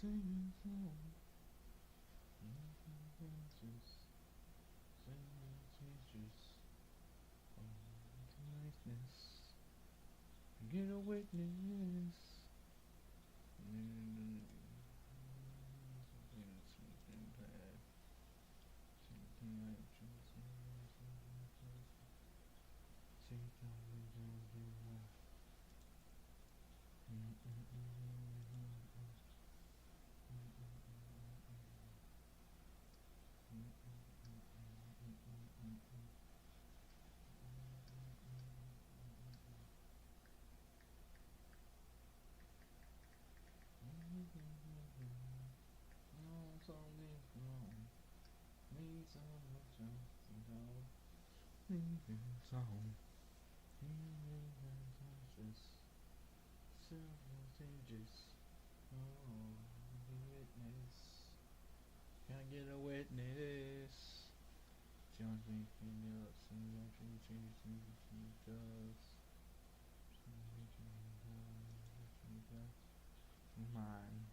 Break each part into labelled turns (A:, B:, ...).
A: sing a song. Get a witness. Can I get a witness? John thinking up some change does. Mine.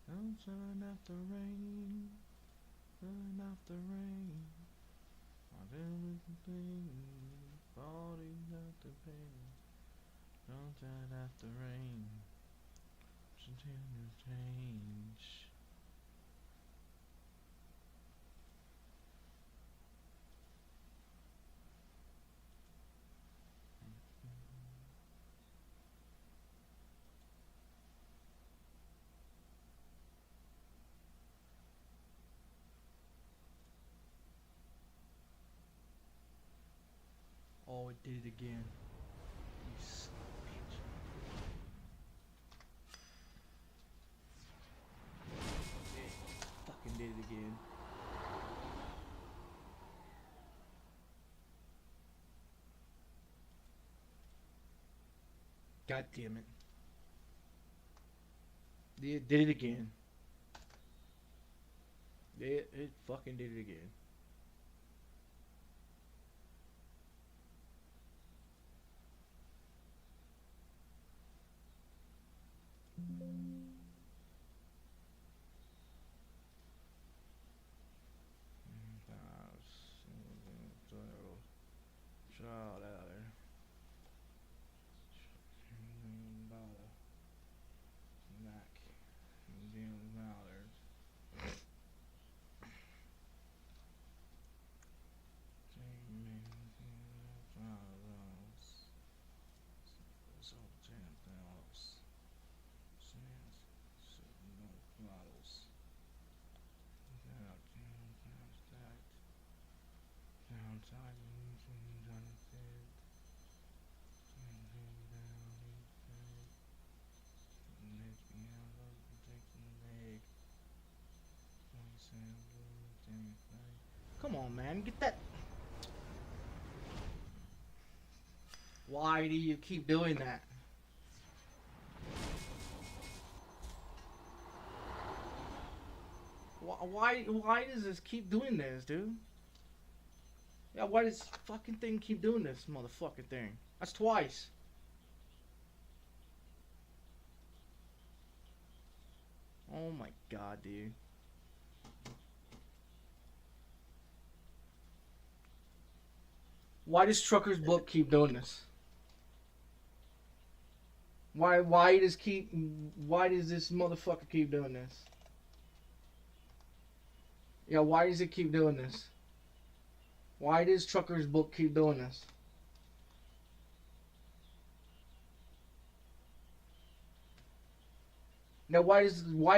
A: Don't turn off the rain, turn off the rain. Whatever the thing, falling out the pain. Don't turn off the rain, pretend to change. Oh, it did it again. You son of a bitch. It fucking did it again. God damn it. It did it again. It fucking did it again. Child out there. Back. Dealing out there. Come on, man, get that. Why do you keep doing that? Why does this keep doing this, dude? Yeah, why does this fucking thing keep doing this, motherfucking thing? That's twice. Oh my god, dude. Why does Trucker's Book keep doing this? Why does this motherfucker keep doing this? Yeah, why does it keep doing this? Why does Trucker's Book keep doing this? Now why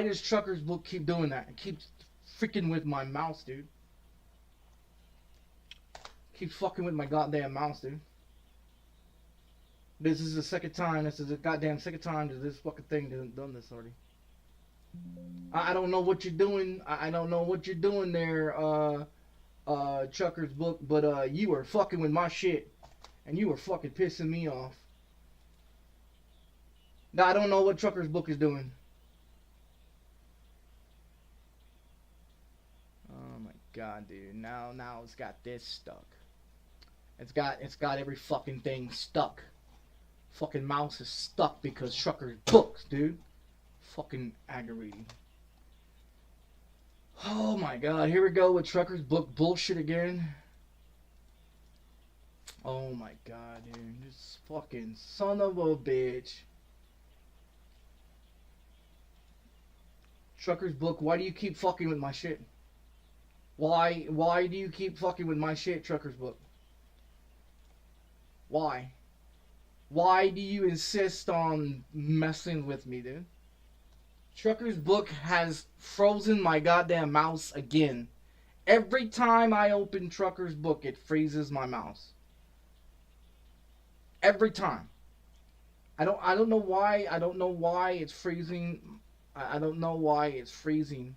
A: does Trucker's Book keep doing that? It keeps freaking with my mouse, dude. Keeps fucking with my goddamn mouse, dude. This is the second time. This is the goddamn second time that this fucking thing done this already. I don't know what you're doing. I don't know what you're doing there,
B: Trucker's Book, but you were fucking with my shit, and you were fucking pissing me off. Now I don't know what Trucker's Book is doing. Oh my god, dude! Now it's got this stuck. It's got every fucking thing stuck. Fucking mouse is stuck because Trucker's Books, dude. Fucking aggravating. Oh my god, here we go with Trucker's Book bullshit again. Oh my god, dude. This fucking son of a bitch. Trucker's Book, why do you keep fucking with my shit? Why do you keep fucking with my shit, Trucker's Book? Why? Why do you insist on messing with me, dude? Trucker's Book has frozen my goddamn mouse again. Every time I open Trucker's Book, it freezes my mouse. Every time. I don't know why. I don't know why it's freezing. I don't know why it's freezing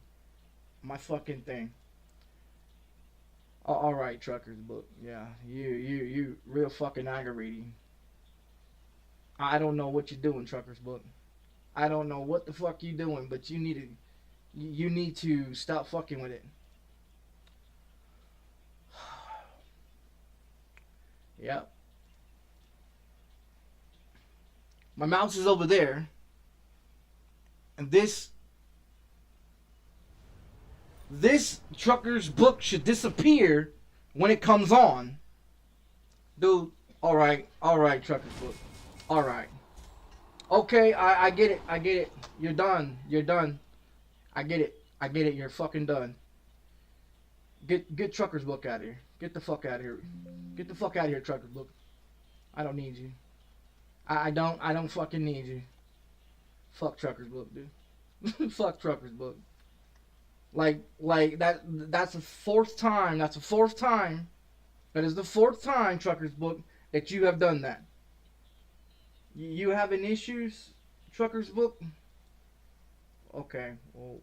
B: my fucking thing. All right, Trucker's Book. Yeah, you real fucking aggravating. I don't know what you're doing, Trucker's Book. I don't know what the fuck you doing, but you need to stop fucking with it. Yep. My mouse is over there, and this Trucker's Book should disappear when it comes on. Dude, all right, Trucker's Book. All right. Okay, I get it. You're done. I get it. You're fucking done. Get Trucker's Book out of here. Get the fuck out of here. Get the fuck out of here, Trucker's Book. I don't need you. I don't fucking need you. Fuck Trucker's Book, dude. Fuck Trucker's Book. Like that's the fourth time. That's the fourth time. That is the fourth time, Trucker's Book, that you have done that. You having issues, Trucker's Book? Okay, well,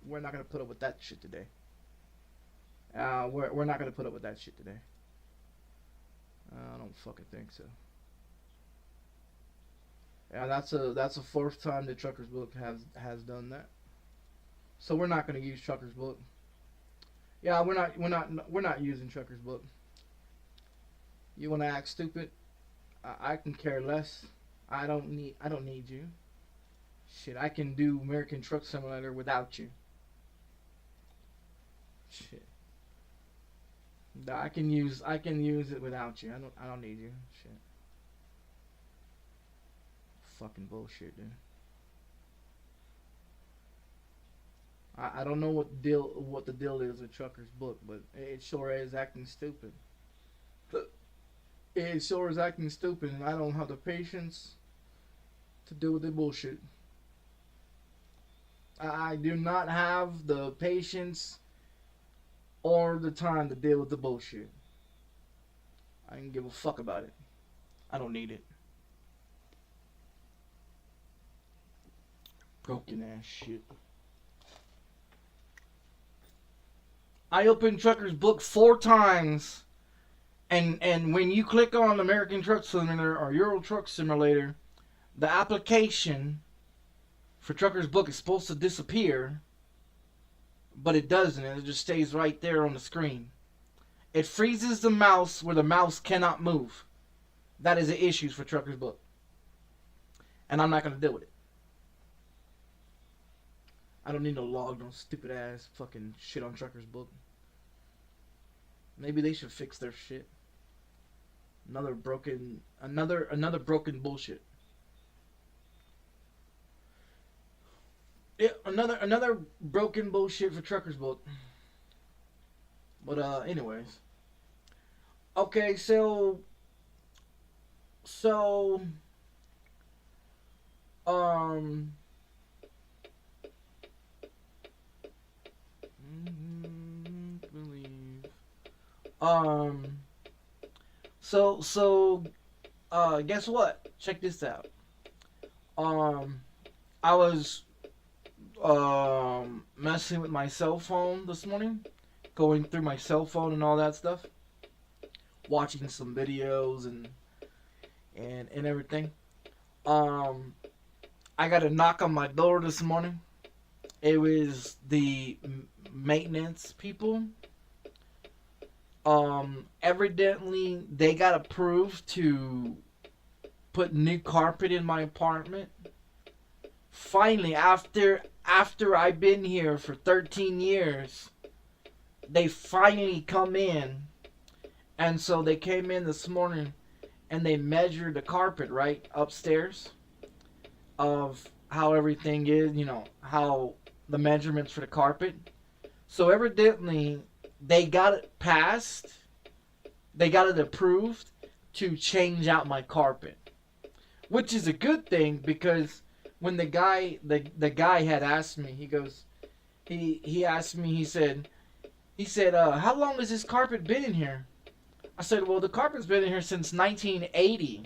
B: we're not gonna put up with that shit today. We're not gonna put up with that shit today. I don't fucking think so. Yeah, that's the fourth time that Trucker's Book has done that. So we're not gonna use Trucker's Book. Yeah, we're not using Trucker's Book. You wanna act stupid? I can care less. I don't need you. Shit, I can do American Truck Simulator without you. Shit. I can use it without you. I don't need you. Shit. Fucking bullshit, dude. I don't know what the deal is with Trucker's Book, but it sure is acting stupid. It sure is acting stupid, and I don't have the patience to deal with the bullshit. I do not have the patience or the time to deal with the bullshit. I don't give a fuck about it. I don't need it. Broken ass shit. I opened Trucker's Book 4 times, and when you click on American Truck Simulator or Euro Truck Simulator, the application for Trucker's Book is supposed to disappear, but it doesn't. It just stays right there on the screen. It freezes the mouse where the mouse cannot move. That is the issue for Trucker's Book, and I'm not going to deal with it. I don't need no log, no stupid ass fucking shit on Trucker's Book. Maybe they should fix their shit. Another broken bullshit. Yeah, another broken bullshit for Trucker's Book. But anyways. Okay, so guess what? Check this out. I was messing with my cell phone this morning, going through my cell phone and all that stuff, watching some videos and everything. I got a knock on my door this morning. It was the maintenance people. Evidently they got approved to put new carpet in my apartment. Finally, after I've been here for 13 years, they finally come in. And so they came in this morning and they measured the carpet right upstairs of how everything is, you know, how the measurements for the carpet. So evidently they got it passed, they got it approved to change out my carpet, which is a good thing, because when the guy had asked me, he asked me, he said, how long has this carpet been in here? I said, well, the carpet's been in here since 1980.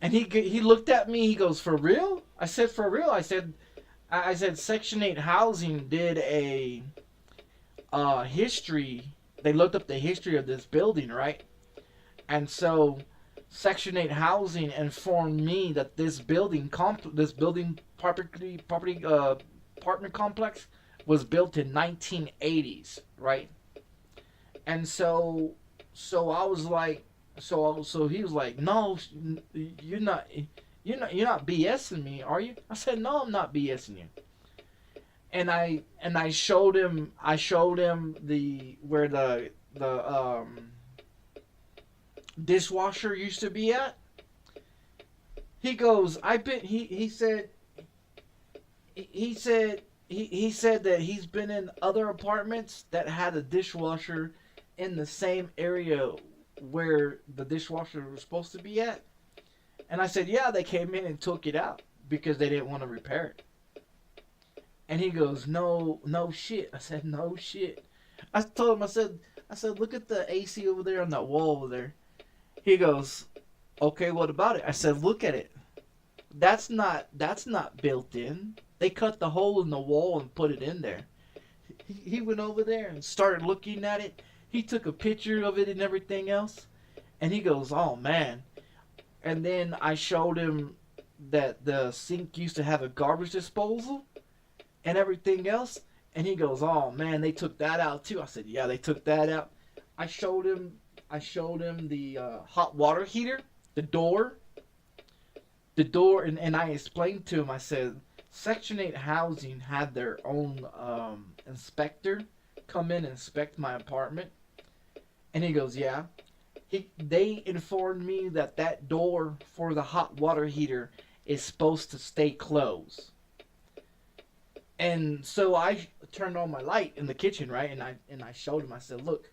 B: And he looked at me, he goes, for real? I said, for real? I said Section 8 Housing did a history. They looked up the history of this building, right? And so Section 8 Housing informed me that this building apartment complex was built in 1980s, right? And so I was like, so he was like, no, you're not BSing me, are you? I said, no, I'm not BSing you. And I showed him where the dishwasher used to be at. He goes, he said that he's been in other apartments that had a dishwasher in the same area where the dishwasher was supposed to be at. And I said, yeah, they came in and took it out because they didn't want to repair it. And he goes, no shit. I said, no shit. I told him, I said, look at the AC over there on that wall over there. He goes, okay, what about it? I said, look at it. That's not built in. They cut the hole in the wall and put it in there. He went over there and started looking at it. He took a picture of it and everything else. And he goes, oh man. And then I showed him that the sink used to have a garbage disposal and everything else. And he goes, oh man, they took that out too. I said, yeah, they took that out. I showed him the hot water heater, the door, and I explained to him, I said, Section 8 Housing had their own inspector come in and inspect my apartment. And he goes, yeah. They informed me that door for the hot water heater is supposed to stay closed. And so I turned on my light in the kitchen, right? And I showed him, I said, look,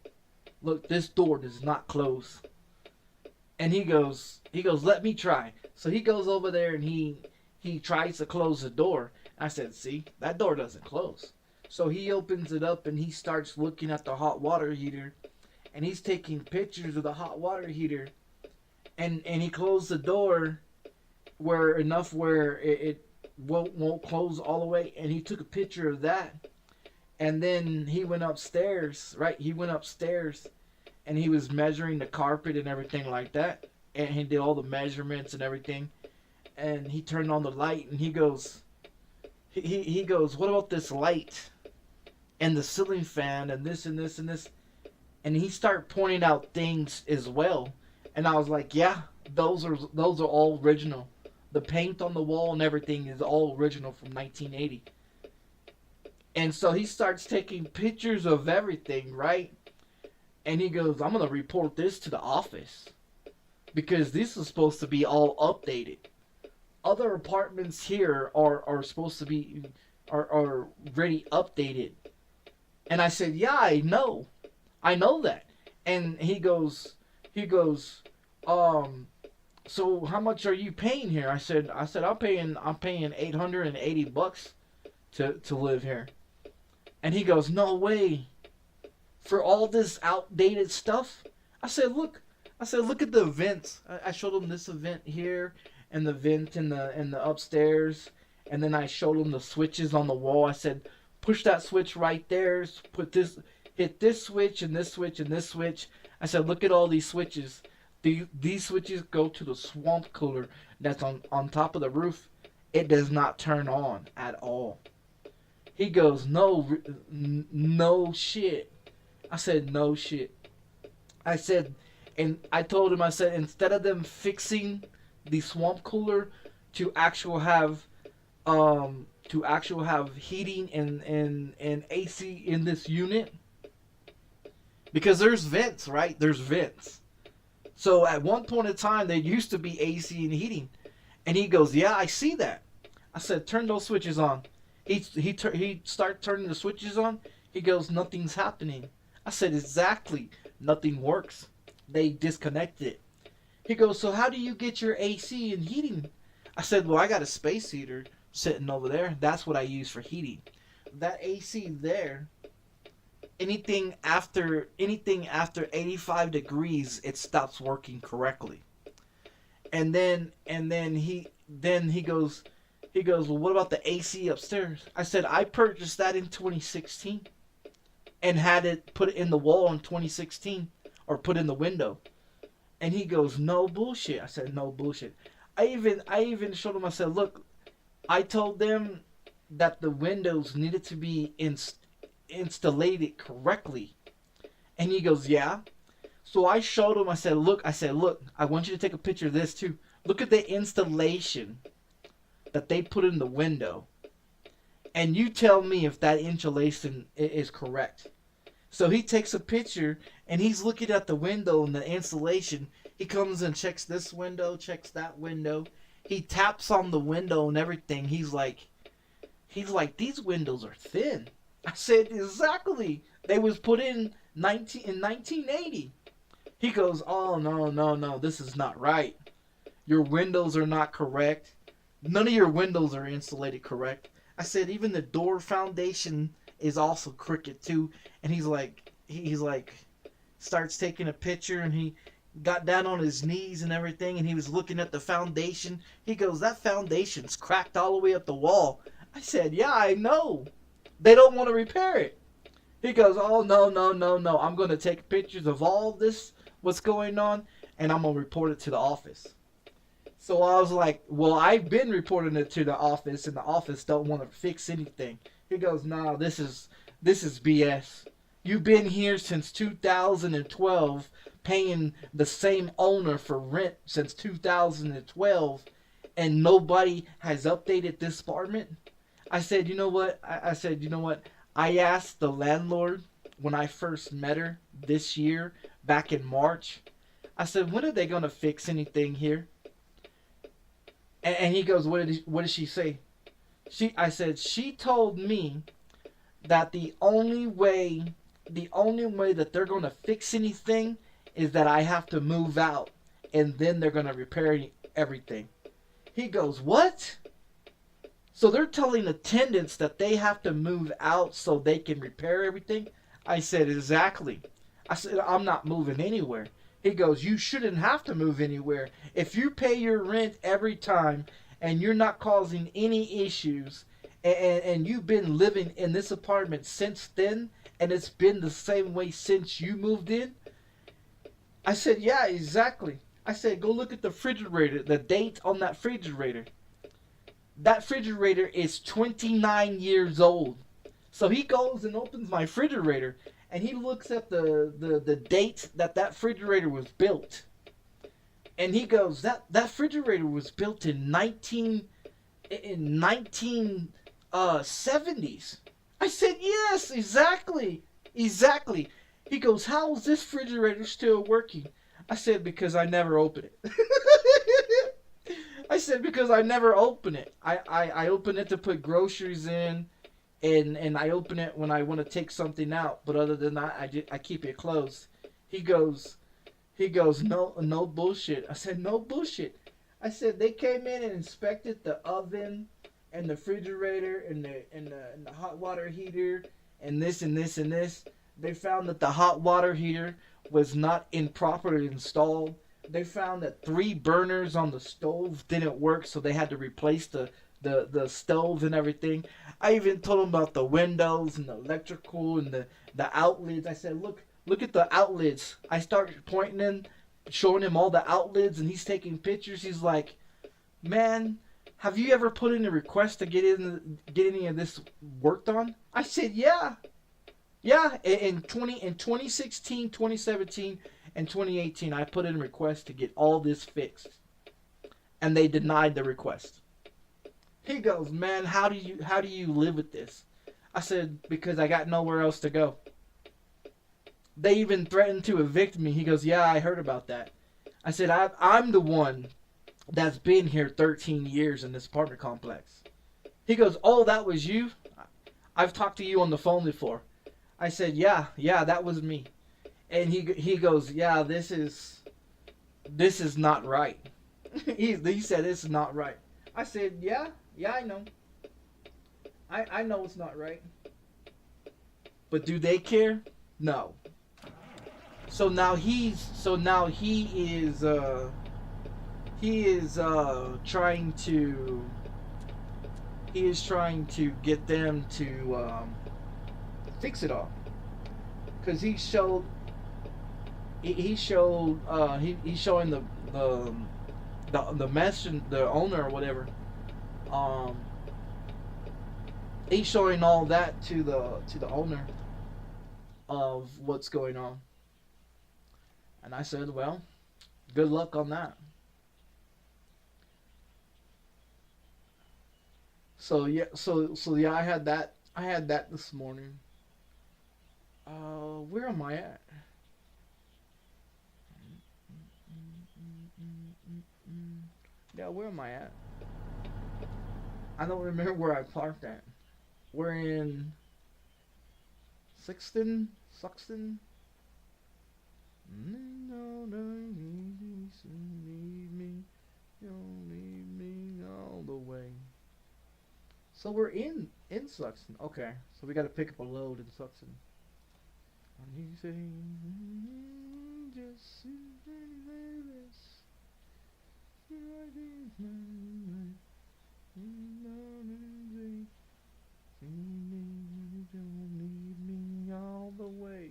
B: this door does not close. And he goes, let me try. So he goes over there and he tries to close the door. I said, see, that door doesn't close. So he opens it up and he starts looking at the hot water heater. And he's taking pictures of the hot water heater. And he closed the door where it won't close all the way. And he took a picture of that. And then he went upstairs, right? He went upstairs and he was measuring the carpet and everything like that. And he did all the measurements and everything. And he turned on the light and he goes, what about this light and the ceiling fan and this and this and this? And he started pointing out things as well. And I was like, yeah, those are all original. The paint on the wall and everything is all original from 1980. And so he starts taking pictures of everything, right? And he goes, I'm going to report this to the office. Because this is supposed to be all updated. Other apartments here are supposed to be are already updated. And I said, yeah, I know that. And he goes, so how much are you paying here? I said I'm paying $880 to live here. And he goes, no way. For all this outdated stuff? I said, look at the vents. I showed him this vent here and the vent in the upstairs, and then I showed him the switches on the wall. I said, push that switch right there, put this, hit this switch and this switch and this switch. I said, look at all these switches. These switches go to the swamp cooler that's on top of the roof. It does not turn on at all. He goes, no shit. I said, no shit. I said, and I told him, I said, instead of them fixing the swamp cooler to actual have heating and AC in this unit, because there's vents, right? There's vents. So at one point in time, there used to be AC and heating. And he goes, yeah, I see that. I said, turn those switches on. He started turning the switches on. He goes, nothing's happening. I said, exactly. Nothing works. They disconnected it. He goes, so how do you get your AC and heating? I said, well, I got a space heater sitting over there. That's what I use for heating. That AC there, anything after 85 degrees, it stops working correctly. And then he goes, well, what about the AC upstairs? I said, I purchased that in 2016 and had it put in the wall in 2016, or put in the window. And he goes, no bullshit. I said, no bullshit. I even showed him, I said, look, I told them that the windows needed to be installed correctly. And he goes, yeah. So I showed him, I said, look, I want you to take a picture of this too. Look at the installation that they put in the window. And you tell me if that installation is correct. So he takes a picture and he's looking at the window and the installation. He comes and checks this window, checks that window. He taps on the window and everything. He's like, these windows are thin. I said, exactly. They was put in 1980. He goes, oh, no, this is not right. Your windows are not correct. None of your windows are insulated correct. I said, even the door foundation is also crooked too. And he's like, starts taking a picture, and he got down on his knees and everything, and he was looking at the foundation. He goes, that foundation's cracked all the way up the wall. I said, yeah, I know. They don't want to repair it. He goes, oh, no. I'm going to take pictures of all this, what's going on, and I'm going to report it to the office. So I was like, well, I've been reporting it to the office, and the office don't want to fix anything. He goes, no, this is BS. You've been here since 2012, paying the same owner for rent since 2012, and nobody has updated this apartment. I said, you know what? I asked the landlord when I first met her this year, back in March. I said, when are they going to fix anything here? And he goes, what did she say? I said, she told me that the only way that they're going to fix anything is that I have to move out, and then they're going to repair everything. He goes, what? So they're telling the tenants that they have to move out so they can repair everything? I said, exactly. I said, I'm not moving anywhere. He goes, you shouldn't have to move anywhere. If you pay your rent every time and you're not causing any issues, and you've been living in this apartment since then, and it's been the same way since you moved in. I said, yeah, exactly. I said, go look at the refrigerator, the date on that refrigerator. That refrigerator is 29 years old. So he goes and opens my refrigerator, and he looks at the date that refrigerator was built. And he goes, that refrigerator was built in 1970s. I said, yes, exactly. He goes, how is this refrigerator still working? I said, because I never open it. I said, because I never open it. I open it to put groceries in, and I open it when I want to take something out. But other than that, I keep it closed. He goes, no bullshit. I said, no bullshit. I said, they came in and inspected the oven and the refrigerator and the hot water heater and this and this and this. They found that the hot water heater was not improperly installed. They found that 3 burners on the stove didn't work, so they had to replace the the stoves and everything. I even told him about the windows and the electrical and the outlets. I said, look at the outlets. I started pointing in, showing him all the outlets, and he's taking pictures. He's like, man, have you ever put in a request to get any of this worked on? I said, yeah. Yeah, in 2016, 2017, and 2018, I put in a request to get all this fixed, and they denied the request. He goes, man, how do you live with this? I said, because I got nowhere else to go. They even threatened to evict me. He goes, yeah, I heard about that. I said, I'm the one that's been here 13 years in this apartment complex. He goes, oh, that was you? I've talked to you on the phone before. I said, yeah, that was me. And he goes, yeah, this is not right. he said, this is not right. I said, yeah, I know. I know it's not right. But do they care? No. So now he is trying to get them to fix it all, because he's showing the mess and the owner or whatever. He's showing all that to the owner of what's going on. And I said, well, good luck on that. So yeah, I had that this morning. Where am I at? Yeah, where am I at? I don't remember where I parked at. We're in Sixton. No, leave me, don't leave me all the way. So we're in Suxton. Okay, so we got to pick up a load in Suxton. You say, just don't leave me all the way.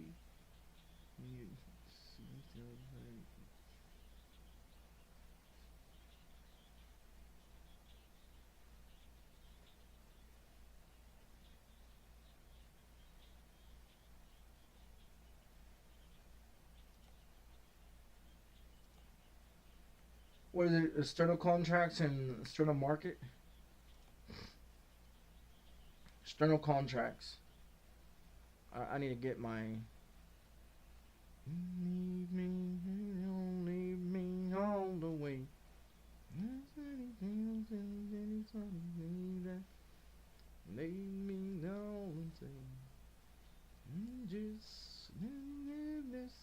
B: What is it? External contracts and external market? External contracts. I need to get my. Leave me, don't leave me all the way. Leave me all and say, just live this.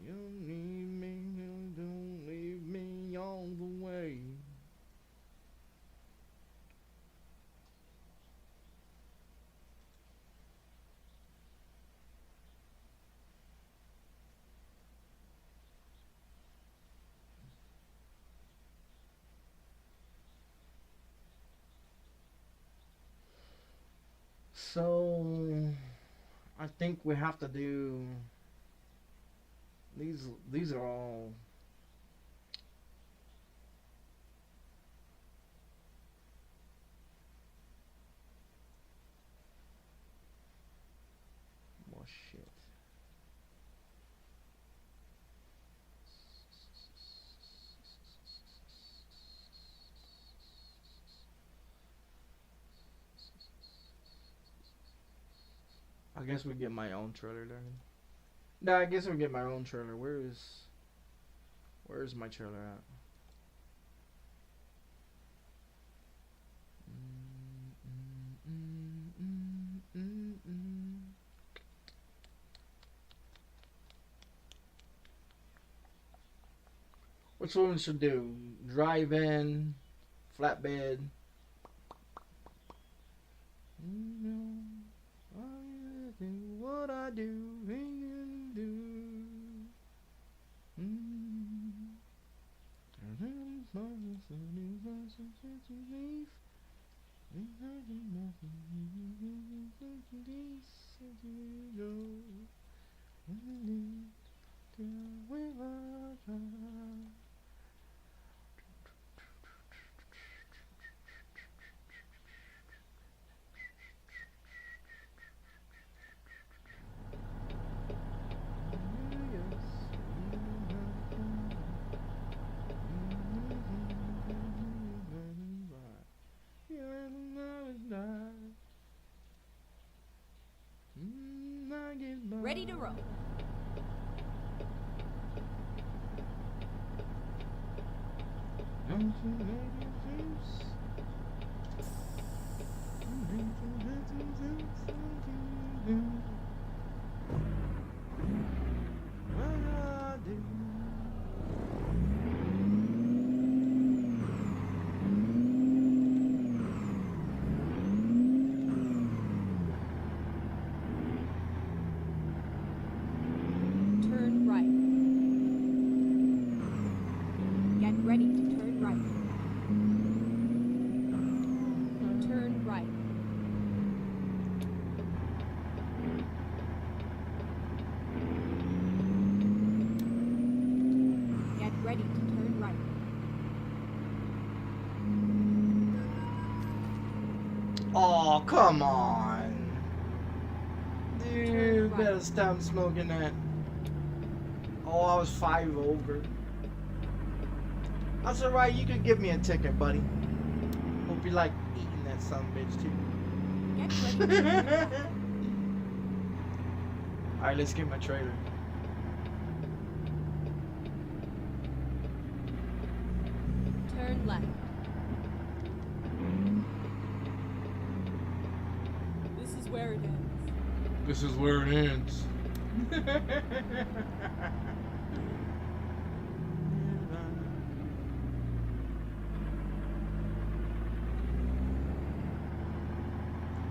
B: You need me, don't leave me all the way. So I think we have to do these are all more shit. I guess we get my own trailer then. No, I guess we get my own trailer. Where is my trailer at? Which one should do? Drive in, flatbed. What I do, do.
C: Ready to roll. Turn right. Get ready to turn right. Turn right. Get ready to turn right.
B: Oh, come on. Dude,
C: Turn right.
B: better stop smoking that. Oh, I was 5 over. That's alright, you could give me a ticket, buddy. Hope you like eating that son of a bitch too.
C: Get ready to turn right.
B: Alright, let's get my trailer.
C: Turn left. This is where it ends.
B: This is where it ends.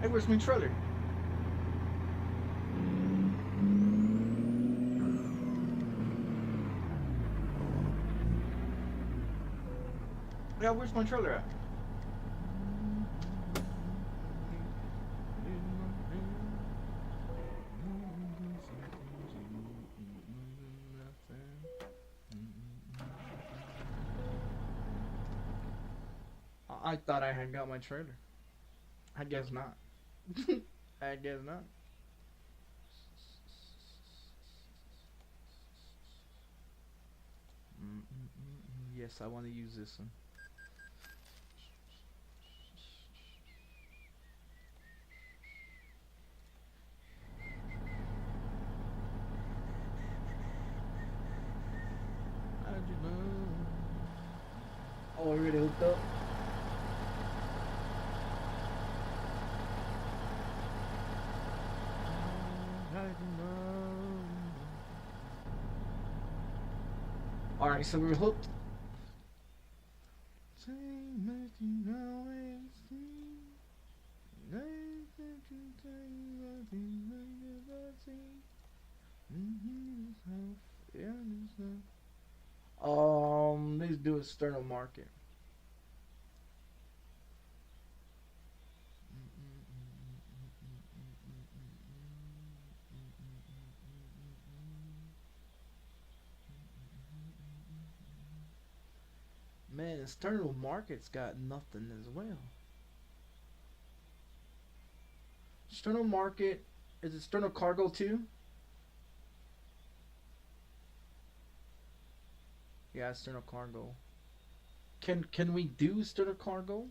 B: Hey, where's my trailer? Yeah, where's my trailer at? I thought I had got my trailer. I guess not. I guess not. Yes, I want to use this one.
A: How'd you know?
B: Oh, we already hooked up?
A: How'd you know?
B: Alright, so we're hooked.
A: Same as you always see. Nice that you take nothing like as I see. Yeah,
B: Let's do external market. Man, external market's got nothing as well. External market is external cargo too? Yeah, external cargo. Can we do external cargo?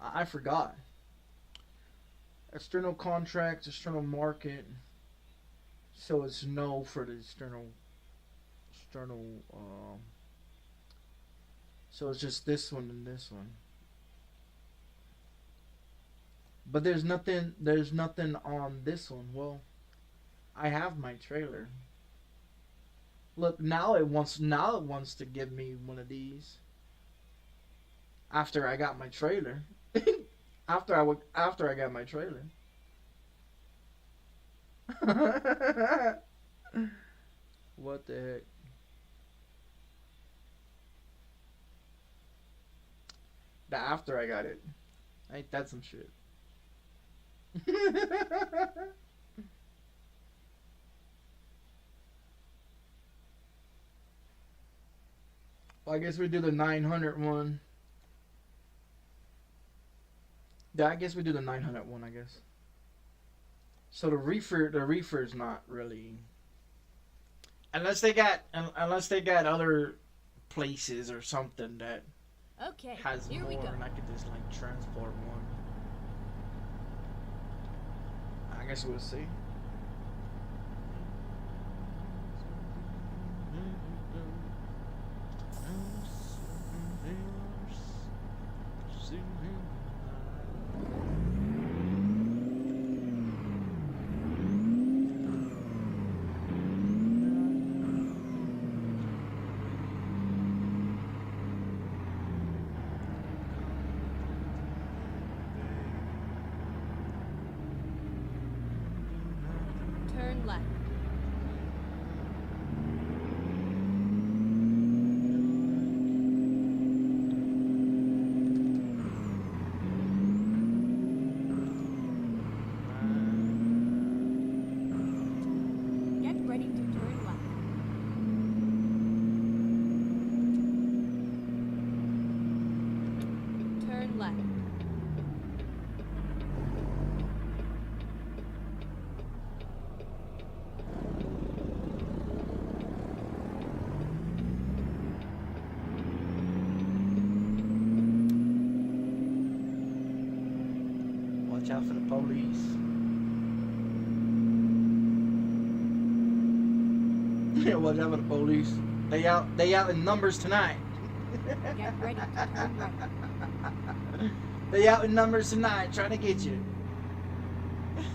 B: I forgot. External contracts, external market. So it's no for the external. So it's just this one and this one. But there's nothing on this one. Well, I have my trailer. Look, now it wants to give me one of these. After I got my trailer. after I got my trailer. What the heck? after I got it. Ain't that some shit? Well, I guess we do the 900 one. Yeah, I guess we do the 900 one, I guess. So the reefer's not really, unless they got other places or something that
C: Okay,
B: has
C: here
B: more,
C: we go.
B: and I could just like transport one. I guess we'll see.
C: Turn left. Get ready to turn left. Turn left.
B: Watch out for the police. Yeah, watch out for the police. They out in numbers tonight.
C: Get ready to turn right.
B: They out in numbers tonight, trying to get you.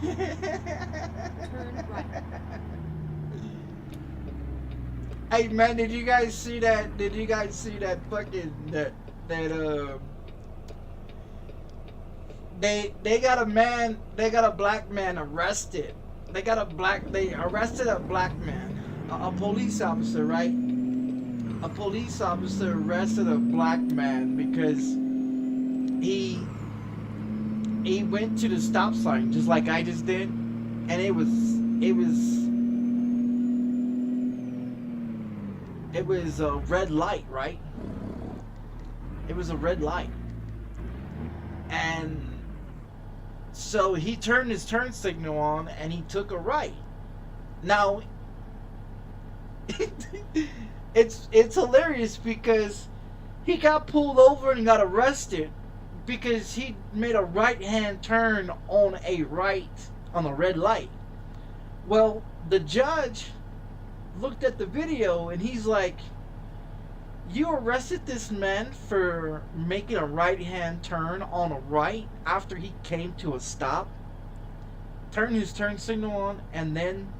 C: Turn right.
B: Hey man, did you guys see that? Did you guys see that fucking they got a man, they got a black man arrested. They arrested a black man, a police officer, right? A police officer arrested a black man because he went to the stop sign just like I just did, and it was a red light, right? It was a red light. And so he turned his turn signal on and he took a right. Now it's hilarious because he got pulled over and got arrested because he made a right-hand turn on a red light. Well, the judge looked at the video and he's like, you arrested this man for making a right-hand turn on a right after he came to a stop, turned his turn signal on, and then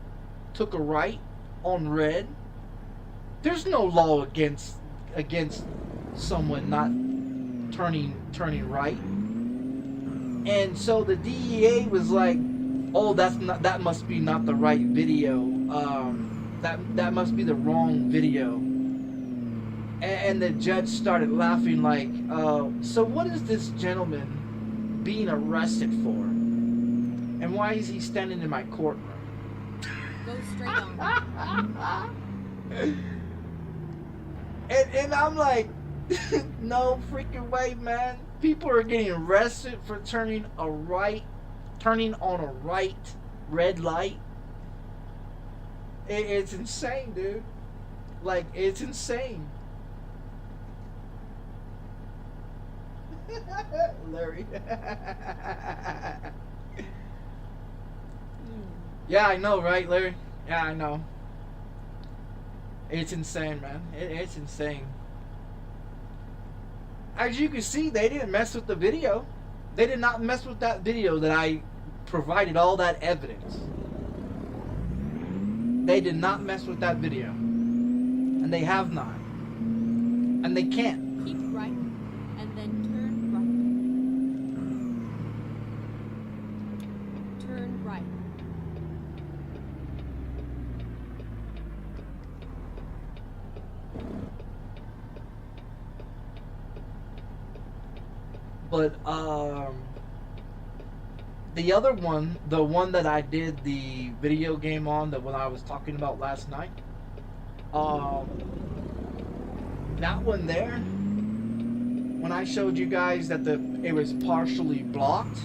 B: took a right on red. There's no law against someone not turning right. And so the DEA was like, oh, that must be not the right video. That must be the wrong video. And the judge started laughing like, so what is this gentleman being arrested for? And why is he standing in my courtroom?
C: Go straight on.
B: And I'm like, no freaking way, man. People are getting arrested for turning on a right red light. It's insane, dude. Like, it's insane. Larry. Yeah, I know, right, Larry? Yeah, I know. It's insane, man. It's insane. As you can see, they didn't mess with the video. They did not mess with that video that I provided all that evidence. They did not mess with that video. And they have not. And they can't.
C: Keep right and then turn right. Turn right.
B: But the other one, the one that I did the video game on, that what I was talking about last night, that one there, when I showed you guys that it was partially blocked,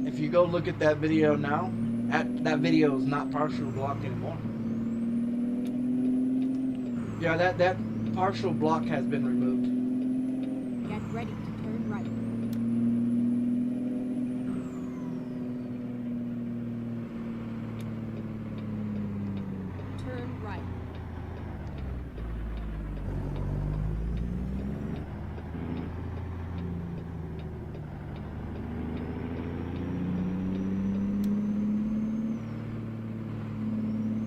B: if you go look at that video now, that video is not partially blocked anymore. Yeah, that partial block has been removed.
C: Get ready to turn right. Turn right.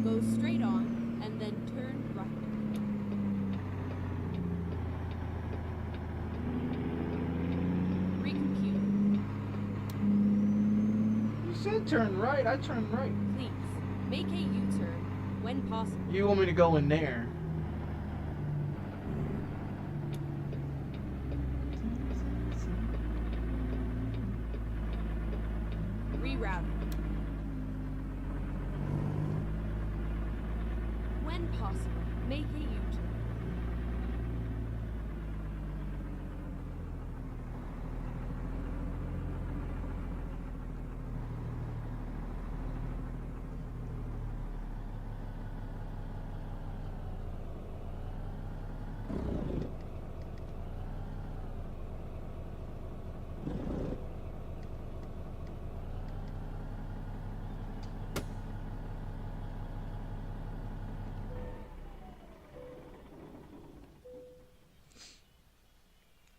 C: Go straight on and then turn right. Recompute.
B: You said turn right. I turned right.
C: Please, make a U-turn when possible.
B: You want me to go in there?
C: Reroute. When possible, make a U-turn.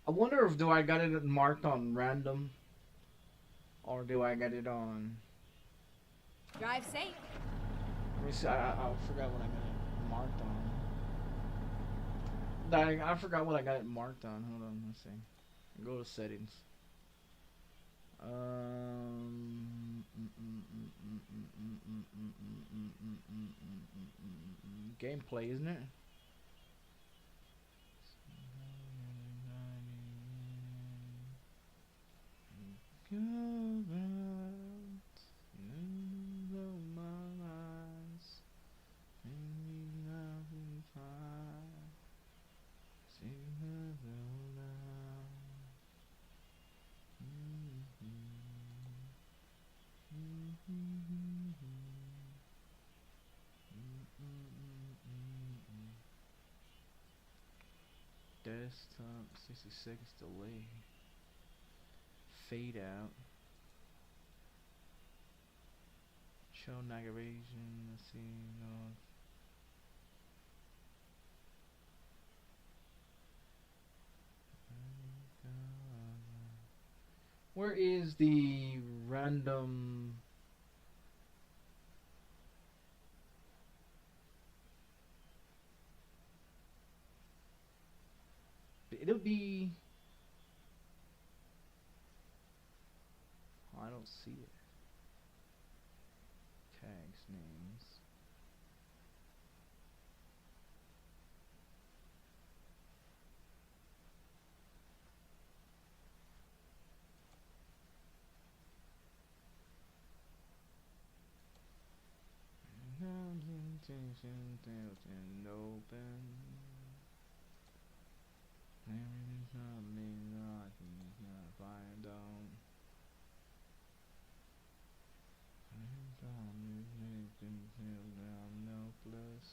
B: I wonder if do I got it marked on random, or do I got it on?
C: Drive safe.
B: Let me see. I forgot what I got it marked on. I forgot what I got it marked on. Hold on, let's see. Go to settings. Gameplay, isn't it? Desktop 60 seconds delay. Fade out. Show navigation. Let's see. No. Where is the random? It'll be. Oh, I don't see it. Tags, names. And open. Everything's not made right, it's not flying down. No plus.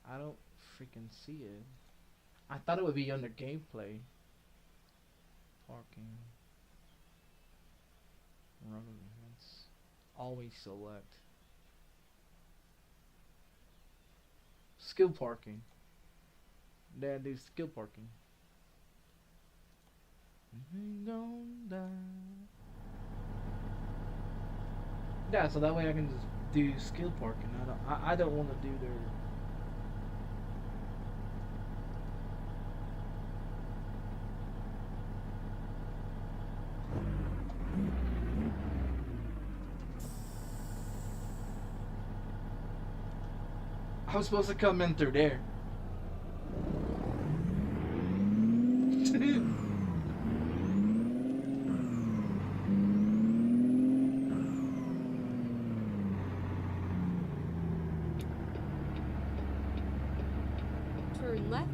B: I don't freaking see it. I thought it would be under gameplay. Parking. Road events. Always select. Skill parking. Then do skill parking. Don't die. Yeah, so that way I can just do skill parking. I don't want to do their. I was supposed to come in through there.
C: Turn left,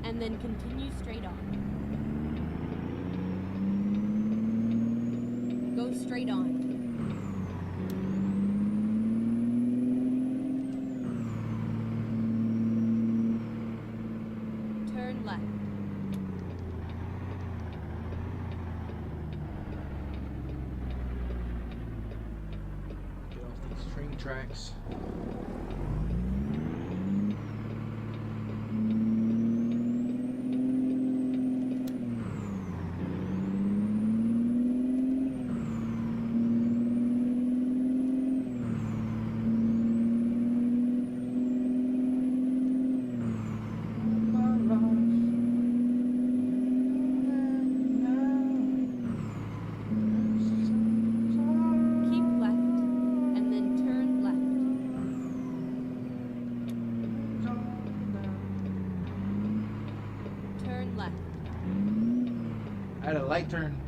C: and then continue straight on. Go straight on. Turn left.
B: Get off these train tracks.
C: Keep left, and then turn left. Turn left.
B: I had a light turn.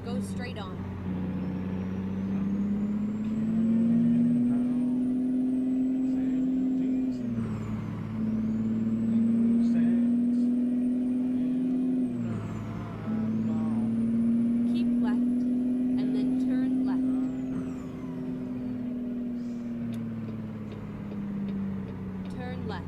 C: Go straight on. Keep left, and then turn left. Turn left.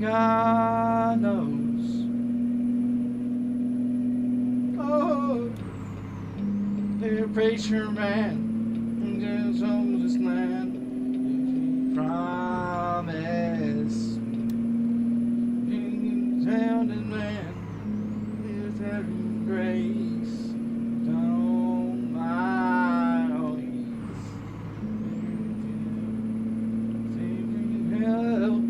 B: God knows. Oh, they're preacher man, just on this land. Promise, sounding man, is having grace. Don't mind always. Saving help.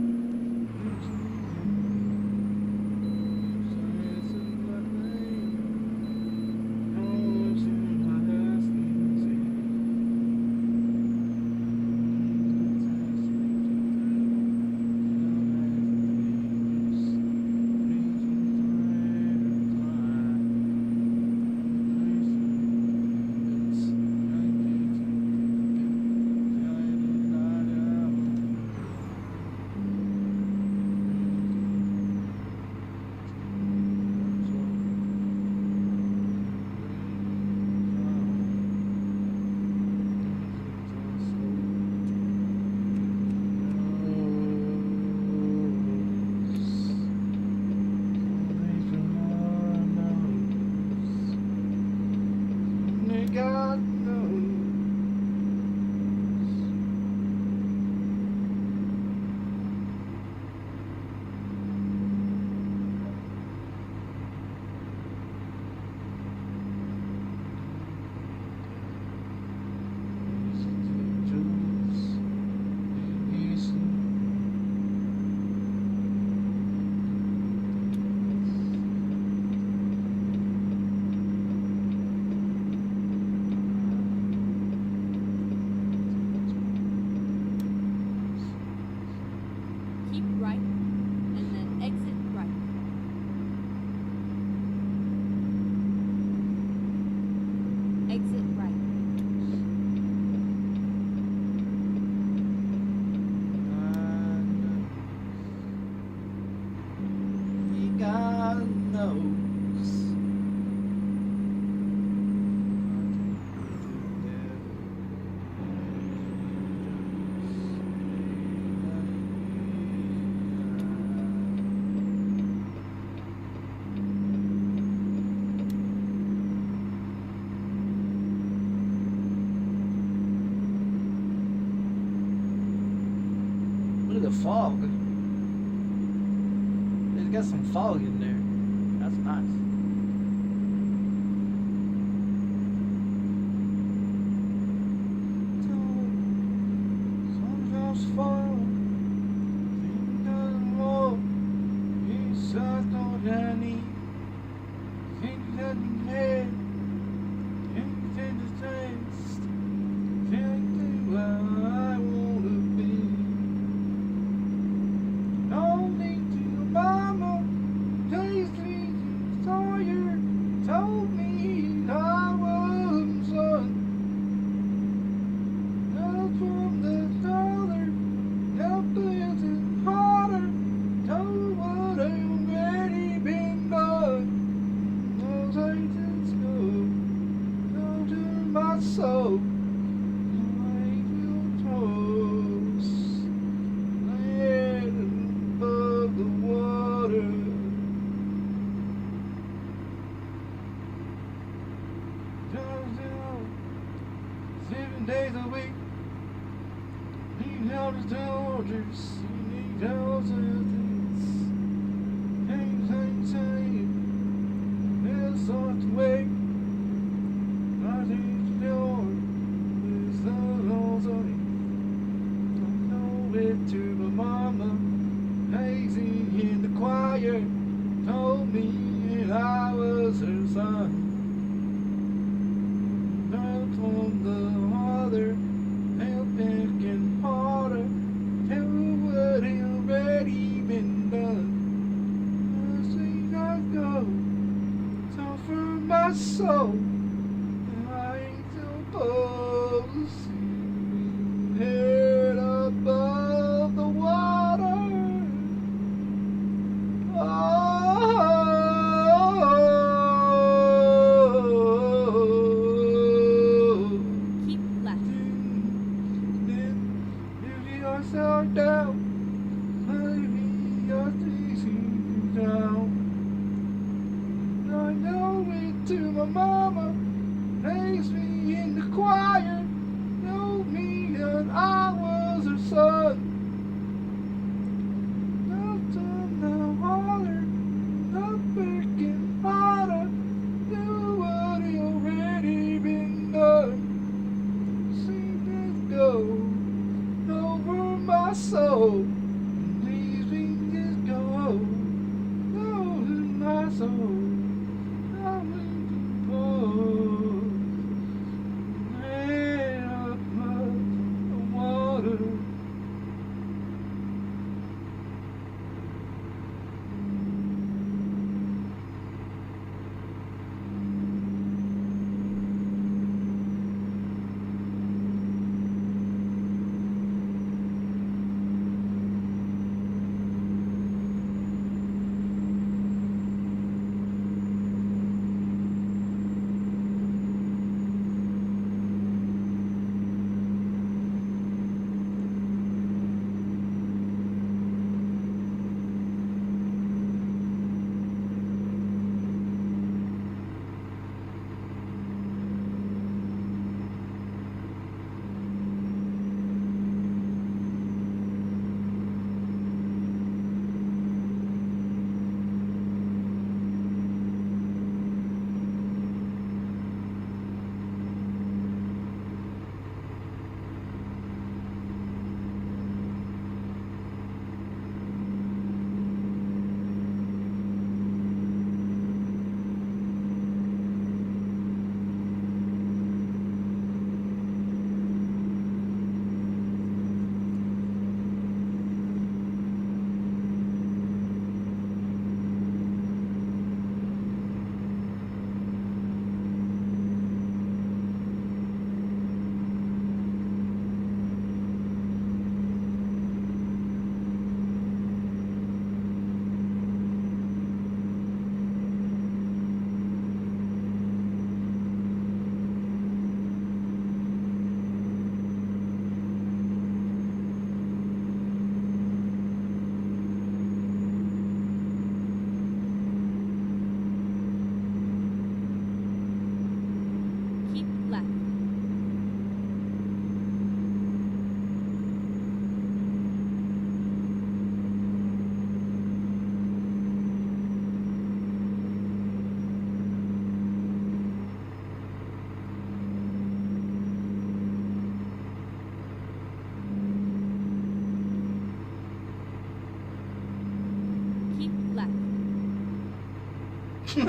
B: God knows.
C: Keep right, and then exit right. Exit right.
B: God knows. Look at the fog. It's got some fog in there. That's nice. Sometimes fall. Think doesn't walk. It's all that I need. Think nothing had. Anything to taste. Think where I wanna be. Only to your mama. Taste me tired. Told me I was son. Not from the other. Nothing's harder. Told what I've already been done. Those agents go. Go to my soul. I feel toast. Land above the water. Down 7 days a week. Need help to soldiers. You need help to things. Ain't saying. There's sort to wait. I need to know. There's no sorry. I know it to my mama. Hazy in the choir. Told me I was her son. Not from the other. Helping harder. Tell what already been done. I see I go. So for my soul. I ain't supposed to be head above the water. Oh,
C: Keep left.
B: lift yourself down. Maybe you're teasing down. I know it to my mama. Raised me in the choir. Told me that I was her son. Not on the water. Not working harder. Do what already been done. See this go over my soul. Please me just go over my soul. I'm in the head above the water. I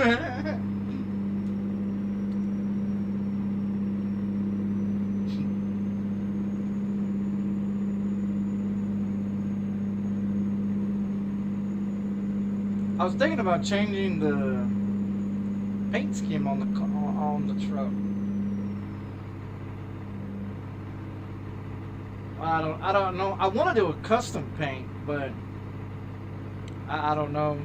B: was thinking about changing the paint scheme on the truck. I don't know. I want to do a custom paint, but I don't know.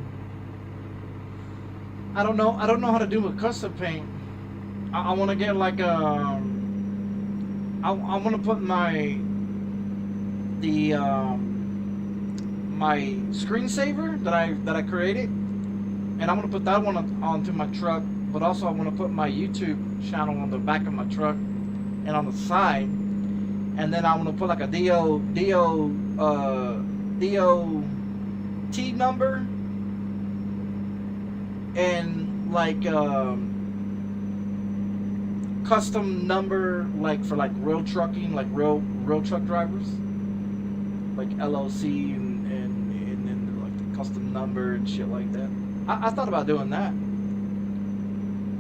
B: I don't know how to do a custom paint. I want to get like I want to put my screensaver that I created, and I'm gonna put that one onto my truck. But also I want to put my YouTube channel on the back of my truck and on the side, and then I want to put like a DOT number and like custom number, like for like real trucking, like real truck drivers, like LLC and then like the custom number and shit like that. I thought about doing that,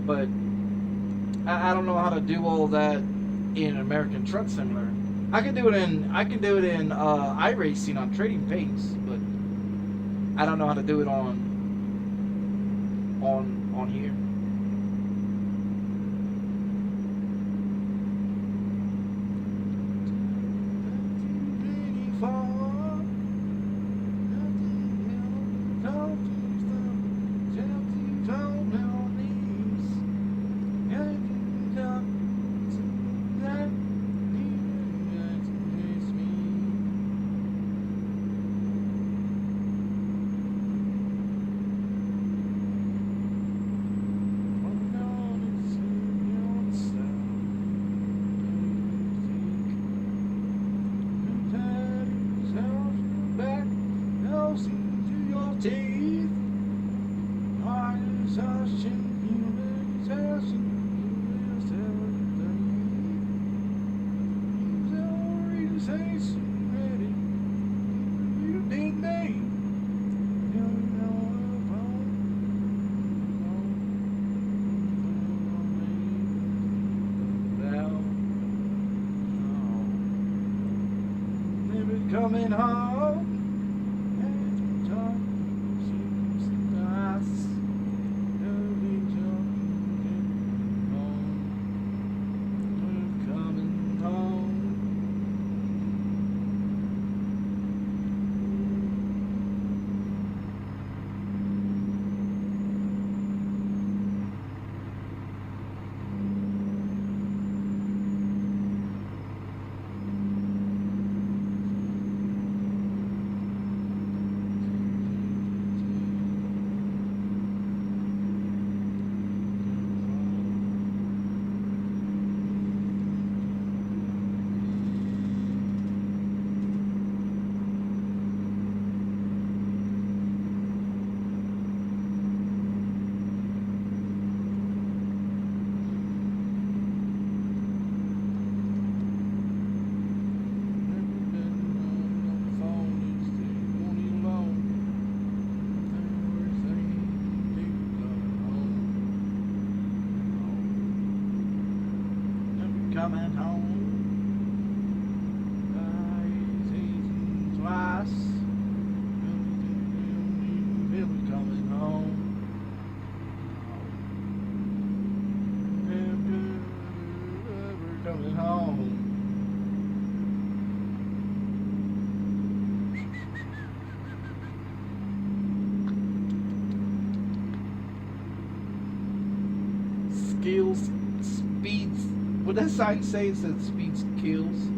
B: but I don't know how to do all that in American Truck Simulator. I can do it in iRacing on Trading Paints, but I don't know how to do it on here. Coming home and talk seems nice. Coming home. Coming home, twice. Coming home. Coming home. Skills, speeds. What that sign say? It said speeds kills.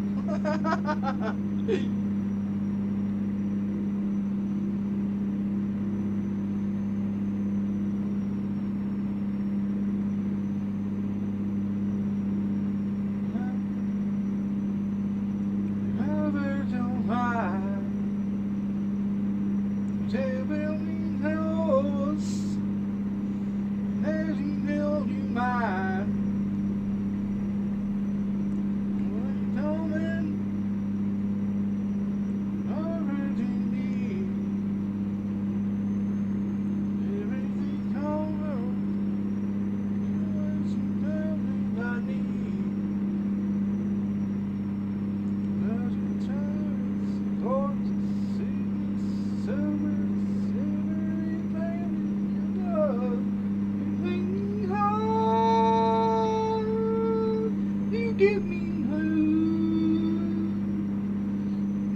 B: get me through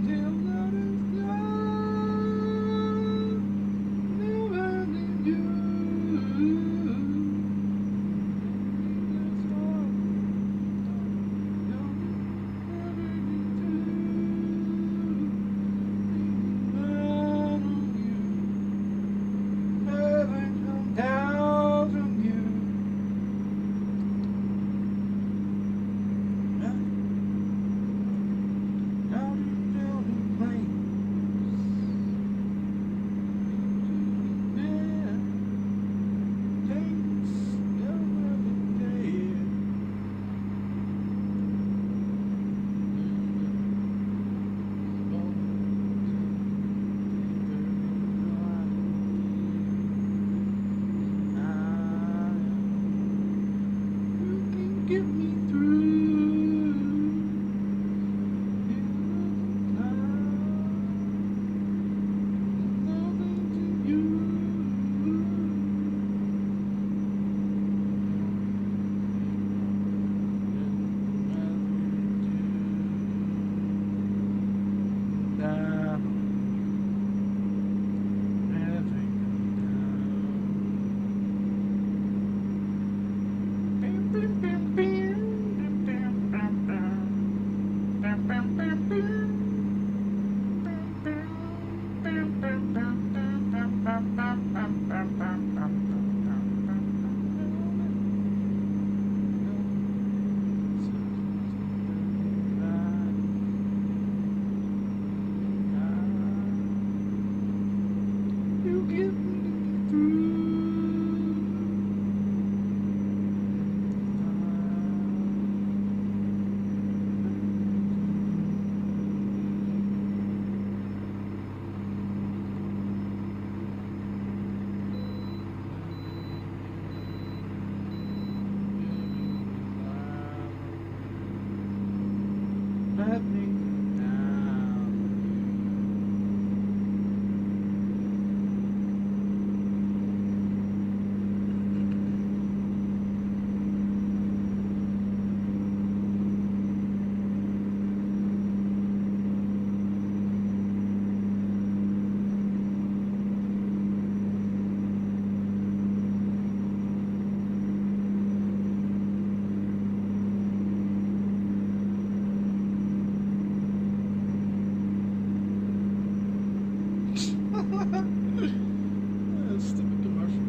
B: till God is gone. Never leave you. Down from you. Down the plains. Yeah. Takes another day. Get me through. Nothing to you. You get me through. Let me down. Stupid commercial.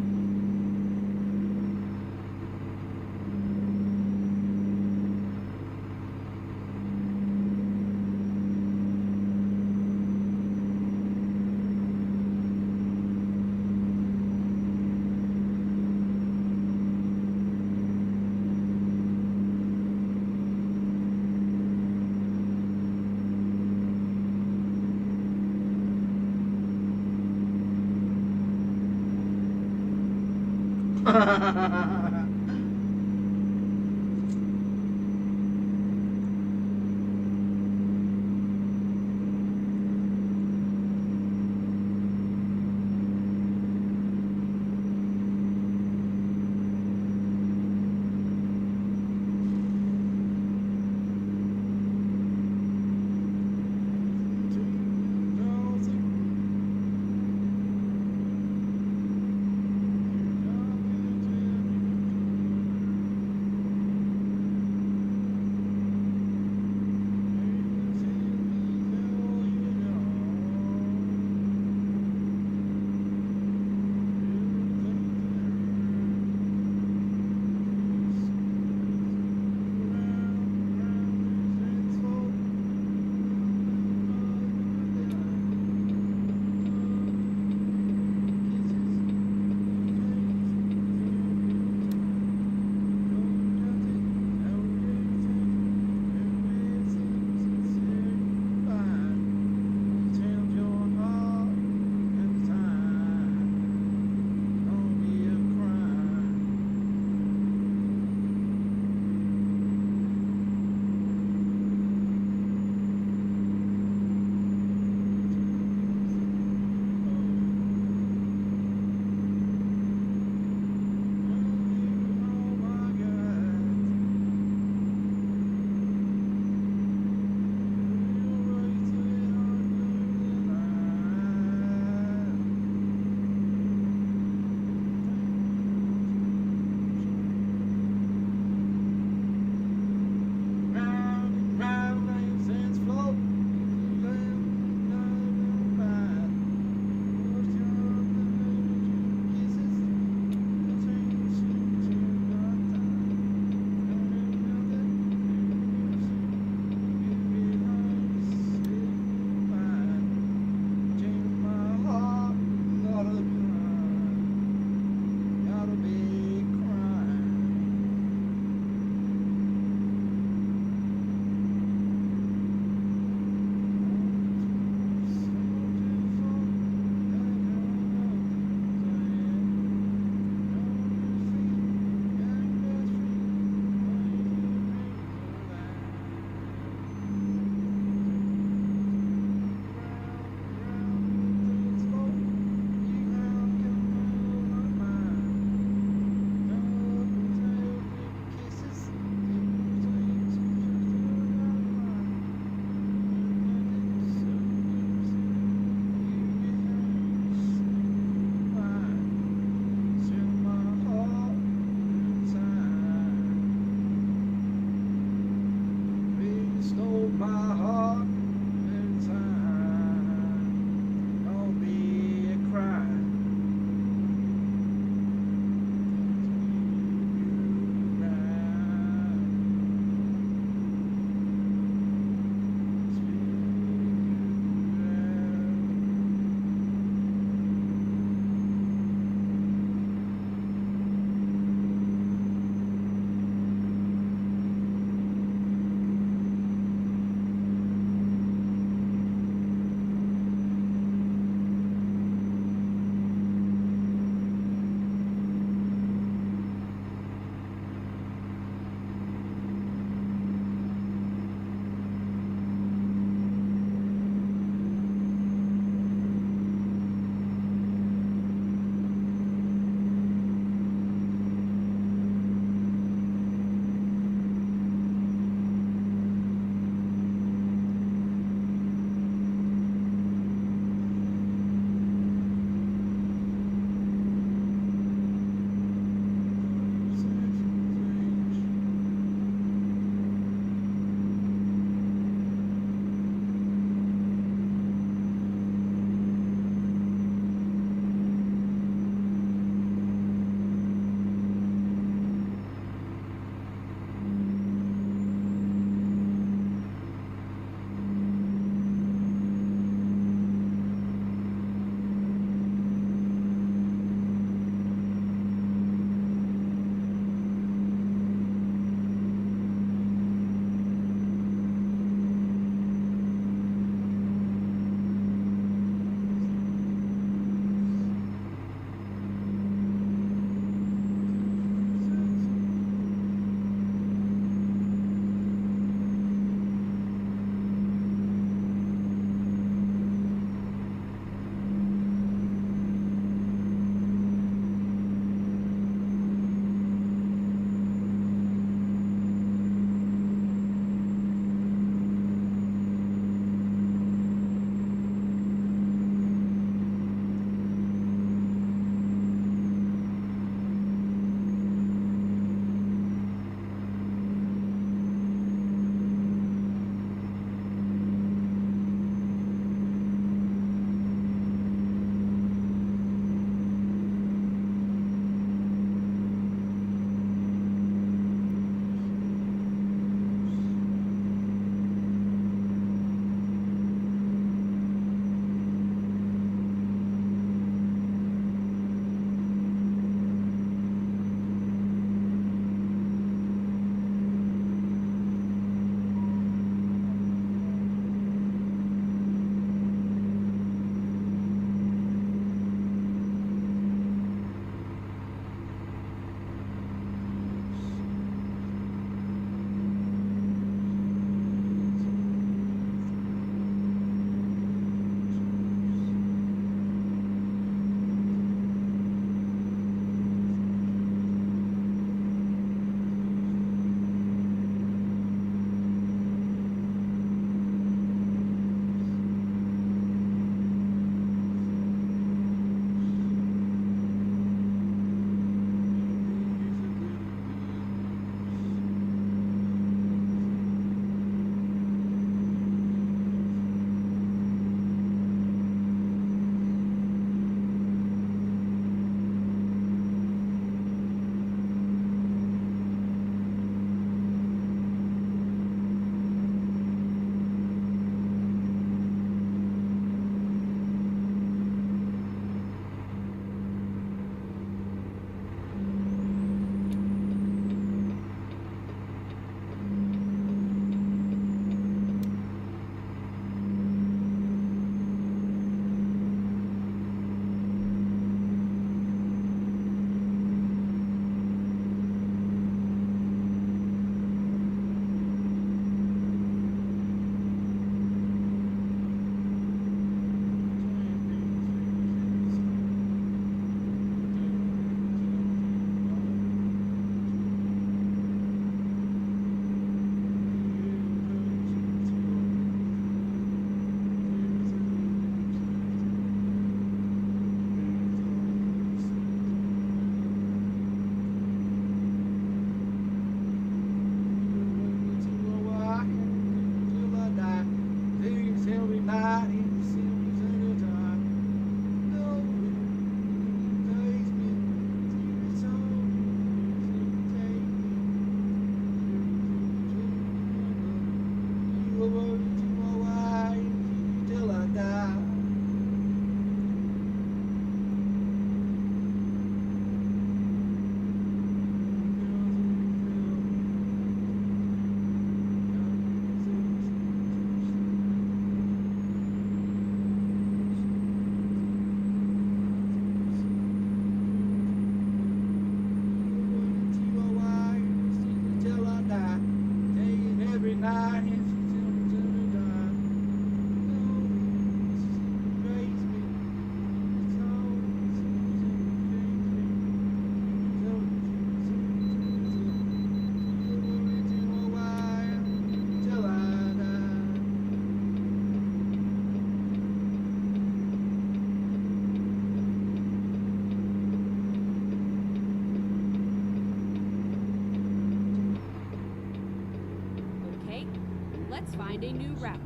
C: Let's find a new route.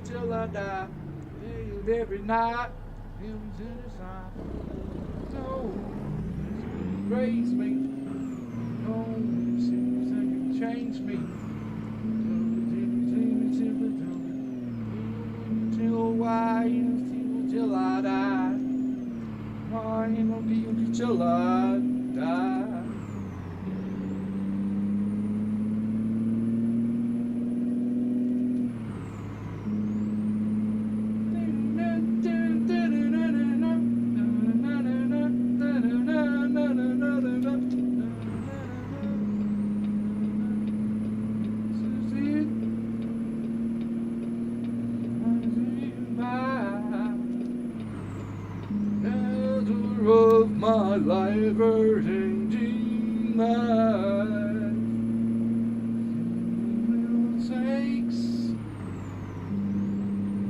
B: Till I die, every night, don't raise me, don't seems like you change me. Till I die, why you know be till I die. Of my life changing life takes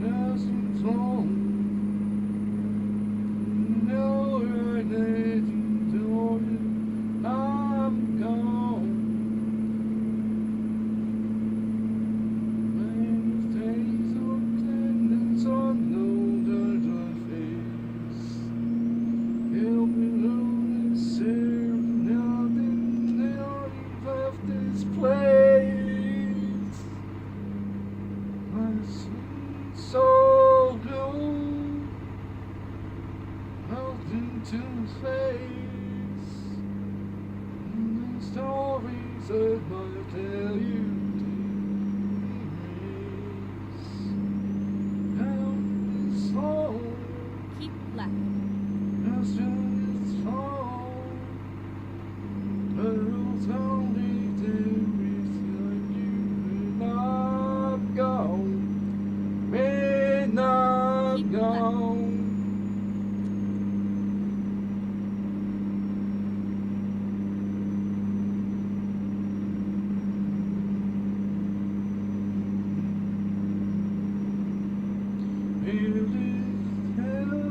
B: doesn't long no I'm gone when days of tendons on no face. Help me alone, serve nothing left this place. My sweet soul glue out into space. And the stories that might tell you to erase. Help me slow.
C: Keep left.
B: It's just wrong. It's only to reflect you when I'm gone. When I'm gone. It is hell.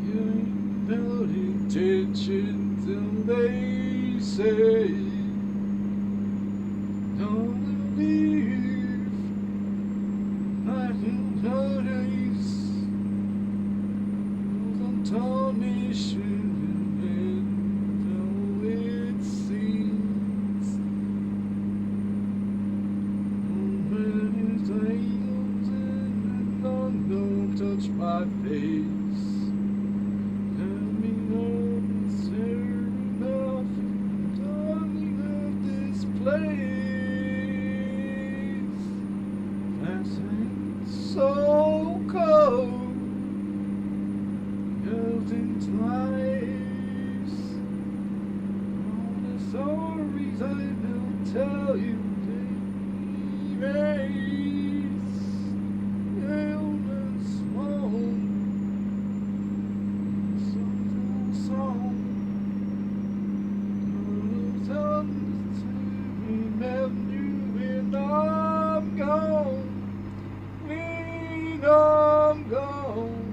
B: You ain't no intentions, and they say don't believe I can notice those untarnished and though it seems many things and don't touch my face. Tell me I'm serve enough. Tell me of this place. That's ain't so cold. Held in twice. All the stories I will tell you. Erase illness won't song to remember you when I'm gone, when I'm gone.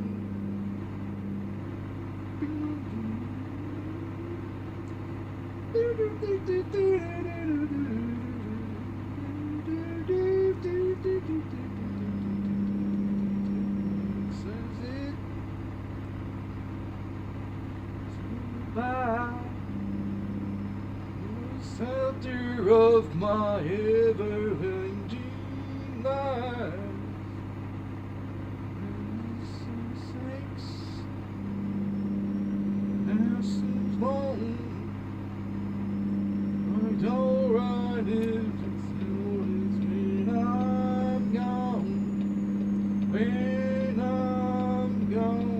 B: Center of my ever-changing life. As long I don't run into when I'm gone, when I'm gone.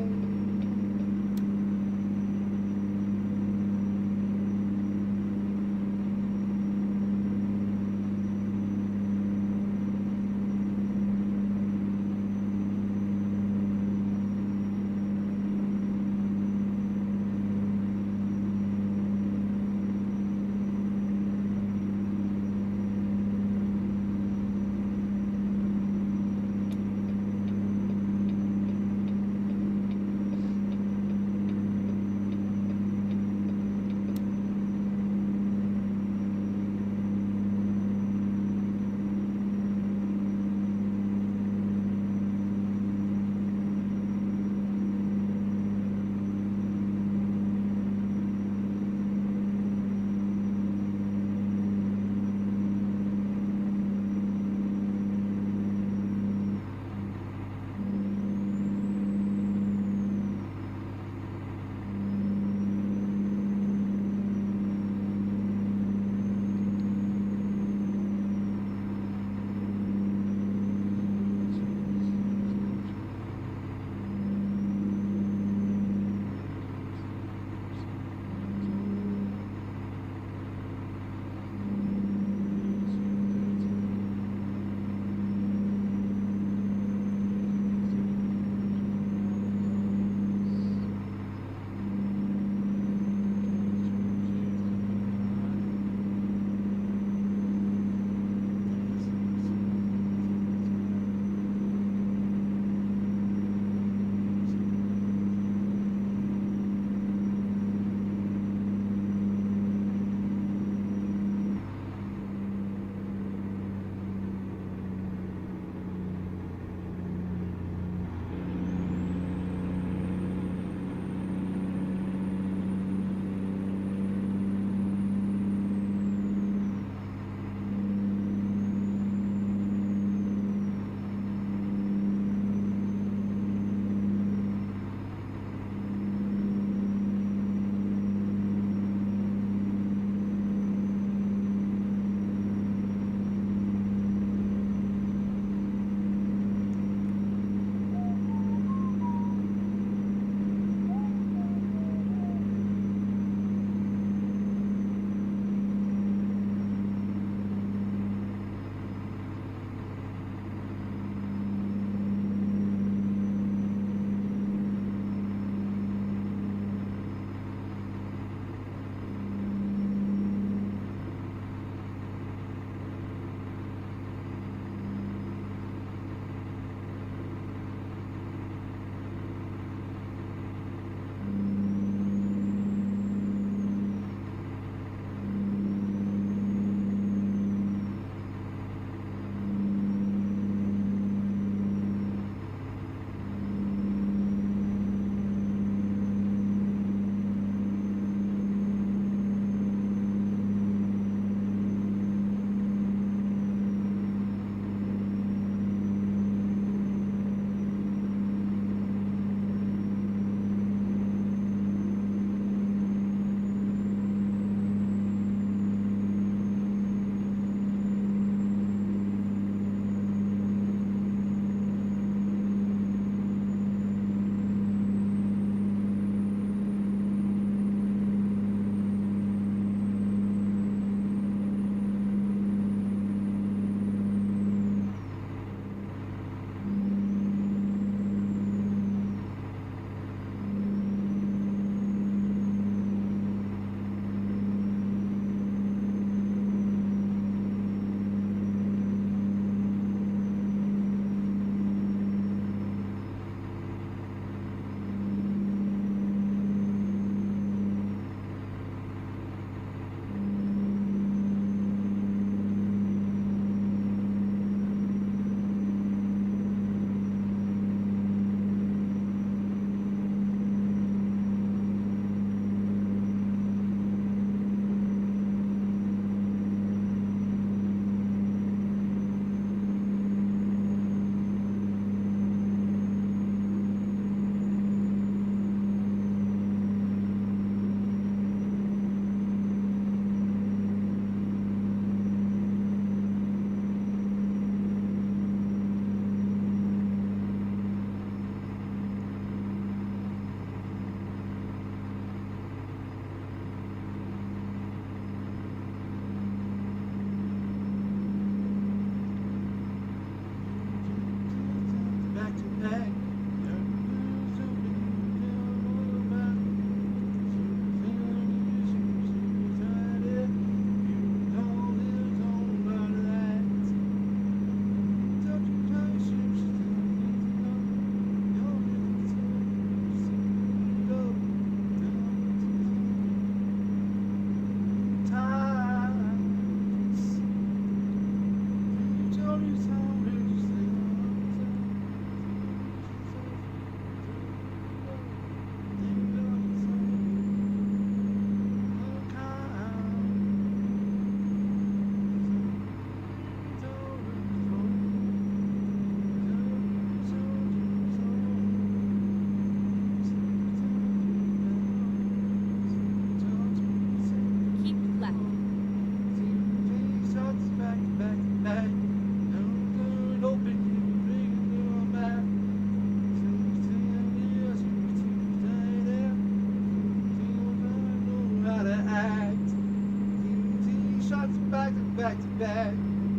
B: back to back to back.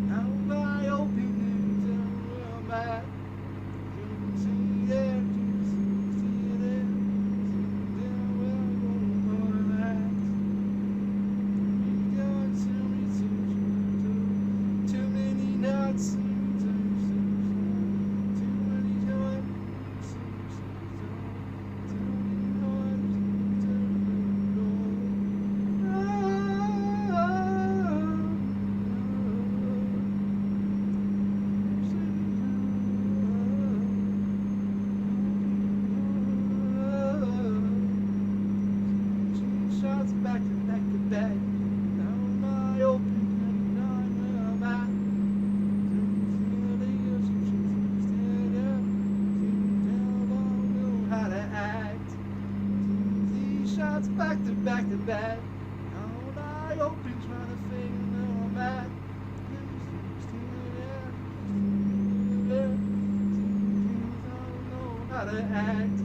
B: How am I opening to real back? You can see there, you see there. There where I'm gonna relax. Too many nuts. Back to back to back. Now my open and I'm back. How to act. These shots back to back to back. Now I open trying to figure them back. How to act.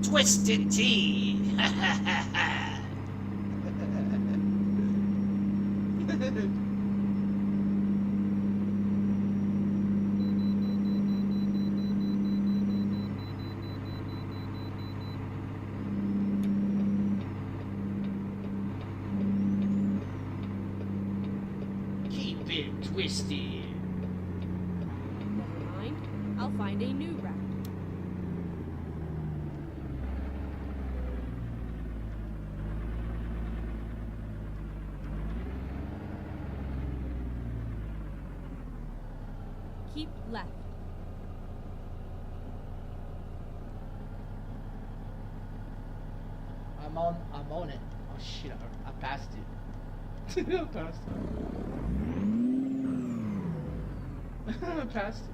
D: Twisted Tea. Keep it twisted.
C: Never mind. I'll find a new route. Keep left.
B: I'm on it. Oh shit, I passed it. I passed it. I passed it.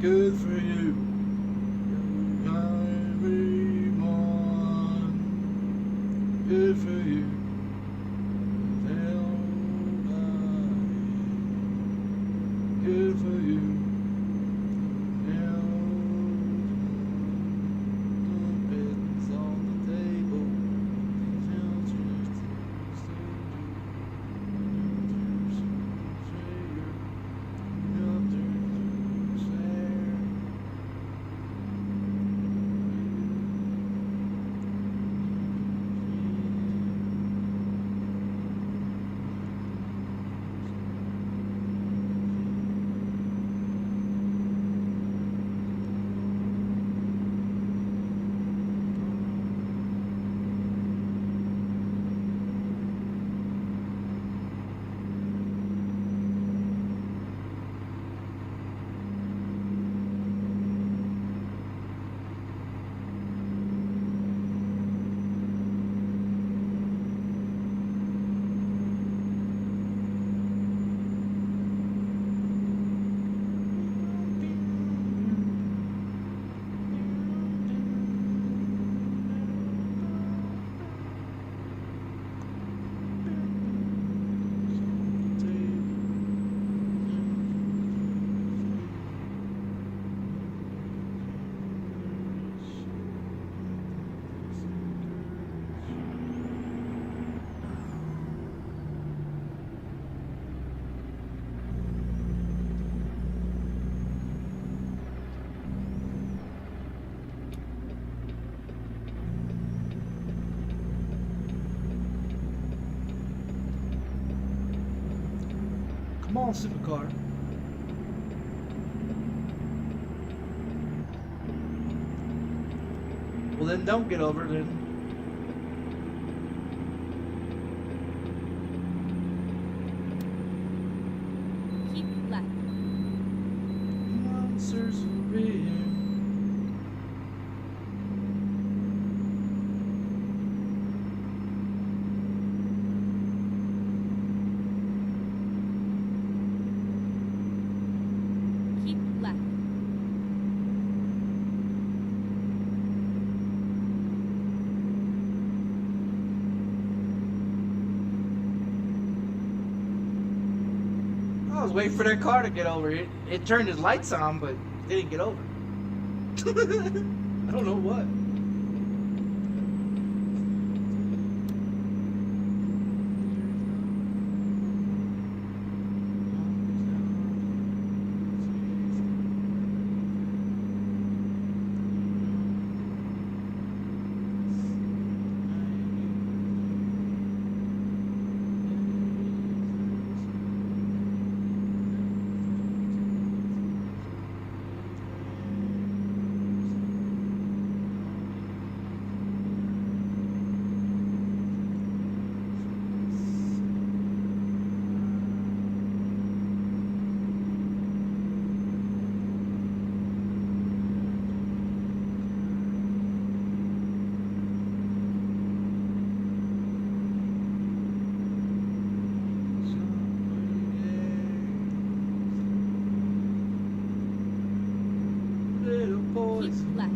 B: Good for you. Good for you. Good for you. Come on, supercar. Well, then don't get over then.
C: Keep left.
B: Monsters are real.
C: Keep left.
B: waiting for their car to get over. It turned his lights on, but it didn't get over. I don't know what.
C: Keep left.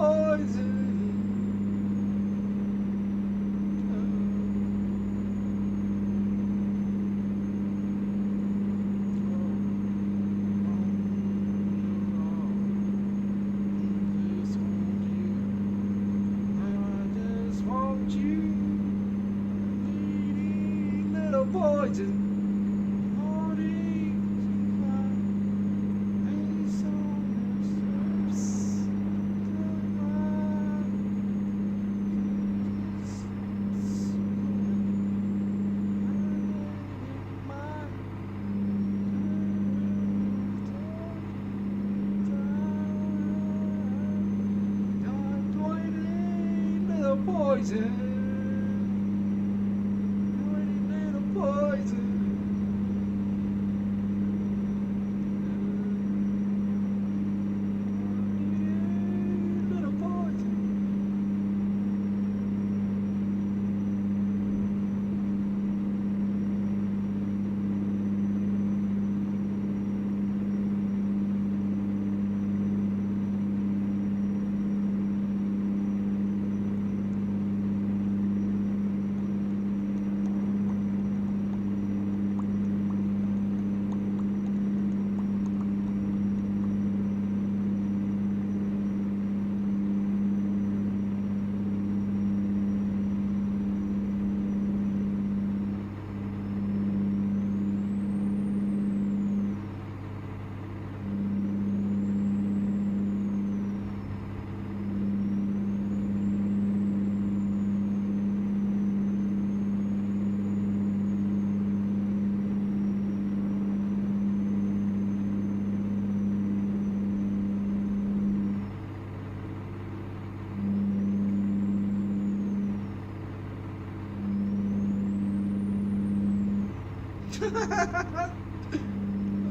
B: Poison. Little poison. Little poison.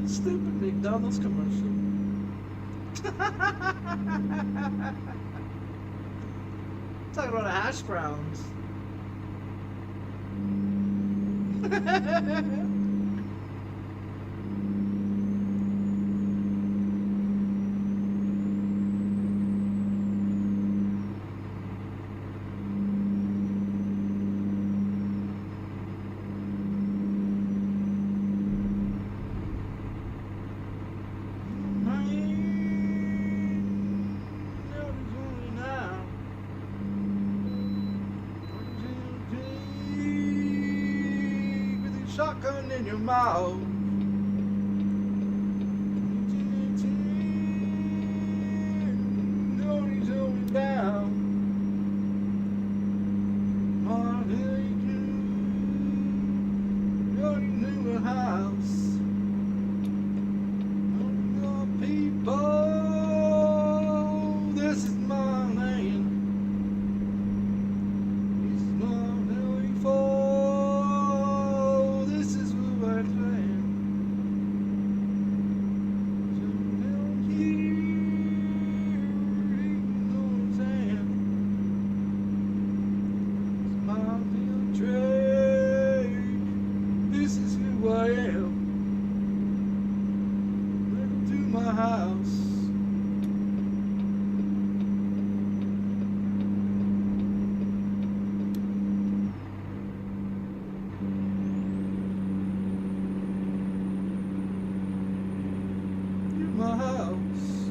B: Stupid McDonald's commercial. Talking about hash browns. shotgun in your mouth. No, he's going down. My day your new house. Your people, this is my land. This is my very fall. This is who I claim. So down here, you know what I'm saying? It's my field trade. This is who I am. Welcome to my house. My house.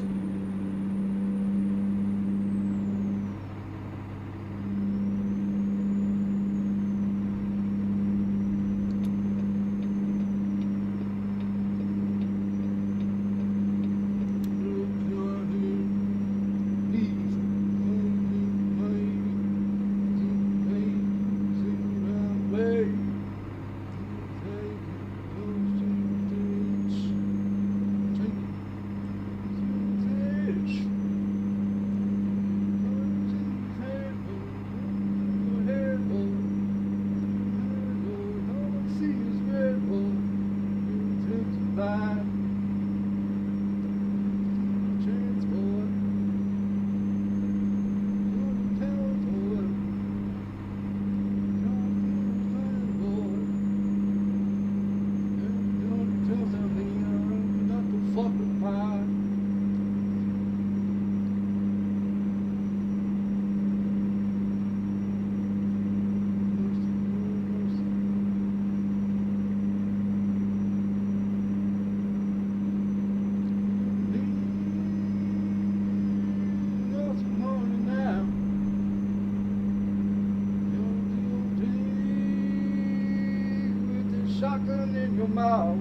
B: Shotgun in your mouth.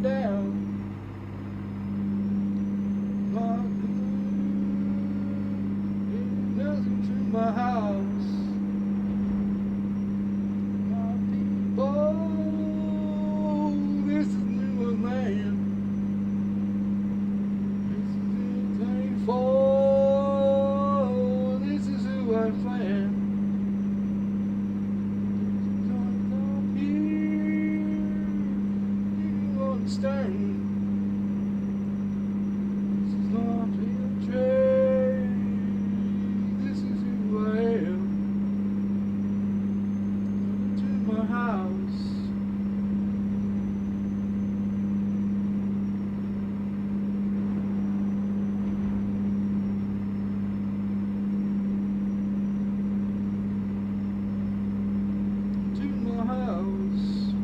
B: Down. Nothing to my house. My people, this is new land. This is the thing for. This is who I plan. Understand. This is not real trade. This is who I am. To my house. To my house.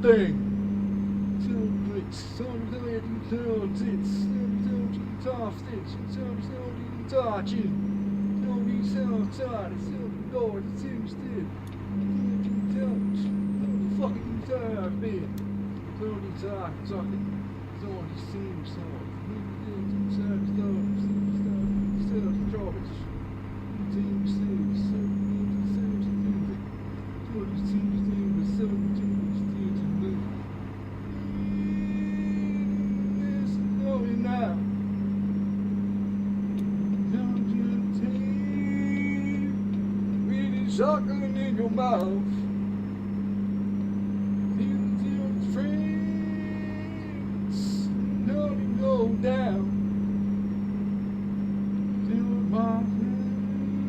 B: Thing. shotgun in your mouth. These your friends, nothing go down. Still my friend,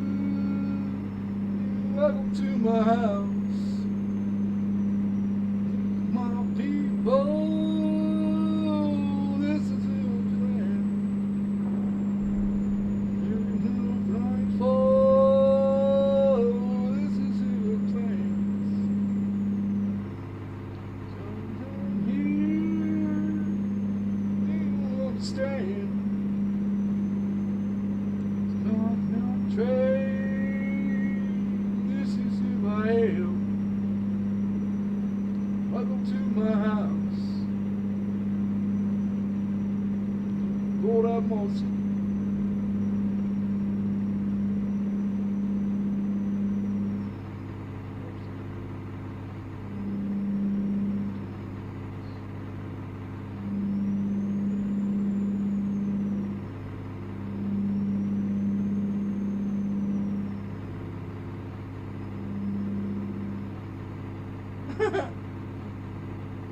B: welcome to my house. My people, this is your plan. There's no blindfold, this is your plan. Sometimes here, you understand. It's not trade, this is who I am. Welcome to my house. Lord have mercy.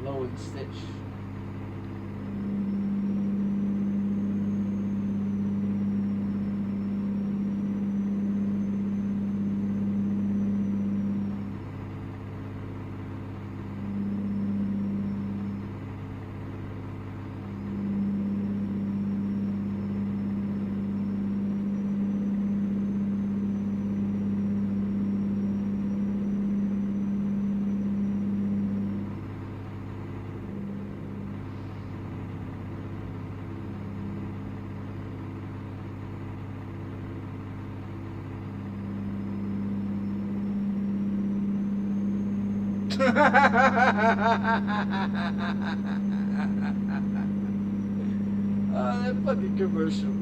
B: Low and stitch. That fucking commercial.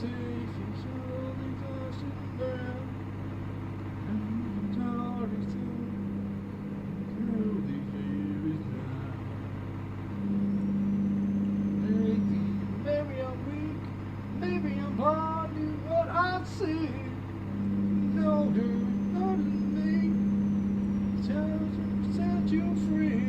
B: Safe and slowly dashing down, and the dark is through the years now. Maybe I'm weak, maybe I'm blind to what I see. No, there's nothing me. Set you free.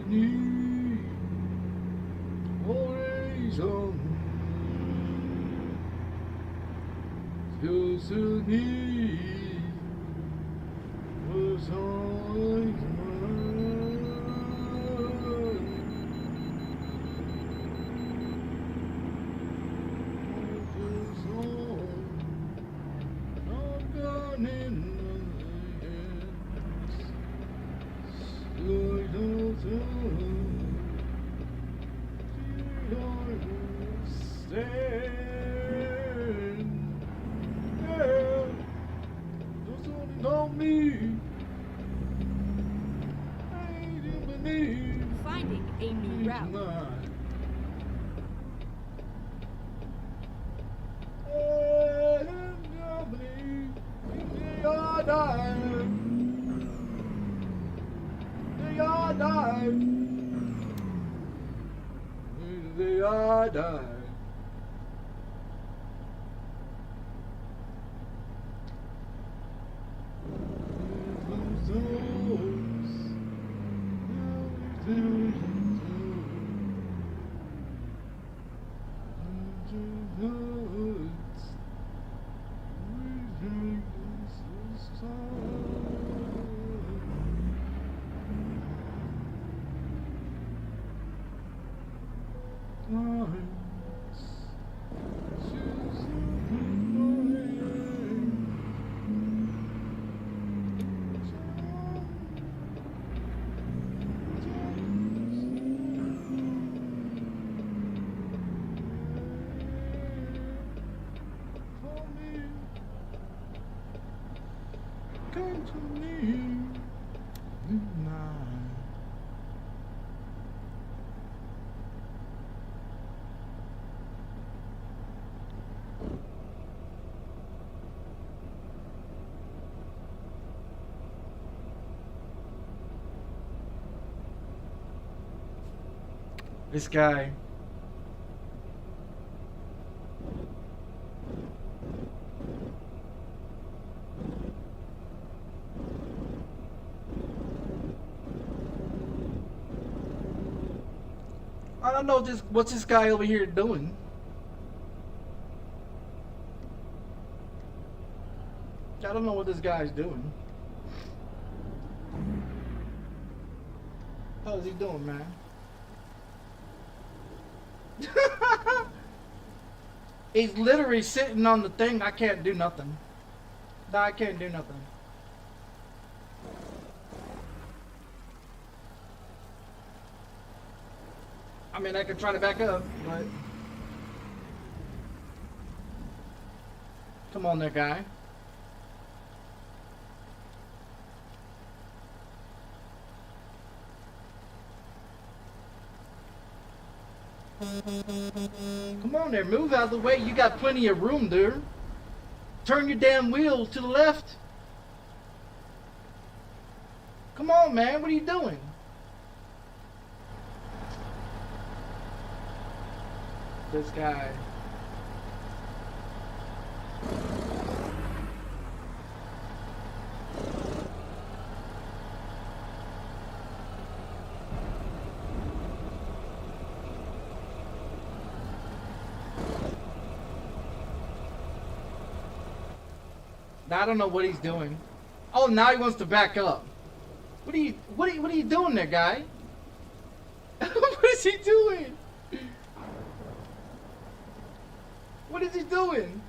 B: need horizon. Just a need was always mine. Just all I'm gone in the hands. Stood out stand. Yeah, just only know me. I ain't even need.
C: Finding a new route.
B: They all died. They all died. They all died. Come to me, mine. This guy. I don't know what's this guy over here doing. I don't know what this guy's doing. How's he doing, man? He's literally sitting on the thing. I can't do nothing. No, I can't do nothing. I mean, I could try to back up, but... Come on there, guy. Come on there, move out of the way. You got plenty of room there. Turn your damn wheel to the left. Come on, man. What are you doing? This guy. I don't know what he's doing. Oh, now he wants to back up. What are you doing there, guy? What is he doing? What is he doing?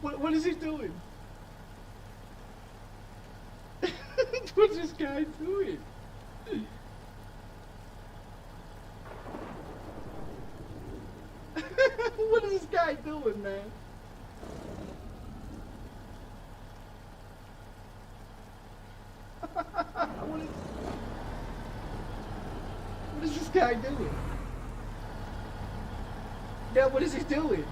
B: What is he doing? What's this guy doing? What is this guy doing, man? What is this guy doing? Yeah, what is he doing?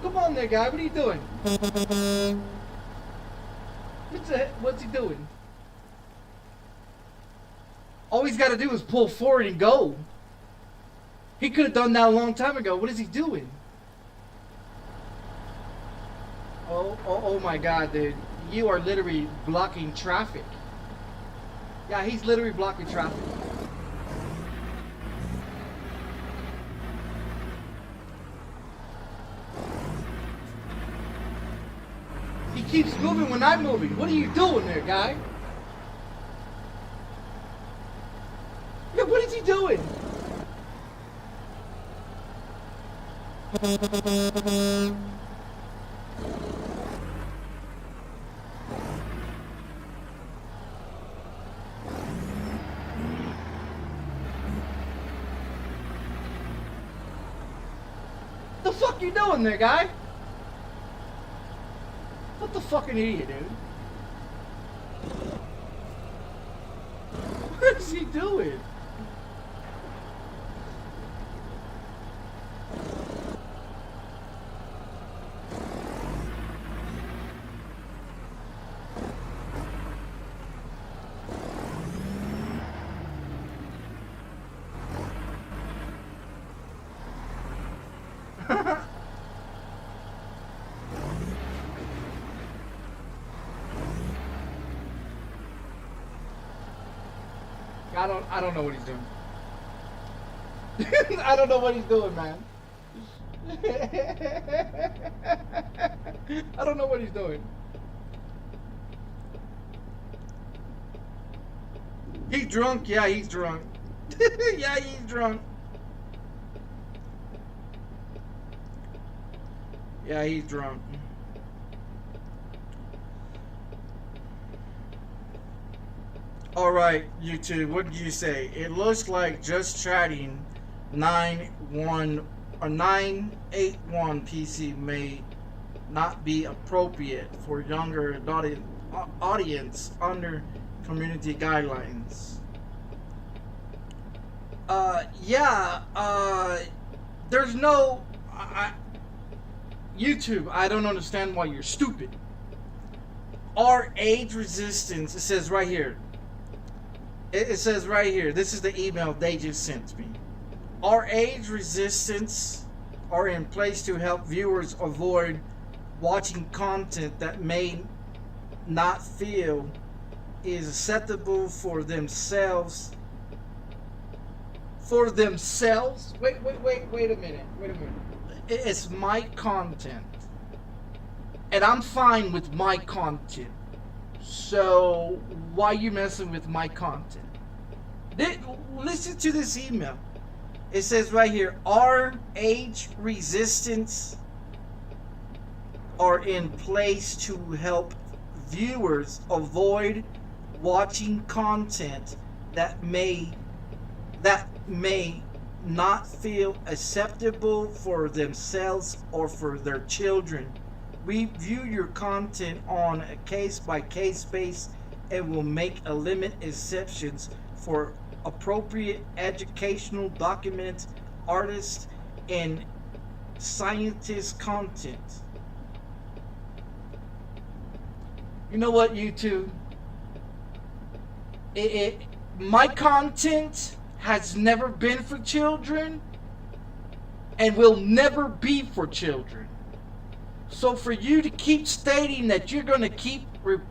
B: Come on there, guy. What are you doing? What's he doing? All he's got to do is pull forward and go. He could have done that a long time ago. What is he doing? Oh my God, dude. You are literally blocking traffic. Yeah, he's literally blocking traffic. He keeps moving when I'm moving. What are you doing there, guy? Yeah, what is he doing? The fuck you doing there, guy? What the fucking idiot, dude? What is he doing? I don't know what he's doing. I don't know what he's doing, man. I don't know what he's doing. He's drunk? Yeah, he's drunk. Yeah, he's drunk. Yeah, he's drunk. Alright, YouTube, what did you say? It looks like just chatting 981 PC may not be appropriate for younger audience under community guidelines. There's no... YouTube, I don't understand why you're stupid. Our age resistance, it says right here. It says right here, this is the email they just sent me. Our age resistance are in place to help viewers avoid watching content that may not feel is acceptable for themselves. For themselves? Wait a minute. It's my content. And I'm fine with my content. So why are you messing with my content? Listen to this email. It says right here, our age resistance are in place to help viewers avoid watching content that may not feel acceptable for themselves or for their children. We view your content on a case-by-case basis and will make a limit exceptions for appropriate educational, document, artist, and scientist content. You know what, YouTube? My content has never been for children and will never be for children. So for you to keep stating that you're going to keep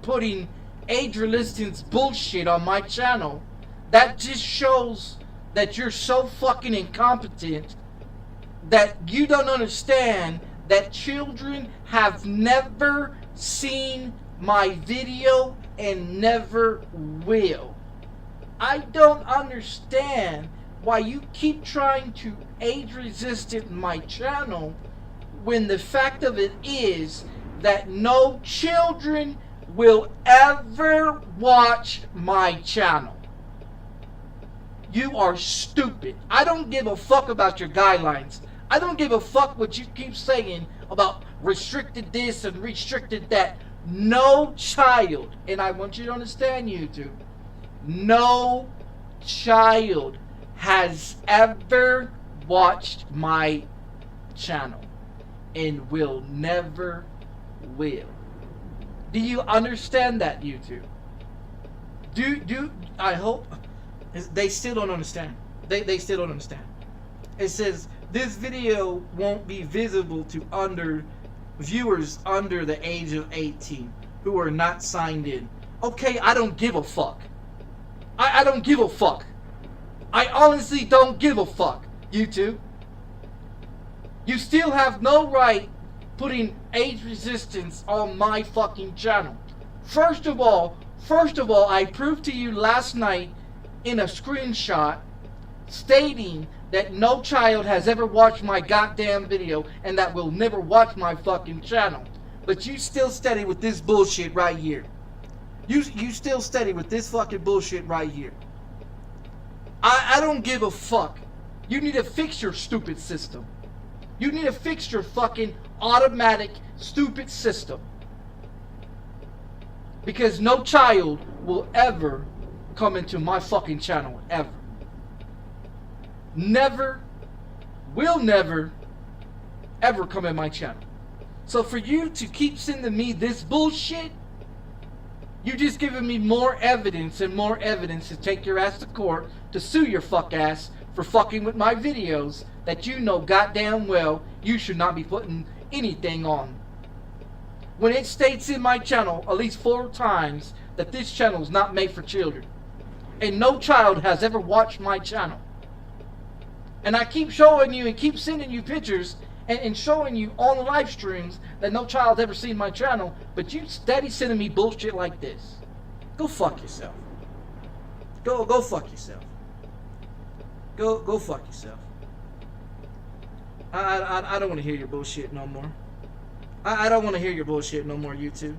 B: putting age resistance bullshit on my channel, that just shows that you're so fucking incompetent that you don't understand that children have never seen my video and never will. I don't understand why you keep trying to age resist my channel when the fact of it is that no children will ever watch my channel. You are stupid. I don't give a fuck about your guidelines. I don't give a fuck what you keep saying about restricted this and restricted that. No child, and I want you to understand, YouTube, no child has ever watched my channel and will never will. Do you understand that, YouTube? I hope They still don't understand. They still don't understand. It says this video won't be visible to viewers under the age of 18 who are not signed in. Okay, I don't give a fuck. I don't give a fuck. I honestly don't give a fuck, YouTube. You still have no right putting age resistance on my fucking channel. First of all, I proved to you last night in a screenshot stating that no child has ever watched my goddamn video and that will never watch my fucking channel. But you still steady with this bullshit right here. You still steady with this fucking bullshit right here. I don't give a fuck. You need to fix your stupid system. You need to fix your fucking automatic stupid system. Because no child will ever come into my fucking channel, ever. Never, will never, ever come in my channel. So for you to keep sending me this bullshit, you just giving me more evidence and more evidence to take your ass to court to sue your fuck ass for fucking with my videos that you know goddamn well you should not be putting anything on. When it states in my channel at least 4 times that this channel is not made for children. And no child has ever watched my channel. And I keep showing you and keep sending you pictures and showing you on the live streams that no child's ever seen my channel, but you steady sending me bullshit like this. Go fuck yourself. Go fuck yourself. Go fuck yourself. I don't want to hear your bullshit no more. I don't want to hear your bullshit no more, YouTube.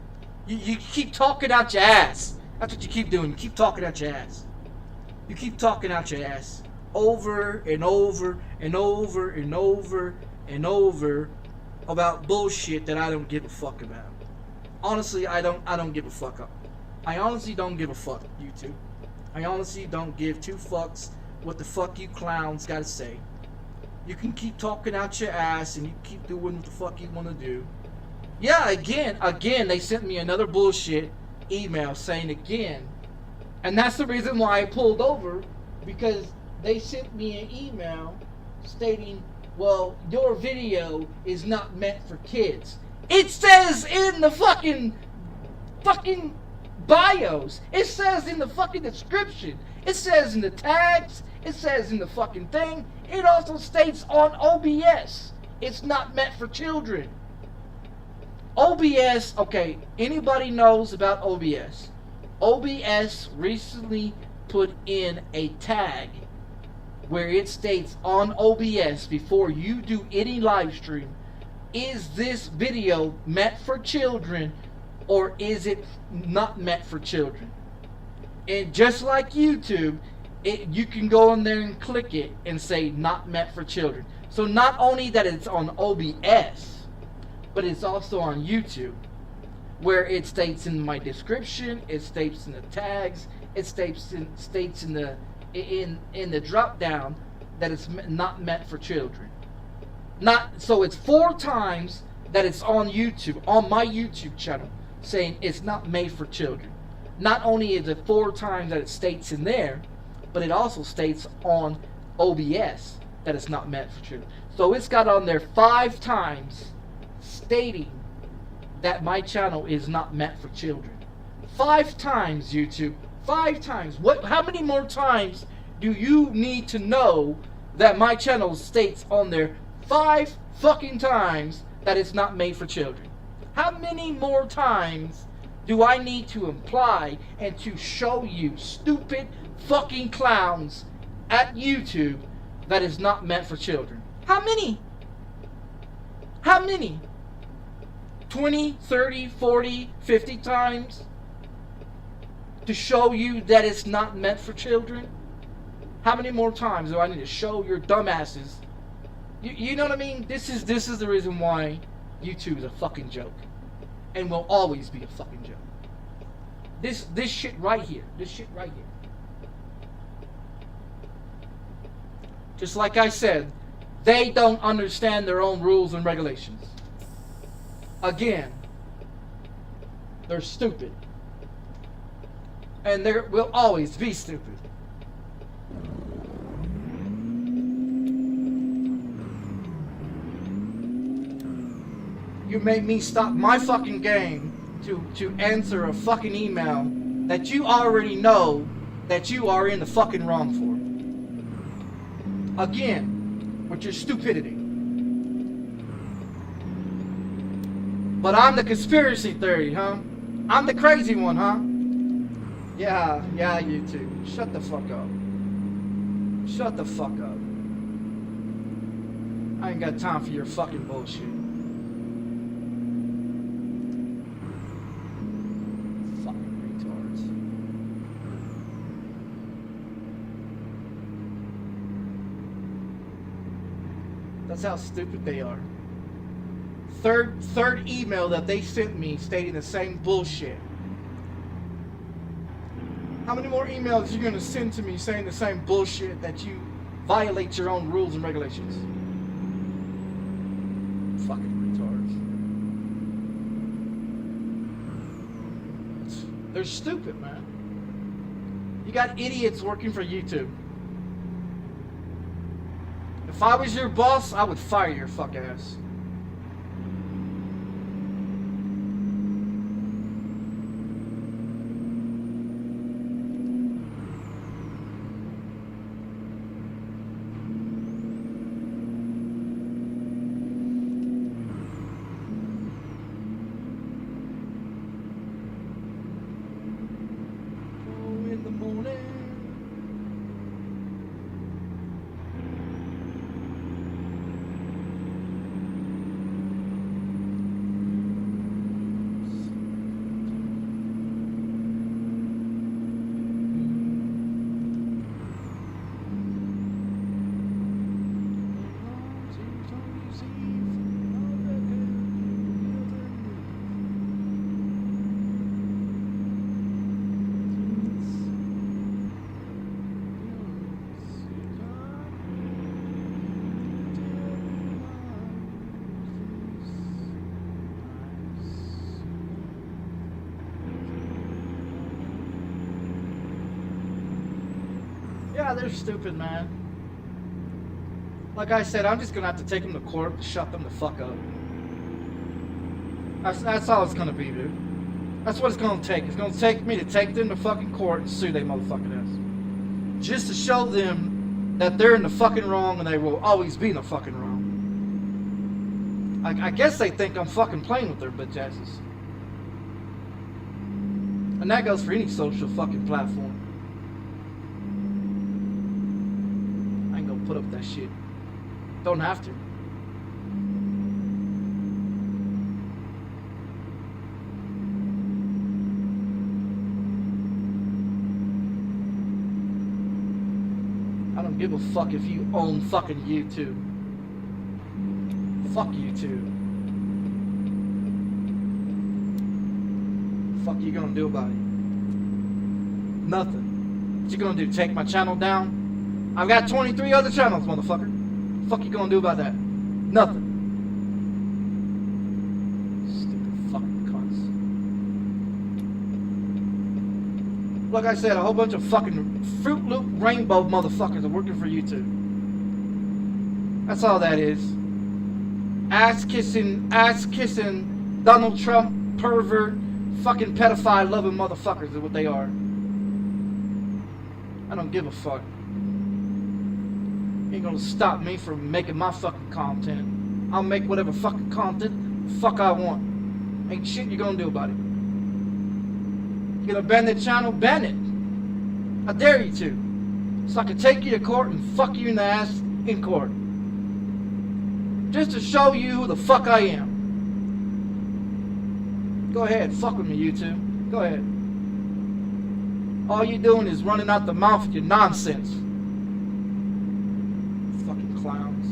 B: You keep talking out your ass. That's what you keep doing. You keep talking out your ass. You keep talking out your ass. Over and over and over and over and over about bullshit that I don't give a fuck about. Honestly, I don't give a fuck up. I honestly don't give a fuck, YouTube. I honestly don't give 2 fucks what the fuck you clowns gotta say. You can keep talking out your ass and you keep doing what the fuck you wanna do. Yeah, again, they sent me another bullshit email saying again. And that's the reason why I pulled over, because they sent me an email stating, well, your video is not meant for kids. It says in the fucking bios. It says in the fucking description. It says in the tags. It says in the fucking thing. It also states on OBS. It's not meant for children. OBS, okay, anybody knows about OBS. OBS recently put in a tag where it states on OBS before you do any live stream, is this video meant for children or is it not meant for children? And just like YouTube, you can go in there and click it and say not meant for children. So not only that it's on OBS, but it's also on YouTube, where it states in my description, it states in the tags, it states in the drop down that it's not meant for children. So it's 4 times that it's on YouTube, on my YouTube channel, saying it's not made for children. Not only is it 4 times that it states in there, but it also states on OBS that it's not meant for children. So it's got on there 5 times stating that my channel is not meant for children. 5 times, YouTube. 5 times. How many more times do you need to know that my channel states on there 5 fucking times that it's not made for children? How many more times do I need to imply and to show you stupid fucking clowns at YouTube that is not meant for children? How many? How many? 20, 30, 40, 50 times to show you that it's not meant for children? How many more times do I need to show your dumbasses? You know what I mean? This is the reason why YouTube is a fucking joke, and will always be a fucking joke. This shit right here. This shit right here. Just like I said, they don't understand their own rules and regulations. Again, they're stupid. And they will always be stupid. You make me stop my fucking game to answer a fucking email that you already know that you are in the fucking wrong for. Again, with your stupidity. But I'm the conspiracy theory, huh? I'm the crazy one, huh? Yeah, YouTube. Shut the fuck up. Shut the fuck up. I ain't got time for your fucking bullshit. Fucking retards. That's how stupid they are. Third email that they sent me stating the same bullshit. How many more emails are you gonna send to me saying the same bullshit that you violate your own rules and regulations? Fucking retards. They're stupid, man. You got idiots working for YouTube. If I was your boss, I would fire your fuck ass. Yeah, they're stupid, man. Like I said, I'm just gonna have to take them to court to shut them the fuck up. That's all it's gonna be, dude. That's what it's gonna take. It's gonna take me to take them to fucking court and sue they motherfucking ass. Just to show them that they're in the fucking wrong and they will always be in the fucking wrong. I guess they think I'm fucking playing with their bitch asses. And that goes for any social fucking platform. I ain't gonna put up that shit. Don't have to. I don't give a fuck if you own fucking YouTube. Fuck YouTube. Fuck you gonna do about it? Nothing. What you gonna do? Take my channel down? I've got 23 other channels, motherfucker. Fuck you gonna do about that? Nothing. Stupid fucking cunts. Like I said, a whole bunch of fucking Fruit Loop Rainbow motherfuckers are working for YouTube. That's all that is. Ass kissing, Donald Trump pervert, fucking pedophile loving motherfuckers is what they are. I don't give a fuck. Ain't gonna stop me from making my fucking content. I'll make whatever fucking content the fuck I want. Ain't shit you gonna do about it. You gonna ban the channel? Ban it. I dare you to. So I can take you to court and fuck you in the ass in court. Just to show you who the fuck I am. Go ahead, fuck with me, YouTube. Go ahead. All you doing is running out the mouth with your nonsense. Fucking clowns.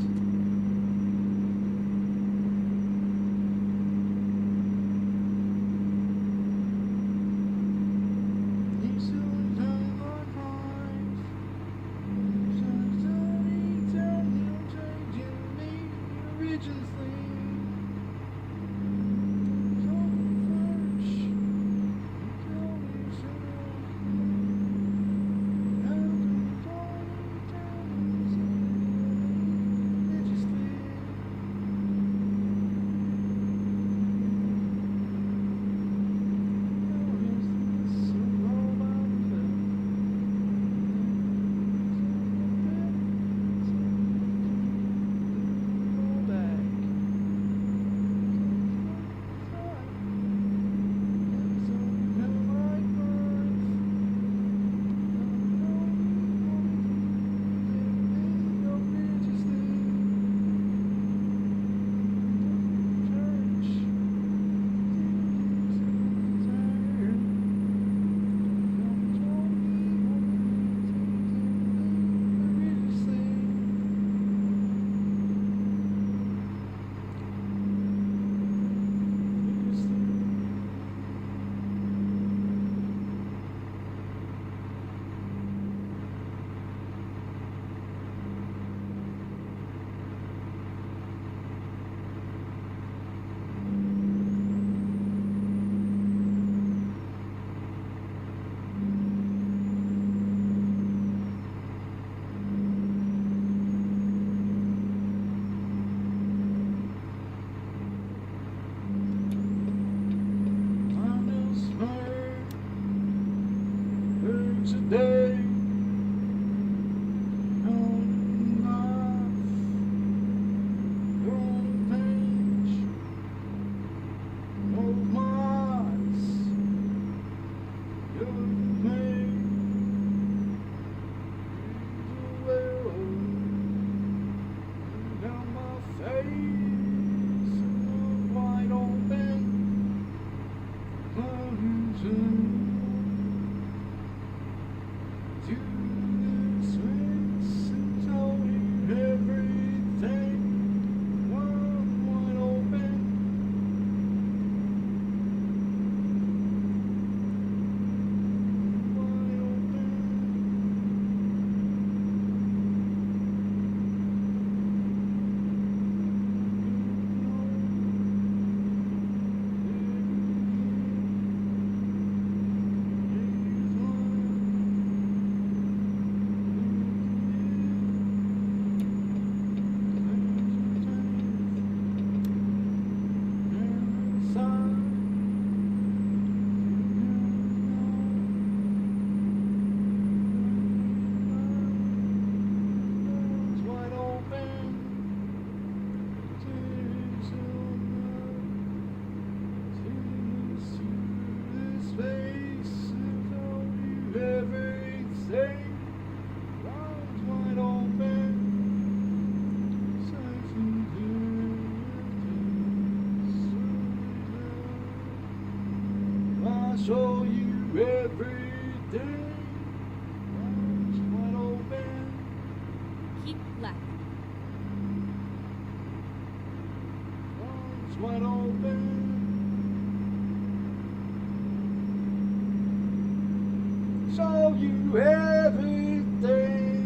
B: everything.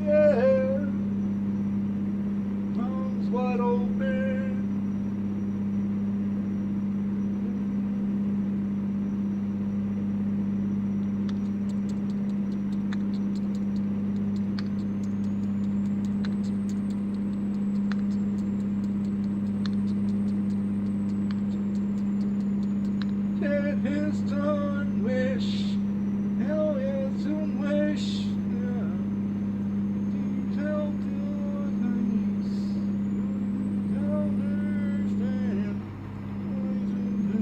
B: Yeah. Arms wide open. It is done wish. Hell yes, and wish. Yeah. Tell your nice. You understand. Poison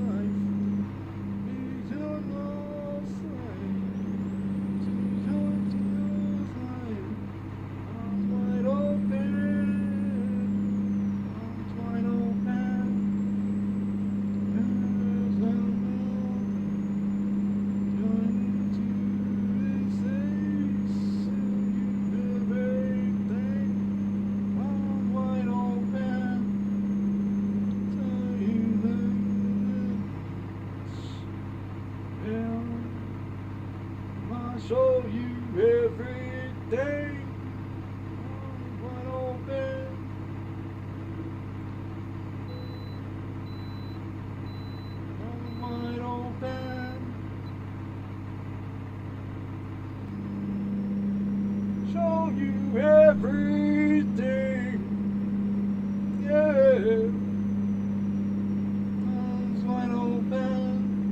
B: life. Eternal sight. Arms wide open. Arms wide open. Show you everything. Arms wide open. Arms wide open. Show you everything. Yeah. Arms wide open.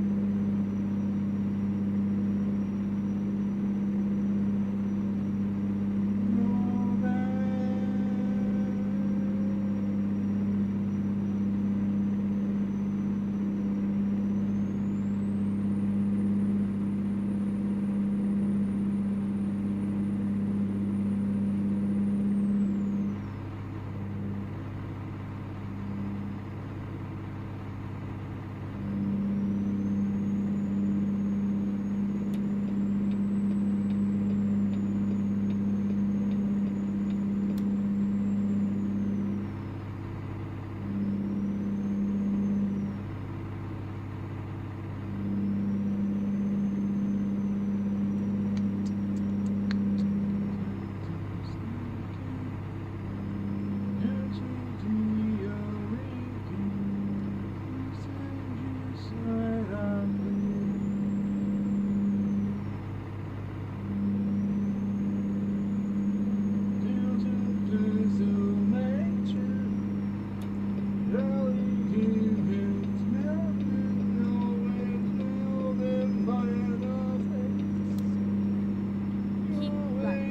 C: Keep right.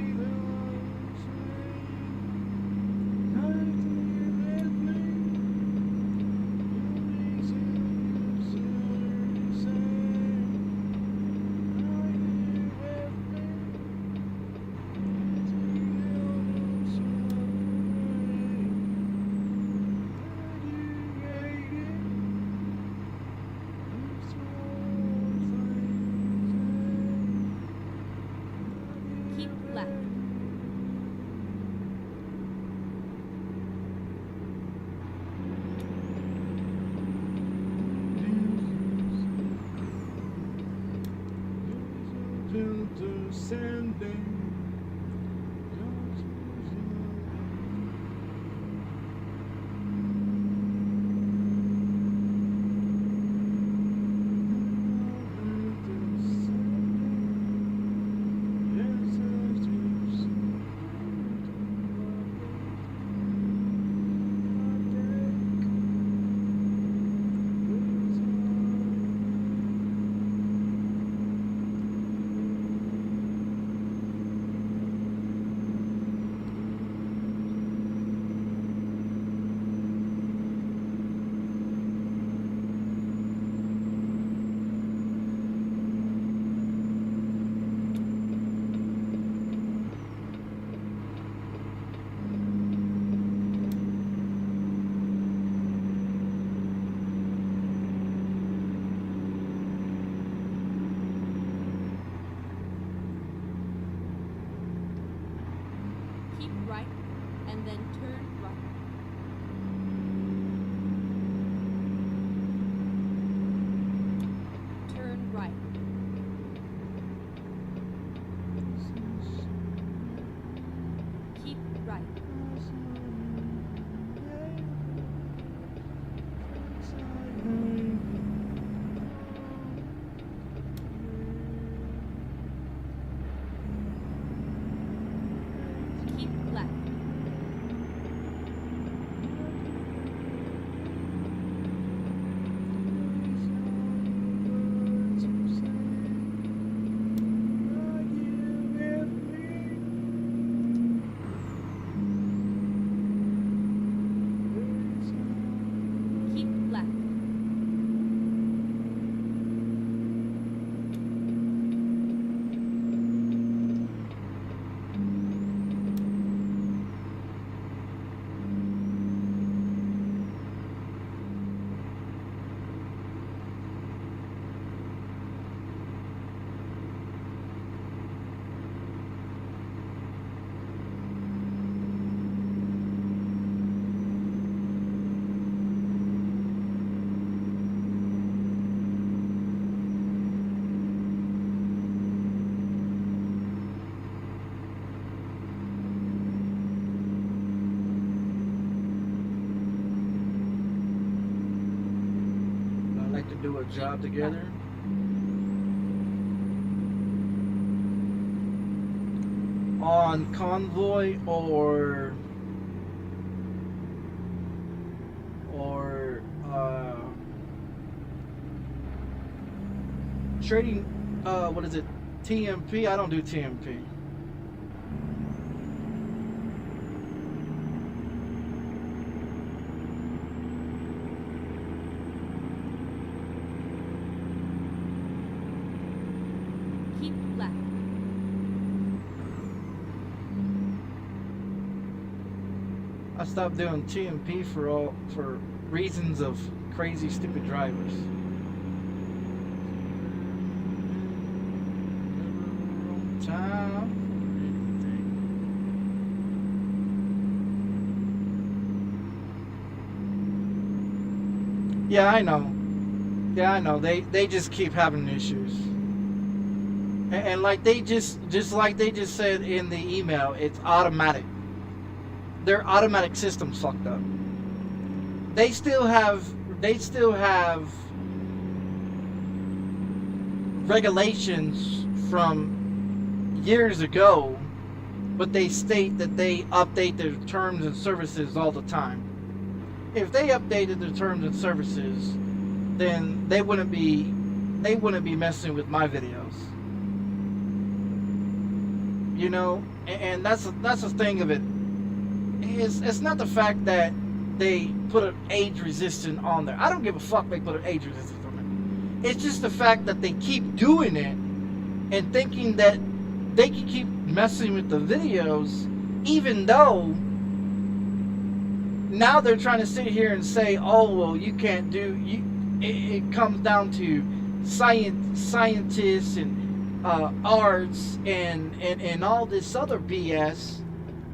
C: Keep left. Keep right, and then turn right. Turn right.
B: job together. On Convoy or trading, what is it, TMP? I don't do TMP.
C: Keep left.
B: I stopped doing TMP for reasons of crazy, stupid drivers. Time. Yeah, I know. Yeah, I know. They just keep having issues. And like they just like they just said in the email, it's automatic. Their automatic system's fucked up. They still have regulations from years ago, but they state that they update their terms and services all the time. If they updated their terms and services, then they wouldn't be messing with my videos. You know, and that's the thing of it. It's not the fact that they put an age resistant on there. I don't give a fuck they put an age resistant on it. It's just the fact that they keep doing it and thinking that they can keep messing with the videos, even though now they're trying to sit here and say, oh, well, you can't do, it comes down to scientists and arts and all this other BS.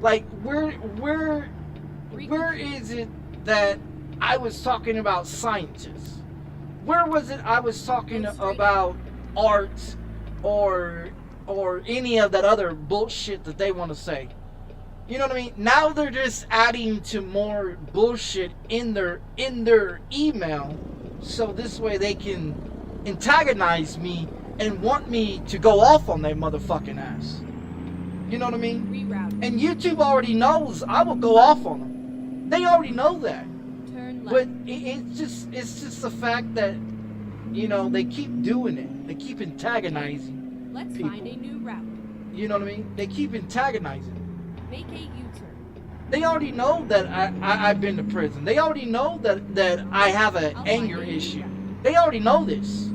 B: Like, where is it that I was talking about scientists? Where was it I was talking about art or any of that other bullshit that they want to say? You know what I mean? Now they're just adding to more bullshit in their email, so this way they can antagonize me and want me to go off on their motherfucking ass. You know what I mean?
C: Reroute.
B: And YouTube already knows I will go off on them. They already know that.
C: Turn left.
B: But it's just the fact that, you know, they keep doing it. They keep antagonizing
C: Let's
B: people.
C: find a new route.
B: You know what I mean? They keep antagonizing.
C: Make a U-turn.
B: They already know that I've been to prison. They already know that I have an
C: I'll
B: anger
C: find a new
B: issue.
C: route.
B: They already know this.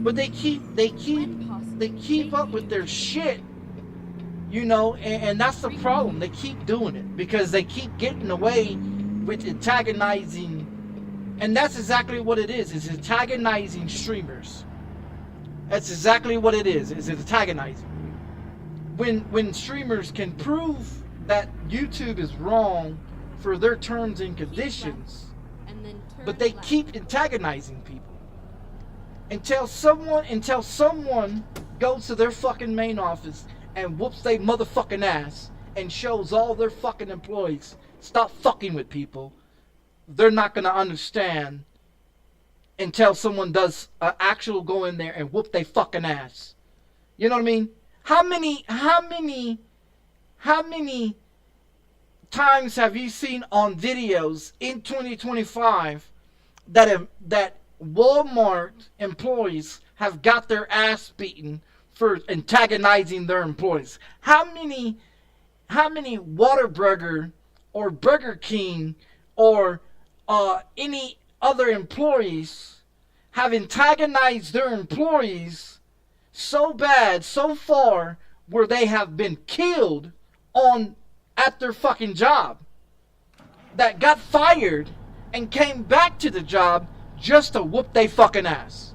B: But they keep
C: When possible,
B: keep
C: make
B: up
C: a
B: with their
C: U-turn.
B: shit. You know, and that's the problem. They keep doing it because they keep getting away with antagonizing, and that's exactly what it is. It's antagonizing streamers. That's exactly what it is. It's antagonizing. When streamers can prove that YouTube is wrong for their terms and conditions,
C: And then turn
B: but they
C: left.
B: keep antagonizing people until someone goes to their fucking main office and whoops they motherfucking ass and shows all their fucking employees stop fucking with people. They're not gonna understand until someone does an actual go in there and whoop they fucking ass. You know what I mean? How many times have you seen on videos in 2025 that Walmart employees have got their ass beaten for antagonizing their employees? How many Whataburger or Burger King or any other employees have antagonized their employees so bad, so far, where they have been killed at their fucking job, that got fired and came back to the job just to whoop they fucking ass?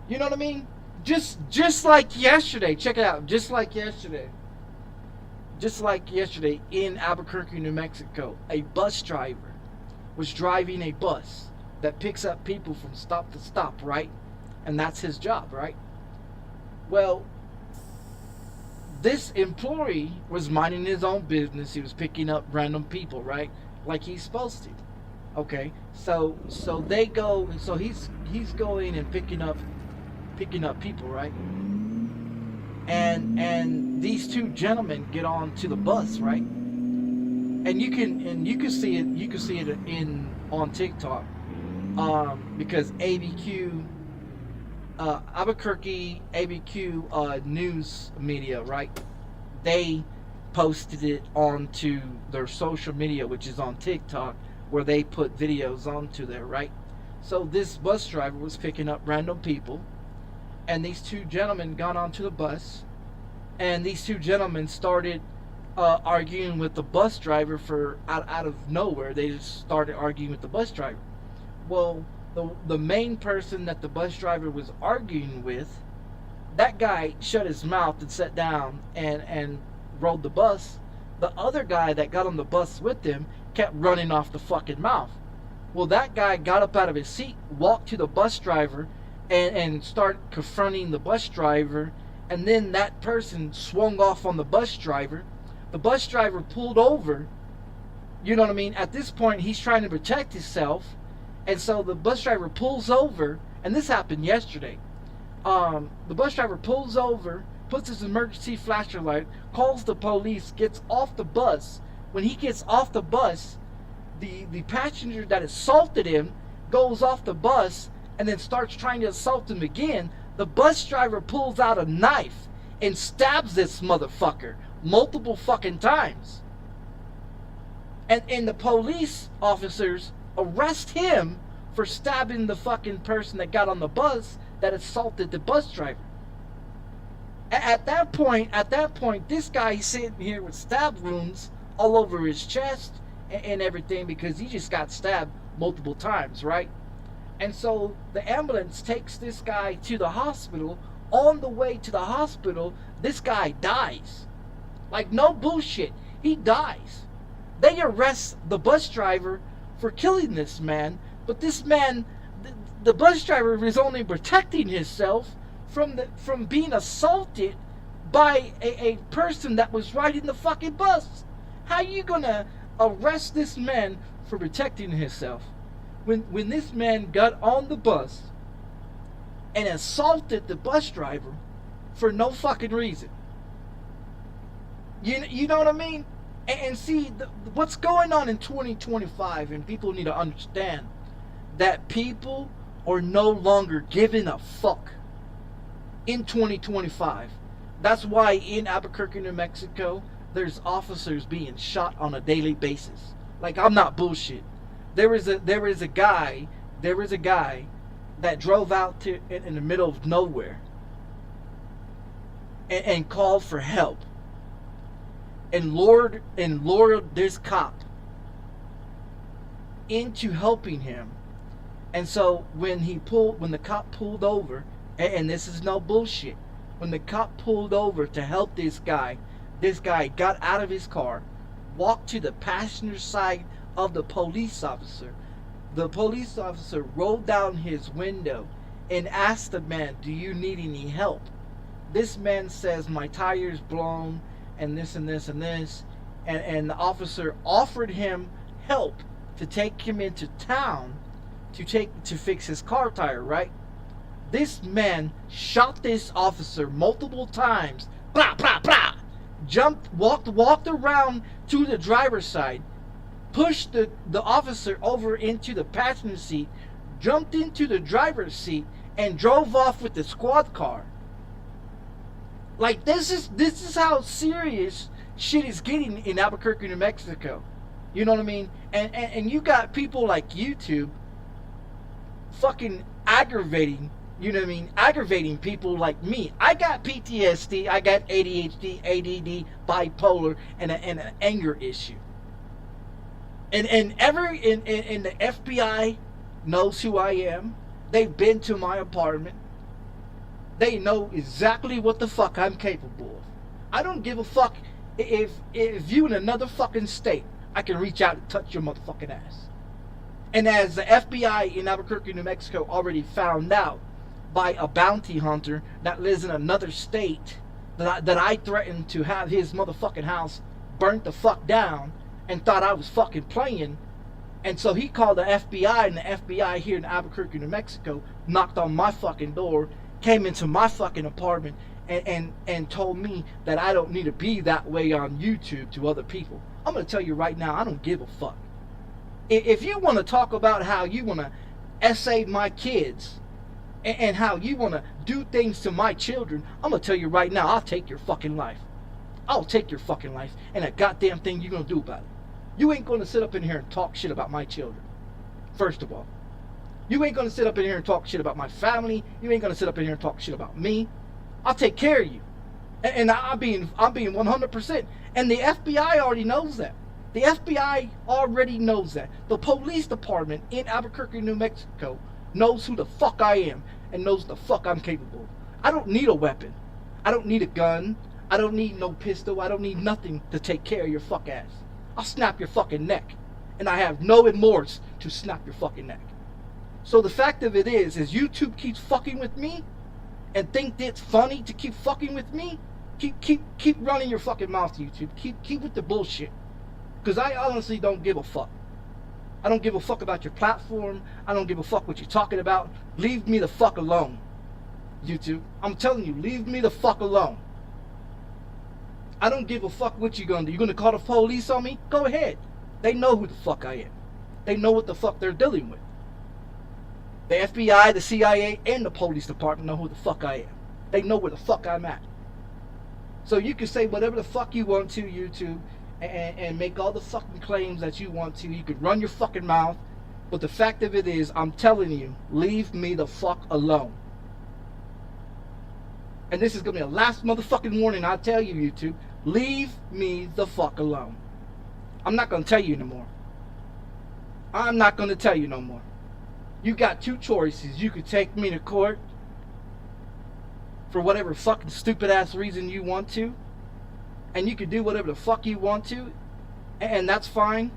B: You know what I mean? Just like yesterday, check it out. Just like yesterday in Albuquerque, New Mexico, a bus driver was driving a bus that picks up people from stop to stop, right? And that's his job, right? Well, this employee was minding his own business. He was picking up random people, right? Like he's supposed to. Okay, so they go, so he's going and picking up people, right? And these two gentlemen get on to the bus, right? And you can see it in on TikTok, because ABQ, Albuquerque ABQ news media, right? They posted it onto their social media, which is on TikTok, where they put videos onto there, right? So this bus driver was picking up random people, and these two gentlemen got onto the bus, and these two gentlemen started arguing with the bus driver for out of nowhere. They just started arguing with the bus driver. Well, the main person that the bus driver was arguing with, that guy shut his mouth and sat down and rode the bus. The other guy that got on the bus with him kept running off the fucking mouth. Well, that guy got up out of his seat, walked to the bus driver, and started confronting the bus driver, and then that person swung off on the bus driver. The bus driver pulled over. You know what I mean? At this point, he's trying to protect himself, and so the bus driver pulls over, and this happened yesterday. The bus driver pulls over, puts his emergency flashlight, calls the police, gets off the bus. When he gets off the bus, the passenger that assaulted him goes off the bus and then starts trying to assault him again. The bus driver pulls out a knife and stabs this motherfucker multiple fucking times. And the police officers arrest him for stabbing the fucking person that got on the bus that assaulted the bus driver. At that point, this guy is sitting here with stab wounds all over his chest and everything, because he just got stabbed multiple times, right? And so the ambulance takes this guy to the hospital. On the way to the hospital, this guy dies. Like, no bullshit, he dies. They arrest the bus driver for killing this man, but this man, the bus driver is only protecting himself from being assaulted by a person that was riding the fucking bus. How are you gonna arrest this man for protecting himself when this man got on the bus and assaulted the bus driver for no fucking reason? You know what I mean? And see, what's going on in 2025, and people need to understand that people are no longer giving a fuck in 2025. That's why in Albuquerque, New Mexico, there's officers being shot on a daily basis. Like, I'm not bullshit. There was a guy that drove out to in the middle of nowhere and called for help and lured this cop into helping him. And so when the cop pulled over, and this is no bullshit, when the cop pulled over to help this guy got out of his car, walked to the passenger side of the police officer. The police officer rolled down his window and asked the man, "Do you need any help?" This man says, "My tire's blown, and this and this and this." And the officer offered him help to take him into town to fix his car tire, right? This man shot this officer multiple times. Blah, blah, blah. Walked around to the driver's side, pushed the officer over into the passenger seat, jumped into the driver's seat, and drove off with the squad car. Like, this is how serious shit is getting in Albuquerque, New Mexico. You know what I mean? And you got people like YouTube fucking aggravating, you know what I mean? Aggravating people like me. I got PTSD, I got ADHD, ADD, bipolar, and an anger issue. And the FBI knows who I am. They've been to my apartment. They know exactly what the fuck I'm capable of. I don't give a fuck if you in another fucking state. I can reach out and touch your motherfucking ass. And as the FBI in Albuquerque, New Mexico already found out by a bounty hunter that lives in another state, that I threatened to have his motherfucking house burnt the fuck down and thought I was fucking playing, And so he called the FBI, and the FBI here in Albuquerque, New Mexico, knocked on my fucking door, came into my fucking apartment, and told me that I don't need to be that way on YouTube to other people. I'm going to tell you right now, I don't give a fuck. If you want to talk about how you want to essay my kids and how you want to do things to my children, I'm going to tell you right now, I'll take your fucking life. I'll take your fucking life, and a goddamn thing you're going to do about it. You ain't going to sit up in here and talk shit about my children, first of all. You ain't going to sit up in here and talk shit about my family. You ain't going to sit up in here and talk shit about me. I'll take care of you. And I'm being 100%. And the FBI already knows that. The FBI already knows that. The police department in Albuquerque, New Mexico knows who the fuck I am and knows the fuck I'm capable of. I don't need a weapon. I don't need a gun. I don't need no pistol. I don't need nothing to take care of your fuck ass. I'll snap your fucking neck. And I have no remorse to snap your fucking neck. So the fact of it is YouTube keeps fucking with me and think it's funny to keep fucking with me. Keep running your fucking mouth, YouTube. Keep with the bullshit. Because I honestly don't give a fuck. I don't give a fuck about your platform. I don't give a fuck what you're talking about. Leave me the fuck alone, YouTube. I'm telling you, leave me the fuck alone. I don't give a fuck what you're gonna do. You're gonna call the police on me? Go ahead. They know who the fuck I am. They know what the fuck they're dealing with. The FBI, the CIA, and the police department know who the fuck I am. They know where the fuck I'm at. So you can say whatever the fuck you want to, YouTube, and make all the fucking claims that you want to. You could run your fucking mouth. But the fact of it is, I'm telling you, leave me the fuck alone. And this is going to be a last motherfucking warning, I tell you, YouTube. Leave me the fuck alone. I'm not going to tell you no more. I'm not going to tell you no more. You got two choices. You could take me to court for whatever fucking stupid ass reason you want to. And you can do whatever the fuck you want to. And that's fine.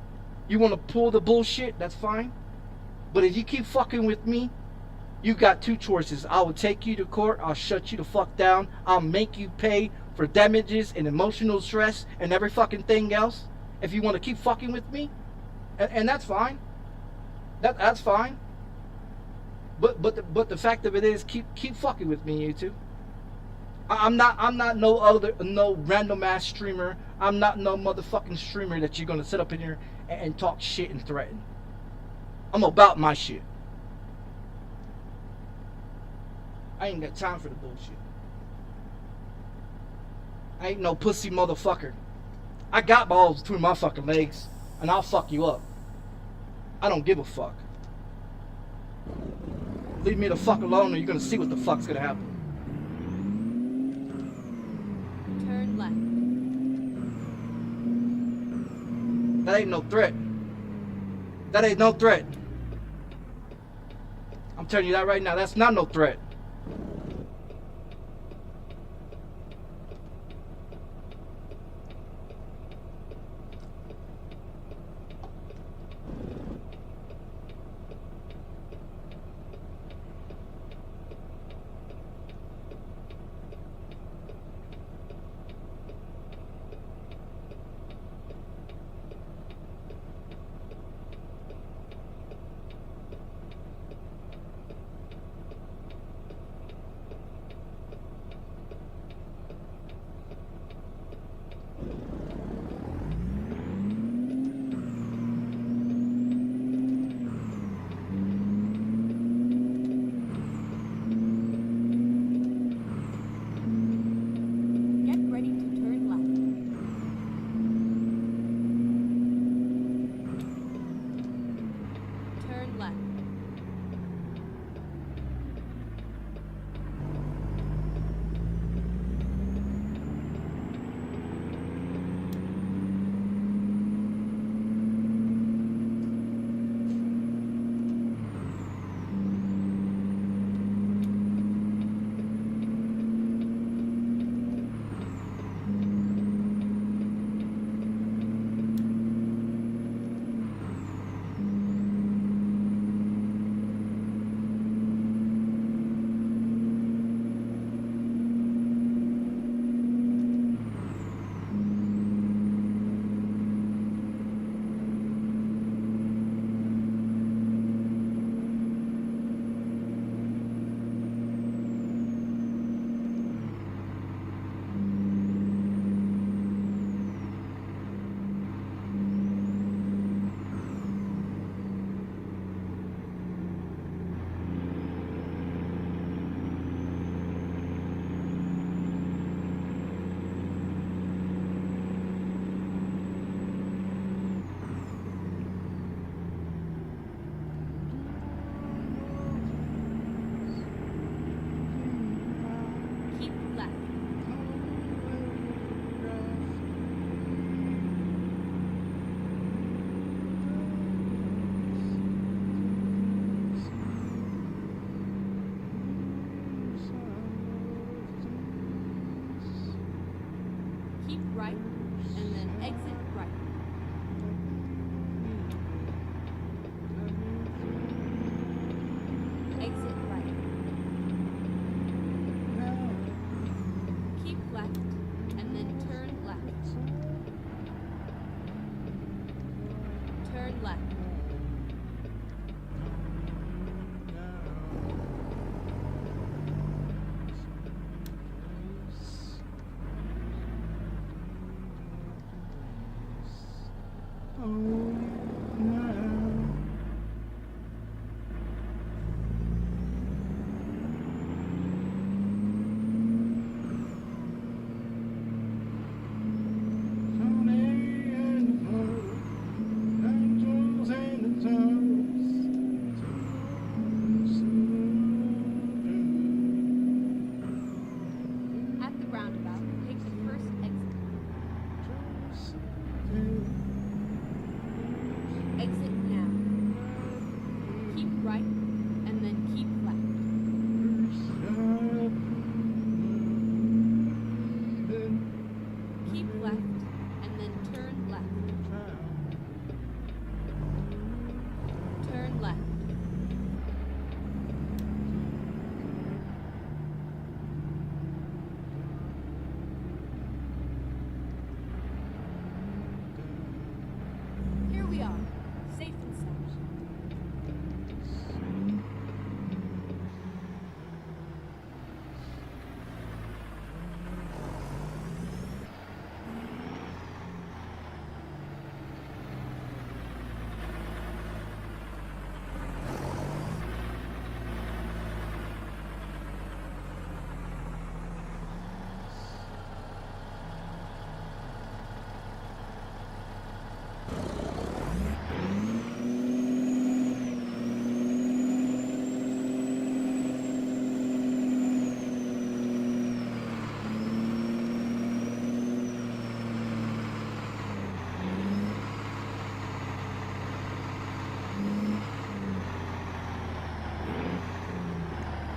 B: You want to pull the bullshit, that's fine. But if you keep fucking with me, you got two choices. I will take you to court. I'll shut you the fuck down. I'll make you pay for damages and emotional stress and every fucking thing else. If you want to keep fucking with me. And that's fine. That's fine. But the fact of it is, keep fucking with me, YouTube. I'm not no random ass streamer. I'm not no motherfucking streamer that you're gonna sit up in here and talk shit and threaten. I'm about my shit. I ain't got time for the bullshit. I ain't no pussy motherfucker. I got balls between my fucking legs, and I'll fuck you up. I don't give a fuck. Leave me the fuck alone, or you're gonna see what the fuck's gonna happen.
C: Turn left.
B: That ain't no threat. That ain't no threat. I'm telling you that right now. That's not no threat.
C: keep right, and then exit right. Exit right. Keep left, and then turn left. Turn left. At the roundabout, take the first exit. Exit now. Keep right, and then keep left. Keep left, and then turn left. Turn left. Here we are, safe and sound.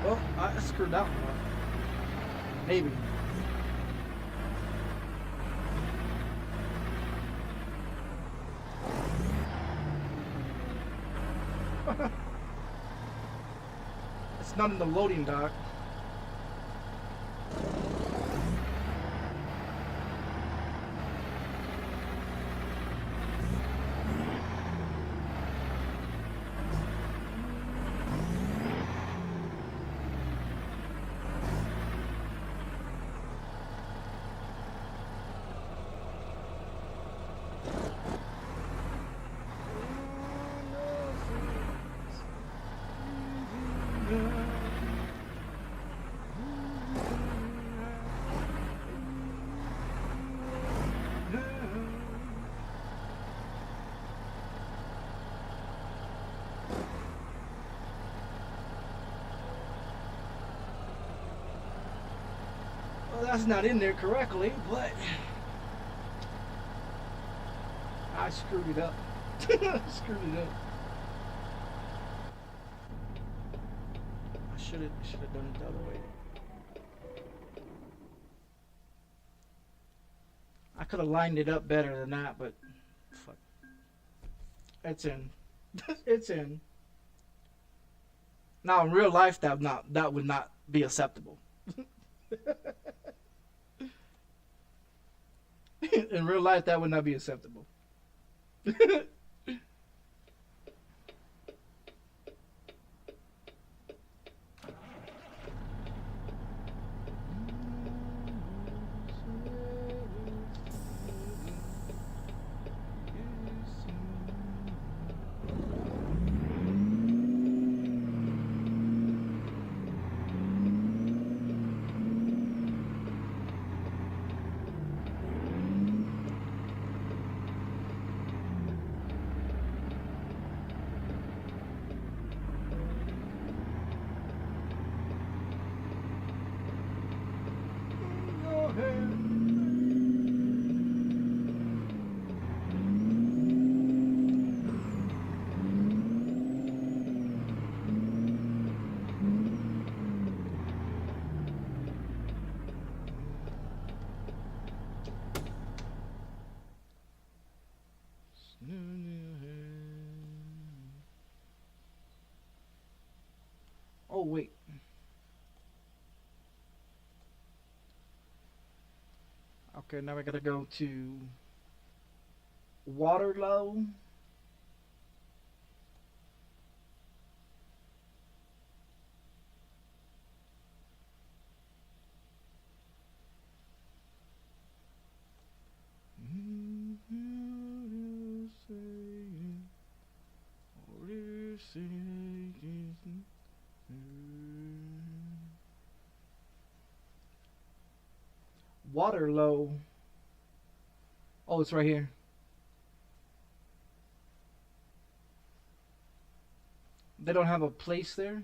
B: Well, I screwed that one up. Maybe. It's not in the loading dock. Well, that's not in there correctly, but I screwed it up. Screwed it up. I should have done it the other way. I could have lined it up better than that, but fuck. It's in. It's in. Now in real life that would not be acceptable. In real life that would not be acceptable. Oh wait. Okay, now we gotta go to Waterloo. Waterloo. Oh, it's right here. They don't have a place there?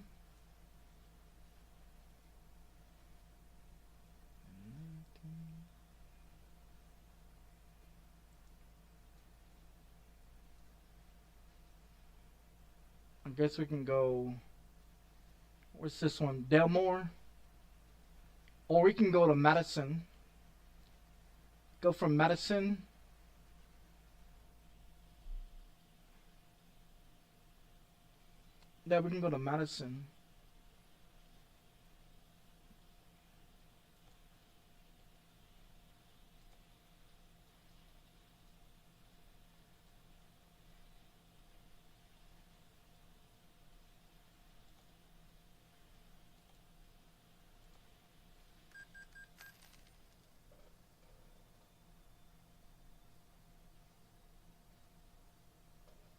B: I guess we can go. Where's this one? Delmore? Or we can go to Madison. Go from Madison. Yeah, we can go to Madison.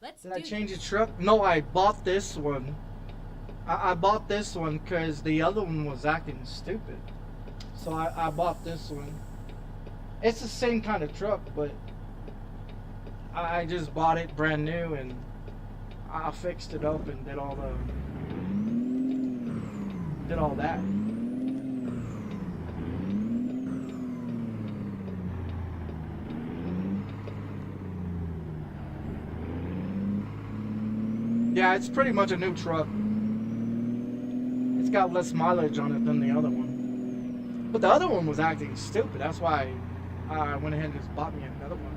C: Let's
B: Did I
C: do
B: change the
C: this.
B: truck? No, I bought this one. I bought this one because the other one was acting stupid. So I bought this one. It's the same kind of truck, but I just bought it brand new and I fixed it up and did all that. Yeah, it's pretty much a new truck. It's got less mileage on it than the other one. But the other one was acting stupid. That's why I went ahead and just bought me another one.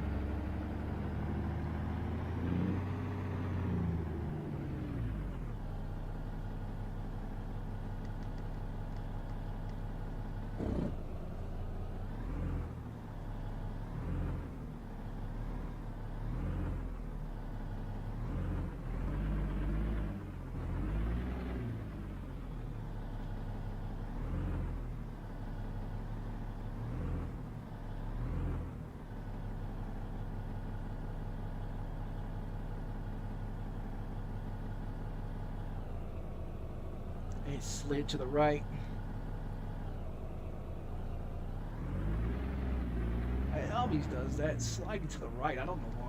B: It slid to the right. It always does that, sliding to the right. I don't know why.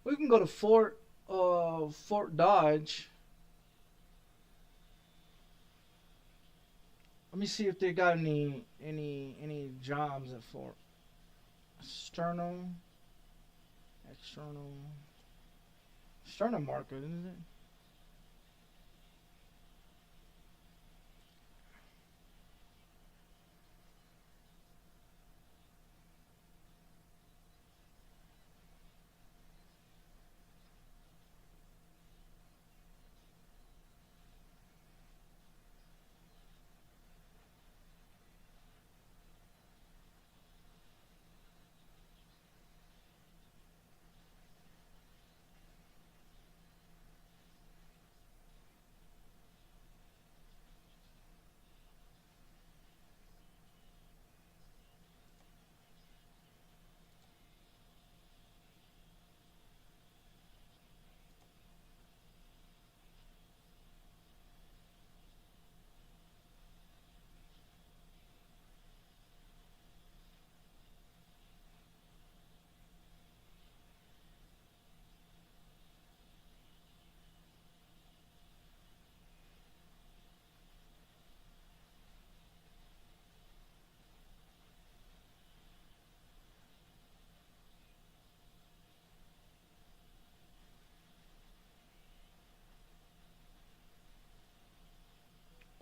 B: We can go to Fort Dodge. Let me see if they got any jobs at Fort. External market, isn't it?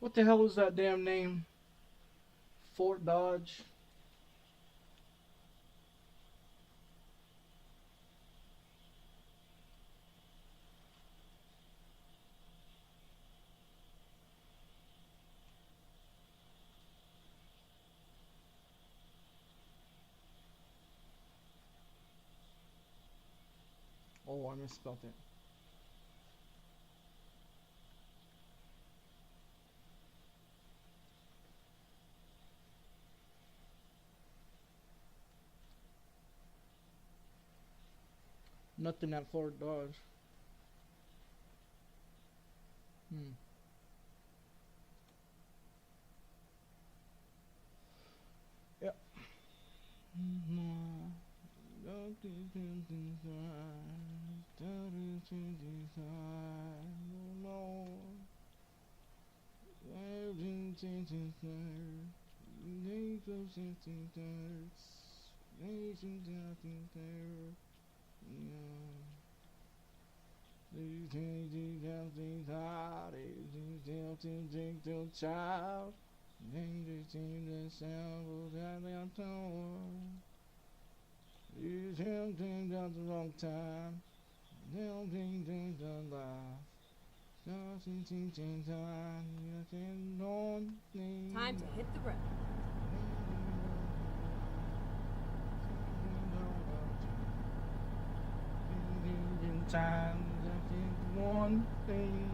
B: What the hell is that damn name? Fort Dodge. Oh, I misspelled it. Nothing at Fort Dodge. Yep. Child, the sound that they are torn. You tell things at the wrong time. They'll bring things alive.
C: Time to hit the road.
B: Time, one thing.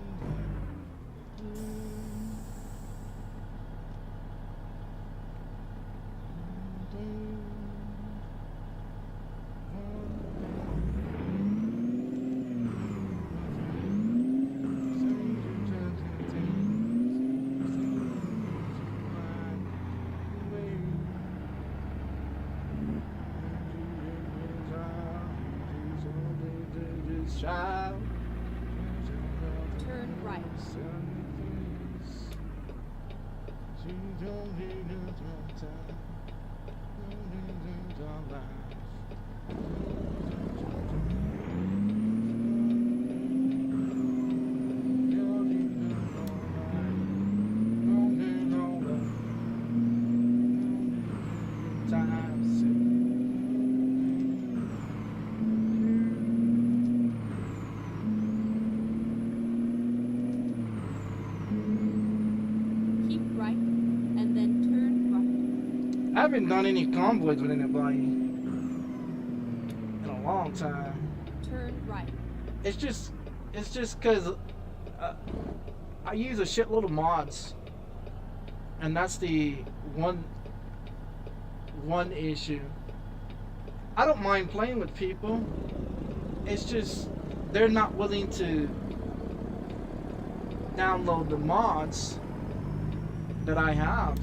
B: Child.
C: Turn right. Keep right and then turn right.
B: I haven't done any convoys with anybody in a long time.
C: Turn right.
B: It's just because I use a shitload of mods, and that's the one issue. I don't mind playing with people. It's just they're not willing to download the mods that I have.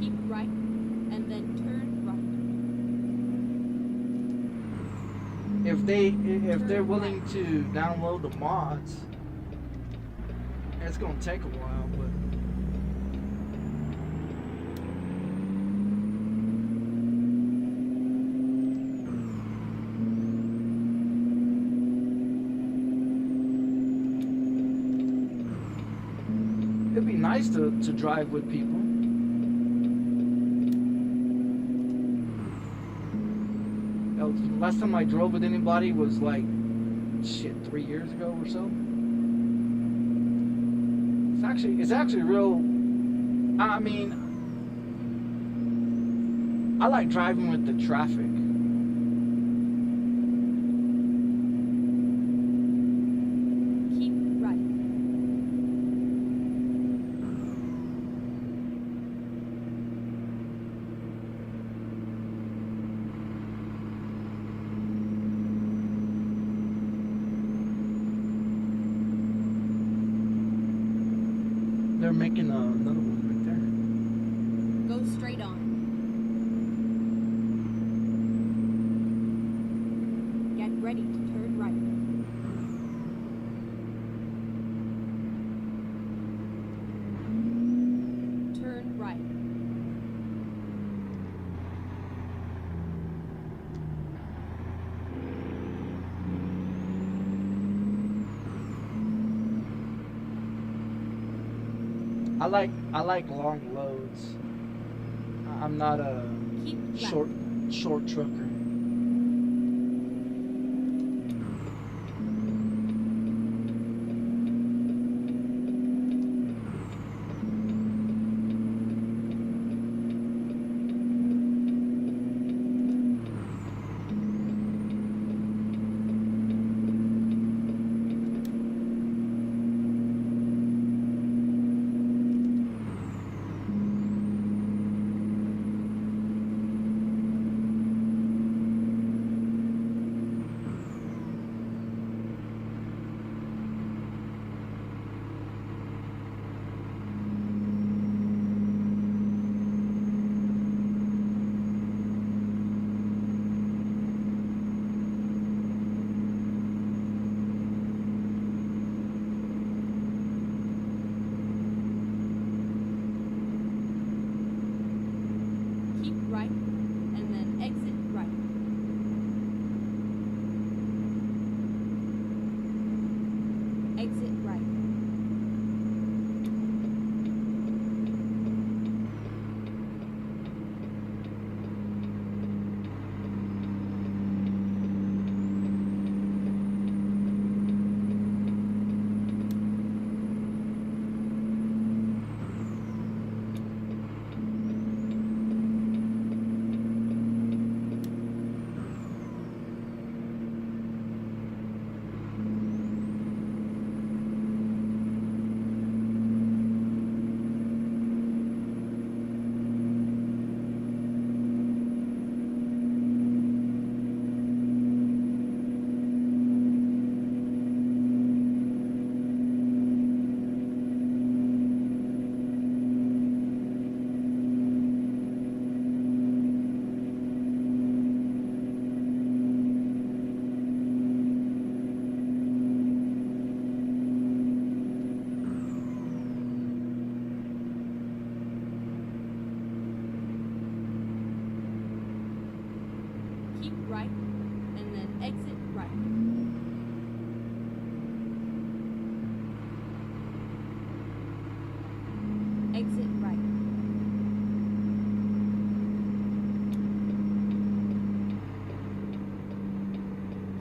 C: Keep right and then turn right.
B: If they're willing to download the mods, it's gonna take a while, but it'd be nice to drive with people. Last time I drove with anybody was like, shit, 3 years ago or so. It's actually real. I mean, I like driving with the traffic.
C: Keep right.
B: They're making another one right there.
C: Go straight on. Get ready to turn right. Turn right.
B: I like long loads. I'm not a
C: Keep left.
B: short trucker.
C: Keep right, and then exit right. Exit right. Keep right, and then exit right. Exit right.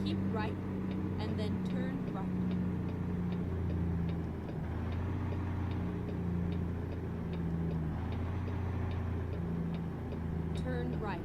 C: Keep right, and then turn right. Turn right.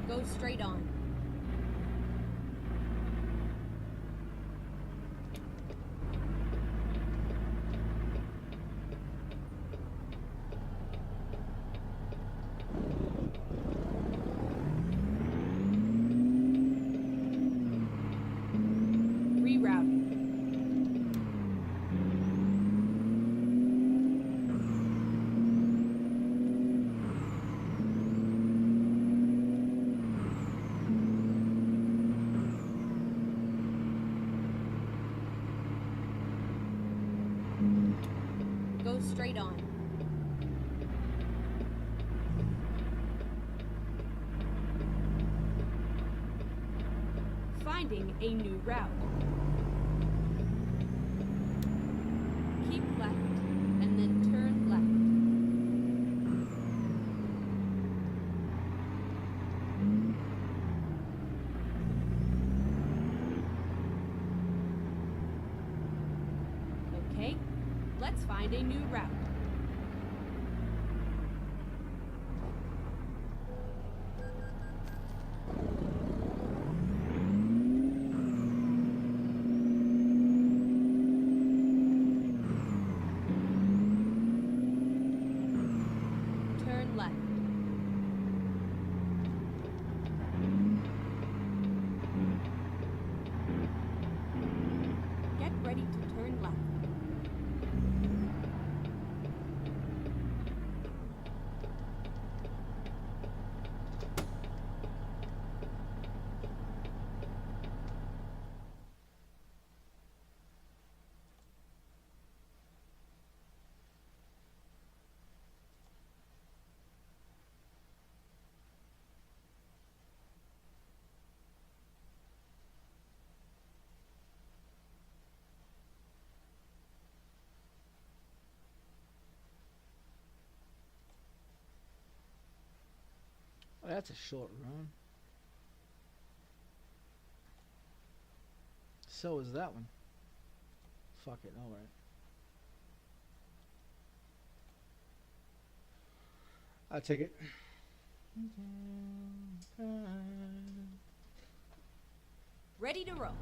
C: Go straight on. Rerouting. Go straight on. Finding a new route. Keep left, and then turn left. Okay, let's find a new route.
B: That's a short run. So is that one. Fuck it, alright. I'll take it.
C: Ready to roll.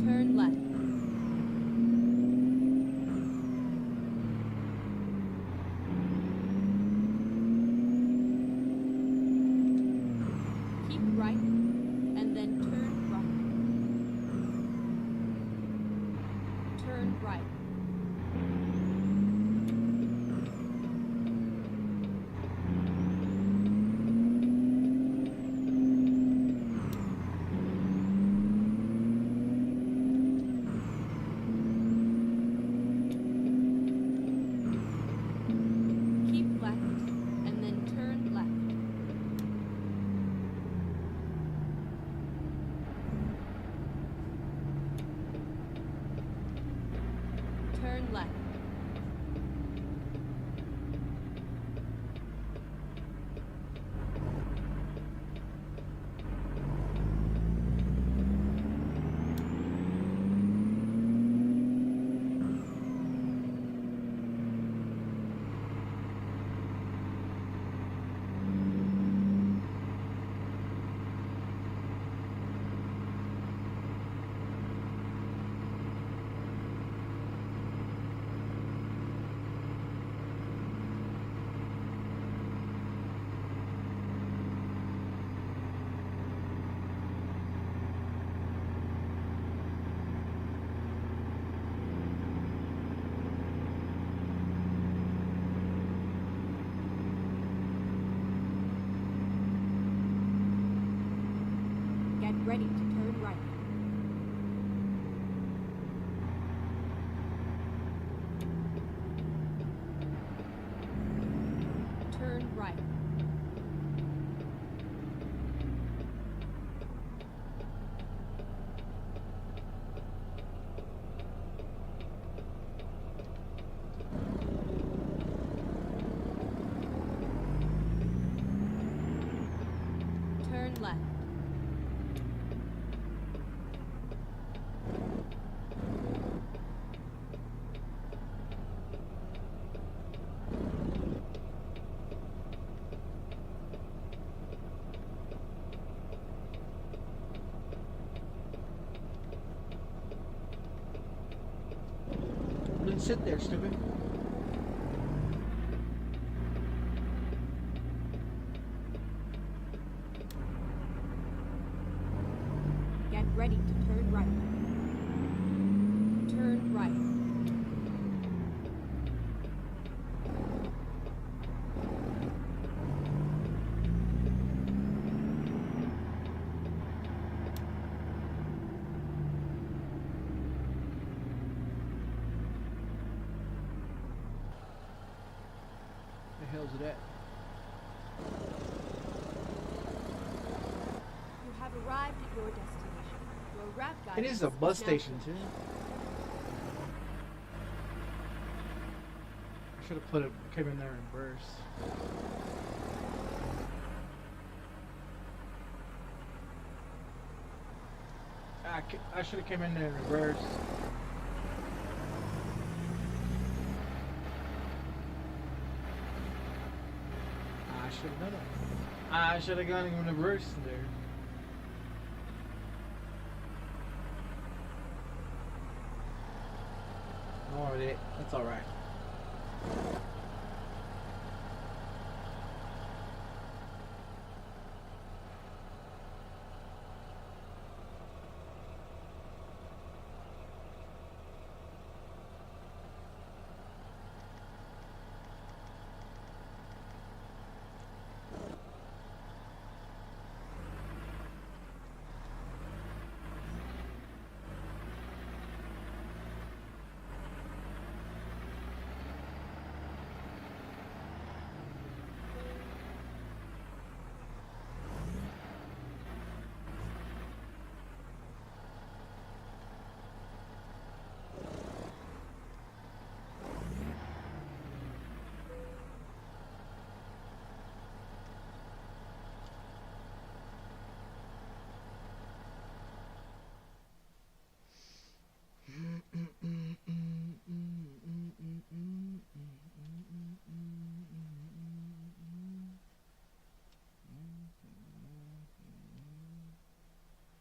C: Turn left. Keep right, and then turn right. Turn right. Keep left, and then turn left. Turn left. Get ready to turn right. Turn right. Turn left.
B: Didn't sit there, stupid.
C: Get ready to turn right. Turn right.
B: The hell's it at?
C: You have arrived at your destination. Your route guide.
B: It is a bus station too. I should have put it came in there in reverse. I should have came in there in reverse. I should have done it. I should have gone in reverse there. Alright, that's alright.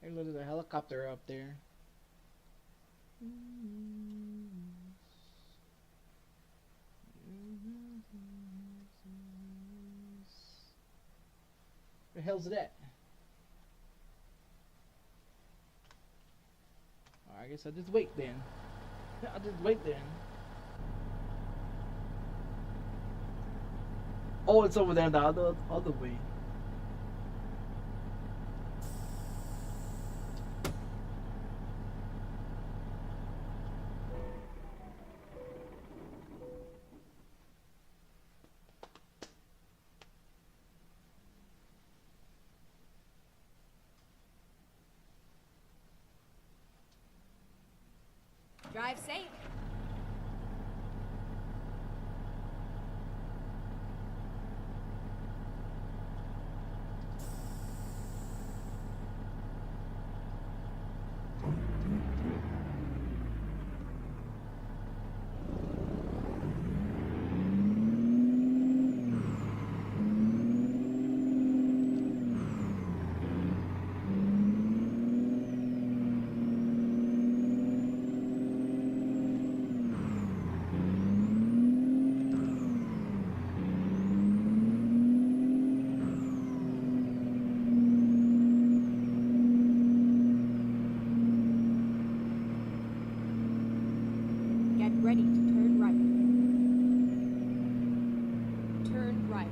B: Hey, look, there's a helicopter up there. The hell's that? I guess I'll just wait then. I'll just wait then. Oh, it's over there the other way.
C: Drive safe. Get ready to turn right. Turn right.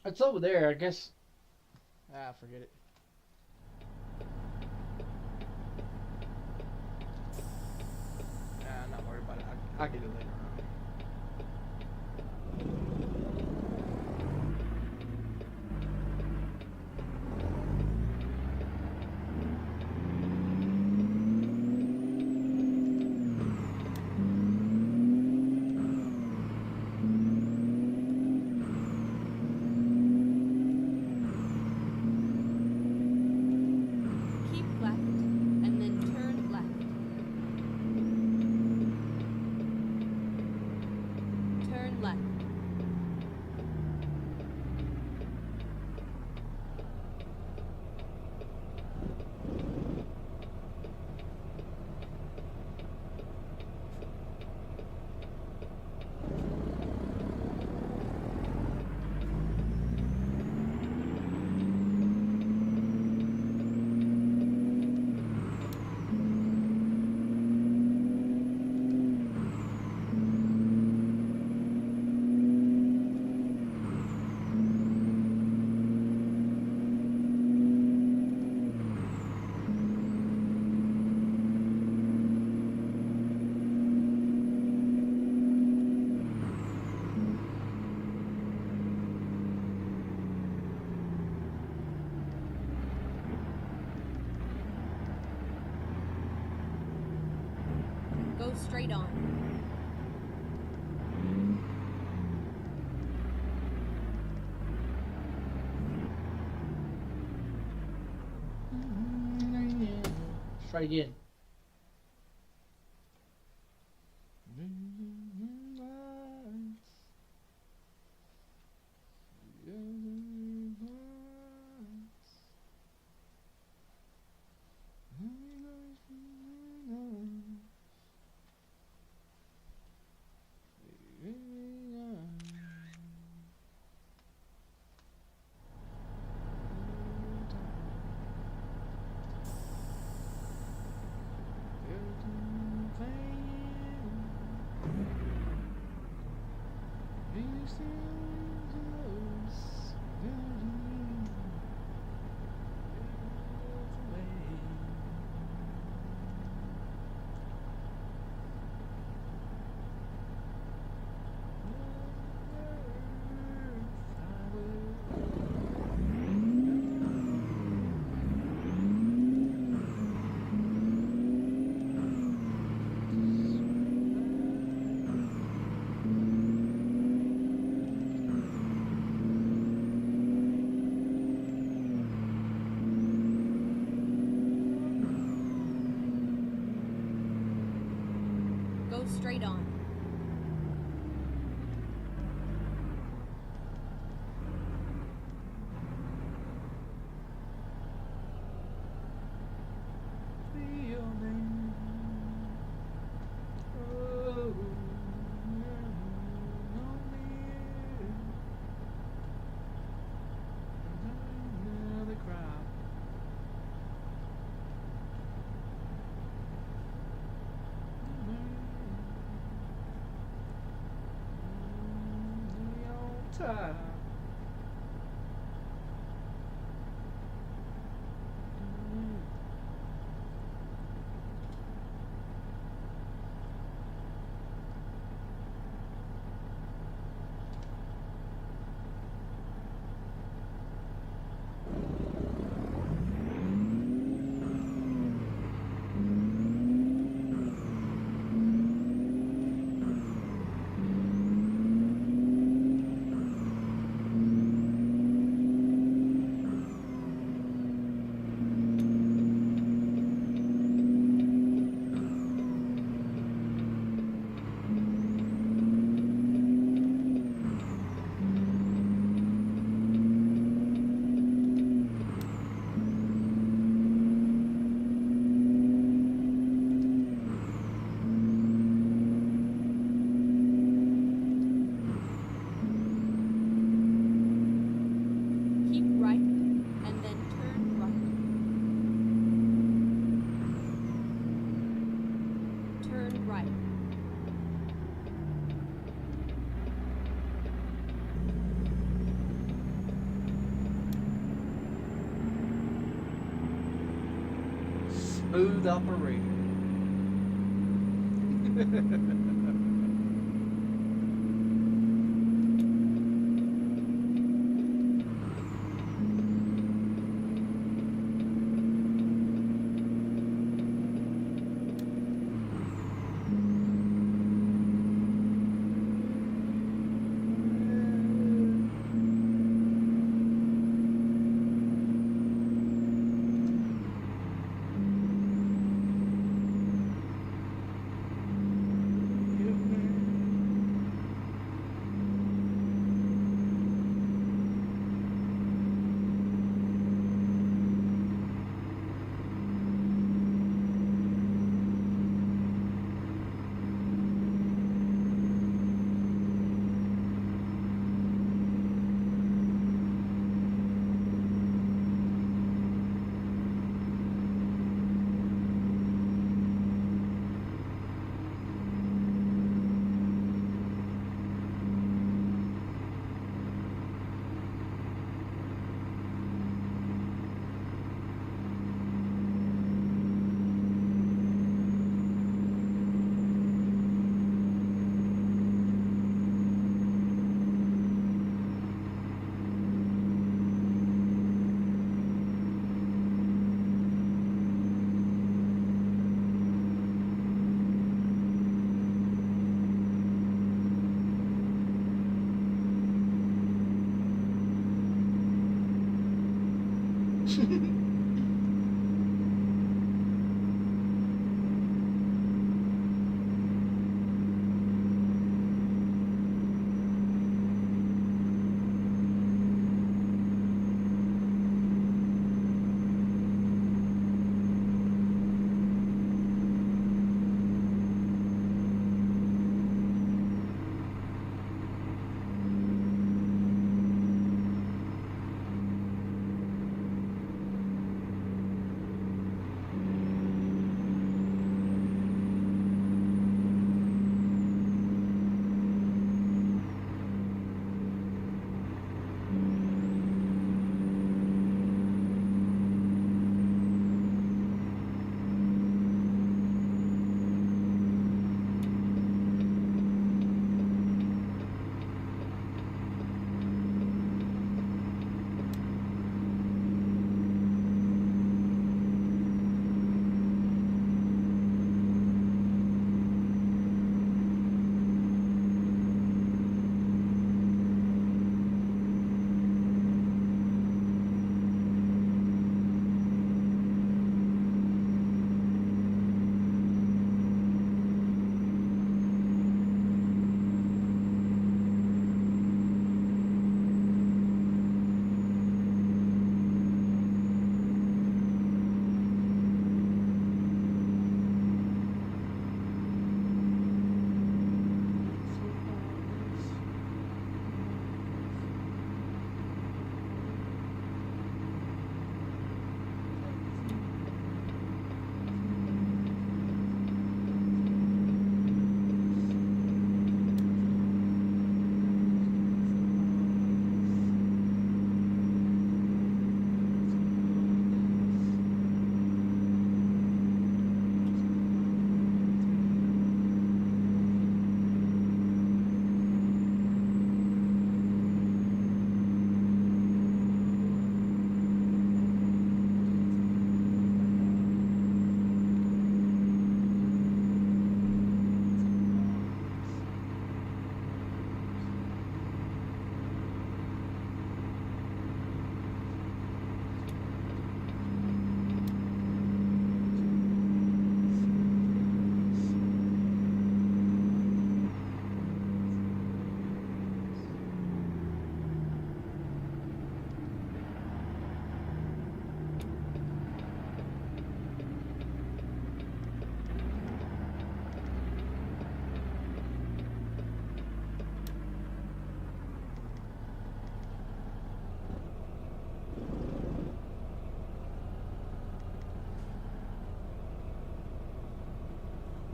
B: It's over there, I guess. Ah, forget it. Nah, not worried about it. I'll get it later on.
C: Keep left and then turn left. Turn left. Go straight on.
B: Let's try again.
C: straight on.
A: Time.
C: Keep right, and then turn right. Turn right.
B: Smooth operator.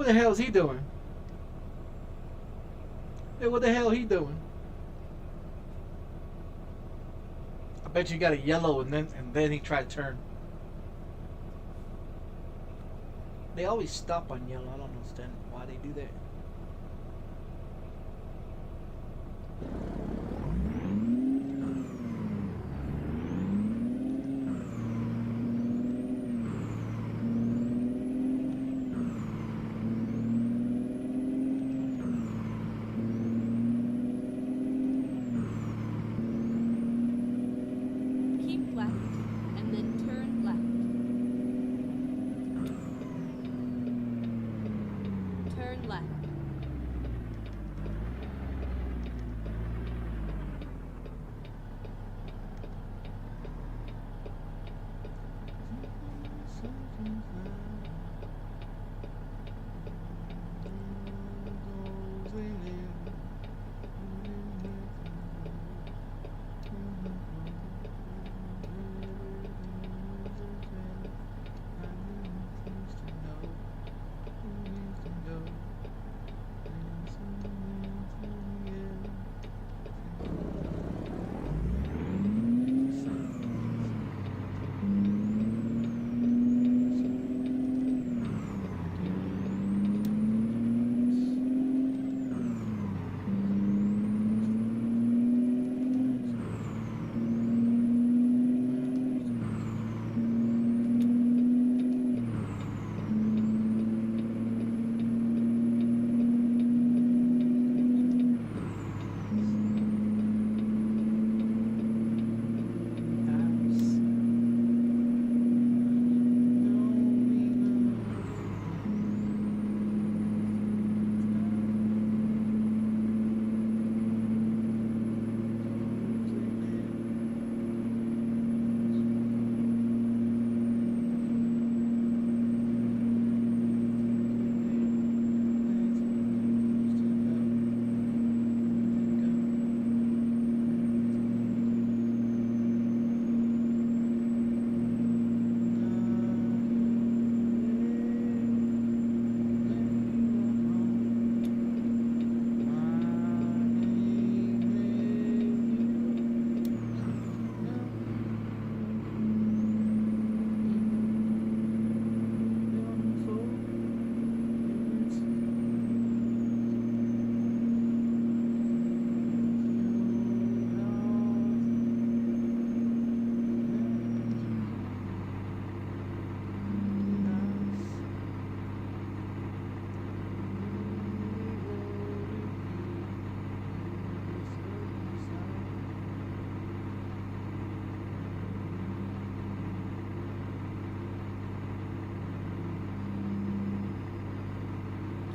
B: What the hell is he doing? Hey, what the hell he doing? I bet you got a yellow and then he tried to turn. They always stop on yellow. I don't understand why they do that.
C: Keep left and then turn left. Turn left.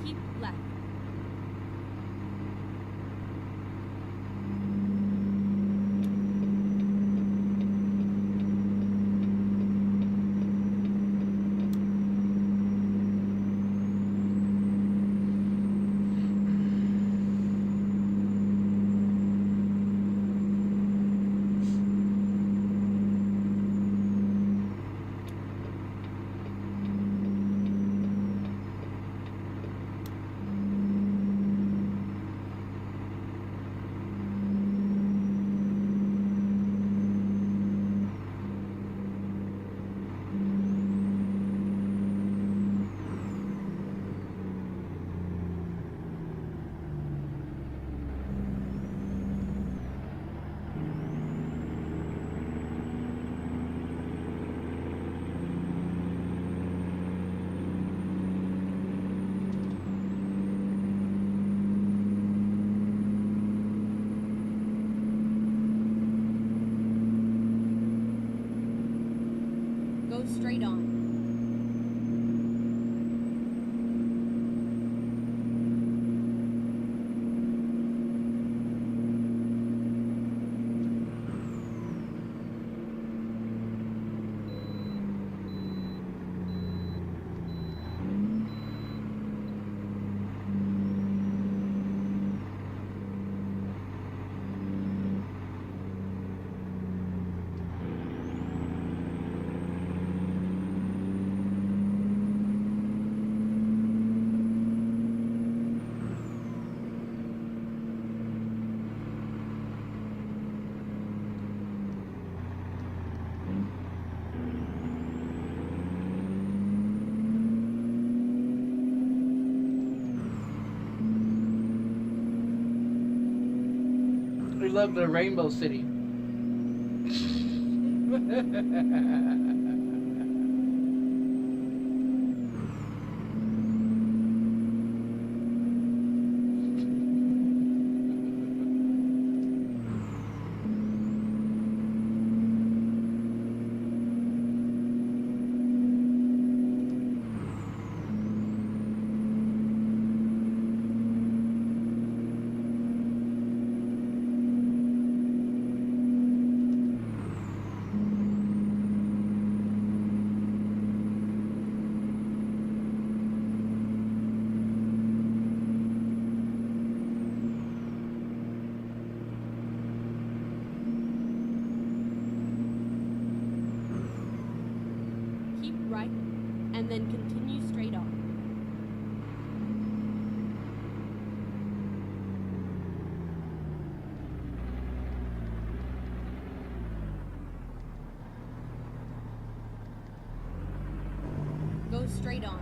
C: Keep left. Go straight on.
B: look, the Rainbow City.
C: Keep right, and then continue straight on. Go straight on.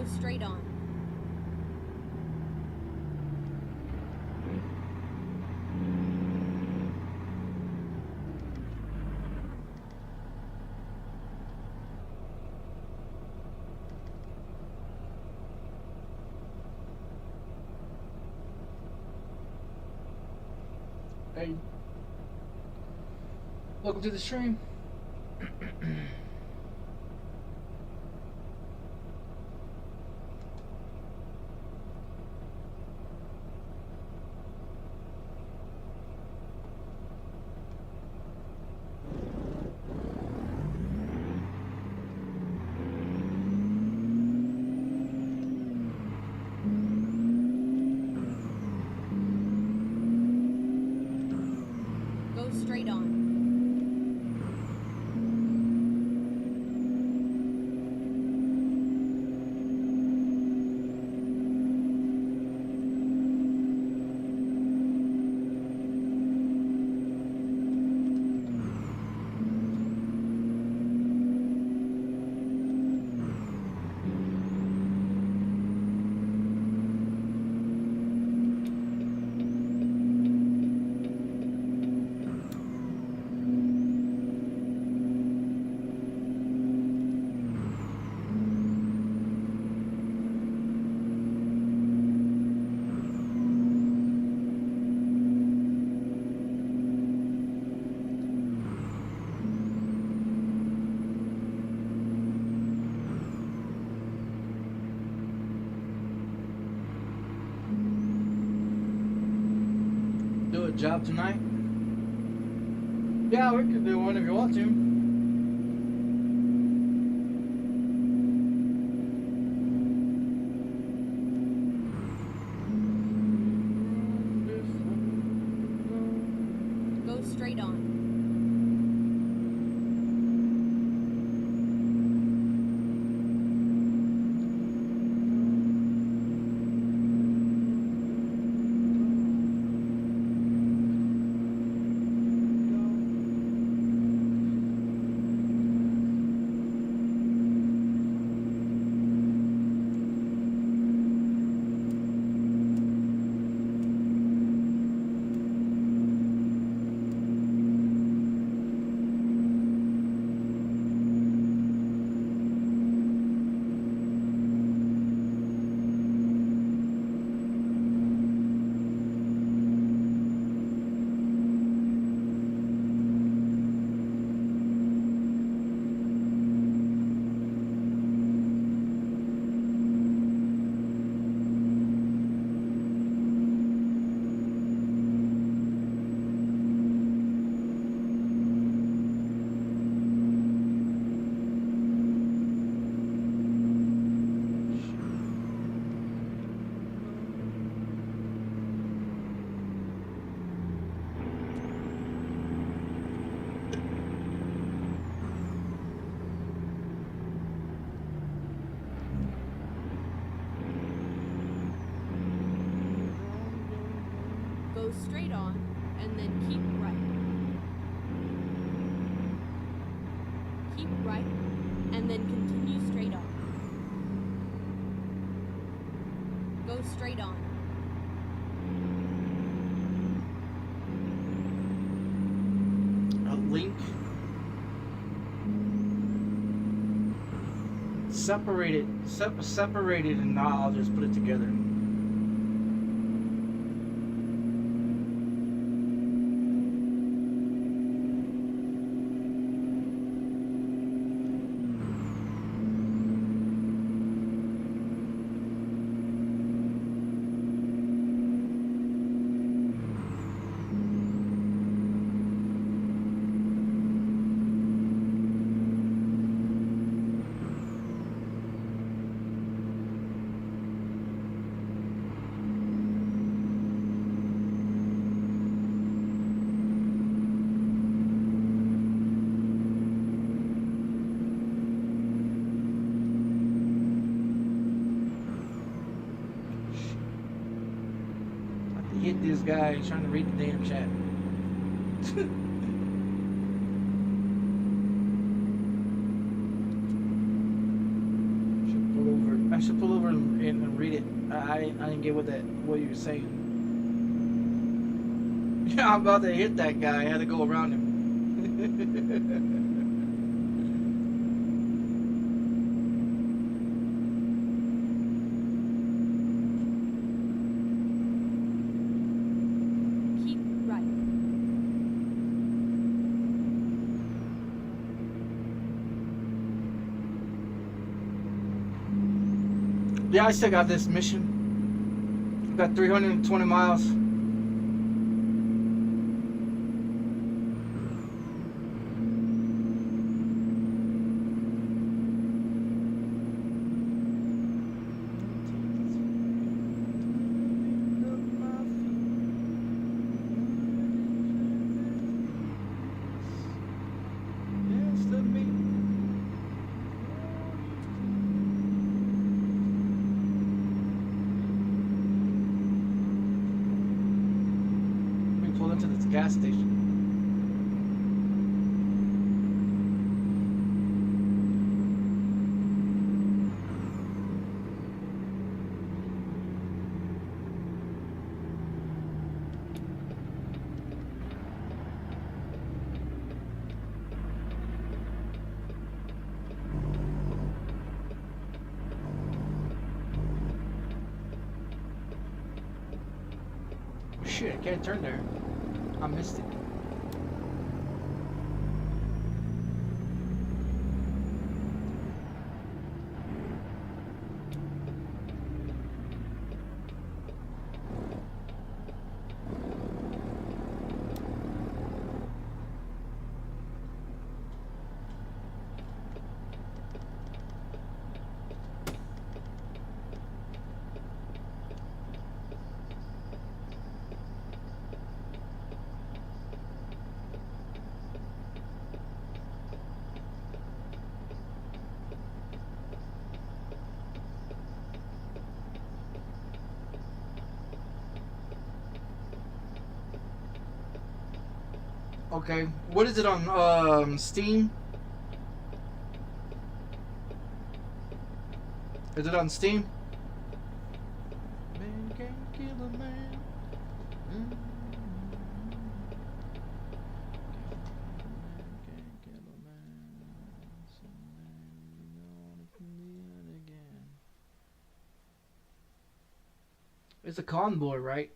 C: straight on.
B: Hey, welcome to the stream.
C: Go straight on.
B: Do a job tonight? Yeah, we could do one if you want to.
C: Go straight on. Go straight on, and then keep right. Keep right, and then continue straight on. Go straight on.
B: A link. Separated, and now I'll just put it together. Hit this guy trying to read the damn chat. I should pull over I didn't get what you were saying. Yeah, I'm about to hit that guy. I had to go around him.
C: Keep right.
B: Yeah, I still got this mission. Got 320 miles. We pulled into this gas station. Shit, I can't turn there. I missed it. Okay, what is it on Steam? Is it on Steam?
A: Man can't kill a man. Man can't kill a man. Someday you know it can be it again.
B: It's a convoy, right?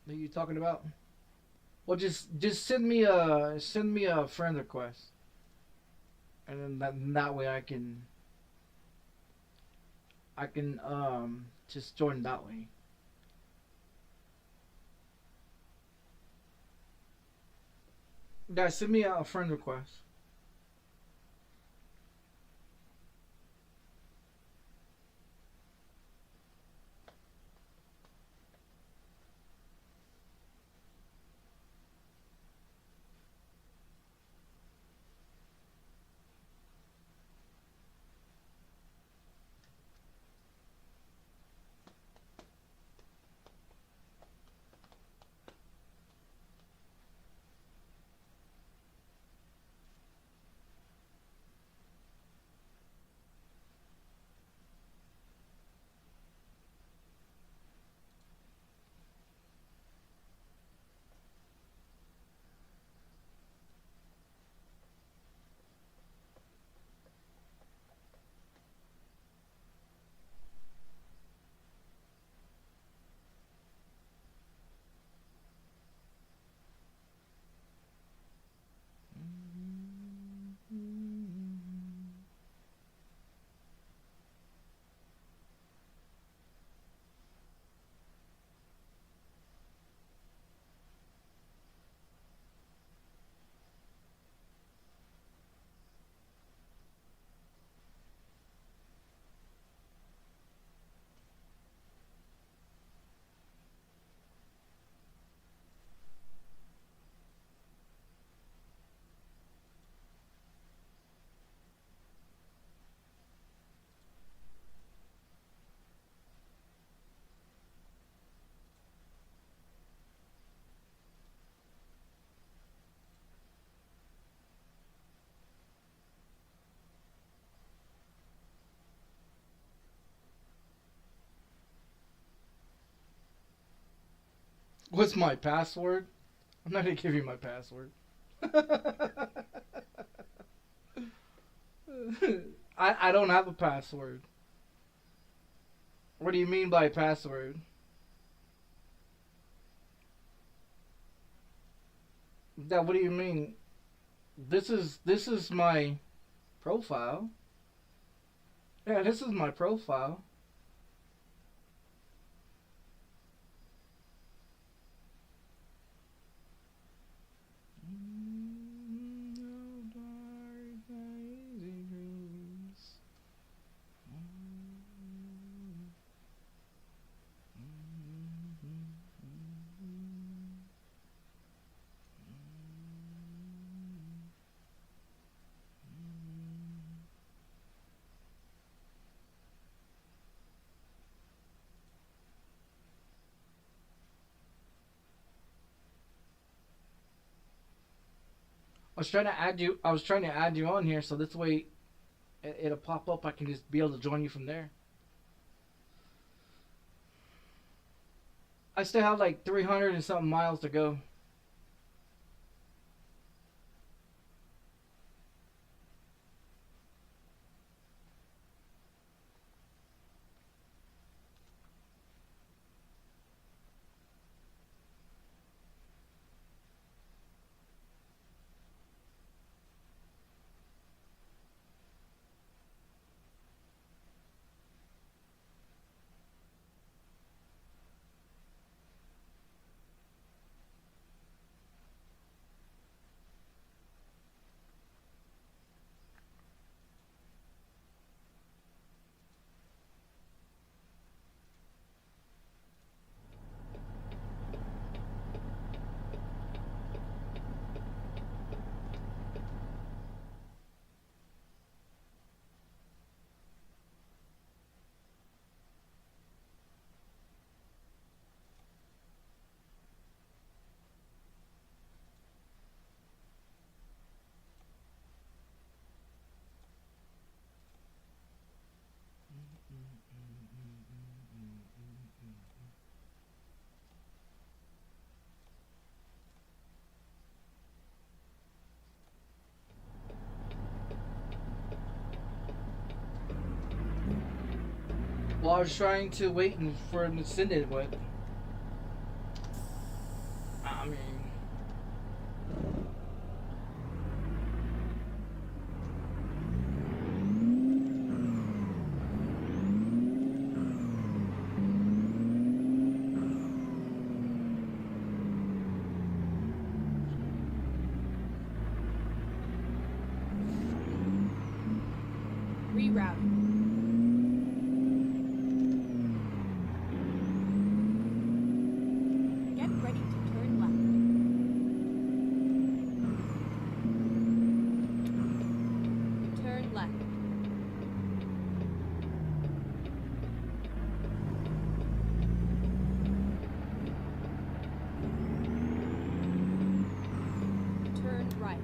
B: That you talking about? Well, just send me a friend request, and then that way I can just join that way. Guys, send me a friend request. What's my password? I'm not gonna give you my password. I don't have a password. What do you mean by password? What do you mean? This is my profile. Yeah, this is my profile. I was trying to add you. I was trying to add you on here, so this way it'll pop up. I can just be able to join you from there. I still have like 300 and something miles to go. Well, I was trying to wait for him to send it, but I mean,
C: Rerouting. Get ready to turn left. Turn left. Turn right.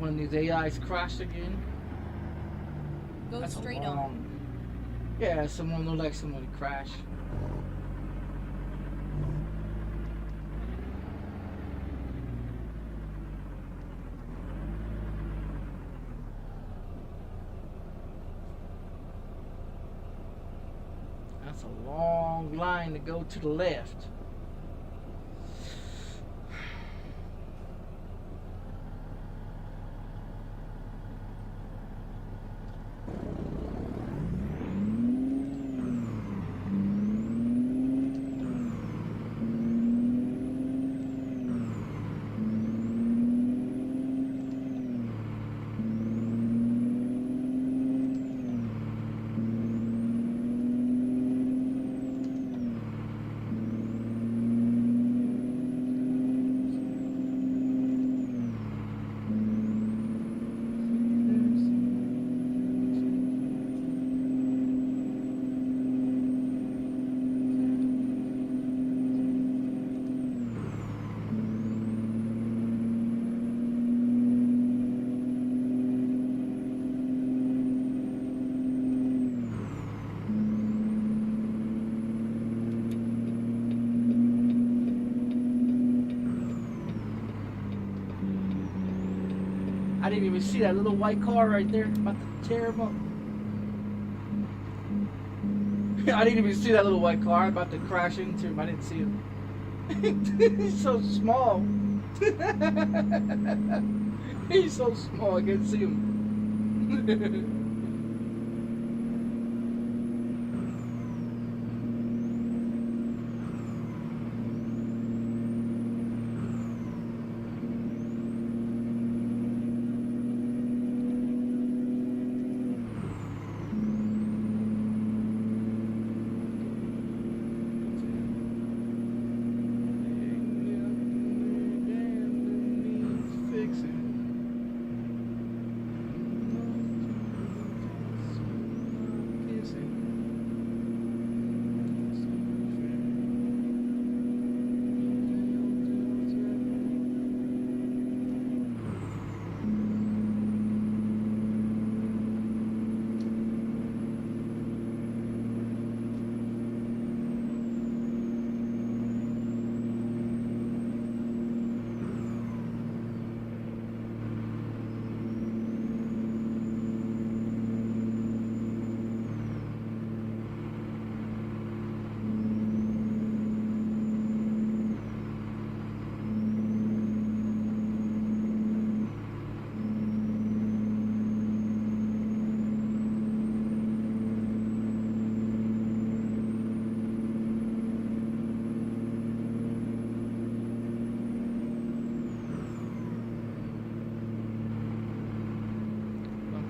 B: one of these AIs crashed again.
C: Go
B: That's
C: straight
B: a
C: on.
B: long. Yeah, someone looked like somebody crashed. That's a long line to go to the left. I didn't even see that little white car right there. About to tear him up. I didn't even see that little white car. I'm about to crash into him. I didn't see him. He's so small. He's so small. I can't see him.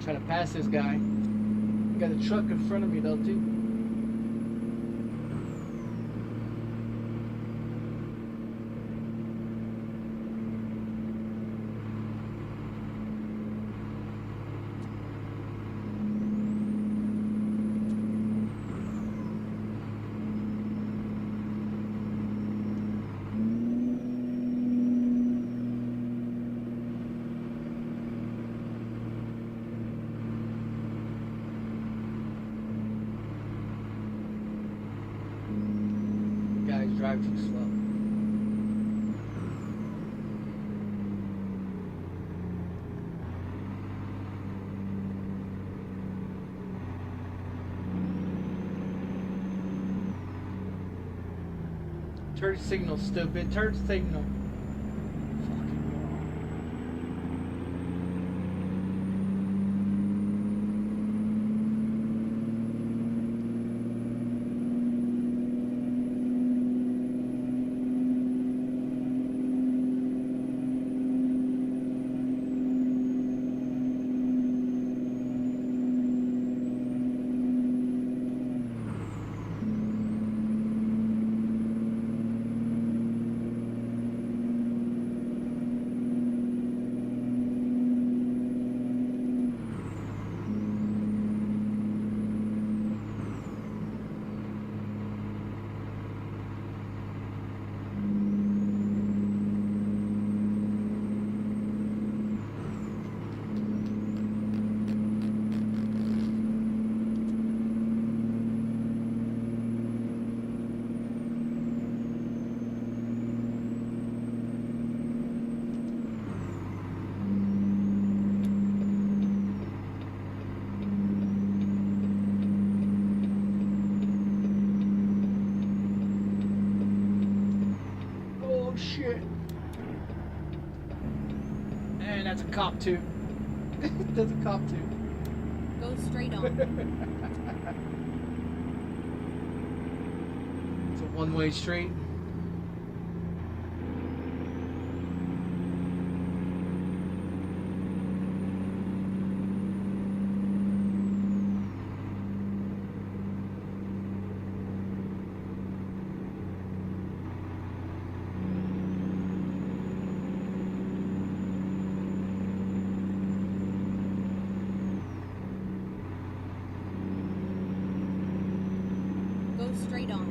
B: Try to pass this guy. Got a truck in front of me though too. Drive too slow. Turn signal, stupid. Turn signal. Shit. And that's a cop too. That's a cop too.
C: Go straight on.
B: It's a one-way street.
C: Straight on.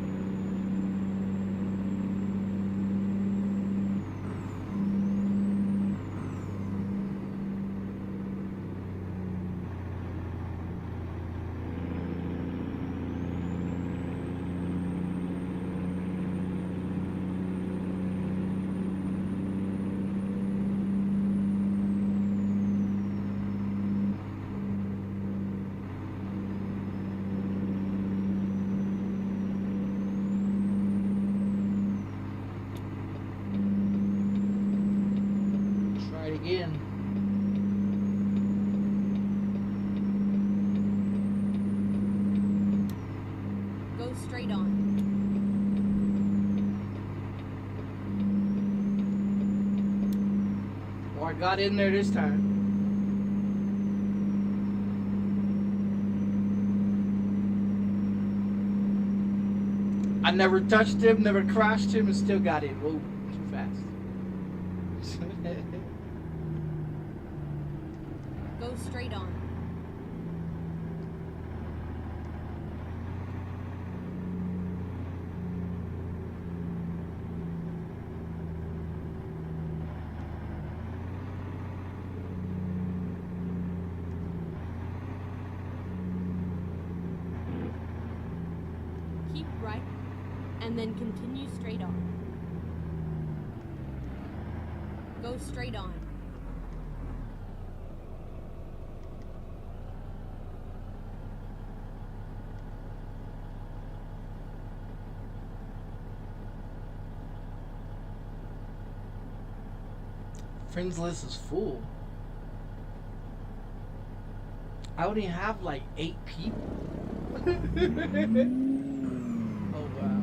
B: got in there this time. I never touched him, never crashed him, and still got in. Whoa, too fast.
C: Go straight on. Keep right, and then continue straight on. Go straight on.
B: Friends list is full. I only have like 8 people. Oh wow.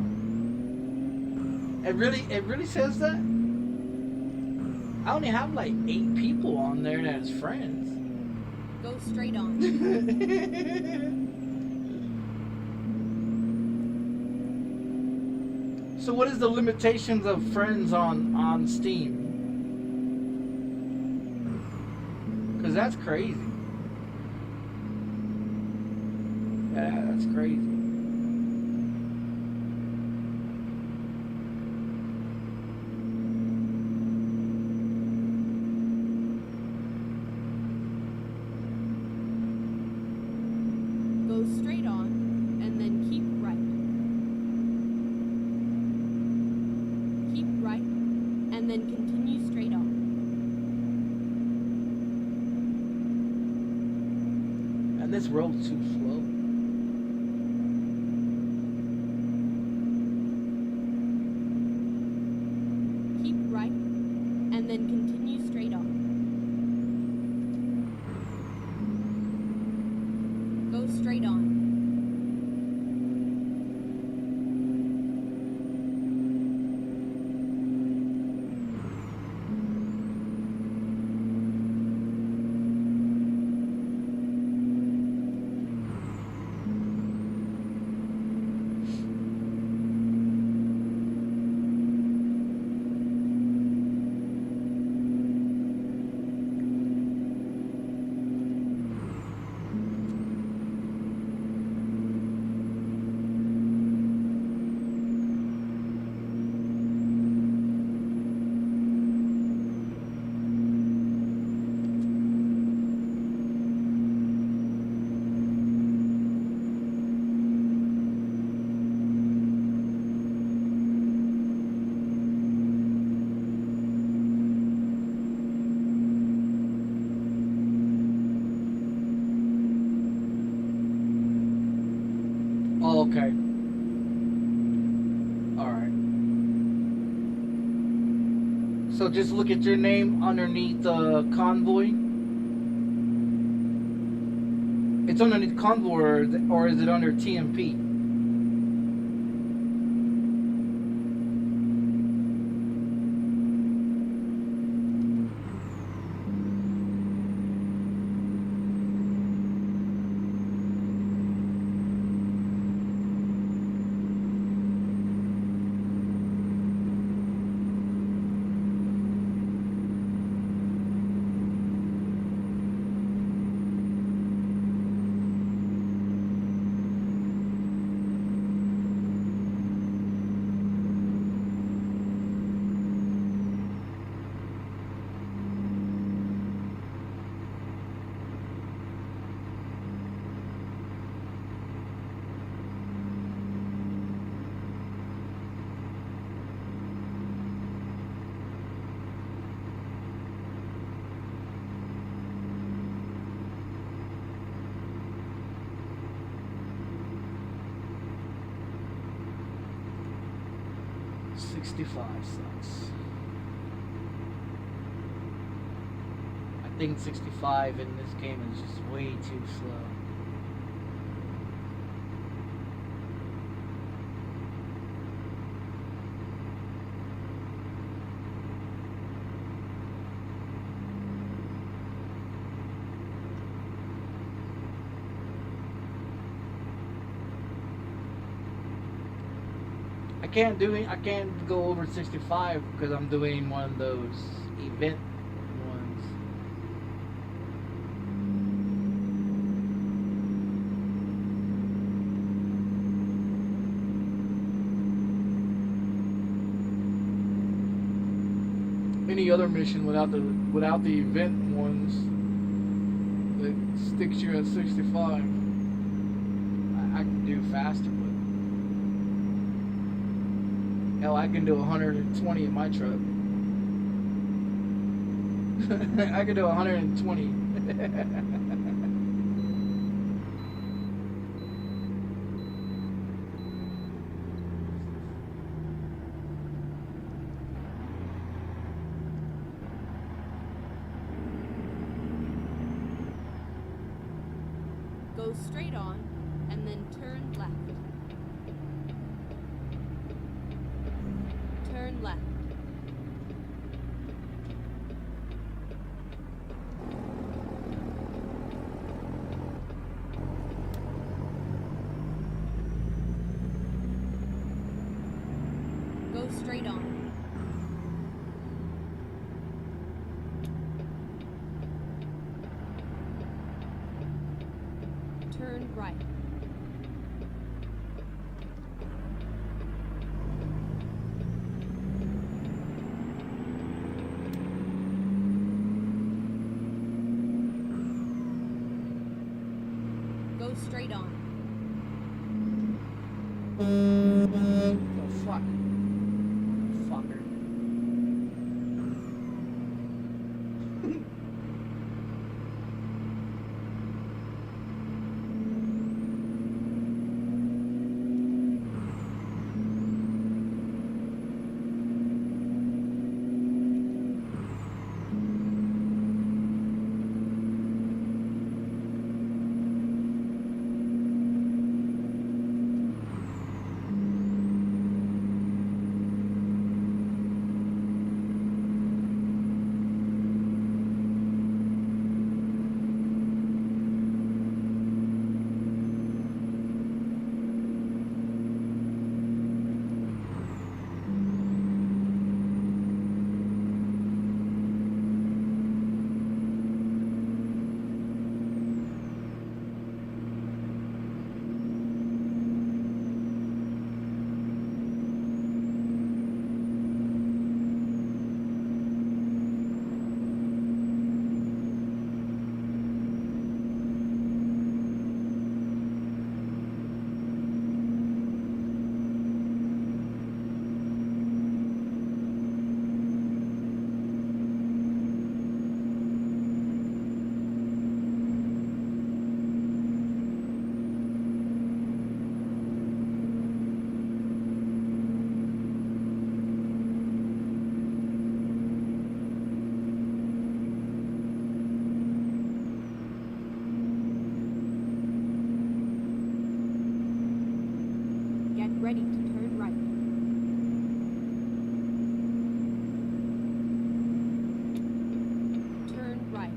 B: It really says that? I only have like 8 people on there as friends.
C: Go straight on.
B: So what is the limitations of friends on Steam? Cause that's crazy. Yeah, that's crazy.
C: Go straight on, and then keep right. Keep right, and then continue straight on.
B: And this road's too slow.
C: Keep right, and then continue straight on. Go straight on.
B: Oh, okay. Alright. So just look at your name underneath Convoy. It's underneath Convoy, or is it under TMP? .65 sucks. I think 65 in this game is just way too slow. I can't go over 65 because I'm doing one of those event ones. Any other mission without the event ones that sticks you at 65, I can do faster, but hell, I can do 120 in my truck. I can do 120.
C: Go straight on, and then turn left. Turn left. Go straight on. Turn right. Go straight on.
B: Oh, fuck. Fucker.
C: Ready to turn right. Turn right.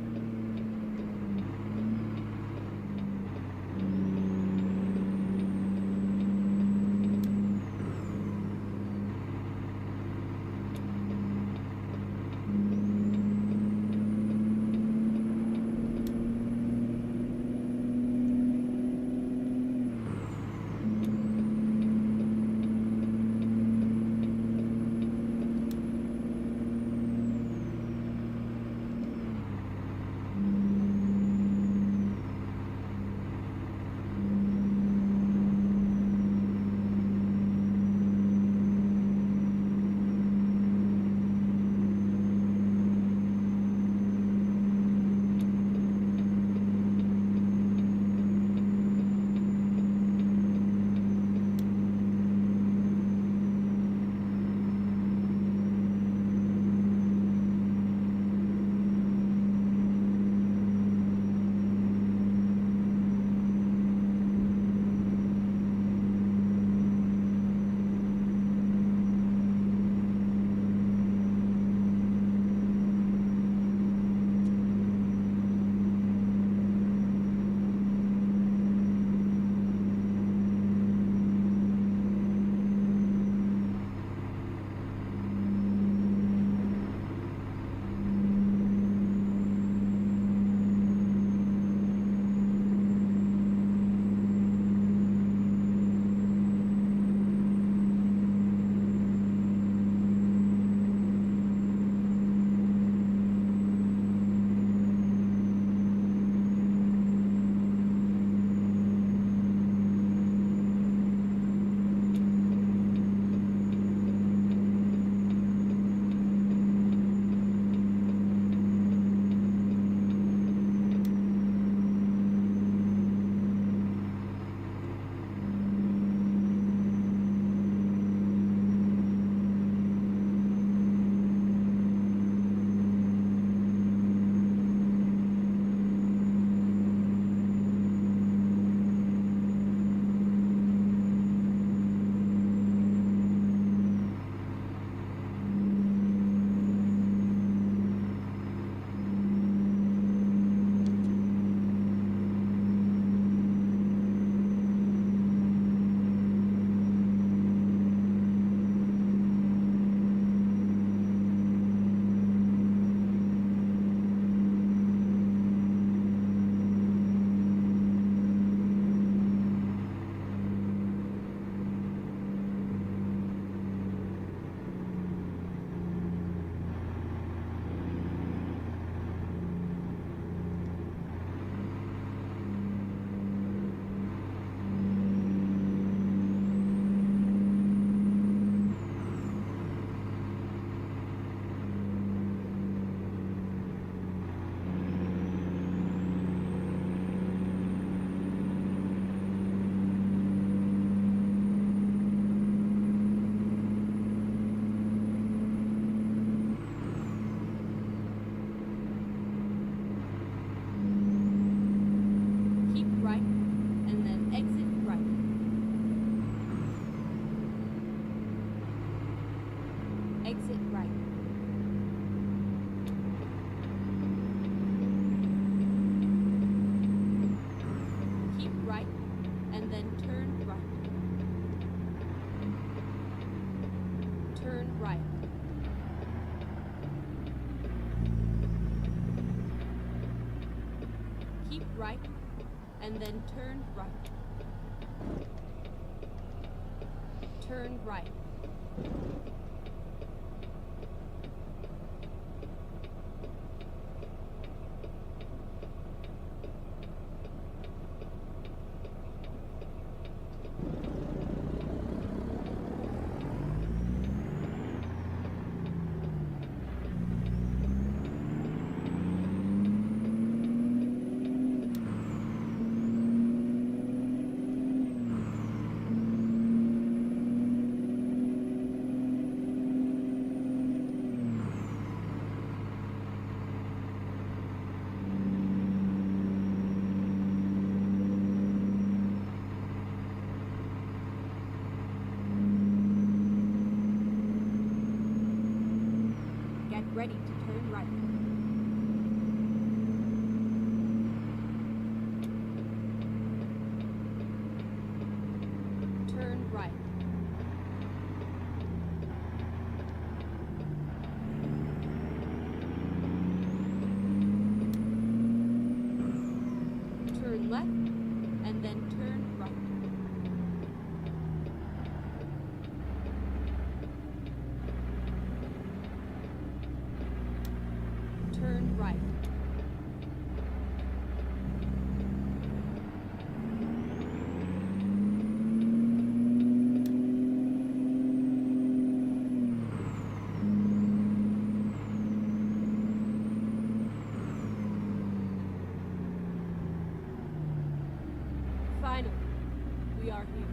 C: keep right, and then turn right. Turn right. Get ready to turn right. Turn right. Turn left, and then turn right. Turn right. Finally, we are here.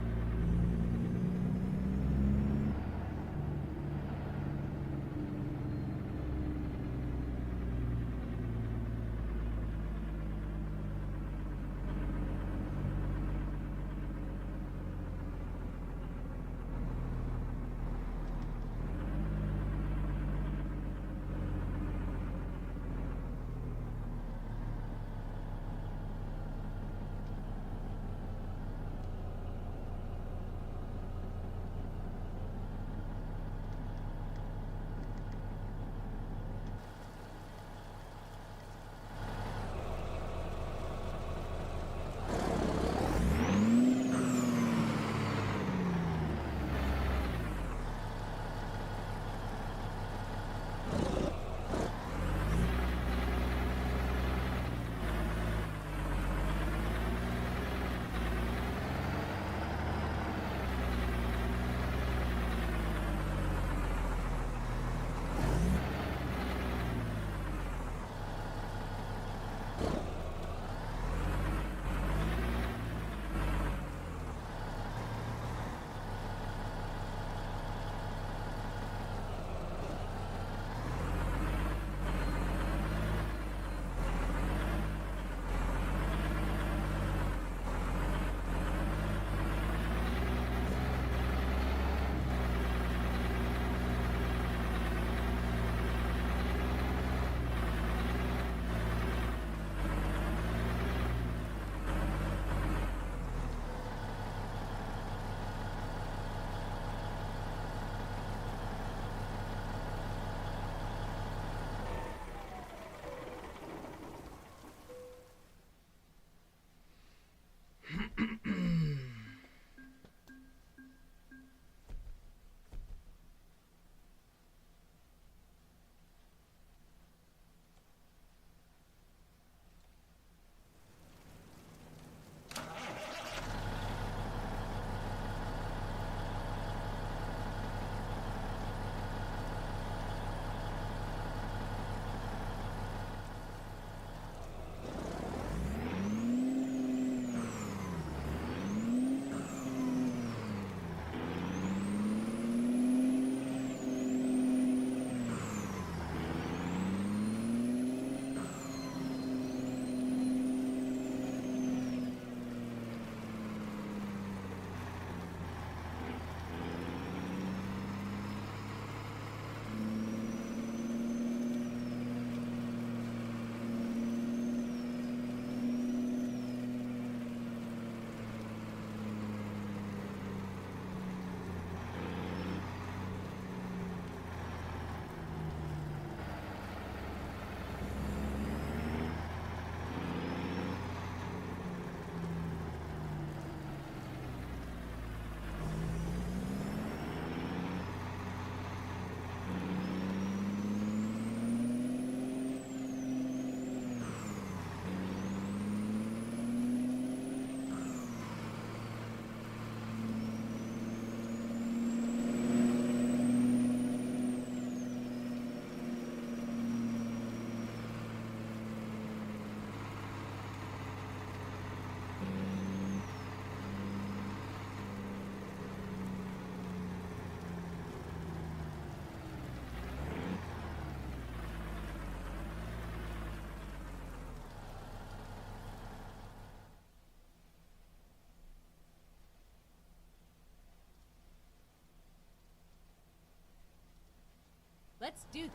C: Let's do this.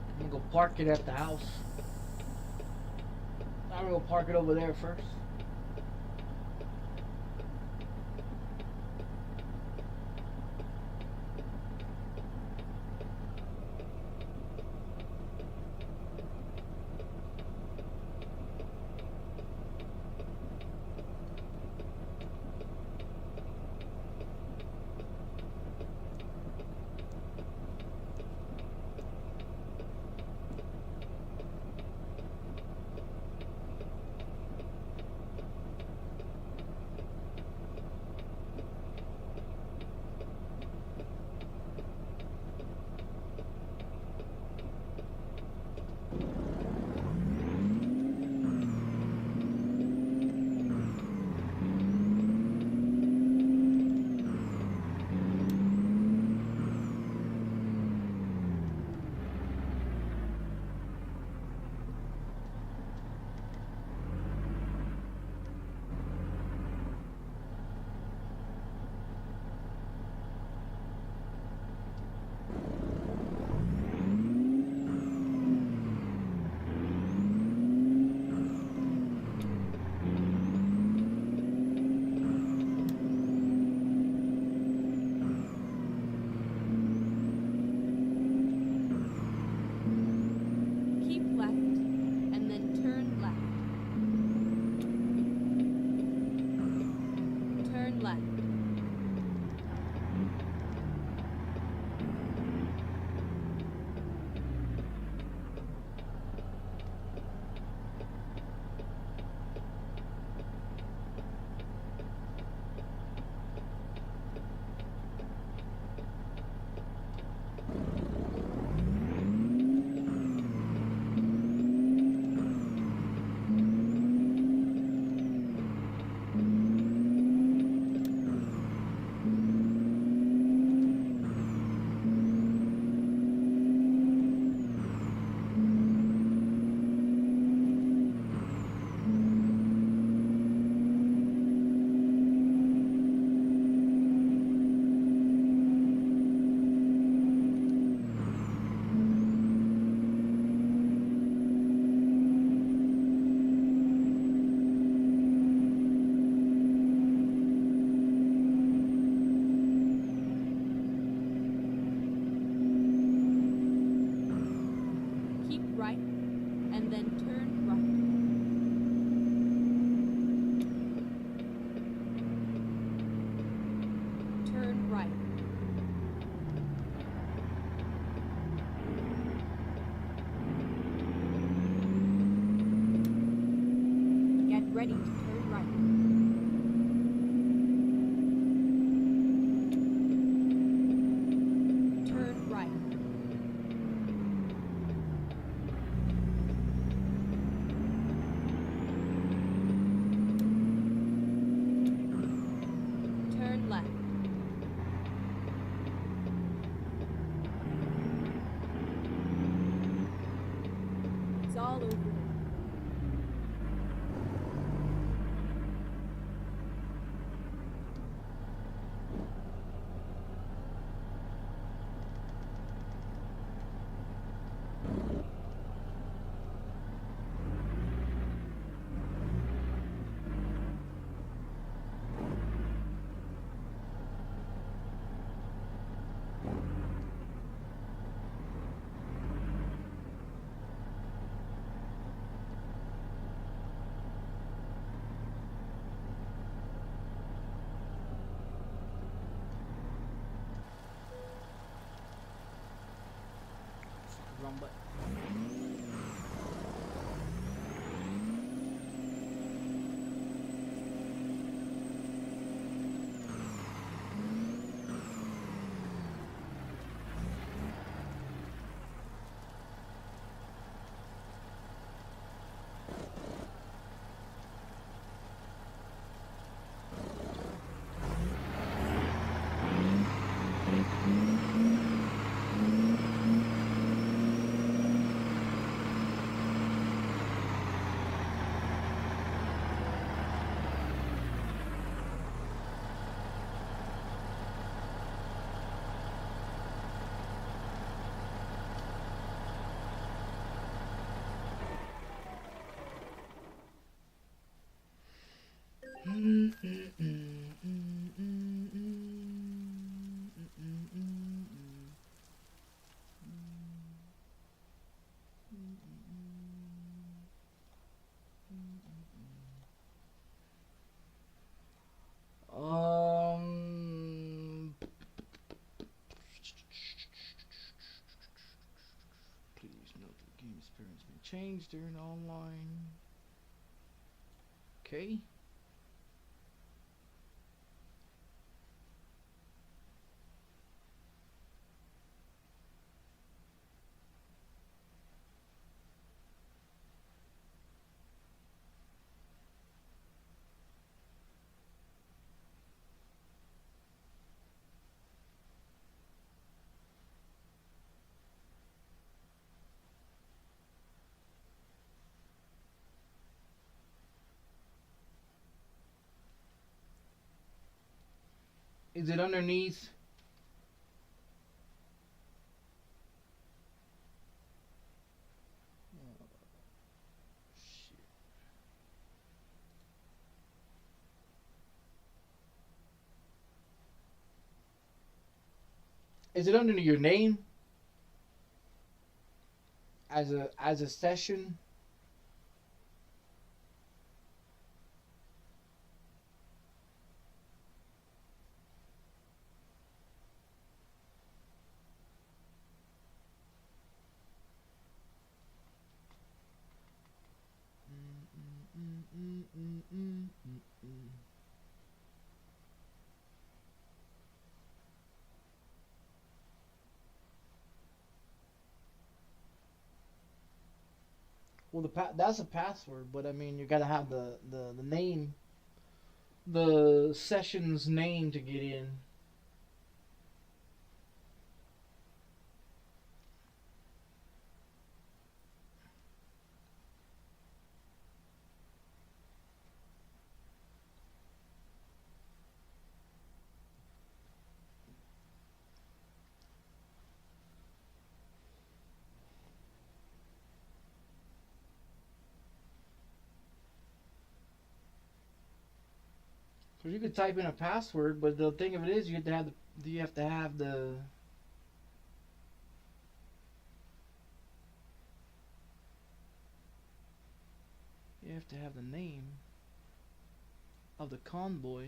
B: I'm gonna go park it at the house. I'm gonna go park it over there first.
C: Ready to turn right. Turn right. Turn left. It's all over.
B: Wrong button. Experience may change during online. Okay. Is it underneath? Is it under your name as a session? Well, that's a password, but I mean, you gotta have the name, the session's name to get in. Cause you could type in a password, but the thing of it is, you have to have the you have to have the you have to have the name of the convoy.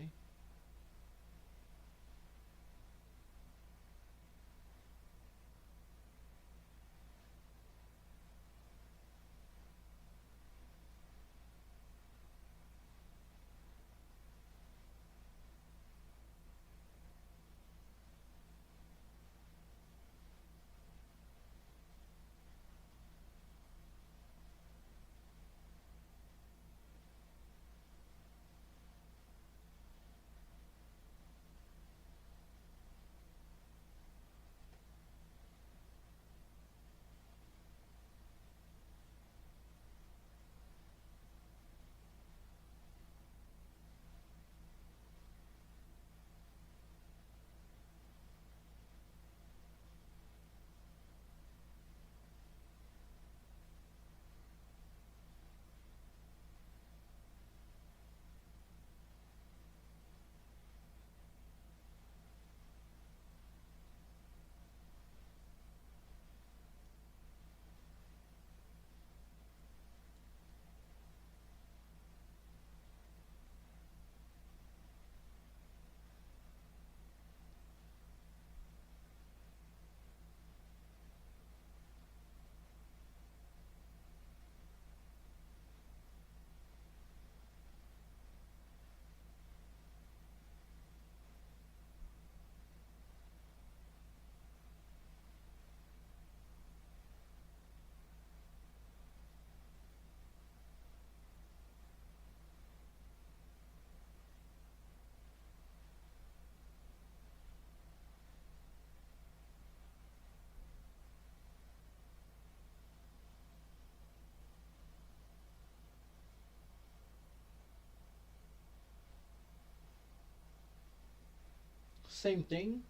B: Same thing.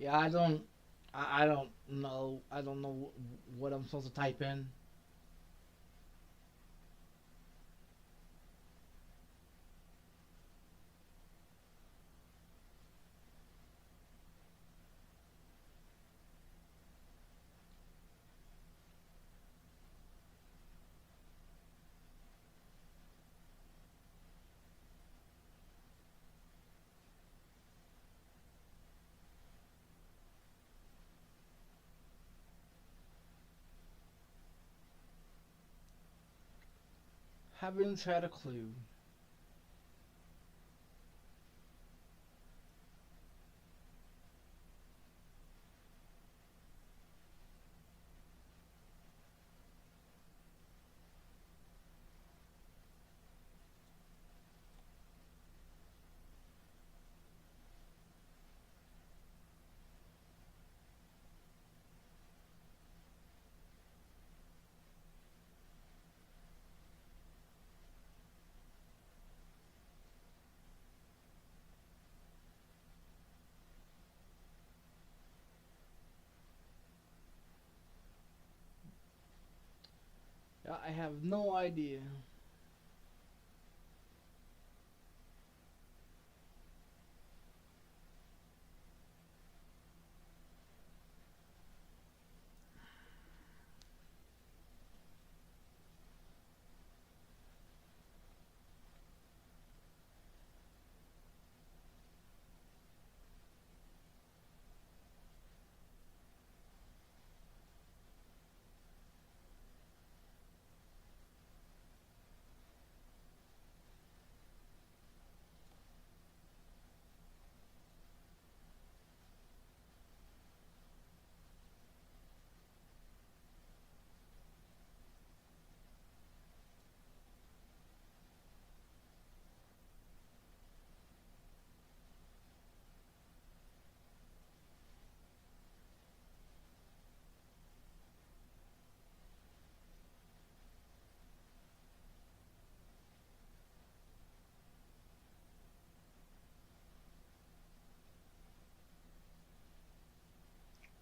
B: Yeah, I don't know. I don't know what I'm supposed to type in. Haven't had a clue. I have no idea.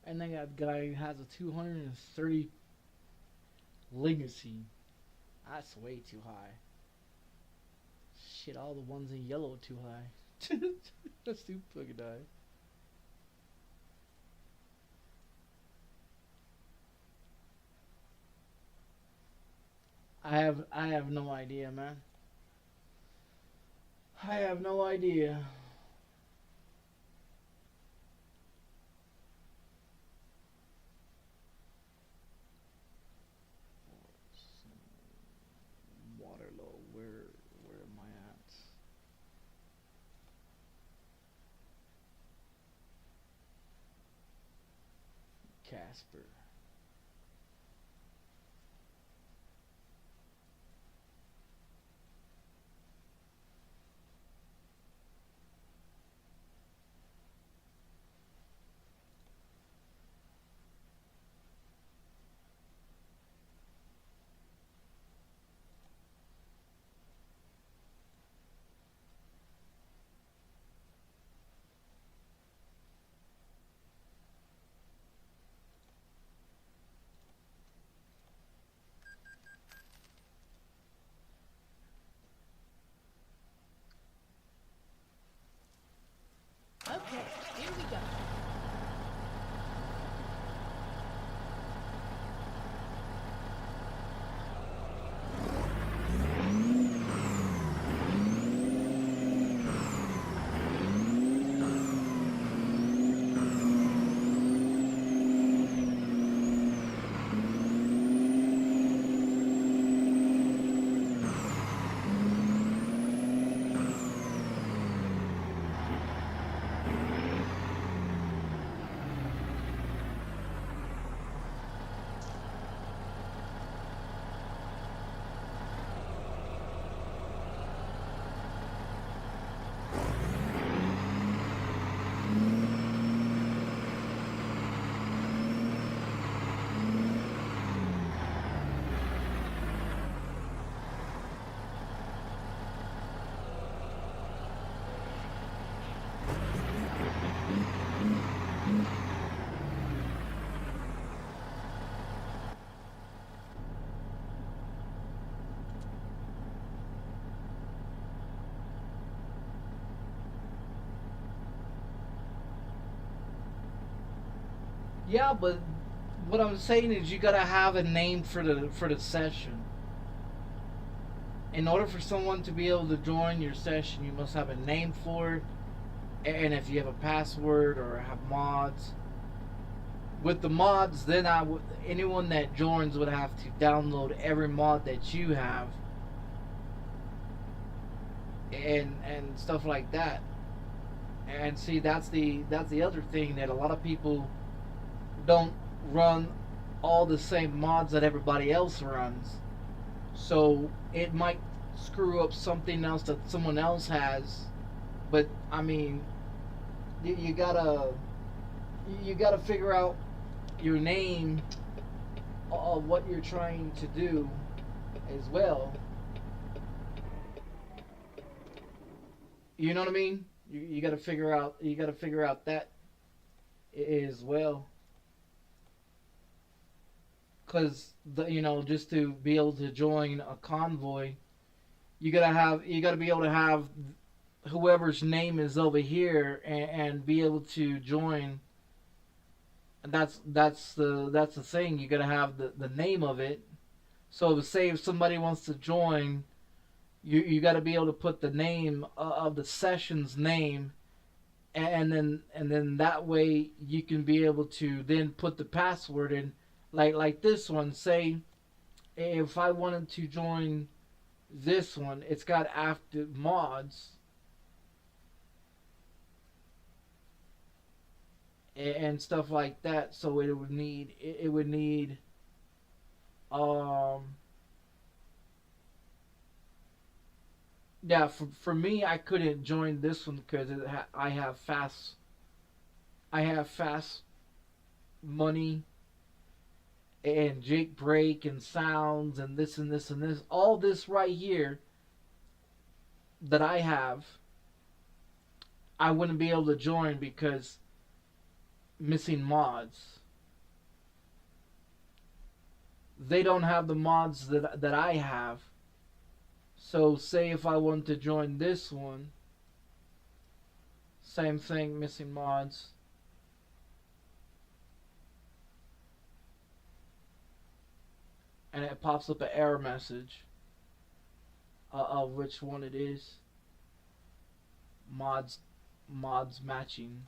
B: And then that guy has a 230 legacy. That's way too high. Shit, all the ones in yellow are too high. That's too fucking high. I have no idea, man. I have no idea. Waterloo, where am I at? Casper.
C: Okay, here we go.
B: Yeah, but what I'm saying is you gotta have a name for the session. In order for someone to be able to join your session, you must have a name for it, and if you have a password or have mods. With the mods, then anyone that joins would have to download every mod that you have, and stuff like that. And see, that's the other thing, that a lot of people don't run all the same mods that everybody else runs. So it might screw up something else that someone else has. But I mean, you gotta figure out your name of what you're trying to do as well. You know what I mean? You got to figure out that as well. Because just to be able to join a convoy, you gotta be able to have whoever's name is over here, and be able to join. And that's the thing. You gotta have the name of it. So say if somebody wants to join, you got to be able to put the name of the session's name, and then that way you can be able to then put the password in. Like this one, say if I wanted to join this one, it's got active mods and stuff like that, so it would need yeah, for me, I couldn't join this one because I have fast money and Jake break and sounds and this and this and this. All this right here that I have, I wouldn't be able to join because missing mods. They don't have the mods that I have. So say if I want to join this one, same thing, missing mods. And it pops up an error message of which one it is. Mods matching.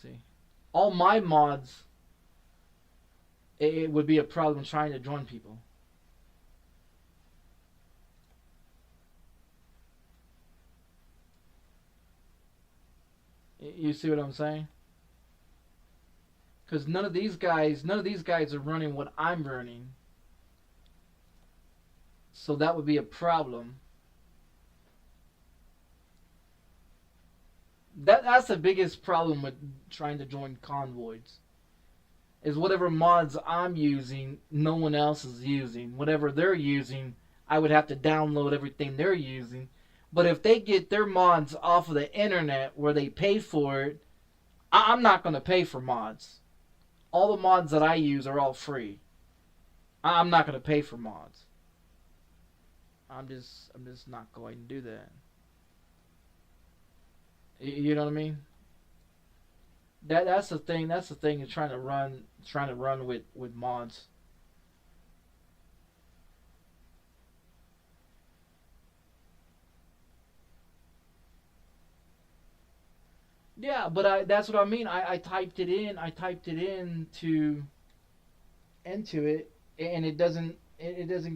B: See, all my mods, it would be a problem trying to join people. You see what I'm saying? Because none of these guys are running what I'm running. So that would be a problem. That's the biggest problem with trying to join convoys. Is whatever mods I'm using, no one else is using. Whatever they're using, I would have to download everything they're using. But if they get their mods off of the internet where they pay for it, I'm not going to pay for mods. All the mods that I use are all free. I'm not going to pay for mods. I'm just not going to do that. You know what I mean? That's the thing. That's the thing. Is trying to run with mods. Yeah, but that's what I mean. I typed it in. I typed it into it, and it doesn't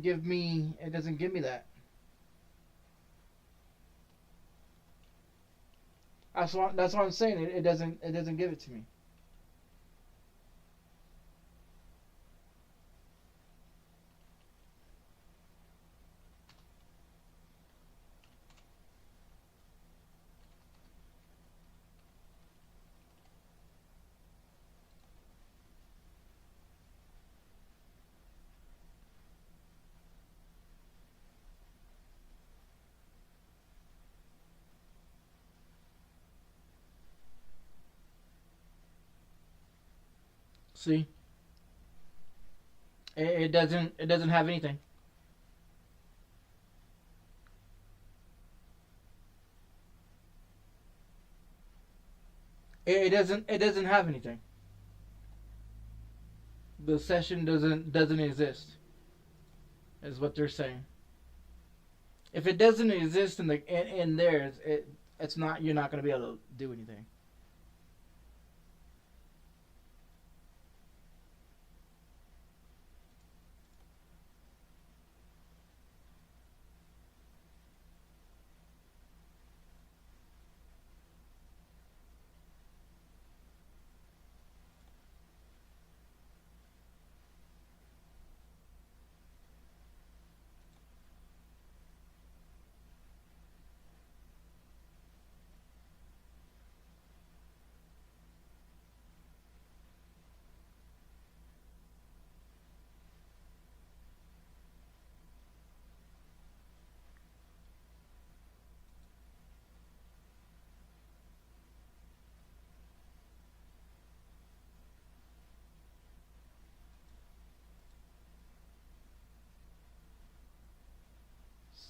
B: give me that. That's what I'm saying. It doesn't give it to me. See? It doesn't have anything. It doesn't have anything. The session doesn't exist. Is what they're saying. If it doesn't exist in there, it's not, you're not gonna be able to do anything.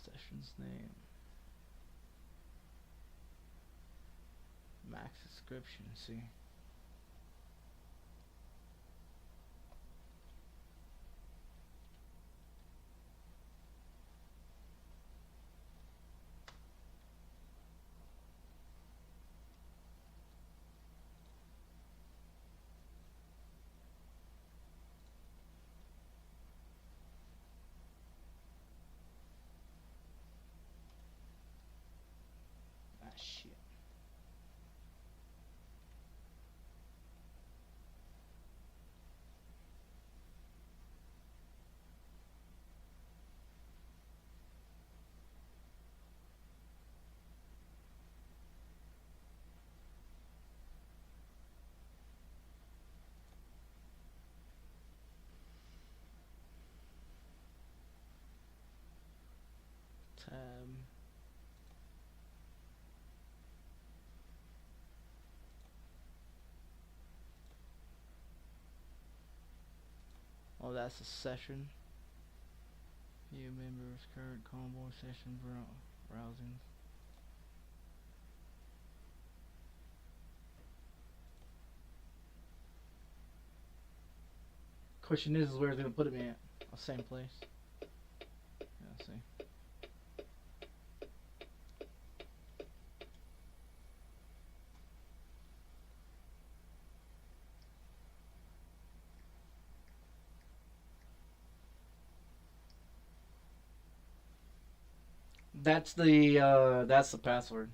B: Session's name. Max description. See. Ah, shit. Tab. Oh, that's a session. View members, current combo session browsing. Question is where it's gonna put me at. The same place. Yeah, let's see. That's the password.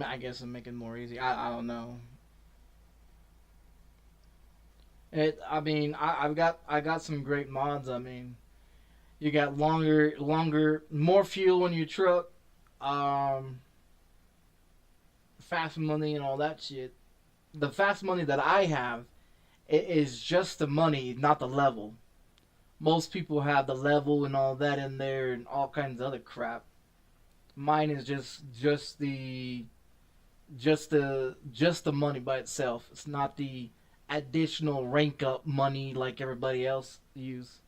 B: I guess to make it more easy. I don't know. I mean, I got some great mods. I mean, you got more fuel in your truck, fast money and all that shit. The fast money that I have, it is just the money, not the level. Most people have the level and all that in there and all kinds of other crap. Mine is just the money by itself. It's not the additional rank up money like everybody else use.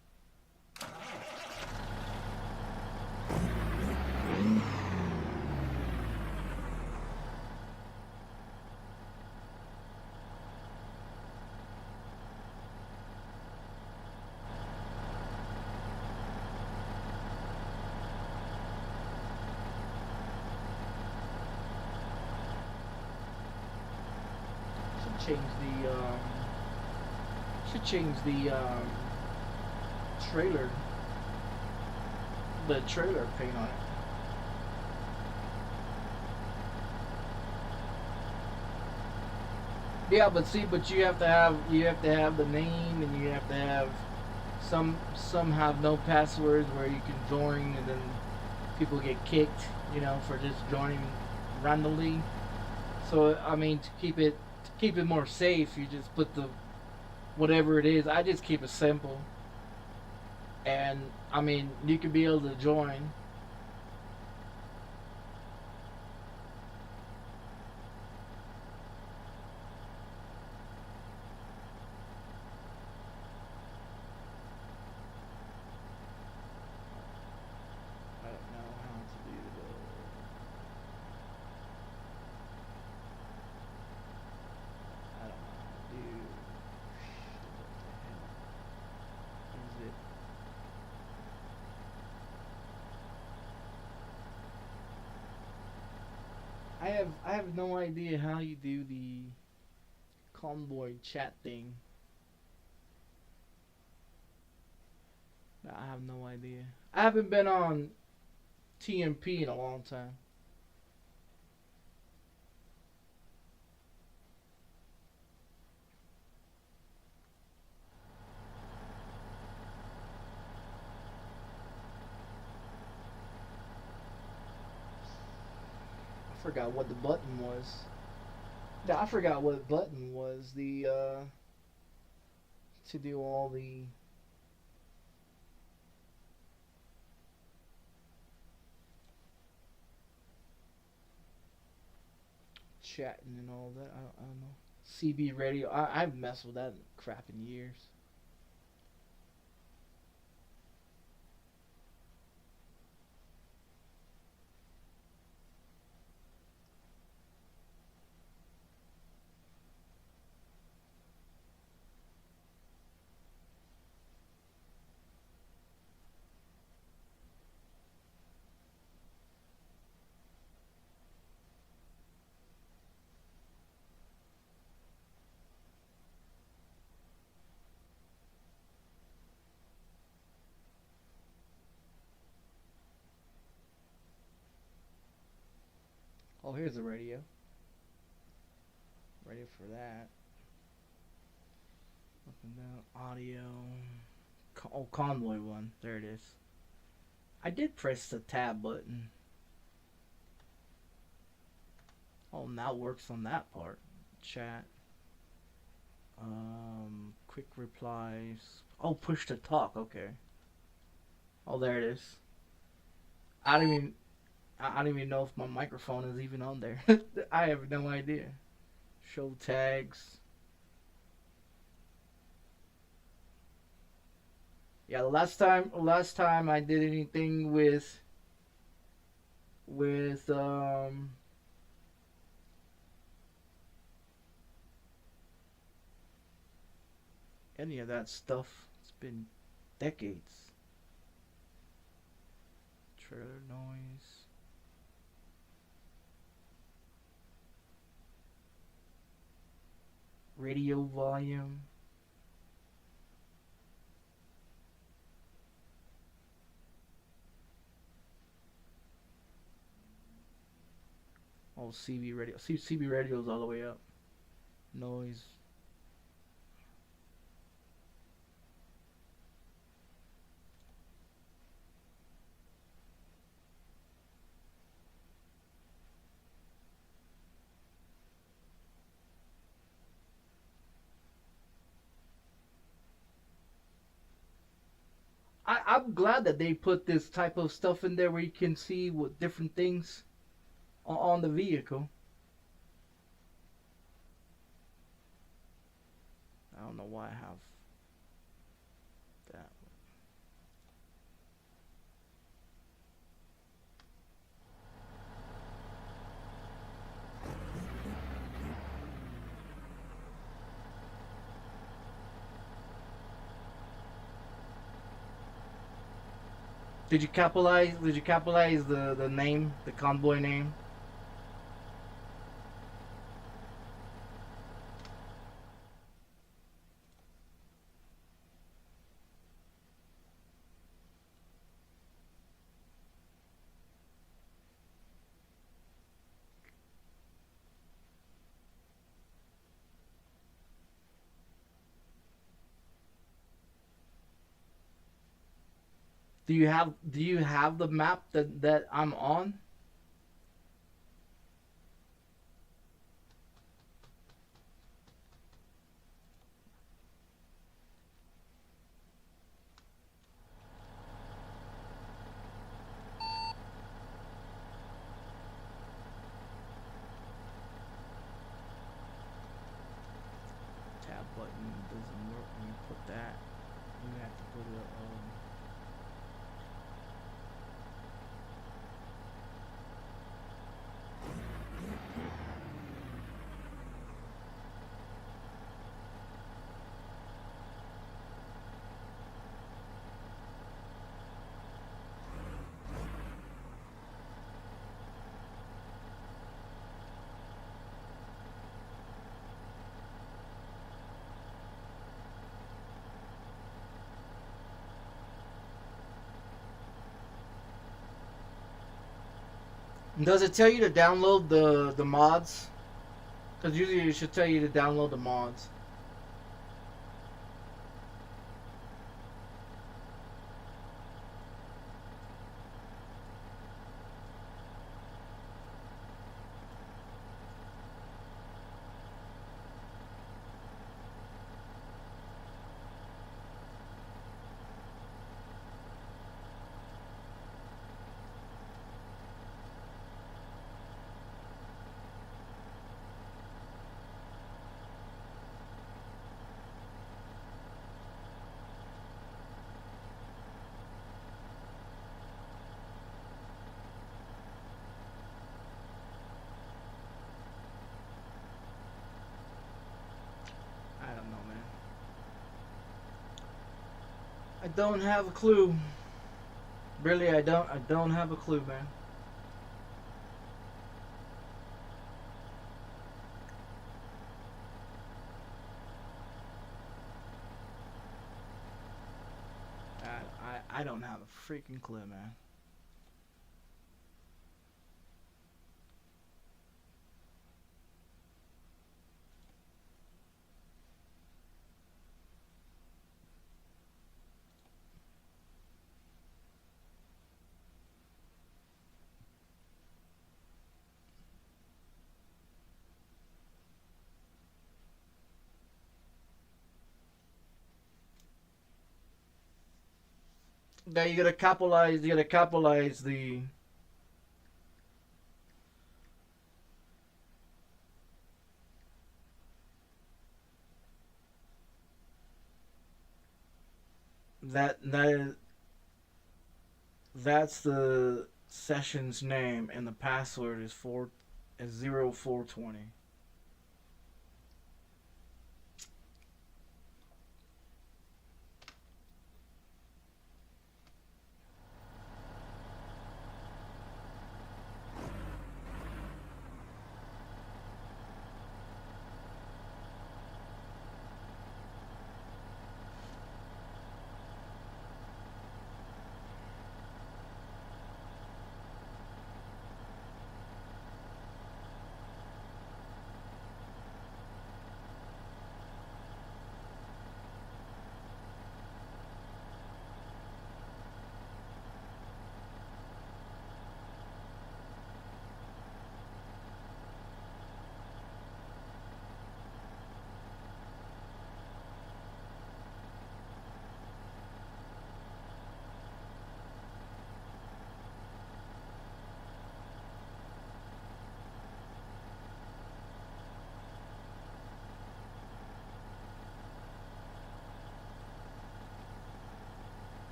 B: Should change the trailer, the trailer paint on it. Yeah, but see, but you have to have the name, and you have to have some have no passwords where you can join, and then people get kicked, you know, for just joining randomly. So I mean, to keep it more safe, you just put the whatever it is. I just keep it simple, and I mean, you could be able to join. I don't know how to I have no idea how you do the convoy chat thing. I have no idea. I haven't been on TMP in a long time. I forgot what the button was. Yeah, I forgot what button was the to do all the chatting and all that. I don't know. CB radio. I've messed with that crap in years. Oh, here's the radio. Radio for that. Up and down audio. Oh, convoy one. There it is. I did press the tab button. Oh, now it works on that part. Chat. Quick replies. Oh, push to talk. Okay. Oh, there it is. I don't even know if my microphone is even on there. I have no idea. Show tags. Yeah, the last time I did anything with any of that stuff, it's been decades. Trailer noise. Radio volume. Oh, CB radio. CB radio's all the way up. Noise. I'm glad that they put this type of stuff in there where you can see what different things on the vehicle. I don't know why I have that. Did you capitalize the name, the convoy name? Do you have the map that I'm on? Tab button doesn't work when you put that. You have to put a Does it tell you to download the mods? Because usually it should tell you to download the mods. I don't know, man. I don't have a clue. Really, I don't have a clue, man. I don't have a freaking clue, man. Now you gotta capitalize the that's the session's name, and the password is 0420.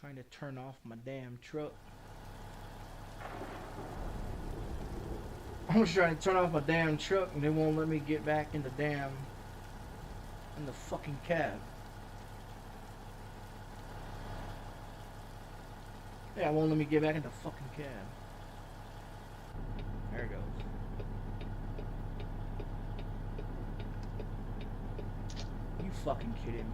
B: Trying to turn off my damn truck. I was trying to turn off my damn truck and they won't let me get back in the fucking cab. Yeah, it won't let me get back in the fucking cab. There it goes. You fucking kidding me?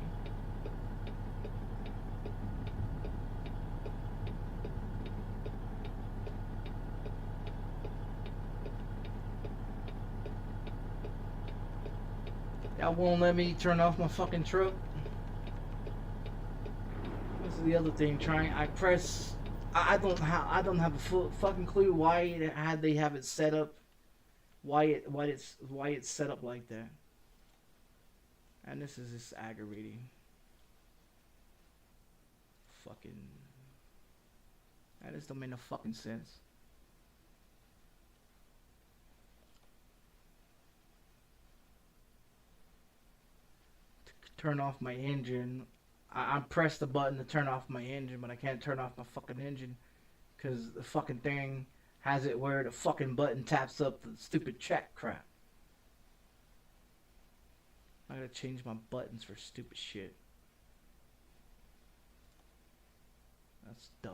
B: Y'all won't let me turn off my fucking truck. This is the other thing. I don't have a fucking clue why they have it set up. Why it's set up like that. And this is just aggravating. Fucking. That just don't make no fucking sense. Turn off my engine. I pressed the button to turn off my engine, but I can't turn off my fucking engine because the fucking thing has it where the fucking button taps up the stupid chat crap. I gotta change my buttons for stupid shit. That's dumb.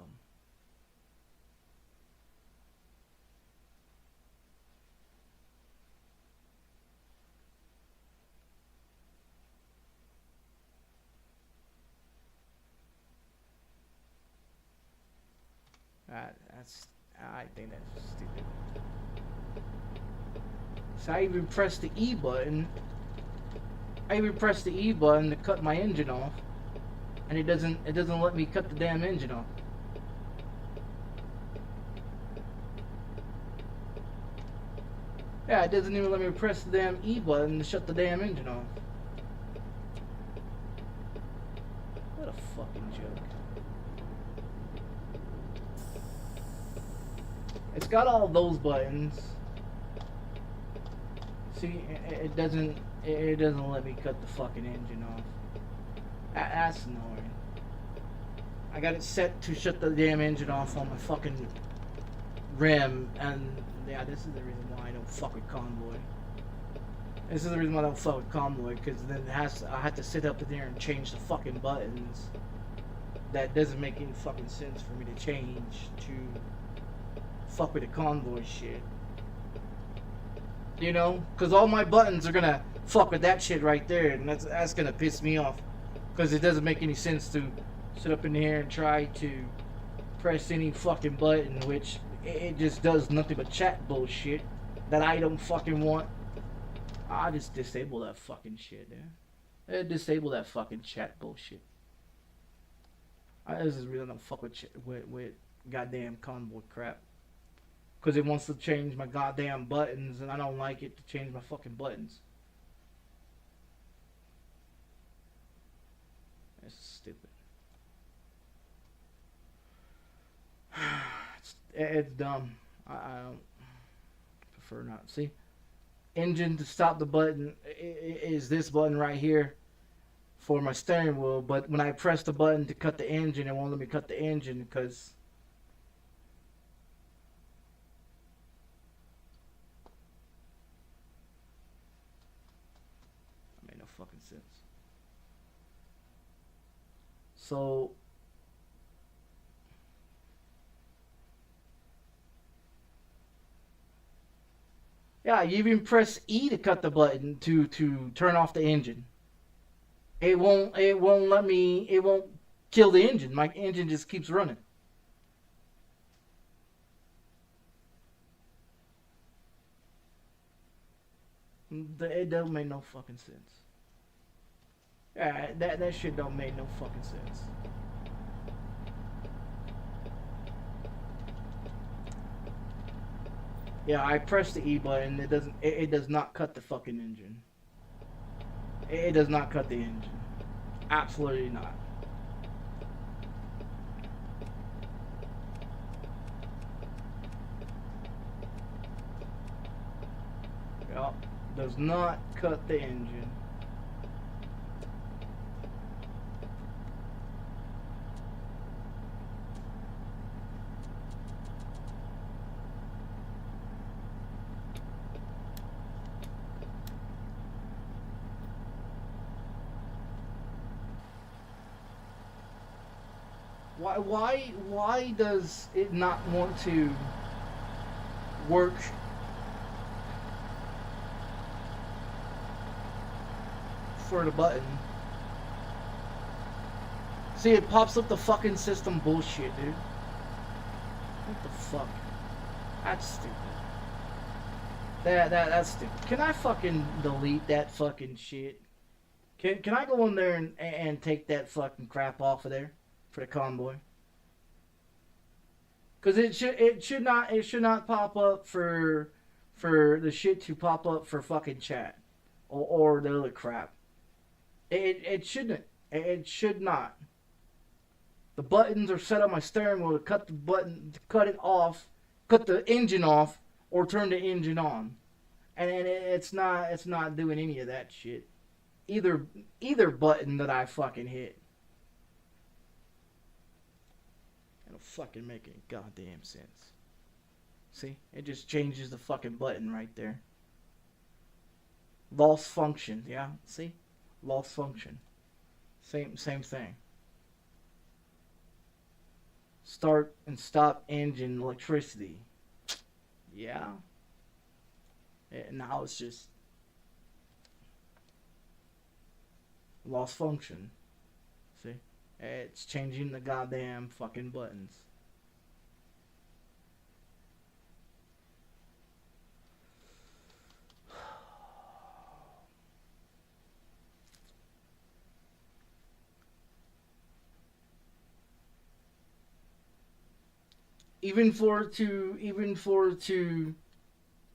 B: I think that's stupid. So I even pressed the E button. I even pressed the E button to cut my engine off, and it doesn't let me cut the damn engine off. Yeah, it doesn't even let me press the damn E button to shut the damn engine off. What a fucking joke. It's got all those buttons. See, it doesn't let me cut the fucking engine off. That's annoying. I got it set to shut the damn engine off on my fucking rim, and yeah, this is the reason why I don't fuck with Convoy. This is the reason why I don't fuck with Convoy, because then I have to sit up in there and change the fucking buttons. That doesn't make any fucking sense for me to change to fuck with the Convoy shit. You know, because all my buttons are gonna fuck with that shit right there, and that's gonna piss me off, because it doesn't make any sense to sit up in here and try to press any fucking button, which it just does nothing but chat bullshit that I don't fucking want. I just disable that fucking shit, yeah. Disable that fucking chat bullshit. This is really don't fuck with goddamn Convoy crap. Because it wants to change my goddamn buttons, and I don't like it to change my fucking buttons. That's stupid. It's dumb. I don't prefer not. See? Engine to stop the button is this button right here for my steering wheel. But when I press the button to cut the engine, it won't let me cut the engine because... fucking sense. So yeah, you even press E to cut the button to turn off the engine. It won't let me, it won't kill the engine. My engine just keeps running. It don't make no fucking sense. Yeah, that shit don't make no fucking sense. Yeah, I pressed the E button. It does not cut the fucking engine. It does not cut the engine. Absolutely not. Yep, does not cut the engine. Why does it not want to work for the button? See, it pops up the fucking system bullshit, dude. What the fuck? That's stupid. That's stupid. Can I fucking delete that fucking shit? Can I go in there and take that fucking crap off of there for the Convoy? Cause it should not pop up for the shit to pop up for fucking chat or the other crap. It shouldn't. It should not. The buttons are set on my steering wheel to cut the button, to cut it off, cut the engine off, or turn the engine on, and it's not doing any of that shit. Either button that I fucking hit. It don't fucking make any goddamn sense. See, it just changes the fucking button right there. Lost function, yeah. See, lost function. Same thing. Start and stop engine electricity. Yeah. Now it's just lost function. See? It's changing the goddamn fucking buttons. Even for to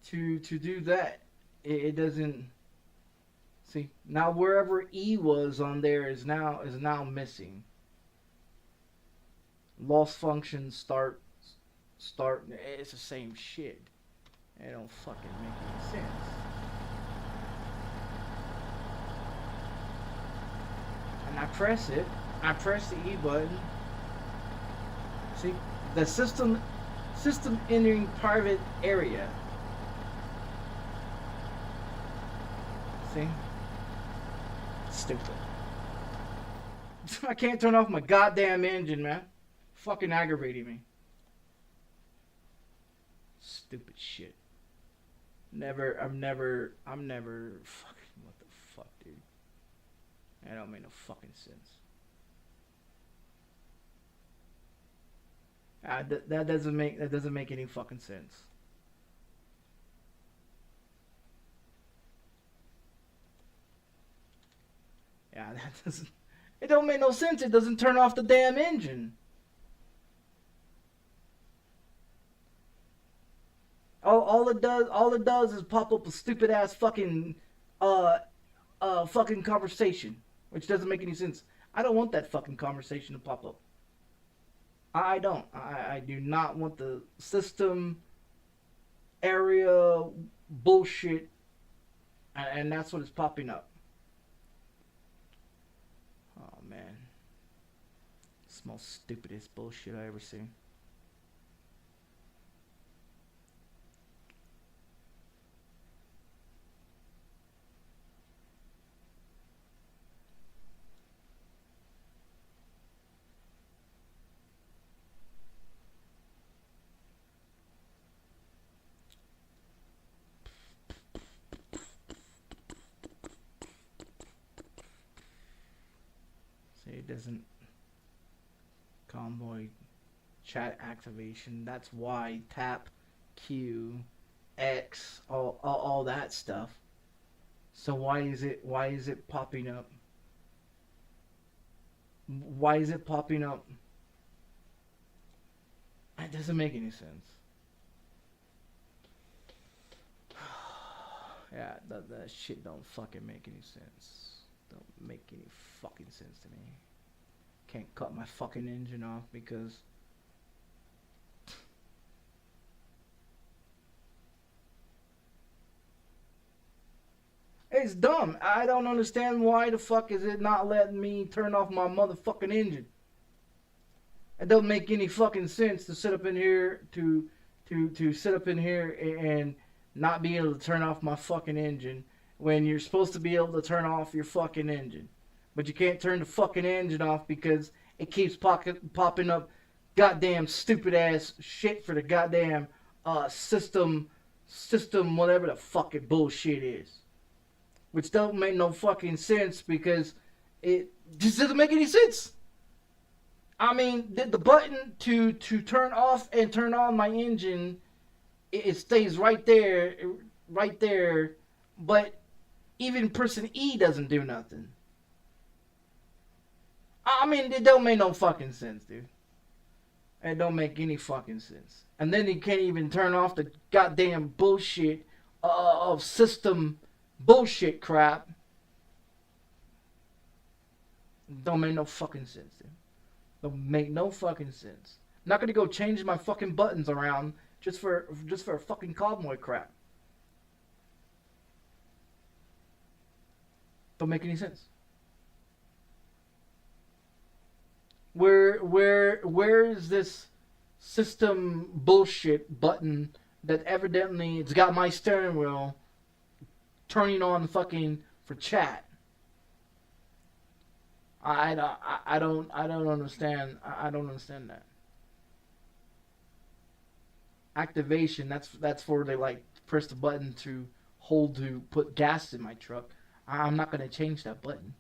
B: do that, it doesn't. See, now wherever E was on there is now missing. Lost function start. It's the same shit. It don't fucking make any sense. And I press it. I press the E button. See, the system entering private area. See? Stupid. I can't turn off my goddamn engine, man. Fucking aggravating me. Stupid shit. I'm never fucking, what the fuck, dude? That don't make no fucking sense. That doesn't make any fucking sense. Yeah, that doesn't. It don't make no sense. It doesn't turn off the damn engine. All it does is pop up a stupid ass fucking fucking conversation, which doesn't make any sense. I don't want that fucking conversation to pop up. I don't. I do not want the system area bullshit, and that's what is popping up. Oh man, it's the most stupidest bullshit I ever seen. It doesn't convoy chat activation. That's why tap Q X all that stuff. So why is it popping up? Why is it popping up? It doesn't make any sense. Yeah, that shit don't fucking make any sense. Don't make any fucking sense to me. Can't cut my fucking engine off because it's dumb. I don't understand why the fuck is it not letting me turn off my motherfucking engine. It doesn't make any fucking sense to sit up in here to sit up in here and not be able to turn off my fucking engine when you're supposed to be able to turn off your fucking engine. But you can't turn the fucking engine off because it keeps popping up goddamn stupid ass shit for the goddamn system whatever the fucking bullshit is. Which don't make no fucking sense because it just doesn't make any sense. I mean, the button to turn off and turn on my engine, it stays right there, but even pressing E doesn't do nothing. I mean, it don't make no fucking sense, dude. It don't make any fucking sense. And then you can't even turn off the goddamn bullshit of system bullshit crap. Don't make no fucking sense, dude. Don't make no fucking sense. I'm not gonna go change my fucking buttons around just for a fucking cowboy crap. Don't make any sense. Where is this system bullshit button that evidently it's got my steering wheel turning on fucking for chat. I don't understand. I don't understand that. Activation, that's for they like press the button to hold to put gas in my truck. I'm not gonna change that button.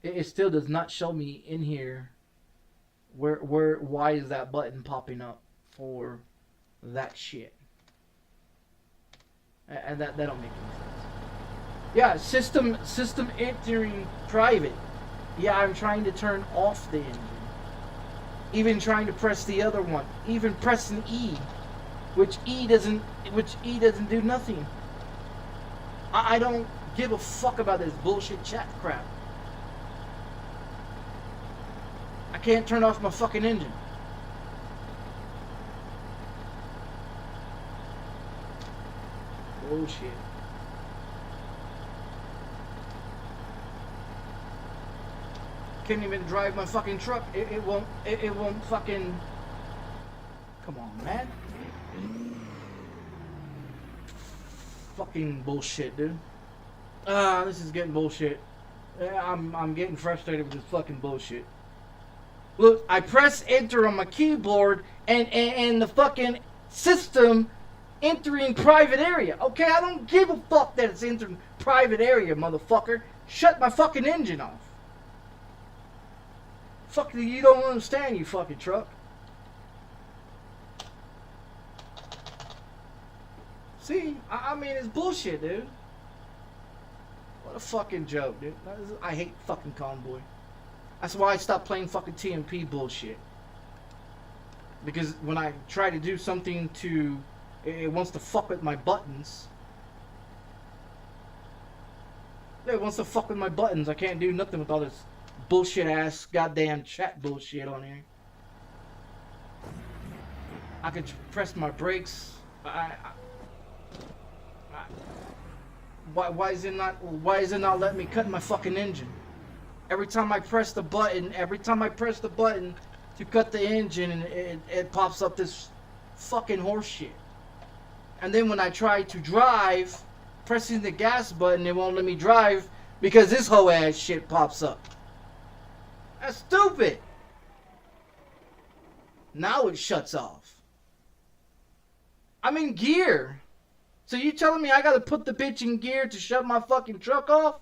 B: It still does not show me in here why is that button popping up for that shit. And that don't make any sense. Yeah, system entering private. Yeah, I'm trying to turn off the engine. Even trying to press the other one. Even pressing E, which E doesn't do nothing. I don't give a fuck about this bullshit chat crap. I can't turn off my fucking engine. Bullshit. Can't even drive my fucking truck. It won't fucking. Come on, man. Fucking bullshit, dude. This is getting bullshit. I'm getting frustrated with this fucking bullshit. Look, I press enter on my keyboard and the fucking system entering private area. Okay, I don't give a fuck that it's entering private area, motherfucker. Shut my fucking engine off. Fuck you, don't understand, you fucking truck. See, I mean, it's bullshit, dude. What a fucking joke, dude. I hate fucking Convoy. That's why I stopped playing fucking TMP bullshit. Because when I try to do something to... It wants to fuck with my buttons. It wants to fuck with my buttons. I can't do nothing with all this bullshit ass goddamn chat bullshit on here. I could press my brakes. Why is it not letting me cut my fucking engine? Every time I press the button, to cut the engine, and it pops up this fucking horse shit. And then when I try to drive, pressing the gas button, it won't let me drive because this whole ass shit pops up. That's stupid. Now it shuts off. I'm in gear. So you telling me I gotta put the bitch in gear to shut my fucking truck off?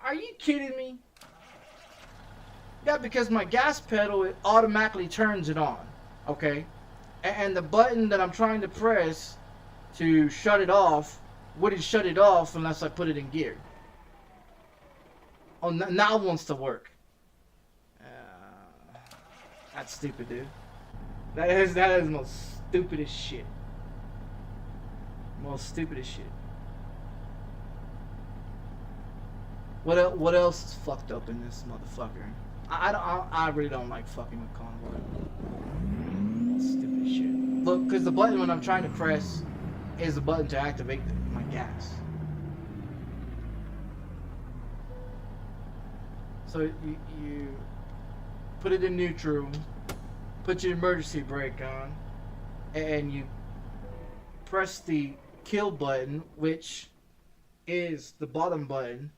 B: Are you kidding me? Yeah, because my gas pedal, it automatically turns it on. Okay? And the button that I'm trying to press to shut it off wouldn't shut it off unless I put it in gear. Oh, now it wants to work. That's stupid, dude. That is the most stupidest shit. Most stupidest shit. What else is fucked up in this motherfucker? I really don't like fucking with Convoy. Stupid shit. Look, because the button when I'm trying to press is the button to activate my gas. So you put it in neutral, put your emergency brake on, and you press the kill button, which is the bottom button,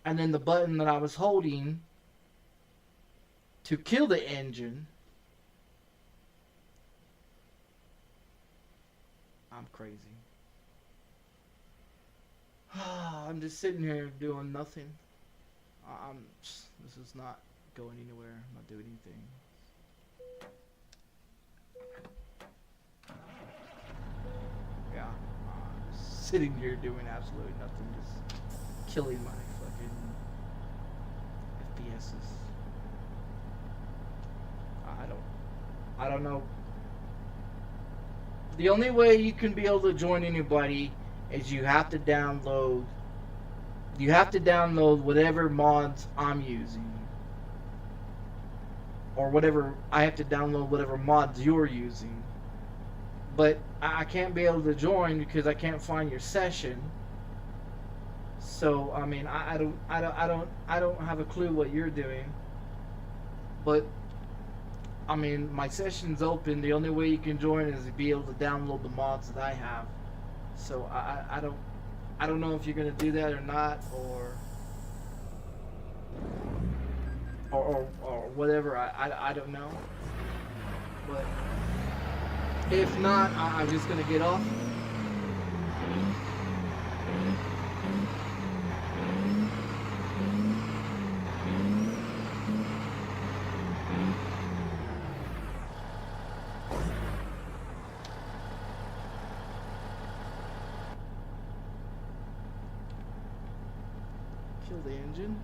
B: and then the button that I was holding to kill the engine. I'm crazy. I'm just sitting here doing nothing. This is not going anywhere. I'm not doing anything. Yeah, just sitting here doing absolutely nothing, just killing my fucking FPSs. I don't know. The only way you can be able to join anybody is you have to download whatever mods I'm using. Or whatever, I have to download whatever mods you're using. But I can't be able to join because I can't find your session. So I mean I don't have a clue what you're doing. But I mean, my session's open. The only way you can join is to be able to download the mods that I have. So I don't know if you're gonna do that or not, or whatever. I don't know. But if not, I'm just gonna get off. Kill the engine.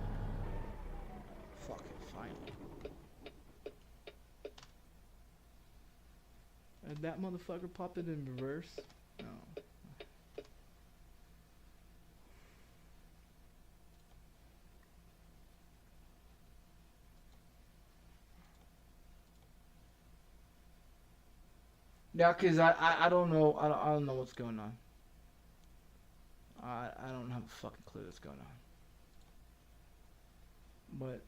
B: Fuck it, finally. And that motherfucker popped it in reverse? No. Yeah, cause I don't know I don't know what's going on. I don't have a fucking clue what's going on. But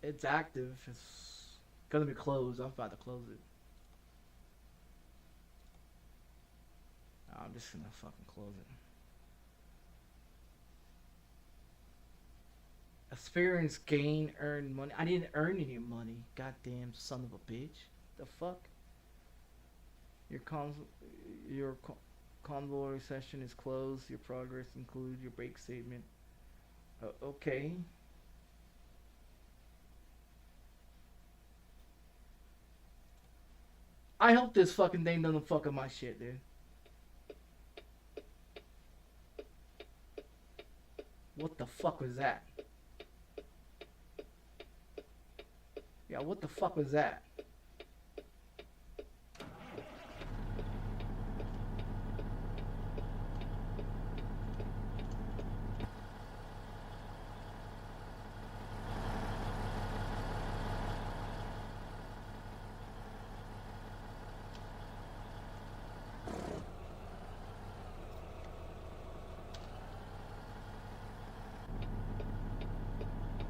B: it's active. It's gonna be closed. I'm about to close it. I'm just gonna fucking close it. Experience gain, earn money. I didn't earn any money. Goddamn son of a bitch. The fuck? Your convoy session is closed. Your progress includes your break statement. Okay. I hope this fucking thing doesn't fuck up my shit, dude. What the fuck was that? Yeah, what the fuck was that?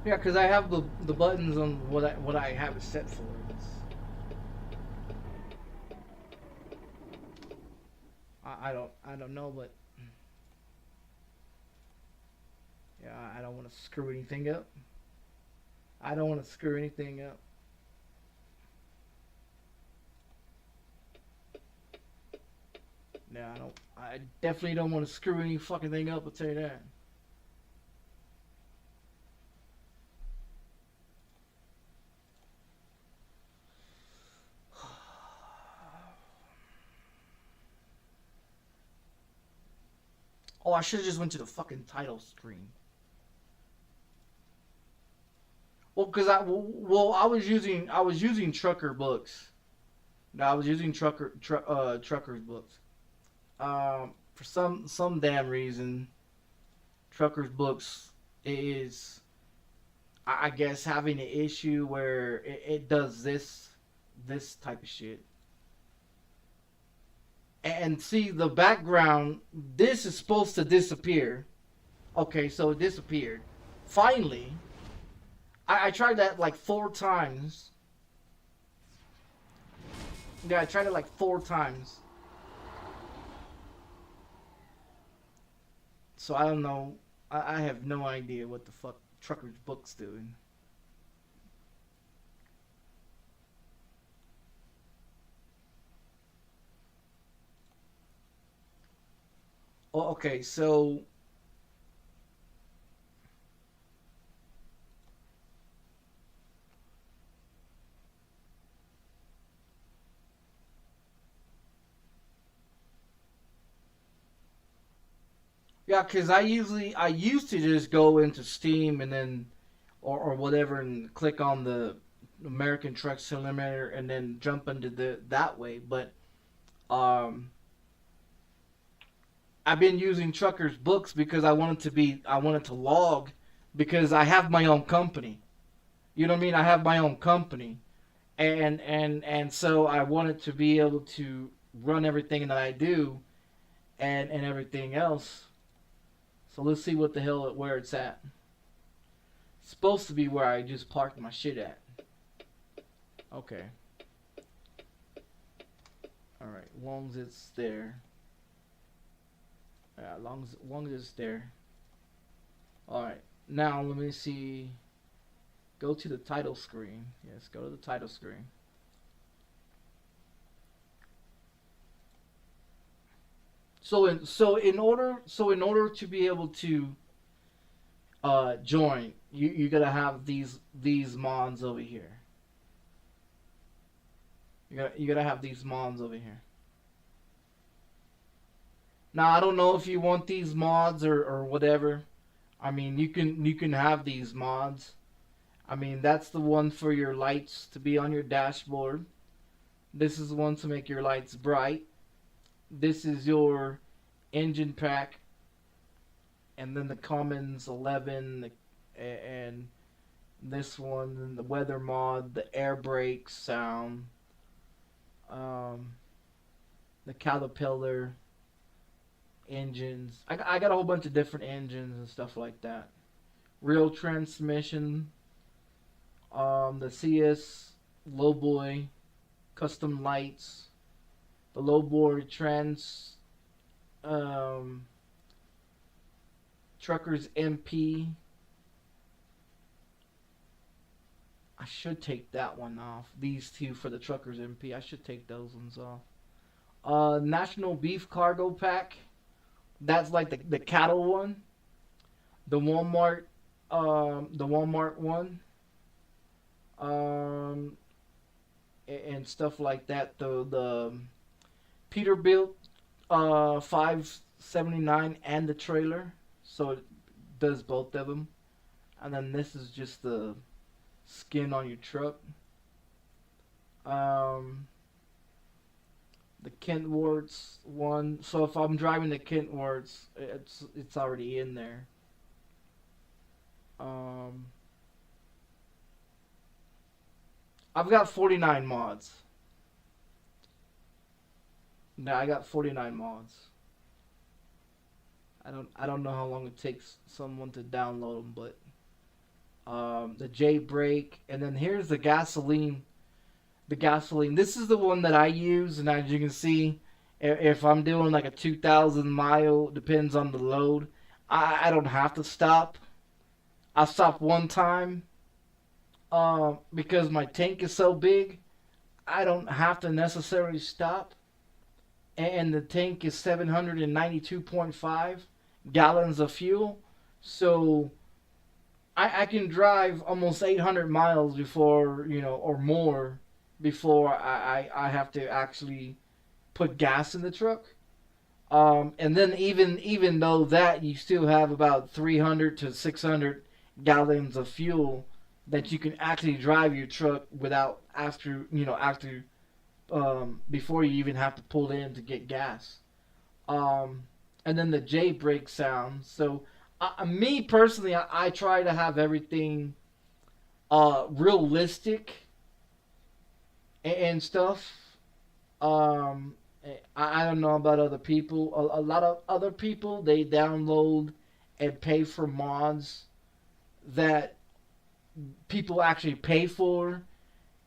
B: Yeah, because I have the buttons on what I have it set for. I don't know, but yeah, I don't want to screw anything up. I don't want to screw anything up. No, I definitely don't want to screw any fucking thing up. I'll tell you that. Oh, I should have just went to the fucking title screen. Well, cause I was using trucker books. No, I was using trucker's books. For some damn reason, trucker's books is, I guess, having an issue where it does this type of shit. And see the background, this is supposed to disappear. Okay, so it disappeared. Finally, I tried that like 4 times. Yeah, I tried it like 4 times. So I don't know. I have no idea what the fuck Trucker's Book's doing. Oh, okay, so yeah, cause I used to just go into Steam and then or whatever and click on the American Truck Simulator and then jump into that way, but I've been using Trucker's Books because I wanted to log because I have my own company. You know what I mean? I have my own company. And so I wanted to be able to run everything that I do and everything else. So let's see what the hell where it's at. supposed to be where I just parked my shit at. Okay. Alright, long as it's there. Yeah, long as it's there. Alright, now let me see. Go to the title screen. Yes, go to the title screen. So in order to be able to join, you gotta have these mods over here. You gotta have these mods over here. Now I don't know if you want these mods or whatever. I mean, you can have these mods. I mean, that's the one for your lights to be on your dashboard. This is the one to make your lights bright. This is your engine pack, and then the Commons 11, and this one, and the weather mod, the air brake sound, the Caterpillar engines. I got a whole bunch of different engines and stuff like that. Real transmission, the CS lowboy, custom lights, the lowboy Truckers MP. I should take that one off. These two for the Truckers MP. I should take those ones off. National Beef Cargo Pack. That's like the cattle one. The Walmart one. And stuff like that. The Peterbilt 579 and the trailer, so it does both of them. And then this is just the skin on your truck. The Kentworth's one. So if I'm driving the Kentworth's, it's already in there. I've got 49 mods. Now I got 49 mods. I don't know how long it takes someone to download them, but the J brake, and then here's the gasoline. The gasoline. This is the one that I use, and as you can see, if I'm doing like a 2,000 mile, depends on the load, I don't have to stop. I stopped one time because my tank is so big. I don't have to necessarily stop. And the tank is 792.5 gallons of fuel, so I can drive almost 800 miles before, or more, before I have to actually put gas in the truck. And then even though that, you still have about 300 to 600 gallons of fuel that you can actually drive your truck without before you even have to pull in to get gas. And then the J brake sound. So me personally, I try to have everything realistic and stuff. I don't know about other people. A lot of other people, they download and pay for mods that people actually pay for,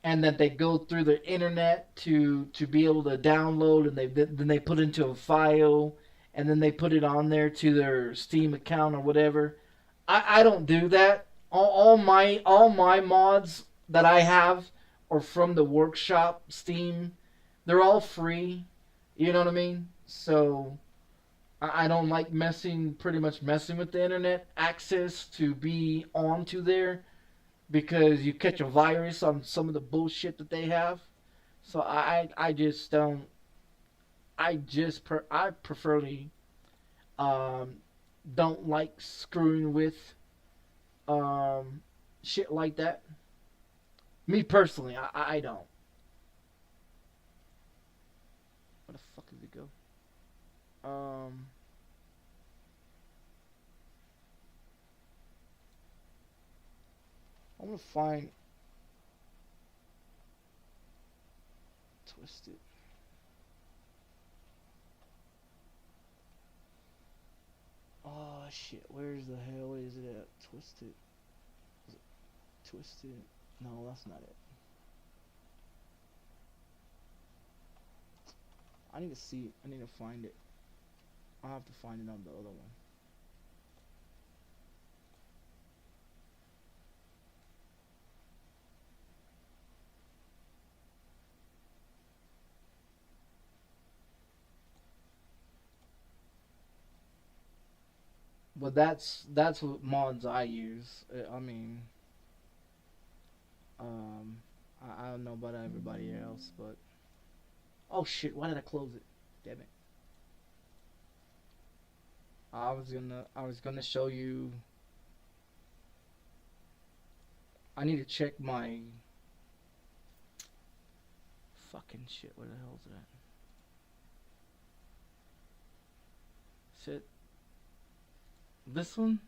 B: and that they go through the internet to be able to download, and then they put into a file, and then they put it on there to their Steam account or whatever. I don't do that. All my mods that I have are from the workshop Steam. They're all free. You know what I mean? So I don't like pretty much messing with the internet access to be onto there, because you catch a virus on some of the bullshit that they have. So I just don't. I preferably don't like screwing with shit like that. Me personally, I don't. Where the fuck did it go? I'm gonna find Twisted. Oh shit, where's the hell is it at? Twisted. twisted. No, that's not it. I need to see. I need to find it. I'll have to find it on the other one. But that's what mods I use. I mean, I don't know about everybody else, but oh shit! Why did I close it? Damn it! I was gonna show you. I need to check my fucking shit. Where the hell is that? Shit. This one?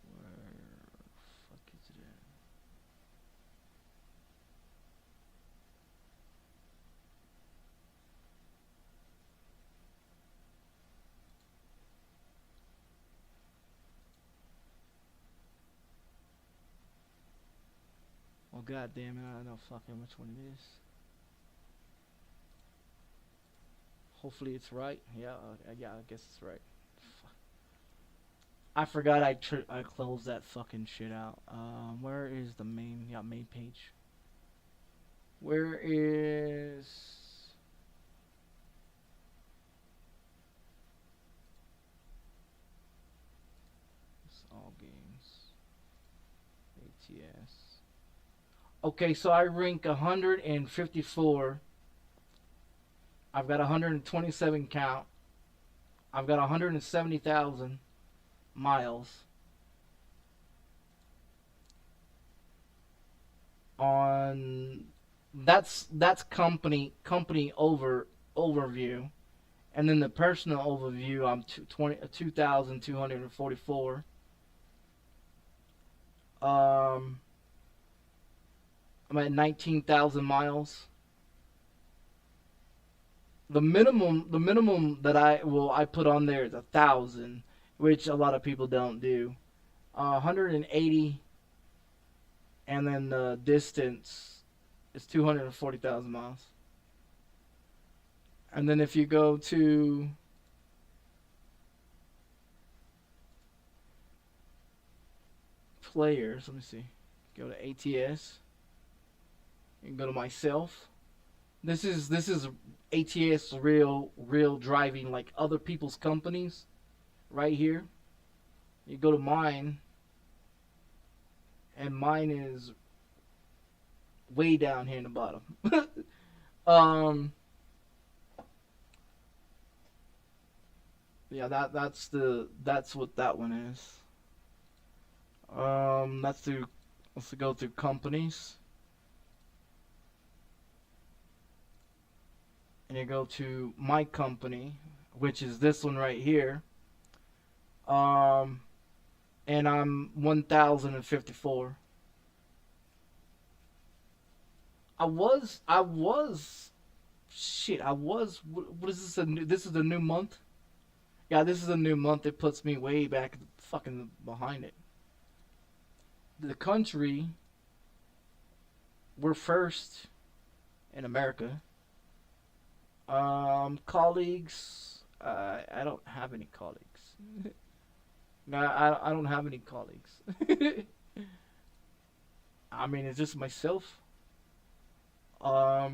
B: Where the fuck is it at? Oh god damn it, I don't know fucking which one it is. Hopefully it's right. Yeah, yeah, I guess it's right. Fuck. I forgot I closed that fucking shit out. Where is the main main page? Where is it's all games. ATS. Okay, so I rank 154. I've got 127 count. I've got 170,000 miles on that's company overview, and then the personal overview I'm 2,244. I'm at 19,000 miles. The minimum that I put on there is 1,000, which a lot of people don't do. 180, and then the distance is 240,000 miles. And then if you go to players, let me see. Go to ATS. You can go to myself. This is ATS real driving, like other people's companies. Right here. You go to mine, and mine is way down here in the bottom. Yeah, that's what that one is. Let's go through companies. And you go to my company, which is this one right here. And I'm 1,054. What is this? This is a new month? Yeah, this is a new month. It puts me way back fucking behind it. The country, we're first in America. Colleagues, I don't have any colleagues. No, I don't have any colleagues. I mean, it's just myself. Yeah,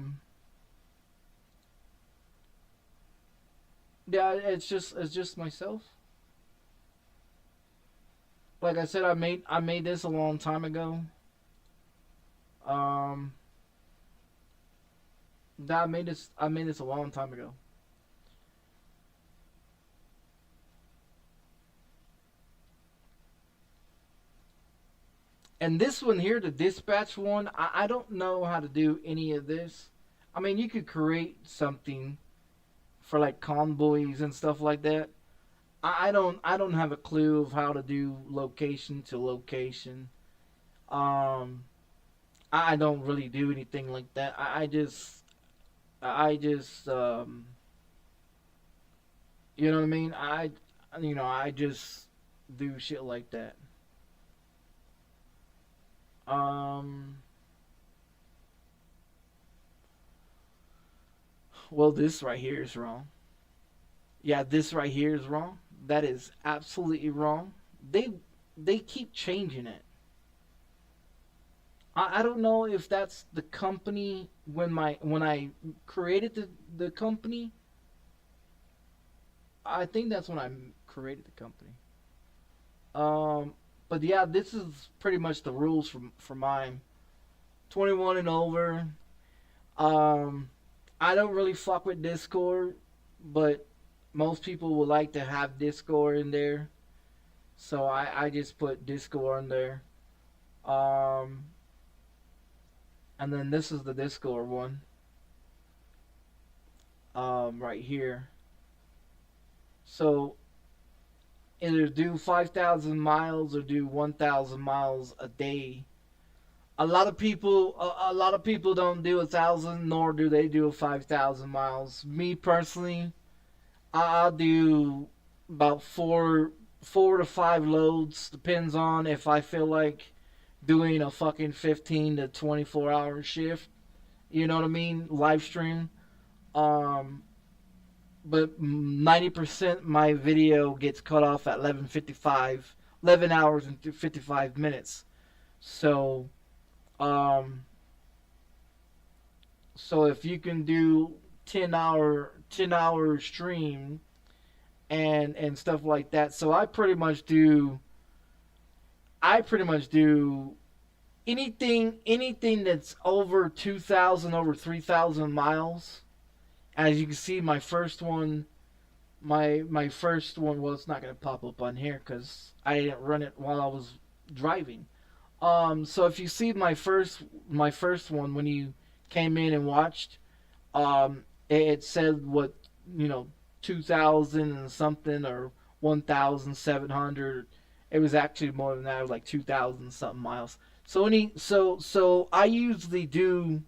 B: it's just myself. Like I said, I made this a long time ago. I made this a long time ago. And this one here, the dispatch one, I don't know how to do any of this. I mean, you could create something for like convoys and stuff like that. I don't have a clue of how to do location to location. I don't really do anything like that. I just, you know what I mean? I just do shit like that. Um, well, this right here is wrong. Yeah, this right here is wrong. That is absolutely wrong. They they keep changing it. I don't know if that's the company when I created the company. I think that's when I created the company. Um, but yeah, this is pretty much the rules for mine. 21 and over. Um, I don't really fuck with Discord, but most people would like to have Discord in there, so I just put Discord in there. Um, and then this is the Discord one. Right here. So either do 5,000 miles or do 1,000 miles a day. A lot of people don't do 1,000, nor do they do 5,000 miles. Me personally, I'll do about four to five loads. Depends on if I feel like doing a fucking 15 to 24 hour shift. You know what I mean? Live stream. Um, but 90% my video gets cut off at 11:55, 11 hours and 55 minutes. So, um, so if you can do 10 hour stream and stuff like that. So I pretty much do anything that's over 2,000, over 3,000 miles. As you can see, my first one, well, it's not gonna pop up on here because I didn't run it while I was driving. So if you see my first one when you came in and watched, it said what, you know, 2,000 and something or 1,700. It was actually more than that. It was like 2,000 something miles. So I usually do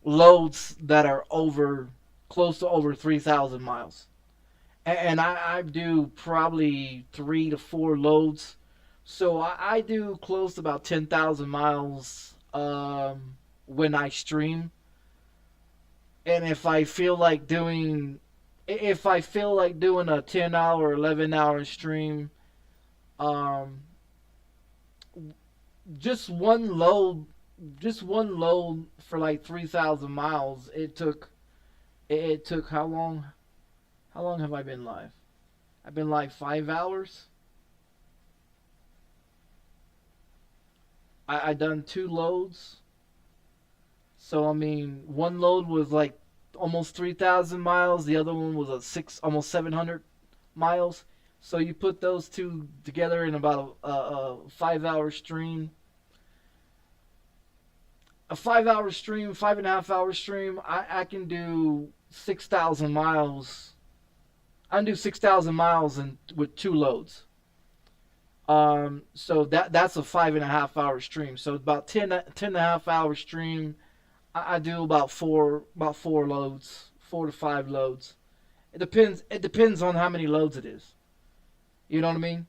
B: loads that are over close to over 3,000 miles, and I do probably 3 to 4 loads. So I do close to about 10,000 miles when I stream. And if I feel like doing a 10 hour, 11 hour stream, um, just one load, just one load for like 3,000 miles. It took how long? How long have I been live? I've been live 5 hours. I done 2 loads. So I mean, one load was like almost 3,000 miles. The other one was almost 700 miles. So you put those two together in about a 5 hour stream. A 5 hour stream, 5.5 hour stream. I can do 6,000 miles. I can do 6,000 miles with 2 loads. So that's a 5.5 hour stream. So about 10.5 hour stream. I do about four loads, 4 to 5 loads. It depends. It depends on how many loads it is. You know what I mean?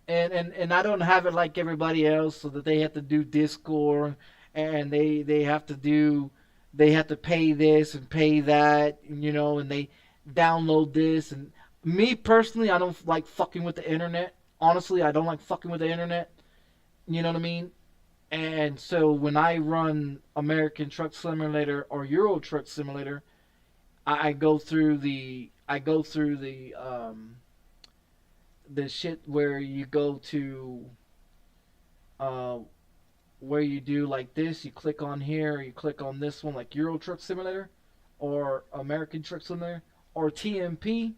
B: And I don't have it like everybody else, so that they have to do Discord and they have to pay this and pay that, you know, and they download this. And me personally, I don't like fucking with the internet. Honestly, I don't like fucking with the internet. You know what I mean? And so when I run American Truck Simulator or Euro Truck Simulator, I go through the shit where you go to uh, where you do like this. You click on here, or you click on this one, like Euro Truck Simulator or American Truck Simulator or TMP.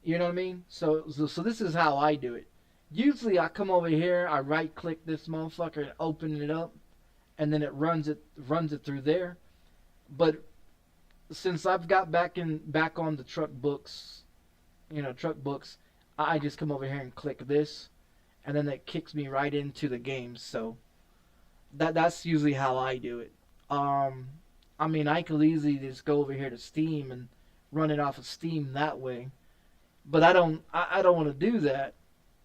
B: You know what I mean? So this is how I do it. Usually I come over here, I right click this motherfucker and open it up, and then it runs it through there. But since I've got back on the truck books, I just come over here and click this, and then it kicks me right into the game. So That's usually how I do it. Um, I mean, I could easily just go over here to Steam and run it off of Steam that way, but I don't want to do that.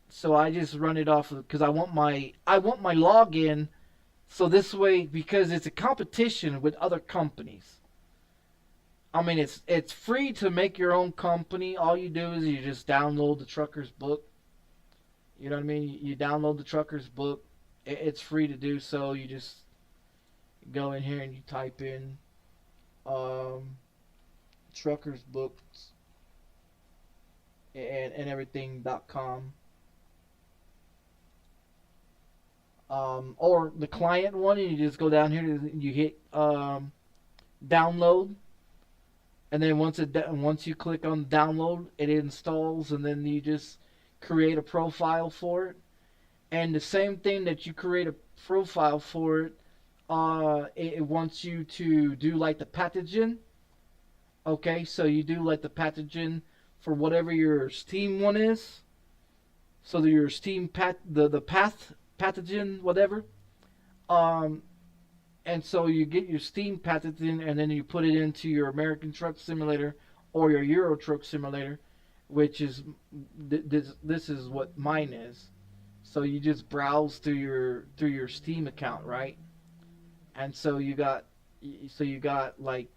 B: So I just run it off of because I want my login. So this way, because it's a competition with other companies. I mean, it's free to make your own company. All you do is you just download the trucker's book. You know what I mean? You download the trucker's book. It's free to do so. You just go in here and you type in um, trucker's books and everything.com. Or the client one, and you just go down here and you hit download, and then once you click on download, it installs, and then you just create a profile for it. And the same thing that you create a profile for it, it wants you to do like the pathogen. Okay, so you do like the pathogen for whatever your Steam one is. So your Steam the path pathogen whatever. Um, and so you get your Steam pathogen and then you put it into your American Truck Simulator or your Euro Truck Simulator, which is this is what mine is. So you just browse through your Steam account, right? And so you got like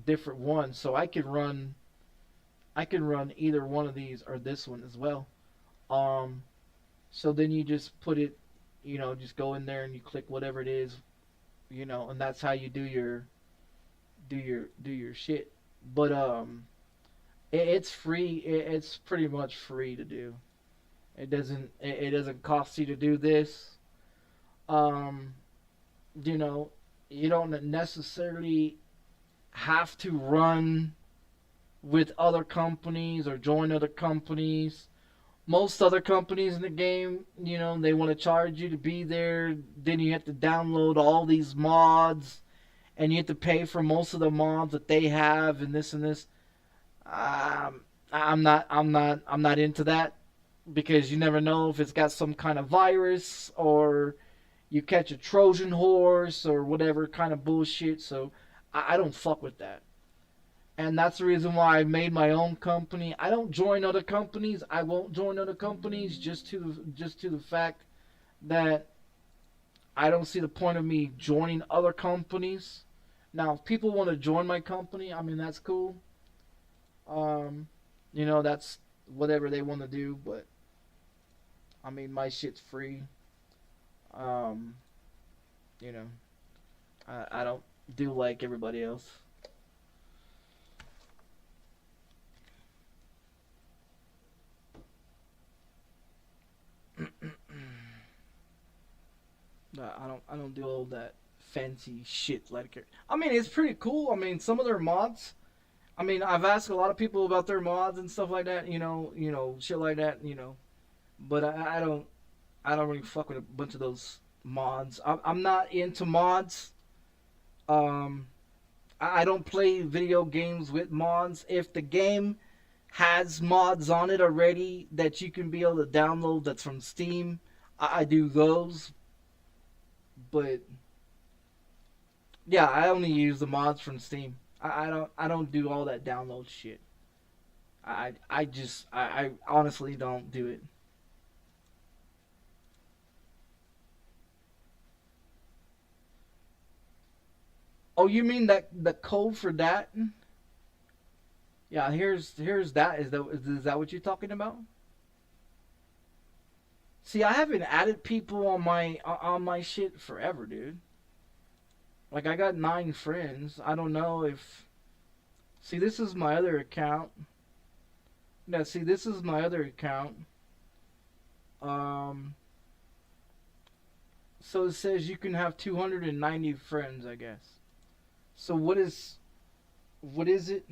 B: different ones. So I can run either one of these or this one as well. Um, so then you just put it, just go in there and you click whatever it is, and that's how you do your shit. But it's free. It's pretty much free to do. It doesn't cost you to do this. Um, you don't necessarily have to run with other companies or join other companies. Most other companies in the game, they want to charge you to be there. Then you have to download all these mods, and you have to pay for most of the mods that they have, and this and this. I'm not into that because you never know if it's got some kind of virus or you catch a Trojan horse or whatever kind of bullshit. So I don't fuck with that. And that's the reason why I made my own company. I don't join other companies. I won't join other companies just to the fact that I don't see the point of me joining other companies. Now, if people want to join my company, I mean that's cool. That's whatever they want to do. But I mean, my shit's free. Um, I don't do like everybody else. I don't do all that fancy shit like it. I mean, it's pretty cool. I mean, some of their mods. I mean, I've asked a lot of people about their mods and stuff like that. Shit like that. But I don't really fuck with a bunch of those mods. I'm not into mods. I don't play video games with mods. If the game has mods on it already that you can be able to download that's from Steam, I do those. But yeah, I only use the mods from Steam. I don't do all that download shit. I honestly don't do it. Oh, you mean that the code for that? Yeah, here's that. Is that what you're talking about? See, I haven't added people on my shit forever, dude. Like I got 9 friends. I don't know if. See, this is my other account. Yeah, see, this is my other account. Um. So it says you can have 290 friends, I guess. So what is it?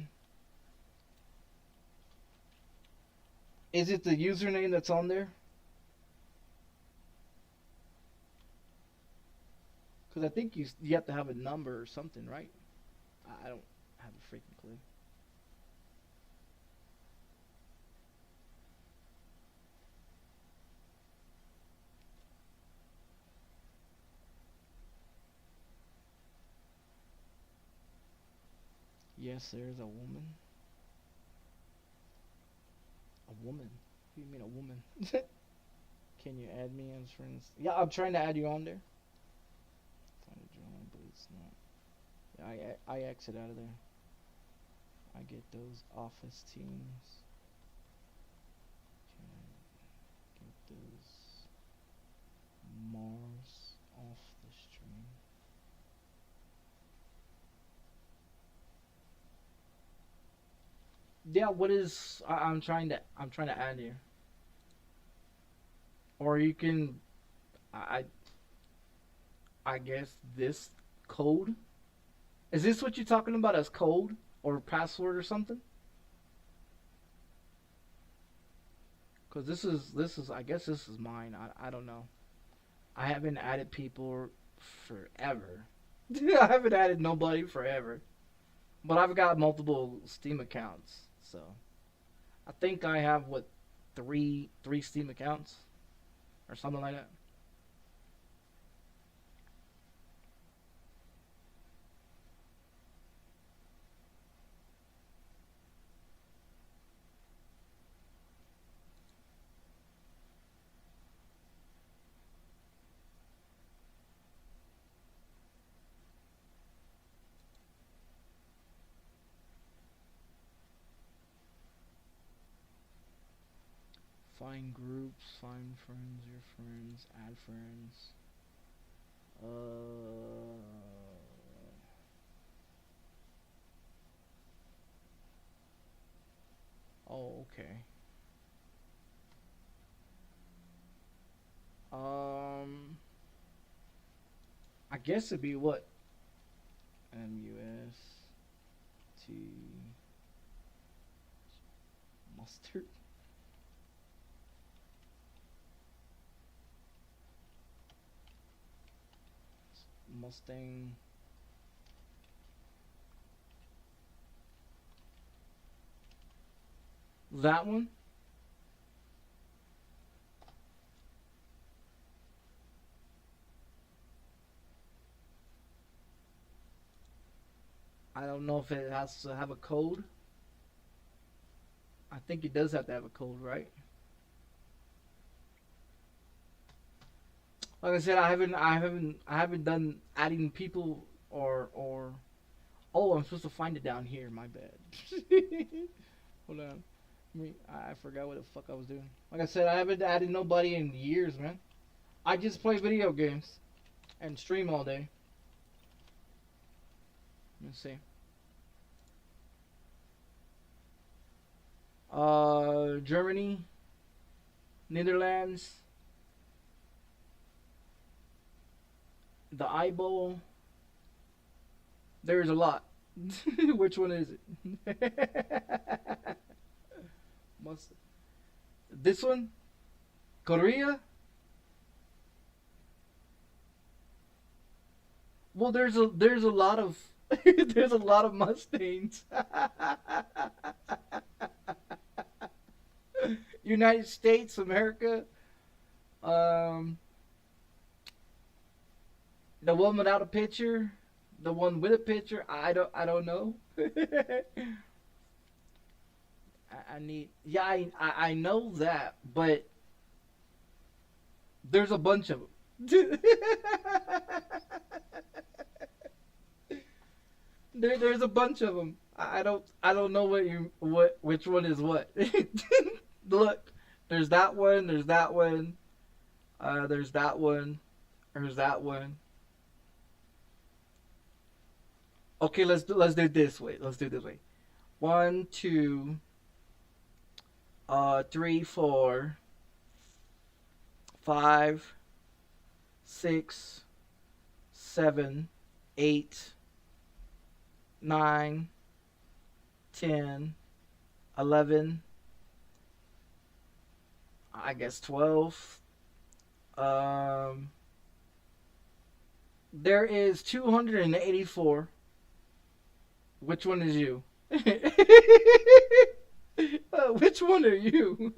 B: Is it the username that's on there? Because I think you have to have a number or something, right? I don't have a freaking clue. Yes, there's a woman. A woman? What do you mean a woman? Can you add me as friends? Yeah, I'm trying to add you on there. Trying to join, but it's not. Yeah, I exit out of there. I get those office teams. Can I get those Mars off the stream? Yeah, what is I'm trying to add you. Or you can I guess this code. Is this what you're talking about as code or password or something? Cause this is I guess this is mine. I don't know. I haven't added people forever. I haven't added nobody forever. But I've got multiple Steam accounts, so I think I have what three Steam accounts or something like that. Find groups, find friends, your friends, add friends. Oh, okay. I guess it'd be what? M.2 mustard. Mustang. That one? I don't know if it has to have a code. I think it does have to have a code, right? Like I said, I haven't done adding people or oh, I'm supposed to find it down here. My bad. Hold on. I forgot what the fuck I was doing. Like I said, I haven't added nobody in years, man. I just play video games and stream all day. Let's see. Germany, Netherlands, the eyeball. There's a lot. Which one is it? Must this one? Korea? Well, there's a lot of there's a lot of Mustangs. United States, America. The one without a picture, the one with a picture. I don't know. I need. Yeah, I know that, but there's a bunch of them. There's a bunch of them. I don't know which one is what. Look, there's that one. There's that one. There's that one. There's that one. Okay, let's do it this way. Let's do it this way. 1, 2, 3, 4, 5, 6, 7, 8, 9, 10, 11, I guess 12. There is 284. Which one is you? Which one are you?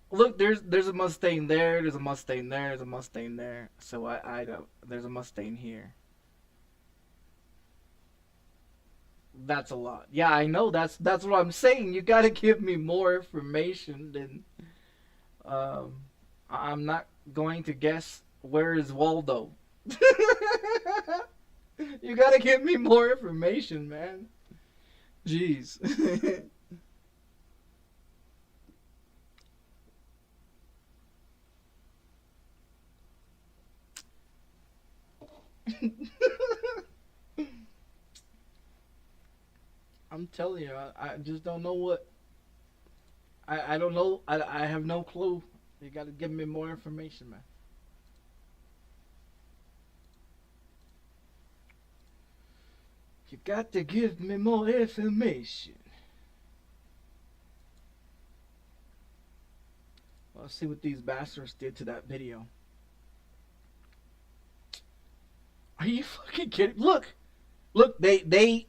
B: Look, there's a Mustang there. There's a Mustang there. There's a Mustang there. So I don't. There's a Mustang here. That's a lot. Yeah, I know. That's what I'm saying. You gotta give me more information than. I'm not going to guess where is Waldo. You gotta give me more information, man. Jeez. I'm telling you, I just don't know what. I don't know. I have no clue. You gotta give me more information, man. You got to give me more information. Well, let's see what these bastards did to that video. Are you fucking kidding? Look, they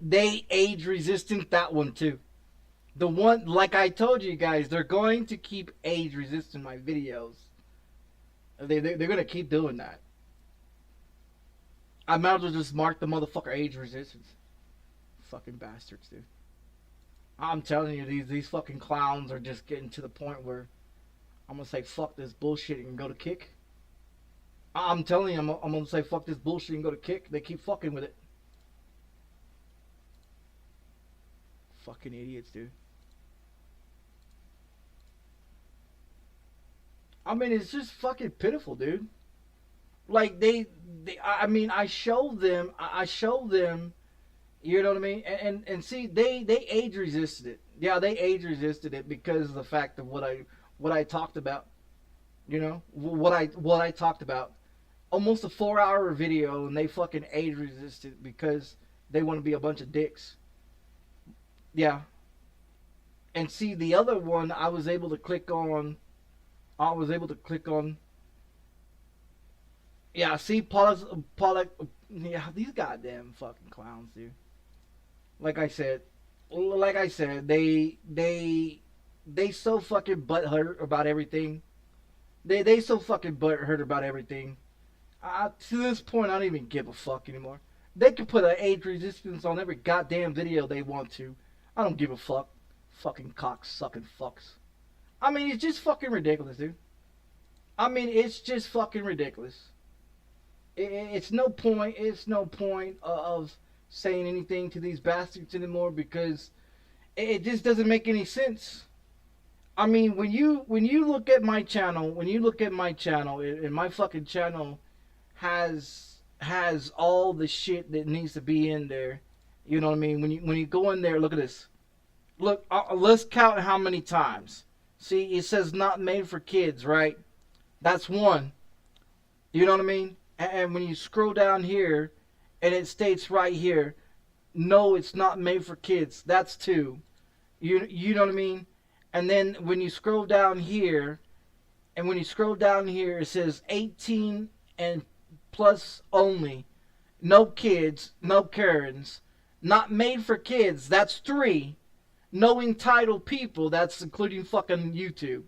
B: age resistant that one too. The one, like I told you guys, they're going to keep age resistant my videos. They're gonna keep doing that. I might as well just mark the motherfucker age resistance. Fucking bastards, dude. I'm telling you, these fucking clowns are just getting to the point where I'm gonna say fuck this bullshit and go to kick. I'm telling you, I'm gonna say fuck this bullshit and go to kick. They keep fucking with it. Fucking idiots, dude. I mean, it's just fucking pitiful, dude. Like I mean, I show them, you know what I mean? And see, they age resisted it. Yeah, they age resisted it because of the fact of what I talked about. You know, what I talked about. Almost a 4-hour video, and they fucking age resisted because they want to be a bunch of dicks. Yeah. And see, the other one, I was able to click on. Yeah, see, yeah, these goddamn fucking clowns, dude. Like I said, they so fucking butthurt about everything. They so fucking butthurt about everything. To this point, I don't even give a fuck anymore. They can put an age resistance on every goddamn video they want to. I don't give a fuck. Fucking cock sucking fucks. I mean, it's just fucking ridiculous, dude. I mean, it's just fucking ridiculous. It's no point. It's no point of saying anything to these bastards anymore because it just doesn't make any sense. I mean, when you look at my channel, and my fucking channel has all the shit that needs to be in there. You know what I mean? When you go in there, look at this. Look, let's count how many times. See, it says not made for kids, right? That's one. You know what I mean? And when you scroll down here, and it states right here, no, it's not made for kids. That's two. You know what I mean? And then when you scroll down here, it says 18 and plus only. No kids, no Karens. Not made for kids. That's 3. No entitled people. That's including fucking YouTube.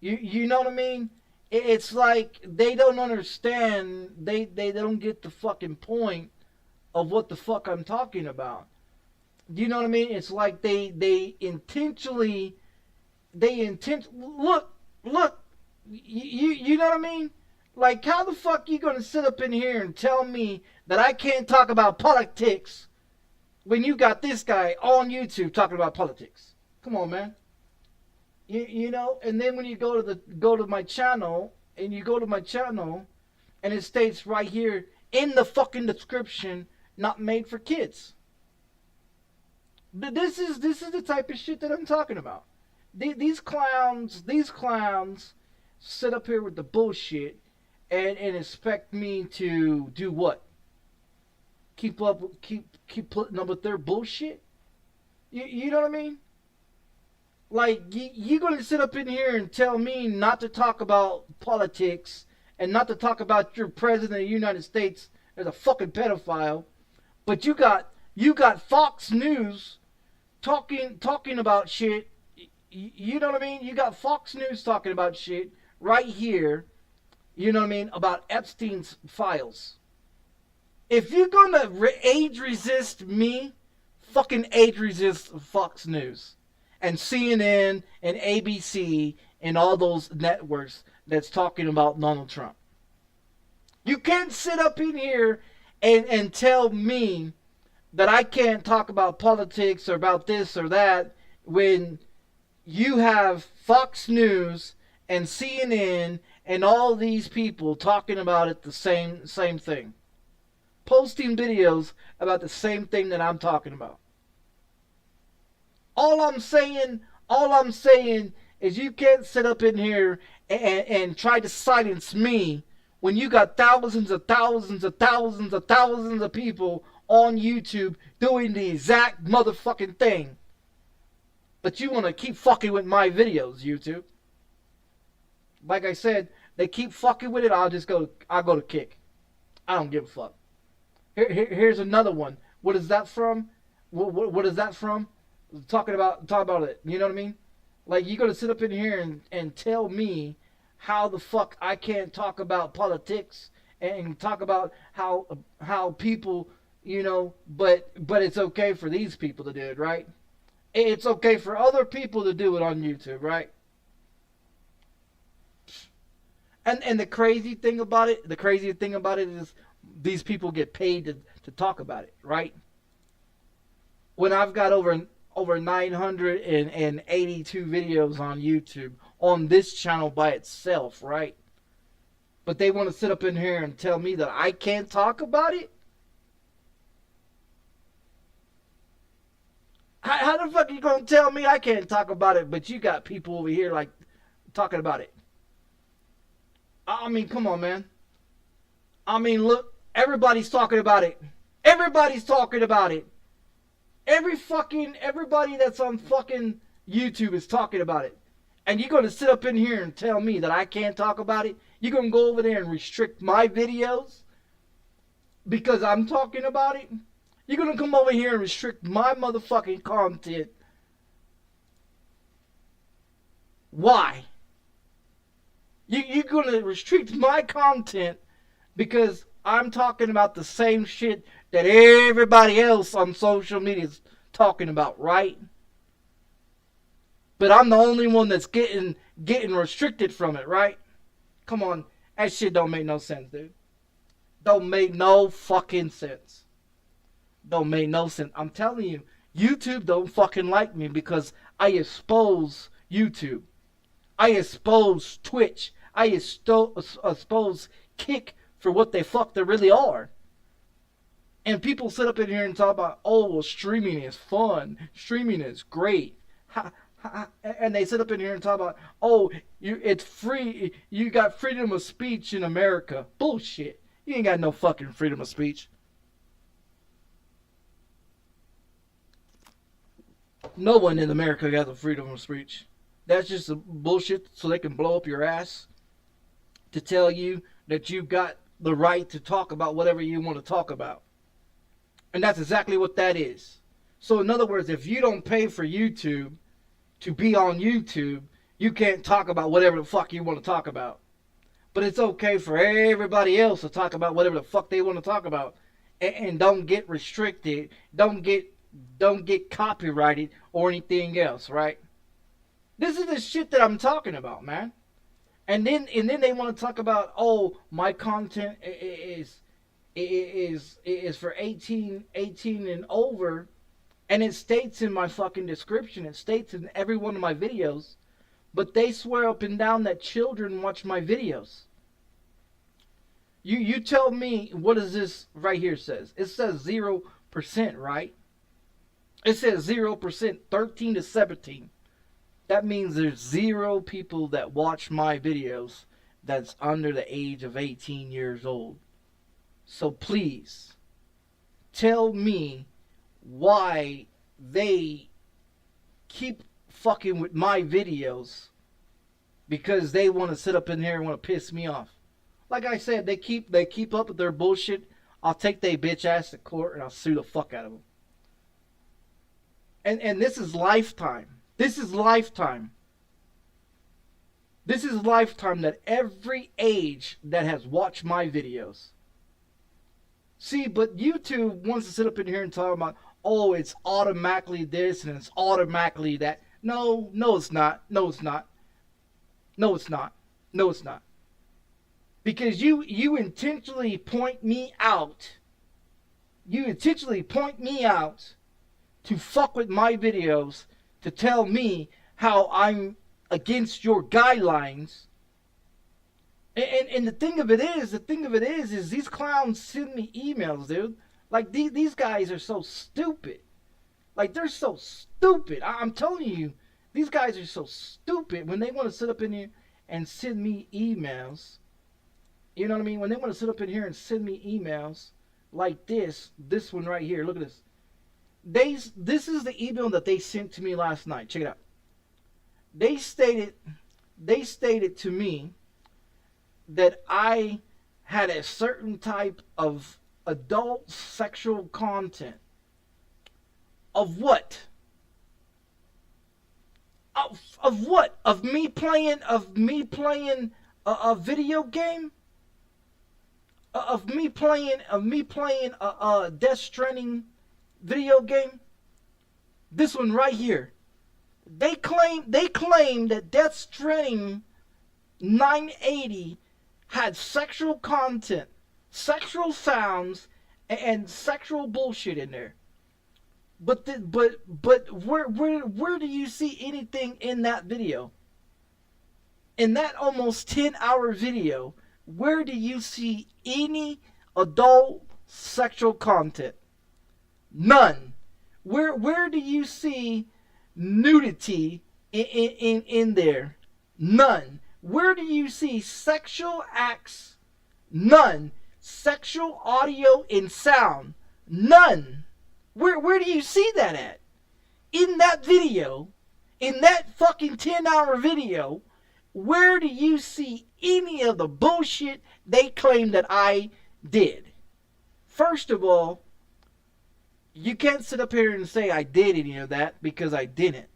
B: You know what I mean? It's like they don't understand. They don't get the fucking point of what the fuck I'm talking about. Do you know what I mean? It's like they intentionally. Look. You know what I mean? Like, how the fuck you gonna sit up in here and tell me that I can't talk about politics when you got this guy on YouTube talking about politics? Come on, man. You know, and then when you go to my channel, and it states right here in the fucking description, not made for kids. This is the type of shit that I'm talking about. These clowns sit up here with the bullshit and expect me to do what? Keep putting up with their bullshit? You know what I mean? Like, you're going to sit up in here and tell me not to talk about politics and not to talk about your president of the United States as a fucking pedophile, but you got Fox News talking about shit. You know what I mean? You got Fox News talking about shit right here, you know what I mean, about Epstein's files. If you're going to age resist me, fucking age-resist Fox News and CNN and ABC and all those networks that's talking about Donald Trump. You can't sit up in here and tell me that I can't talk about politics or about this or that when you have Fox News and CNN and all these people talking about it the same thing. Posting videos about the same thing that I'm talking about. All I'm saying is you can't sit up in here and try to silence me when you got thousands of people on YouTube doing the exact motherfucking thing. But you want to keep fucking with my videos, YouTube. Like I said, they keep fucking with it, I'll go to kick. I don't give a fuck. Here's another one. What is that from? What is that from? Talk about it. You know what I mean? Like, you're gonna sit up in here and tell me how the fuck I can't talk about politics and talk about how people, you know, but it's okay for these people to do it, right? It's okay for other people to do it on YouTube, right? And the crazy thing about it is these people get paid to talk about it, right? When I've got over 982 videos on YouTube on this channel by itself, right? But they want to sit up in here and tell me that I can't talk about it? How the fuck are you going to tell me I can't talk about it, but you got people over here like talking about it? I mean, come on, man. I mean, look, everybody's talking about it. Everybody's talking about it. Everybody that's on fucking YouTube is talking about it. And you're going to sit up in here and tell me that I can't talk about it? You're going to go over there and restrict my videos because I'm talking about it? You're going to come over here and restrict my motherfucking content? Why? You're going to restrict my content because I'm talking about the same shit that everybody else on social media is talking about, right? But I'm the only one that's getting restricted from it, right? Come on, that shit don't make no sense, dude. Don't make no fucking sense. Don't make no sense. I'm telling you, YouTube don't fucking like me because I expose YouTube. I expose Twitch. I expose Kick for what they fuck they really are. And people sit up in here and talk about, oh, well, streaming is fun. Streaming is great. And they sit up in here and talk about, oh, it's free. You got freedom of speech in America. Bullshit. You ain't got no fucking freedom of speech. No one in America got the freedom of speech. That's just a bullshit so they can blow up your ass to tell you that you've got the right to talk about whatever you want to talk about. And that's exactly what that is. So in other words, if you don't pay for YouTube to be on YouTube, you can't talk about whatever the fuck you want to talk about. But it's okay for everybody else to talk about whatever the fuck they want to talk about. And don't get restricted, don't get copyrighted or anything else, right? This is the shit that I'm talking about, man. And then they want to talk about, oh, my content is for 18 and over, and it states in my fucking description, it states in every one of my videos, but they swear up and down that children watch my videos. You tell me, what does this right here says? It says 0%, right? It says 0%, 13 to 17. That means there's 0 people that watch my videos that's under the age of 18 years old. So please, tell me why they keep fucking with my videos because they want to sit up in here and want to piss me off. Like I said, they keep up with their bullshit. I'll take they bitch ass to court and I'll sue the fuck out of them. And this is lifetime. This is lifetime. This is lifetime that every age that has watched my videos. See, but YouTube wants to sit up in here and talk about, oh, it's automatically this and it's automatically that. No, no, it's not. No, it's not. No, it's not. No, it's not. Because you intentionally point me out. You intentionally point me out to fuck with my videos, to tell me how I'm against your guidelines. And the thing of it is these clowns send me emails, dude. Like, these guys are so stupid. Like, they're so stupid. I'm telling you, these guys are so stupid when they want to sit up in here and send me emails. You know what I mean? When they want to sit up in here and send me emails like this one right here. Look at this. This is the email that they sent to me last night. Check it out. They stated to me that I had a certain type of adult sexual content. Of what? Of what? Of me playing a video game? Of me playing a Death Stranding video game? This one right here. They claim that Death Stranding 980 had sexual content, sexual sounds, and sexual bullshit in there. But where do you see anything in that video? In that almost 10-hour video, where do you see any adult sexual content? None. Where do you see nudity in there? None. Where do you see sexual acts? None. Sexual audio and sound? None. Where do you see that at? In that video, in that fucking 10-hour video, where do you see any of the bullshit they claim that I did? First of all, you can't sit up here and say I did any of that, because I didn't.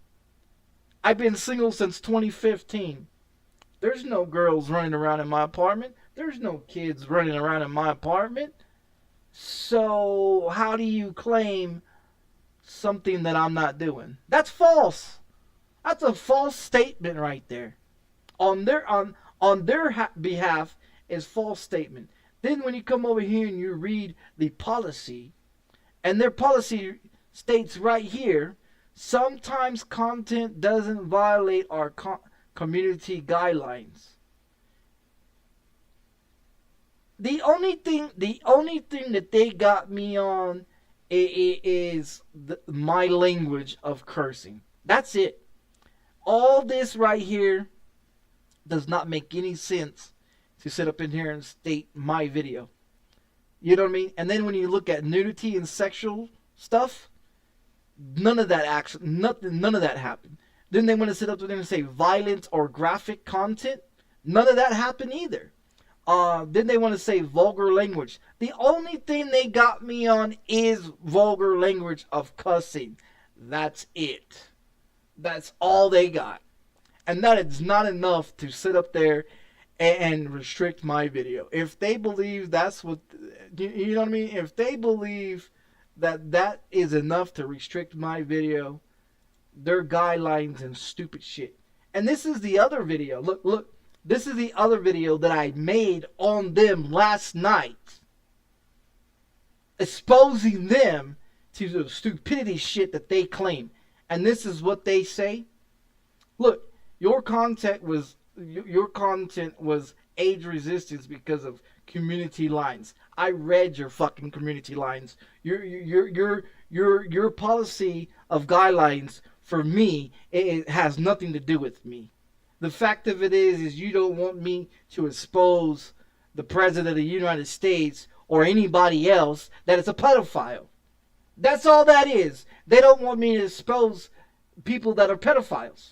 B: I've been single since 2015. There's no girls running around in my apartment. There's no kids running around in my apartment. So how do you claim something that I'm not doing? That's false. That's a false statement right there. On their behalf is false statement. Then when you come over here and you read the policy, and their policy states right here, sometimes content doesn't violate our community guidelines. The only thing that they got me on is my language of cursing. That's it. All this right here does not make any sense to sit up in here and state my video. You know what I mean? And then when you look at nudity and sexual stuff, none of that happened. Then they want to sit up there and say violent or graphic content. None of that happened either. Then they want to say vulgar language. The only thing they got me on is vulgar language of cussing. That's it. That's all they got. And that is not enough to sit up there and restrict my video. If they believe that's what, you know what I mean? If they believe that that is enough to restrict my video, their guidelines and stupid shit. And this is the other video. Look. This is the other video that I made on them last night, exposing them to the stupidity shit that they claim. And this is what they say. Look, your content was age resistance because of community lines. I read your fucking community lines. Your policy of guidelines for me, it has nothing to do with me. The fact of it is you don't want me to expose the President of the United States or anybody else that is a pedophile. That's all that is. They don't want me to expose people that are pedophiles.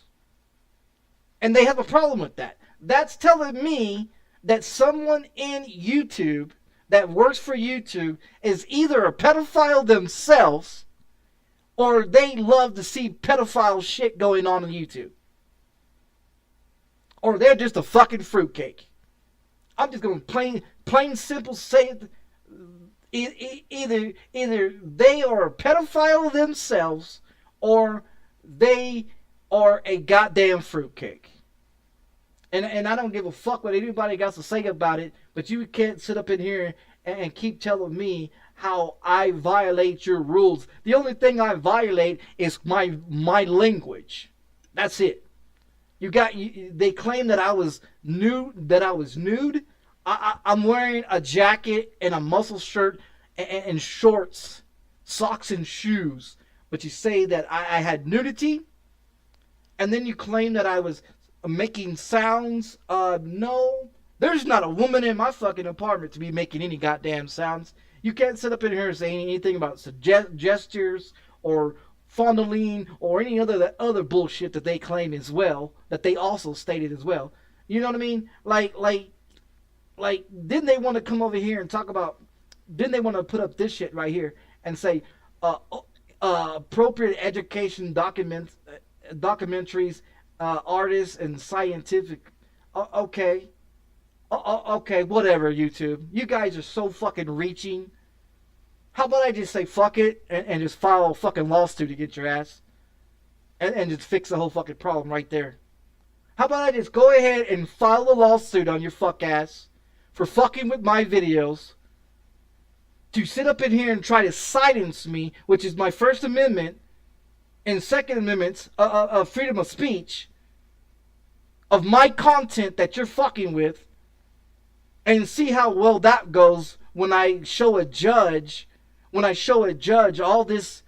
B: And they have a problem with that. That's telling me that someone in YouTube that works for YouTube is either a pedophile themselves or they love to see pedophile shit going on YouTube. Or they're just a fucking fruitcake. I'm just going to plain simple say it. either they are a pedophile themselves, or they are a goddamn fruitcake. And I don't give a fuck what anybody got to say about it, but you can't sit up in here and keep telling me how I violate your rules. The only thing I violate is my language. That's it. They claim that I was nude. I'm wearing a jacket and a muscle shirt and shorts, socks and shoes. But you say that I had nudity, and then you claim that I was making sounds. No, there's not a woman in my fucking apartment to be making any goddamn sounds. You can't sit up in here and say anything about gestures or fondling or any other bullshit that they claim as well, that they also stated as well. You know what I mean? Like, didn't they want to come over here and talk about, didn't they want to put up this shit right here and say, appropriate education documentaries, artists and scientific, okay, whatever, YouTube. You guys are so fucking reaching. How about I just say fuck it and just file a fucking lawsuit against your ass and just fix the whole fucking problem right there? How about I just go ahead and file a lawsuit on your fuck ass for fucking with my videos, to sit up in here and try to silence me, which is my First Amendment and Second Amendments of freedom of speech, of my content that you're fucking with, and see how well that goes when I show a judge all this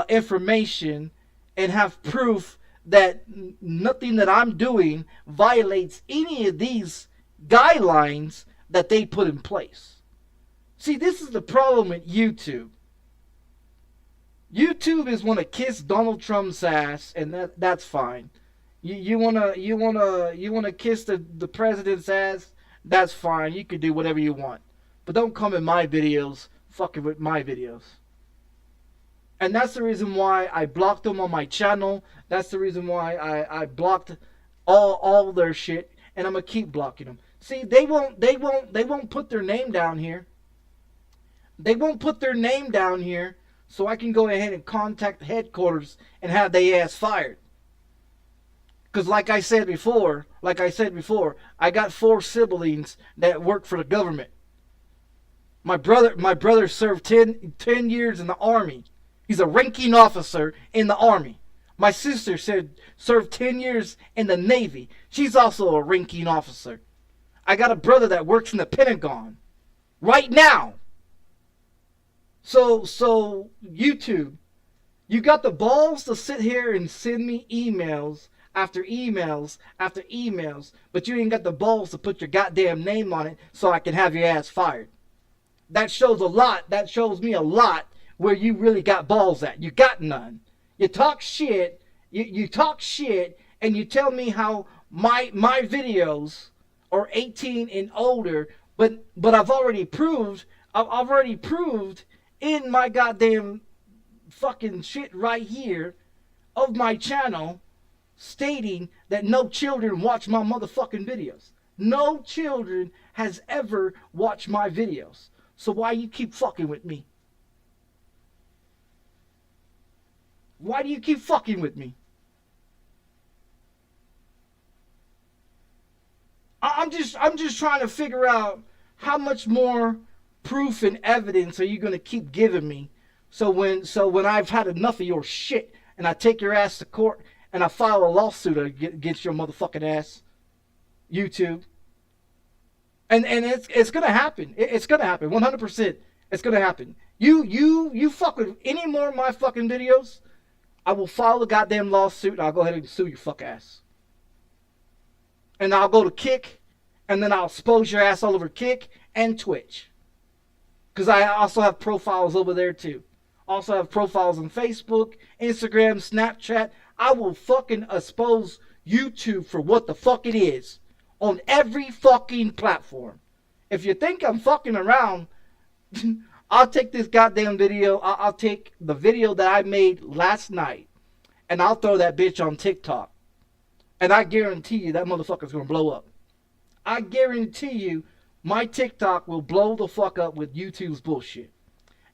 B: information and have proof that nothing that I'm doing violates any of these guidelines that they put in place. See, this is the problem with YouTube. YouTube is want to kiss Donald Trump's ass, and that's fine. You wanna kiss the president's ass, that's fine. You can do whatever you want, but don't come in my videos fucking with my videos. And that's the reason why I blocked them on my channel. That's the reason why I blocked all their shit, and I'm gonna keep blocking them. See, they won't put their name down here. They won't put their name down here, so I can go ahead and contact headquarters and have they ass fired. Because like I said before, I got 4 siblings that work for the government. My brother served 10 years in the Army. He's a ranking officer in the Army. My sister served 10 years in the Navy. She's also a ranking officer. I got a brother that works in the Pentagon right now. So YouTube, you got the balls to sit here and send me emails after emails after emails, but you ain't got the balls to put your goddamn name on it so I can have your ass fired. That shows a lot. That shows me a lot where you really got balls at. You got none. You talk shit. You talk shit, and you tell me how my videos are 18 and older, but I've already proved in my goddamn fucking shit right here of my channel, stating that no children watch my motherfucking videos. No children has ever watched my videos. So why you keep fucking with me? Why do you keep fucking with me? I'm just trying to figure out how much more proof and evidence are you going to keep giving me, so when I've had enough of your shit and I take your ass to court and I file a lawsuit against your motherfucking ass, YouTube. And it's gonna happen. It's gonna happen. 100%. It's gonna happen. You fuck with any more of my fucking videos, I will file a goddamn lawsuit and I'll go ahead and sue your fuck ass. And I'll go to Kick, and then I'll expose your ass all over Kick and Twitch. Because I also have profiles over there too. Also have profiles on Facebook, Instagram, Snapchat. I will fucking expose YouTube for what the fuck it is. On every fucking platform. If you think I'm fucking around, I'll take this goddamn video. I'll take the video that I made last night, and I'll throw that bitch on TikTok. And I guarantee you that motherfucker's gonna blow up. I guarantee you my TikTok will blow the fuck up with YouTube's bullshit.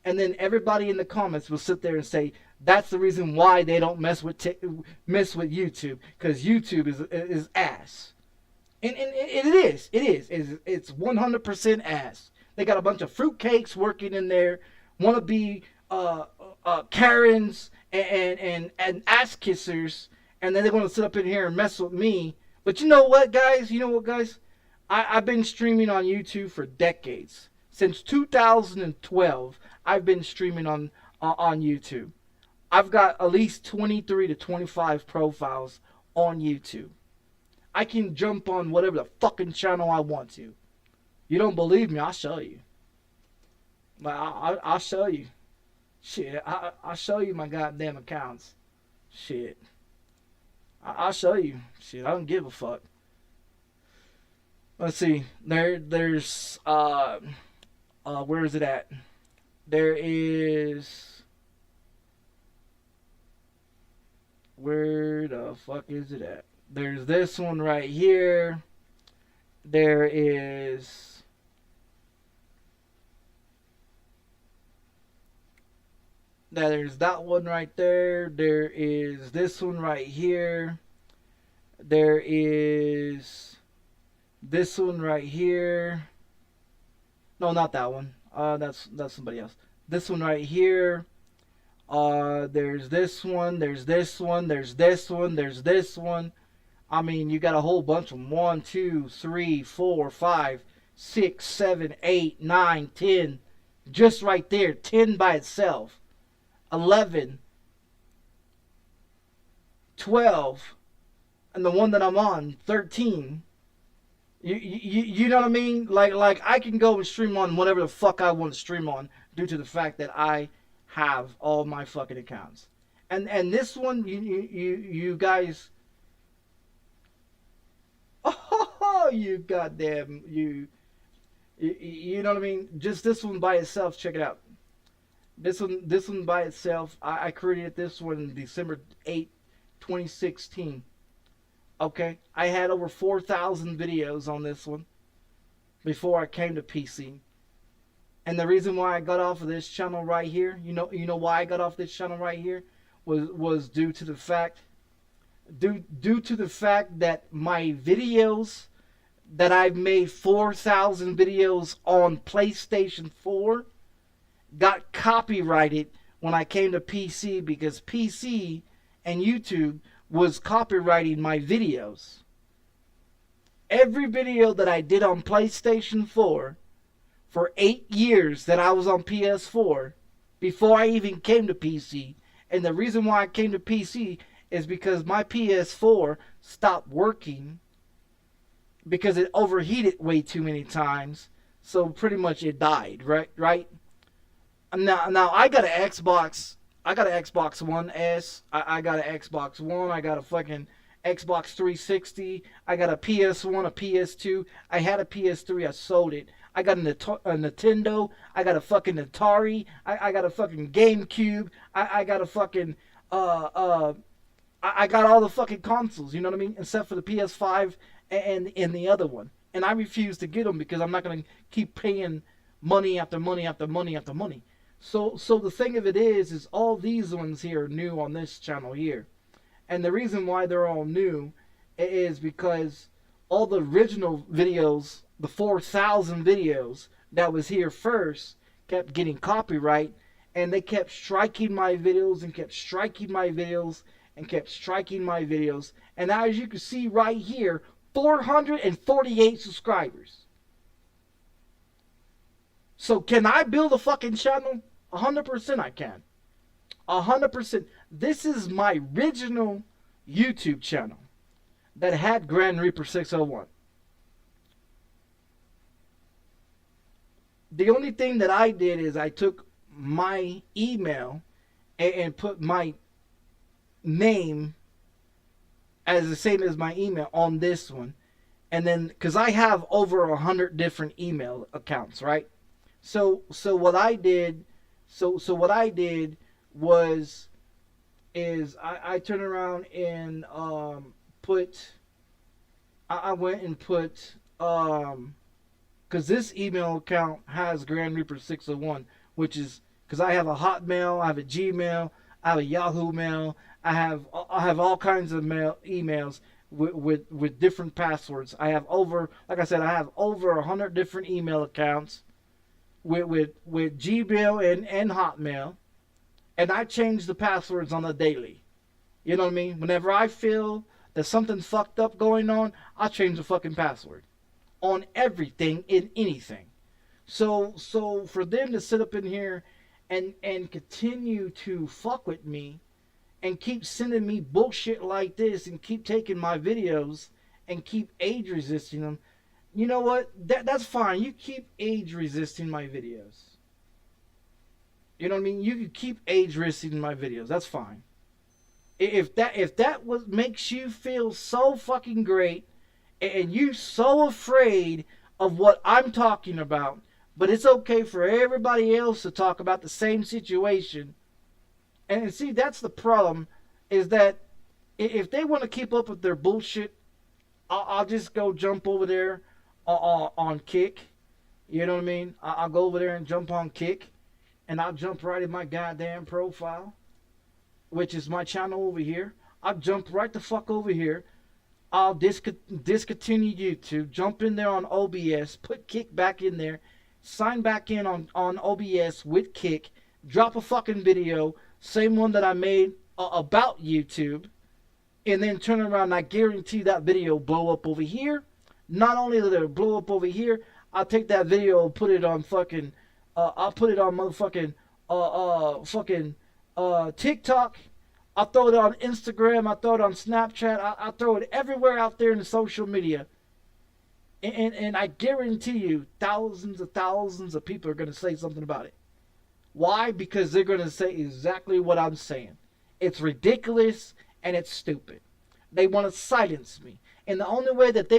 B: and then everybody in the comments will sit there and say that's the reason why they don't mess with YouTube, because YouTube is ass. And it is. It's 100% ass. They got a bunch of fruitcakes working in there, want to be Karens and ass kissers, and then they want to sit up in here and mess with me. But you know what, guys? I've been streaming on YouTube for decades. Since 2012, I've been streaming on YouTube. I've got at least 23 to 25 profiles on YouTube. I can jump on whatever the fucking channel I want to. You don't believe me? I'll show you. I'll show you. Shit, I'll show you my goddamn accounts. Shit. I'll show you. Shit, I don't give a fuck. Let's see. There's where is it at? There is, where the fuck is it at? There's this one right here. There is, there's that one right there. There is this one right here. There is this one right here. No, not that one. That's somebody else. This one right here. There's this one. There's this one. There's this one. There's this one. I mean, you got a whole bunch of them. 1, 2, 3, 4, 5, 6, 7, 8, 9, 10. Just right there. 10 by itself. 11. 12. And the one that I'm on, 13. You know what I mean? Like I can go and stream on whatever the fuck I want to stream on due to the fact that I have all my fucking accounts. And this one, you guys, oh, you goddamn, you know what I mean? Just this one by itself, check it out. This one by itself, I created this one December 8, 2016. Okay, I had over 4,000 videos on this one before I came to PC. And the reason why I got off of this channel right here, you know why I got off this channel right here, was due to the fact that my videos that I've made 4,000 videos on PlayStation 4 got copyrighted when I came to PC, because PC and YouTube was copyrighting my videos. Every video that I did on PlayStation 4 for 8 years that I was on PS4 before I even came to PC, and the reason why I came to PC is because my PS4 stopped working because it overheated way too many times, so pretty much it died, right? Now I got an Xbox. I got an Xbox One S. I got an Xbox One. I got a fucking Xbox 360. I got a PS1, a PS2. I had a PS3. I sold it. I got a Nintendo. I got a fucking Atari. I got a fucking GameCube. I got a fucking I got all the fucking consoles. You know what I mean? Except for the PS5 and the other one. And I refuse to get them because I'm not gonna keep paying money after money after money after money. So the thing of it is all these ones here are new on this channel here. And the reason why they're all new is because all the original videos, the 4,000 videos that was here first, kept getting copyright, and they kept striking my videos and kept striking my videos and kept striking my videos. And now, as you can see right here, 448 subscribers. So can I build a fucking channel? 100% I can. 100%. This is my original YouTube channel that had Grandreaper601. The only thing that I did is I took my email and put my name as the same as my email on this one. And then, because I have over 100 different email accounts, right? So what I did was I turned around and I went and put because this email account has Grandreaper601, which is because I have a Hotmail, I have a Gmail, I have a Yahoo Mail, I have all kinds of emails with different passwords. I have over, like I said, I have over 100 different email accounts with Gmail and Hotmail, and I change the passwords on the daily. You know what I mean? Whenever I feel that something's fucked up going on, I change the fucking password on everything in anything. So for them to sit up in here and continue to fuck with me and keep sending me bullshit like this and keep taking my videos and keep age resisting them, you know what? That's fine. You keep age resisting my videos. You know what I mean? You can keep age resisting my videos. That's fine. If that was makes you feel so fucking great and you so afraid of what I'm talking about, but it's okay for everybody else to talk about the same situation. And see, that's the problem, is that if they want to keep up with their bullshit, I'll just go jump over there on Kick. You know what I mean? I'll go over there and jump on Kick, and I'll jump right in my goddamn profile, which is my channel over here. I'll jump right the fuck over here. I'll discontinue YouTube, jump in there on OBS, put Kick back in there, sign back in on OBS with Kick, drop a fucking video, same one that I made about YouTube, and then turn around and I guarantee that video blow up over here. Not only will it blow up over here, I'll take that video and put it on fucking, I'll put it on motherfucking, TikTok. I'll throw it on Instagram. I'll throw it on Snapchat. I'll throw it everywhere out there in the social media. And I guarantee you thousands of people are going to say something about it. Why? Because they're going to say exactly what I'm saying. It's ridiculous and it's stupid. They want to silence me. And the only way that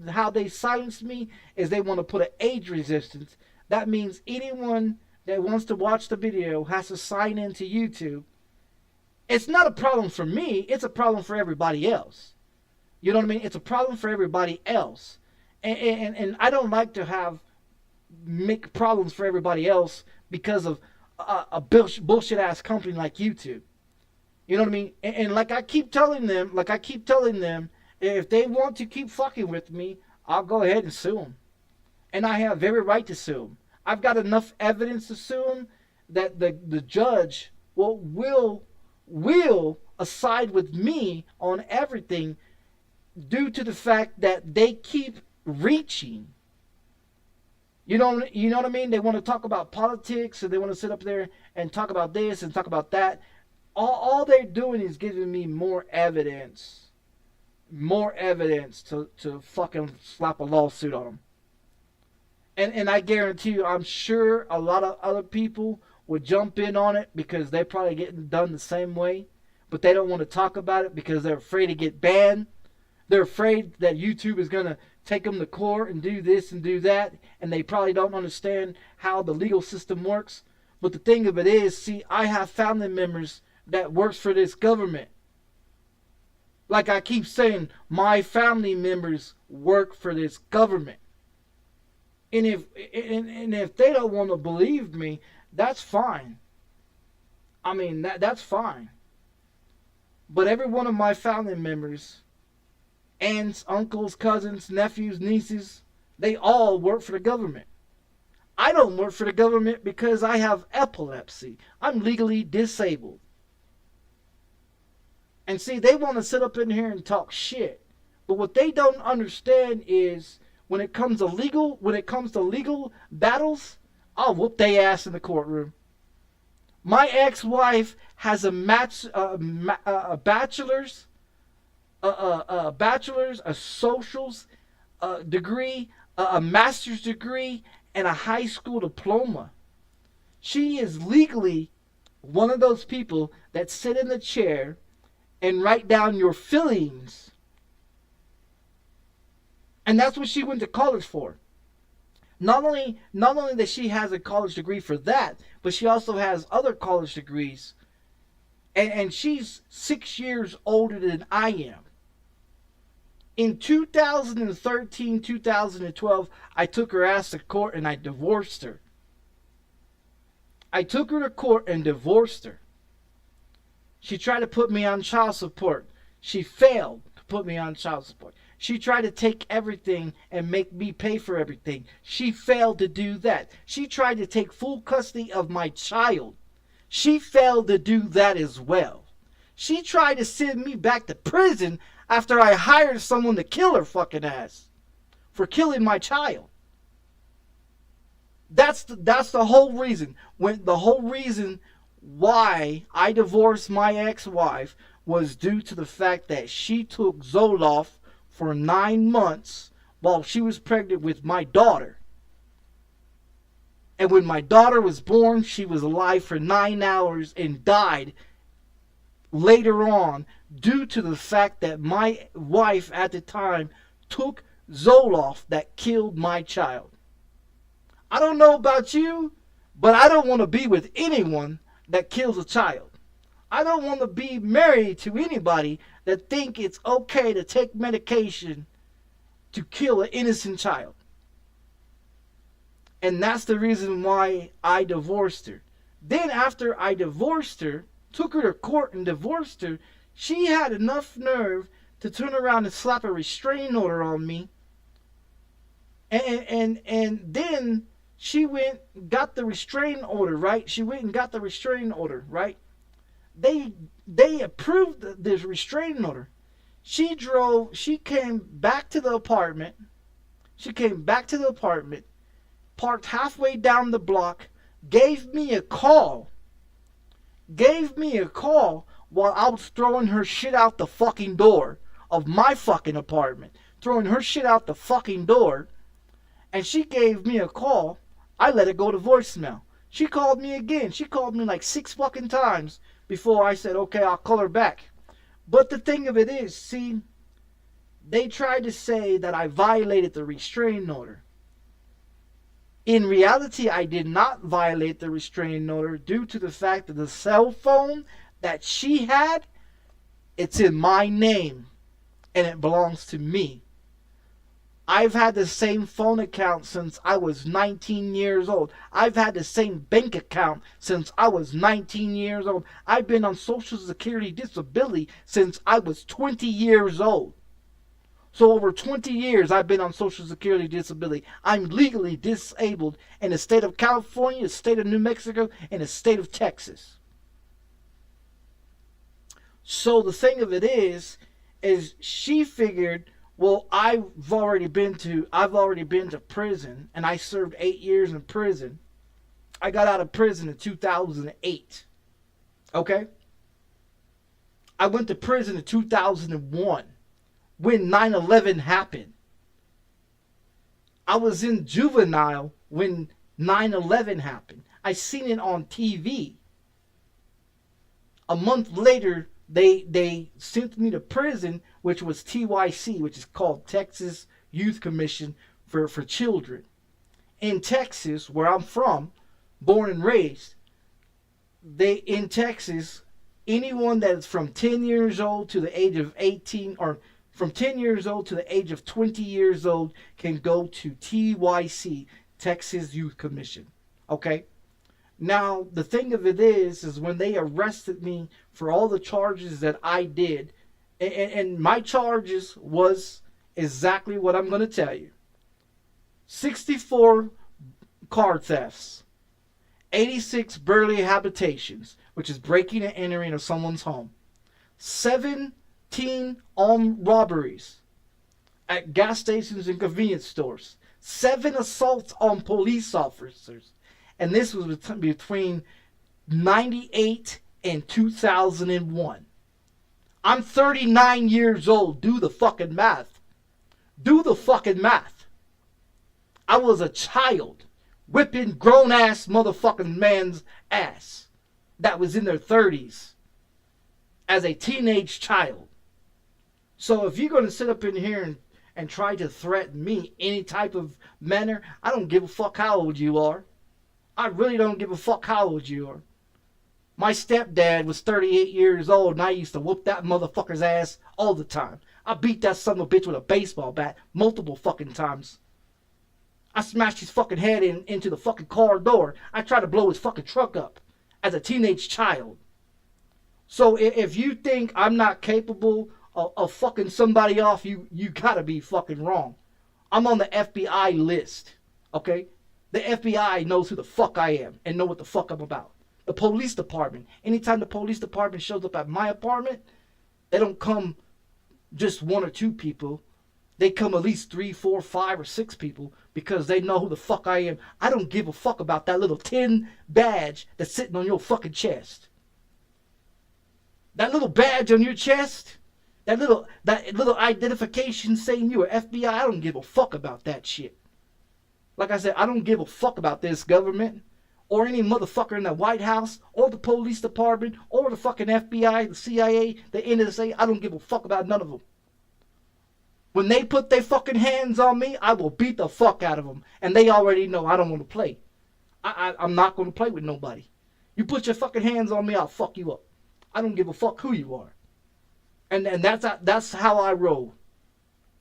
B: how they silence me is they want to put an age resistance. That means anyone that wants to watch the video has to sign into YouTube. It's not a problem for me. It's a problem for everybody else. You know what I mean? It's a problem for everybody else. And I don't like to make problems for everybody else because of a bullshit ass company like YouTube. You know what I mean? And like I keep telling them, if they want to keep fucking with me, I'll go ahead and sue them. And I have every right to sue them. I've got enough evidence to sue them that the judge will side with me on everything due to the fact that they keep reaching. You know what I mean? They want to talk about politics, and they want to sit up there and talk about this and talk about that. All they're doing is giving me more evidence to fucking slap a lawsuit on them. And I guarantee you, I'm sure a lot of other people would jump in on it because they're probably getting done the same way, but they don't want to talk about it because they're afraid to get banned. They're afraid that YouTube is going to take them to court and do this and do that, and they probably don't understand how the legal system works. But the thing of it is, see, I have family members that works for this government. Like I keep saying, my family members work for this government. And if they don't want to believe me, that's fine. I mean, that's fine. But every one of my family members, aunts, uncles, cousins, nephews, nieces, they all work for the government. I don't work for the government because I have epilepsy. I'm legally disabled. And see, they want to sit up in here and talk shit. But what they don't understand is when it comes to legal battles, I'll whoop their ass in the courtroom. My ex-wife has a bachelor's, a socials degree, a master's degree, and a high school diploma. She is legally one of those people that sit in the chair and write down your feelings. And that's what she went to college for. Not only that she has a college degree for that, but she also has other college degrees. And she's 6 years older than I am. In 2013, 2012, I took her ass to court and I divorced her. I took her to court and divorced her. She tried to put me on child support. She failed to put me on child support. She tried to take everything and make me pay for everything. She failed to do that. She tried to take full custody of my child. She failed to do that as well. She tried to send me back to prison after I hired someone to kill her fucking ass for killing my child. That's the whole reason. The whole reason why I divorced my ex-wife was due to the fact that she took Zoloft for 9 months while she was pregnant with my daughter. And when my daughter was born, she was alive for 9 hours and died later on due to the fact that my wife at the time took Zoloft that killed my child. I don't know about you, but I don't want to be with anyone that kills a child. I don't want to be married to anybody that think it's okay to take medication to kill an innocent child. And that's the reason why I divorced her. Then after I divorced her, took her to court and divorced her, she had enough nerve to turn around and slap a restraining order on me. And then she went got the restraining order, right? She went and got the restraining order, right? They approved this restraining order. She came back to the apartment. Parked halfway down the block, gave me a call while I was throwing her shit out the fucking door of my fucking apartment. Throwing her shit out the fucking door. And she gave me a call. I let it go to voicemail. She called me again. She called me like 6 fucking times before I said, okay, I'll call her back. But the thing of it is, see, they tried to say that I violated the restraining order. In reality, I did not violate the restraining order due to the fact that the cell phone that she had, it's in my name and it belongs to me. I've had the same phone account since I was 19 years old. I've had the same bank account since I was 19 years old. I've been on Social Security disability since I was 20 years old. So over 20 years I've been on Social Security disability. I'm legally disabled in the state of California, the state of New Mexico, and the state of Texas. So the thing of it is she figured, well, I've already been to prison, and I served 8 years in prison. I got out of prison in 2008. Okay? I went to prison in 2001 when 9/11 happened. I was in juvenile when 9/11 happened. I seen it on TV. A month later, they sent me to prison, which was TYC, which is called Texas Youth Commission for Children. In Texas, where I'm from, born and raised, in Texas, anyone that is from 10 years old to the age of 18, or from 10 years old to the age of 20 years old, can go to TYC, Texas Youth Commission. Okay? Now, the thing of it is when they arrested me for all the charges that I did, and my charges was exactly what I'm going to tell you. 64 car thefts, 86 burglary habitations, which is breaking and entering of someone's home, 17 armed robberies at gas stations and convenience stores, 7 assaults on police officers, and this was between 98 and 2001. I'm 39 years old. Do the fucking math. Do the fucking math. I was a child whipping grown-ass motherfucking man's ass that was in their 30s as a teenage child. So if you're going to sit up in here and try to threaten me any type of manner, I don't give a fuck how old you are. I really don't give a fuck how old you are. My stepdad was 38 years old, and I used to whoop that motherfucker's ass all the time. I beat that son of a bitch with a baseball bat multiple fucking times. I smashed his fucking head into the fucking car door. I tried to blow his fucking truck up as a teenage child. So if you think I'm not capable of fucking somebody off, you gotta be fucking wrong. I'm on the FBI list, okay? The FBI knows who the fuck I am and know what the fuck I'm about. The police department, anytime the police department shows up at my apartment, they don't come just 1 or 2 people. They come at least 3, 4, 5, or 6 people because they know who the fuck I am. I don't give a fuck about that little tin badge that's sitting on your fucking chest. That little badge on your chest, that little identification saying you are FBI, I don't give a fuck about that shit. Like I said, I don't give a fuck about this government or any motherfucker in the White House or the police department or the fucking FBI, the CIA, the NSA. I don't give a fuck about none of them. When they put their fucking hands on me, I will beat the fuck out of them. And they already know I don't want to play. I'm not going to play with nobody. You put your fucking hands on me, I'll fuck you up. I don't give a fuck who you are. And that's how I roll.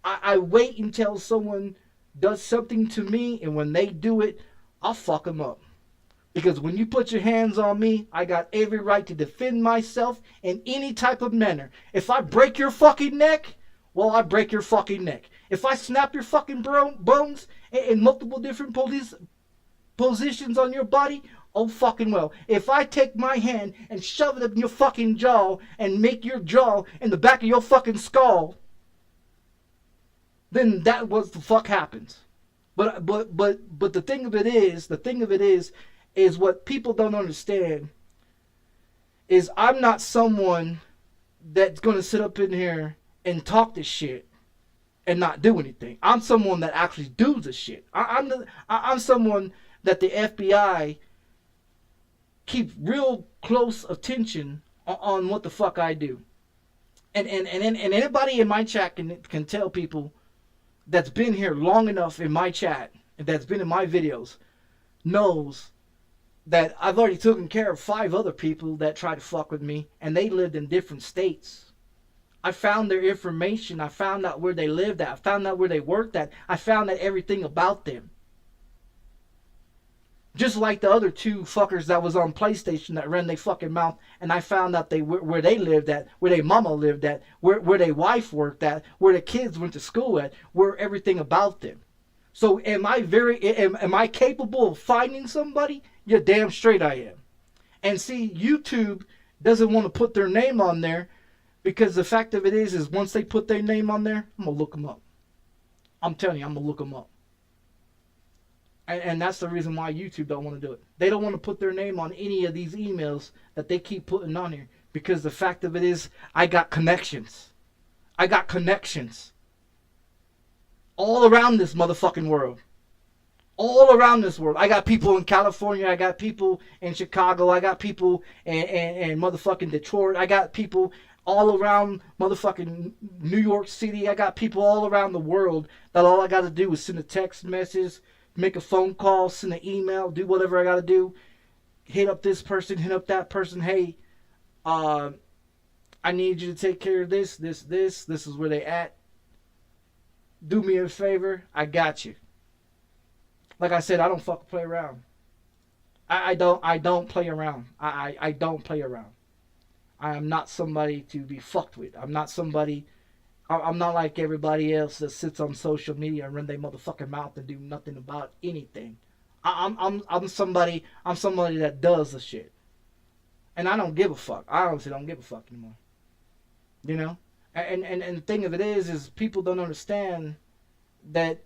B: I wait until someone does something to me, and when they do it, I'll fuck them up. Because when you put your hands on me, I got every right to defend myself in any type of manner. If I break your fucking neck, well, I break your fucking neck. If I snap your fucking bones in multiple different positions on your body, oh fucking well. If I take my hand and shove it up in your fucking jaw and make your jaw in the back of your fucking skull, then that was the fuck happens. But the thing of it is what people don't understand is I'm not someone that's gonna sit up in here and talk this shit and not do anything. I'm someone that actually does the shit. I'm someone that the FBI keep real close attention on what the fuck I do. And anybody in my chat can tell people that's been here long enough in my chat and that's been in my videos knows that I've already taken care of 5 other people that tried to fuck with me, and they lived in different states. I found their information. I found out where they lived at. I found out where they worked at. I found out everything about them. Just like the other 2 fuckers that was on PlayStation that ran their fucking mouth, and I found out where they lived at, where their mama lived at, where their wife worked at, where the kids went to school at, where everything about them. So am I capable of finding somebody? You're damn straight I am. And see, YouTube doesn't want to put their name on there because the fact of it is once they put their name on there, I'm going to look them up. I'm telling you, I'm going to look them up. And that's the reason why YouTube don't want to do it. They don't want to put their name on any of these emails that they keep putting on here. Because the fact of it is, I got connections. I got connections. All around this motherfucking world. All around this world. I got people in California. I got people in Chicago. I got people in motherfucking Detroit. I got people all around motherfucking New York City. I got people all around the world that all I got to do is send a text message, make a phone call, send an email, do whatever I got to do. Hit up this person, hit up that person. Hey, I need you to take care of this. This is where they at. Do me a favor. I got you. Like I said, I don't fucking play around. I don't play around. I don't play around. I am not somebody to be fucked with. I'm not somebody. I'm not like everybody else that sits on social media and run their motherfucking mouth and do nothing about anything. I'm somebody that does the shit. And I don't give a fuck. I honestly don't give a fuck anymore. You know? And the thing of it is people don't understand that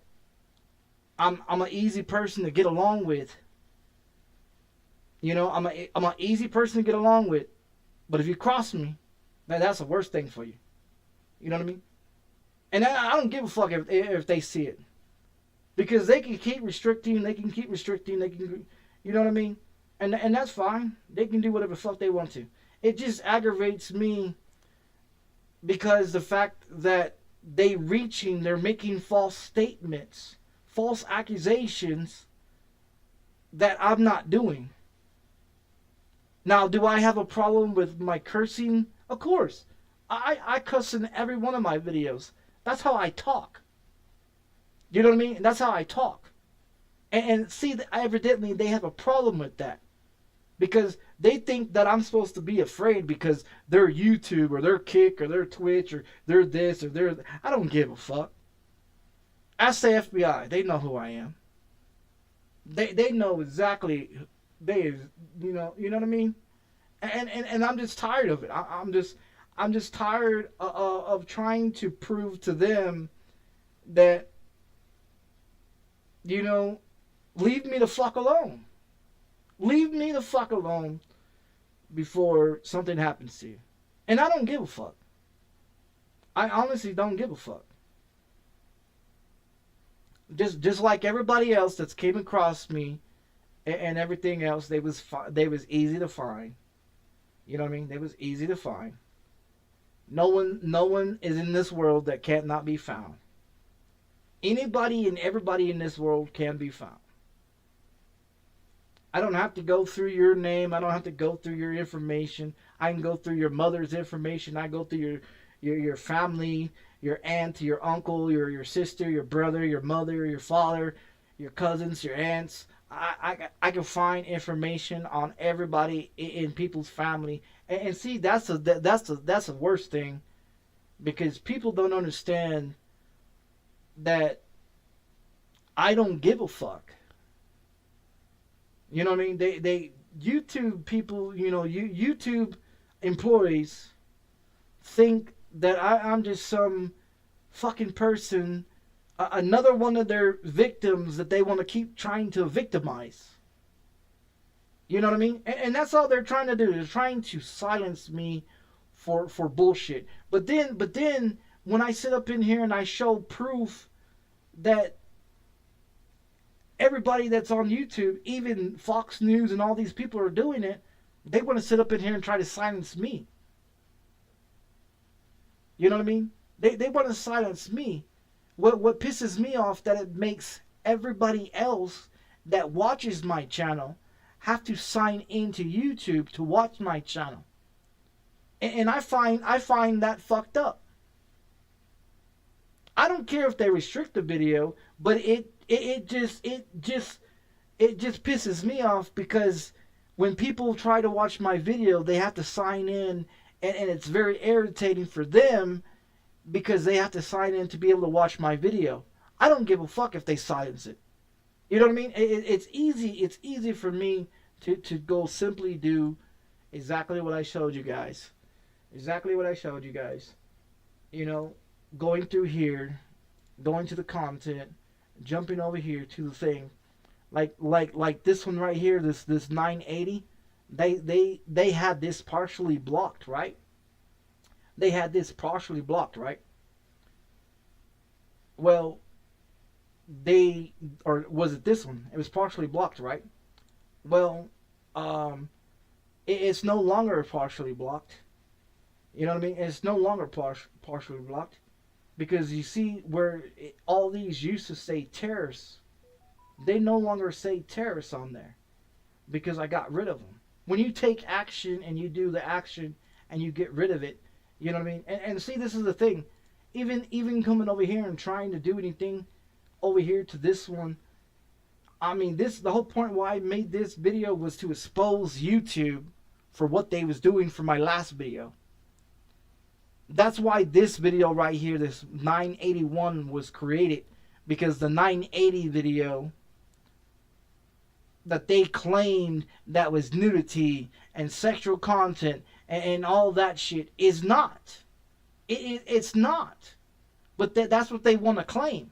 B: I'm an easy person to get along with. You know, I'm an easy person to get along with. But if you cross me, that's the worst thing for you. You know what I mean? And I don't give a fuck if they see it. Because they can keep restricting, they can, you know what I mean? And that's fine. They can do whatever the fuck they want to. It just aggravates me because the fact that they're making false statements, false accusations that I'm not doing. Now, do I have a problem with my cursing? Of course. I cuss in every one of my videos. That's how I talk. You know what I mean? That's how I talk. And see, evidently they have a problem with that because they think that I'm supposed to be afraid because they're YouTube or they're Kick or they're Twitch or they're this or they're. I don't give a fuck. Ask the FBI. They know who I am. They know exactly. You know what I mean. And I'm just tired of it. I'm just tired of trying to prove to them that, leave me the fuck alone. Leave me the fuck alone before something happens to you. And I don't give a fuck. I honestly don't give a fuck. Just like everybody else that's came across me and everything else, they was easy to find. You know what I mean? They was easy to find. No one is in this world that can't not be found. Anybody and everybody in this world can be found. I don't have to go through your name. I don't have to go through your information. I can go through your mother's information. I go through your family, your aunt, your uncle, your sister, your brother, your mother, your father, your cousins, your aunts. I can find information on everybody in people's family. And see, that's the worst thing, because people don't understand that I don't give a fuck. You know what I mean? They YouTube people, YouTube employees think that I'm just some fucking person, another one of their victims that they want to keep trying to victimize. You know what I mean? And that's all they're trying to do. They're trying to silence me for bullshit. But then when I sit up in here and I show proof that everybody that's on YouTube, even Fox News and all these people are doing it, they want to sit up in here and try to silence me. You know what I mean? They want to silence me. What pisses me off, that it makes everybody else that watches my channel have to sign into YouTube to watch my channel. And I find that fucked up. I don't care if they restrict the video, but it just pisses me off, because when people try to watch my video, they have to sign in, and it's very irritating for them because they have to sign in to be able to watch my video. I don't give a fuck if they silence it. You know what I mean? It's easy for me to go simply do exactly what I showed you guys. Exactly what I showed you guys. Going through here, going to the content, jumping over here to the thing. Like this one right here, this 980, they had this partially blocked, right? They had this partially blocked, right? Well, or was it this one? It was partially blocked, right? Well, it's no longer partially blocked. You know what I mean? It's no longer partially blocked, because you see where all these used to say terrorists, they no longer say terrorists on there, because I got rid of them. When you take action and you do the action and you get rid of it, you know what I mean? And see, this is the thing. Even coming over here and trying to do anything over here to this one, I mean, the whole point why I made this video was to expose YouTube for what they was doing for my last video. That's why this video right here, this 981, was created, because the 980 video that they claimed that was nudity and sexual content and all that shit is not. It's not. But that's what they want to claim.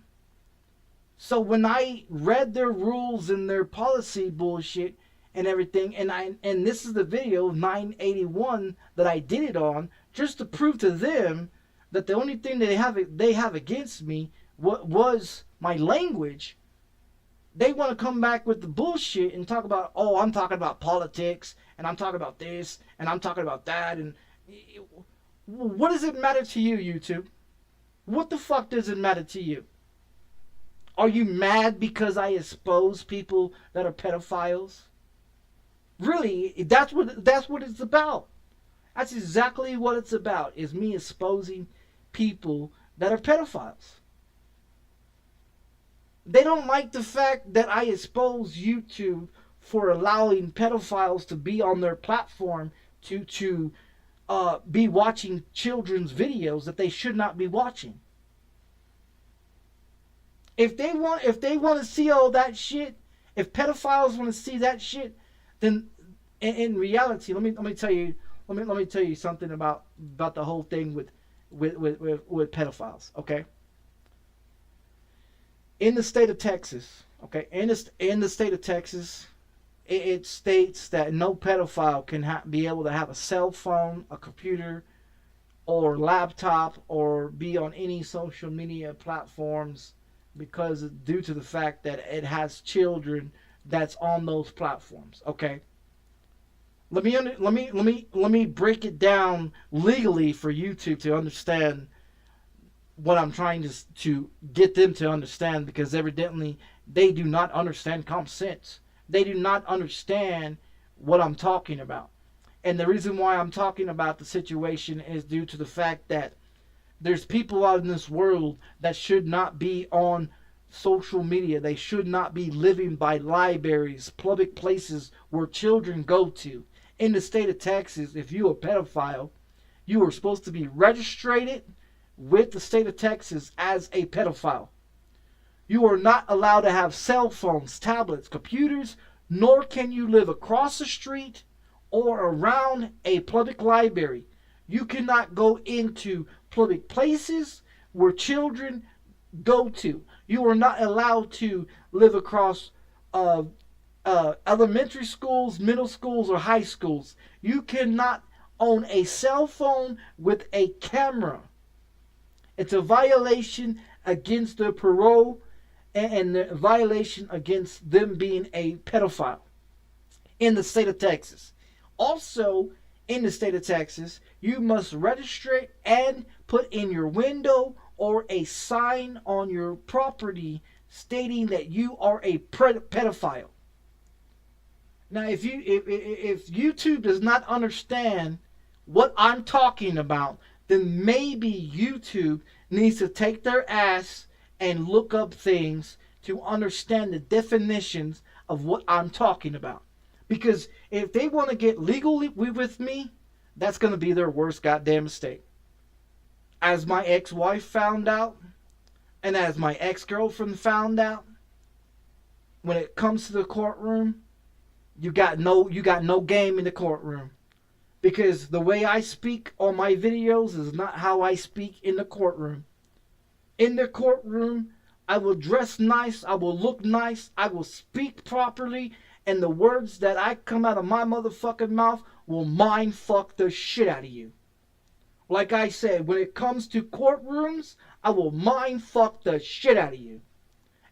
B: So when I read their rules and their policy bullshit and everything, and this is the video 981 that I did it on, just to prove to them that the only thing they have against me was my language. They want to come back with the bullshit and talk about, oh, I'm talking about politics, and I'm talking about this, and I'm talking about that, and what does it matter to you, YouTube? What the fuck does it matter to you? Are you mad because I expose people that are pedophiles? Really, that's what it's about. That's exactly what it's about, is me exposing people that are pedophiles. They don't like the fact that I expose YouTube for allowing pedophiles to be on their platform to be watching children's videos that they should not be watching. If they want to see all that shit, if pedophiles want to see that shit, then in reality, let me tell you something about the whole thing with pedophiles. Okay. In the state of Texas, okay, in the state of Texas, it states that no pedophile can be able to have a cell phone, a computer, or laptop, or be on any social media platforms, because due to the fact that it has children that's on those platforms. Okay. Let me break it down legally for YouTube to understand what I'm trying to get them to understand, because evidently they do not understand common sense. They do not understand what I'm talking about. And the reason why I'm talking about the situation is due to the fact that there's people out in this world that should not be on social media. They should not be living by libraries, public places where children go to. In the state of Texas, if you're a pedophile, you are supposed to be registered with the state of Texas as a pedophile. You are not allowed to have cell phones, tablets, computers, nor can you live across the street or around a public library. You cannot go into public places where children go to. You are not allowed to live across elementary schools, middle schools, or high schools. You cannot own a cell phone with a camera. It's a violation against their parole and a violation against them being a pedophile in the state of Texas. Also, in the state of Texas, you must register and put in your window or a sign on your property stating that you are a pedophile. Now, if YouTube does not understand what I'm talking about, then maybe YouTube needs to take their ass and look up things to understand the definitions of what I'm talking about. Because if they want to get legally with me, that's going to be their worst goddamn mistake. As my ex-wife found out, and as my ex-girlfriend found out, when it comes to the courtroom, you got no game in the courtroom. Because the way I speak on my videos is not how I speak in the courtroom. In the courtroom, I will dress nice, I will look nice, I will speak properly, and the words that I come out of my motherfucking mouth will mind fuck the shit out of you. Like I said, when it comes to courtrooms, I will mind fuck the shit out of you.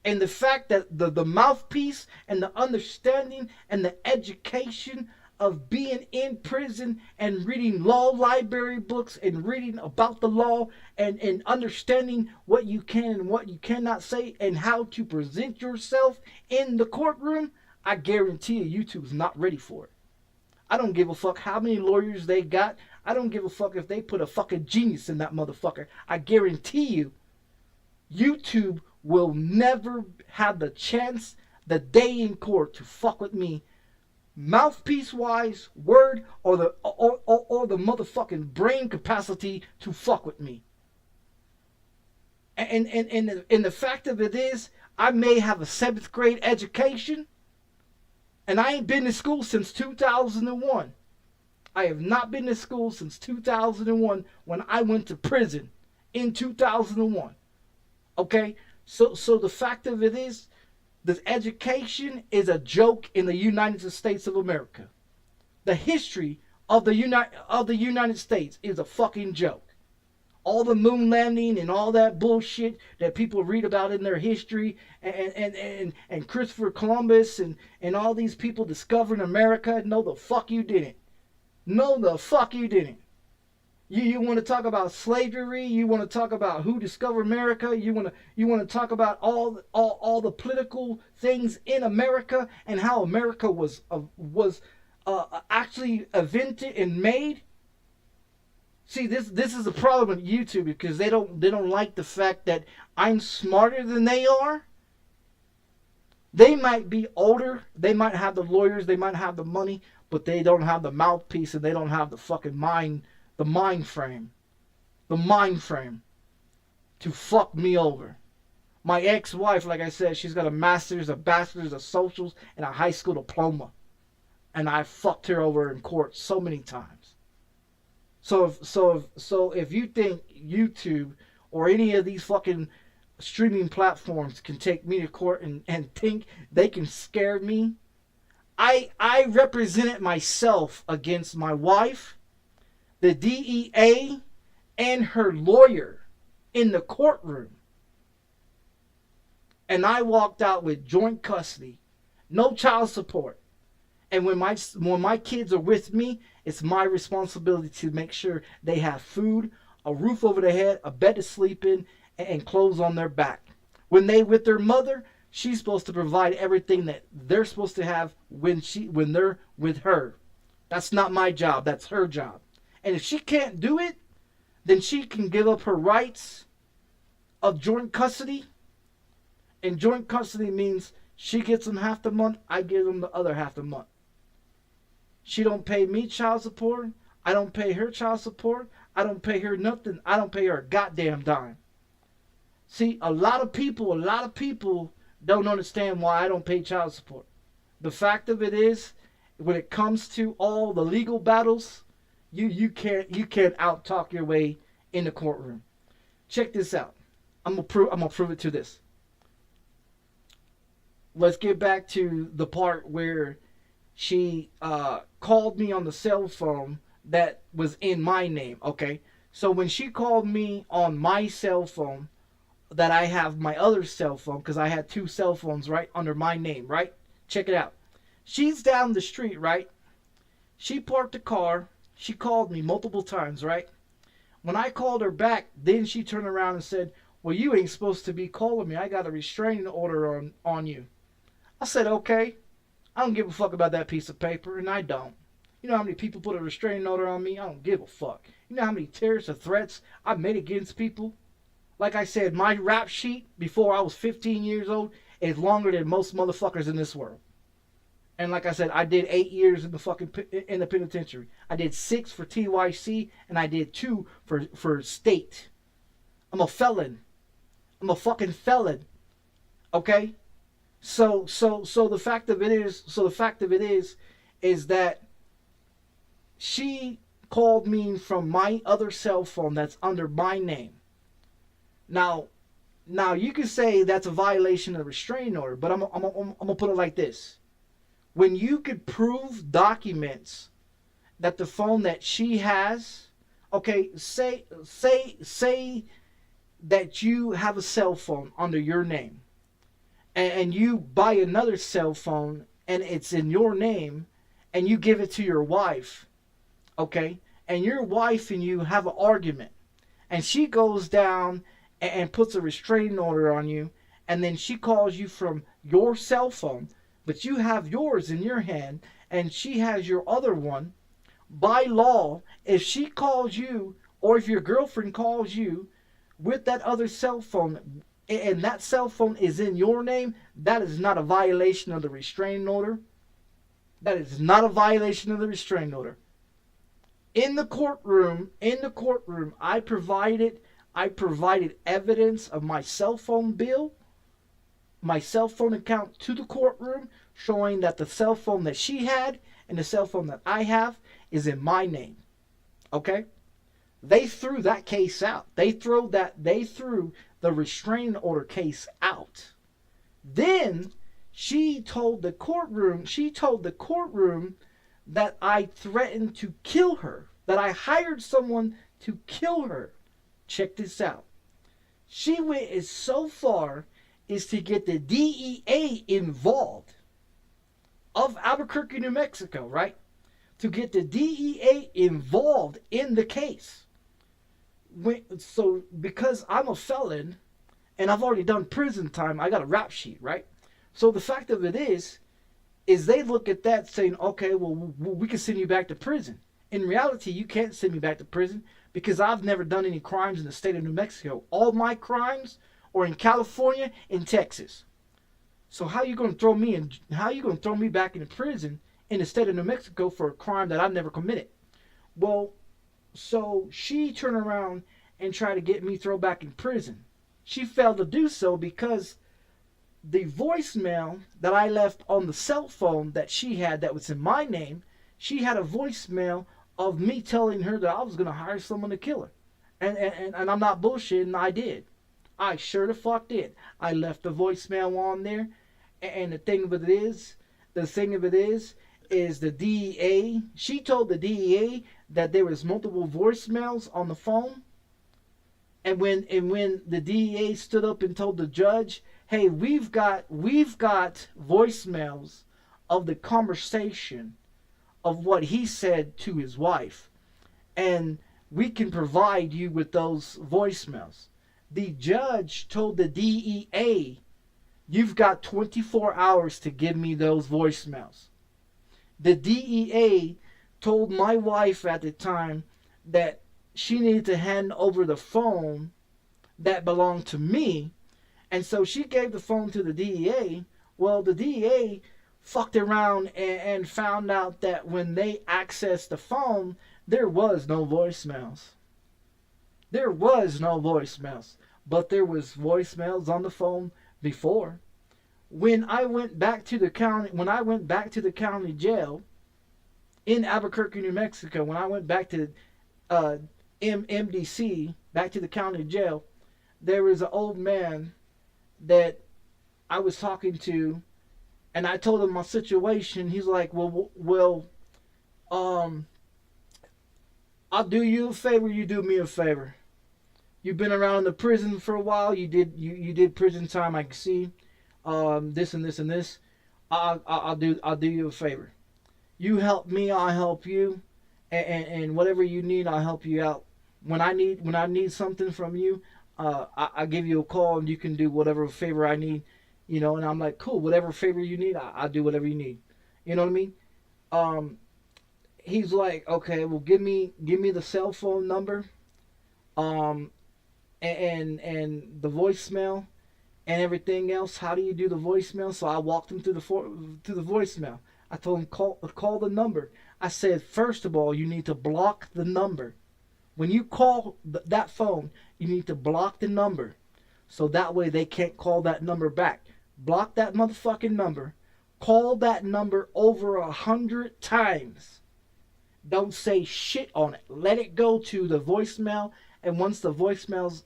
B: And the fact that the mouthpiece and the understanding and the education of being in prison and reading law library books and reading about the law and understanding what you can and what you cannot say and how to present yourself in the courtroom, I guarantee you YouTube's not ready for it. I don't give a fuck how many lawyers they got. I don't give a fuck if they put a fucking genius in that motherfucker. I guarantee you YouTube will never have the chance the day in court to fuck with me, mouthpiece wise, word, or the motherfucking brain capacity to fuck with me. And the fact of it is, I may have a 7th grade education, and I ain't been to school since 2001. I have not been to school since 2001 when I went to prison in 2001. Okay? So the fact of it is, the education is a joke in the United States of America. The history of the United States is a fucking joke. All the moon landing and all that bullshit that people read about in their history, and Christopher Columbus and all these people discovering America, no the fuck you didn't. No the fuck you didn't. You want to talk about slavery? You want to talk about who discovered America? You want to talk about all the political things in America and how America was actually invented and made? See, this is a problem with YouTube, because they don't like the fact that I'm smarter than they are, They might be older, they might have the lawyers, they might have the money, but they don't have the mouthpiece and they don't have the fucking mind, the mind frame to fuck me over. My ex-wife, like I said, she's got a master's, a bachelor's of socials, and a high school diploma. And I fucked her over in court so many times. So if you think YouTube or any of these fucking streaming platforms can take me to court and think they can scare me, I represented myself against my wife, the DEA, and her lawyer in the courtroom. And I walked out with joint custody, no child support. And when my kids are with me, it's my responsibility to make sure they have food, a roof over their head, a bed to sleep in, and clothes on their back. When they with their mother, she's supposed to provide everything that they're supposed to have when they're with her. That's not my job, that's her job. And if she can't do it, then she can give up her rights of joint custody. And joint custody means she gets them half the month, I give them the other half the month. She don't pay me child support. I don't pay her child support. I don't pay her nothing. I don't pay her a goddamn dime. See, a lot of people don't understand why I don't pay child support. The fact of it is, when it comes to all the legal battles, you can't out talk your way in the courtroom. Check this out. I'm gonna prove it to this. Let's get back to the part where she called me on the cell phone that was in my name, okay? So when she called me on my cell phone, that I have my other cell phone, because I had two cell phones, right, under my name, right? Check it out. She's down the street, right? She parked the car. She called me multiple times, right? When I called her back, then she turned around and said, well, you ain't supposed to be calling me. I got a restraining order on you. I said, okay. I don't give a fuck about that piece of paper, and I don't. You know how many people put a restraining order on me? I don't give a fuck. You know how many terrorist threats I've made against people? Like I said, my rap sheet before I was 15 years old is longer than most motherfuckers in this world. And like I said, I did 8 years in the penitentiary. I did 6 for TYC, and I did 2 for state. I'm a felon. I'm a fucking felon. Okay? So the fact of it is that she called me from my other cell phone that's under my name. Now you can say that's a violation of the restraining order, but I'm gonna put it like this: when you could prove documents that the phone that she has, okay, say that you have a cell phone under your name. And you buy another cell phone and it's in your name and you give it to your wife, okay? And your wife and you have an argument and she goes down and puts a restraining order on you, and then she calls you from your cell phone, but you have yours in your hand and she has your other one. By law, if she calls you or if your girlfriend calls you with that other cell phone, and that cell phone is in your name, that is not a violation of the restraining order. That is not a violation of the restraining order. In the courtroom, I provided evidence of my cell phone bill, my cell phone account to the courtroom, showing that the cell phone that she had and the cell phone that I have is in my name. Okay? They threw that case out. They threw the restraining order case out. Then she told the courtroom that I threatened to kill her, that I hired someone to kill her. Check this out. She went as so far as to get the DEA involved of Albuquerque, New Mexico, right? To get the DEA involved in the case. So because I'm a felon and I've already done prison time, I got a rap sheet, right? So the fact of it is they look at that saying, okay, well, we can send you back to prison. In reality, you can't send me back to prison because I've never done any crimes in the state of New Mexico. All my crimes are in California and Texas. So how you gonna throw me in? How you gonna throw me back into prison in the state of New Mexico for a crime that I never committed? Well, so she turned around and tried to get me thrown back in prison. She failed to do so because the voicemail that I left on the cell phone that she had that was in my name, she had a voicemail of me telling her that I was gonna hire someone to kill her. And I'm not bullshitting, I did. I sure the fuck did. I left the voicemail on there, and the thing of it is the DEA, she told the DEA that there was multiple voicemails on the phone. And when the DEA stood up and told the judge, hey, we've got voicemails of the conversation of what he said to his wife, and we can provide you with those voicemails. The judge told the DEA, you've got 24 hours to give me those voicemails. The DEA told my wife at the time that she needed to hand over the phone that belonged to me. And so she gave the phone to the DEA. Well, the DEA fucked around and found out that when they accessed the phone, there was no voicemails. There was no voicemails. But there was voicemails on the phone before. When I went back to the county jail in Albuquerque, New Mexico, when I went back to MDC, back to the county jail, there was an old man that I was talking to, and I told him my situation. He's like, well, I'll do you a favor, you do me a favor. You've been around the prison for a while. You did prison time, I can see. This and this and this. I'll do you a favor. You help me, I'll help you, and whatever you need, I'll help you out. When I need something from you, I'll give you a call, and you can do whatever favor I need, you know. And I'm like, cool, whatever favor you need, I'll do whatever you need. You know what I mean? He's like, okay, well, give me the cell phone number, and the voicemail, and everything else. How do you do the voicemail? So I walked him through the voicemail. I told him call the number. I said, first of all, you need to block the number. When you call that phone, you need to block the number, so that way they can't call that number back. Block that motherfucking number. Call that number over 100 times. Don't say shit on it. Let it go to the voicemail, and once the voicemail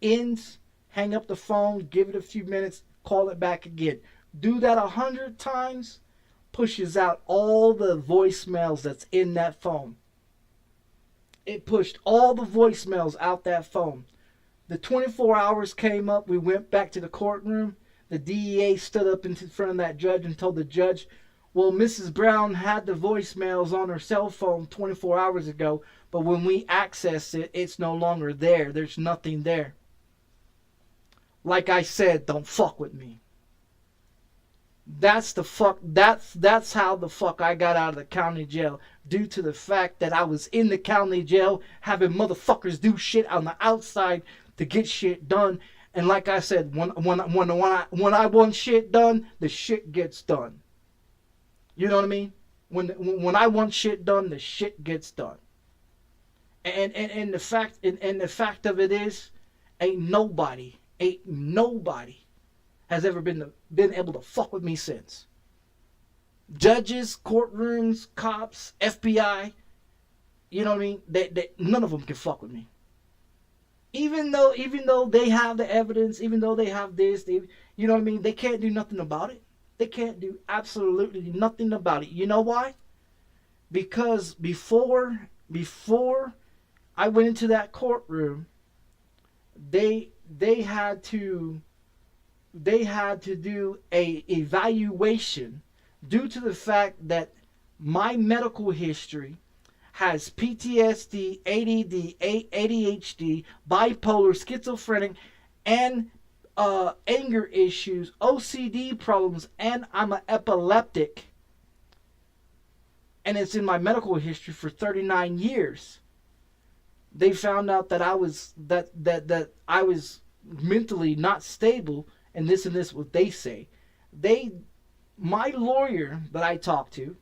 B: ends, hang up the phone, give it a few minutes, call it back again. Do that 100 times, pushes out all the voicemails that's in that phone. It pushed all the voicemails out that phone. The 24 hours came up. We went back to the courtroom. The DEA stood up in front of that judge and told the judge, well, Mrs. Brown had the voicemails on her cell phone 24 hours ago, but when we access it, it's no longer there. There's nothing there. Like I said, don't fuck with me. That's how the fuck I got out of the county jail, due to the fact that I was in the county jail having motherfuckers do shit on the outside to get shit done. And like I said, when I want shit done, the shit gets done. You know what I mean? When I want shit done, the shit gets done. And the fact of it is, ain't nobody has ever been able to fuck with me since. Judges, courtrooms, cops, FBI, you know what I mean? None of them can fuck with me. Even though they have the evidence, even though they have this, you know what I mean? They can't do nothing about it. They can't do absolutely nothing about it. You know why? Because before I went into that courtroom, they had to do a evaluation due to the fact that my medical history has PTSD, ADD, ADHD, bipolar, schizophrenic, and anger issues, OCD problems, and I'm an epileptic. And it's in my medical history for 39 years. They found out that I was that I was mentally not stable, and this what they say. my lawyer that I talked to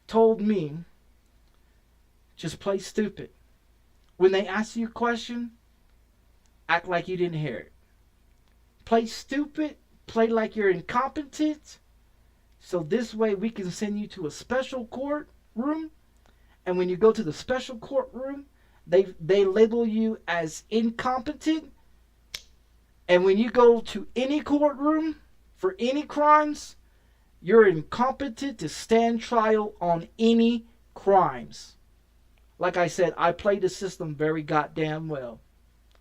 B: told me, just play stupid. When they ask you a question, act like you didn't hear it. Play stupid, play like you're incompetent, so this way we can send you to a special courtroom, and when you go to the special courtroom, they label you as incompetent, and when you go to any courtroom for any crimes, you're incompetent to stand trial on any crimes. Like I said, I play the system very goddamn well.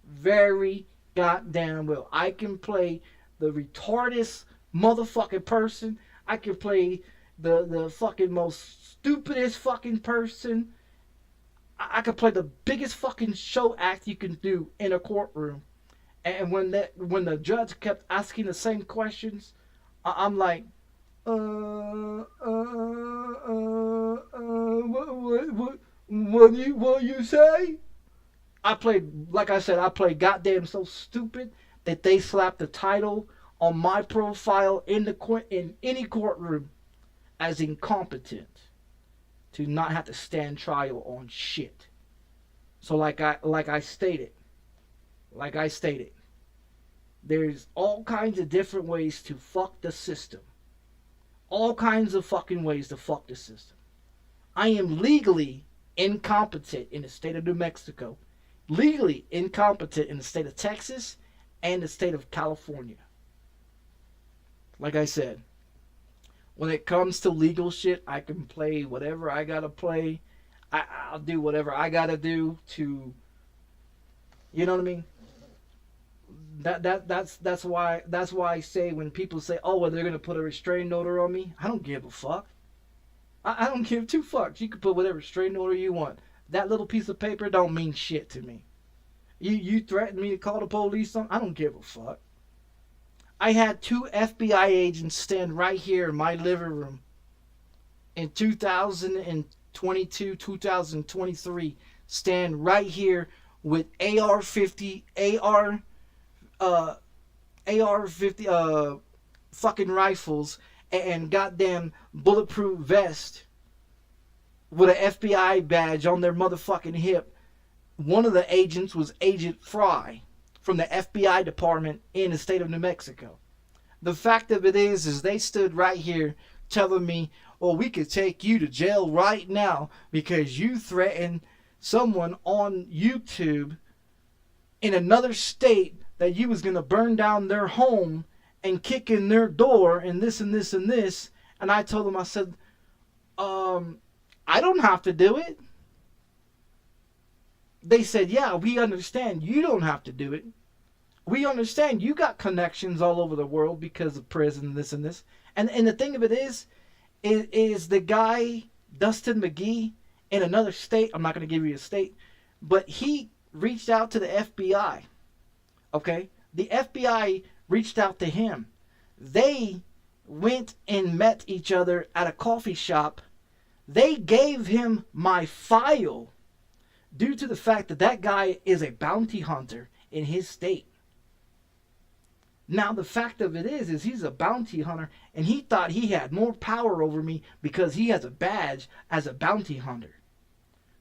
B: Very goddamn well. I can play the retardest motherfucking person. I can play the fucking most stupidest fucking person. I can play the biggest fucking show act you can do in a courtroom. And when the judge kept asking the same questions, I'm like, what you say? I played, like I said, I played goddamn so stupid that they slapped the title on my profile in any courtroom as incompetent to not have to stand trial on shit. So like I stated, there's all kinds of different ways to fuck the system. All kinds of fucking ways to fuck the system. I am legally incompetent in the state of New Mexico, legally incompetent in the state of Texas, and the state of California. Like I said, when it comes to legal shit, I can play whatever I gotta play. I'll do whatever I gotta do to, you know what I mean? That's why I say when people say, oh, well, they're gonna put a restraining order on me, I don't give a fuck. I don't give two fucks. You can put whatever restraining order you want. That little piece of paper don't mean shit to me. You threaten me to call the police on, I don't give a fuck. I had 2 FBI agents stand right here in my living room in 2022, 2023, stand right here with AR-50 fucking rifles and goddamn bulletproof vest with an FBI badge on their motherfucking hip. One of the agents was Agent Fry from the FBI department in the state of New Mexico. The fact of it is they stood right here telling me, well, we could take you to jail right now because you threatened someone on YouTube in another state that you was going to burn down their home and kick in their door and this and this and this. And I told them, I said, I don't have to do it. They said, yeah, we understand you don't have to do it. We understand you got connections all over the world because of prison, this and this. And the thing of it is the guy, Dustin McGee, in another state, I'm not going to give you a state, but he reached out to the FBI. Okay? The FBI reached out to him. They went and met each other at a coffee shop. They gave him my file due to the fact that that guy is a bounty hunter in his state. Now, the fact of it is he's a bounty hunter, and he thought he had more power over me because he has a badge as a bounty hunter.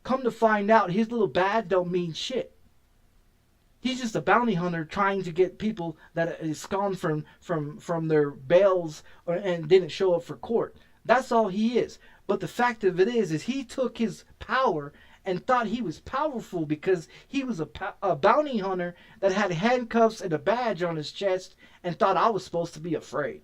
B: Come to find out, his little badge don't mean shit. He's just a bounty hunter trying to get people that is gone from their bails and didn't show up for court. That's all he is. But the fact of it is he took his power and thought he was powerful because he was a bounty hunter that had handcuffs and a badge on his chest and thought I was supposed to be afraid.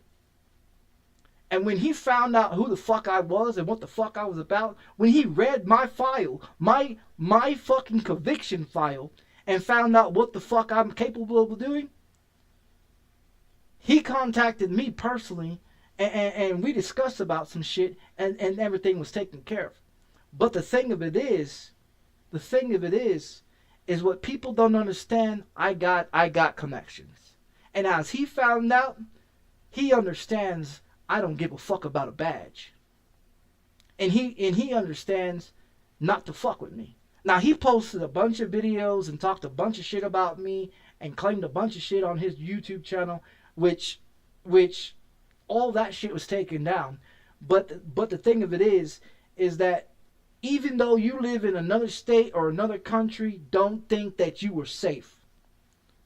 B: And when he found out who the fuck I was and what the fuck I was about, when he read my file, my fucking conviction file, and found out what the fuck I'm capable of doing, he contacted me personally and we discussed about some shit and everything was taken care of. But the thing of it is what people don't understand, I got connections. And as he found out, he understands I don't give a fuck about a badge. And he understands not to fuck with me. Now, he posted a bunch of videos and talked a bunch of shit about me and claimed a bunch of shit on his YouTube channel, which All that shit was taken down. But the thing of it is that even though you live in another state or another country, don't think that you were safe.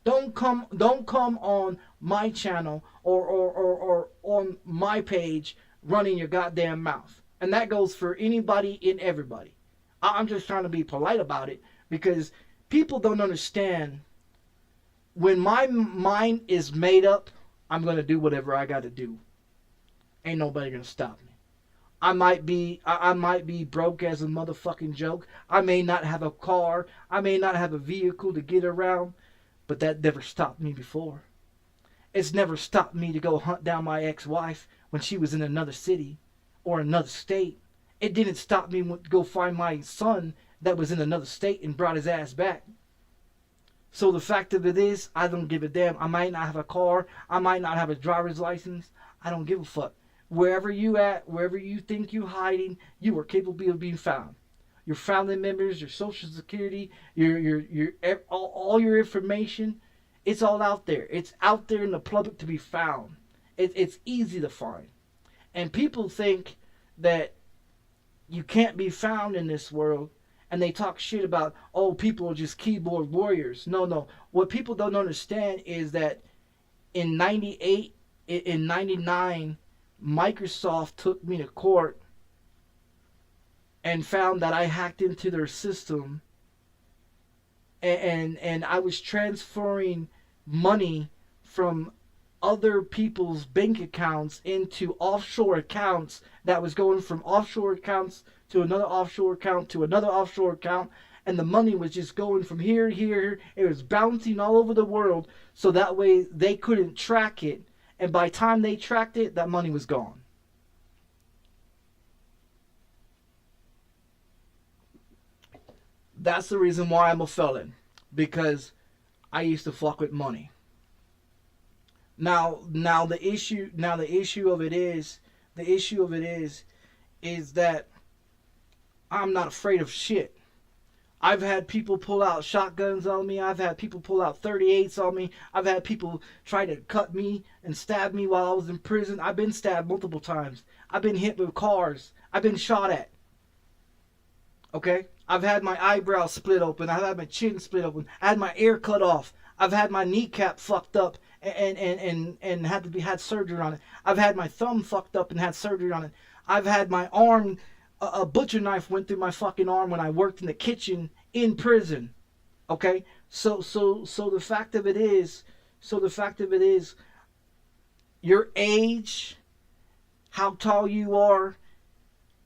B: Don't come on my channel or on my page running your goddamn mouth. And that goes for anybody and everybody. I'm just trying to be polite about it because people don't understand. When my mind is made up, I'm going to do whatever I got to do. Ain't nobody going to stop me. I might be broke as a motherfucking joke. I may not have a car. I may not have a vehicle to get around. But that never stopped me before. It's never stopped me to go hunt down my ex-wife when she was in another city or another state. It didn't stop me to go find my son that was in another state and brought his ass back. So the fact of it is, I don't give a damn. I might not have a car. I might not have a driver's license. I don't give a fuck. Wherever you at, wherever you think you hiding, you are capable of being found. Your family members, your social security, all your information, it's all out there. It's out there in the public to be found. It's easy to find. And people think that you can't be found in this world, and they talk shit about, oh, people are just keyboard warriors. No. What people don't understand is that in 98, in 99, Microsoft took me to court and found that I hacked into their system, and I was transferring money from other people's bank accounts into offshore accounts that was going from offshore accounts to another offshore account to another offshore account, and the money was just going from here to here. It was bouncing all over the world, so that way they couldn't track it, and by the time they tracked it, that money was gone. That's the reason why I'm a felon, because I used to fuck with money. Now the issue of it is that I'm not afraid of shit. I've had people pull out shotguns on me. I've had people pull out 38s on me. I've had people try to cut me and stab me while I was in prison. I've been stabbed multiple times. I've been hit with cars. I've been shot at. Okay? I've had my eyebrows split open. I've had my chin split open. I had my ear cut off. I've had my kneecap fucked up and had surgery on it. I've had my thumb fucked up and had surgery on it. I've had my arm, a butcher knife went through my fucking arm when I worked in the kitchen in prison. Okay? So the fact of it is, your age, how tall you are,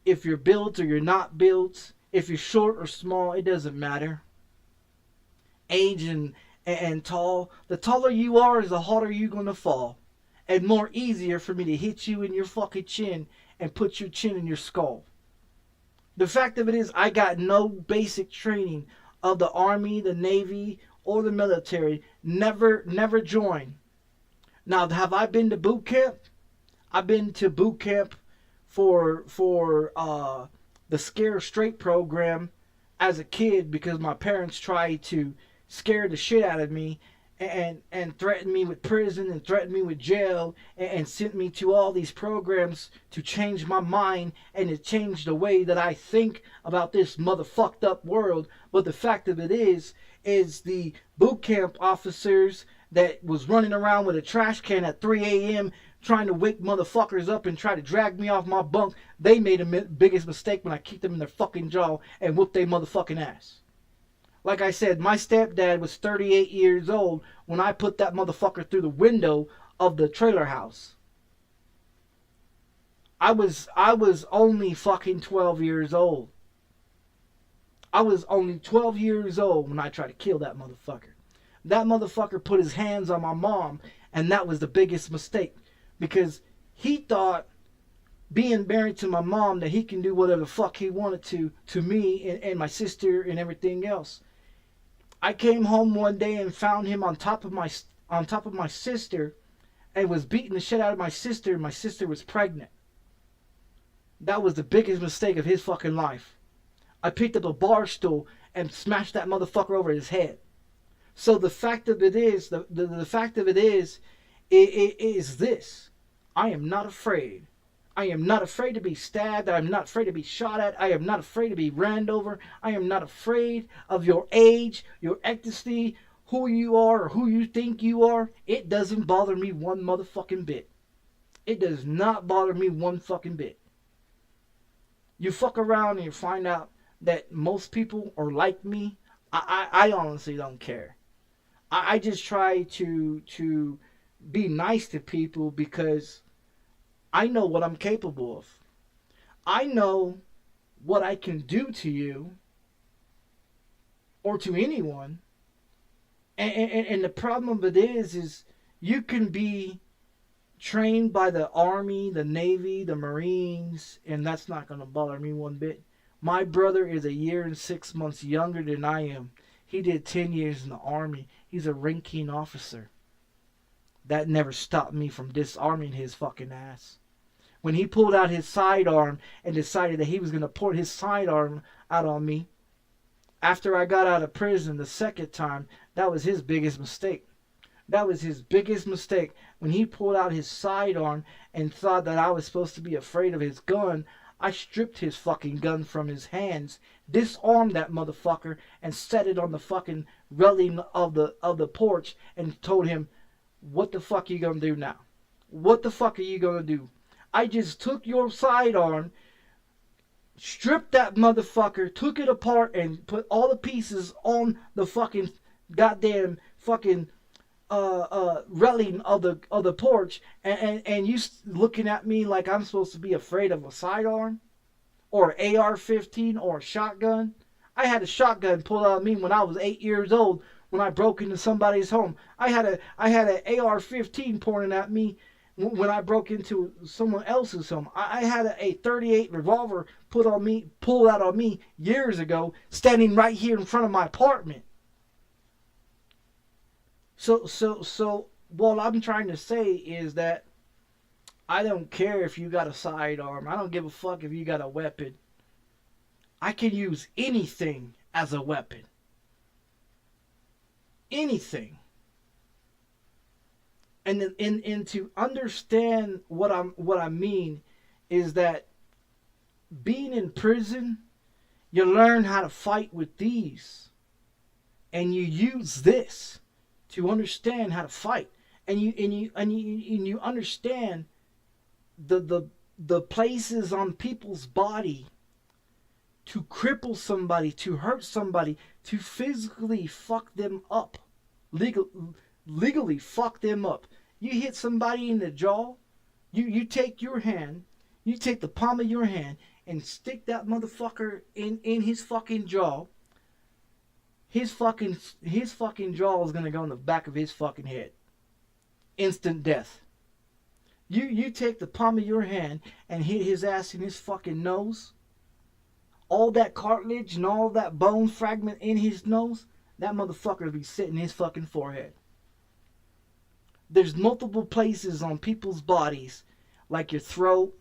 B: if you're built or you're not built, if you're short or small, it doesn't matter. Age and tall. The taller you are is the harder you're going to fall. And more easier for me to hit you in your fucking chin and put your chin in your skull. The fact of it is, I got no basic training of the Army, the Navy, or the military. Never joined. Now, have I been to boot camp? I've been to boot camp for the Scare Straight program as a kid because my parents tried to scare the shit out of me and threatened me with prison and threatened me with jail and sent me to all these programs to change my mind and to change the way that I think about this motherfucked up world. But the fact of it is the boot camp officers that was running around with a trash can at 3 a.m. trying to wake motherfuckers up and try to drag me off my bunk, they made the biggest mistake when I kicked them in their fucking jaw and whooped their motherfucking ass. Like I said, my stepdad was 38 years old when I put that motherfucker through the window of the trailer house. I was only fucking 12 years old. I was only 12 years old when I tried to kill that motherfucker. That motherfucker put his hands on my mom, and that was the biggest mistake. Because he thought, being married to my mom, that he can do whatever the fuck he wanted to me and my sister and everything else. I came home one day and found him on top of my sister and was beating the shit out of my sister, and my sister was pregnant. That was the biggest mistake of his fucking life. I picked up a bar stool and smashed that motherfucker over his head. So the fact of it is, the fact of it is this. I am not afraid. I am not afraid to be stabbed. I am not afraid to be shot at. I am not afraid to be ran over. I am not afraid of your age, your ethnicity, who you are or who you think you are. It doesn't bother me one motherfucking bit. It does not bother me one fucking bit. You fuck around and you find out that most people are like me. I honestly don't care. I just try to be nice to people because I know what I'm capable of. I know what I can do to you or to anyone. And the problem of it is you can be trained by the Army, the Navy, the Marines, and that's not going to bother me one bit. My brother is a year and 6 months younger than I am. He did 10 years in the Army. He's a ranking officer. That never stopped me from disarming his fucking ass. When he pulled out his sidearm and decided that he was going to pour his sidearm out on me, after I got out of prison the second time, that was his biggest mistake. That was his biggest mistake. When he pulled out his sidearm and thought that I was supposed to be afraid of his gun, I stripped his fucking gun from his hands, disarmed that motherfucker, and set it on the fucking railing of the porch and told him, what the fuck are you gonna do now? What the fuck are you gonna do? I just took your sidearm, stripped that motherfucker, took it apart, and put all the pieces on the fucking goddamn fucking railing of the porch, and you looking at me like I'm supposed to be afraid of a sidearm or an AR-15 or a shotgun. I had a shotgun pulled out of me when I was 8 years old when I broke into somebody's home. I had an AR-15 pointing at me when I broke into someone else's home. I had a 38 revolver pulled out on me years ago, standing right here in front of my apartment. So what I'm trying to say is that I don't care if you got a sidearm. I don't give a fuck if you got a weapon. I can use anything as a weapon. Anything. And to understand what I mean is that being in prison, you learn how to fight with these, and you use this to understand how to fight, and you understand the places on people's body to cripple somebody, to hurt somebody, to physically fuck them up, legally fuck them up. You hit somebody in the jaw, you take your hand, you take the palm of your hand and stick that motherfucker in his fucking jaw. His fucking jaw is gonna go in the back of his fucking head. Instant death. You take the palm of your hand and hit his ass in his fucking nose. All that cartilage and all that bone fragment in his nose, that motherfucker will be sitting in his fucking forehead. There's multiple places on people's bodies, like your throat,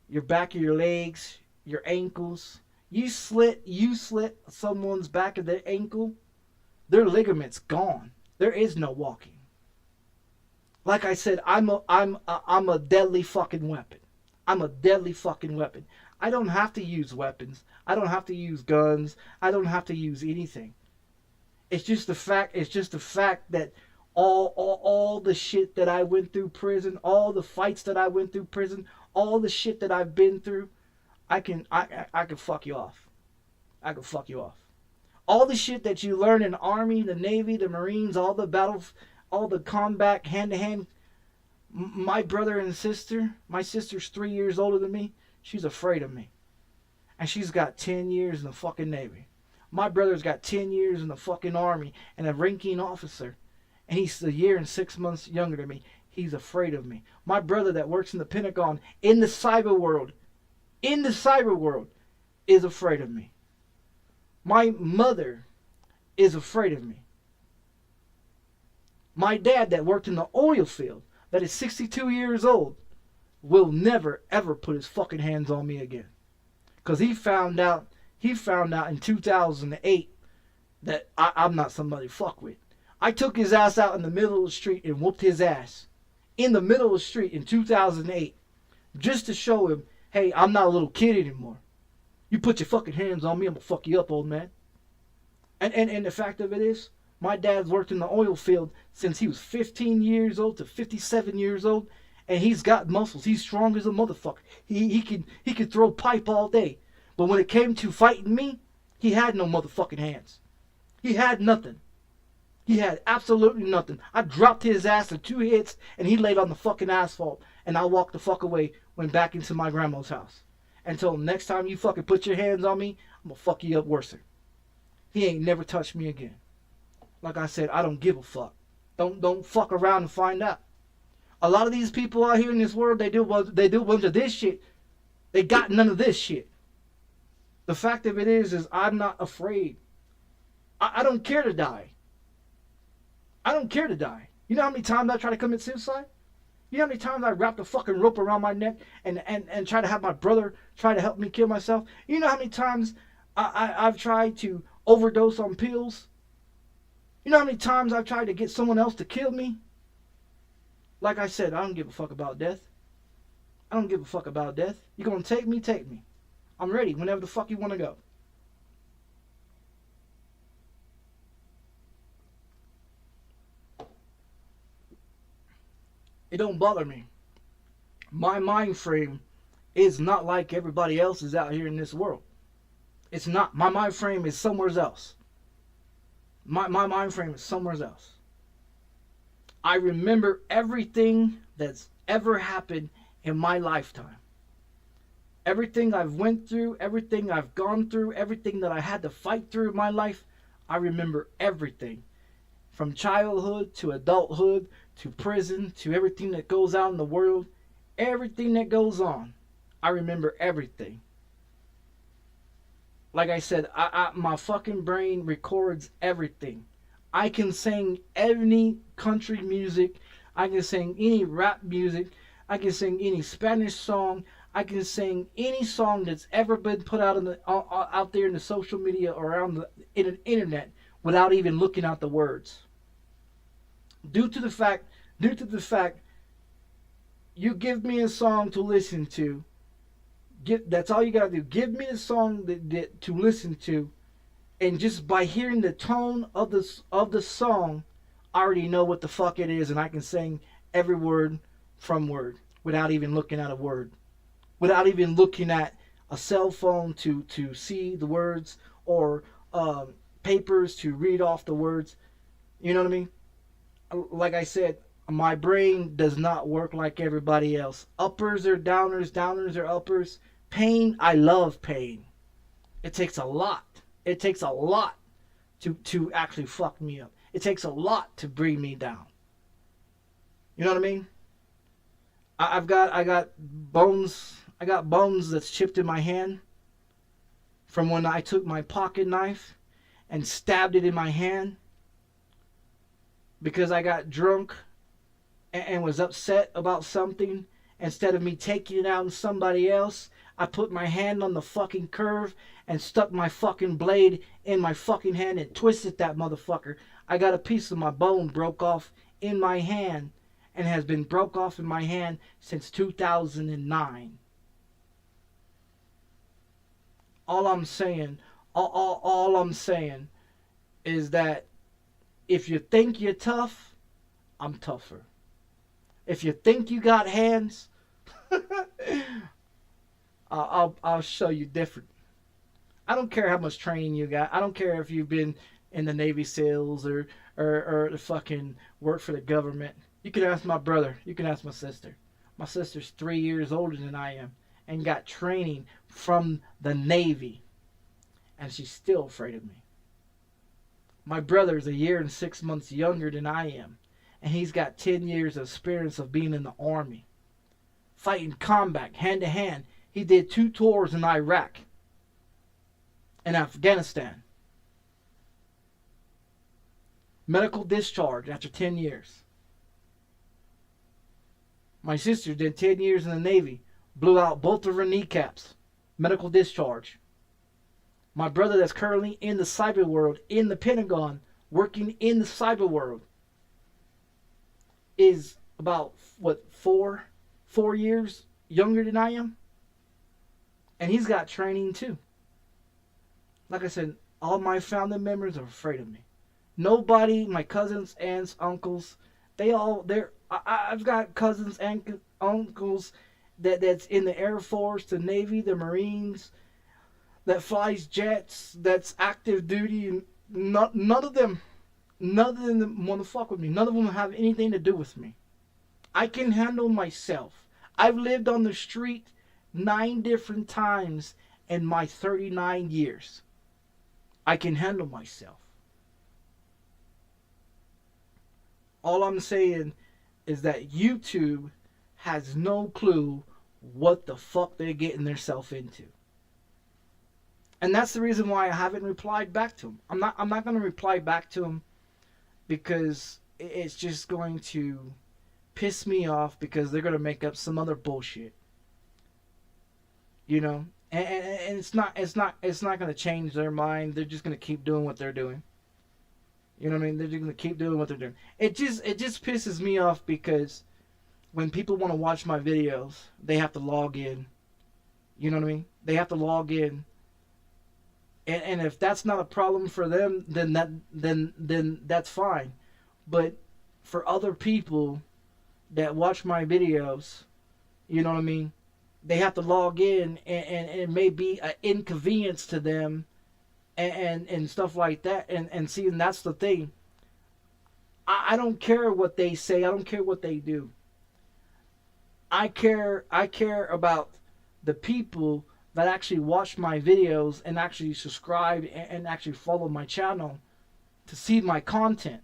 B: your back of your legs, your ankles. You slit someone's back of their ankle, their ligament's gone. There is no walking. Like I said, I'm a deadly fucking weapon. I'm a deadly fucking weapon. I don't have to use weapons. I don't have to use guns. I don't have to use anything. It's just the fact that all the shit that I went through prison, all the fights that I went through prison, all the shit that I've been through, I can fuck you off. I can fuck you off. All the shit that you learn in the Army, the Navy, the Marines, all the combat, hand-to-hand. My brother and sister, my sister's 3 years older than me, she's afraid of me. And she's got 10 years in the fucking Navy. My brother's got 10 years in the fucking Army and a ranking officer. And he's a year and 6 months younger than me. He's afraid of me. My brother that works in the Pentagon, in the cyber world, is afraid of me. My mother is afraid of me. My dad that worked in the oil field, that is 62 years old, will never ever put his fucking hands on me again. Because he found out in 2008 that I'm not somebody to fuck with. I took his ass out in the middle of the street and whooped his ass in the middle of the street in 2008 just to show him, hey, I'm not a little kid anymore. You put your fucking hands on me, I'm gonna fuck you up, old man. And the fact of it is, my dad's worked in the oil field since he was 15 years old to 57 years old, and he's got muscles. He's strong as a motherfucker. He can throw pipe all day. But when it came to fighting me, he had no motherfucking hands. He had nothing. He had absolutely nothing. I dropped his ass in 2 hits, and he laid on the fucking asphalt, and I walked the fuck away, went back into my grandma's house. Until next time you fucking put your hands on me, I'm gonna fuck you up worse. He ain't never touched me again. Like I said, I don't give a fuck. Don't fuck around and find out. A lot of these people out here in this world, they do a bunch of this shit. They got none of this shit. The fact of it is I'm not afraid. I don't care to die. I don't care to die. You know how many times I try to commit suicide? You know how many times I wrapped a fucking rope around my neck and try to have my brother try to help me kill myself? You know how many times I've tried to overdose on pills? You know how many times I've tried to get someone else to kill me? Like I said, I don't give a fuck about death. I don't give a fuck about death. You gonna take me? Take me. I'm ready whenever the fuck you want to go. It don't bother me. My mind frame is not like everybody else's out here in this world. It's not. My mind frame is somewhere else. My mind frame is somewhere else. I remember everything that's ever happened in my lifetime. Everything I've went through, everything I've gone through, everything that I had to fight through in my life, I remember everything. From childhood to adulthood to prison to everything that goes out in the world, everything that goes on, I remember everything. Like I said, my fucking brain records everything. I can sing any country music. I can sing any rap music. I can sing any Spanish song. I can sing any song that's ever been put out out there in the social media or around the internet without even looking at the words. Due to the fact, you give me a song to listen to. That's all you gotta do. Give me a song to listen to, and just by hearing the tone of the song, I already know what the fuck it is, and I can sing every word from word without even looking at a word, without even looking at a cell phone to see the words or papers to read off the words. You know what I mean? Like I said, my brain does not work like everybody else. Uppers are downers, downers are uppers. Pain, I love pain. It takes a lot. It takes a lot to actually fuck me up. It takes a lot to bring me down. You know what I mean? I got bones. I got bones that's chipped in my hand from when I took my pocket knife and stabbed it in my hand because I got drunk and was upset about something. Instead of me taking it out on somebody else, I put my hand on the fucking curve and stuck my fucking blade in my fucking hand and twisted that motherfucker. I got a piece of my bone broke off in my hand and has been broke off in my hand since 2009. All I'm saying is that if you think you're tough, I'm tougher. If you think you got hands, I'll show you different. I don't care how much training you got. I don't care if you've been in the Navy SEALs or the fucking work for the government. You can ask my brother. You can ask my sister. My sister's 3 years older than I am and got training from the Navy. And she's still afraid of me. My brother's 1 year and 6 months younger than I am. And he's got 10 years of experience of being in the Army. Fighting combat, hand to hand. He did 2 tours in Iraq and Afghanistan. Medical discharge after 10 years. My sister did 10 years in the Navy. Blew out both of her kneecaps. Medical discharge. My brother that's currently in the cyber world, in the Pentagon, working in the cyber world, is about what, 4 years younger than I am, and he's got training too. Like I said, all my family members are afraid of me. Nobody, my cousins, aunts, uncles, I've got cousins and uncles that's in the Air Force, the Navy, the Marines, that flies jets, that's active duty, and none of them want to fuck with me. None of them have anything to do with me. I can handle myself. I've lived on the street 9 different times in my 39 years. I can handle myself. All I'm saying is that YouTube has no clue what the fuck they're getting themselves into. And that's the reason why I haven't replied back to him. I'm not going to reply back to him because it's just going to piss me off, because they're going to make up some other bullshit. You know? And it's not going to change their mind. They're just going to keep doing what they're doing. You know what I mean? They're just going to keep doing what they're doing. It just pisses me off, because when people want to watch my videos, they have to log in. You know what I mean? They have to log in. And if that's not a problem for them, then that's fine. But for other people that watch my videos, you know what I mean, they have to log in, and it may be an inconvenience to them, and stuff like that. And see, and that's the thing. I don't care what they say. I don't care what they do. I care about the people that actually watch my videos and actually subscribe and actually follow my channel to see my content.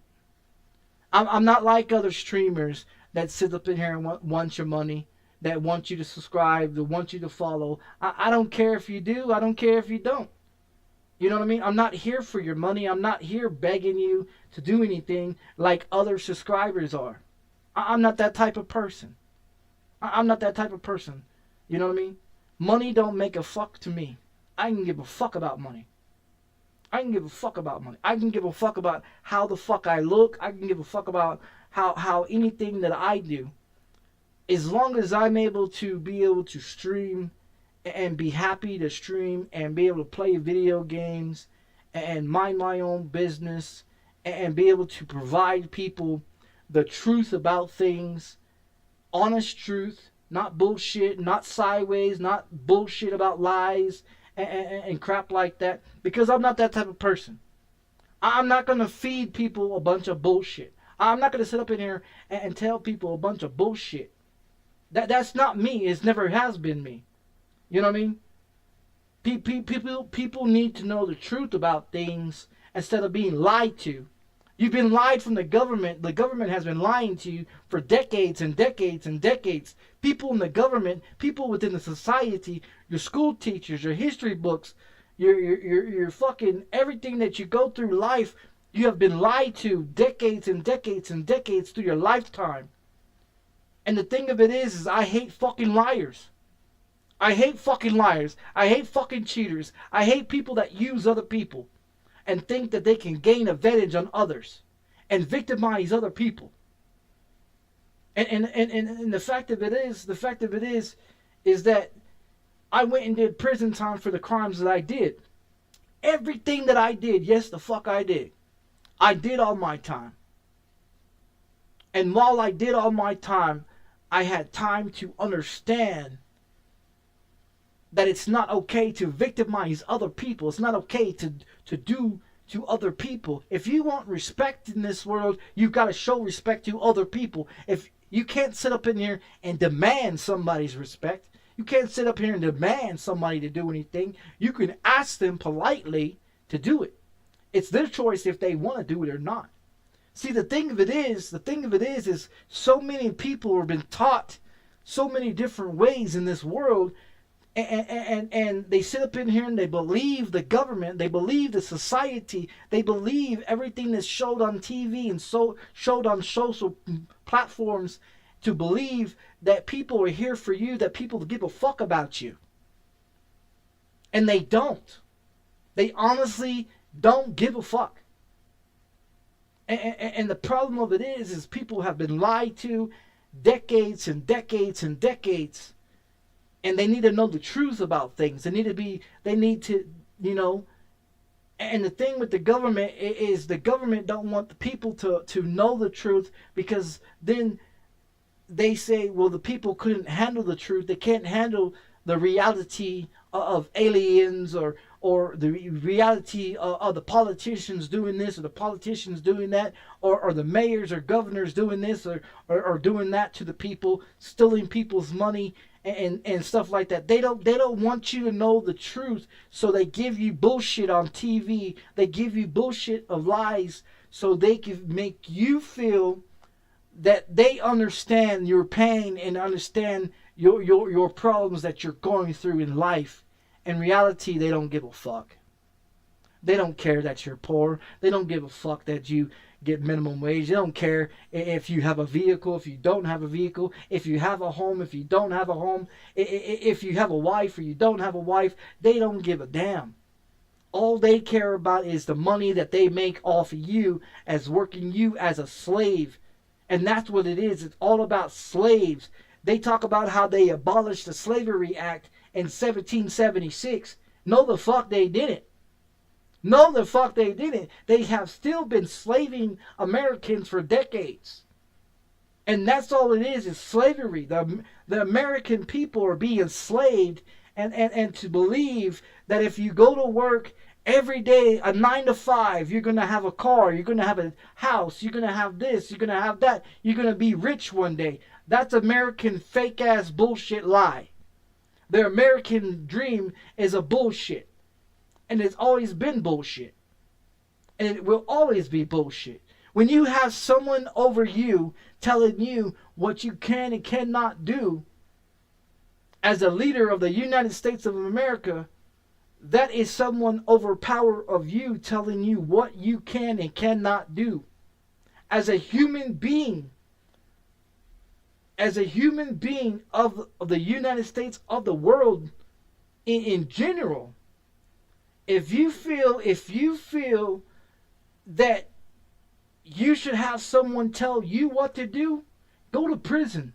B: I'm not like other streamers that sit up in here and want your money, that want you to subscribe, that want you to follow. I don't care if you do. I don't care if you don't. You know what I mean? I'm not here for your money. I'm not here begging you to do anything like other subscribers are. I'm not that type of person. I'm not that type of person. You know what I mean? Money don't make a fuck to me. I can give a fuck about money. I can give a fuck about money. I can give a fuck about how the fuck I look. I can give a fuck about how anything that I do. As long as I'm able to stream and be happy to stream and be able to play video games and mind my own business and be able to provide people the truth about things, honest truth, not bullshit, not sideways, not bullshit about lies and crap like that. Because I'm not that type of person. I'm not going to feed people a bunch of bullshit. I'm not going to sit up in here and tell people a bunch of bullshit. That's not me. It never has been me. You know what I mean? People need to know the truth about things instead of being lied to. You've been lied from the government. The government has been lying to you for decades and decades and decades. People in the government, people within the society, your school teachers, your history books, your fucking everything that you go through life, you have been lied to decades and decades and decades through your lifetime. And the thing of it is I hate fucking liars. I hate fucking liars. I hate fucking cheaters. I hate people that use other people and think that they can gain advantage on others and victimize other people. And the fact of it is that I went and did prison time for the crimes that I did. Everything that I did, yes, the fuck I did. I did all my time. And while I did all my time, I had time to understand that it's not okay to victimize other people. It's not okay to do to other people. If you want respect in this world, you've got to show respect to other people. If you can't sit up in here and demand somebody's respect, you can't sit up here and demand somebody to do anything. You can ask them politely to do it. It's their choice if they want to do it or not. See, the thing of it is so many people have been taught so many different ways in this world, and they sit up in here and they believe the government, they believe the society, they believe everything that's showed on TV and so showed on social platforms, to believe that people are here for you, that people give a fuck about you. And they don't. They honestly don't give a fuck. And the problem of it is people have been lied to, decades and decades and decades, and they need to know the truth about things. They need to, you know. And the thing with the government is the government don't want the people to know the truth, because then they say, well, the people couldn't handle the truth. They can't handle the reality of aliens, or the reality of the politicians doing this or the politicians doing that, or the mayors or governors doing this or doing that to the people, stealing people's money and stuff like that. They don't want you to know the truth, so they give you bullshit on TV. They give you bullshit of lies so they can make you feel that they understand your pain and understand your problems that you're going through in life. In reality, they don't give a fuck. They don't care that you're poor. They don't give a fuck that you get minimum wage. They don't care if you have a vehicle, if you don't have a vehicle, if you have a home, if you don't have a home, if you have a wife or you don't have a wife. They don't give a damn. All they care about is the money that they make off of you as working you as a slave. And that's what it is. It's all about slaves. They talk about how they abolished the Slavery Act in 1776. No, the fuck they didn't. No, the fuck they didn't. They have still been slaving Americans for decades. And that's all it is slavery. The American people are being enslaved, and to believe that if you go to work every day, a 9 to 5, you're going to have a car, you're going to have a house, you're going to have this, you're going to have that, you're going to be rich one day. That's American fake ass bullshit lie. The American dream is a bullshit. And it's always been bullshit. And it will always be bullshit. When you have someone over you telling you what you can and cannot do as a leader of the United States of America, that is someone over power of you telling you what you can and cannot do. As a human being, of the United States, of the world in general, if you feel that you should have someone tell you what to do, go to prison.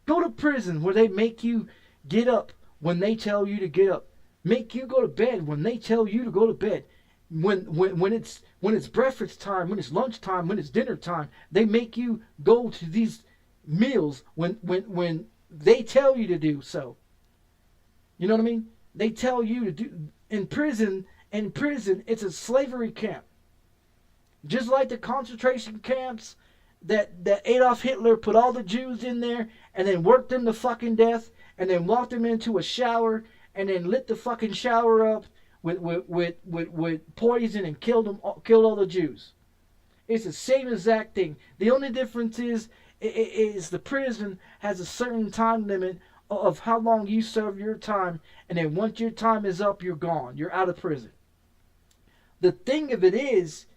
B: Go to prison where they make you get up when they tell you to get up. Make you go to bed when they tell you to go to bed. When it's breakfast time, when it's lunch time, when it's dinner time, they make you go to these meals when they tell you to do so. You know what I mean? They tell you to do. In prison, it's a slavery camp. Just like the concentration camps that Adolf Hitler put all the Jews in there and then worked them to fucking death and then walked them into a shower and then lit the fucking shower up with poison and killed all the Jews. It's the same exact thing. The only difference is the prison has a certain time limit of how long you serve your time, and then once your time is up, you're gone. You're out of prison. The thing of it is,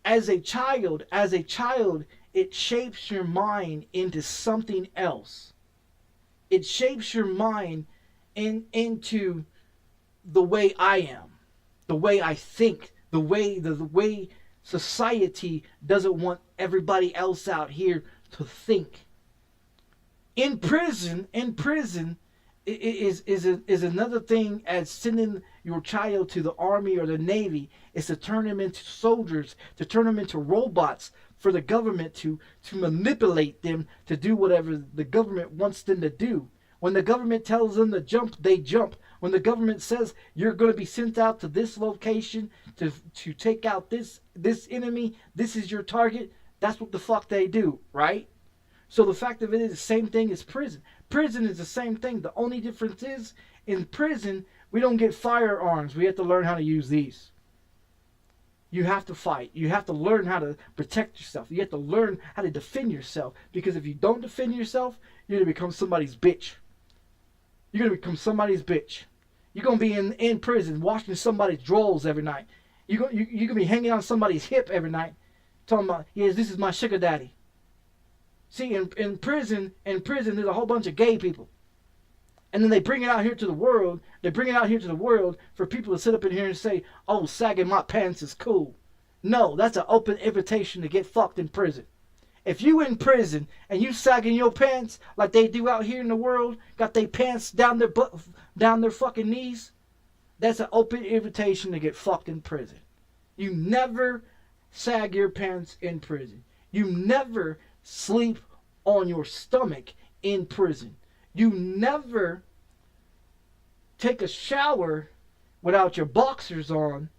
B: as a child, it shapes your mind into something else. It shapes your mind into the way I am, the way I think, the way society doesn't want everybody else out here to think. In prison is another thing as sending your child to the Army or the Navy, is to turn them into soldiers, to turn them into robots for the government to manipulate them to do whatever the government wants them to do. When the government tells them to jump, they jump. When the government says you're going to be sent out to this location to take out this enemy, this is your target, that's what the fuck they do, right? So the fact of it is the same thing as prison. Prison is the same thing. The only difference is in prison, we don't get firearms. We have to learn how to use these. You have to fight. You have to learn how to protect yourself. You have to learn how to defend yourself. Because if you don't defend yourself, you're going to become somebody's bitch. You're going to become somebody's bitch. You're going to be in prison washing somebody's drawers every night. You're going to be hanging on somebody's hip every night. Talking about, yes, this is my sugar daddy. See, in prison, there's a whole bunch of gay people. And then they bring it out here to the world. They bring it out here to the world for people to sit up in here and say, oh, sagging my pants is cool. No, that's an open invitation to get fucked in prison. If you in prison and you sagging your pants like they do out here in the world, got their pants down their butt, down their fucking knees, that's an open invitation to get fucked in prison. You never sag your pants in prison. You never sleep on your stomach in prison. You never take a shower without your boxers on,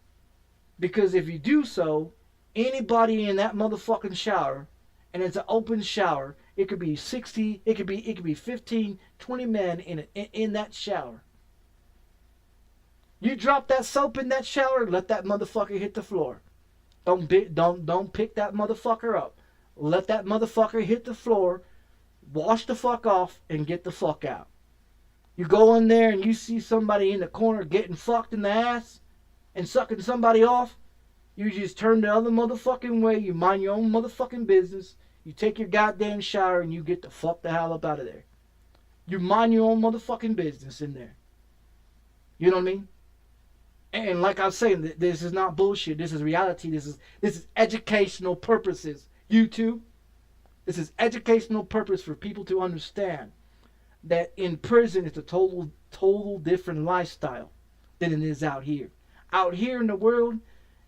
B: because if you do so, anybody in that motherfucking shower, and it's an open shower, it could be 60, it could be 15, 20 men in that shower. You drop that soap in that shower, let that motherfucker hit the floor. Don't pick that motherfucker up. Let that motherfucker hit the floor, wash the fuck off, and get the fuck out. You go in there and you see somebody in the corner getting fucked in the ass and sucking somebody off, you just turn the other motherfucking way, you mind your own motherfucking business, you take your goddamn shower and you get the fuck the hell up out of there. You mind your own motherfucking business in there. You know what I mean? And like I was saying, this is not bullshit. This is reality. This is educational purposes. YouTube, this is educational purpose for people to understand that in prison it's a total different lifestyle than it is out here. Out here in the world,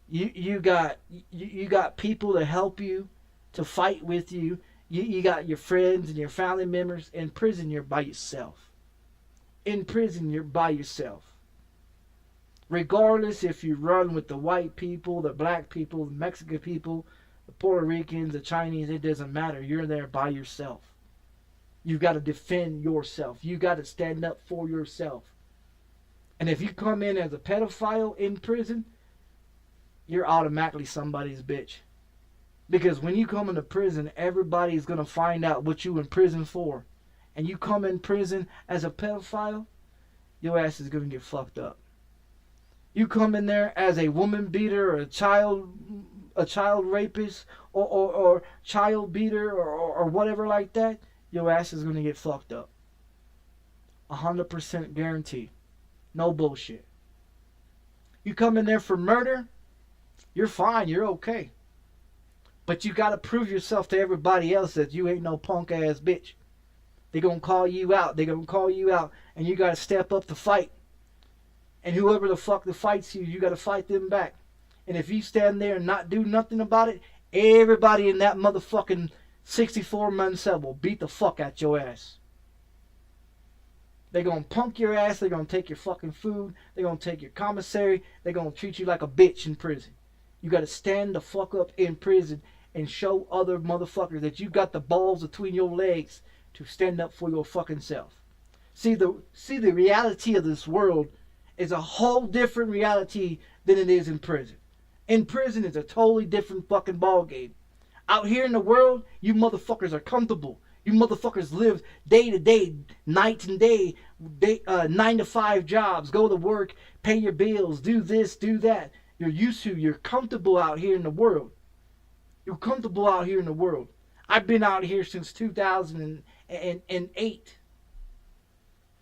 B: you got people to help you, to fight with you. You got your friends and your family members. In prison, you're by yourself. In prison, you're by yourself. Regardless if you run with the white people, the black people, the Mexican people, the Puerto Ricans, the Chinese, it doesn't matter. You're there by yourself. You've got to defend yourself. You got to stand up for yourself. And if you come in as a pedophile in prison, you're automatically somebody's bitch. Because when you come into prison, everybody's going to find out what you in prison for. And you come in prison as a pedophile, your ass is going to get fucked up. You come in there as a woman beater or a child rapist or child beater or whatever like that, your ass is going to get fucked up. 100% guarantee. No bullshit. You come in there for murder, you're fine, you're okay. But you got to prove yourself to everybody else that you ain't no punk ass bitch. They're going to call you out. They're going to call you out. And you got to step up to fight. And whoever the fuck that fights you, you got to fight them back. And if you stand there and not do nothing about it, everybody in that motherfucking 64-man cell will beat the fuck out your ass. They're going to punk your ass. They're going to take your fucking food. They're going to take your commissary. They're going to treat you like a bitch in prison. You got to stand the fuck up in prison and show other motherfuckers that you got the balls between your legs to stand up for your fucking self. See the reality of this world is a whole different reality than it is in prison. In prison, it's a totally different fucking ball game. Out here in the world, you motherfuckers are comfortable. You motherfuckers live day to day, night and day, 9 to 5 jobs, go to work, pay your bills, do this, do that. You're used to, you're comfortable out here in the world. You're comfortable out here in the world. I've been out here since 2008.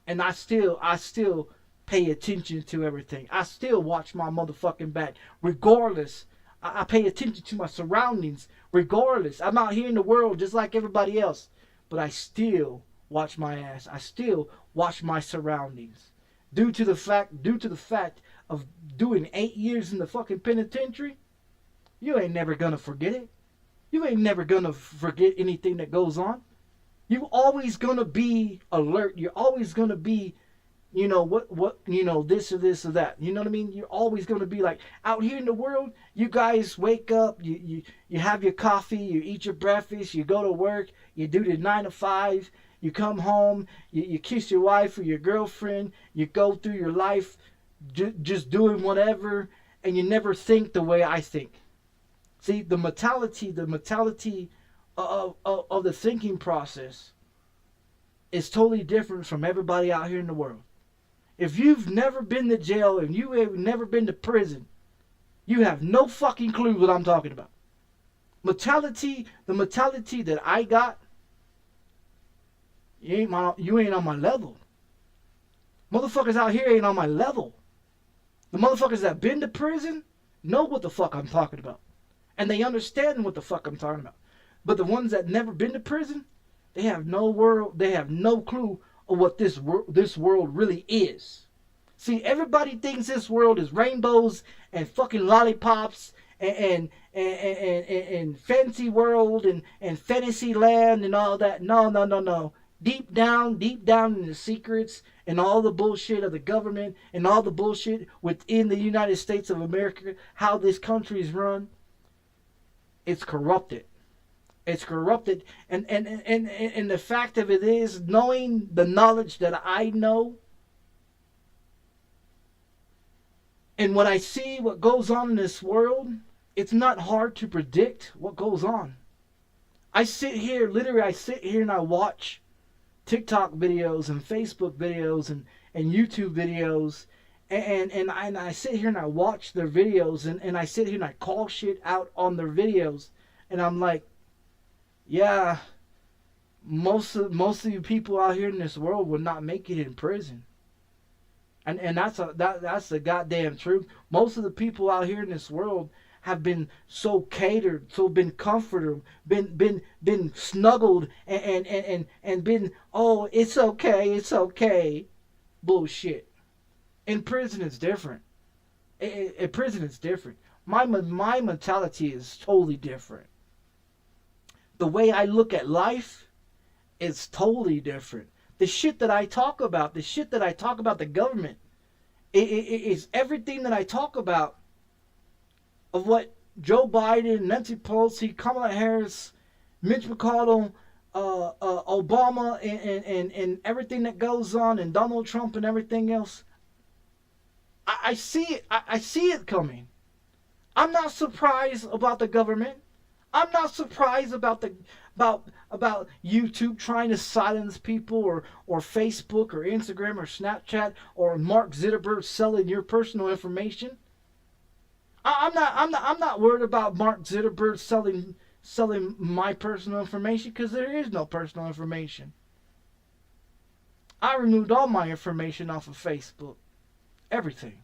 B: And I still pay attention to everything. I still watch my motherfucking back. Regardless, I pay attention to my surroundings. Regardless, I'm out here in the world just like everybody else. But I still watch my ass. I still watch my surroundings. Due to the fact of doing 8 years in the fucking penitentiary, you ain't never gonna forget it. You ain't never gonna forget anything that goes on. You always gonna be alert. You're always gonna be, you know, this or this or that. You know what I mean? You're always gonna be like, out here in the world, you guys wake up, you have your coffee, you eat your breakfast, you go to work, you do the 9 to 5, you come home, you kiss your wife or your girlfriend, you go through your life just doing whatever, and you never think the way I think. See, the mentality of the thinking process is totally different from everybody out here in the world. If you've never been to jail and you have never been to prison, you have no fucking clue what I'm talking about. The mentality that I got, you ain't on my level. Motherfuckers out here ain't on my level. The motherfuckers that been to prison know what the fuck I'm talking about. And they understand what the fuck I'm talking about. But the ones that never been to prison, they have no clue of what this world really is. See, everybody thinks this world is rainbows and fucking lollipops and fancy world and fantasy land and all that. No. Deep down in the secrets and all the bullshit of the government and all the bullshit within the United States of America, how this country is run, it's corrupted. It's corrupted. And the fact of it is, knowing the knowledge that I know, and when I see what goes on in this world, it's not hard to predict what goes on. I sit here and I watch TikTok videos and Facebook videos and YouTube videos, and I sit here and I watch their videos, and I sit here and I call shit out on their videos, and I'm like, yeah, most of you people out here in this world will not make it in prison. And that's the goddamn truth. Most of the people out here in this world have been so catered, so been comforted, been snuggled, and been, oh, it's okay. Bullshit. In prison it's different. In prison it's different. My mentality is totally different. The way I look at life is totally different. The shit that I talk about, the government, is everything that I talk about of what Joe Biden, Nancy Pelosi, Kamala Harris, Mitch McConnell, Obama, and everything that goes on, and Donald Trump and everything else. I see it. I see it coming. I'm not surprised about the government. I'm not surprised about YouTube trying to silence people, or Facebook or Instagram or Snapchat, or Mark Zuckerberg selling your personal information. I'm not worried about Mark Zuckerberg selling my personal information, because there is no personal information. I removed all my information off of Facebook. Everything.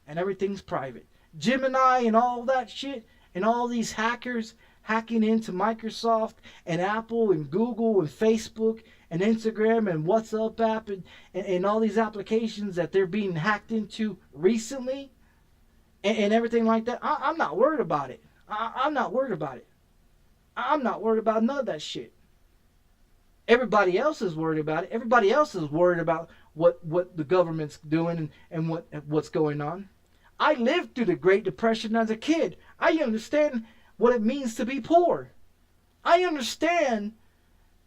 B: And everything's private. Gemini and all that shit, and all these hackers hacking into Microsoft and Apple and Google and Facebook and Instagram and WhatsApp app and all these applications that they're being hacked into recently, and everything like that. I'm not worried about it. I'm not worried about it. I'm not worried about none of that shit. Everybody else is worried about it. Everybody else is worried about what the government's doing and what's going on. I lived through the Great Depression as a kid. I understand what it means to be poor. I understand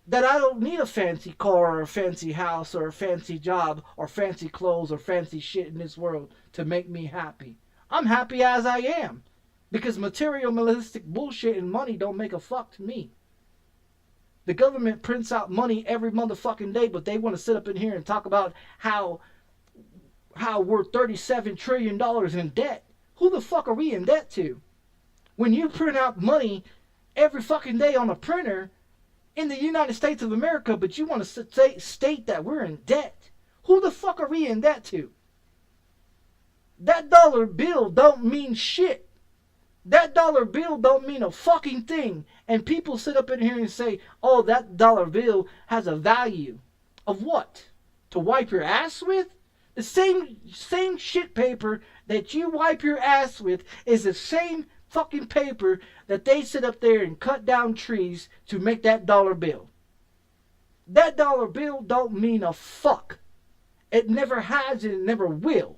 B: that I don't need a fancy car or a fancy house or a fancy job or fancy clothes or fancy shit in this world to make me happy. I'm happy as I am, because materialistic bullshit and money don't make a fuck to me. The government prints out money every motherfucking day, but they want to sit up in here and talk about how we're $37 trillion in debt. Who the fuck are we in debt to? When you print out money every fucking day on a printer in the United States of America, but you want to state that we're in debt. Who the fuck are we in debt to? That dollar bill don't mean shit. That dollar bill don't mean a fucking thing. And people sit up in here and say, oh, that dollar bill has a value. Of what? To wipe your ass with? The same shit paper that you wipe your ass with is the same fucking paper that they sit up there and cut down trees to make that dollar bill. That dollar bill don't mean a fuck. It never has and it never will.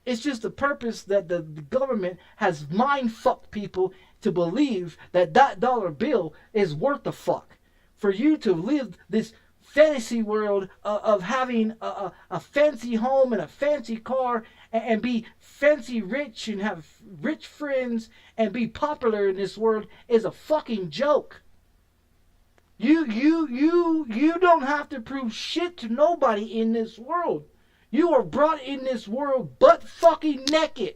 B: It's just the purpose that the government has mind-fucked people to believe that that dollar bill is worth a fuck. For you to live this fantasy world of having a fancy home and a fancy car and be fancy rich and have rich friends and be popular in this world is a fucking joke. You don't have to prove shit to nobody in this world. You are brought in this world butt fucking naked.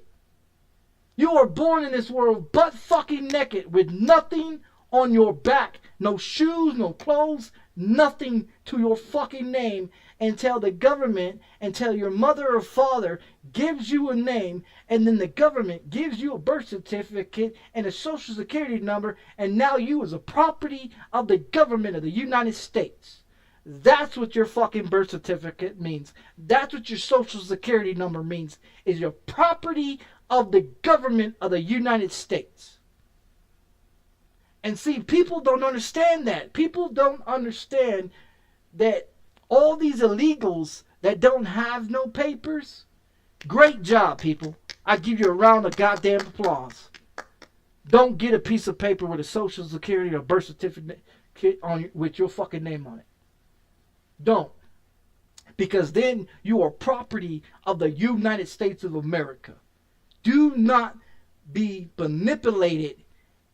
B: You are born in this world butt fucking naked with nothing on your back. No shoes, no clothes, nothing to your fucking name. until the government, until your mother or father gives you a name, and then the government gives you a birth certificate and a social security number, and now you is a property of the government of the United States. That's what your fucking birth certificate means. That's what your social security number means, is your property of the government of the United States. And see, people don't understand that. People don't understand that all these illegals that don't have no papers, great job, people. I give you a round of goddamn applause. Don't get a piece of paper with a social security or birth certificate on with your fucking name on it. Don't. Because then you are property of the United States of America. Do not be manipulated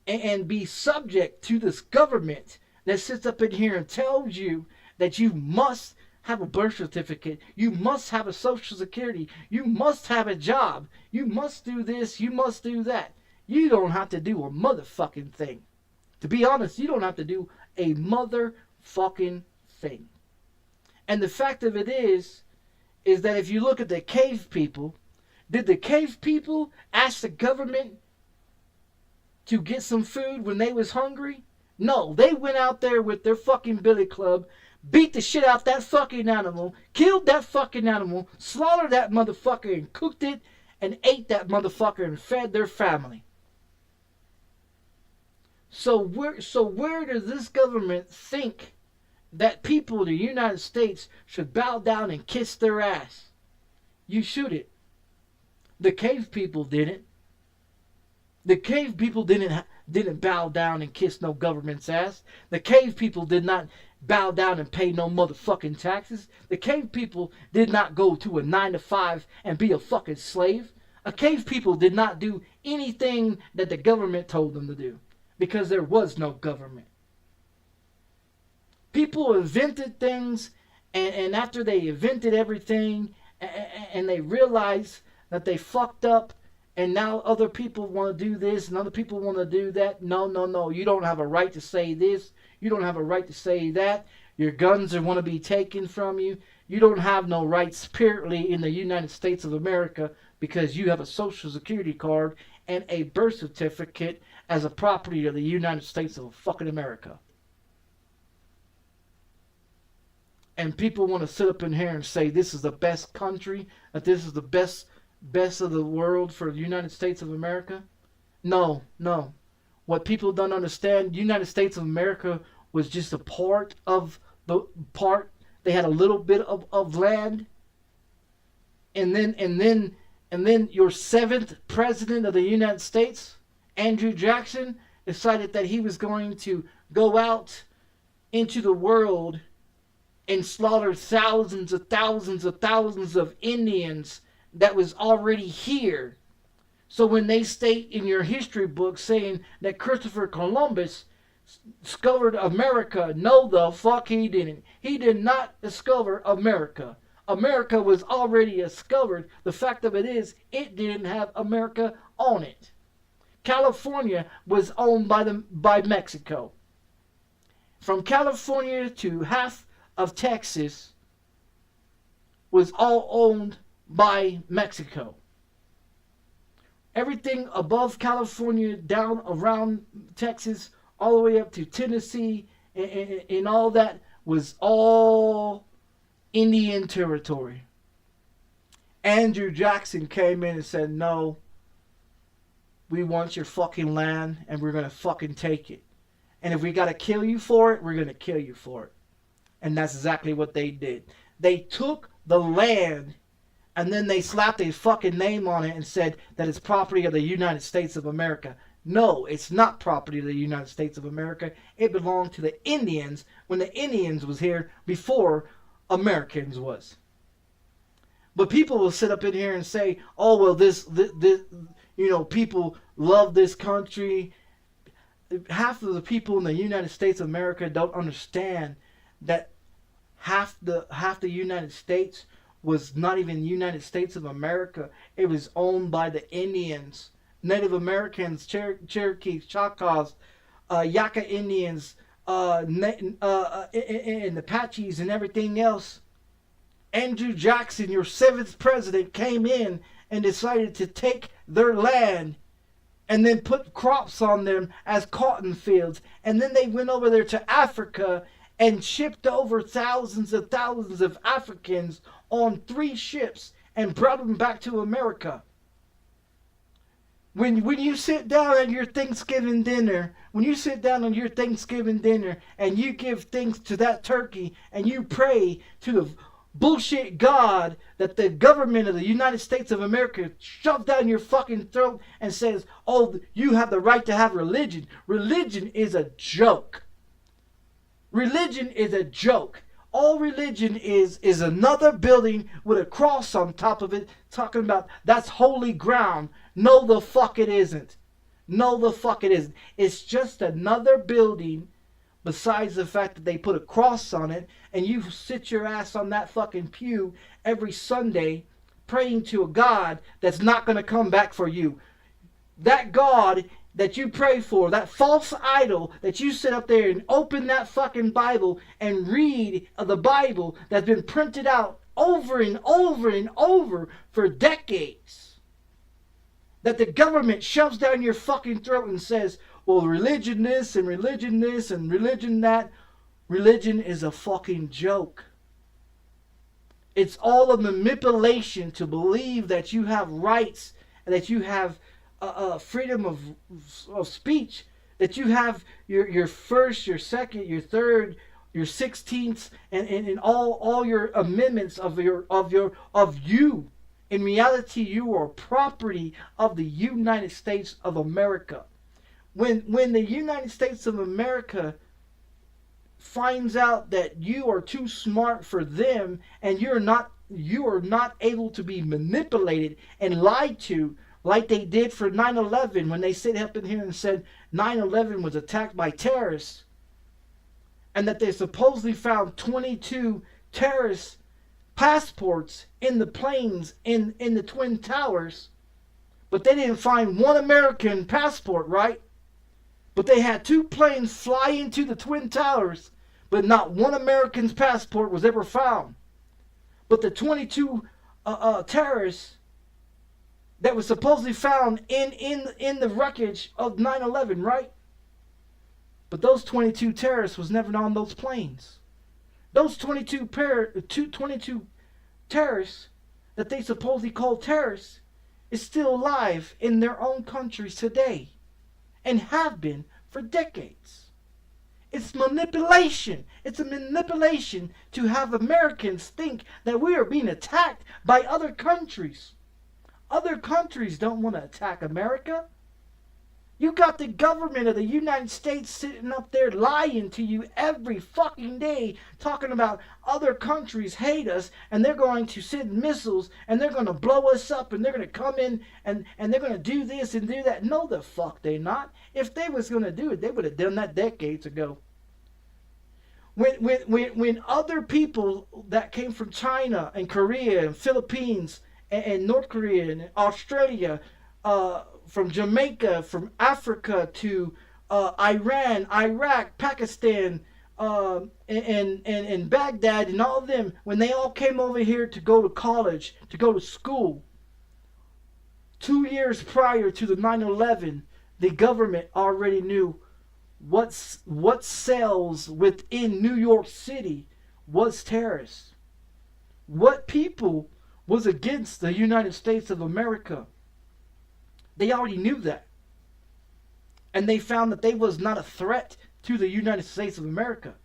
B: and be subject to this government that sits up in here and tells you that you must have a birth certificate, you must have a social security, you must have a job, you must do this, you must do that. You don't have to do a motherfucking thing. To be honest, you don't have to do a motherfucking thing. And the fact of it is that if you look at the cave people, did the cave people ask the government to get some food when they was hungry? No, they went out there with their fucking billy club, beat the shit out that fucking animal, killed that fucking animal, slaughtered that motherfucker and cooked it and ate that motherfucker and fed their family. So where does this government think that people in the United States should bow down and kiss their ass? You shouldn't. The cave people didn't. The cave people didn't bow down and kiss no government's ass. The cave people did not bow down and pay no motherfucking taxes. The cave people did not go to a 9-to-5 and be a fucking slave. A cave people did not do anything that the government told them to do, because there was no government. People invented things, and after they invented everything, and they realized that they fucked up, and now other people want to do this and other people want to do that. No. You don't have a right to say this. You don't have a right to say that. Your guns are want to be taken from you. You don't have no rights spiritly in the United States of America because you have a social security card and a birth certificate as a property of the United States of fucking America. And people want to sit up in here and say this is the best country, that this is the best of the world for the United States of America. No. What people don't understand, the United States of America was just a part of the part. They had a little bit of land. And then your seventh president of the United States, Andrew Jackson, decided that he was going to go out into the world and slaughter thousands of Indians that was already here. So when they state in your history book saying that Christopher Columbus discovered America, no the fuck he didn't. He did not discover America. America was already discovered. The fact of it is, it didn't have America on it. California was owned by Mexico. From California to half of Texas was all owned by Mexico. Everything above California, down around Texas, all the way up to Tennessee, and all that was all Indian territory. Andrew Jackson came in and said, no, we want your fucking land and we're going to fucking take it. And if we got to kill you for it, we're going to kill you for it. And that's exactly what they did. They took the land and then they slapped a fucking name on it and said that it's property of the United States of America. No, it's not property of the United States of America. It belonged to the Indians when the Indians was here before Americans was. But people will sit up in here and say, oh, well, this people love this country. Half of the people in the United States of America don't understand that half the United States was not even United States of America. It was owned by the Indians, Native Americans, Cherokees, Choctaws, Yaka Indians, and Apaches and everything else. Andrew Jackson, your 7th president, came in and decided to take their land and then put crops on them as cotton fields. And then they went over there to Africa and shipped over thousands of Africans on 3 ships and brought them back to America. When you sit down at your Thanksgiving dinner, and you give thanks to that turkey and you pray to the bullshit God that the government of the United States of America shoves down your fucking throat and says, oh, you have the right to have religion. Religion is a joke. Religion is a joke. All religion is another building with a cross on top of it talking about that's holy ground. No, the fuck it isn't. No, the fuck it isn't. It's just another building besides the fact that they put a cross on it and you sit your ass on that fucking pew every Sunday praying to a God that's not going to come back for you. That God that you pray for, that false idol that you sit up there and open that fucking Bible and read the Bible that's been printed out over and over and over for decades. That the government shoves down your fucking throat and says, well, religion this and religion this and religion that. Religion is a fucking joke. It's all a manipulation to believe that you have rights and that you have freedom of speech, that you have your first, your second, your third, your 16th, and all your amendments of you. In reality, you are property of the United States of America. When the United States of America finds out that you are too smart for them and you are not able to be manipulated and lied to like they did for 9/11 when they sit up in here and said 9/11 was attacked by terrorists and that they supposedly found 22 terrorist passports in the planes in the Twin Towers, but they didn't find one American passport, right? But they had 2 planes fly into the Twin Towers, but not one American's passport was ever found. But the 22 terrorists that was supposedly found in the wreckage of 9/11, right? But those 22 terrorists was never on those planes. Those 22 terrorists that they supposedly call terrorists is still alive in their own countries today and have been for decades. It's manipulation. It's a manipulation to have Americans think that we are being attacked by other countries. Other countries don't want to attack America. You got the government of the United States sitting up there lying to you every fucking day, talking about other countries hate us and they're going to send missiles and they're going to blow us up and they're going to come in and they're going to do this and do that. No, the fuck they not. If they was going to do it, they would have done that decades ago. When other people that came from China and Korea and Philippines and North Korea and Australia, from Jamaica, from Africa to Iran, Iraq, Pakistan, and Baghdad, and all of them, when they all came over here to go to college, to go to school, 2 years prior to the 9/11, the government already knew what cells within New York City was terrorists. What people was against the United States of America. They already knew that. And they found that they was not a threat to the United States of America.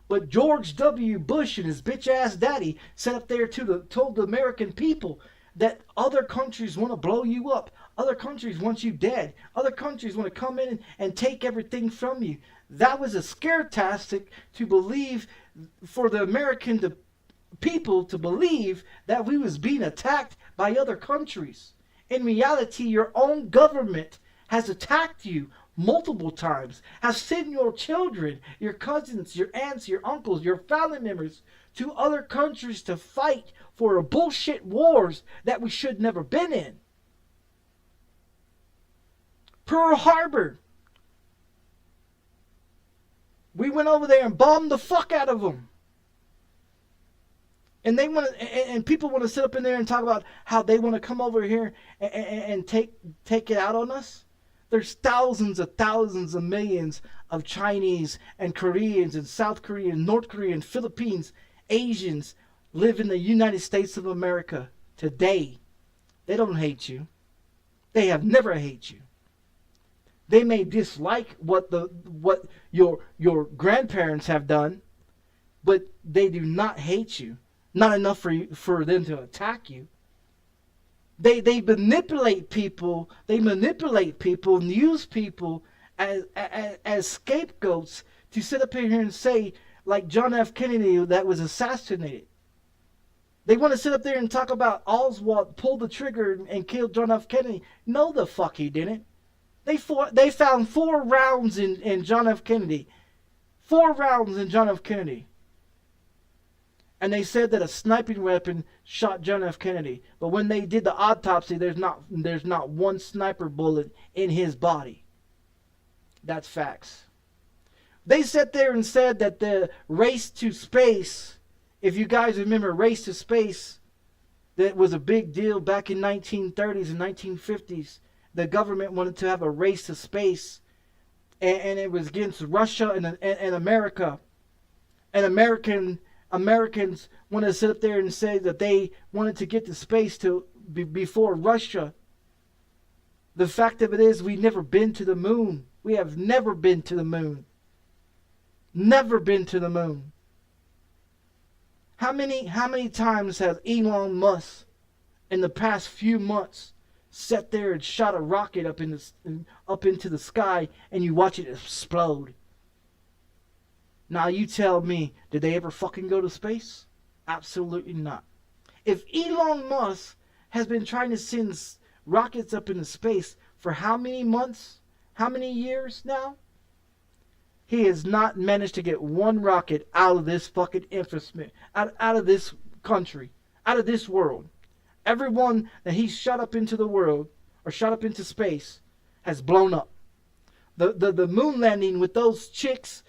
B: But George W. Bush and his bitch ass daddy sat up there told the American people that other countries want to blow you up. Other countries want you dead. Other countries want to come in and take everything from you. That was a scare tactic to believe, for the American people to believe that we was being attacked by other countries. In reality, your own government has attacked you multiple times, has sent your children, your cousins, your aunts, your uncles, your family members to other countries to fight for bullshit wars that we should never been in. Pearl Harbor. We went over there and bombed the fuck out of them. And they want to, and people want to sit up in there and talk about how they want to come over here and take it out on us. There's thousands of millions of Chinese and Koreans and South Korean, North Korean, Philippines, Asians live in the United States of America today. They don't hate you. They have never hated you. They may dislike what your grandparents have done, but they do not hate you. Not enough for them to attack you. They manipulate people. They manipulate people and use people as scapegoats to sit up here and say, like John F. Kennedy that was assassinated. They want to sit up there and talk about Oswald pulled the trigger and killed John F. Kennedy. No, the fuck he didn't. They found 4 rounds in John F. Kennedy. 4 rounds in John F. Kennedy. And they said that a sniping weapon shot John F. Kennedy. But when they did the autopsy, there's not one sniper bullet in his body. That's facts. They sat there and said that the race to space, if you guys remember race to space, that was a big deal back in 1930s and 1950s. The government wanted to have a race to space. And it was against Russia and America. And Americans wanted to sit up there and say that they wanted to get to space before Russia. The fact of it is, we've never been to the moon. We have never been to the moon. Never been to the moon. How many times has Elon Musk in the past few months sat there and shot a rocket up into the sky and you watch it explode? Now you tell me, did they ever fucking go to space? Absolutely not. If Elon Musk has been trying to send rockets up into space for how many months? How many years now? He has not managed to get one rocket out of this fucking infrastructure, out of this country, out of this world. Everyone that he's shot up into the world, or shot up into space, has blown up. The moon landing with those chicks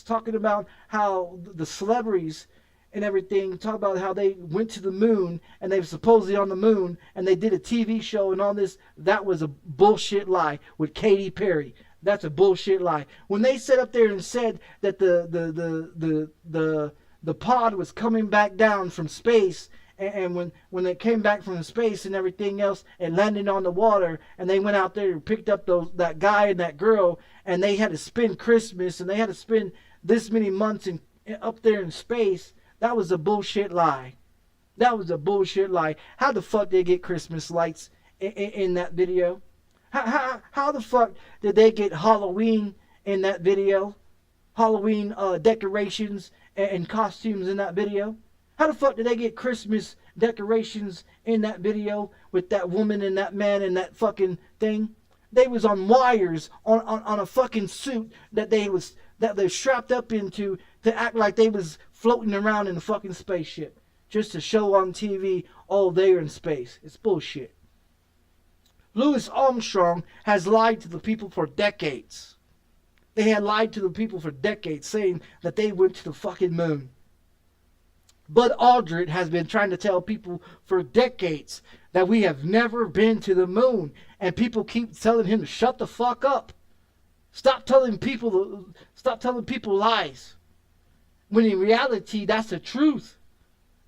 B: talking about how the celebrities and everything, talk about how they went to the moon and they were supposedly on the moon and they did a TV show and all this. That was a bullshit lie with Katy Perry. That's a bullshit lie. When they sat up there and said that the pod was coming back down from space, and when they came back from space and everything else and landed on the water, and they went out there and picked up that guy and that girl, and they had to spend Christmas and they had to spend this many months up there in space, that was a bullshit lie. That was a bullshit lie. How the fuck did they get Christmas lights in that video? How the fuck did they get Halloween in that video? Halloween decorations and costumes in that video? How the fuck did they get Christmas decorations in that video with that woman and that man and that fucking thing? They was on wires on a fucking suit that they strapped up into to act like they was floating around in a fucking spaceship just to show on TV, oh, they're in space. It's bullshit. Louis Armstrong has lied to the people for decades. They had lied to the people for decades, saying that they went to the fucking moon. Bud Aldrin has been trying to tell people for decades that we have never been to the moon. And people keep telling him to shut the fuck up. Stop telling people lies. When in reality, that's the truth.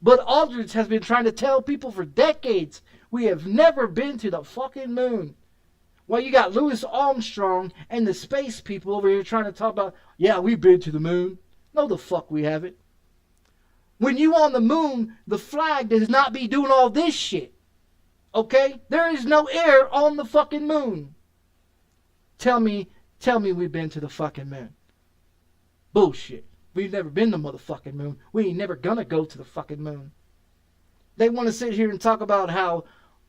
B: Bud Aldrin has been trying to tell people for decades we have never been to the fucking moon. Well, you got Louis Armstrong and the space people over here trying to talk about, yeah, we've been to the moon. No, the fuck we haven't. When you on the moon, the flag does not be doing all this shit. Okay? There is no air on the fucking moon. Tell me we've been to the fucking moon. Bullshit. We've never been to the motherfucking moon. We ain't never gonna go to the fucking moon. They want to sit here and talk about how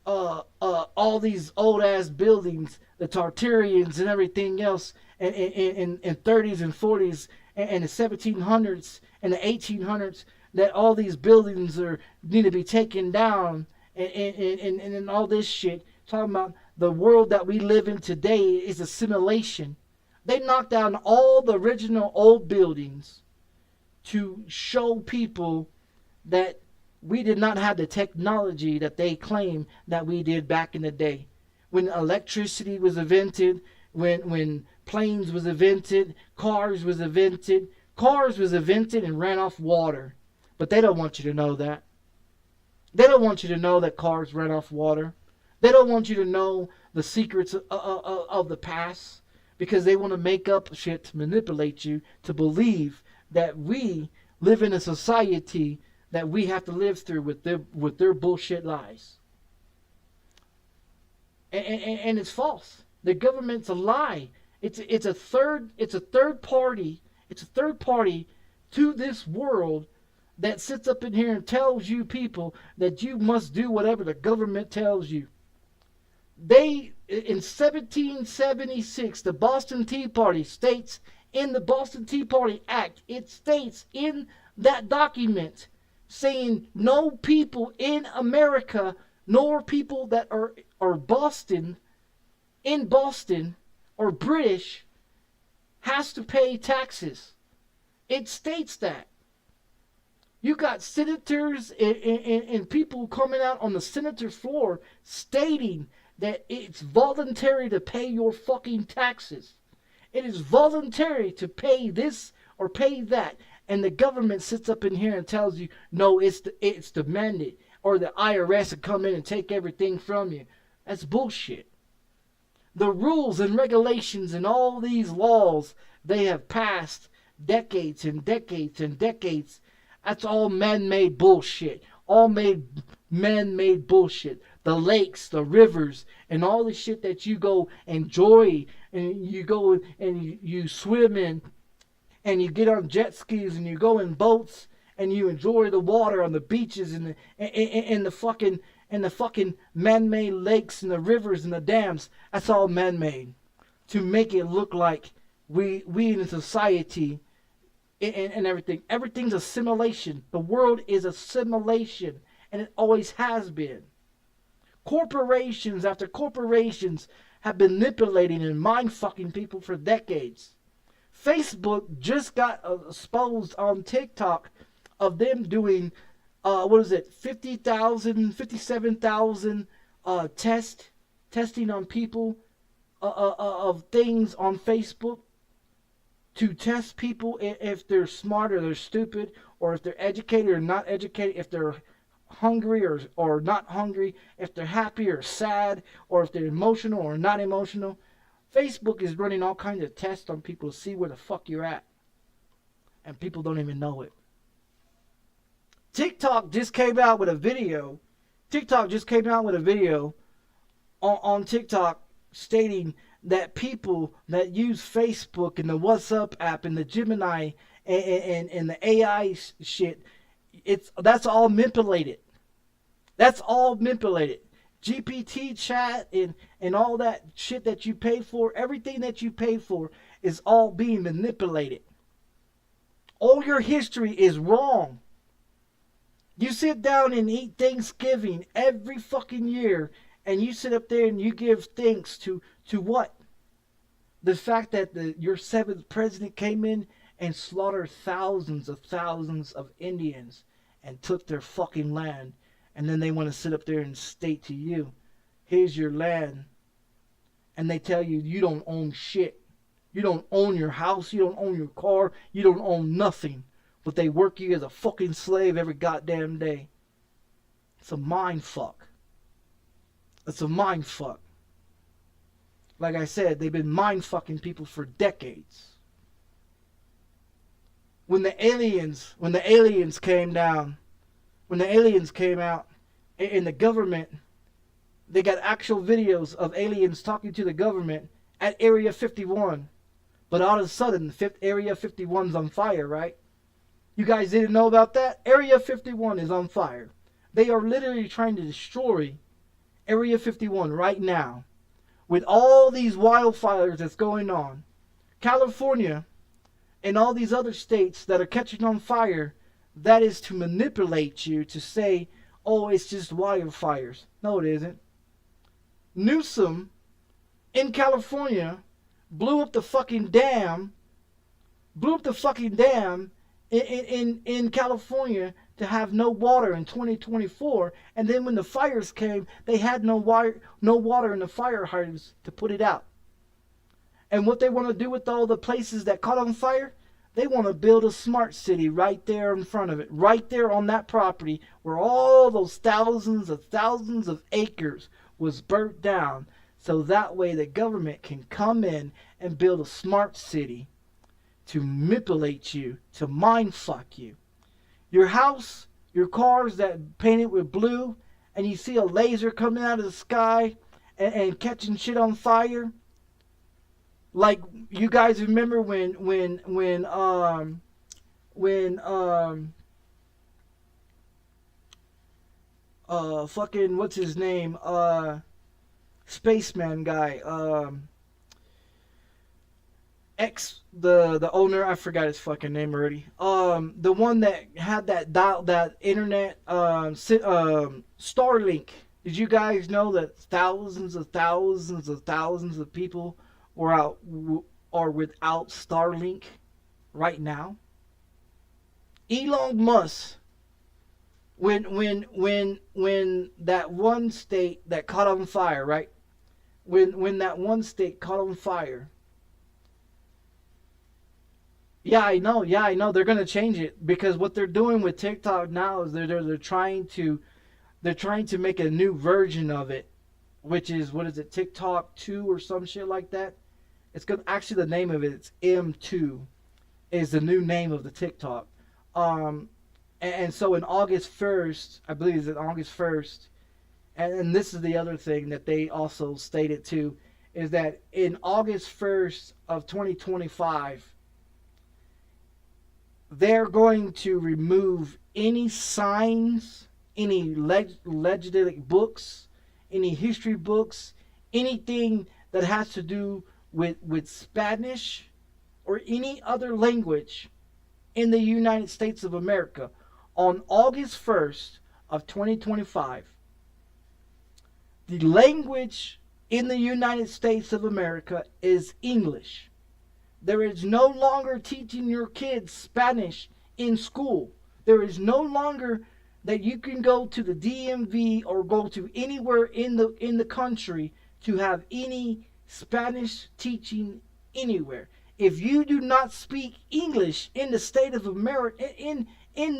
B: all these old ass buildings, the Tartarians and everything else, in 30s and 40s and the 1700s and the 1800s, that all these buildings need to be taken down and all this shit. Talking about the world that we live in today is a simulation. They knocked down all the original old buildings to show people that we did not have the technology that they claim that we did back in the day. When electricity was invented, when planes was invented, cars was invented and ran off water. But they don't want you to know that. They don't want you to know that cars ran off water. They don't want you to know the secrets of the past, because they want to make up shit to manipulate you to believe that we live in a society that we have to live through with their bullshit lies. And it's false. The government's a lie. It's a third party. It's a third party to this world that sits up in here and tells you people that you must do whatever the government tells you. They, in 1776, the Boston Tea Party states in the Boston Tea Party Act, it states in that document saying no people in America, nor people that are in Boston or British, has to pay taxes. It states that. You got senators and people coming out on the senator floor stating that it's voluntary to pay your fucking taxes. It is voluntary to pay this or pay that. And the government sits up in here and tells you, no, it's demanded. Or the IRS will come in and take everything from you. That's bullshit. The rules and regulations and all these laws they have passed decades and decades and decades, that's all man-made bullshit. All man-made bullshit. The lakes, the rivers, and all the shit that you go enjoy, and you go and you swim in, and you get on jet skis, and you go in boats, and you enjoy the water on the beaches and the fucking man-made lakes and the rivers and the dams. That's all man-made to make it look like we in a society and everything. Everything's a simulation. The world is a simulation, and it always has been. Corporations after corporations have been manipulating and mind-fucking people for decades. Facebook just got exposed on TikTok of them doing, 57,000 testing on people of things on Facebook to test people if they're smart or they're stupid, or if they're educated or not educated, if they're hungry or not hungry, if they're happy or sad, or if they're emotional or not emotional. Facebook is running all kinds of tests on people to see where the fuck you're at. And people don't even know it. TikTok just came out with a video. On TikTok stating that people that use Facebook and the WhatsApp app and the Gemini and the AI shit, that's all manipulated. That's all manipulated. GPT chat and all that shit that you pay for, everything that you pay for is all being manipulated. All your history is wrong. You sit down and eat Thanksgiving every fucking year, and you sit up there and you give thanks to what? The fact that your seventh president came in and slaughtered thousands of Indians and took their fucking land. And then they want to sit up there and state to you, here's your land. And they tell you, you don't own shit. You don't own your house. You don't own your car. You don't own nothing. But they work you as a fucking slave every goddamn day. It's a mind fuck. It's a mind fuck. Like I said, they've been mind fucking people for decades. When the aliens came down, when the aliens came out in the government, they got actual videos of aliens talking to the government at Area 51. But all of a sudden, Area 51's on fire, right? You guys didn't know about that? Area 51 is on fire. They are literally trying to destroy Area 51 right now. With all these wildfires that's going on. California and all these other states that are catching on fire, that is to manipulate you to say, oh, it's just wildfires. No, it isn't. Newsom in California blew up the fucking dam in California to have no water in 2024, and then when the fires came, they had no water in the fire hydrants to put it out. And what they want to do with all the places that caught on fire, they want to build a smart city right there in front of it, right there on that property where all those thousands of acres was burnt down. So that way the government can come in and build a smart city to manipulate you, to mind fuck you. Your house, your cars that painted with blue, and you see a laser coming out of the sky and catching shit on fire. Like, you guys remember when fucking what's his name, spaceman guy, the owner, I forgot his fucking name already. The one that had that internet, Starlink. Did you guys know that thousands of people are without Starlink right now? Elon Musk, when that one state that caught on fire, right? When that one state caught on fire. Yeah, I know. They're gonna change it because what they're doing with TikTok now is they're trying to make a new version of it, which is, what is it, TikTok 2 or some shit like that. It's gonna, actually, the name of it, it's M.2 is the new name of the TikTok. And so in August 1st, I believe it's in August 1st, and this is the other thing that they also stated too, is that in August 1st of 2025, they're going to remove any signs, any legislative books, any history books, anything that has to do with Spanish or any other language in the United States of America. On August 1st of 2025, the language in the United States of America is English. There is no longer teaching your kids Spanish in school. There is no longer that you can go to the DMV or go to anywhere in the country to have any Spanish teaching anywhere. If you do not speak English in the state of America, in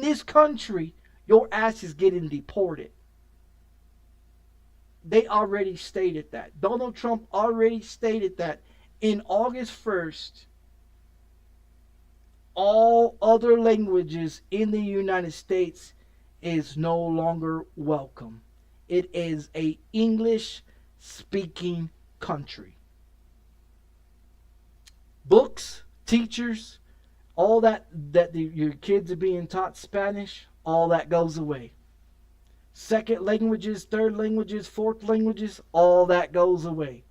B: this country, your ass is getting deported. They already stated that. Donald Trump already stated that in August 1st, all other languages in the United States is no longer welcome. It is a English-speaking country. Books, teachers, all that your kids are being taught Spanish, all that goes away. Second languages, third languages, fourth languages, all that goes away.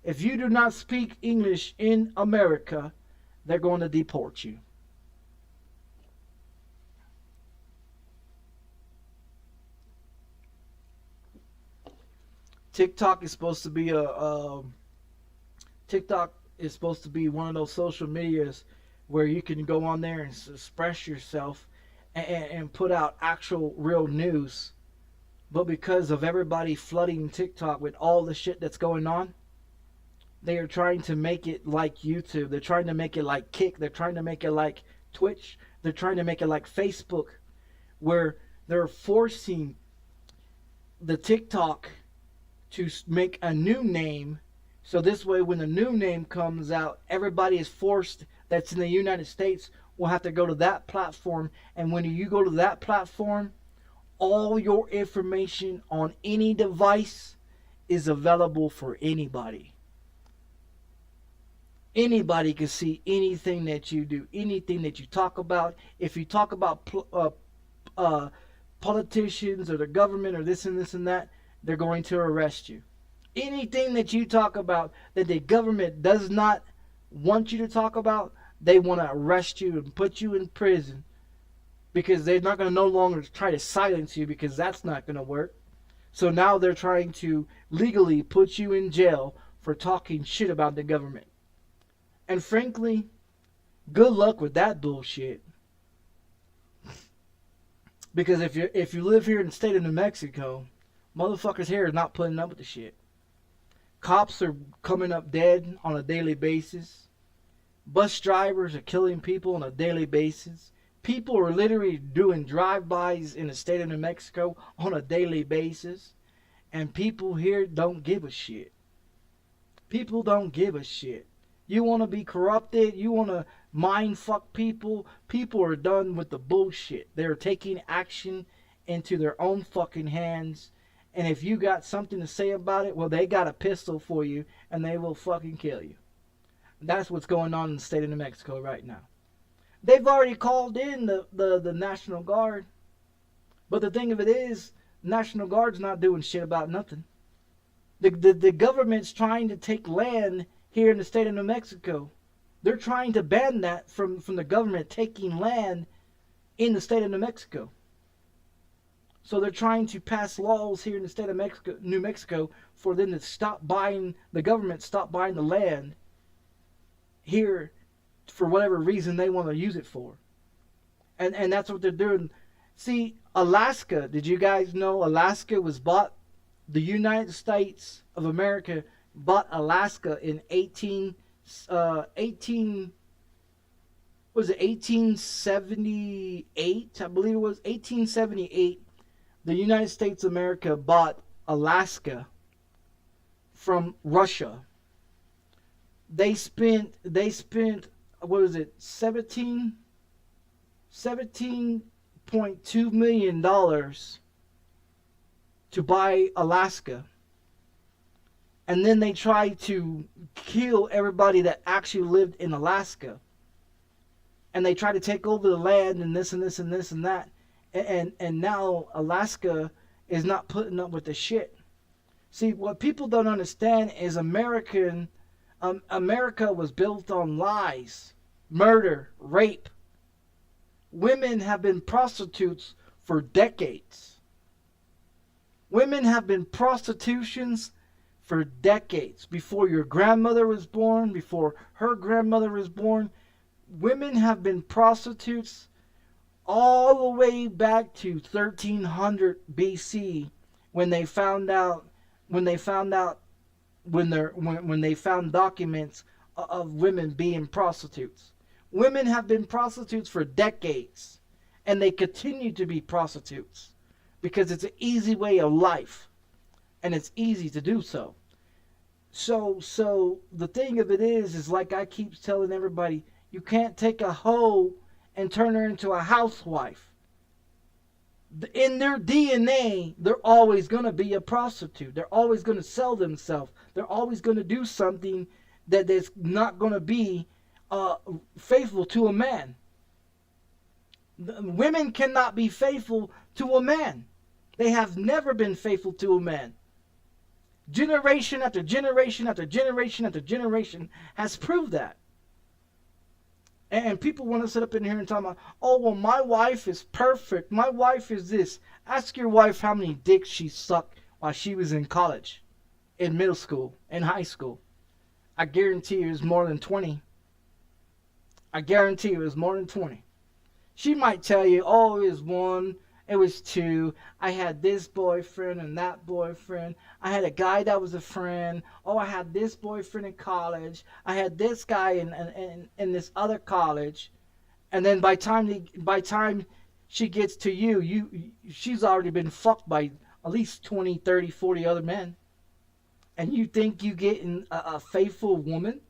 B: If you do not speak English in America, they're going to deport you. TikTok is supposed to be one of those social medias where you can go on there and express yourself and put out actual real news. But because of everybody flooding TikTok with all the shit that's going on, they are trying to make it like YouTube. They're trying to make it like Kick. They're trying to make it like Twitch. They're trying to make it like Facebook, where they're forcing the TikTok to make a new name. So this way, when the new name comes out, everybody is forced that's in the United States will have to go to that platform. And when you go to that platform, all your information on any device is available for anybody. Anybody can see anything that you do, anything that you talk about. If you talk about politicians or the government or this and this and that, they're going to arrest you. Anything that you talk about that the government does not want you to talk about, they want to arrest you and put you in prison, because they're not going to no longer try to silence you, because that's not going to work. So now they're trying to legally put you in jail for talking shit about the government. And frankly, good luck with that bullshit. Because if you live here in the state of New Mexico, motherfuckers here is not putting up with the shit. Cops are coming up dead on a daily basis. Bus drivers are killing people on a daily basis. People are literally doing drive-bys in the state of New Mexico on a daily basis. And people here don't give a shit. People don't give a shit. You want to be corrupted? You want to mind fuck people? People are done with the bullshit. They're taking action into their own fucking hands. And if you got something to say about it, well, they got a pistol for you and they will fucking kill you. That's what's going on in the state of New Mexico right now. They've already called in the National Guard. But the thing of it is, National Guard's not doing shit about nothing. The government's trying to take land here in the state of New Mexico. They're trying to ban that from the government taking land in the state of New Mexico. So they're trying to pass laws here in the state of New Mexico for them to stop buying, the government stop buying the land here for whatever reason they want to use it for. And that's what they're doing. See, Alaska, did you guys know Alaska was bought? The United States of America bought Alaska in 1878? I believe it was 1878. The United States of America bought Alaska from Russia. They spent what was it, $17.2 million to buy Alaska. And then they tried to kill everybody that actually lived in Alaska. And they tried to take over the land and this and this and this and that. And now Alaska is not putting up with the shit. See, what people don't understand is America was built on lies, murder, rape. Women have been prostitutes for decades. Women have been prostitutions for decades. Before your grandmother was born, before her grandmother was born, women have been prostitutes all the way back to 1300 BC when they found documents of women being prostitutes. Women have been prostitutes for decades, and they continue to be prostitutes because it's an easy way of life, and it's easy to do so. So the thing of it is like I keep telling everybody, you can't take a hoe and turn her into a housewife. In their DNA, they're always going to be a prostitute. They're always going to sell themselves. They're always going to do something that is not going to be faithful to a man. Women cannot be faithful to a man. They have never been faithful to a man. Generation after generation after generation after generation has proved that. And people want to sit up in here and talk about, oh, well, my wife is perfect. My wife is this. Ask your wife how many dicks she sucked while she was in college, in middle school, in high school. I guarantee you it was more than 20. I guarantee you it was more than 20. She might tell you, oh, it was 1, it was 2. I had this boyfriend and that boyfriend. I had a guy that was a friend. Oh, I had this boyfriend in college. I had this guy in this other college. And then by time she gets to you, she's already been fucked by at least 20, 30, 40 other men. And you think you getting a faithful woman?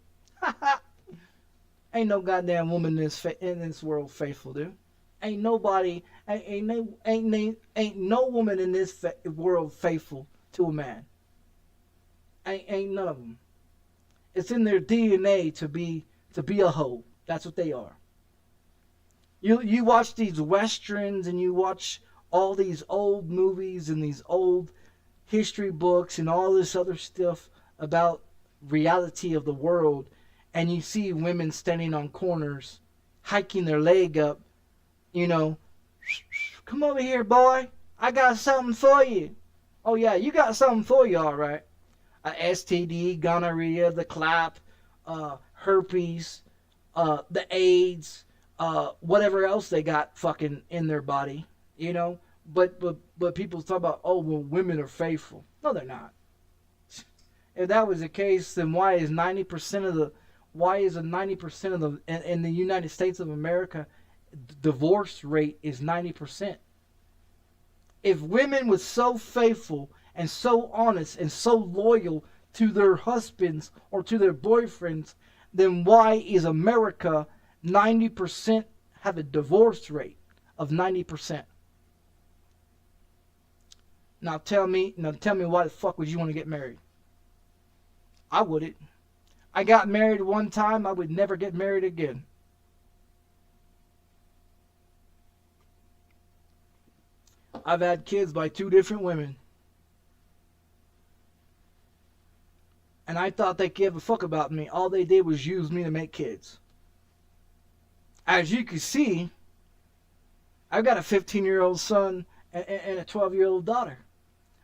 B: Ain't no goddamn woman in this world faithful, dude. Ain't nobody, ain't no woman in this world faithful to a man. Ain't none of them. It's in their DNA to be a hoe. That's what they are. You watch these westerns and you watch all these old movies and these old history books and all this other stuff about reality of the world, and you see women standing on corners, hiking their leg up, you know, come over here, boy. I got something for you. Oh, yeah, you got something for you, all right. STD, gonorrhea, the clap, herpes, the AIDS, whatever else they got fucking in their body. You know, but people talk about, oh, well, women are faithful. No, they're not. If that was the case, then why is 90% of the in the United States of America, divorce rate is 90%? If women were so faithful and so honest and so loyal to their husbands or to their boyfriends, then why is America 90% have a divorce rate of 90%? Now tell me why the fuck would you want to get married? I wouldn't. I got married one time, I would never get married again. I've had kids by 2 different women. And I thought they gave a fuck about me. All they did was use me to make kids. As you can see, I've got a 15-year-old son and a 12-year-old daughter.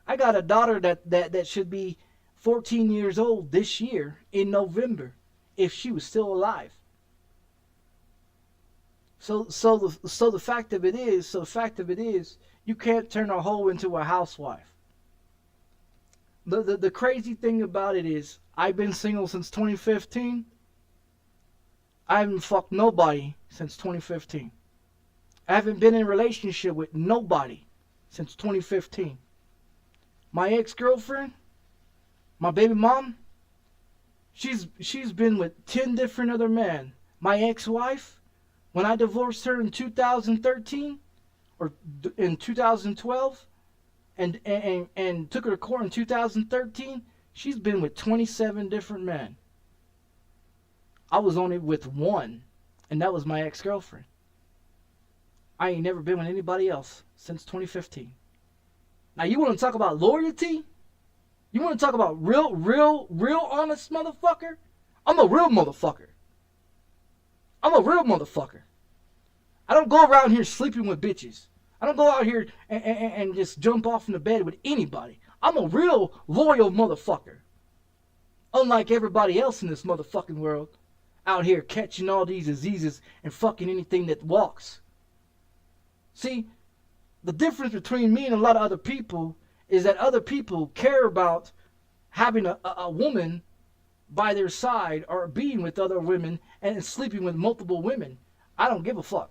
B: I got a daughter that should be 14 years old this year in November if she was still alive. So the fact of it is, you can't turn a hoe into a housewife. The crazy thing about it is, I've been single since 2015. I haven't fucked nobody since 2015. I haven't been in a relationship with nobody since 2015. My ex-girlfriend, my baby mom, she's been with 10 different other men. My ex-wife, when I divorced her in 2013 or in 2012 and took her to court in 2013, she's been with 27 different men. I was only with one, and that was my ex-girlfriend. I ain't never been with anybody else since 2015. Now you want to talk about loyalty? You want to talk about real honest motherfucker? I'm a real motherfucker. I'm a real motherfucker. I don't go around here sleeping with bitches. I don't go out here and just jump off in the bed with anybody. I'm a real loyal motherfucker. Unlike everybody else in this motherfucking world, out here catching all these diseases and fucking anything that walks. See, the difference between me and a lot of other people is that other people care about having a woman by their side or being with other women and sleeping with multiple women. I don't give a fuck.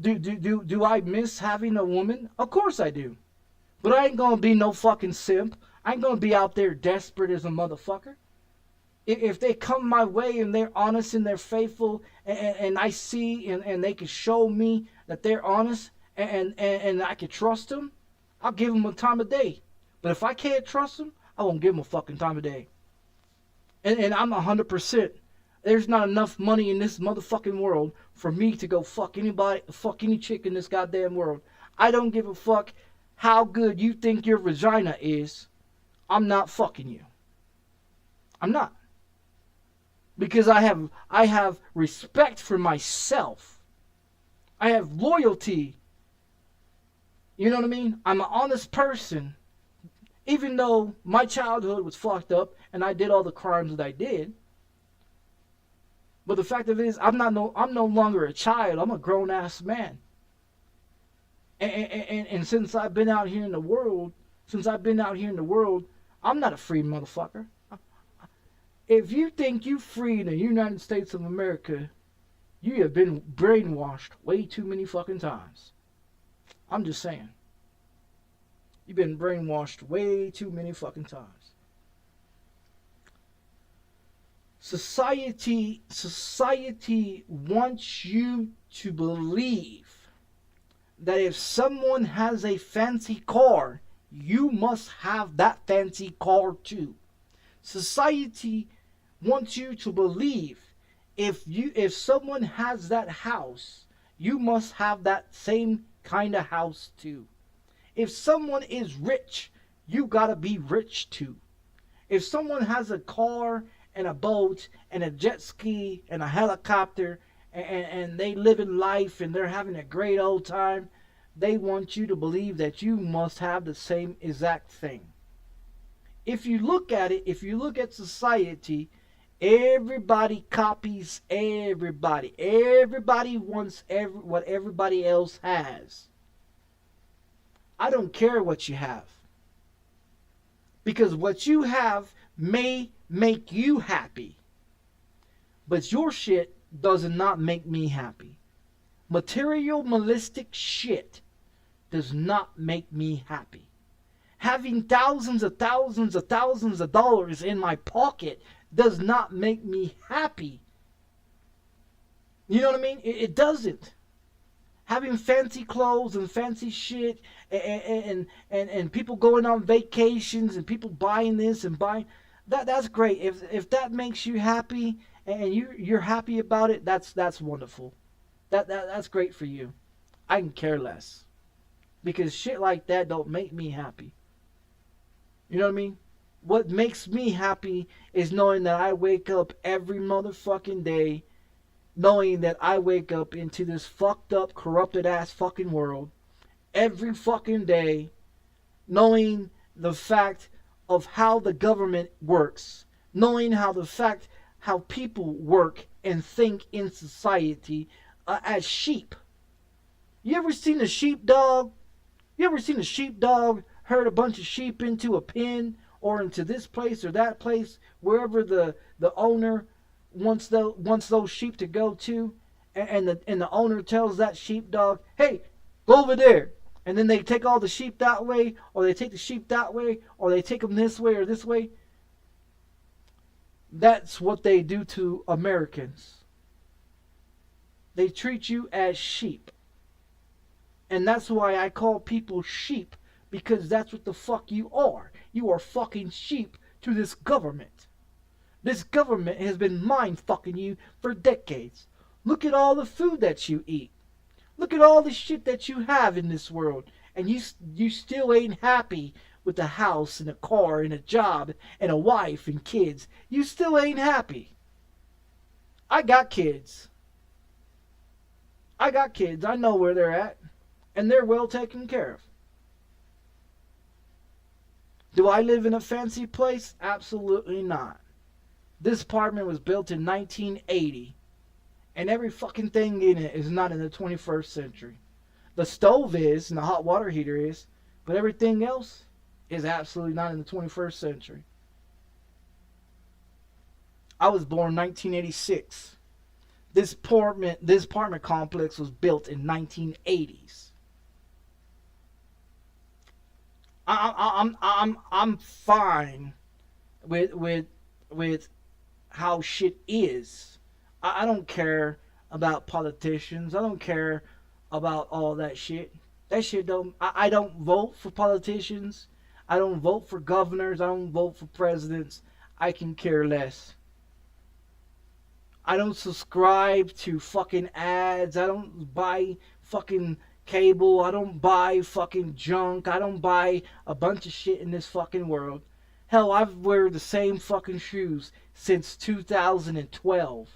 B: Do I miss having a woman? Of course I do. But I ain't gonna be no fucking simp. I ain't gonna be out there desperate as a motherfucker. If they come my way and they're honest and they're faithful and I see and they can show me that they're honest and I can trust them, I'll give them a time of day. But if I can't trust them, I won't give them a fucking time of day. And I'm 100%. There's not enough money in this motherfucking world for me to go fuck anybody, fuck any chick in this goddamn world. I don't give a fuck how good you think your vagina is. I'm not fucking you. I'm not. Because I have respect for myself. I have loyalty. You know what I mean? I'm an honest person. Even though my childhood was fucked up and I did all the crimes that I did. But the fact of it is, I'm no longer a child. I'm a grown ass man. And since I've been out here in the world, I'm not a free motherfucker. If you think you free in the United States of America, you have been brainwashed way too many fucking times. I'm just saying. You've been brainwashed way too many fucking times. Society wants you to believe that if someone has a fancy car, you must have that fancy car too. Society wants you to believe if someone has that house, you must have that same kind of house too. If someone is rich, you gotta be rich too. If someone has a car and a boat and a jet ski and a helicopter and they live in life and they're having a great old time, they want you to believe that you must have the same exact thing. If you look at it, if you look at society, Everybody copies everybody. Everybody wants what everybody else has. I don't care what you have. Because what you have may make you happy. But your shit does not make me happy. Materialistic shit does not make me happy. Having thousands of dollars in my pocket does not make me happy. You know what I mean? It doesn't. Having fancy clothes and fancy shit and people going on vacations and people buying this and buying that's great. If that makes you happy and you're happy about it, that's wonderful. That's great for you. I can care less. Because shit like that don't make me happy. You know what I mean? What makes me happy is knowing that I wake up every motherfucking day, knowing that I wake up into this fucked up, corrupted ass fucking world every fucking day, knowing the fact of how the government works, knowing how people work and think in society as sheep. You ever seen a sheepdog? You ever seen a sheepdog herd a bunch of sheep into a pen or into this place or that place, wherever the owner wants those sheep to go to, and the owner tells that sheepdog, hey, go over there. And then they take all the sheep that way, or they take the sheep that way, or they take them this way or this way. That's what they do to Americans. They treat you as sheep. And that's why I call people sheep, because that's what the fuck you are. You are fucking sheep to this government. This government has been mind fucking you for decades. Look at all the food that you eat. Look at all the shit that you have in this world. And you still ain't happy with a house and a car and a job and a wife and kids. You still ain't happy. I got kids. I know where they're at. And they're well taken care of. Do I live in a fancy place? Absolutely not. This apartment was built in 1980. And every fucking thing in it is not in the 21st century. The stove is, and the hot water heater is, but everything else is absolutely not in the 21st century. I was born in 1986. This apartment complex was built in 1980s. I'm fine with how shit is. I don't care about politicians. I don't care about all that shit. That shit don't. I don't vote for politicians. I don't vote for governors. I don't vote for presidents. I can care less. I don't subscribe to fucking ads. I don't buy fucking cable. I don't buy fucking junk. I don't buy a bunch of shit in this fucking world. Hell, I've wear the same fucking shoes since 2012.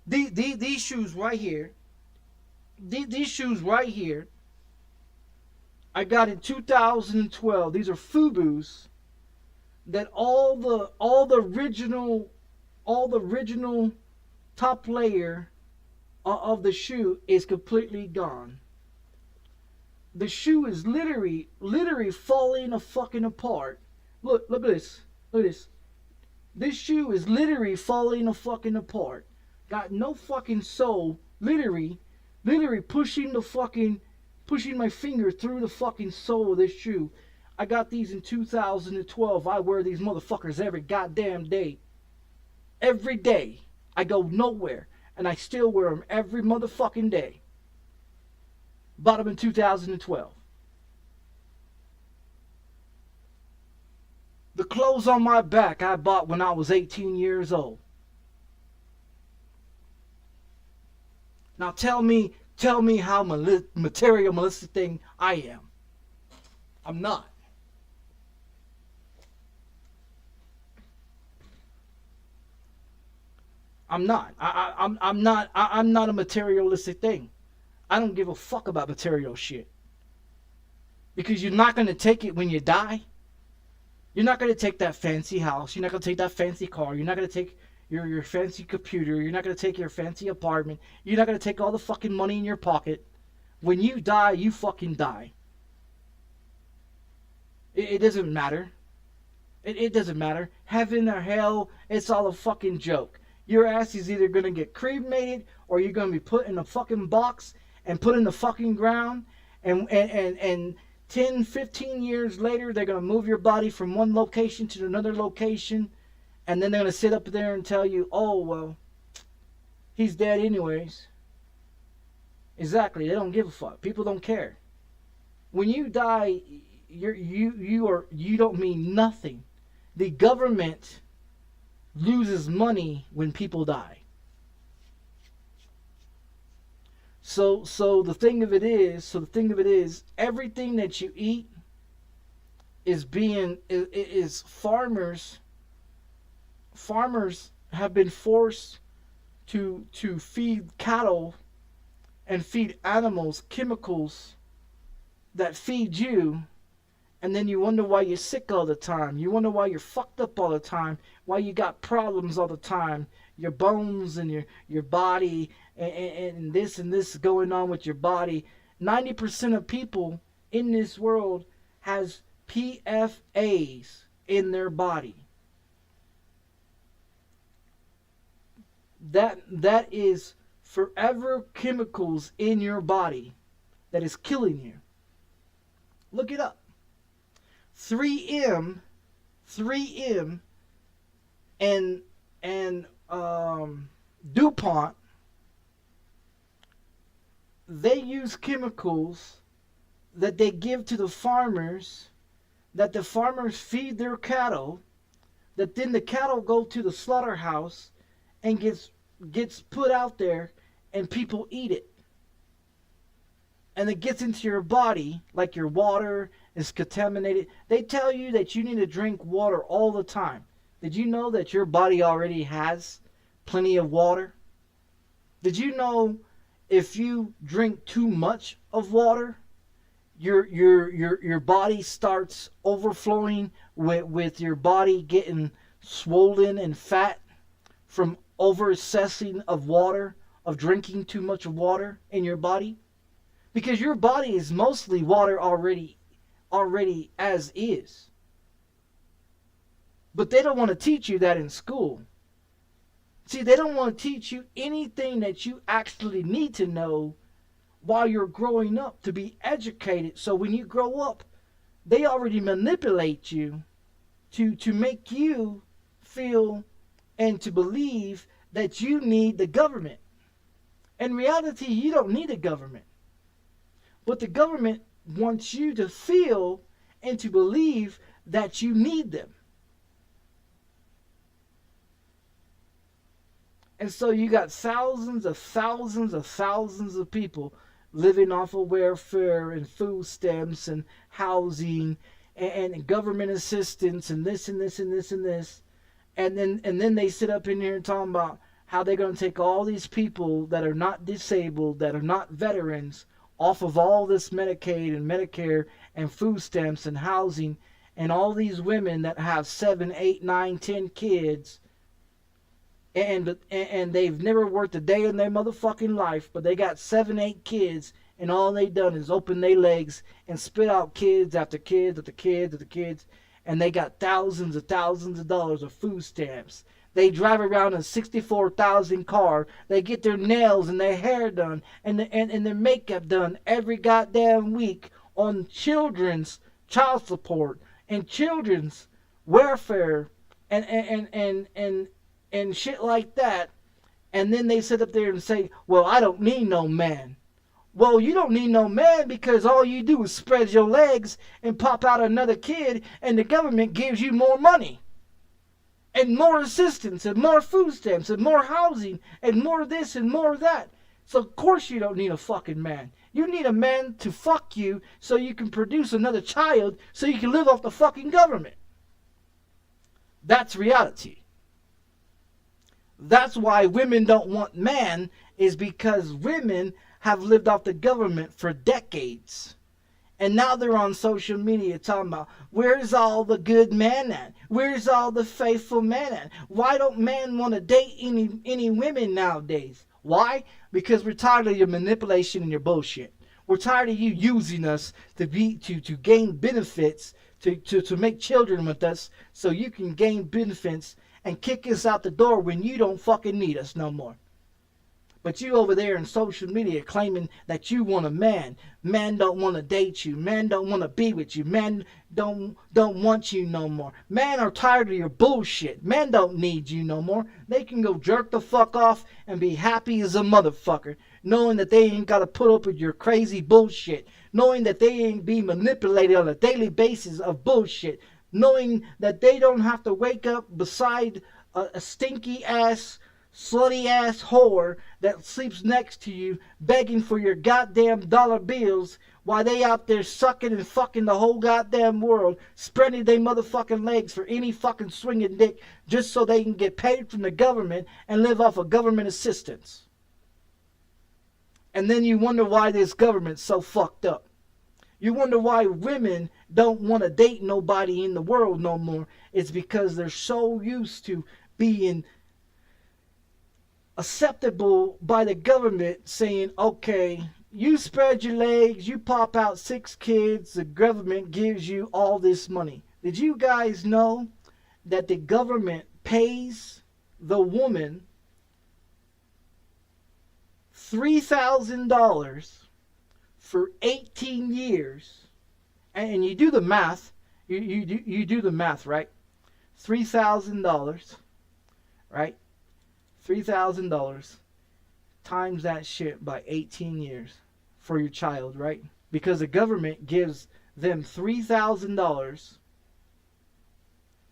B: These shoes right here. These shoes right here. I got in 2012. These are FUBUs. That all the original top layer of the shoe is completely gone. The shoe is literally falling a fucking apart. Look at this. Look at this. This shoe is literally falling a fucking apart. Got no fucking sole. Literally pushing my finger through the fucking sole of this shoe. I got these in 2012. I wear these motherfuckers every goddamn day. Every day. I go nowhere. And I still wear them every motherfucking day. Bought them in 2012. The clothes on my back I bought when I was 18 years old. Now tell me how materialistic thing I am. I'm not. I'm not. I'm not a materialistic thing. I don't give a fuck about material shit. Because you're not going to take it when you die. You're not going to take that fancy house. You're not going to take that fancy car. You're not going to take your fancy computer. You're not going to take your fancy apartment. You're not going to take all the fucking money in your pocket. When you die, you fucking die. It doesn't matter. It doesn't matter. Heaven or hell, it's all a fucking joke. Your ass is either going to get cremated or you're going to be put in a fucking box and put in the fucking ground. And 10, 15 years later, they're going to move your body from one location to another location. And then they're going to sit up there and tell you, oh, well, he's dead anyways. Exactly. They don't give a fuck. People don't care. When you die, you don't mean nothing. The government loses money when people die. So the thing of it is, everything that you eat is farmers have been forced to feed cattle and feed animals chemicals that feed you. And then you wonder why you're sick all the time. You wonder why you're fucked up all the time. Why you got problems all the time. Your bones and your body and this going on with your body. 90% of people in this world has PFAs in their body. That is forever chemicals in your body that is killing you. Look it up. 3M and DuPont, they use chemicals that they give to the farmers, that the farmers feed their cattle, that then the cattle go to the slaughterhouse and gets put out there and people eat it. And it gets into your body, like your water is contaminated. They tell you that you need to drink water all the time. Did you know that your body already has plenty of water? Did you know if you drink too much of water, your body starts overflowing with your body getting swollen and fat from over excessing of water, of drinking too much water in your body? Because your body is mostly water already as is. But they don't want to teach you that in school. See, they don't want to teach you anything that you actually need to know while you're growing up to be educated. So when you grow up, they already manipulate you to make you feel and to believe that you need the government. In reality, you don't need a government. But the government wants you to feel and to believe that you need them. And so you got thousands of people living off of welfare and food stamps and housing and government assistance and this and this and this and this. And then they sit up in here and talk about how they're going to take all these people that are not disabled, that are not veterans, off of all this Medicaid and Medicare and food stamps and housing, and all these women that have 7, 8, 9, 10 kids, and they've never worked a day in their motherfucking life, but they got 7, 8 kids, and all they done is open their legs and spit out kids after kids after kids after kids, and they got thousands of dollars of food stamps. They drive around in a $64,000 car. They get their nails and their hair done and their makeup done every goddamn week on children's child support and children's welfare and shit like that. And then they sit up there and say, well, I don't need no man. Well, you don't need no man because all you do is spread your legs and pop out another kid, and the government gives you more money. And more assistance, and more food stamps, and more housing, and more this, and more that. So of course you don't need a fucking man. You need a man to fuck you so you can produce another child so you can live off the fucking government. That's reality. That's why women don't want man, is because women have lived off the government for decades. And now they're on social media talking about, where's all the good men at? Where's all the faithful men at? Why don't men want to date any women nowadays? Why? Because we're tired of your manipulation and your bullshit. We're tired of you using us to gain benefits, to make children with us so you can gain benefits and kick us out the door when you don't fucking need us no more. But you over there in social media claiming that you want a man. Men don't want to date you. Men don't want to be with you. Men don't want you no more. Men are tired of your bullshit. Men don't need you no more. They can go jerk the fuck off and be happy as a motherfucker, knowing that they ain't got to put up with your crazy bullshit, knowing that they ain't be manipulated on a daily basis of bullshit, knowing that they don't have to wake up beside a stinky ass, slutty ass whore that sleeps next to you begging for your goddamn dollar bills while they out there sucking and fucking the whole goddamn world, spreading their motherfucking legs for any fucking swinging dick just so they can get paid from the government and live off of government assistance. And then you wonder why this government's so fucked up. You wonder why women don't want to date nobody in the world no more. It's because they're so used to being acceptable by the government, saying, okay, you spread your legs, you pop out 6 kids, the government gives you all this money. Did you guys know that the government pays the woman $3,000 for 18 years? And you do the math, you do the math, right? $3,000, right? $3,000 times that shit by 18 years for your child, right? Because the government gives them $3,000.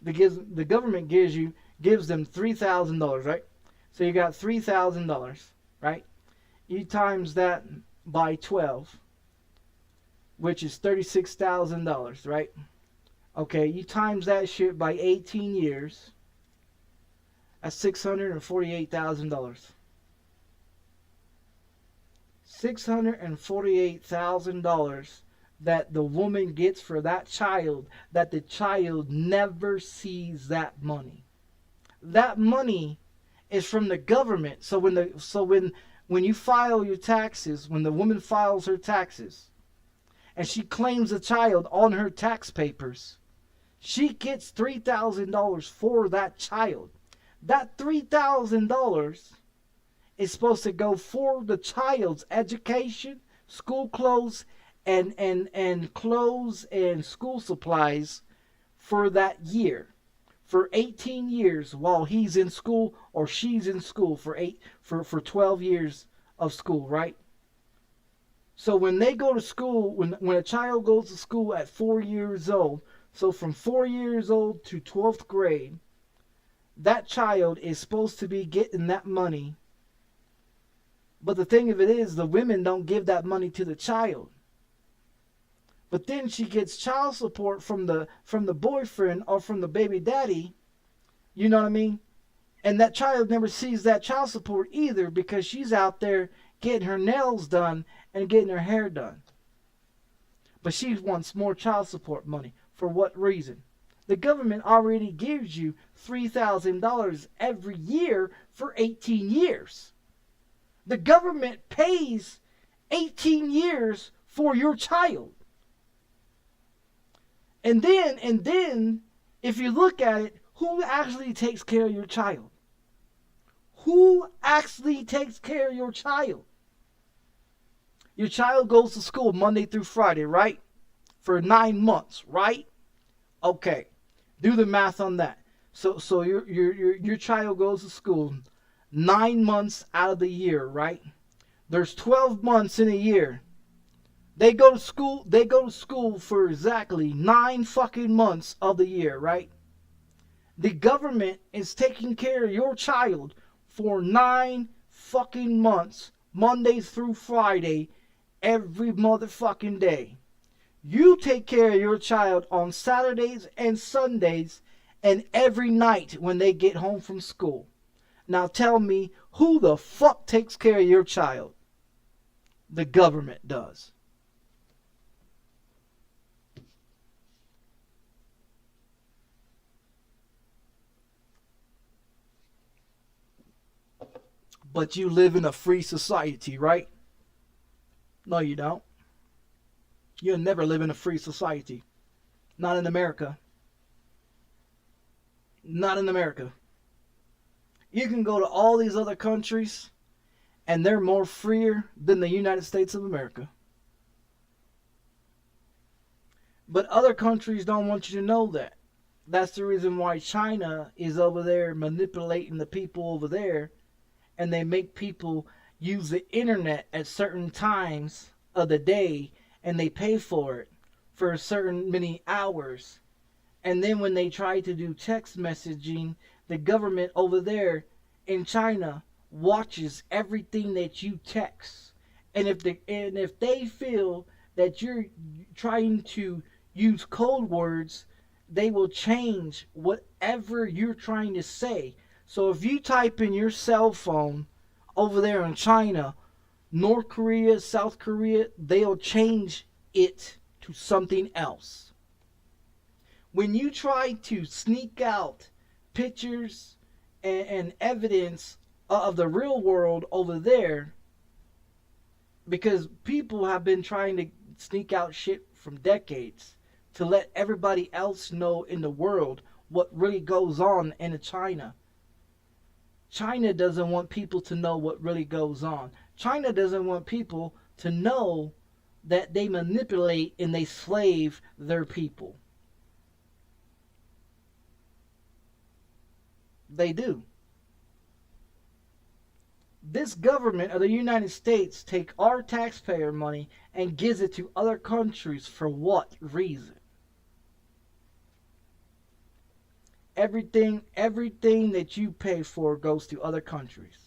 B: The government gives them $3,000, right? So you got $3,000, right? You times that by 12, which is $36,000, right? Okay, you times that shit by 18 years. That's $648,000. $648,000 that the woman gets for that child, that the child never sees that money. That money is from the government. So when you file your taxes, when the woman files her taxes and she claims the child on her tax papers, she gets $3,000 for that child. That $3,000 is supposed to go for the child's education, school clothes, and clothes and school supplies for that year, for 18 years while he's in school or she's in school for 12 years of school, right? So when they go to school, when a child goes to school at 4 years old, so from 4 years old to 12th grade, that child is supposed to be getting that money. But the thing of it is, the women don't give that money to the child. But then she gets child support from the boyfriend or from the baby daddy. You know what I mean? And that child never sees that child support either because she's out there getting her nails done and getting her hair done. But she wants more child support money. For what reason? The government already gives you $3,000 every year for 18 years. The government pays 18 years for your child. And then, if you look at it, who actually takes care of your child? Who actually takes care of your child? Your child goes to school Monday through Friday, right? For 9 months, right? Okay. Do the math on that. So your child goes to school 9 months out of the year, right? There's 12 months in a year. They go to school for exactly 9 fucking months of the year, right? The government is taking care of your child for 9 fucking months, Monday through Friday, every motherfucking day. You take care of your child on Saturdays and Sundays and every night when they get home from school. Now tell me, who the fuck takes care of your child? The government does. But you live in a free society, right? No, you don't. You'll never live in a free society. Not in America. Not in America. You can go to all these other countries and they're more freer than the United States of America. But other countries don't want you to know that. That's the reason why China is over there manipulating the people over there, and they make people use the internet at certain times of the day, and they pay for it for a certain many hours. And then when they try to do text messaging, the government over there in China watches everything that you text. And if they feel that you're trying to use code words, they will change whatever you're trying to say. So if you type in your cell phone over there in China, North Korea, South Korea, they'll change it to something else. When you try to sneak out pictures and evidence of the real world over there, because people have been trying to sneak out shit from decades to let everybody else know in the world what really goes on in China. China doesn't want people to know what really goes on. China doesn't want people to know that they manipulate and they slave their people. They do. This government of the United States take our taxpayer money and gives it to other countries for what reason? Everything that you pay for goes to other countries.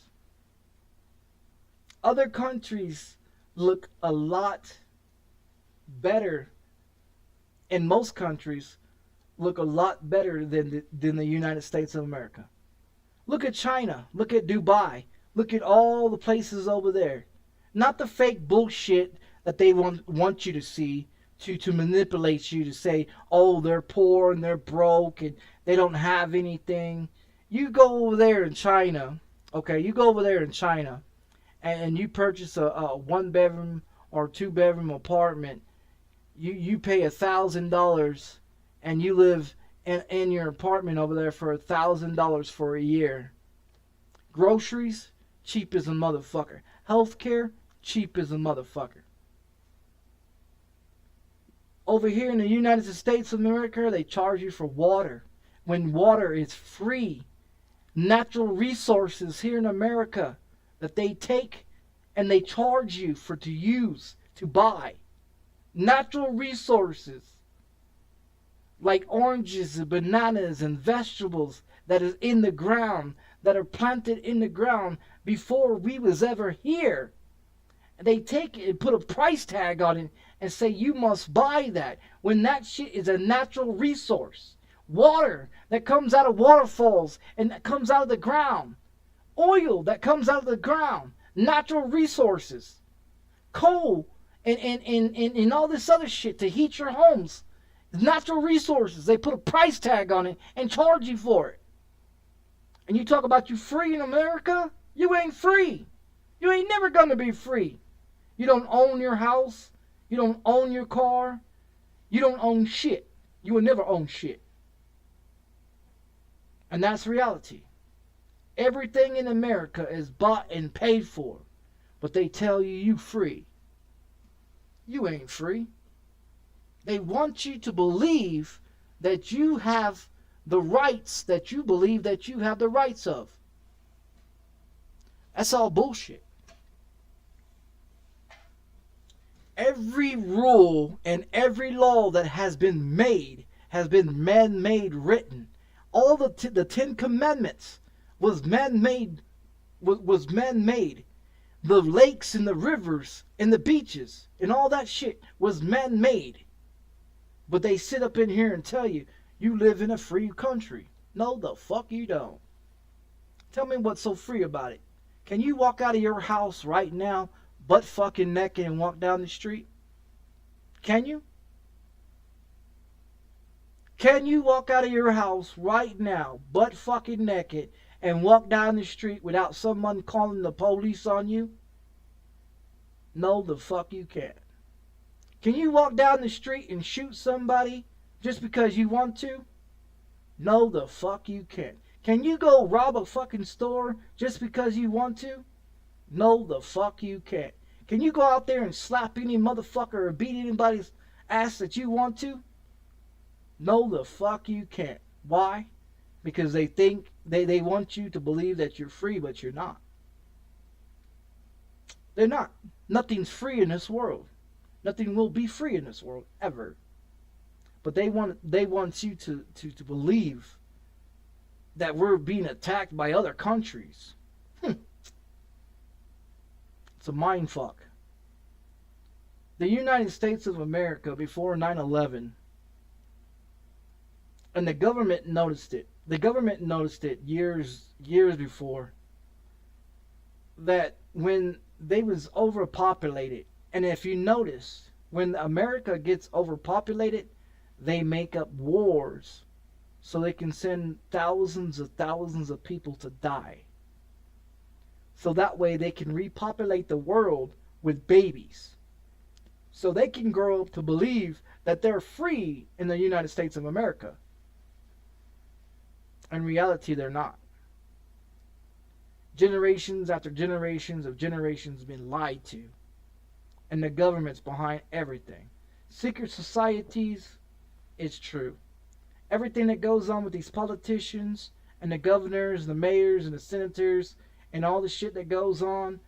B: Other countries look a lot better, and most countries look a lot better than the United States of America. Look at China. Look at Dubai. Look at all the places over there. Not the fake bullshit that they want you to see to manipulate you to say, oh, they're poor and they're broke and they don't have anything. You go over there in China, okay, you go over there in China and you purchase a 1-bedroom or 2-bedroom apartment. You pay $1,000 and you live in your apartment over there for $1,000 for a year. Groceries, cheap as a motherfucker. Healthcare, cheap as a motherfucker. Over here in the United States of America, they charge you for water when water is free. Natural resources here in America that they take and they charge you to use, to buy. Natural resources like oranges and bananas and vegetables that is in the ground, that are planted in the ground before we was ever here. They take it and put a price tag on it and say you must buy that, when that shit is a natural resource. Water that comes out of waterfalls and that comes out of the ground. Oil that comes out of the ground. Natural resources. Coal and all this other shit to heat your homes. Natural resources. They put a price tag on it and charge you for it. And you talk about you free in America? You ain't free. You ain't never gonna be free. You don't own your house. You don't own your car. You don't own shit. You will never own shit. And that's reality. Everything in America is bought and paid for. But they tell you free. You ain't free. They want you to believe that you have the rights that you believe that you have the rights of. That's all bullshit. Every rule and every law that has been made has been man-made written. All the 10 Commandments was man-made. Was man-made. The lakes and the rivers and the beaches and all that shit was man-made. But they sit up in here and tell you, you live in a free country. No, the fuck you don't. Tell me what's so free about it. Can you walk out of your house right now, butt fucking naked, and walk down the street? Can you? Can you walk out of your house right now, butt fucking naked, and walk down the street without someone calling the police on you? No, the fuck you can't. Can you walk down the street and shoot somebody just because you want to? No, the fuck you can't. Can you go rob a fucking store just because you want to? No, the fuck you can't. Can you go out there and slap any motherfucker or beat anybody's ass that you want to? No, the fuck you can't. Why? Because they think they want you to believe that you're free, but you're not. They're not. Nothing's free in this world. Nothing will be free in this world ever. But they want you to believe that we're being attacked by other countries. It's a mind fuck. The United States of America before 9/11, and the government noticed it. The government noticed it years before, that when they was overpopulated, and if you notice, when America gets overpopulated, they make up wars so they can send thousands of people to die. So that way they can repopulate the world with babies. So they can grow up to believe that they're free in the United States of America. In reality, they're not. Generations after generations of generations have been lied to. And the government's behind everything. Secret societies, it's true. Everything that goes on with these politicians and the governors, the mayors and the senators, and all the shit that goes on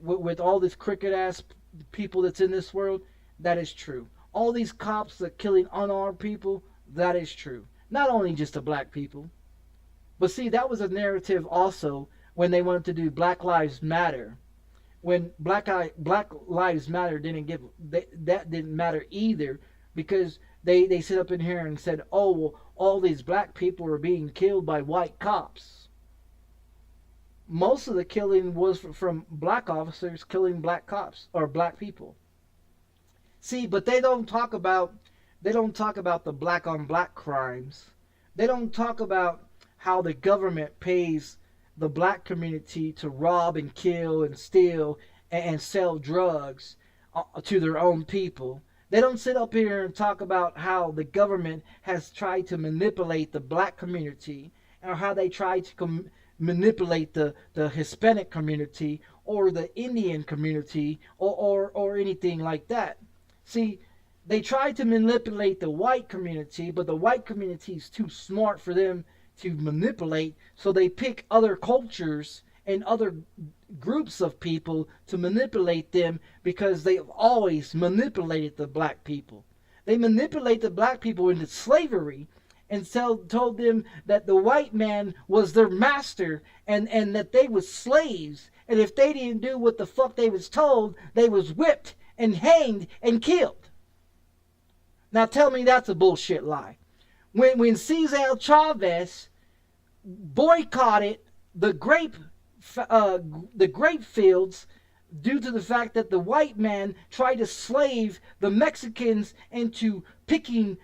B: with all this crooked ass people that's in this world, that is true. All these cops that killing unarmed people, that is true. Not only just the black people. But see, that was a narrative also when they wanted to do Black Lives Matter. When Black Lives Matter that didn't matter either, because they sit up in here and said, oh, well, all these black people are being killed by white cops. Most of the killing was from black officers killing black cops or black people. See, but they don't talk about the black on black crimes. They don't talk about how the government pays the black community to rob and kill and steal and sell drugs to their own people. They don't sit up here and talk about how the government has tried to manipulate the black community, or how they tried to manipulate the Hispanic community or the Indian community or anything like that. See, they tried to manipulate the white community, but the white community is too smart for them to manipulate, so they pick other cultures and other groups of people to manipulate them, because they've always manipulated the black people. They manipulate the black people into slavery and told them that the white man was their master, and that they was slaves, and if they didn't do what the fuck they was told, they was whipped and hanged and killed. Now tell me that's a bullshit lie. When Cesar Chavez boycotted the grape fields due to the fact that the white man tried to slave the Mexicans into picking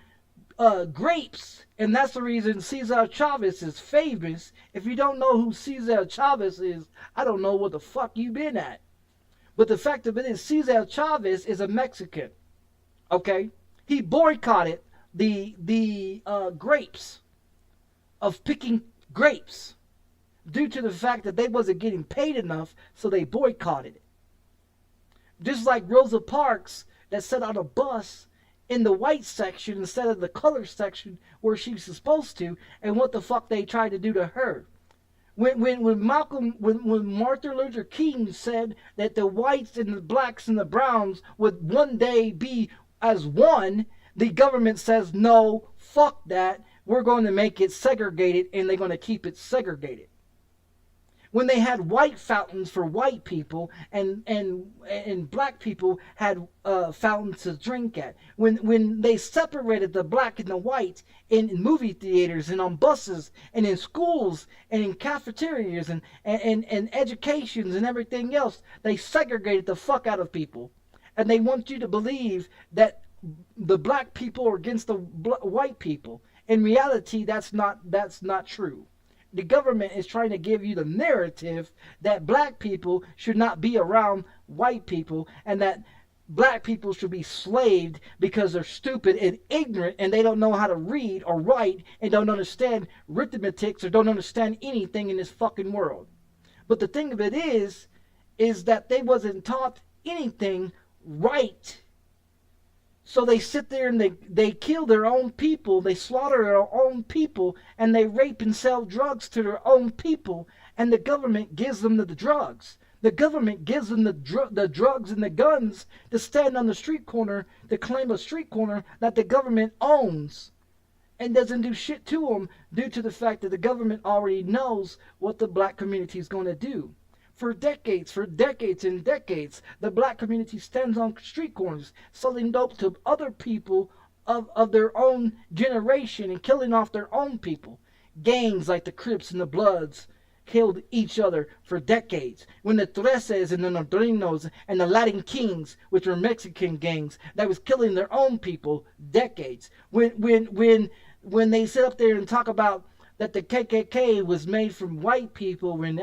B: grapes, and that's the reason Cesar Chavez is famous. If you don't know who Cesar Chavez is, I don't know what the fuck you been at. But the fact of it is, Cesar Chavez is a Mexican. Okay, he boycotted the grapes, of picking grapes, due to the fact that they wasn't getting paid enough, so they boycotted it. Just like Rosa Parks, that sat on a bus in the white section instead of the color section where she was supposed to, and what the fuck they tried to do to her. When Martin Luther King said that the whites and the blacks and the browns would one day be as one, the government says, no, fuck that, we're going to make it segregated, and they're going to keep it segregated. When they had white fountains for white people, and black people had fountains to drink at. When they separated the black and the white in movie theaters and on buses and in schools and in cafeterias and educations and everything else, they segregated the fuck out of people. And they want you to believe that the black people are against the white people. In reality, that's not true. the government is trying to give you the narrative that black people should not be around white people, and that black people should be slaved because they're stupid and ignorant and they don't know how to read or write and don't understand arithmetics or don't understand anything in this fucking world. But the thing of it is that they wasn't taught anything right. So they sit there and they kill their own people, they slaughter their own people, and they rape and sell drugs to their own people, and the government gives them the drugs. The government gives them the drugs and the guns to stand on the street corner, to claim a street corner that the government owns, and doesn't do shit to them due to the fact that the government already knows what the black community is going to do. For decades and decades, the black community stands on street corners selling dope to other people of their own generation and killing off their own people. Gangs like the Crips and the Bloods killed each other for decades. When the Treses and the Nordrinos and the Latin Kings, which were Mexican gangs, that was killing their own people decades. When they sit up there and talk about that the KKK was made from white people, when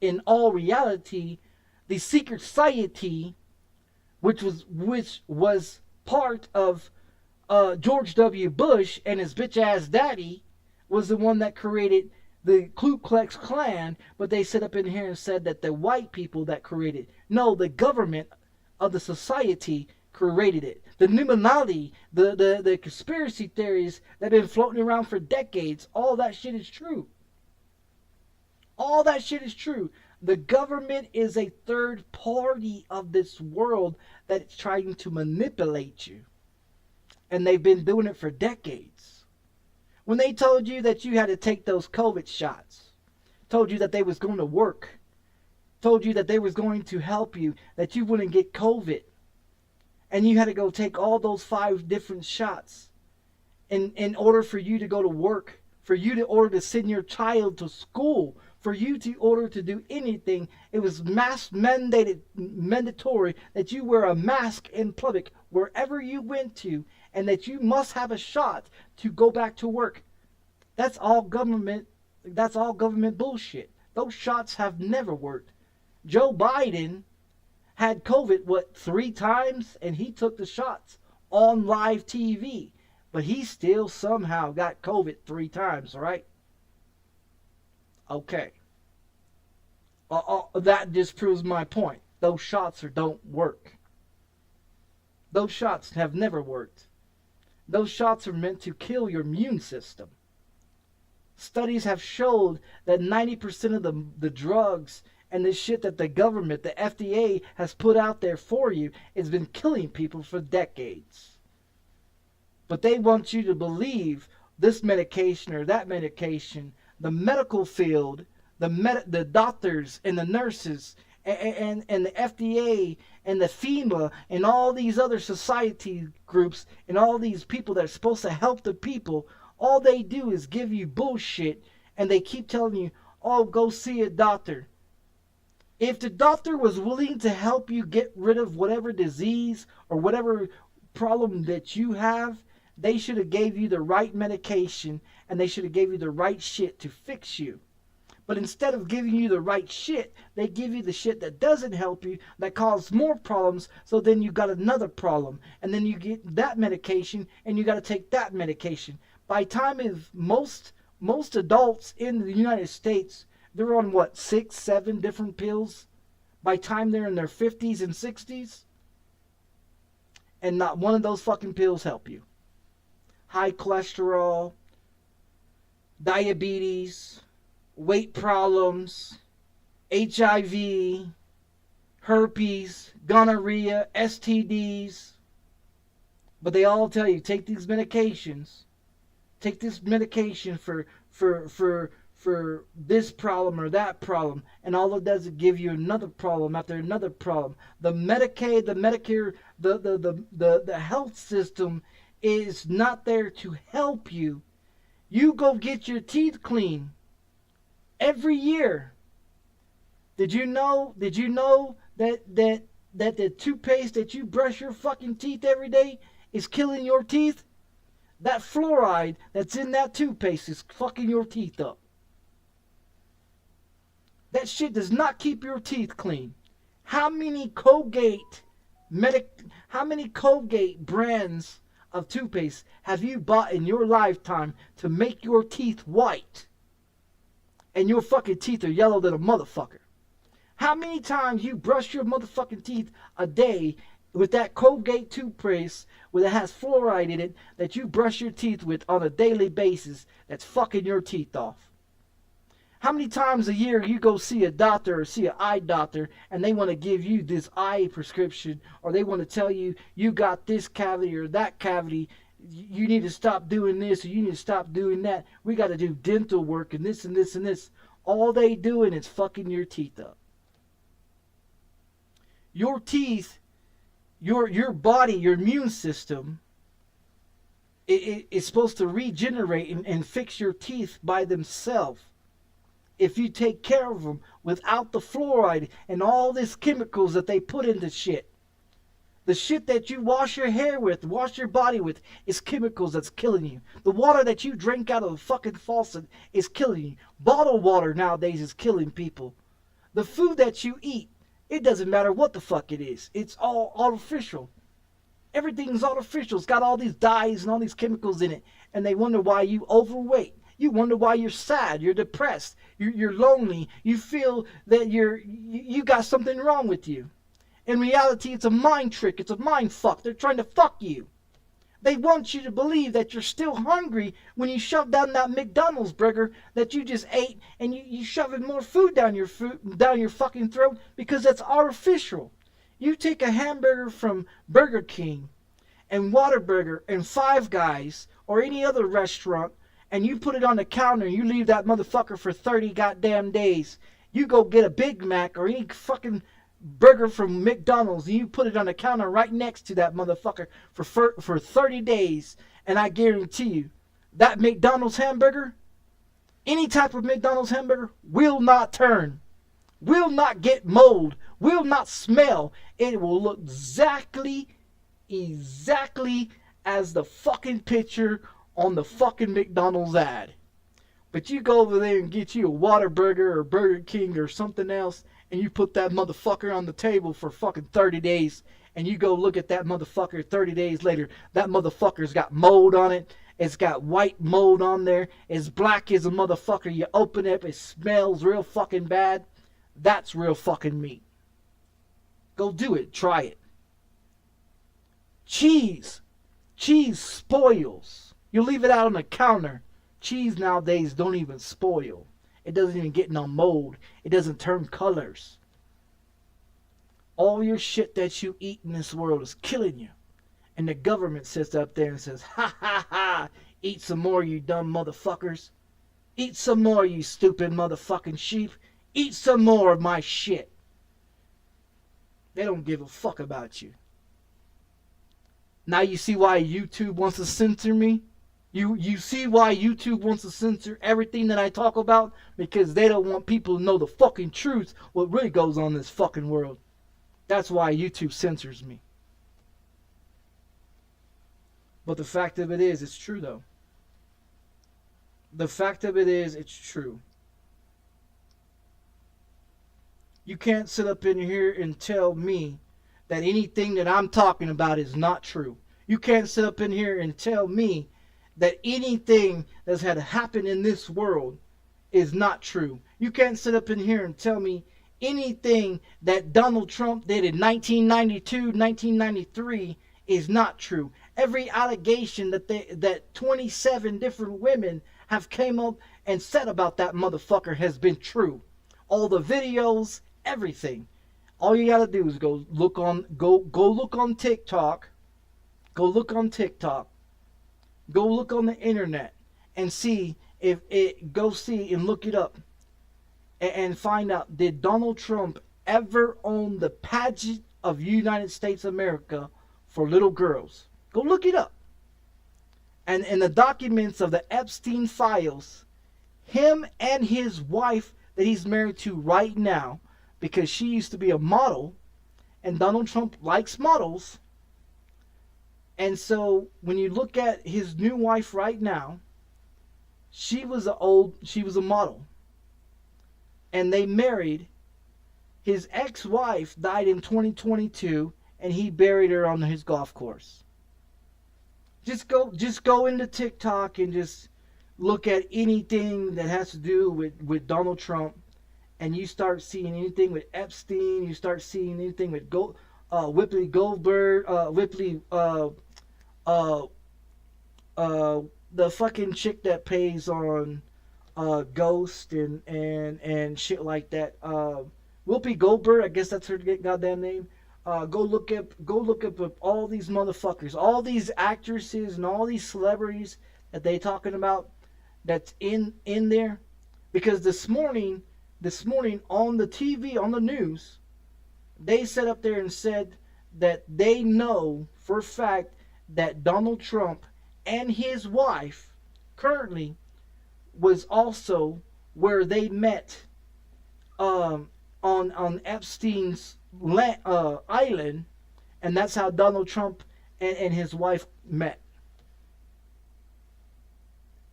B: in all reality, the secret society, which was part of George W. Bush and his bitch ass daddy, was the one that created the Ku Klux Klan. But they sit up in here and said that the white people that created. No, the government of the society created it. The Illuminati, the conspiracy theories that have been floating around for decades, all that shit is true. All that shit is true. The government is a third party of this world that's trying to manipulate you. And they've been doing it for decades. When they told you that you had to take those COVID shots, told you that they was going to work, told you that they was going to help you, that you wouldn't get COVID, and you had to go take all those 5 different shots in order for you to go to work, for you to order to send your child to school, for you to order to do anything. It was mandatory that you wear a mask in public wherever you went to, and that you must have a shot to go back to work. That's all government bullshit. Those shots have never worked. Joe Biden had COVID, 3 times, and he took the shots on live TV. But he still somehow got COVID 3 times, right? Okay. That just proves my point. Those shots don't work. Those shots have never worked. Those shots are meant to kill your immune system. Studies have showed that 90% of the drugs and the shit that the government, the FDA, has put out there for you has been killing people for decades. But they want you to believe this medication or that medication. The medical field, the doctors and the nurses and the FDA and the FEMA and all these other society groups and all these people that are supposed to help the people, all they do is give you bullshit, and they keep telling you, oh, go see a doctor. If the doctor was willing to help you get rid of whatever disease or whatever problem that you have, they should have gave you the right medication, and they should have gave you the right shit to fix you. But instead of giving you the right shit, they give you the shit that doesn't help you, that causes more problems, so then you got another problem. And then you get that medication, and you got to take that medication. By time of most adults in the United States, they're on 6, 7 different pills by time they're in their 50s and 60s. And not one of those fucking pills help you. High cholesterol, diabetes, weight problems, HIV, herpes, gonorrhea, STDs. But they all tell you, take these medications. Take this medication for this problem or that problem, and all it does is give you another problem after another problem. The Medicaid, the Medicare, the health system is not there to help you. You go get your teeth clean every year. Did you know that the toothpaste that you brush your fucking teeth every day is killing your teeth? That fluoride that's in that toothpaste is fucking your teeth up. That shit does not keep your teeth clean. How many Colgate brands of toothpaste have you bought in your lifetime to make your teeth white? And your fucking teeth are yellow than a motherfucker. How many times you brush your motherfucking teeth a day with that Colgate toothpaste where it has fluoride in it that you brush your teeth with on a daily basis that's fucking your teeth off? How many times a year you go see a doctor or see an eye doctor and they want to give you this eye prescription, or they want to tell you you got this cavity or that cavity, you need to stop doing this or you need to stop doing that, we got to do dental work and this and this and this. All they doing is fucking your teeth up. Your teeth, your body, your immune system is supposed to regenerate and fix your teeth by themselves if you take care of them without the fluoride and all these chemicals that they put into shit. The shit that you wash your hair with, wash your body with, is chemicals that's killing you. The water that you drink out of the fucking faucet is killing you. Bottled water nowadays is killing people. The food that you eat, it doesn't matter what the fuck it is. It's all artificial. Everything's artificial. It's got all these dyes and all these chemicals in it. And they wonder why you overweight. You wonder why you're sad, you're depressed, you're lonely. You feel that you got something wrong with you. In reality, it's a mind trick. It's a mind fuck. They're trying to fuck you. They want you to believe that you're still hungry when you shove down that McDonald's burger that you just ate, and you shoving more food down your fucking throat because that's artificial. You take a hamburger from Burger King and Whataburger and Five Guys or any other restaurant, and you put it on the counter and you leave that motherfucker for 30 goddamn days. You go get a Big Mac or any fucking burger from McDonald's and you put it on the counter right next to that motherfucker for 30 days, and I guarantee you that McDonald's hamburger, any type of McDonald's hamburger, will not turn, will not get mold, will not smell. It will look exactly as the fucking picture on the fucking McDonald's ad. But you go over there and get you a Whataburger or Burger King or something else, and you put that motherfucker on the table for fucking 30 days, and you go look at that motherfucker 30 days later, that motherfucker's got mold on it. It's got white mold on there. It's black as a motherfucker. You open it up, it smells real fucking bad. That's real fucking meat. Go do it. Try it. Cheese. Cheese spoils. You leave it out on the counter. Cheese nowadays don't even spoil. It doesn't even get no mold. It doesn't turn colors. All your shit that you eat in this world is killing you. And the government sits up there and says, ha ha ha, eat some more, you dumb motherfuckers. Eat some more, you stupid motherfucking sheep. Eat some more of my shit. They don't give a fuck about you. Now you see why YouTube wants to censor me? You see why YouTube wants to censor everything that I talk about? Because they don't want people to know the fucking truth, what really goes on in this fucking world. That's why YouTube censors me. But the fact of it is, it's true though. The fact of it is, it's true. You can't sit up in here and tell me that anything that I'm talking about is not true. You can't sit up in here and tell me that anything that's had happened in this world is not true. You can't sit up in here and tell me anything that Donald Trump did in 1992, 1993 is not true. Every allegation that 27 different women have came up and said about that motherfucker has been true. All the videos, everything. All you gotta do is go look on TikTok. Go look on TikTok. Go look on the internet and see and look it up and find out, did Donald Trump ever own the pageant of United States of America for little girls? Go look it up. And in the documents of the Epstein files, him and his wife that he's married to right now, because she used to be a model, and Donald Trump likes models. And so when you look at his new wife right now, she was a model. and they married. His ex-wife died in 2022, and he buried her on his golf course. Just go into TikTok and just look at anything that has to do with Donald Trump, and you start seeing anything with Epstein. You start seeing anything with Whoopi Goldberg, the fucking chick that pays on Ghost and shit like that. Whoopi Goldberg, I guess that's her goddamn name. Go look up all these motherfuckers, all these actresses and all these celebrities that they talking about that's in there. Because this morning on the TV, on the news, they sat up there and said that they know for a fact that Donald Trump and his wife currently was also where they met on Epstein's island, and that's how Donald Trump and his wife met.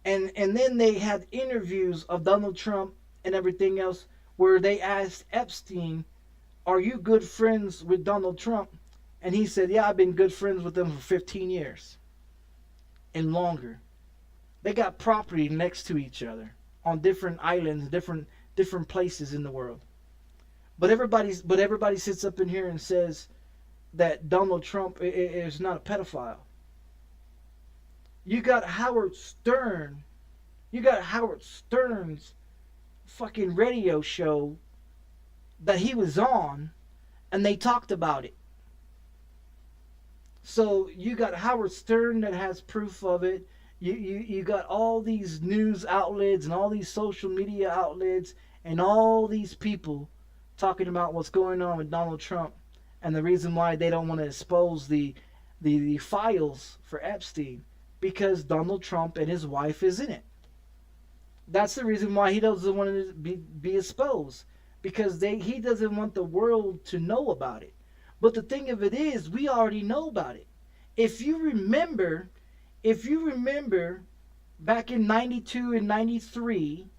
B: And then they had interviews of Donald Trump and everything else where they asked Epstein, "Are you good friends with Donald Trump?" And he said, "Yeah, I've been good friends with him for 15 years and longer." They got property next to each other on different islands, different places in the world. But everybody sits up in here and says that Donald Trump is not a pedophile. You got Howard Stern. You got Howard Stern's fucking radio show that he was on, and they talked about it. So you got Howard Stern that has proof of it. You got all these news outlets and all these social media outlets and all these people talking about what's going on with Donald Trump and the reason why they don't want to expose the files for Epstein, because Donald Trump and his wife is in it. That's the reason why he doesn't want to be exposed, because he doesn't want the world to know about it. But the thing of it is, we already know about it. If you remember back in 92 and 93,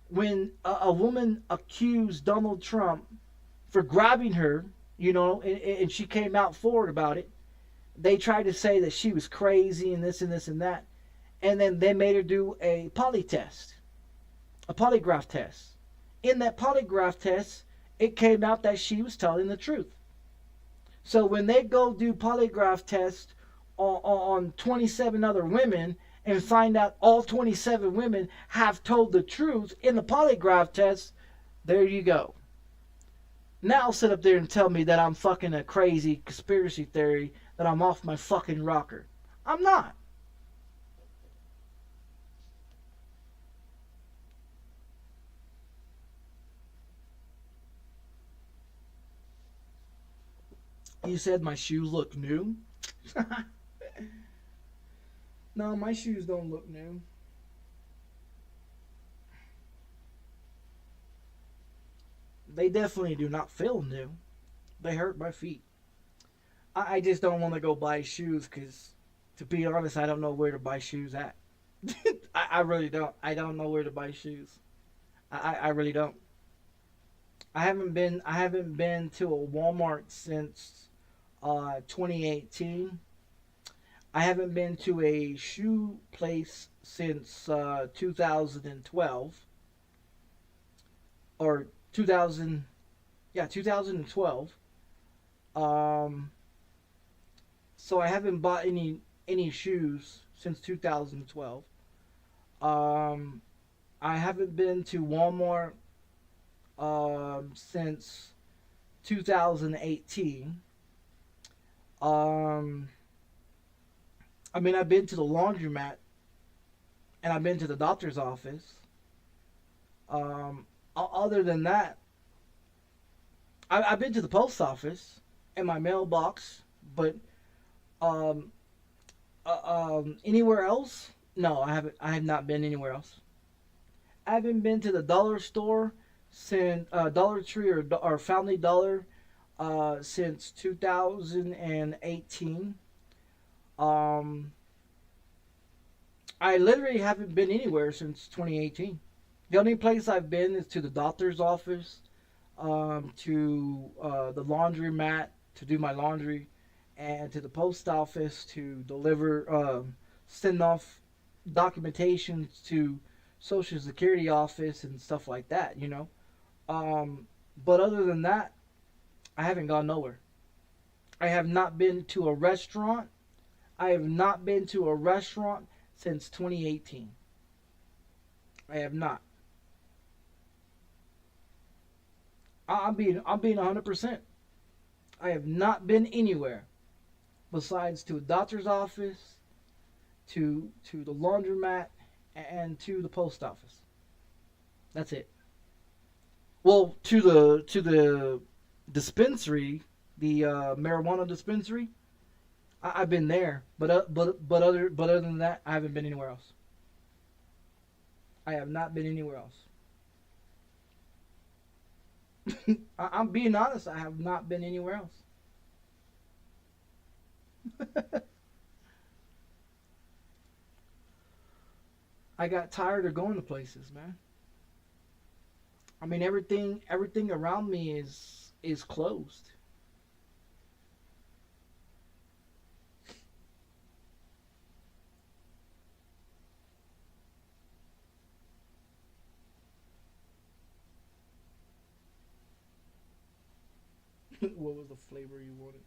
B: when a woman accused Donald Trump for grabbing her, and she came out forward about it, they tried to say that she was crazy and this and this and that. And then they made her do a polygraph test. In that polygraph test, it came out that she was telling the truth. So when they go do polygraph tests on 27 other women and find out all 27 women have told the truth in the polygraph test, there you go. Now sit up there and tell me that I'm fucking a crazy conspiracy theory, that I'm off my fucking rocker. I'm not. You said my shoes look new? No, my shoes don't look new. They definitely do not feel new. They hurt my feet. I just don't want to go buy shoes because, to be honest, I don't know where to buy shoes at. I really don't. I don't know where to buy shoes. I really don't. I haven't been to a Walmart since 2018. I haven't been to a shoe place since 2012 or 2012. So I haven't bought any shoes since 2012. I haven't been to Walmart since 2018. I mean, I've been to the laundromat and I've been to the doctor's office. Other than that, I've been to the post office and my mailbox, but anywhere else? No, I haven't. I have not been anywhere else. I haven't been to the dollar store since Dollar Tree or Family Dollar since 2018. I literally haven't been anywhere since 2018. The only place I've been is to the doctor's office, to the laundromat to do my laundry, and to the post office to deliver, send off documentation to Social Security office and stuff like that. But other than that, I haven't gone nowhere. I have not been to a restaurant. I have not been to a restaurant since 2018. I have not. I'm being 100%. I have not been anywhere besides to a doctor's office, to the laundromat, and to the post office. That's it. Well, to the dispensary, the marijuana dispensary. I've been there, but other than that, I haven't been anywhere else. I have not been anywhere else. I'm being honest. I have not been anywhere else. I got tired of going to places, man. I mean, everything around me is closed. What was the flavor you wanted?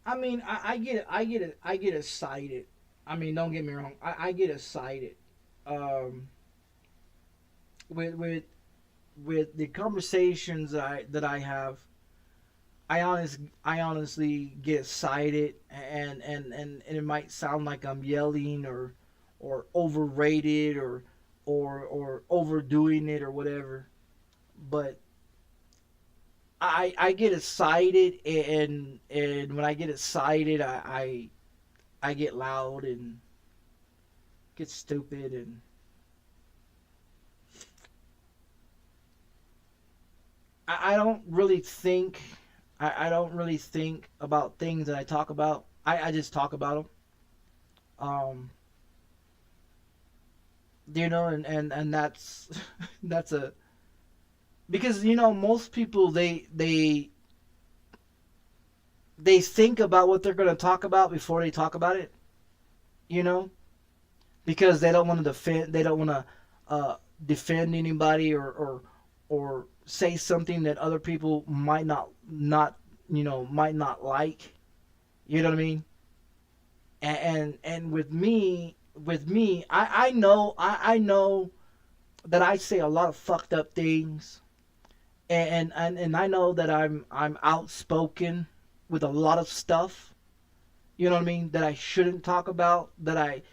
B: I mean, I get it. I get excited. I mean, don't get me wrong. I get excited. Um, with the conversations that I have. I honestly get excited, and it might sound like I'm yelling or overrated or overdoing it or whatever, but I get excited, and when I get excited, I get loud and get stupid, and I don't really think I don't really think about things that I talk about. I just talk about them. And that's that's a because most people they think about what they're going to talk about before they talk about it. You know, because they don't want to defend anybody or say something that other people might not like. You know what I mean? And with me, I know that I say a lot of fucked up things, and I know that I'm outspoken with a lot of stuff. You know what I mean? That I shouldn't talk about, that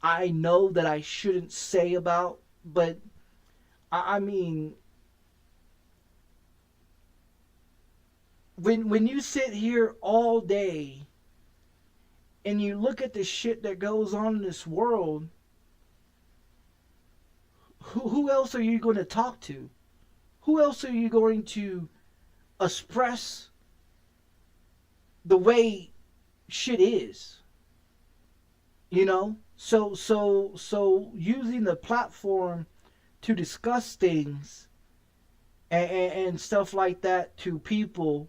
B: I know that I shouldn't say about, but I mean, when you sit here all day and you look at the shit that goes on in this world, who else are you going to talk to? Who else are you going to express the way shit is? So using the platform to discuss things and stuff like that to people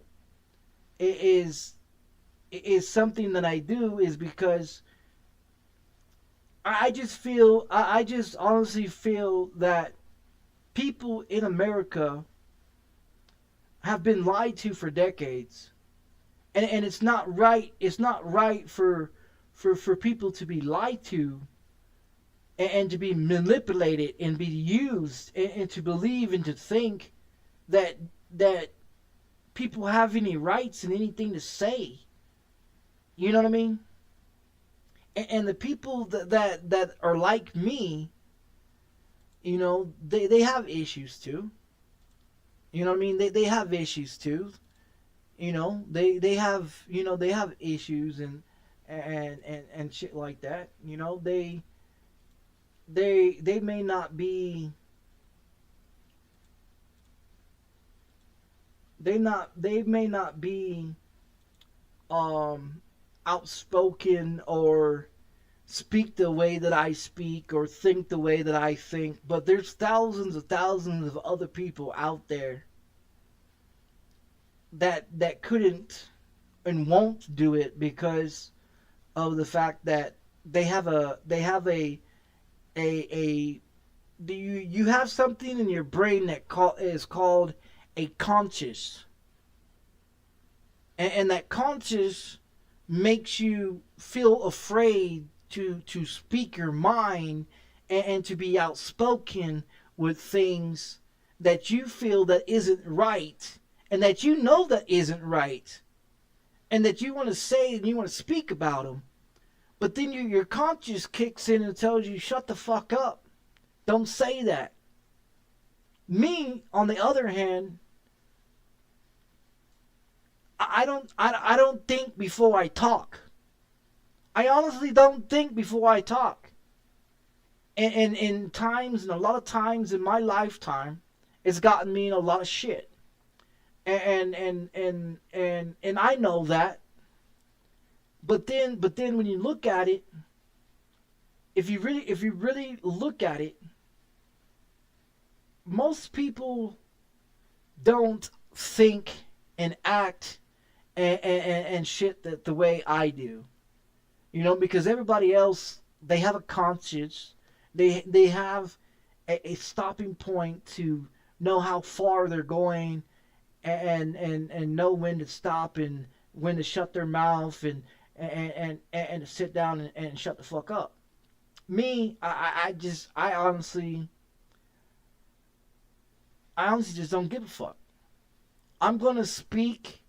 B: is something that I do, is because I just honestly feel that people in America have been lied to for decades, and it's not right. It's not right for people to be lied to, and to be manipulated and be used, and to believe and to think that people have any rights and anything to say. You know what I mean? And the people that are like me, they have issues too. You know what I mean? They have issues too. They have issues and shit like that. They may not be they may not be outspoken or speak the way that I speak or think the way that I think, but there's thousands of other people out there that couldn't and won't do it because of the fact that a you have something in your brain that is called a conscious, and that conscious makes you feel afraid to speak your mind and to be outspoken with things that you feel that isn't right and that you know that isn't right and that you want to say and you want to speak about them. But then your conscience kicks in and tells you, shut the fuck up. Don't say that. Me, on the other hand, I don't think before I talk. I honestly don't think before I talk. And in times, and a lot of times in my lifetime, it's gotten me in a lot of shit. And I know that. But then when you look at it, if you really look at it, most people don't think and act and shit that the way I do. You know, because everybody else, they have a conscience. They have a stopping point to know how far they're going and know when to stop and when to shut their mouth and to sit down and shut the fuck up. Me, I honestly just don't give a fuck. I'm going to speak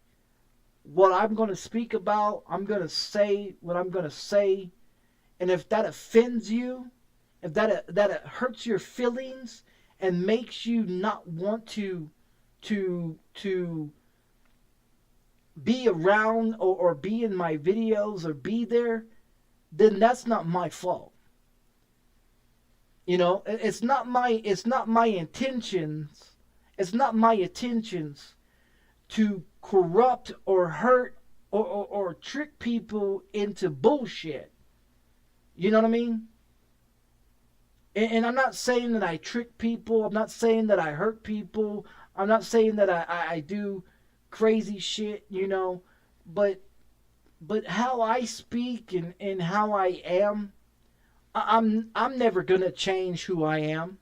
B: what I'm going to speak about. I'm going to say what I'm going to say. And if that offends you, if that hurts your feelings and makes you not want to be around or be in my videos or be there, then that's not my fault. You know, it's not my intentions. It's not my intentions to corrupt or hurt or trick people into bullshit. You know what I mean? And I'm not saying that I trick people. I'm not saying that I hurt people. I'm not saying that I do crazy shit, you know. But how I speak and how I am, I'm never gonna change who I am.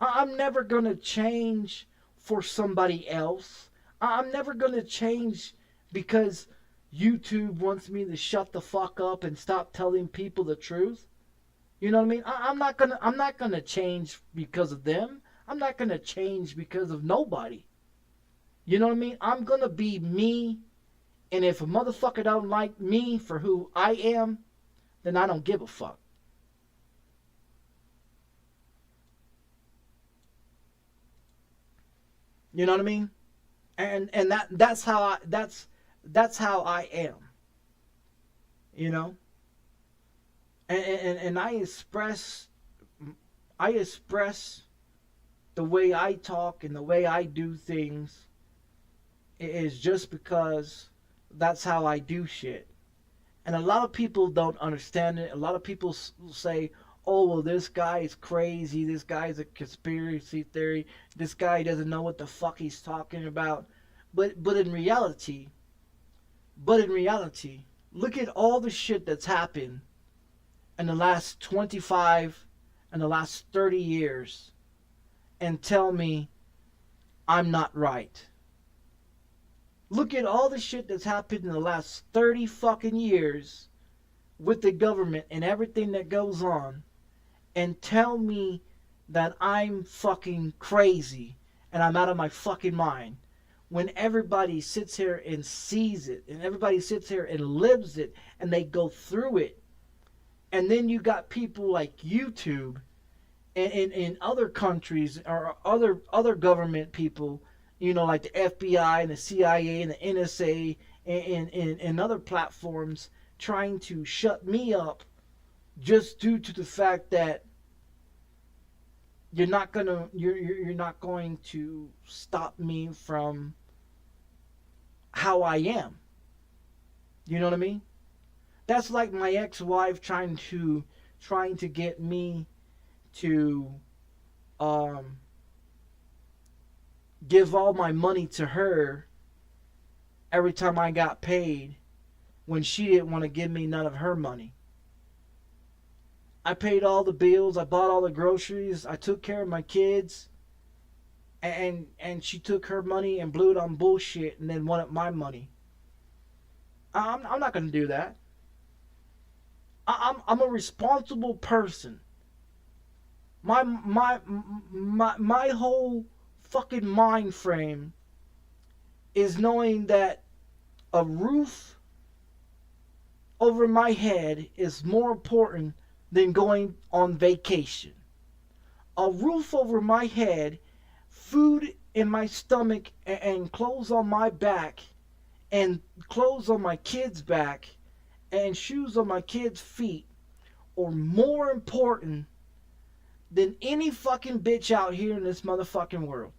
B: I'm never gonna change for somebody else. I'm never gonna change because YouTube wants me to shut the fuck up and stop telling people the truth. You know what I mean? I'm not gonna change because of them. I'm not gonna change because of nobody. You know what I mean? I'm gonna be me, and if a motherfucker don't like me for who I am, then I don't give a fuck. You know what I mean? And that's how I am. You know? And I express the way I talk and the way I do things is just because that's how I do shit. And a lot of people don't understand it. A lot of people say, oh, well, this guy is crazy. This guy's a conspiracy theory. This guy doesn't know what the fuck he's talking about. But in reality, look at all the shit that's happened in the last 25 and the last 30 years and tell me I'm not right. Look at all the shit that's happened in the last 30 fucking years with the government and everything that goes on and tell me that I'm fucking crazy and I'm out of my fucking mind when everybody sits here and sees it and everybody sits here and lives it and they go through it. And then you got people like YouTube and in other countries or other government people, you know, like the FBI and the CIA and the NSA and other platforms trying to shut me up just due to the fact that you're not going to stop me from how I am. You know what I mean? That's like my ex-wife trying to get me to um give all my money to her every time I got paid when she didn't want to give me none of her money. I paid all the bills, I bought all the groceries, I took care of my kids, and she took her money and blew it on bullshit and then wanted my money. I'm not gonna do that. I'm a responsible person. My whole fucking mind frame is knowing that a roof over my head is more important than going on vacation. A roof over my head, food in my stomach, and clothes on my back, and clothes on my kids' back, and shoes on my kids' feet are more important than any fucking bitch out here in this motherfucking world.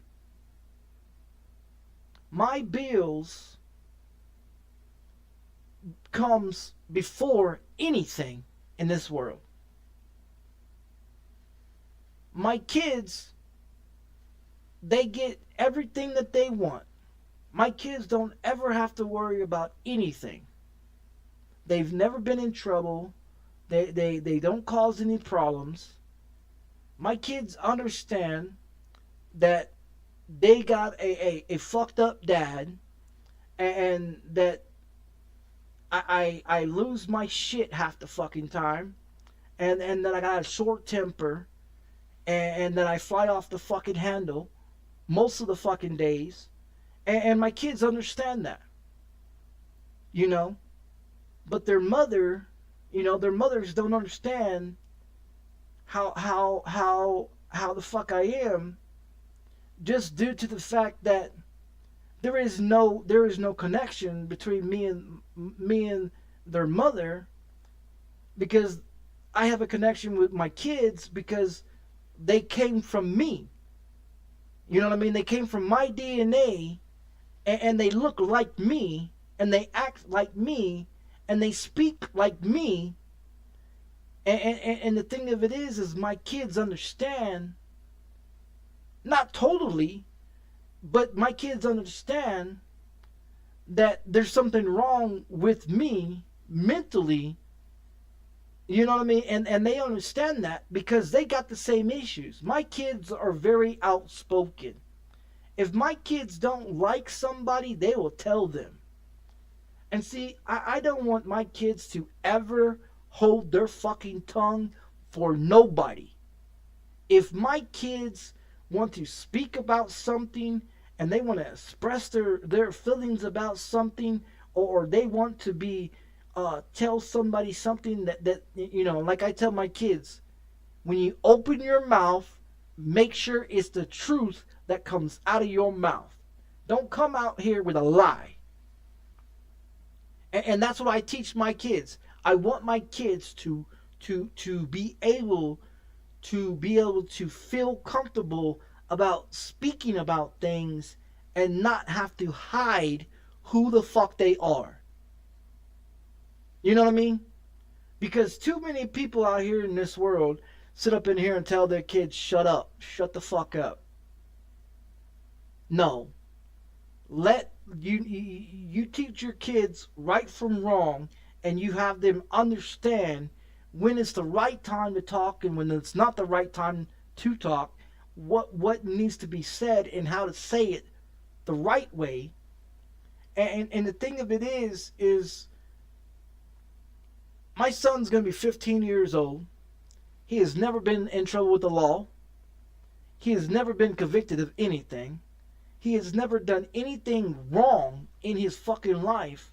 B: My bills comes before anything in this world. My kids, they get everything that they want. My kids don't ever have to worry about anything. They've never been in trouble. They don't cause any problems. My kids understand that they got a fucked up dad, and that I lose my shit half the fucking time, and that I got a short temper, and that I fly off the fucking handle most of the fucking days, and my kids understand that, you know. But their mothers don't understand how the fuck I am, just due to the fact that there is no connection between me and their mother, because I have a connection with my kids because they came from me. You know what I mean? They came from my DNA, and they look like me, and they act like me, and they speak like me. And the thing of it is my kids understand, not totally, but my kids understand that there's something wrong with me mentally. You know what I mean? And they understand that because they got the same issues. My kids are very outspoken. If my kids don't like somebody, they will tell them. And see, I don't want my kids to ever hold their fucking tongue for nobody. If my kids want to speak about something and they want to express their feelings about something, or they want to be tell somebody something that you know, like I tell my kids, when you open your mouth, make sure it's the truth that comes out of your mouth. Don't come out here with a lie. And that's what I teach my kids. I want my kids to be able to feel comfortable about speaking about things and not have to hide who the fuck they are. You know what I mean? Because too many people out here in this world sit up in here and tell their kids, shut up, shut the fuck up. No. Let you teach your kids right from wrong, and you have them understand when it's the right time to talk and when it's not the right time to talk, what needs to be said and how to say it the right way. And the thing of it is my son's going to be 15 years old. He has never been in trouble with the law. He has never been convicted of anything. He has never done anything wrong in his fucking life.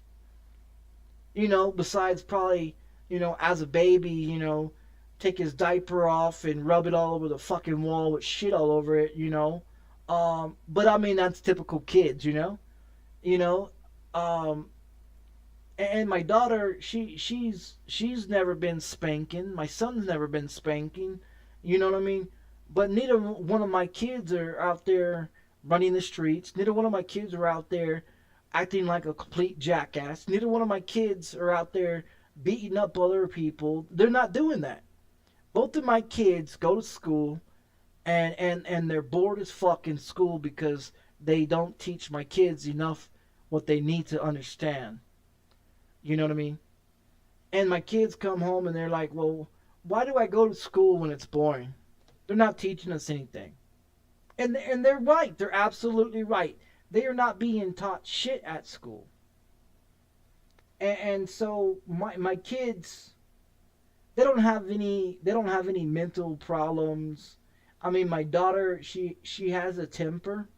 B: You know, besides probably, you know, as a baby, you know, take his diaper off and rub it all over the fucking wall with shit all over it, you know. But I mean, that's typical kids, you know. You know, and my daughter, she's never been spanking. My son's never been spanking. You know what I mean? But neither one of my kids are out there running the streets. Neither one of my kids are out there acting like a complete jackass. Neither one of my kids are out there beating up other people. They're not doing that. Both of my kids go to school and they're bored as fuck in school because they don't teach my kids enough what they need to understand. You know what I mean? And my kids come home and they're like, well, why do I go to school when it's boring? They're not teaching us anything. And they're right. They're absolutely right. They are not being taught shit at school. And so my kids, they don't have any mental problems. I mean, my daughter, she has a temper,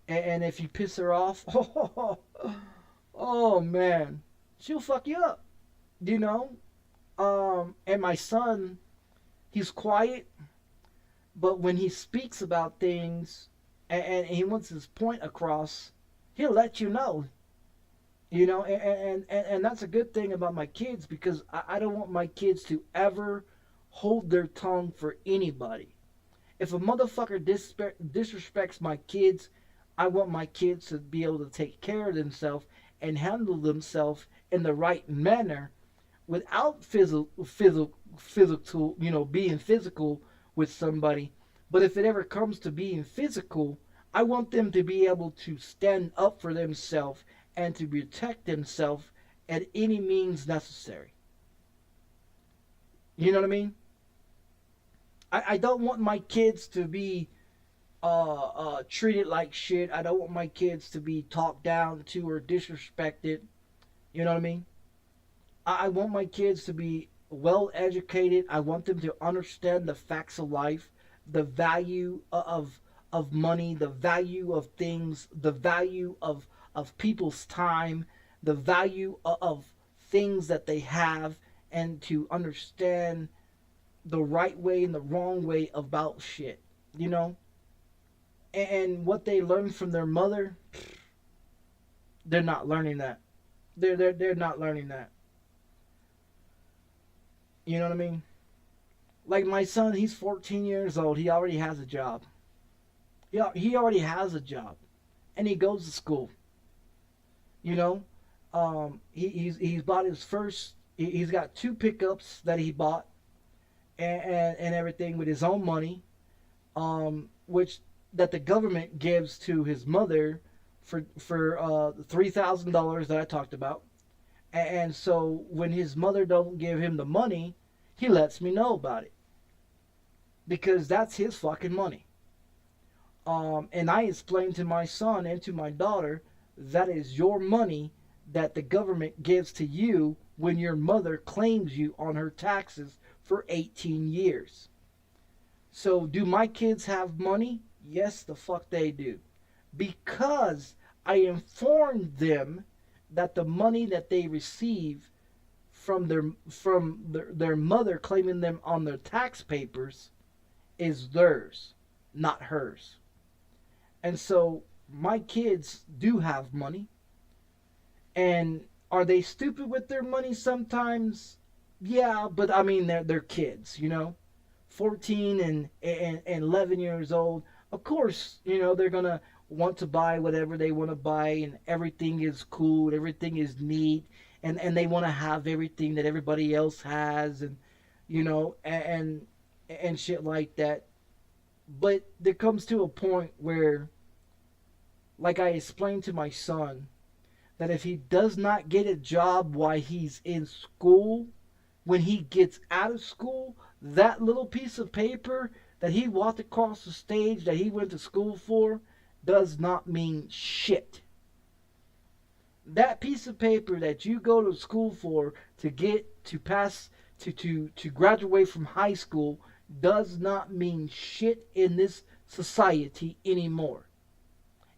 B: and if you piss her off, oh man, she'll fuck you up, you know. And my son, he's quiet, but when he speaks about things and he wants his point across, he'll let you know. You know, and that's a good thing about my kids, because I don't want my kids to ever hold their tongue for anybody. If a motherfucker disrespects my kids, I want my kids to be able to take care of themselves and handle themselves in the right manner without physical, you know, being physical with somebody. But if it ever comes to being physical, I want them to be able to stand up for themselves and to protect themselves at any means necessary. You know what I mean? I don't want my kids to be treated like shit. I don't want my kids to be talked down to or disrespected. You know what I mean? I want my kids to be well educated. I want them to understand the facts of life, the value of money, the value of things, the value of people's time, the value of things that they have, and to understand the right way and the wrong way about shit, you know? And what they learn from their mother, they're not learning that. They're not learning that. You know what I mean? Like my son, he's 14 years old. He already has a job. Yeah, he already has a job, and he goes to school. You know, he's bought his first. He's got 2 pickups that he bought, and everything with his own money, which that the government gives to his mother for $3,000 that I talked about. And so when his mother don't give him the money, he lets me know about it, because that's his fucking money. And I explained to my son and to my daughter, that is your money that the government gives to you when your mother claims you on her taxes for 18 years. So do my kids have money? Yes, the fuck they do. Because I informed them that the money that they receive from their mother claiming them on their tax papers is theirs, not hers. And so my kids do have money. And are they stupid with their money sometimes? Yeah, but I mean, they're kids, you know, 14 and 11 years old. Of course, you know, they're gonna want to buy whatever they want to buy, and everything is cool, everything is neat, and they want to have everything that everybody else has, and you know, and shit like that. But there comes to a point where, like I explained to my son, that if he does not get a job while he's in school, when he gets out of school, that little piece of paper that he walked across the stage that he went to school for does not mean shit. That piece of paper that you go to school for to get to pass to graduate from high school does not mean shit in this society anymore,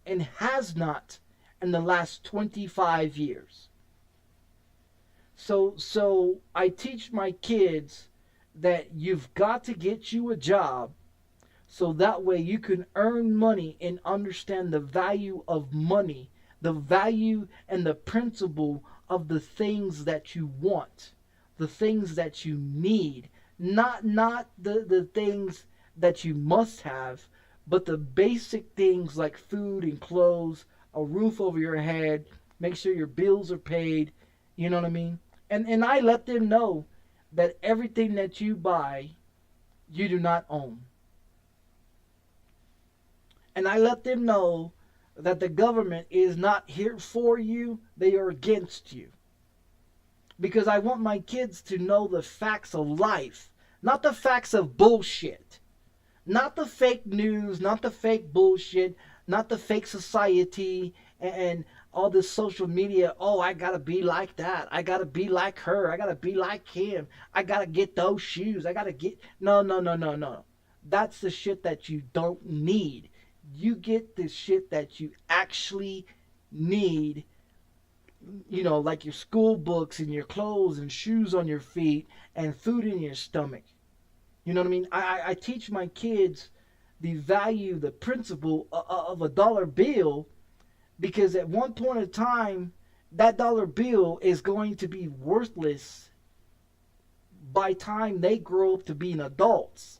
B: and has not in the last 25 years. So I teach my kids that you've got to get you a job, so that way you can earn money and understand the value of money, the value and the principle of the things that you want, the things that you need, not the things that you must have, but the basic things like food and clothes, a roof over your head, make sure your bills are paid, you know what I mean? And I let them know that everything that you buy, you do not own. And I let them know that the government is not here for you, they are against you. Because I want my kids to know the facts of life, not the facts of bullshit. Not the fake news, not the fake bullshit, not the fake society and all this social media. Oh, I gotta be like that. I gotta be like her. I gotta be like him. I gotta get those shoes. I gotta get. No, no, no, no, no. That's the shit that you don't need. You get the shit that you actually need. You know, like your school books and your clothes and shoes on your feet and food in your stomach. You know what I mean? I teach my kids the value, the principle of a dollar bill, because at one point in time, that dollar bill is going to be worthless by time they grow up to being adults.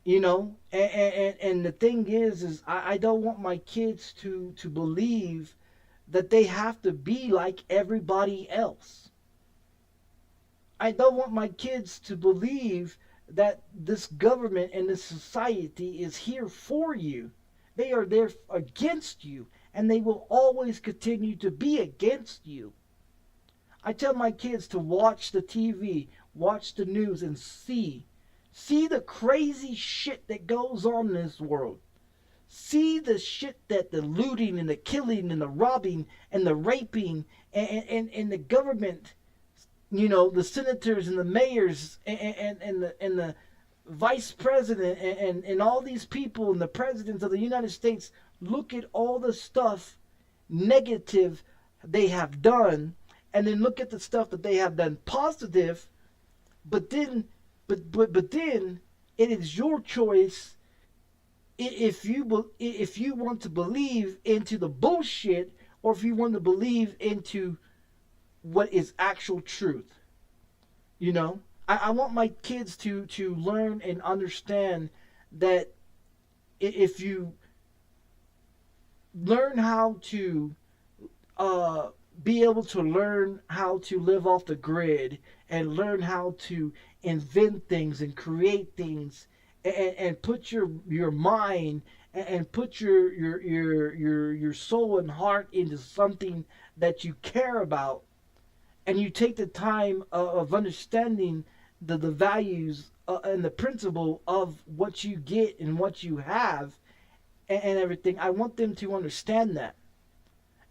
B: You know, and the thing is I don't want my kids to believe that they have to be like everybody else. I don't want my kids to believe that this government and this society is here for you. They are there against you, and they will always continue to be against you. I tell my kids to watch the TV, watch the news, and see the crazy shit that goes on in this world. See the shit that the looting and the killing and the robbing and the raping and the government, you know, the senators and the mayors and the vice president and all these people and the presidents of the United States. Look at all the stuff negative they have done, and then look at the stuff that they have done positive. But then it is your choice if you want to believe into the bullshit, or if you want to believe into what is actual truth. You know, I want my kids to learn and understand that if you learn how to be able to learn how to live off the grid and learn how to invent things and create things and put your mind and put your soul and heart into something that you care about, and you take the time of understanding the values and the principle of what you get and what you have and everything. I want them to understand that.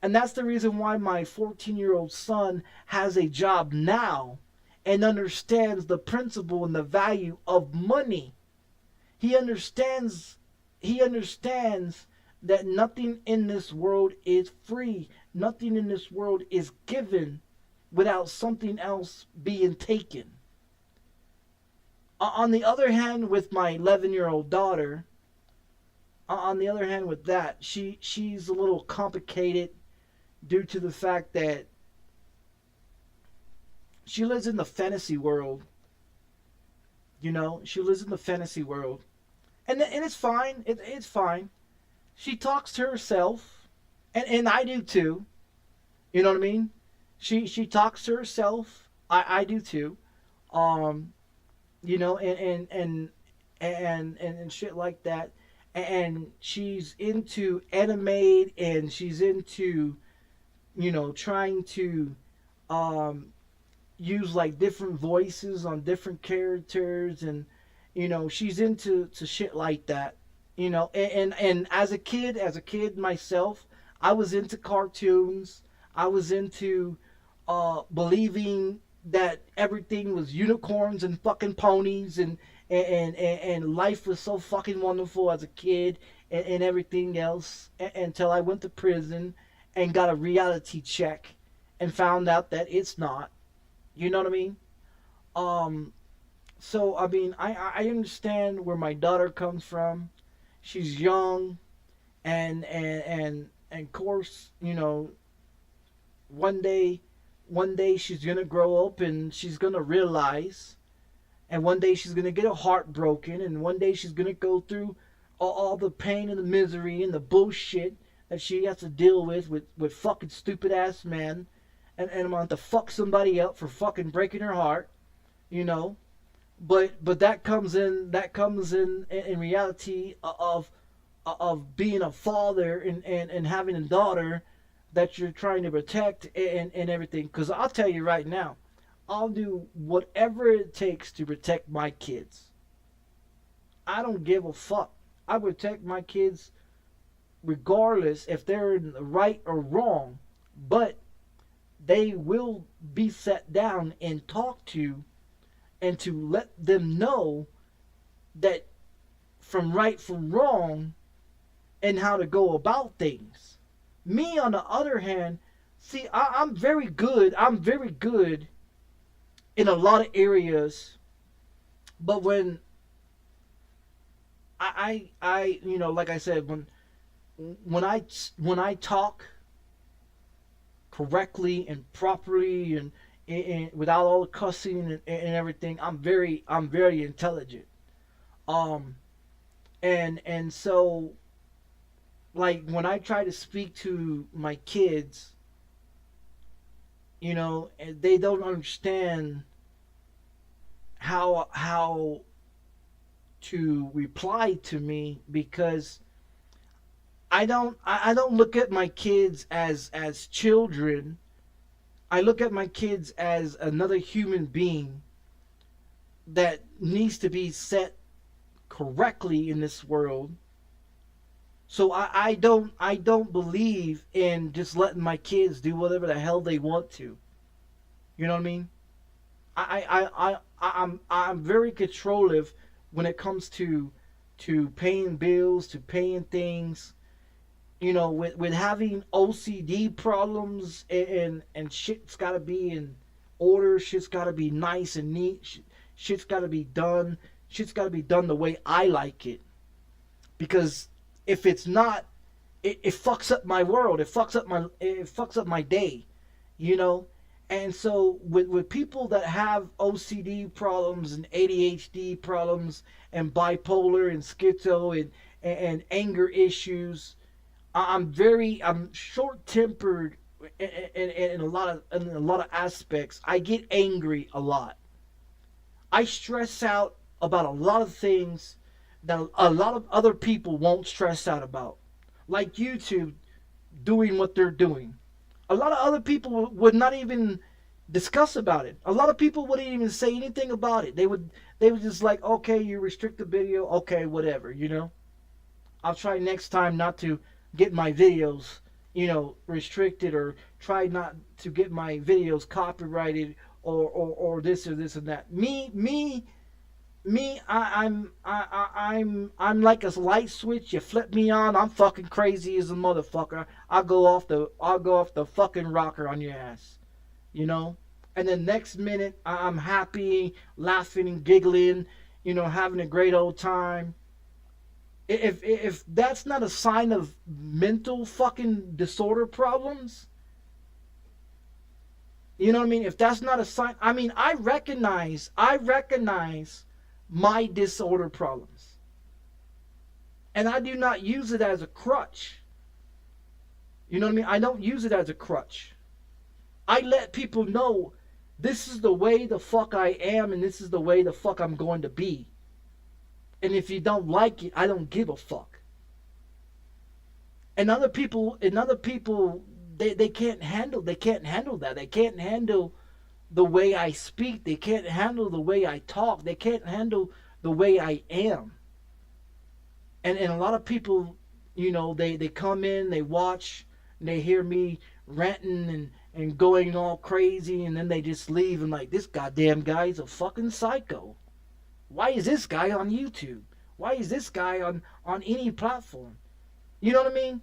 B: And that's the reason why my 14-year-old son has a job now and understands the principle and the value of money. He understands that nothing in this world is free. Nothing in this world is given without something else being taken. On the other hand, with my 11-year-old daughter, she's a little complicated due to the fact that she lives in the fantasy world. You know, she lives in the fantasy world. And it's fine. It's fine. She talks to herself. And I do too. You know what I mean? She talks to herself. I do too. You know, and shit like that. And she's into anime, and she's into, you know, trying to use like different voices on different characters, and you know, she's into shit like that. You know, and as a kid myself, I was into cartoons. I was into believing that everything was unicorns and fucking ponies, and life was so fucking wonderful as a kid, and everything else, until I went to prison and got a reality check and found out that it's not. You know what I mean? So I mean, I understand where my daughter comes from. She's young, and of course, you know, one day she's gonna grow up and she's gonna realize, and one day she's gonna get her heart broken, and one day she's gonna go through all the pain and the misery and the bullshit that she has to deal with fucking stupid ass men and I'm gonna have to fuck somebody up for fucking breaking her heart, you know. But that comes in reality of being a father and having a daughter that you're trying to protect and everything. Because I'll tell you right now, I'll do whatever it takes to protect my kids. I don't give a fuck. I protect my kids regardless if they're in the right or wrong, but they will be sat down and talked to, and to let them know that from right from wrong and how to go about things. Me, on the other hand, see, I'm very good. I'm very good in a lot of areas, but when you know, like I said, when I talk correctly and properly and without all the cussing and everything, I'm very intelligent. And so, like, when I try to speak to my kids, you know, they don't understand how to reply to me, because I don't look at my kids as children. I look at my kids as another human being that needs to be set correctly in this world. So I don't believe in just letting my kids do whatever the hell they want to. You know what I mean? I'm very controlling when it comes to paying bills, to paying things. You know, with having OCD problems and shit's got to be in order, shit's got to be nice and neat, shit's got to be done, shit's got to be done the way I like it. Because if it's not, it fucks up my world. It fucks up my day, you know. And so with people that have OCD problems and ADHD problems and bipolar and schizo and anger issues, I'm short-tempered in a lot of aspects. I get angry a lot. I stress out about a lot of things that a lot of other people won't stress out about, like YouTube doing what they're doing. A lot of other people would not even discuss about it. A lot of people wouldn't even say anything about it. They would just like, okay, you restrict the video, okay, whatever, you know. I'll try next time not to get my videos, you know, restricted, or try not to get my videos copyrighted or this or this and that. I'm like a light switch. You flip me on, I'm fucking crazy as a motherfucker. I'll go off the fucking rocker on your ass, you know. And then next minute I'm happy, laughing and giggling, you know, having a great old time. If that's not a sign of mental fucking disorder problems, you know what I mean? If that's not a sign, I mean, I recognize my disorder problems, and I do not use it as a crutch. You know what I mean? I don't use it as a crutch. I let people know this is the way the fuck I am, and this is the way the fuck I'm going to be. And if you don't like it, I don't give a fuck. And other people, they can't handle that. They can't handle the way I speak. They can't handle the way I talk. They can't handle the way I am. And a lot of people, you know, they come in, they watch, and they hear me ranting and going all crazy, and then they just leave and like, this goddamn guy's a fucking psycho. Why is this guy on YouTube? Why is this guy on any platform? You know what I mean?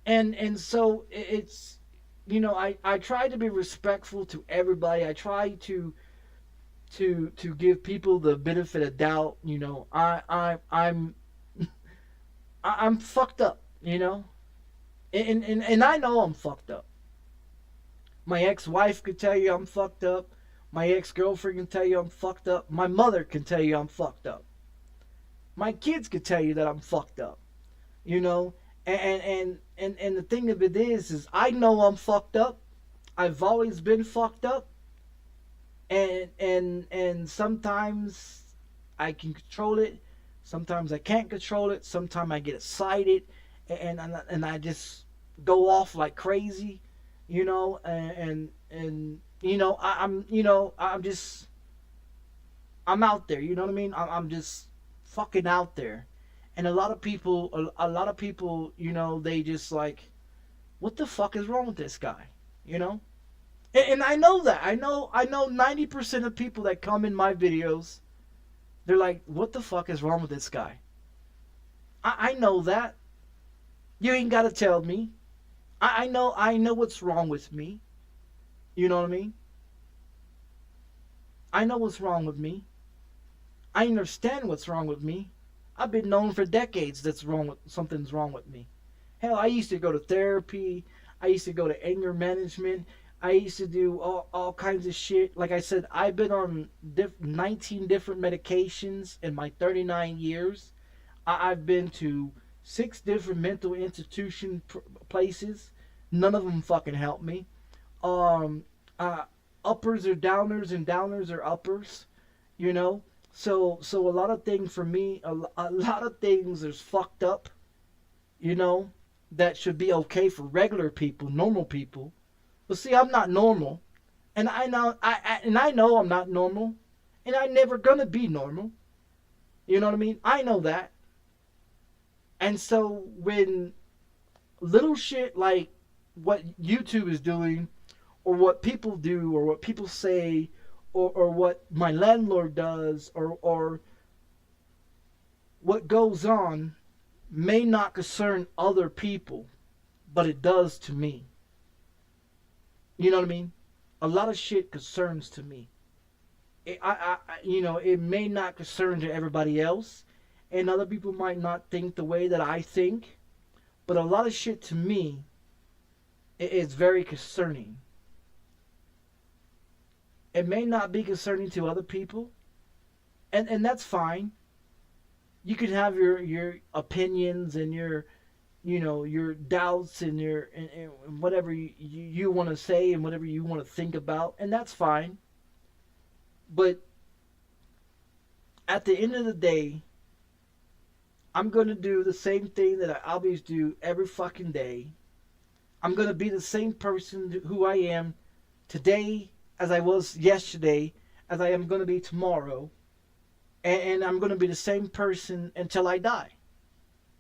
B: And so it's, you know, I try to be respectful to everybody. I try to give people the benefit of doubt. You know, I'm fucked up. You know, and I know I'm fucked up. My ex-wife could tell you I'm fucked up. My ex-girlfriend can tell you I'm fucked up. My mother can tell you I'm fucked up. My kids could tell you that I'm fucked up. You know? And the thing of it is I know I'm fucked up. I've always been fucked up, and sometimes I can control it, sometimes I can't control it, sometimes I get excited, and I just go off like crazy, you know, and you know, I'm you know, I'm out there, you know what I mean? I'm just fucking out there. And a lot of people, you know, they just like, what the fuck is wrong with this guy? You know? And I know that. I know 90% of people that come in my videos, they're like, what the fuck is wrong with this guy? I know that. You ain't gotta tell me. I know what's wrong with me. You know what I mean? I know what's wrong with me. I understand what's wrong with me. I've been known for decades that's wrong with something's wrong with me. Hell, I used to go to therapy. I used to go to anger management. I used to do all kinds of shit. Like I said, I've been on 19 different medications in my 39 years. I've been to 6 different mental institution places. None of them fucking helped me. Um, Uppers are downers and downers are uppers. You know, so a lot of things for me, a lot of things is fucked up, you know, that should be okay for regular people, normal people. But see, I'm not normal, and I know I'm not normal, and I'm never gonna be normal. You know what I mean? I know that. And so when little shit like what YouTube is doing, or what people do, or what people say, or what my landlord does, or what goes on may not concern other people, but it does to me. You know what I mean? A lot of shit concerns to me. You know, it may not concern to everybody else, and other people might not think the way that I think, but a lot of shit to me is very concerning. It may not be concerning to other people, and that's fine. You can have your opinions and your, you know, your doubts and your and whatever you want to say and whatever you want to think about, and that's fine. But at the end of the day, I'm going to do the same thing that I always do every fucking day. I'm going to be the same person who I am today as I was yesterday, as I am going to be tomorrow, and I'm going to be the same person until I die.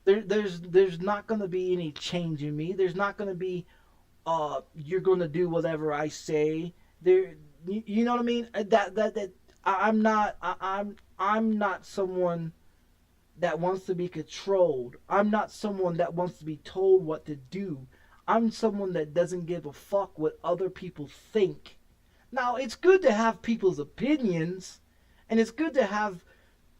B: There's not going to be any change in me. There's not going to be, you're going to do whatever I say. You know what I mean? I'm not someone that wants to be controlled. I'm not someone that wants to be told what to do. I'm someone that doesn't give a fuck what other people think. Now, it's good to have people's opinions, and it's good to have,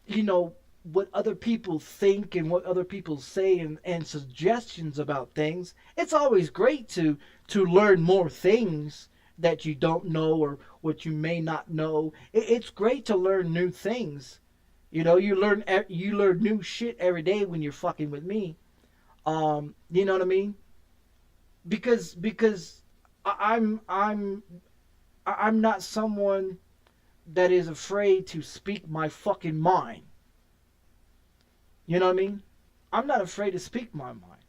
B: you know, what other people think and what other people say, and suggestions about things. It's always great to learn more things that you don't know or what you may not know. It's great to learn new things. You know, you learn new shit every day when you're fucking with me. You know what I mean? Because I'm not someone that is afraid to speak my fucking mind. You know what I mean? I'm not afraid to speak my mind.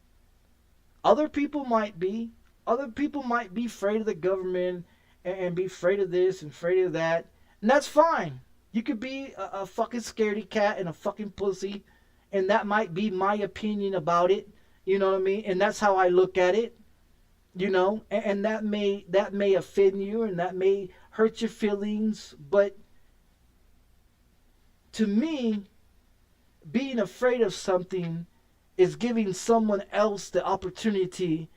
B: Other people might be. Other people might be afraid of the government and be afraid of this and afraid of that. And that's fine. You could be a fucking scaredy cat and a fucking pussy, and that might be my opinion about it. You know what I mean? And that's how I look at it. You know, and that may offend you, and that may hurt your feelings, but to me, being afraid of something is giving someone else the opportunity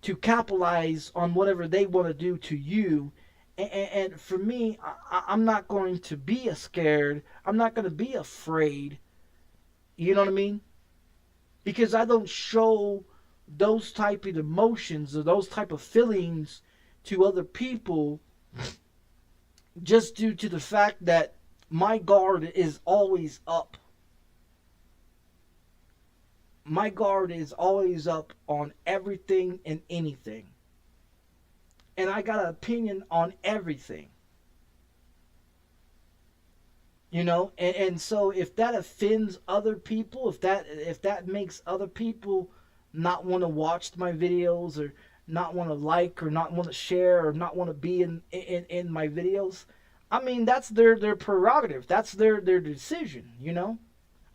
B: to capitalize on whatever they want to do to you. And for me, I'm not going to be scared. I'm not going to be afraid. You know what I mean? Because I don't show those type of emotions or those type of feelings to other people just due to the fact that my guard is always up. My guard is always up on everything and anything. and I got an opinion on everything. You know, and so if that offends other people, if that makes other people not want to watch my videos, or not want to like, or not want to share, or not want to be in my videos, I mean, that's their prerogative. That's their decision, you know?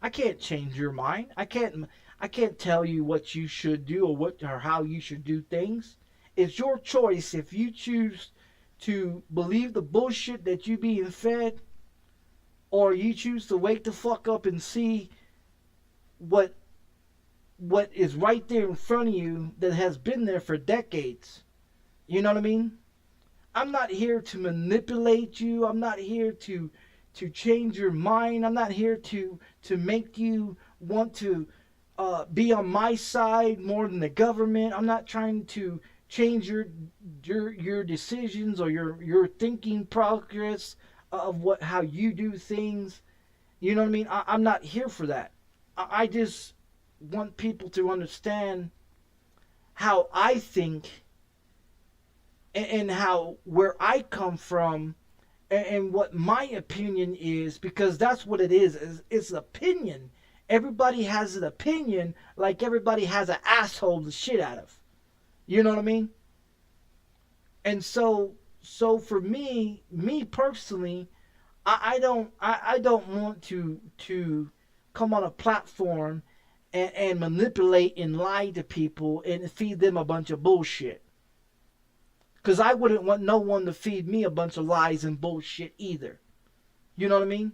B: I can't change your mind. I can't tell you what you should do, or how you should do things. It's your choice. If you choose to believe the bullshit that you being fed, or you choose to wake the fuck up and see what is right there in front of you that has been there for decades. You know what I mean? I'm not here to manipulate you. I'm not here to change your mind. I'm not here to make you want to be on my side more than the government. I'm not trying to change your decisions, or your thinking progress of how you do things. You know what I mean? I'm not here for that. I just want people to understand how I think, and how, where I come from, and what my opinion is, because that's what it is. It's opinion. Everybody has an opinion, like everybody has an asshole to shit out of. You know what I mean? And so for me personally, I don't want to come on a platform and manipulate and lie to people and feed them a bunch of bullshit. Because I wouldn't want no one to feed me a bunch of lies and bullshit either. You know what I mean?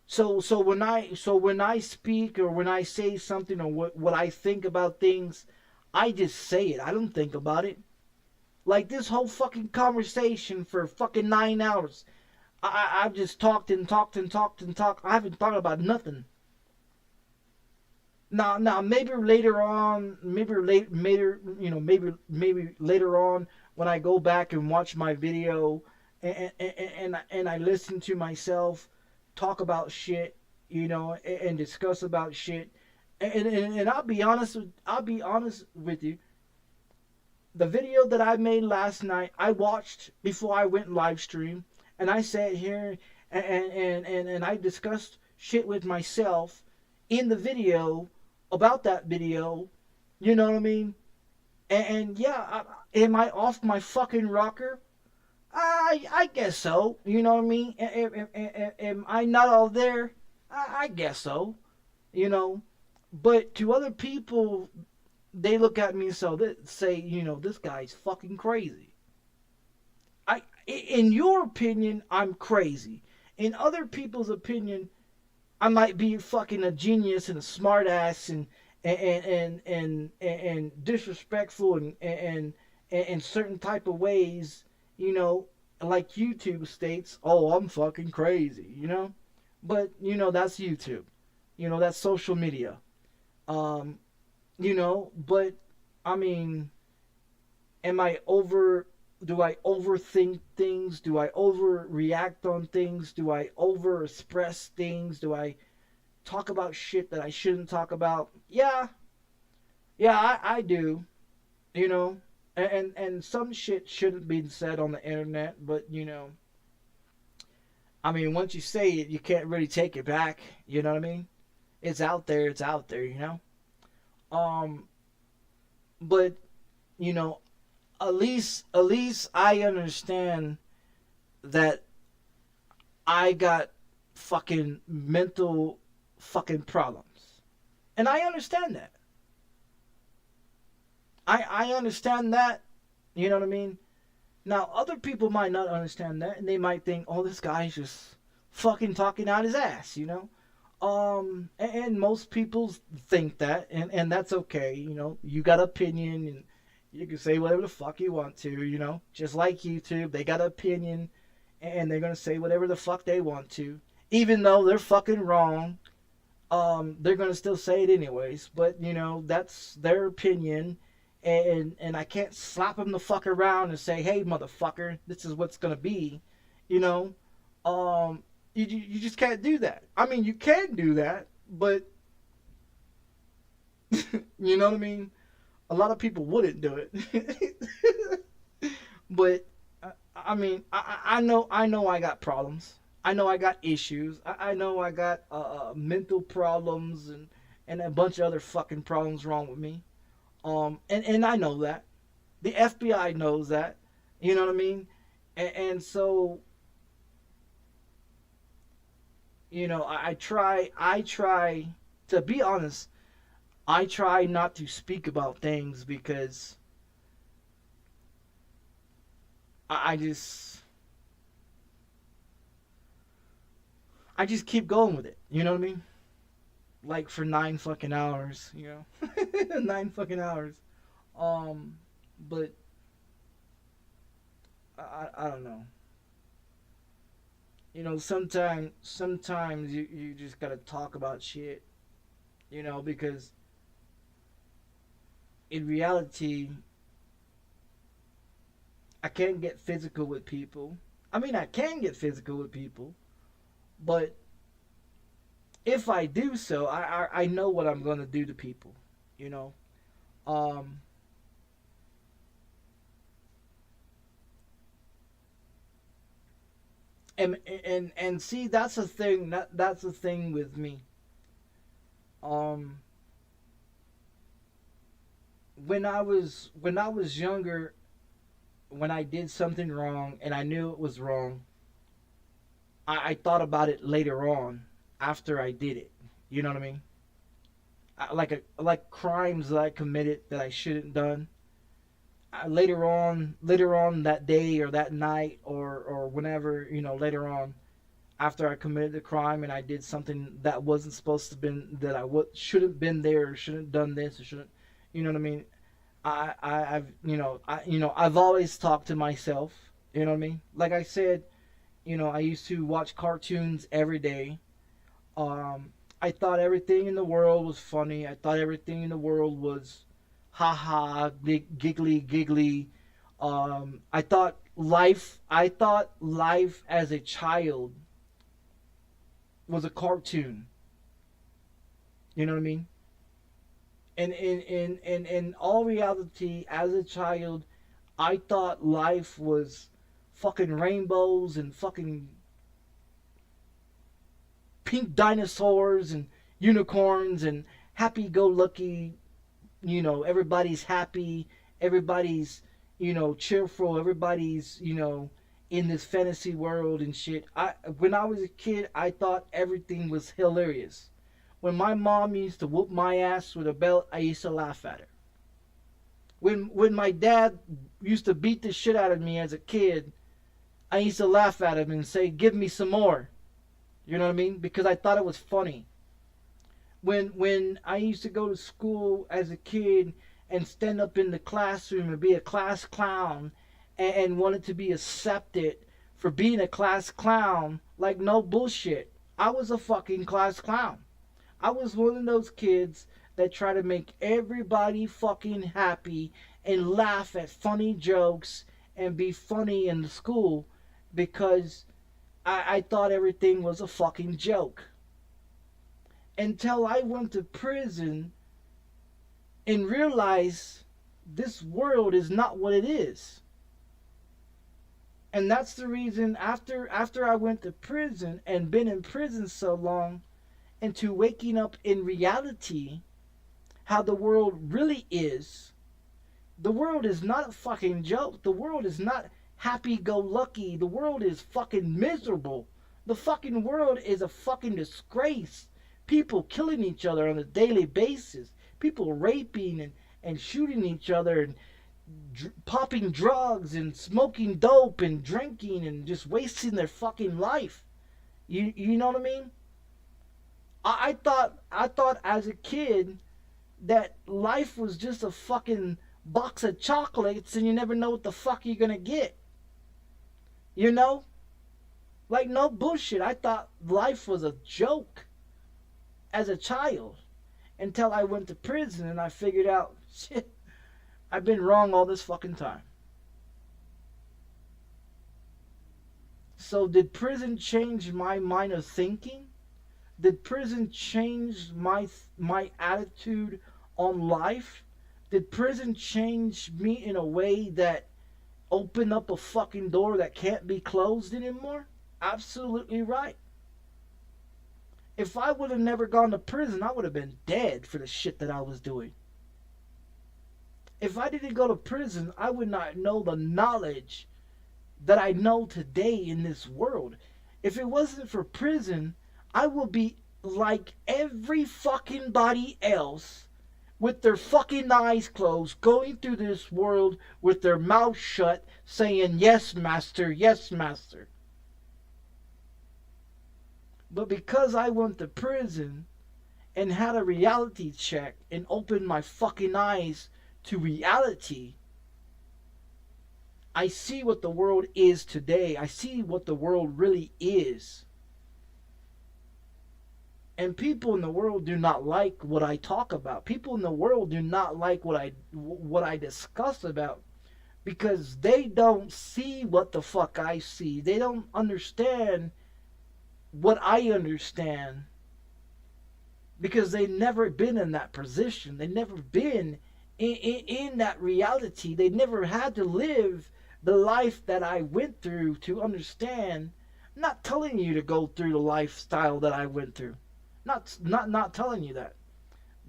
B: So when I speak, or when I say something, or what I think about things, I just say it. I don't think about it. Like this whole fucking conversation for fucking 9 hours. I've just talked and talked and talked and talked. I haven't thought about nothing. Now, maybe later on, maybe later on, when I go back and watch my video, and I listen to myself talk about shit, and discuss about shit, and I'll be honest with you. The video that I made last night, I watched before I went live stream, and I sat here and I discussed shit with myself in the video about that video. You know what I mean? And yeah, am I off my fucking rocker? I guess so. You know what I mean? Am I not all there? I guess so. You know, but to other people, they look at me and say, this guy's fucking crazy. In your opinion, I'm crazy. In other people's opinion, I might be fucking a genius and a smart ass and disrespectful and in certain type of ways, like YouTube states, oh, I'm fucking crazy, But, that's YouTube. That's social media. But I mean, do I overthink things? Do I overreact on things? Do I overexpress things? Do I talk about shit that I shouldn't talk about? Yeah, I do, and some shit shouldn't be said on the internet, but I mean, once you say it, you can't really take it back, you know what I mean? It's out there, but at least I understand that I got fucking mental fucking problems. And I understand that. I understand that, you know what I mean? Now, other people might not understand that, and they might think, oh, this guy's just fucking talking out his ass, and most people think that, and that's okay, you got an opinion, and you can say whatever the fuck you want to, just like YouTube, they got an opinion, and they're gonna say whatever the fuck they want to, even though they're fucking wrong. They're gonna still say it anyways, but that's their opinion, and I can't slap them the fuck around and say, hey, motherfucker, this is what's gonna be, You just can't do that. I mean, you can do that, but you know what I mean? A lot of people wouldn't do it. But I mean, I know I got problems. I know I got issues. I know I got mental problems and a bunch of other fucking problems wrong with me. And I know that. The FBI knows that. You know what I mean? And so, you know, I try, to be honest, I try not to speak about things because I just keep going with it. You know what I mean? Like for 9 fucking hours, you know, 9 fucking hours. But I don't know. You know, sometimes you just gotta talk about shit. You know, because in reality, I can't get physical with people. I mean, I can get physical with people, but if I do so, I know what I'm gonna do to people. You know, um, and see, that's the thing. That's the thing with me. Um, when I was younger, when I did something wrong and I knew it was wrong, I thought about it later on after I did it. You know what I mean? Like crimes that I committed that I shouldn't done. Later on that day or that night or whenever, you know, later on after I committed the crime and I did something that wasn't supposed to been, that shouldn't have been there, or shouldn't have done this, or shouldn't, you know what I mean? I've I've always talked to myself. You know what I mean? Like I said, you know, I used to watch cartoons every day. I thought everything in the world was funny. I thought everything in the world was ha ha, giggly giggly. I thought life as a child was a cartoon. You know what I mean? And in all reality, as a child, I thought life was fucking rainbows and fucking pink dinosaurs and unicorns and happy-go-lucky. You know, everybody's happy, everybody's, you know, cheerful, everybody's, you know, in this fantasy world and shit. When I was a kid, I thought everything was hilarious. When my mom used to whoop my ass with a belt, I used to laugh at her. When my dad used to beat the shit out of me as a kid, I used to laugh at him and say, "Give me some more." You know what I mean? Because I thought it was funny. When I used to go to school as a kid and stand up in the classroom and be a class clown and wanted to be accepted for being a class clown, like no bullshit, I was a fucking class clown. I was one of those kids that try to make everybody fucking happy and laugh at funny jokes and be funny in the school because I thought everything was a fucking joke. Until I went to prison and realized this world is not what it is. And that's the reason after I went to prison and been in prison so long, into waking up in reality, how the world really is. The world is not a fucking joke. The world is not happy-go-lucky. The world is fucking miserable. The fucking world is a fucking disgrace. People killing each other on a daily basis. People raping and shooting each other and popping drugs and smoking dope and drinking and just wasting their fucking life. You know what I mean? I thought as a kid that life was just a fucking box of chocolates and you never know what the fuck you're gonna get. You know? Like no bullshit. I thought life was a joke as a child until I went to prison and I figured out, shit, I've been wrong all this fucking time. So did prison change my mind of thinking? Did prison change my attitude on life? Did prison change me in a way that opened up a fucking door that can't be closed anymore? Absolutely right. If I would have never gone to prison, I would have been dead for the shit that I was doing. If I didn't go to prison, I would not know the knowledge that I know today in this world. If it wasn't for prison, I would be like every fucking body else with their fucking eyes closed, going through this world with their mouth shut, saying, yes, master, yes, master. But because I went to prison and had a reality check and opened my fucking eyes to reality, I see what the world is today. I see what the world really is. And people in the world do not like what I talk about. People in the world do not like what I discuss about, because they don't see what the fuck I see. They don't understand what I understand, because they've never been in that position. They've never been in that reality. They never had to live the life that I went through to understand. I'm not telling you to go through the lifestyle that I went through. Not telling you that.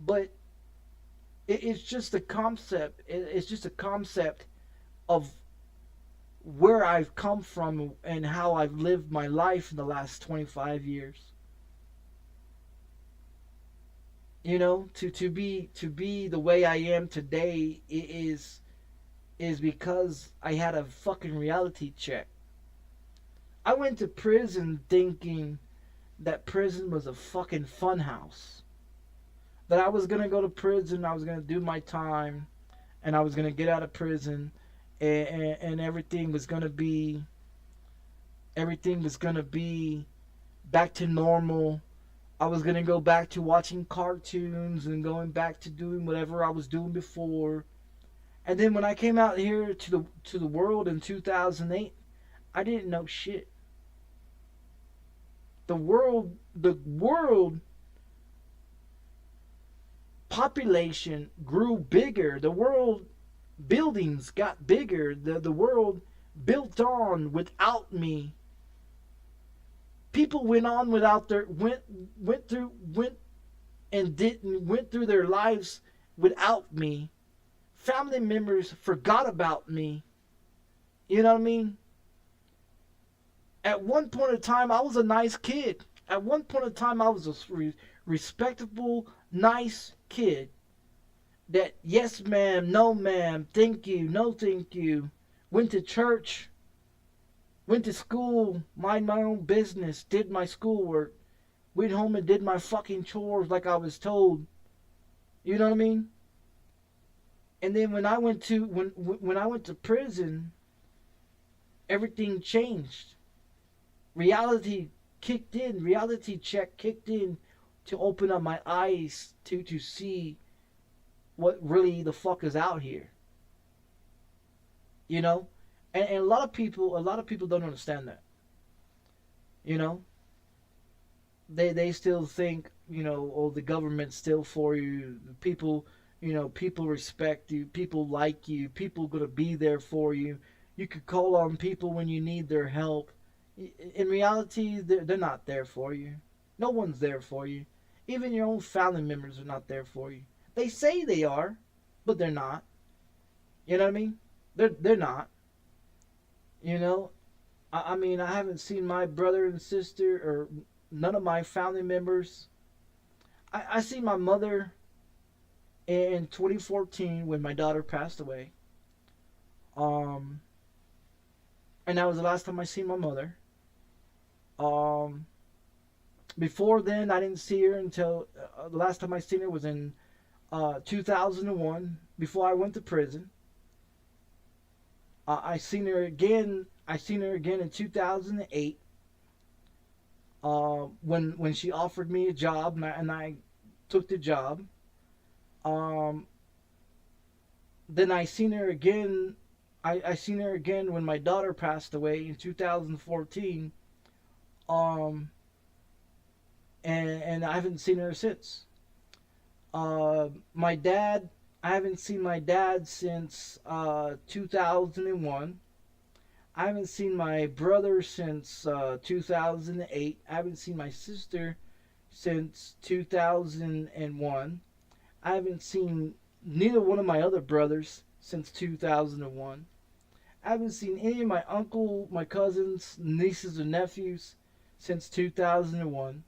B: But it's just a concept. It's just a concept of where I've come from and how I've lived my life in the last 25 years. You know, to be the way I am today is because I had a fucking reality check. I went to prison thinking that prison was a fucking fun house. That I was gonna go to prison, I was gonna do my time, and I was gonna get out of prison, and everything was gonna be back to normal. I was gonna go back to watching cartoons and going back to doing whatever I was doing before. And then when I came out here to the world in 2008, I didn't know shit. The world population grew bigger. The world buildings got bigger. The world built on without me. People went on without their went through their lives without me. Family members forgot about me. You know what I mean? At one point in time, I was a nice kid. At one point in time, I was a respectable, nice kid. That, yes, ma'am, no, ma'am, thank you, no, thank you. Went to church. Went to school. Mind my own business. Did my schoolwork. Went home and did my fucking chores like I was told. You know what I mean? And then when I went to prison, everything changed. Reality kicked in. Reality check kicked in to open up my eyes to see what really the fuck is out here. You know? And a lot of people don't understand that. You know? They still think, you know, oh, the government's still for you. People, you know, people respect you. People like you. People gonna be there for you. You could call on people when you need their help. In reality, they're not there for you. No one's there for you. Even your own family members are not there for you. They say they are, but they're not. You know what I mean? They're not. You know? I mean, I haven't seen my brother and sister or none of my family members. I see my mother in 2014 when my daughter passed away. And that was the last time I seen my mother. Before then, I didn't see her until the last time I seen her was in 2001, before I went to prison. I seen her again in 2008. When she offered me a job and I took the job. Then I seen her again. I seen her again when my daughter passed away in 2014. And I haven't seen her since. My dad, I haven't seen my dad since 2001. I haven't seen my brother since 2008. I haven't seen my sister since 2001. I haven't seen neither one of my other brothers since 2001. I haven't seen any of my uncle, my cousins, nieces, or nephews since 2001.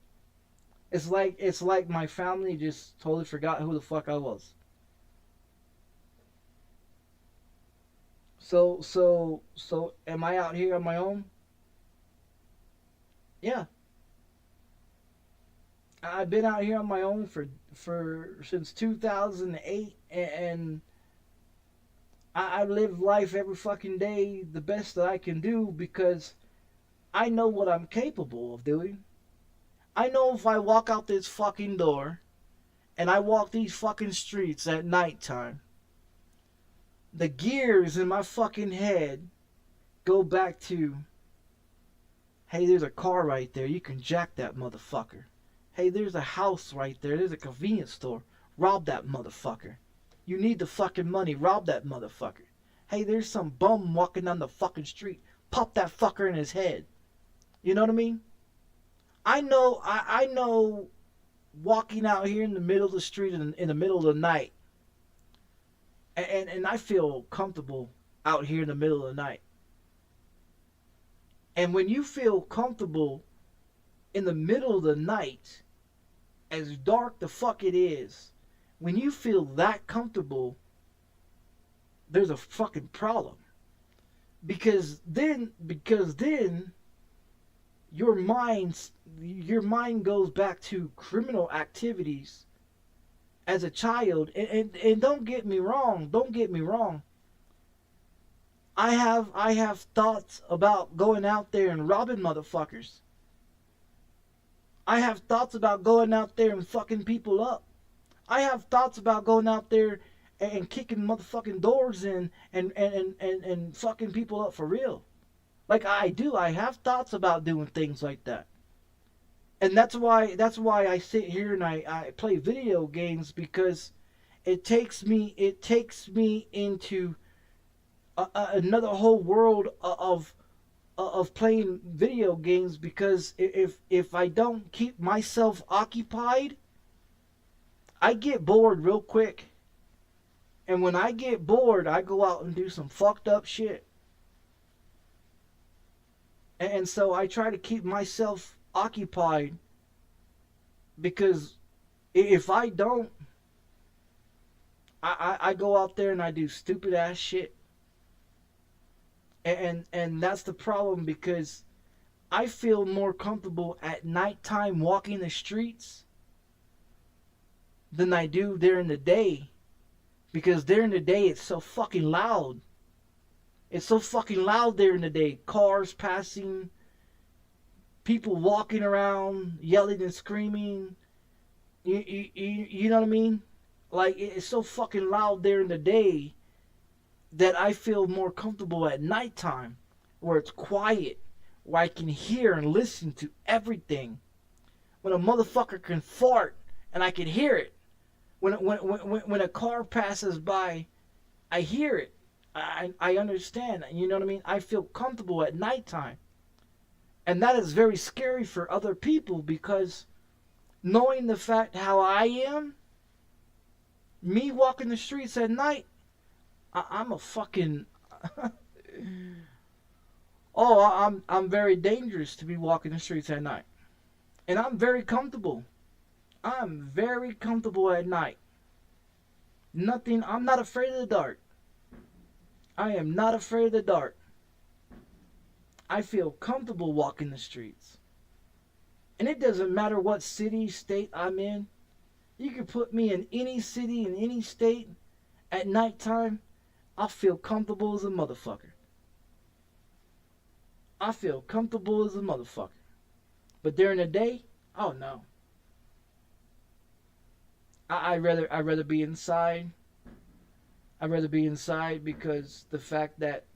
B: It's like my family just totally forgot who the fuck I was. So am I out here on my own? Yeah. I've been out here on my own for since 2008, and I live life every fucking day the best that I can do because I know what I'm capable of doing. I know if I walk out this fucking door and I walk these fucking streets at nighttime, the gears in my fucking head go back to, hey, there's a car right there. You can jack that motherfucker. Hey, there's a house right there. There's a convenience store. Rob that motherfucker. You need the fucking money. Rob that motherfucker. Hey, there's some bum walking down the fucking street. Pop that fucker in his head. You know what I mean? I know walking out here in the middle of the street in the middle of the night, and I feel comfortable out here in the middle of the night. And when you feel comfortable in the middle of the night, as dark the fuck it is, when you feel that comfortable, there's a fucking problem. Because then your mind goes back to criminal activities as a child. And don't get me wrong. I have thoughts about going out there and robbing motherfuckers. I have thoughts about going out there and fucking people up. I have thoughts about going out there and kicking motherfucking doors in and fucking people up for real. Like I do. I have thoughts about doing things like that. And that's why I sit here and I play video games, because it takes me into another whole world of playing video games, because if I don't keep myself occupied, I get bored real quick. And when I get bored, I go out and do some fucked up shit. And so I try to keep myself occupied, because if I don't, I go out there and I do stupid ass shit. And that's the problem, because I feel more comfortable at nighttime walking the streets than I do during the day. Because during the day it's so fucking loud. It's so fucking loud during the day. Cars passing, people walking around, yelling and screaming. You know what I mean? Like, it's so fucking loud during the day that I feel more comfortable at nighttime, where it's quiet, where I can hear and listen to everything. When a motherfucker can fart and I can hear it. When a car passes by, I hear it. I understand. You know what I mean? I feel comfortable at nighttime. And that is very scary for other people, because knowing the fact how I am, me walking the streets at night, I'm a fucking I'm very dangerous to be walking the streets at night. And I'm very comfortable. I'm very comfortable at night. I'm not afraid of the dark. I am not afraid of the dark. I feel comfortable walking the streets. And it doesn't matter what city, state I'm in. You can put me in any city, in any state, at nighttime, I'll feel comfortable as a motherfucker. I feel comfortable as a motherfucker. But during the day, oh no. I'd rather be inside. I'd rather be inside, because the fact that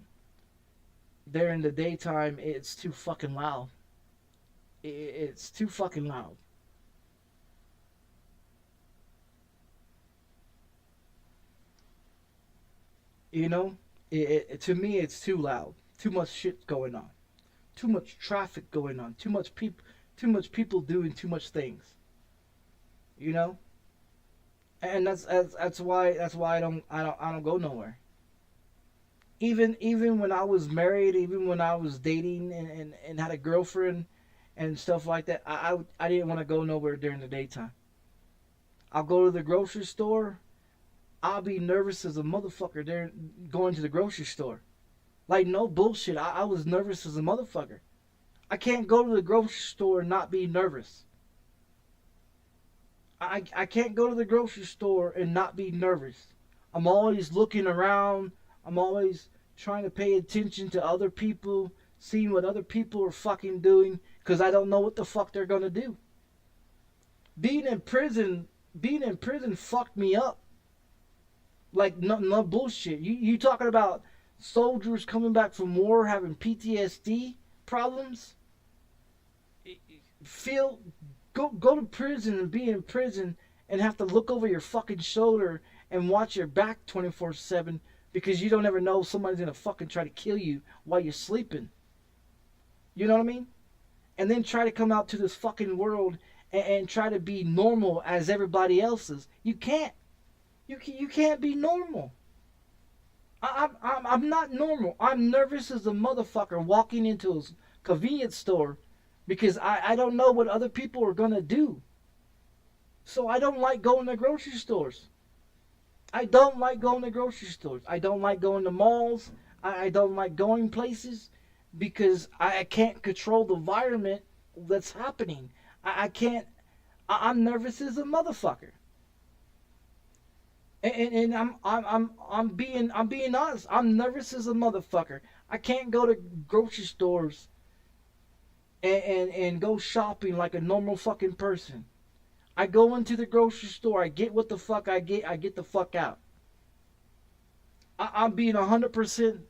B: during the daytime it's too fucking loud. It's too fucking loud. You know, to me, it's too loud. Too much shit going on. Too much traffic going on. Too much people. Too much people doing too much things. You know, and that's why I don't go nowhere. Even when I was married, even when I was dating and had a girlfriend and stuff like that, I didn't want to go nowhere during the daytime. I'll go to the grocery store. I'll be nervous as a motherfucker there going to the grocery store. Like, no bullshit. I was nervous as a motherfucker. I can't go to the grocery store and not be nervous. I can't go to the grocery store and not be nervous. I'm always looking around. I'm always trying to pay attention to other people, seeing what other people are fucking doing, because I don't know what the fuck they're gonna do. Being in prison fucked me up. Like, no bullshit. You talking about soldiers coming back from war having PTSD problems? Go to prison and be in prison and have to look over your fucking shoulder and watch your back 24/7 because you don't ever know somebody's gonna fucking try to kill you while you're sleeping. You know what I mean? And then try to come out to this fucking world and try to be normal as everybody else is. You can't. You can't be normal. I'm not normal. I'm nervous as a motherfucker walking into a convenience store because I don't know what other people are gonna do. So I don't like going to grocery stores. I don't like going to grocery stores. I don't like going to malls. I don't like going places because I can't control the environment that's happening. I can't. I'm nervous as a motherfucker. And I'm being honest. I'm nervous as a motherfucker. I can't go to grocery stores and go shopping like a normal fucking person. I go into the grocery store. I get what the fuck I get. I get the fuck out. I'm being 100%.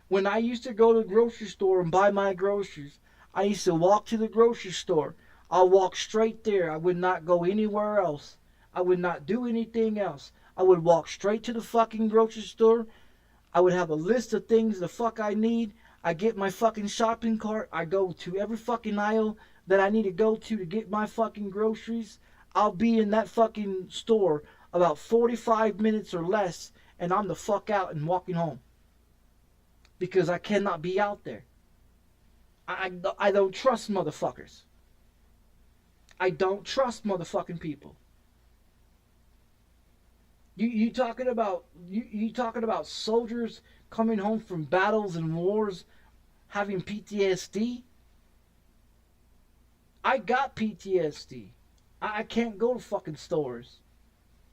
B: When I used to go to the grocery store and buy my groceries, I used to walk to the grocery store. I'll walk straight there. I would not go anywhere else. I would not do anything else. I would walk straight to the fucking grocery store. I would have a list of things the fuck I need. I get my fucking shopping cart. I go to every fucking aisle that I need to go to get my fucking groceries. I'll be in that fucking store about 45 minutes or less, and I'm the fuck out and walking home. Because I cannot be out there. I don't trust motherfuckers. I don't trust motherfucking people. You talking about soldiers coming home from battles and wars having PTSD? I got PTSD. I can't go to fucking stores.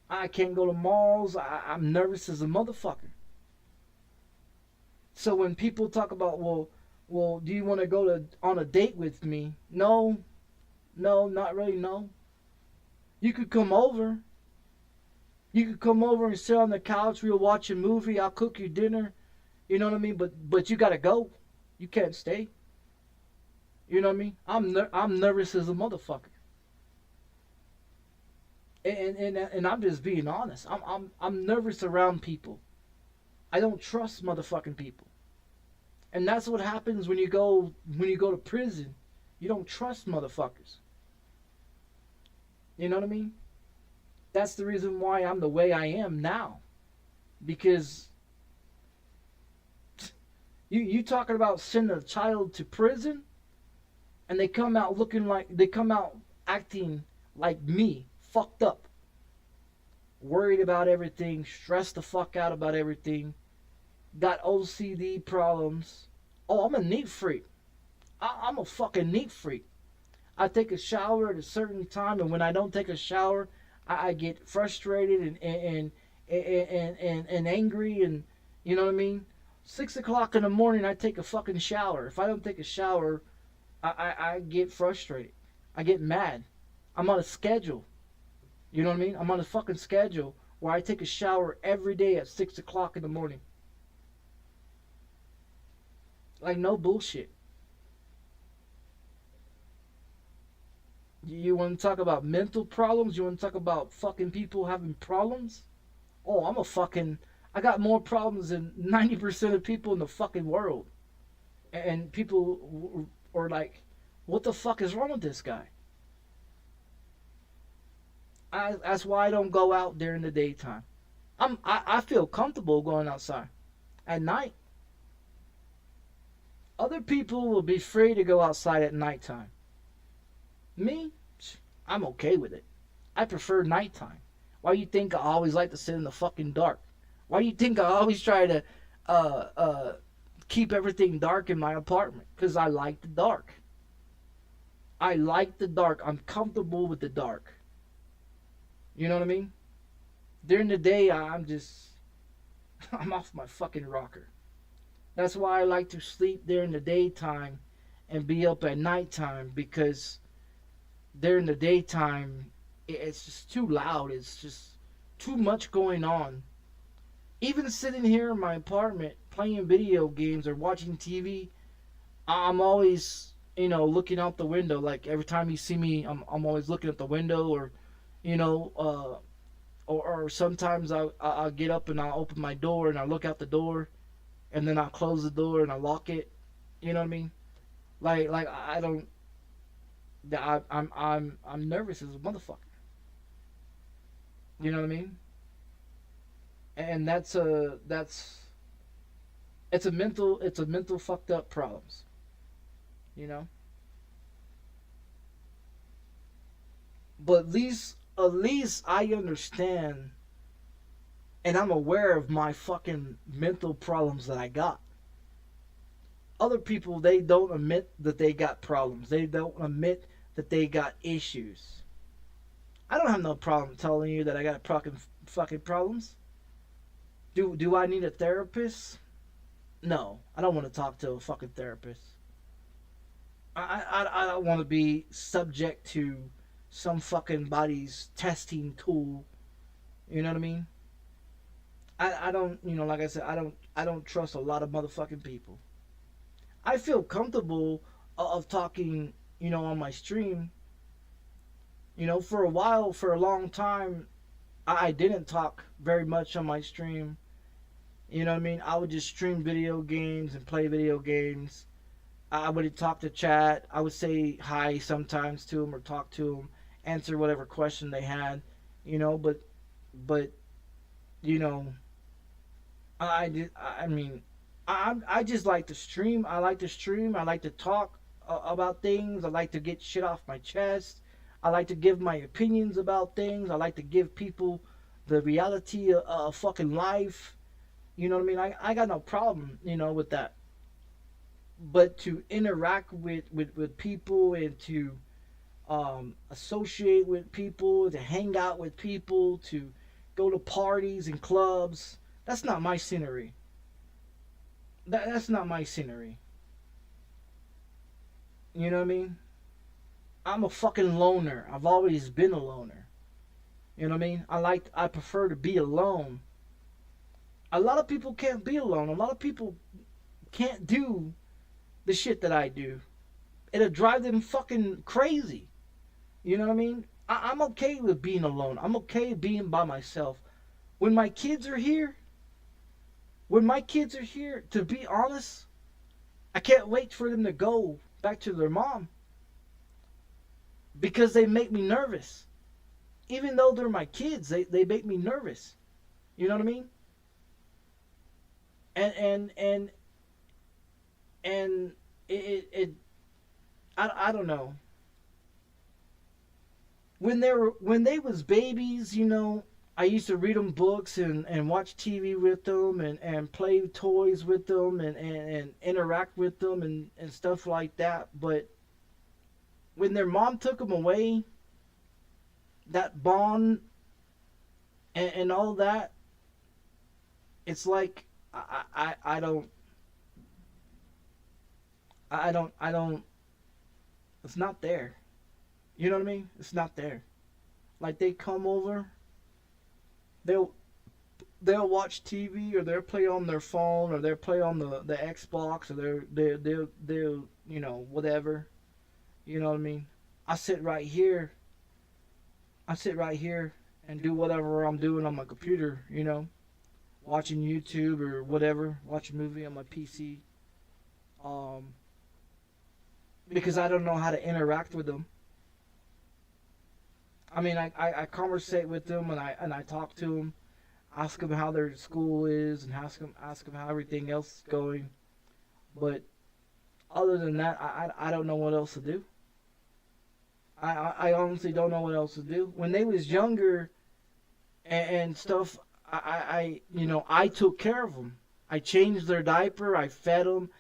B: I can't go to malls. I'm nervous as a motherfucker. So when people talk about, well, do you want to go on a date with me? No, not really, no. You could come over. You could come over and sit on the couch. We'll watch a movie. I'll cook you dinner. You know what I mean? But you gotta go. You can't stay. You know what I mean? I'm nervous as a motherfucker. And I'm just being honest. I'm nervous around people. I don't trust motherfucking people. And that's what happens when you go to prison. You don't trust motherfuckers. You know what I mean? That's the reason why I'm the way I am now. Because you talking about sending a child to prison and they come out acting like me, fucked up. Worried about everything, stressed the fuck out about everything, got OCD problems. Oh, I'm a neat freak. I'm a fucking neat freak. I take a shower at a certain time, and when I don't take a shower, I get frustrated and angry, and you know what I mean? 6 o'clock in the morning, I take a fucking shower. If I don't take a shower, I get frustrated. I get mad. I'm on a schedule. You know what I mean? I'm on a fucking schedule where I take a shower every day at 6 o'clock in the morning. Like, no bullshit. You want to talk about mental problems? You want to talk about fucking people having problems? Oh, I got more problems than 90% of people in the fucking world. And people are like, what the fuck is wrong with this guy? That's why I don't go out during the daytime. I feel comfortable going outside. At night, other people will be free to go outside at nighttime. Me, I'm okay with it. I prefer nighttime. Why you think I always like to sit in the fucking dark? Why do you think I always try to uh, uh, keep everything dark in my apartment? Because I like the dark. I like the dark. I'm comfortable with the dark. You know what I mean? During the day, I'm just, I'm off my fucking rocker. That's why I like to sleep during the daytime and be up at nighttime, because during the daytime, it's just too loud. It's just too much going on. Even sitting here in my apartment playing video games or watching TV, I'm always, looking out the window. Like every time you see me, I'm always looking at the window, or, you know, or sometimes I'll get up and I'll open my door and I'll look out the door, and then I'll close the door and I'll lock it. You know what I mean? Like I don't. I'm nervous as a motherfucker. You know what I mean? And it's a mental fucked up problems. You know. But at least I understand, and I'm aware of my fucking mental problems that I got. Other people, they don't admit that they got problems. They don't admit that they got issues. I don't have no problem telling you that I got fucking problems. Do I need a therapist? No, I don't want to talk to a fucking therapist. I don't want to be subject to some fucking body's testing tool. You know what I mean? I don't, like I said, I don't trust a lot of motherfucking people. I feel comfortable of talking, on my stream. For a while, for a long time, I didn't talk very much on my stream. You know what I mean? I would just stream video games and play video games. I would talk to chat. I would say hi sometimes to them, or talk to them, answer whatever question they had. But I mean, I just like to stream. I like to stream. I like to talk about things. I like to get shit off my chest. I like to give my opinions about things. I like to give people the reality of fucking life. You know what I mean? I got no problem, with that. But to interact with people, and to associate with people, to hang out with people, to go to parties and clubs, that's not my scenery. That's not my scenery. You know what I mean? I'm a fucking loner. I've always been a loner. You know what I mean? I prefer to be alone. A lot of people can't be alone. A lot of people can't do the shit that I do. It'll drive them fucking crazy. You know what I mean? I'm okay with being alone. I'm okay being by myself. When my kids are here, to be honest, I can't wait for them to go back to their mom, because they make me nervous. Even though they're my kids, they make me nervous. You know what I mean? And I don't know. When they was babies, I used to read them books and watch TV with them, and play toys with them, and interact with them, and stuff like that. But when their mom took them away, that bond and all that, it's like I don't, it's not there. You know what I mean? It's not there. Like, they come over, they'll watch TV, or they'll play on their phone, or they'll play on the Xbox, or they'll whatever. You know what I mean? I sit right here and do whatever I'm doing on my computer, watching YouTube or whatever, watch a movie on my PC. Because I don't know how to interact with them. I mean, I conversate with them and I talk to them, ask them how their school is and ask them how everything else is going. But other than that, I don't know what else to do. I honestly don't know what else to do. When they was younger and stuff, I took care of them. I changed their diaper. I fed them.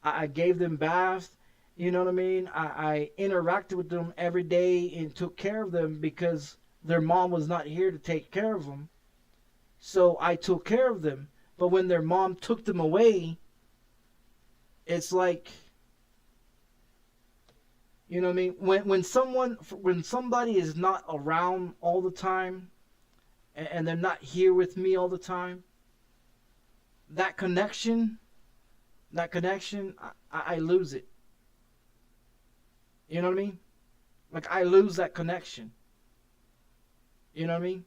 B: I gave them baths. You know what I mean? I interacted with them every day and took care of them because their mom was not here to take care of them. So I took care of them. But when their mom took them away, it's like, you know what I mean? When somebody is not around all the time and they're not here with me all the time, that connection, I lose it. You know what I mean? Like, I lose that connection. You know what I mean?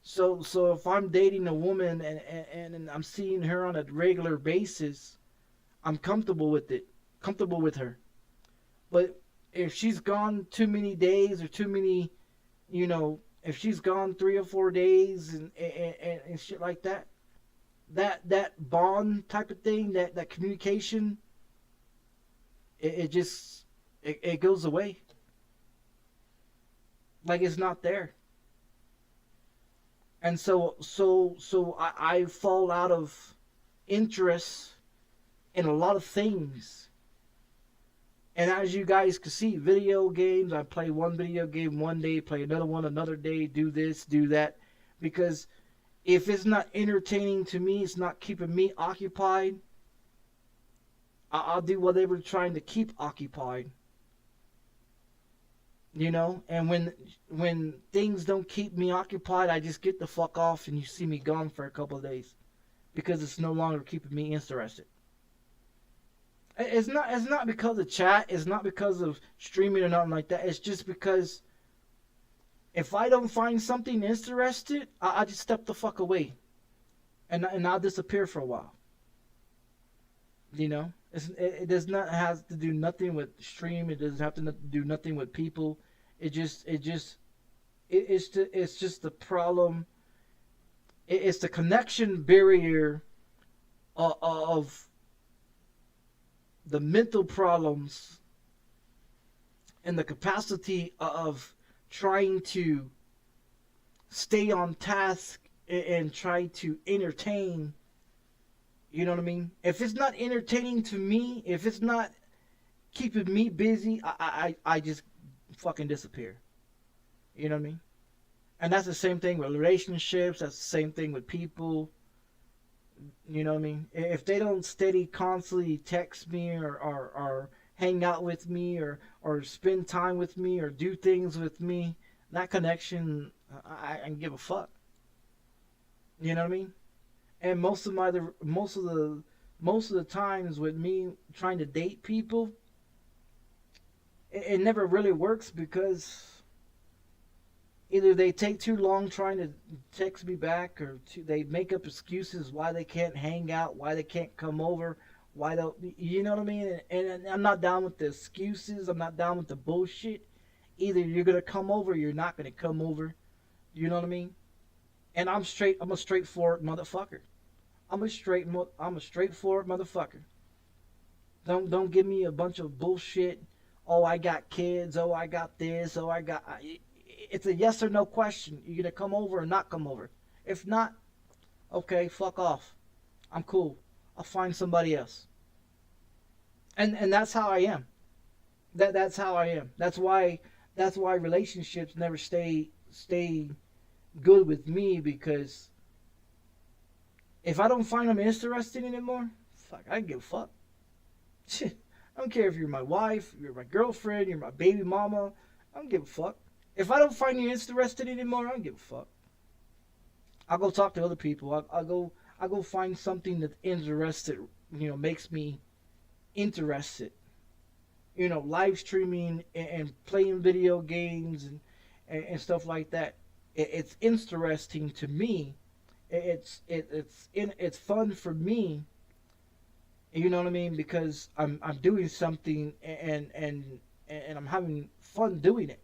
B: So if I'm dating a woman and I'm seeing her on a regular basis, I'm comfortable with it. Comfortable with her. But if she's gone too many days or too many, if she's gone 3 or 4 days and shit like that, that bond type of thing, that communication, it goes away. Like, it's not there. And so I fall out of interest in a lot of things. And as you guys can see, video games, I play one video game one day, play another one another day, do this, do that. Because if it's not entertaining to me, it's not keeping me occupied, I'll do whatever trying to keep occupied. And when things don't keep me occupied, I just get the fuck off and you see me gone for a couple of days. Because it's no longer keeping me interested. It's not because of chat, it's not because of streaming or nothing like that. It's just because if I don't find something interested, I just step the fuck away. And I'll disappear for a while. It does not have to do nothing with stream. It doesn't have to do nothing with people. It's just the problem. It's the connection barrier of the mental problems and the capacity of trying to stay on task and try to entertain. You know what I mean? If it's not entertaining to me, if it's not keeping me busy, I just fucking disappear. You know what I mean? And that's the same thing with relationships. That's the same thing with people. You know what I mean? If they don't constantly text me or hang out with me or spend time with me or do things with me, that connection, I can give a fuck. You know what I mean? And most of the times with me trying to date people, it never really works because either they take too long trying to text me back, or they make up excuses why they can't hang out, why they can't come over, why don't, you know what I mean? And I'm not down with the excuses. I'm not down with the bullshit. Either you're gonna come over, or you're not gonna come over. You know what I mean? And I'm a straightforward motherfucker. I'm a straightforward motherfucker. Don't give me a bunch of bullshit. Oh, I got kids. Oh, I got this. Oh, I got. It's a yes or no question. You're gonna come over or not come over. If not, okay, fuck off. I'm cool. I'll find somebody else. And that's how I am. That's how I am. That's why relationships never stay good with me, because if I don't find them interesting anymore, fuck, I don't give a fuck. I don't care if you're my wife, you're my girlfriend, you're my baby mama. I don't give a fuck. If I don't find you interested anymore, I don't give a fuck. I'll go talk to other people. I'll go find something that's interested, makes me interested. Live streaming and playing video games and stuff like that. It's interesting to me. it's fun for me. You know what I mean? Because I'm doing something and I'm having fun doing it.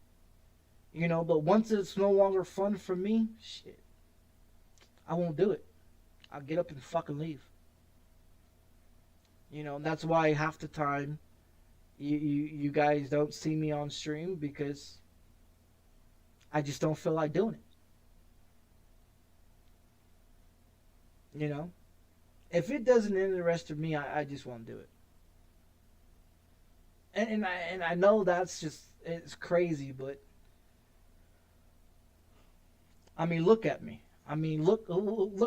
B: You know, but once it's no longer fun for me, shit, I won't do it. I'll get up and fucking leave. You know, that's why half the time you guys don't see me on stream, because I just don't feel like doing it. You know? If it doesn't interest me, I just won't do it. And I know that's just, it's crazy, but I mean, look at me. I mean, look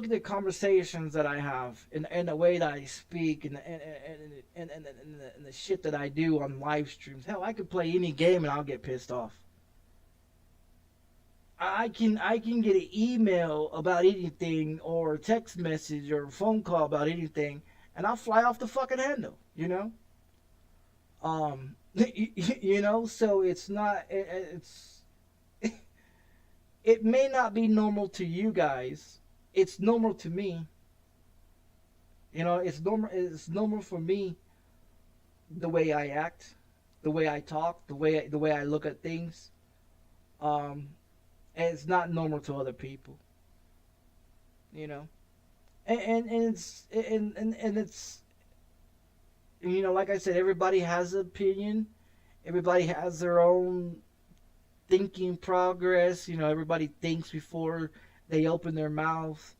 B: at the conversations that I have, and the way that I speak, and the shit that I do on live streams. Hell, I could play any game and I'll get pissed off. I can get an email about anything, or a text message, or a phone call about anything, and I'll fly off the fucking handle. You know. You know. So it's not. It may not be normal to you guys. It's normal to me. You know, it's normal. It's normal for me. The way I act, the way I talk, the way I look at things. And it's not normal to other people. You know, and it's you know, like I said, everybody has an opinion. Everybody has their own thinking progress. You know, everybody thinks before they open their mouth.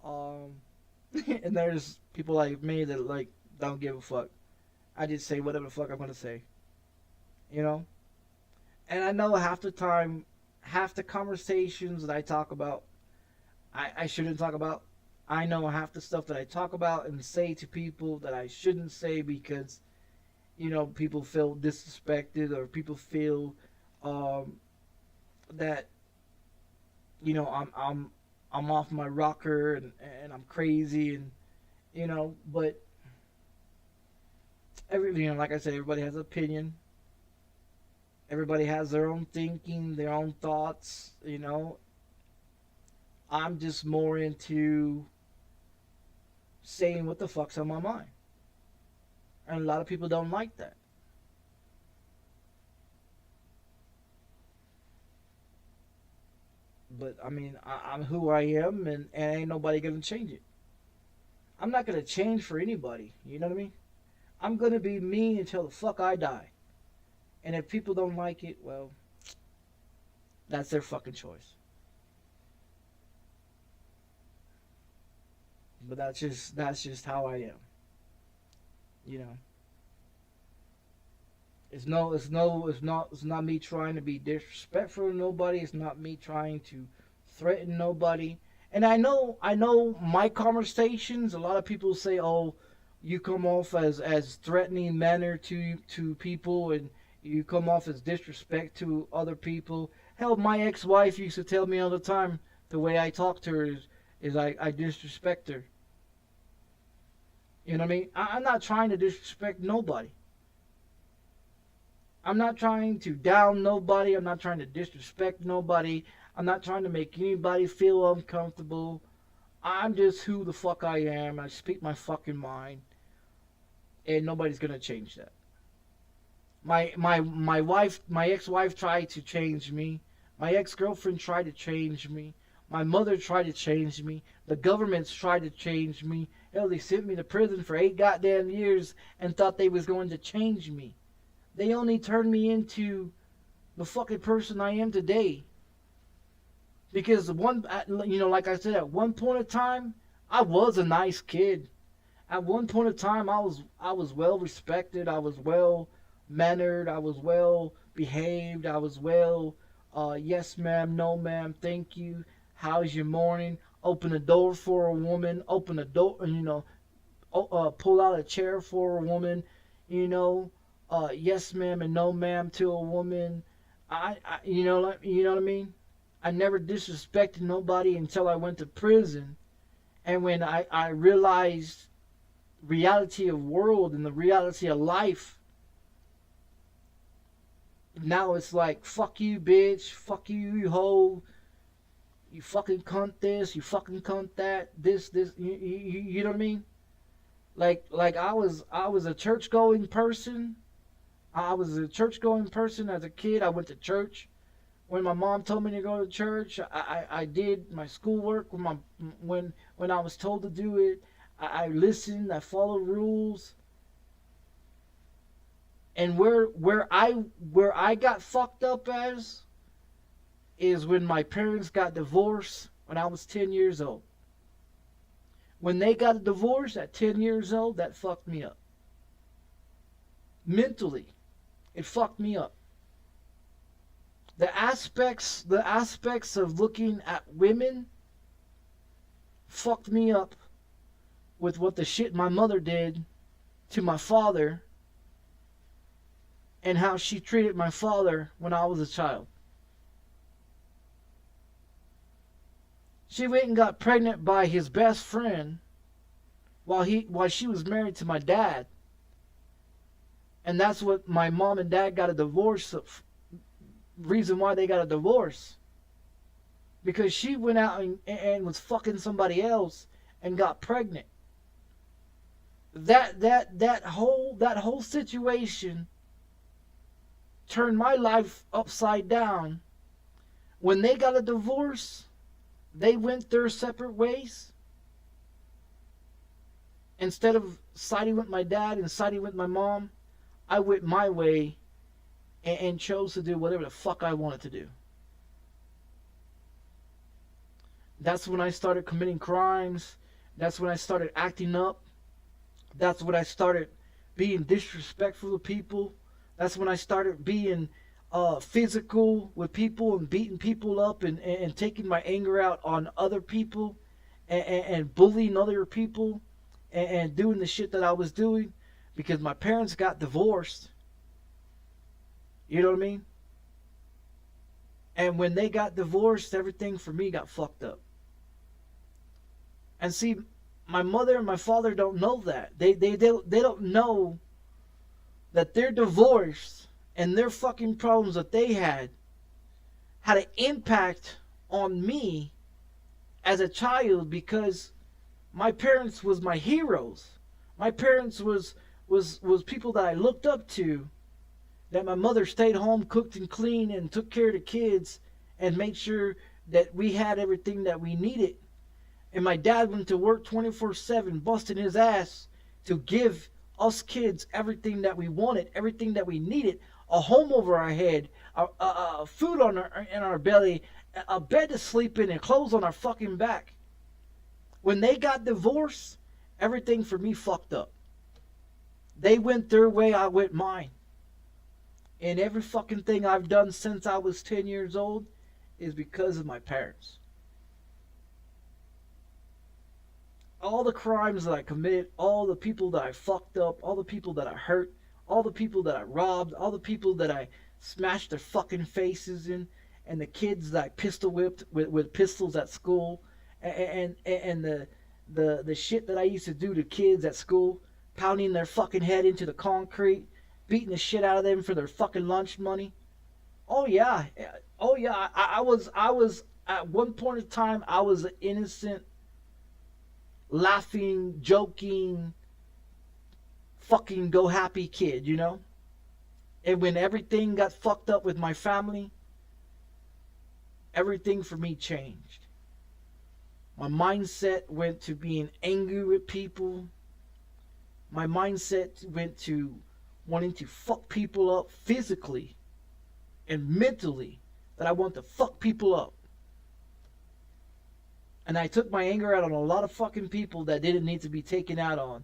B: And there's people like me that like don't give a fuck. I just say whatever the fuck I'm gonna say. You know? And I know half the time, half the conversations that I talk about, I shouldn't talk about. I know half the stuff that I talk about and say to people that I shouldn't say, because, you know, people feel disrespected, or people feel that, you know, I'm off my rocker, and I'm crazy, and, you know, but you know, like I said, everybody has an opinion. Everybody has their own thinking, their own thoughts, you know. I'm just more into saying what the fuck's on my mind. And a lot of people don't like that. But, I mean, I'm who I am, and ain't nobody gonna change it. I'm not gonna change for anybody, you know what I mean? I'm gonna be me until the fuck I die. And if people don't like it, well, that's their fucking choice. But that's just how I am. You know. It's not me trying to be disrespectful to nobody. It's not me trying to threaten nobody. And I know my conversations, a lot of people say, "Oh, you come off as threatening manner to people, and you come off as disrespect to other people." Hell, my ex-wife used to tell me all the time the way I talk to her is I disrespect her. You know what I mean? I'm not trying to disrespect nobody. I'm not trying to down nobody. I'm not trying to disrespect nobody. I'm not trying to make anybody feel uncomfortable. I'm just who the fuck I am. I speak my fucking mind. And nobody's gonna change that. My wife, my ex-wife tried to change me. My ex-girlfriend tried to change me. My mother tried to change me. The government's tried to change me. Hell, they sent me to prison for 8 goddamn years and thought they was going to change me. They only turned me into the fucking person I am today. Because you know, like I said, at one point in time, I was a nice kid. At one point in time, I was well respected. I was well mannered. I was well behaved. I was well, yes ma'am, no ma'am, thank you. How's your morning? Open a door for a woman. Open a door, you know, pull out a chair for a woman. You know, yes ma'am and no ma'am to a woman. You know what I mean? I never disrespected nobody until I went to prison. And when I realized reality of world and the reality of life, now it's like, fuck you, bitch, fuck you, you hoe, you fucking cunt this, you fucking cunt that, this, you know what I mean? Like I was a church going person. I was a church going person as a kid. I went to church. When my mom told me to go to church, I did my schoolwork. When I was told to do it, I listened. I followed rules. And where I got fucked up as is when my parents got divorced when I was 10 years old. When they got a divorce at 10 years old, that fucked me up. Mentally, it fucked me up. The aspects of looking at women fucked me up with what the shit my mother did to my father and how she treated my father when I was a child. She went and got pregnant by his best friend while she was married to my dad. And that's what my mom and dad got a divorce of. Reason why they got a divorce. Because she went out and was fucking somebody else and got pregnant. That whole situation turned my life upside down. When they got a divorce, they went their separate ways. Instead of siding with my dad and siding with my mom, I went my way and chose to do whatever the fuck I wanted to do. That's when I started committing crimes. That's when I started acting up. That's when I started being disrespectful to people. That's when I started being physical with people and beating people up and taking my anger out on other people and bullying other people and doing the shit that I was doing because my parents got divorced. You know what I mean? And when they got divorced, everything for me got fucked up. And see, my mother and my father don't know that. They don't know that their divorce and their fucking problems that they had an impact on me as a child because my parents was my heroes. My parents was people that I looked up to. That my mother stayed home, cooked and cleaned, and took care of the kids and made sure that we had everything that we needed. And my dad went to work 24/7, busting his ass to give us kids everything that we wanted, everything that we needed, a home over our head, food in our belly, a bed to sleep in, and clothes on our fucking back. When they got divorced, everything for me fucked up. They went their way, I went mine. And every fucking thing I've done since I was 10 years old is because of my parents. All the crimes that I committed, all the people that I fucked up, all the people that I hurt, all the people that I robbed, all the people that I smashed their fucking faces in, and the kids that I pistol whipped with pistols at school, and the shit that I used to do to kids at school, pounding their fucking head into the concrete, beating the shit out of them for their fucking lunch money. Oh yeah. I was at one point in time, I was an innocent, laughing, joking, fucking go happy kid, you know? And when everything got fucked up with my family, everything for me changed. My mindset went to being angry with people. My mindset went to wanting to fuck people up physically and mentally, that I want to fuck people up. And I took my anger out on a lot of fucking people that didn't need to be taken out on.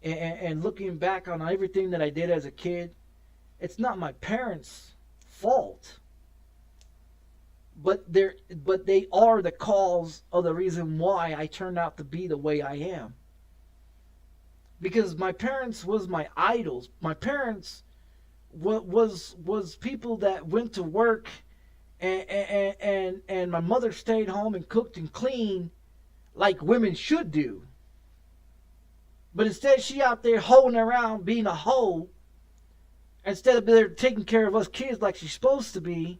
B: And looking back on everything that I did as a kid, it's not my parents' fault. But they are the cause of the reason why I turned out to be the way I am. Because my parents was my idols. My parents was people that went to work, and my mother stayed home and cooked and cleaned like women should do. But instead she out there hoeing around being a hoe, instead of there taking care of us kids like she's supposed to be.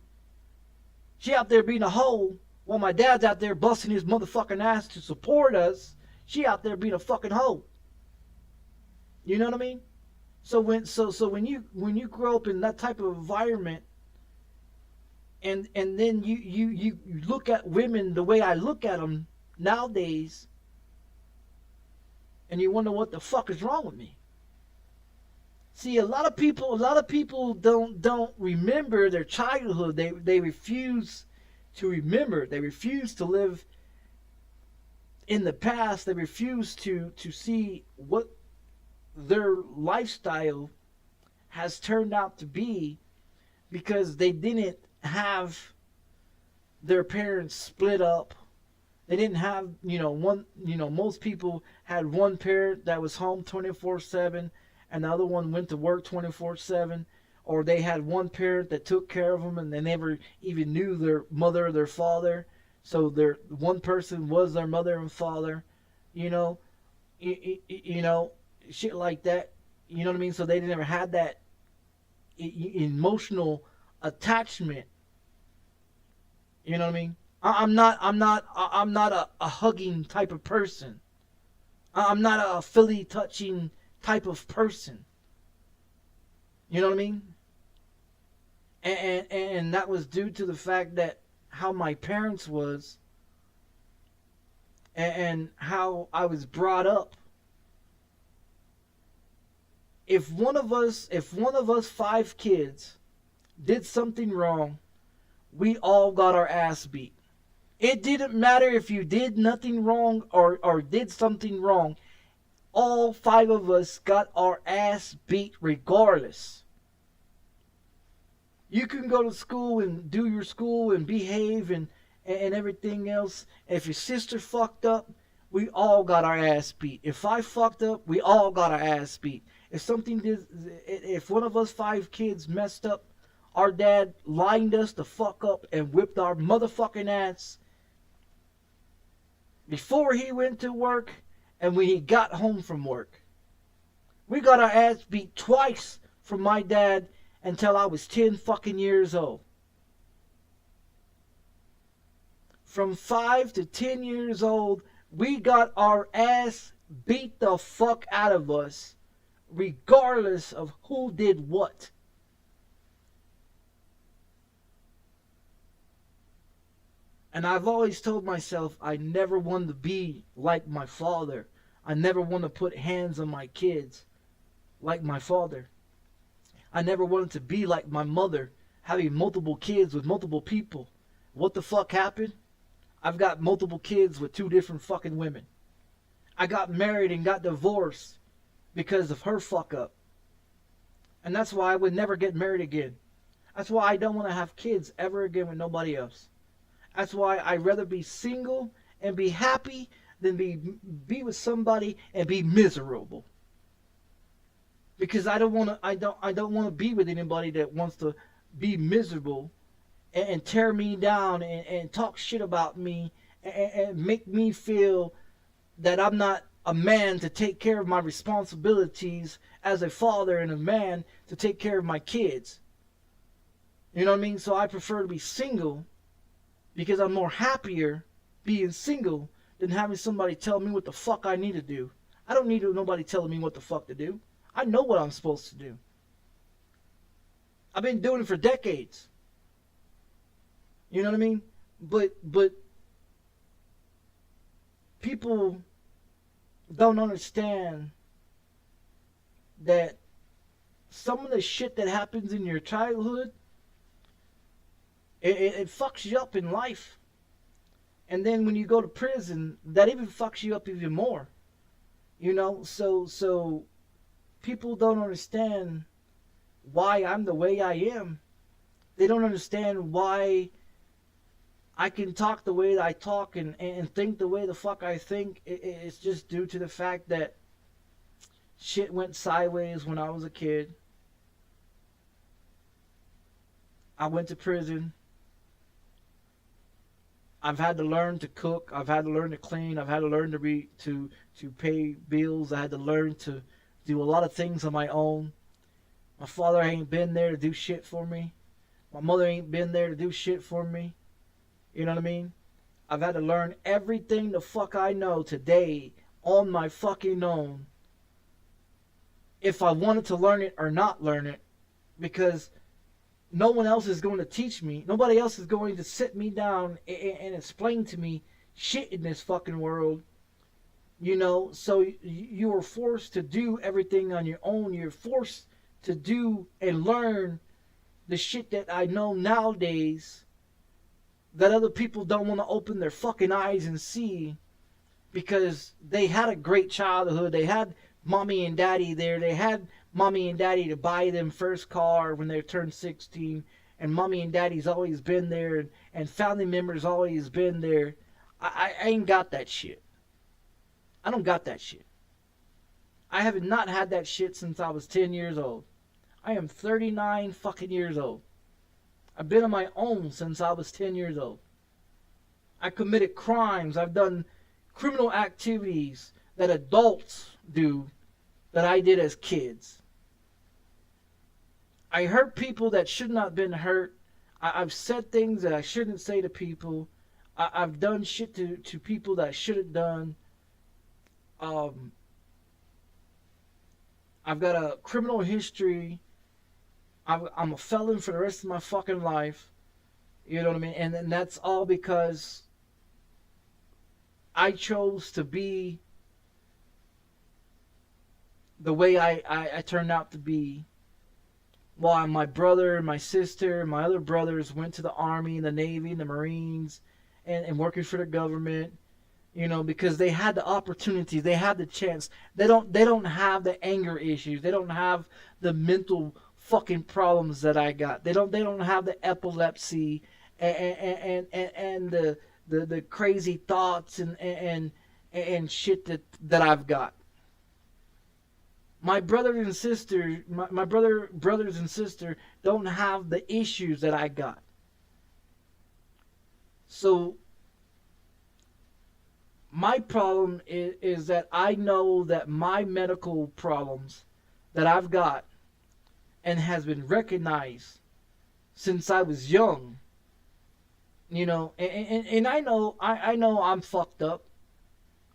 B: She out there being a hoe, While my dad's out there busting his motherfucking ass to support us, she out there being a fucking hoe. You know what I mean? So when you grow up in that type of environment, and then you look at women the way I look at them nowadays, and you wonder what the fuck is wrong with me. See, a lot of people don't remember their childhood. They refuse to remember. They refuse to live in the past. They refuse to see what their lifestyle has turned out to be, because they didn't have their parents split up. They didn't have, most people had one parent that was home 24/7 and the other one went to work 24/7, or they had one parent that took care of them and they never even knew their mother or their father. So their one person was their mother and father, shit like that. You know what I mean? So they never had that emotional attachment. You know what I mean? I'm not a hugging type of person. I'm not a Philly touching type of person. You know what I mean? And that was due to the fact that how my parents was, and how I was brought up. If one of us 5 kids did something wrong, we all got our ass beat. It didn't matter if you did nothing wrong or did something wrong. All 5 of us got our ass beat regardless. You can go to school and do your school and behave and everything else. If your sister fucked up, we all got our ass beat. If I fucked up, we all got our ass beat. If one of us 5 kids messed up, our dad lined us the fuck up and whipped our motherfucking ass before he went to work and when he got home from work. We got our ass beat twice from my dad until I was 10 fucking years old. From 5 to 10 years old, we got our ass beat the fuck out of us, regardless of who did what. And I've always told myself I never wanted to be like my father. I never want to put hands on my kids like my father. I never wanted to be like my mother, having multiple kids with multiple people. What the fuck happened? I've got multiple kids with 2 different fucking women. I got married and got divorced because of her fuck up. And that's why I would never get married again. That's why I don't want to have kids ever again with nobody else. That's why I'd rather be single and be happy than be with somebody and be miserable. Because I don't want to be with anybody that wants to be miserable and tear me down and talk shit about me and make me feel that I'm not a man to take care of my responsibilities as a father and a man to take care of my kids. You know what I mean? So I prefer to be single because I'm more happier being single than having somebody tell me what the fuck I need to do. I don't need nobody telling me what the fuck to do. I know what I'm supposed to do. I've been doing it for decades. You know what I mean? But people don't understand that some of the shit that happens in your childhood, it fucks you up in life. And then when you go to prison, that even fucks you up even more. You know, so people don't understand why I'm the way I am. They don't understand why I can talk the way that I talk and think the way the fuck I think. It's just due to the fact that shit went sideways when I was a kid. I went to prison. I've had to learn to cook. I've had to learn to clean. I've had to learn to pay bills. I had to learn to do a lot of things on my own. My father ain't been there to do shit for me. My mother ain't been there to do shit for me. You know what I mean? I've had to learn everything the fuck I know today on my fucking own. If I wanted to learn it or not learn it, because no one else is going to teach me. Nobody else is going to sit me down and explain to me shit in this fucking world. You know, so you are forced to do everything on your own. You're forced to do and learn the shit that I know nowadays that other people don't want to open their fucking eyes and see, because they had a great childhood. They had mommy and daddy there. They had mommy and daddy to buy them first car when they turned 16, and mommy and daddy's always been there, and family members always been there. I ain't got that shit. I don't got that shit. I have not had that shit since I was 10 years old. I am 39 fucking years old. I've been on my own since I was 10 years old. I committed crimes. I've done criminal activities that adults do that I did as kids. I hurt people that should not have been hurt. I've said things that I shouldn't say to people. I've done shit to people that I should have done. I've got a criminal history. I'm a felon for the rest of my fucking life. You know what I mean? And that's all because I chose to be the way I turned out to be. While my brother, my sister, my other brothers went to the Army, the Navy, the Marines, and working for the government, you know, because they had the opportunity, they had the chance. They don't have the anger issues. They don't have the mental fucking problems that I got. They don't have the epilepsy and the crazy thoughts and shit that I've got. My brothers and sisters, my brothers and sisters don't have the issues that I got. So my problem is that I know that my medical problems that I've got and has been recognized since I was young, you know, and I know I'm fucked up.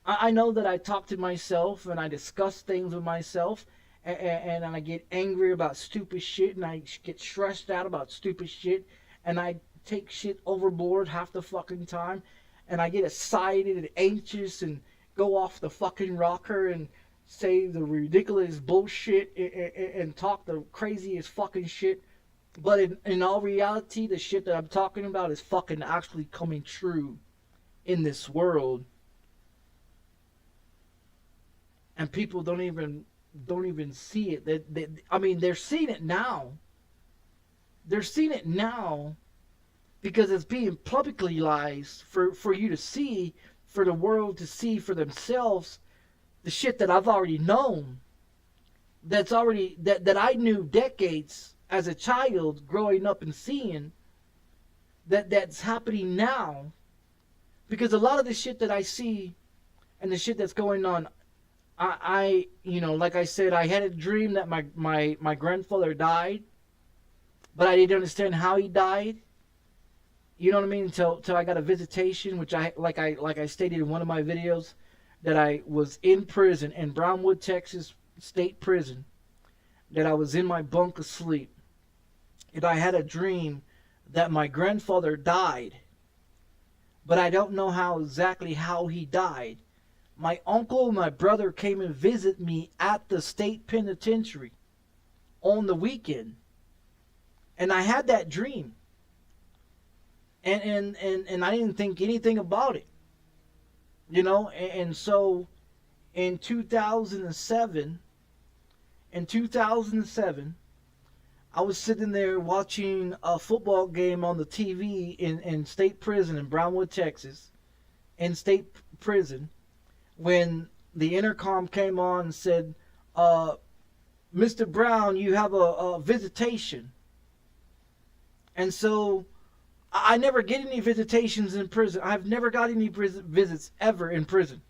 B: I know that I talk to myself and I discuss things with myself, and I get angry about stupid shit, and I get stressed out about stupid shit, and I take shit overboard half the fucking time, and I get excited and anxious and go off the fucking rocker and say the ridiculous bullshit and talk the craziest fucking shit. But in all reality, the shit that I'm talking about is fucking actually coming true in this world. And people don't even see it. I mean, they're seeing it now. They're seeing it now because it's being publicized for you to see, for the world to see for themselves, the shit that I've already known. That's already that I knew decades as a child growing up and seeing that's happening now. Because a lot of the shit that I see and the shit that's going on, I you know, like I said, I had a dream that my grandfather died, but I didn't understand how he died. You know what I mean? Until I got a visitation, which I stated in one of my videos, that I was in prison in Brownwood, Texas State Prison, that I was in my bunk asleep, and I had a dream that my grandfather died, but I don't know exactly how he died. My uncle and my brother came and visit me at the state penitentiary on the weekend, and I had that dream, and I didn't think anything about it, you know. And so in 2007, I was sitting there watching a football game on the TV in state prison in Brownwood, Texas, in state prison, when the intercom came on and said, Mr. Brown, you have a visitation. And so I never get any visitations in prison. I've never got any visits ever in prison.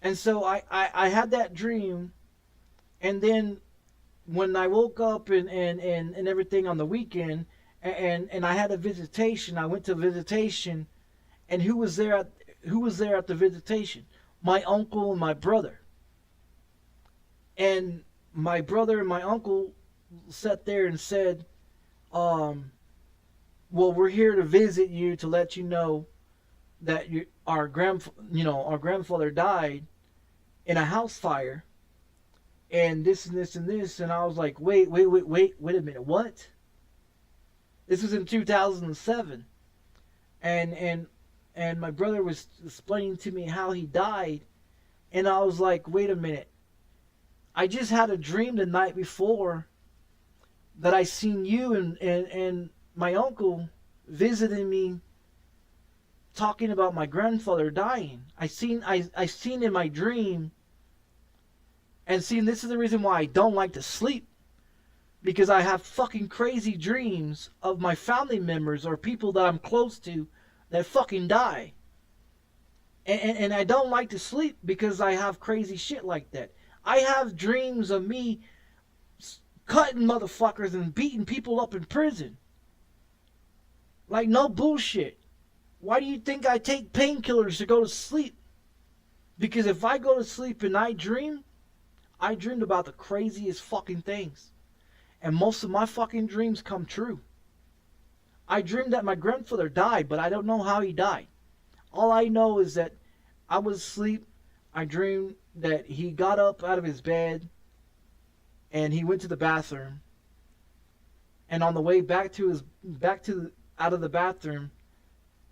B: And so I had that dream, and then when I woke up and everything on the weekend, and I had a visitation, I went to a visitation, And who was there at the visitation? My uncle and my brother. And my brother and my uncle sat there and said, well, we're here to visit you to let you know that our grandfather died in a house fire, and this and this and this. And I was like, wait a minute, what? This was in 2007, and my brother was explaining to me how he died, and I was like, wait a minute, I just had a dream the night before that I seen you and my uncle visiting me, talking about my grandfather dying. I seen in my dream, and see, this is the reason why I don't like to sleep, because I have fucking crazy dreams of my family members or people that I'm close to that fucking die. And I don't like to sleep because I have crazy shit like that. I have dreams of me cutting motherfuckers and beating people up in prison. Like, no bullshit. Why do you think I take painkillers to go to sleep? Because if I go to sleep and I dreamed about the craziest fucking things. And most of my fucking dreams come true. I dreamed that my grandfather died, but I don't know how he died. All I know is that I was asleep. I dreamed that he got up out of his bed and he went to the bathroom. And on the way out of the bathroom,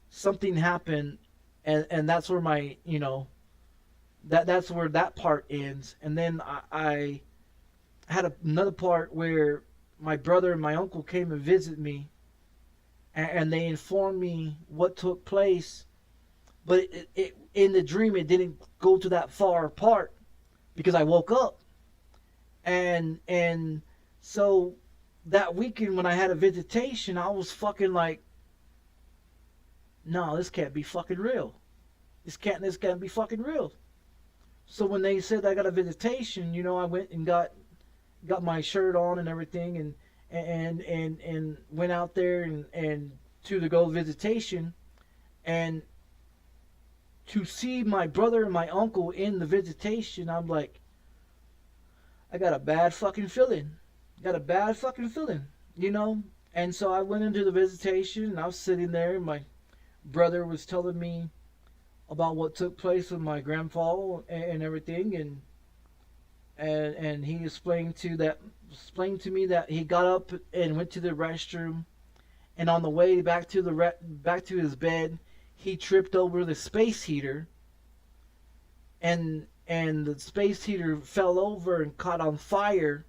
B: something happened, and that's where my, that's where that part ends. And then I had another part where my brother and my uncle came and visit me, and they informed me what took place. But it in the dream, it didn't go to that far apart because I woke up. And so that weekend when I had a visitation, I was fucking like, no, this can't be fucking real. This can't be fucking real. So when they said I got a visitation, I went and got my shirt on and everything, and went out there and to the go visitation, and to see my brother and my uncle in the visitation, I'm like, I got a bad fucking feeling. And so I went into the visitation, and I was sitting there, and my brother was telling me about what took place with my grandfather and everything, and he explained to me that he got up and went to the restroom, and on the way back to his bed, he tripped over the space heater, and the space heater fell over and caught on fire.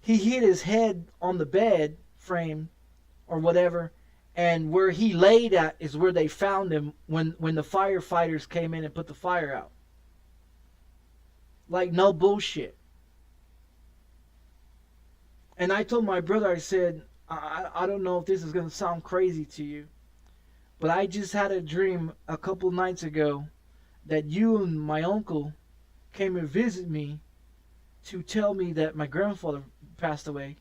B: He hit his head on the bed frame or whatever, and where he laid at is where they found him when the firefighters came in and put the fire out. Like, no bullshit. And I told my brother, I said, I don't know if this is going to sound crazy to you, but I just had a dream a couple nights ago that you and my uncle came and visit me to tell me that my grandfather passed away.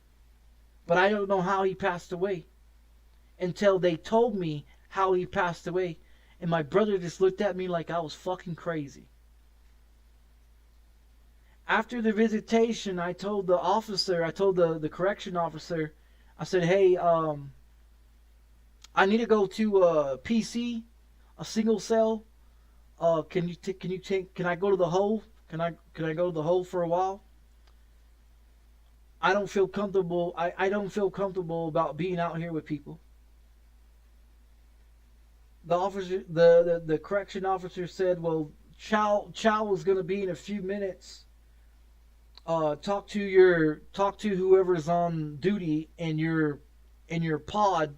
B: But I don't know how he passed away until they told me how he passed away. And my brother just looked at me like I was fucking crazy. After the visitation, I told the correction officer, I said, hey, I need to go to a PC, a single cell. Can I go to the hole? Can I go to the hole for a while? I don't feel comfortable. I don't feel comfortable about being out here with people. The officer, the correction officer said, well, Chow is going to be in a few minutes. Talk to whoever's on duty in your pod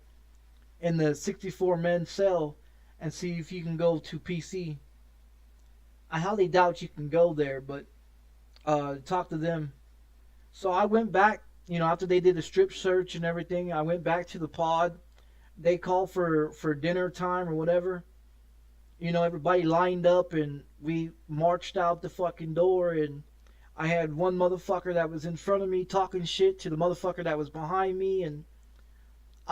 B: in the 64-man cell and see if you can go to PC. I highly doubt you can go there, but talk to them. So I went back, after they did the strip search and everything, I went back to the pod. They called for dinner time or whatever. Everybody lined up and we marched out the fucking door, and I had one motherfucker that was in front of me talking shit to the motherfucker that was behind me, and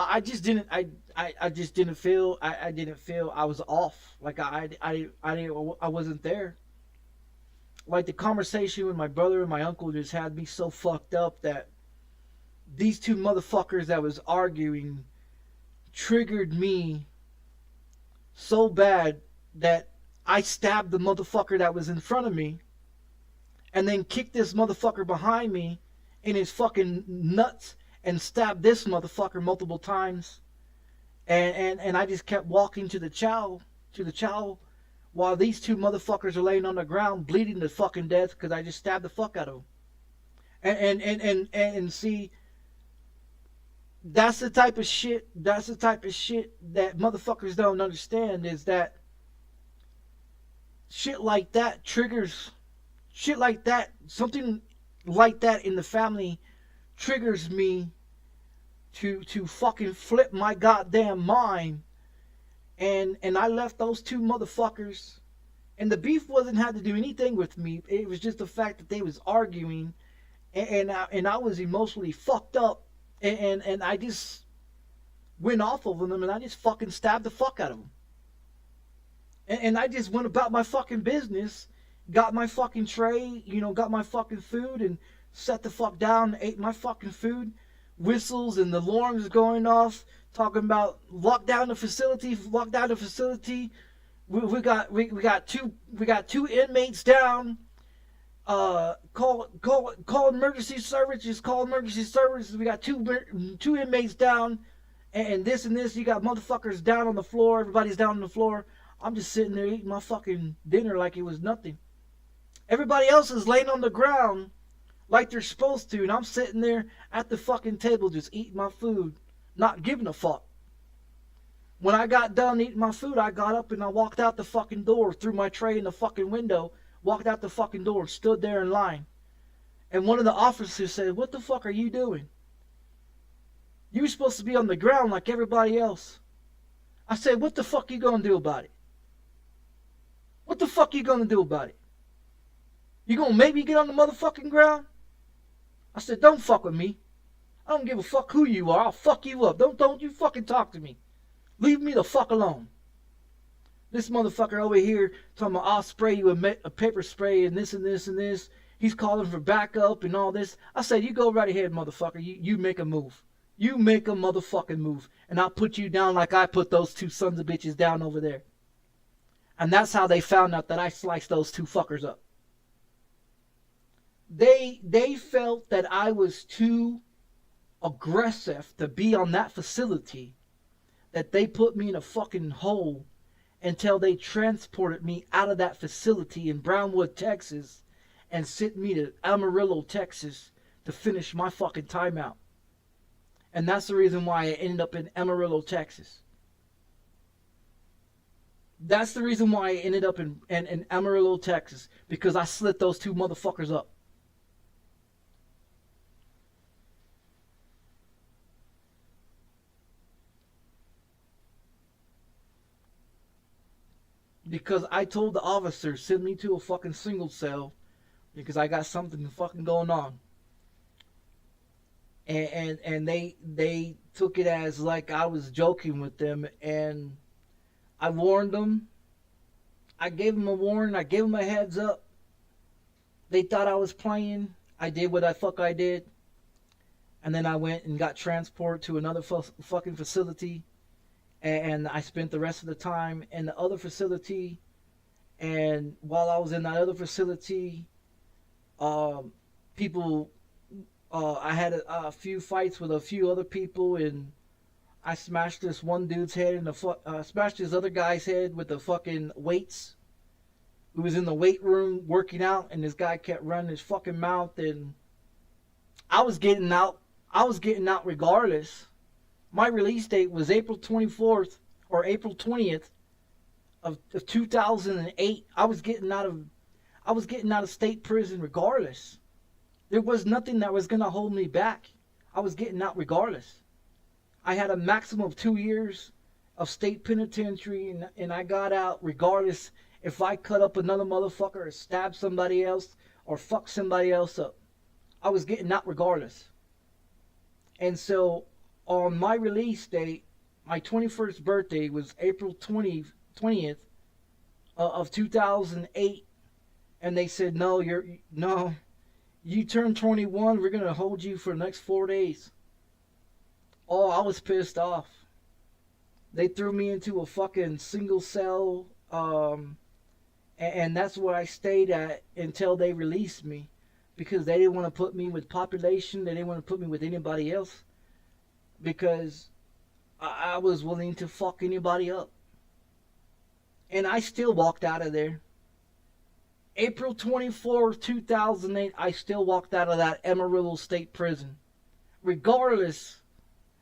B: I just didn't. I just didn't feel. I didn't feel I was off. Like I wasn't there. Like the conversation with my brother and my uncle just had me so fucked up that these two motherfuckers that was arguing triggered me so bad that I stabbed the motherfucker that was in front of me and then kicked this motherfucker behind me in his fucking nuts and stabbed this motherfucker multiple times. And I just kept walking to the chow while these two motherfuckers are laying on the ground bleeding to fucking death because I just stabbed the fuck out of them. And see, that's the type of shit that motherfuckers don't understand, is that shit like that triggers shit like that, something like that in the family triggers me to fucking flip my goddamn mind. And I left those two motherfuckers, and the beef wasn't had to do anything with me. It was just the fact that they was arguing, and I was emotionally fucked up, and I just went off of them, and I just fucking stabbed the fuck out of them. And I just went about my fucking business, got my fucking tray, got my fucking food, and sat the fuck down and ate my fucking food. Whistles and the alarms going off, talking about lock down the facility. We got two inmates down. Call emergency services. Call emergency services. We got two inmates down, and this. You got motherfuckers down on the floor. Everybody's down on the floor. I'm just sitting there eating my fucking dinner like it was nothing. Everybody else is laying on the ground like they're supposed to, and I'm sitting there at the fucking table just eating my food, not giving a fuck. When I got done eating my food, I got up and I walked out the fucking door, threw my tray in the fucking window, walked out the fucking door, stood there in line. And one of the officers said, "What the fuck are you doing? You were supposed to be on the ground like everybody else." I said, "What the fuck you gonna do about it? What the fuck you gonna do about it? You gonna make me get on the motherfucking ground?" I said, "Don't fuck with me. I don't give a fuck who you are. I'll fuck you up. Don't you fucking talk to me. Leave me the fuck alone." This motherfucker over here talking about, "I'll spray you a pepper spray and this and this and this." He's calling for backup and all this. I said, "You go right ahead, motherfucker. You make a move. You make a motherfucking move. And I'll put you down like I put those two sons of bitches down over there." And that's how they found out that I sliced those two fuckers up. They felt that I was too aggressive to be on that facility, that they put me in a fucking hole until they transported me out of that facility in Brownwood, Texas, and sent me to Amarillo, Texas to finish my fucking timeout. And that's the reason why I ended up in Amarillo, Texas. That's the reason why I ended up in Amarillo, Texas, because I slit those two motherfuckers up. Because I told the officer, send me to a fucking single cell because I got something fucking going on. And they took it as like I was joking with them, and I warned them. I gave them a warning. I gave them a heads up. They thought I was playing. I did what I did. And then I went and got transported to another fucking facility. And I spent the rest of the time in the other facility. And while I was in that other facility, I had a few fights with a few other people, and I smashed this one dude's head and smashed this other guy's head with the fucking weights. Who was in the weight room working out, and this guy kept running his fucking mouth, and I was getting out. I was getting out regardless. My release date was April 24th or April 20th of 2008. I was getting out of state prison regardless. There was nothing that was going to hold me back. I was getting out regardless. I had a maximum of 2 years of state penitentiary, and I got out regardless if I cut up another motherfucker or stab somebody else or fuck somebody else up. I was getting out regardless. And so on my release date, my 21st birthday was April 20th of 2008, and they said, no, you turned 21, we're going to hold you for the next 4 days. Oh, I was pissed off. They threw me into a fucking single cell, and that's where I stayed at until they released me, because they didn't want to put me with population. They didn't want to put me with anybody else, because I was willing to fuck anybody up. And I still walked out of there. April 24th, 2008, I still walked out of that Amarillo State Prison. Regardless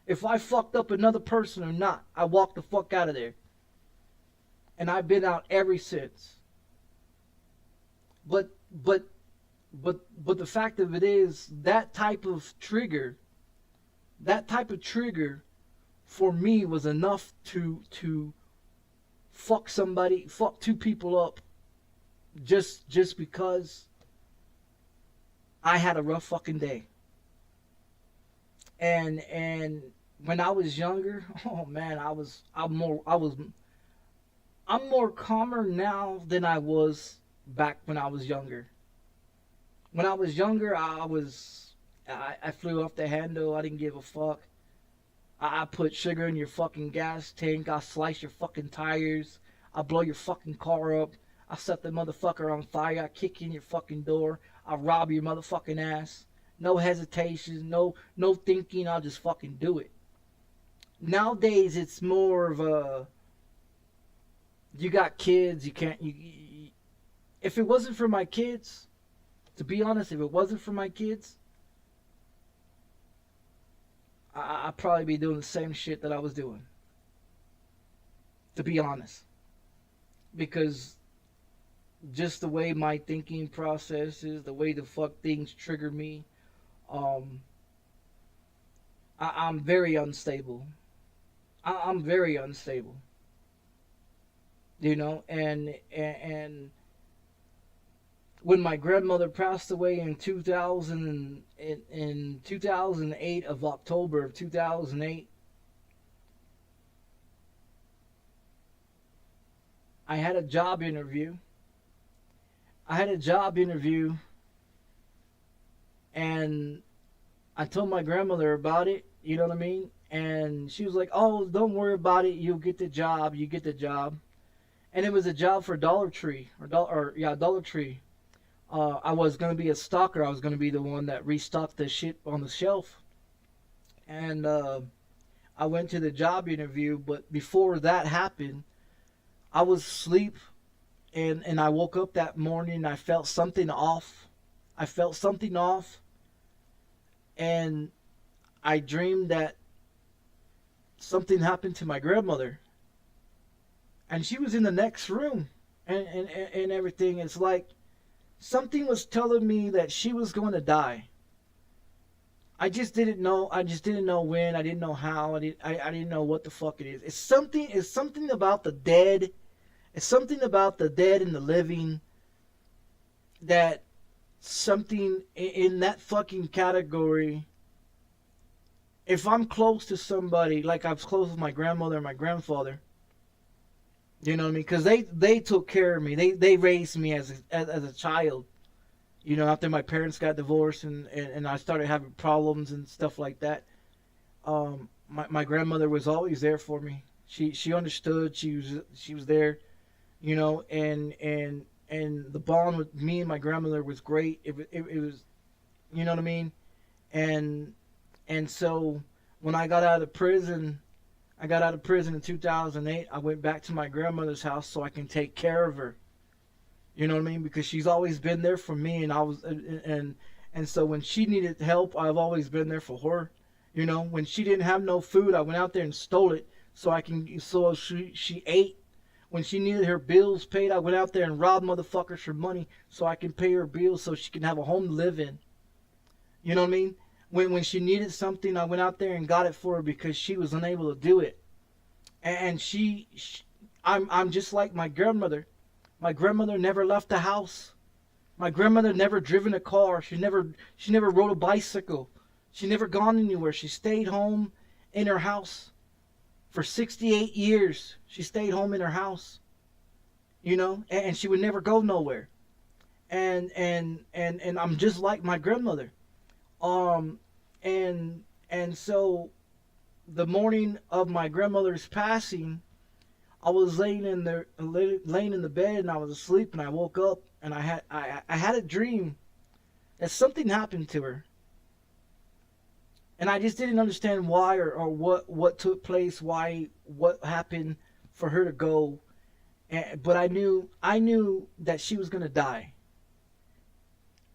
B: if I fucked up another person or not, I walked the fuck out of there. And I've been out ever since. But the fact of it is, that type of trigger for me was enough to fuck two people up, just because I had a rough fucking day. And when I was younger, oh man, I'm more calmer now than I was back when I was younger. When I was younger, I flew off the handle. I didn't give a fuck. I put sugar in your fucking gas tank. I slice your fucking tires. I blow your fucking car up. I set the motherfucker on fire. I kick in your fucking door. I rob your motherfucking ass. No hesitation. No thinking. I'll just fucking do it. Nowadays, it's more of a, you got kids. You can't. If it wasn't for my kids, to be honest, if it wasn't for my kids, I'd probably be doing the same shit that I was doing. To be honest. Because just the way my thinking process is, the way the fuck things trigger me, I'm very unstable. I'm very unstable. You know, and when my grandmother passed away in 2008 of October of 2008, I had a job interview. And I told my grandmother about it, you know what I mean? And she was like, oh, don't worry about it, you'll get the job, And it was a job for Dollar Tree, Dollar Tree. I was going to be a stocker. I was going to be the one that restocked the shit on the shelf. And I went to the job interview, but before that happened, I was asleep, and I woke up that morning and I felt something off. And I dreamed that something happened to my grandmother. And she was in the next room and everything. It's like something was telling me that she was going to die. I just didn't know. I just didn't know when. I didn't know how. I didn't know what the fuck it is. It's something about the dead. It's something about the dead and the living. That something in that fucking category. If I'm close to somebody, like I was close with my grandmother and my grandfather, you know what I mean? Because they took care of me. They raised me as a child. You know, after my parents got divorced and I started having problems and stuff like that, my grandmother was always there for me. She understood. She was there, you know, and the bond with me and my grandmother was great. It was, you know what I mean? And so when I got out of prison in 2008. I went back to my grandmother's house so I can take care of her. You know what I mean? Because she's always been there for me, and so when she needed help, I've always been there for her. You know, when she didn't have no food, I went out there and stole it so she ate. When she needed her bills paid, I went out there and robbed motherfuckers for money so I can pay her bills so she can have a home to live in. You know what I mean? When she needed something, I went out there and got it for her because she was unable to do it. And I'm just like my grandmother. My grandmother never left the house. My grandmother never driven a car. She never rode a bicycle. She never gone anywhere. She stayed home in her house for 68 years. She stayed home in her house, you know, and she would never go nowhere. And I'm just like my grandmother. Um, and so the morning of my grandmother's passing, I was laying in the bed and I was asleep, and I woke up and I had a dream that something happened to her, and I just didn't understand why or what took place, what happened for her to go, but I knew that she was gonna die.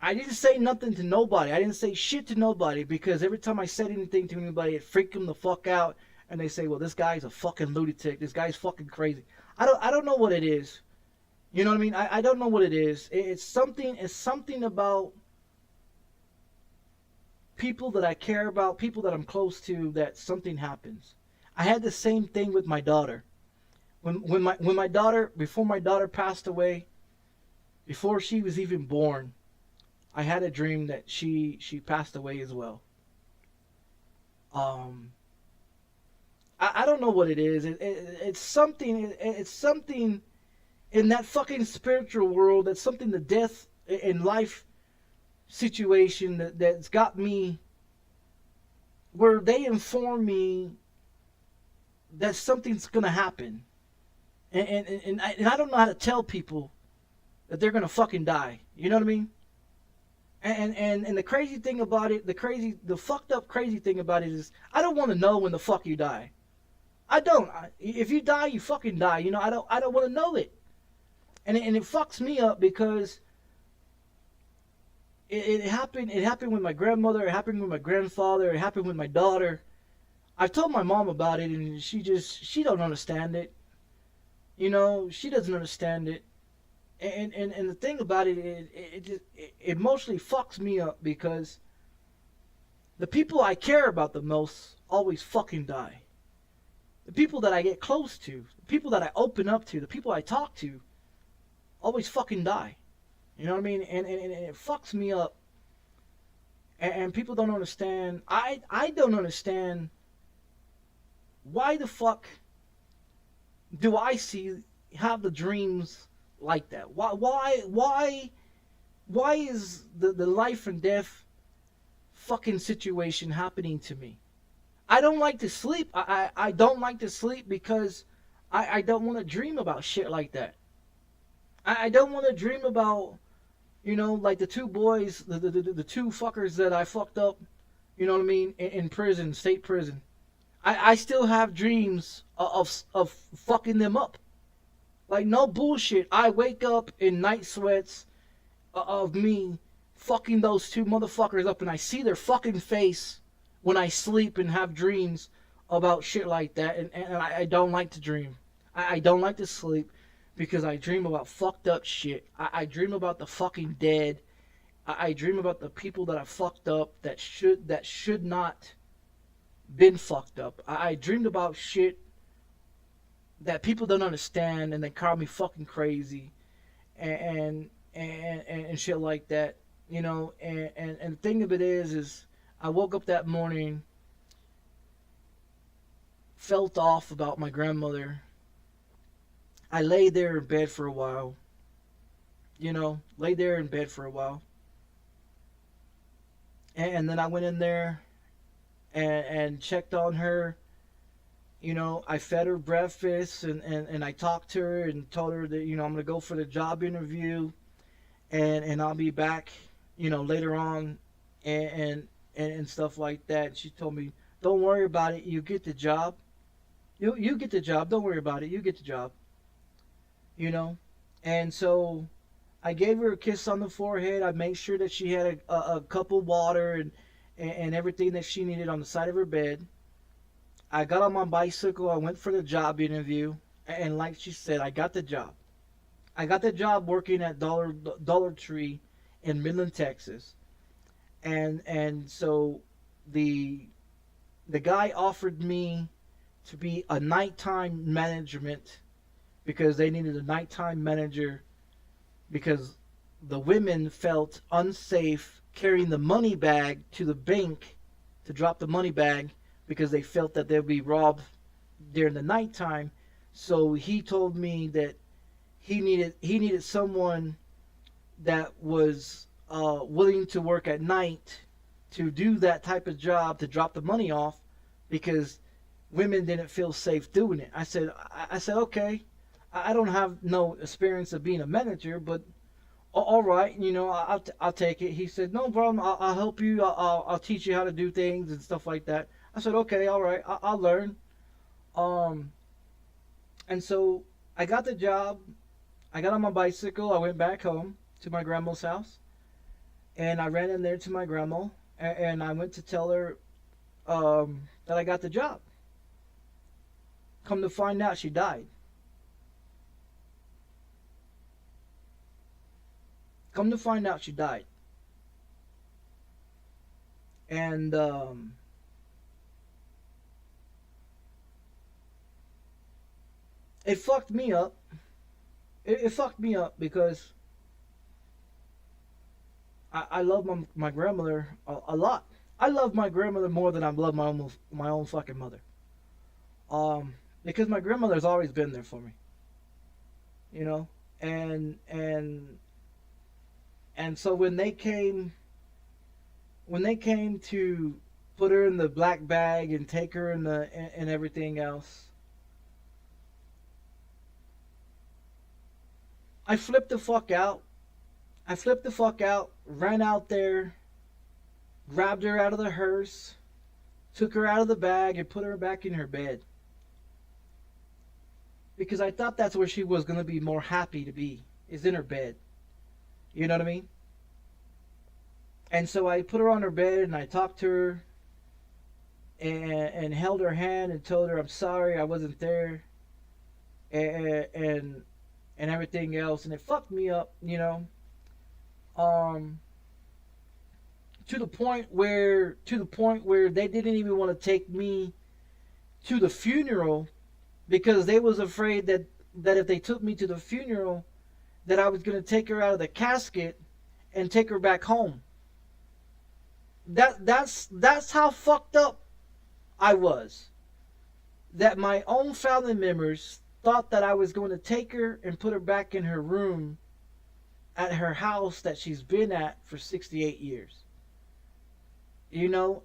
B: I didn't say nothing to nobody. I didn't say shit to nobody, because every time I said anything to anybody, it freaked them the fuck out. And they say, well, this guy's a fucking lunatic. This guy's fucking crazy. I don't know what it is. You know what I mean? I don't know what it is. It's something about people that I care about, people that I'm close to, that something happens. I had the same thing with my daughter. When my daughter, before my daughter passed away, before she was even born, I had a dream that she passed away as well. I don't know what it is. It's something. It's something in that fucking spiritual world. That's something, the death in life situation that's got me, where they inform me that something's gonna happen, and I don't know how to tell people that they're gonna fucking die. You know what I mean? And the crazy thing about it, the fucked up crazy thing about it is, I don't want to know when the fuck you die. I don't. If you die, you fucking die. You know, I don't want to know it. And it fucks me up, because it happened with my grandmother, it happened with my grandfather, it happened with my daughter. I told my mom about it, and she don't understand it. You know, she doesn't understand it. And the thing about it, it mostly fucks me up, because the people I care about the most always fucking die. The people that I get close to, the people that I open up to, the people I talk to, always fucking die. You know what I mean? And it fucks me up. And people don't understand. I don't understand, why the fuck do I have the dreams like that? Why is the life and death fucking situation happening to me? I don't like to sleep. I don't like to sleep, because I don't want to dream about shit like that. I don't want to dream about, you know, like the two boys, the two fuckers that I fucked up, you know what I mean, in prison, state prison. I still have dreams of fucking them up. Like, no bullshit. I wake up in night sweats of me fucking those two motherfuckers up, and I see their fucking face when I sleep and have dreams about shit like that. And I don't like to dream. I don't like to sleep, because I dream about fucked up shit. I dream about the fucking dead. I dream about the people that I fucked up that should not been fucked up. I dreamed about shit that people don't understand, and they call me fucking crazy, and shit like that, you know. And the thing of it is I woke up that morning, felt off about my grandmother. I lay there in bed for a while, you know, lay there in bed for a while, and then I went in there and checked on her. You know, I fed her breakfast, and I talked to her and told her that, you know, I'm going to go for the job interview, and I'll be back, you know, later on, and stuff like that. And she told me, don't worry about it. You get the job. You get the job. Don't worry about it. You get the job. You know? And so I gave her a kiss on the forehead. I made sure that she had a cup of water and everything that she needed on the side of her bed. I got on my bicycle. I went for the job interview. And like she said, I got the job. I got the job working at Dollar Tree in Midland, Texas. And so the guy offered me to be a nighttime management, because they needed a nighttime manager, because the women felt unsafe carrying the money bag to the bank to drop the money bag, because they felt that they'll be robbed during the nighttime. So he told me that he needed someone that was willing to work at night to do that type of job, to drop the money off, because women didn't feel safe doing it. I said okay, I don't have no experience of being a manager, but all right, you know, I'll take it. He said, no problem, I'll help you, I'll teach you how to do things and stuff like that. I said, okay, all right, I'll learn. And so I got the job. I got on my bicycle. I went back home to my grandma's house, and I ran in there to my grandma, and I went to tell her that I got the job. Come to find out, she died. Come to find out, she died. And it fucked me up. It fucked me up because I love my grandmother a lot. I love my grandmother more than I love my own fucking mother. Because my grandmother's always been there for me. You know? And so when they came to put her in the black bag and take her in and everything else, I flipped the fuck out. Ran out there, grabbed her out of the hearse, took her out of the bag, and put her back in her bed. Because I thought that's where she was going to be more happy to be, is in her bed. You know what I mean? And so I put her on her bed, and I talked to her, and held her hand and told her I'm sorry I wasn't there, and everything else, and it fucked me up, you know. To the point where they didn't even want to take me to the funeral, because they was afraid that if they took me to the funeral, that I was going to take her out of the casket and take her back home. That's how fucked up I was. That my own family members thought that I was going to take her and put her back in her room at her house that she's been at for 68 years. You know?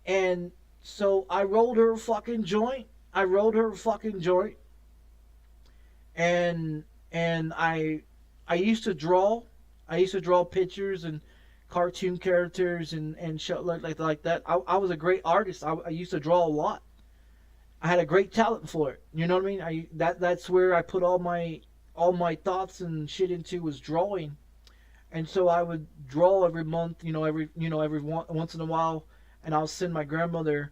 B: And so I rolled her a fucking joint. And I used to draw. I used to draw pictures and cartoon characters and shit like that. I was a great artist. I used to draw a lot. I had a great talent for it. You know what I mean? That's where I put all my thoughts and shit into, was drawing. And so I would draw every month, every once in a while, and I'll send my grandmother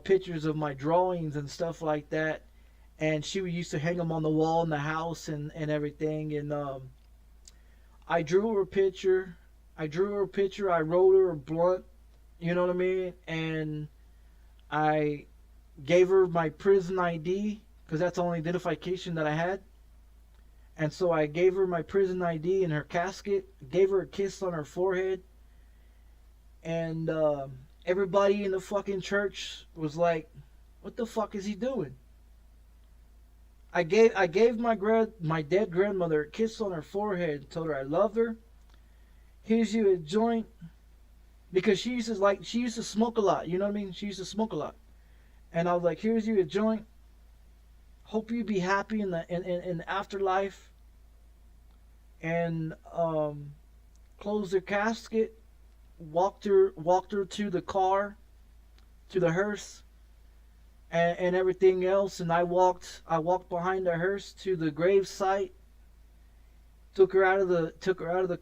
B: pictures of my drawings and stuff like that. And she used to hang them on the wall in the house and everything. And I drew her a picture. I wrote her a blunt. You know what I mean? And I gave her my prison ID, because that's the only identification that I had. And so I gave her my prison ID in her casket, gave her a kiss on her forehead, and everybody in the fucking church was like, what the fuck is he doing? I gave my dead grandmother a kiss on her forehead and told her I loved her. Here's you a joint, because she used to smoke a lot, you know what I mean? She used to smoke a lot. And I was like, here's you a joint. Hope you be happy in the afterlife. And closed her casket, walked her to the car, to the hearse, and everything else. And I walked behind the hearse to the grave site. Took her out of the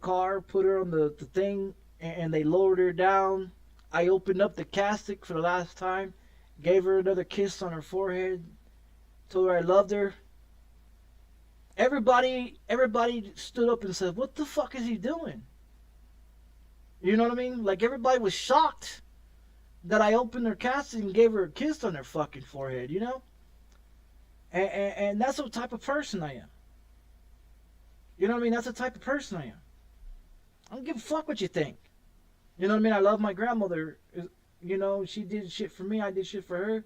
B: car, put her on the thing, and they lowered her down. I opened up the casket for the last time, gave her another kiss on her forehead, told her I loved her. Everybody stood up and said, what the fuck is he doing? You know what I mean? Like, everybody was shocked that I opened her casket and gave her a kiss on her fucking forehead, you know? And that's the type of person I am. You know what I mean? That's the type of person I am. I don't give a fuck what you think. You know what I mean? I love my grandmother. You You know, she did shit for me. I did shit for her.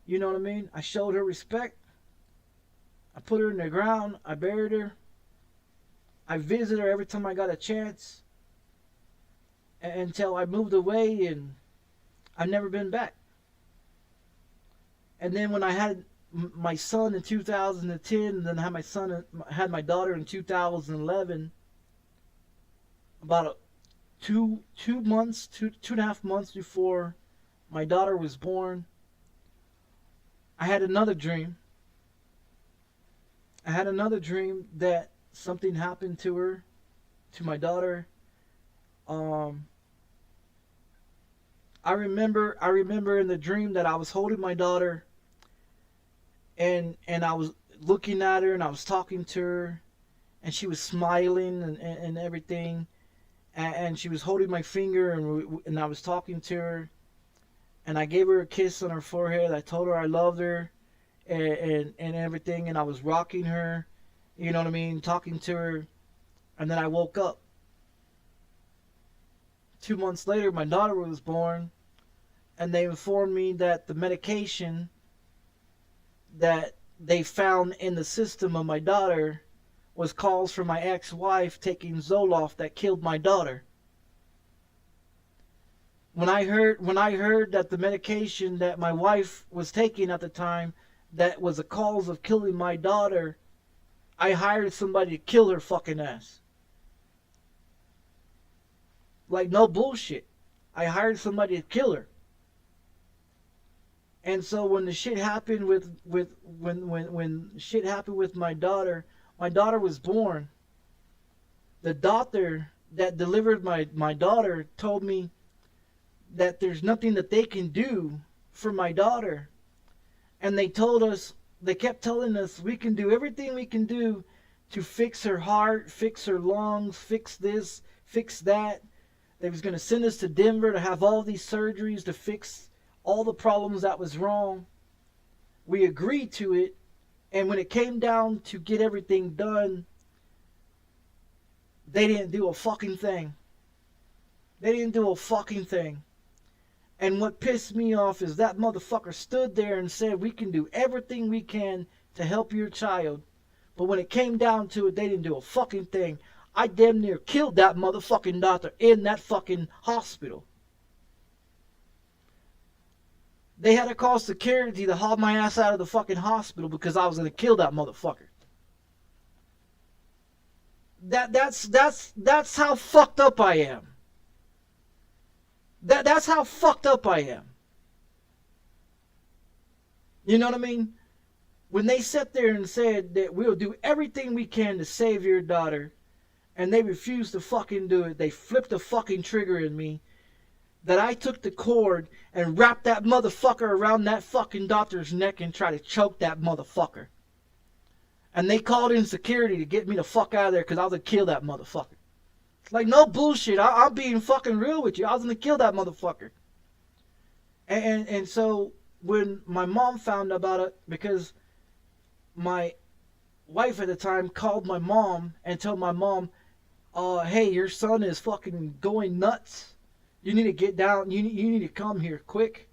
B: You know what I mean? I showed her respect. I put her in the ground. I buried her. I visited her every time I got a chance. Until I moved away, and I've never been back. And then when I had my son in 2010, and then I had my daughter in 2011, about two and a half months before my daughter was born, I had another dream. I had another dream that something happened to her, to my daughter. I remember in the dream that I was holding my daughter, and I was looking at her, and I was talking to her, and she was smiling and everything, and she was holding my finger, and I was talking to her, and I gave her a kiss on her forehead. I told her I loved her, and everything, and I was rocking her, you know what I mean, talking to her, and then I woke up. 2 months later, my daughter was born, and they informed me that the medication that they found in the system of my daughter was calls from my ex-wife taking Zoloft that killed my daughter. When I heard that the medication that my wife was taking at the time, that was the cause of killing my daughter, I hired somebody to kill her fucking ass. Like, no bullshit. I hired somebody to kill her. And so when the shit happened when shit happened with my daughter was born. The doctor that delivered my daughter told me that there's nothing that they can do for my daughter. And they kept telling us we can do everything we can do to fix her heart, fix her lungs, fix this, fix that. They was going to send us to Denver to have all these surgeries to fix all the problems that was wrong. We agreed to it, and when it came down to get everything done, they didn't do a fucking thing. They didn't do a fucking thing. And what pissed me off is that motherfucker stood there and said we can do everything we can to help your child. But when it came down to it, they didn't do a fucking thing. I damn near killed that motherfucking doctor in that fucking hospital. They had to call security to haul my ass out of the fucking hospital because I was going to kill that motherfucker. That's how fucked up I am. That's how fucked up I am. You know what I mean? When they sat there and said that we'll do everything we can to save your daughter, and they refused to fucking do it, they flipped the fucking trigger in me, that I took the cord and wrapped that motherfucker around that fucking doctor's neck and tried to choke that motherfucker. And they called in security to get me the fuck out of there because I was going to kill that motherfucker. It's like, no bullshit. I'm being fucking real with you. I was going to kill that motherfucker. And so when my mom found about it, because my wife at the time called my mom and told my mom, hey, your son is fucking going nuts. You need to get down. You need to come here quick.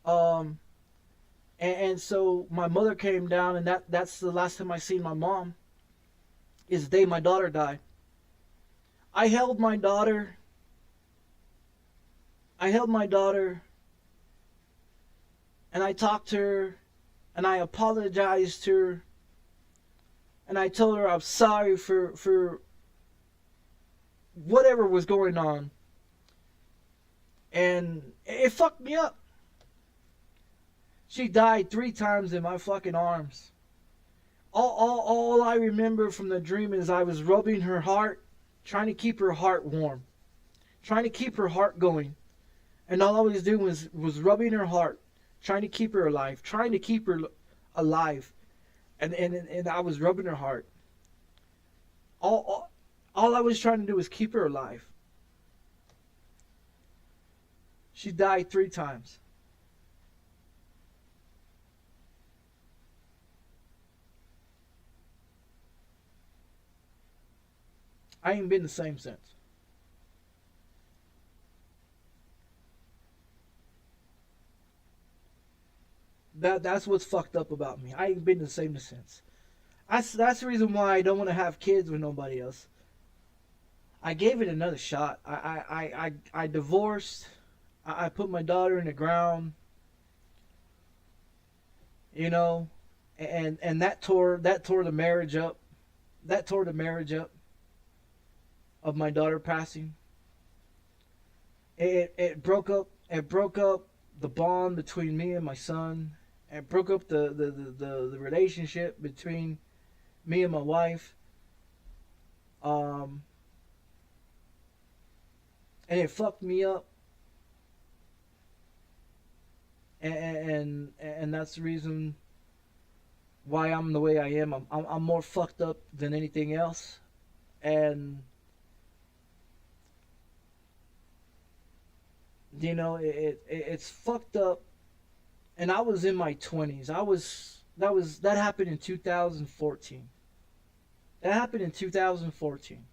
B: And so my mother came down, and that's the last time I seen my mom. Is the day my daughter died. I held my daughter. And I talked to her, and I apologized to her, and I told her I'm sorry for whatever was going on. And it fucked me up. She died 3 times in my fucking arms. All I remember from the dream is I was rubbing her heart, trying to keep her heart warm, trying to keep her heart going. And all I was doing was rubbing her heart, trying to keep her alive, trying to keep her alive. And I was rubbing her heart. All I was trying to do was keep her alive. She died 3 times. I ain't been the same since. That's what's fucked up about me. I ain't been the same since. That's the reason why I don't want to have kids with nobody else. I gave it another shot. I divorced. I put my daughter in the ground. You know, and that tore the marriage up. That tore the marriage up of my daughter passing. It broke up the bond between me and my son. It broke up the relationship between me and my wife. And it fucked me up. And that's the reason why I'm the way I am. I'm more fucked up than anything else. And you know, it's fucked up. And I was in my 20s. That happened in 2014. That happened in 2014.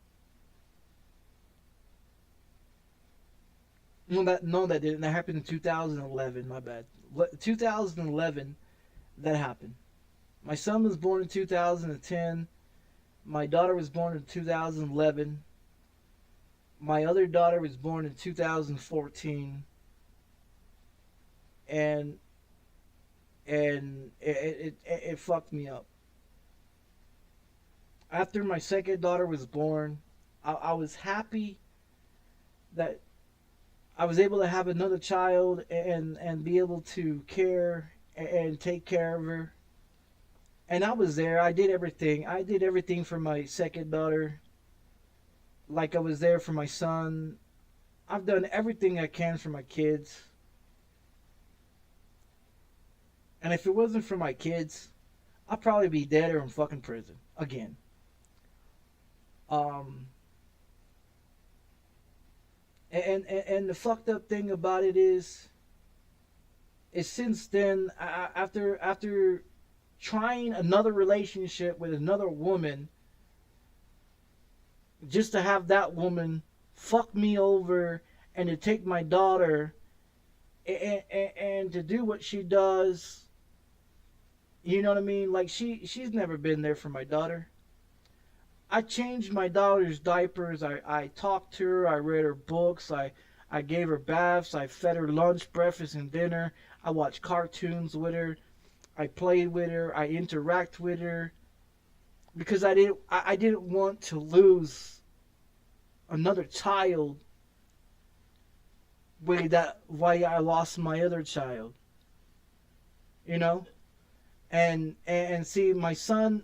B: No, that didn't. That happened in 2011. My bad. 2011, that happened. My son was born in 2010. My daughter was born in 2011. My other daughter was born in 2014. And it fucked me up. After my second daughter was born, I was happy that I was able to have another child and be able to care and take care of her. And I was there. I did everything. I did everything for my second daughter. Like I was there for my son. I've done everything I can for my kids. And if it wasn't for my kids, I'd probably be dead or in fucking prison again. And the fucked up thing about it is since then, after trying another relationship with another woman, just to have that woman fuck me over and to take my daughter and to do what she does, you know what I mean? Like she's never been there for my daughter. I changed my daughter's diapers. I talked to her. I read her books. I gave her baths. I fed her lunch, breakfast, and dinner. I watched cartoons with her. I played with her. I interact with her. Because I didn't want to lose another child why I lost my other child. You know? And see, my son,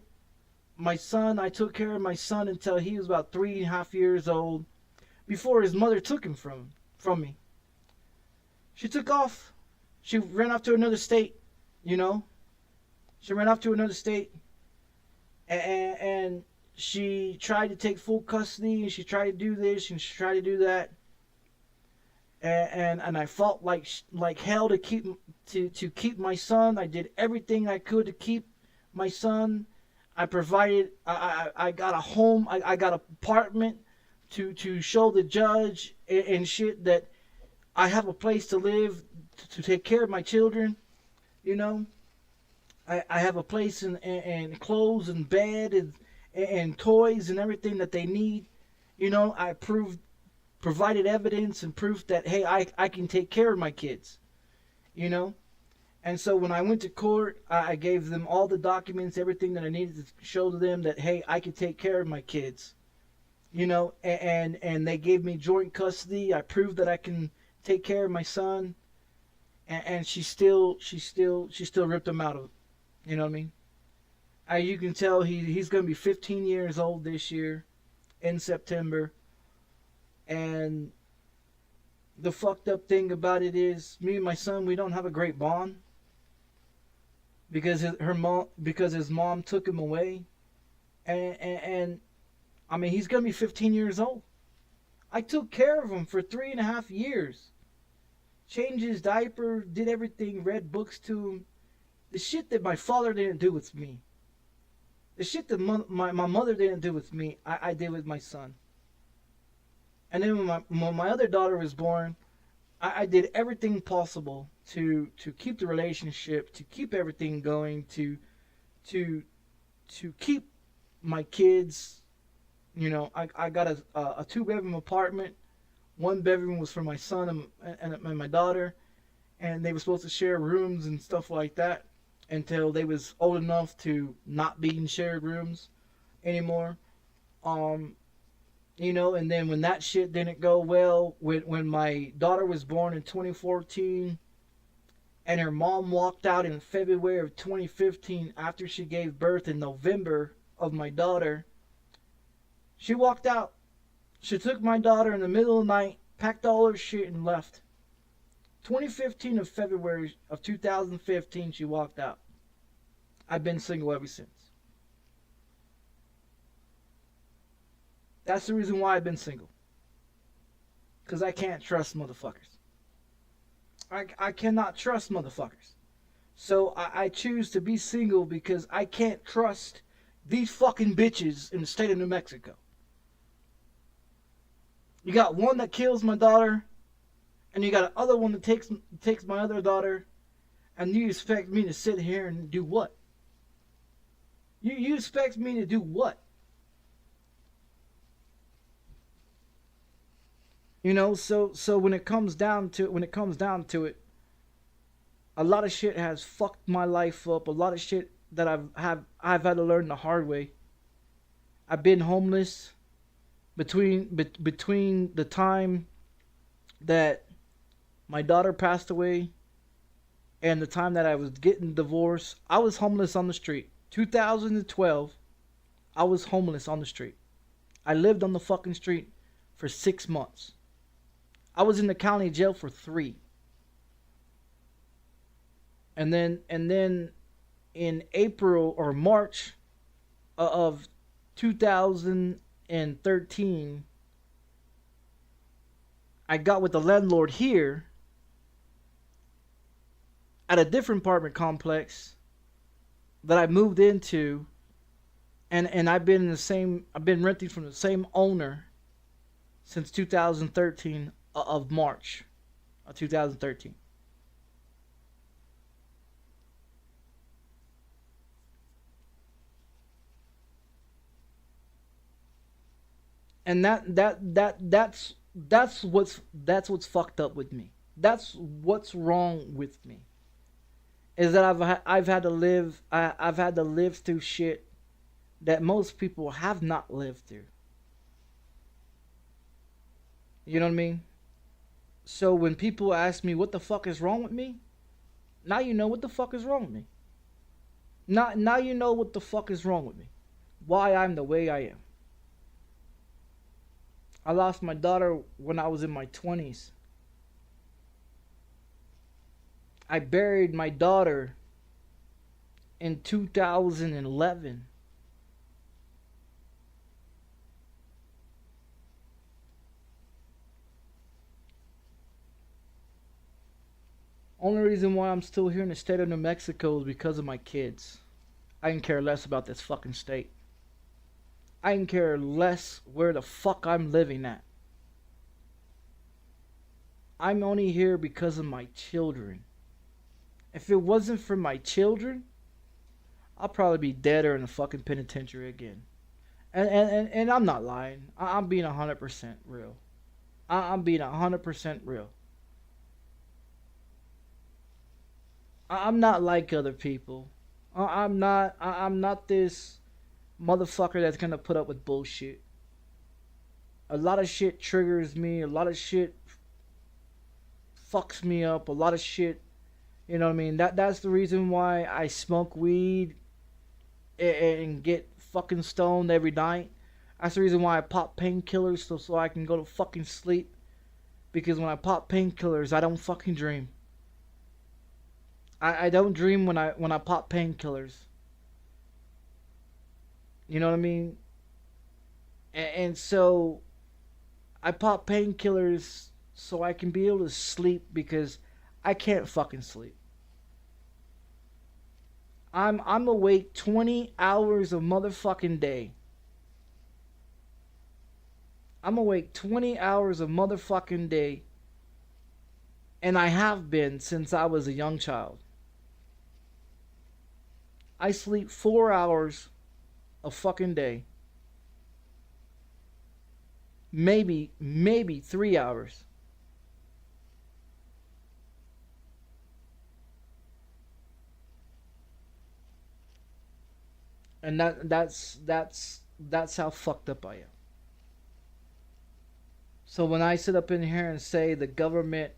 B: I took care of my son until he was about 3.5 years old before his mother took him from me. She took off. She ran off to another state, you know. She ran off to another state and she tried to take full custody and she tried to do this and she tried to do that. And I fought like hell to keep my son. I did everything I could to keep my son. I provided, I got a home, I got an apartment to show the judge and shit that I have a place to live, to take care of my children, you know. I have a place and clothes and bed and toys and everything that they need, you know. I provided evidence and proof that, hey, I can take care of my kids, you know. And so when I went to court, I gave them all the documents, everything that I needed to show to them that, hey, I can take care of my kids, you know, and they gave me joint custody. I proved that I can take care of my son, and she still ripped him out of it, you know what I mean? You can tell he's going to be 15 years old this year in September, and the fucked up thing about it is me and my son, we don't have a great bond. Because his mom took him away, and I mean, he's gonna be 15 years old. I took care of him for 3.5 years, changed his diaper, did everything, read books to him. The shit that my father didn't do with me, the shit that my mother didn't do with me, I did with my son. And then when my other daughter was born, I did everything possible to keep the relationship, to keep everything going, to keep my kids. You know, I got a 2-bedroom apartment. 1 bedroom was for my son and my daughter, and they were supposed to share rooms and stuff like that until they was old enough to not be in shared rooms anymore. You know, and then when that shit didn't go well, when my daughter was born in 2014, and her mom walked out in February of 2015 after she gave birth in November of my daughter, she walked out. She took my daughter in the middle of the night, packed all her shit, and left. 2015 of February of 2015, she walked out. I've been single ever since. That's the reason why I've been single. Because I can't trust motherfuckers. I cannot trust motherfuckers. So I choose to be single because I can't trust these fucking bitches in the state of New Mexico. You got one that kills my daughter, and you got another one that takes my other daughter, and you expect me to sit here and do what? You expect me to do what? You know, so when it comes down to it, a lot of shit has fucked my life up. A lot of shit that I've had to learn the hard way. I've been homeless between the time that my daughter passed away and the time that I was getting divorced. I was homeless on the street. 2012, I was homeless on the street. I lived on the fucking street for 6 months. I was in the county jail for 3. And then in April or March of 2013, I got with the landlord here at a different apartment complex that I moved into, and I've been renting from the same owner since 2013 of March of 2013. And that's what's fucked up with me. That's what's wrong with me. Is that I've had to live through shit that most people have not lived through. You know what I mean? So when people ask me what the fuck is wrong with me, now you know what the fuck is wrong with me. Now you know what the fuck is wrong with me. Why I'm the way I am. I lost my daughter when I was in my 20s. I buried my daughter in 2011. Only reason why I'm still here in the state of New Mexico is because of my kids. I can care less about this fucking state. I can care less where the fuck I'm living at. I'm only here because of my children. If it wasn't for my children, I'll probably be dead or in the fucking penitentiary again. And I'm not lying. I'm being 100% real. I'm being 100% real. I'm not like other people. I'm not this motherfucker that's gonna put up with bullshit. A lot of shit triggers me. A lot of shit fucks me up. A lot of shit, you know what I mean? That's the reason why I smoke weed and get fucking stoned every night. That's the reason why I pop painkillers so I can go to fucking sleep. Because when I pop painkillers, I don't fucking dream. I don't dream when I pop painkillers. You know what I mean? And so I pop painkillers so I can be able to sleep because I can't fucking sleep. I'm awake 20 hours a motherfucking day. I'm awake 20 hours a motherfucking day. And I have been since I was a young child. I sleep 4 hours a fucking day. Maybe 3 hours. And that's how fucked up I am. So when I sit up in here and say the government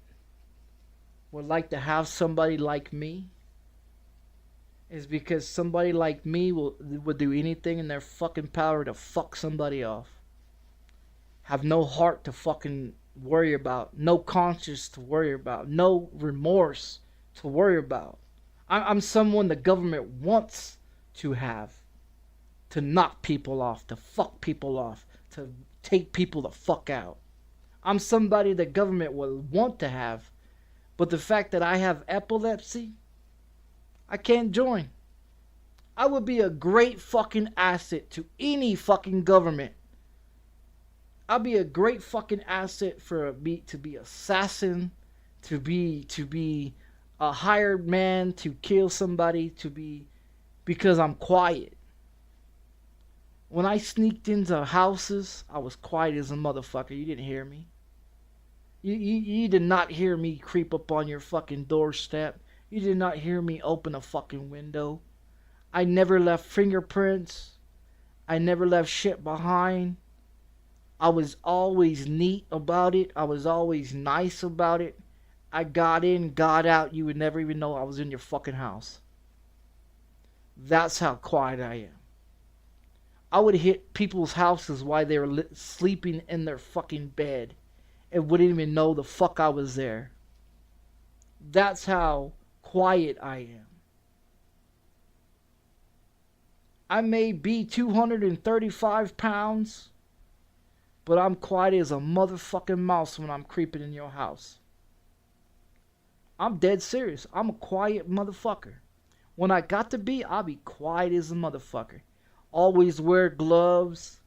B: would like to have somebody like me, is because somebody like me would do anything in their fucking power to fuck somebody off. Have no heart to fucking worry about, no conscience to worry about, no remorse to worry about. I'm someone the government wants to have. To knock people off, to fuck people off, to take people the fuck out. I'm somebody the government would want to have, but the fact that I have epilepsy, I can't join. I would be a great fucking asset to any fucking government. I'd be a great fucking asset to be assassin, to be a hired man to kill somebody, because I'm quiet. When I sneaked into houses, I was quiet as a motherfucker. You didn't hear me. You did not hear me creep up on your fucking doorstep. You did not hear me open a fucking window. I never left fingerprints. I never left shit behind. I was always neat about it. I was always nice about it. I got in, got out. You would never even know I was in your fucking house. That's how quiet I am. I would hit people's houses while they were sleeping in their fucking bed and wouldn't even know the fuck I was there. That's how quiet I am. I may be 235 pounds, but I'm quiet as a motherfucking mouse when I'm creeping in your house. I'm dead serious. I'm a quiet motherfucker. When I got to be, I'll be quiet as a motherfucker. Always wear gloves.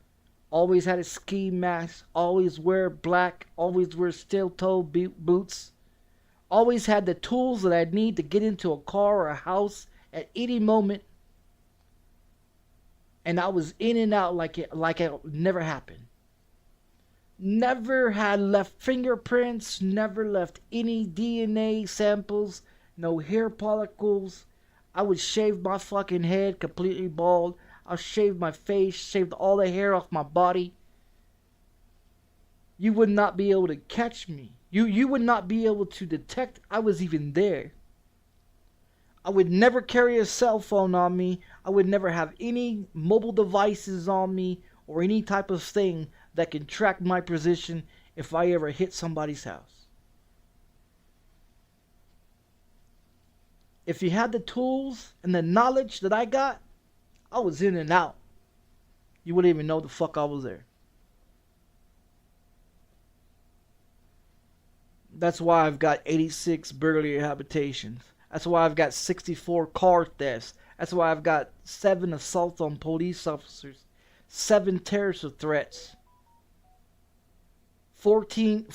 B: Always had a ski mask. Always wear black. Always wear steel-toe boots. Always had the tools that I need to get into a car or a house at any moment. And I was in and out like it never happened. Never had left fingerprints. Never left any DNA samples. No hair follicles. I would shave my fucking head completely bald. I'll shave my face, shaved all the hair off my body. You would not be able to catch me. You would not be able to detect I was even there. I would never carry a cell phone on me. I would never have any mobile devices on me or any type of thing that can track my position if I ever hit somebody's house. If you had the tools and the knowledge that I got, I was in and out. You wouldn't even know the fuck I was there. That's why I've got 86 burglary habitations. That's why I've got 64 car thefts. That's why I've got 7 assaults on police officers. 7 terrorist threats. 14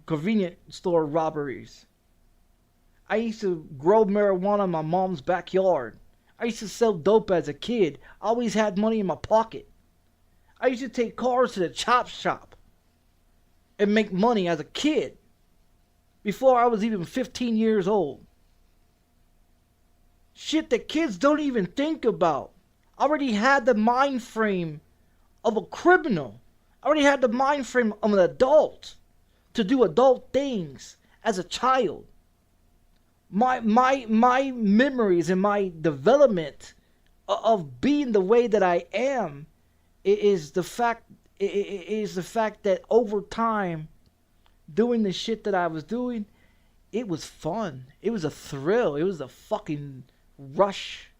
B: convenience store robberies. I used to grow marijuana in my mom's backyard. I used to sell dope as a kid. I always had money in my pocket. I used to take cars to the chop shop and make money as a kid before I was even 15 years old. Shit that kids don't even think about. I already had the mind frame of a criminal. I already had the mind frame of an adult to do adult things as a child. My memories and my development of being the way that I am is the fact that over time, doing the shit that I was doing, it was fun. It was a thrill. It was a fucking rush.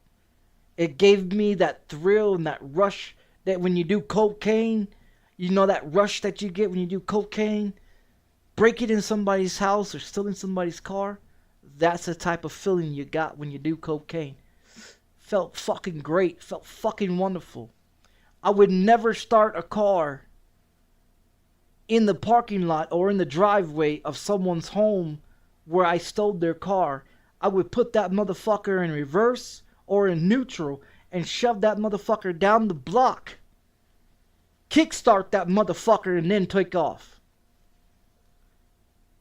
B: It gave me that thrill and that rush that when you do cocaine, you know that rush that you get when you do cocaine, breaking in somebody's house or stealing somebody's car. That's the type of feeling you got when you do cocaine. Felt fucking great. Felt fucking wonderful. I would never start a car in the parking lot or in the driveway of someone's home where I stole their car, I would put that motherfucker in reverse or in neutral and shove that motherfucker down the block. Kickstart that motherfucker and then take off.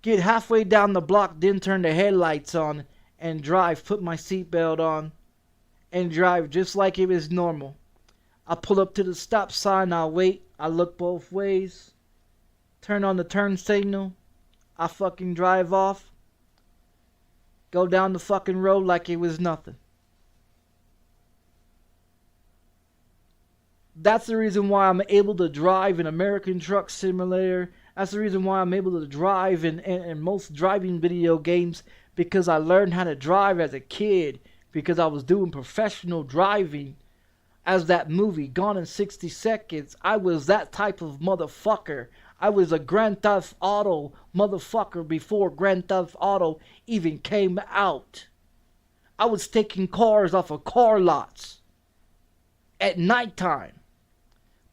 B: Get halfway down the block, then turn the headlights on and drive, put my seatbelt on and drive just like it was normal. I pull up to the stop sign, I wait, I look both ways, turn on the turn signal, I fucking drive off, go down the fucking road like it was nothing. That's the reason why I'm able to drive in American Truck Simulator. That's the reason why I'm able to drive in most driving video games, because I learned how to drive as a kid, because I was doing professional driving. As that movie, Gone in 60 Seconds, I was that type of motherfucker. I was a Grand Theft Auto motherfucker before Grand Theft Auto even came out. I was taking cars off of car lots at nighttime,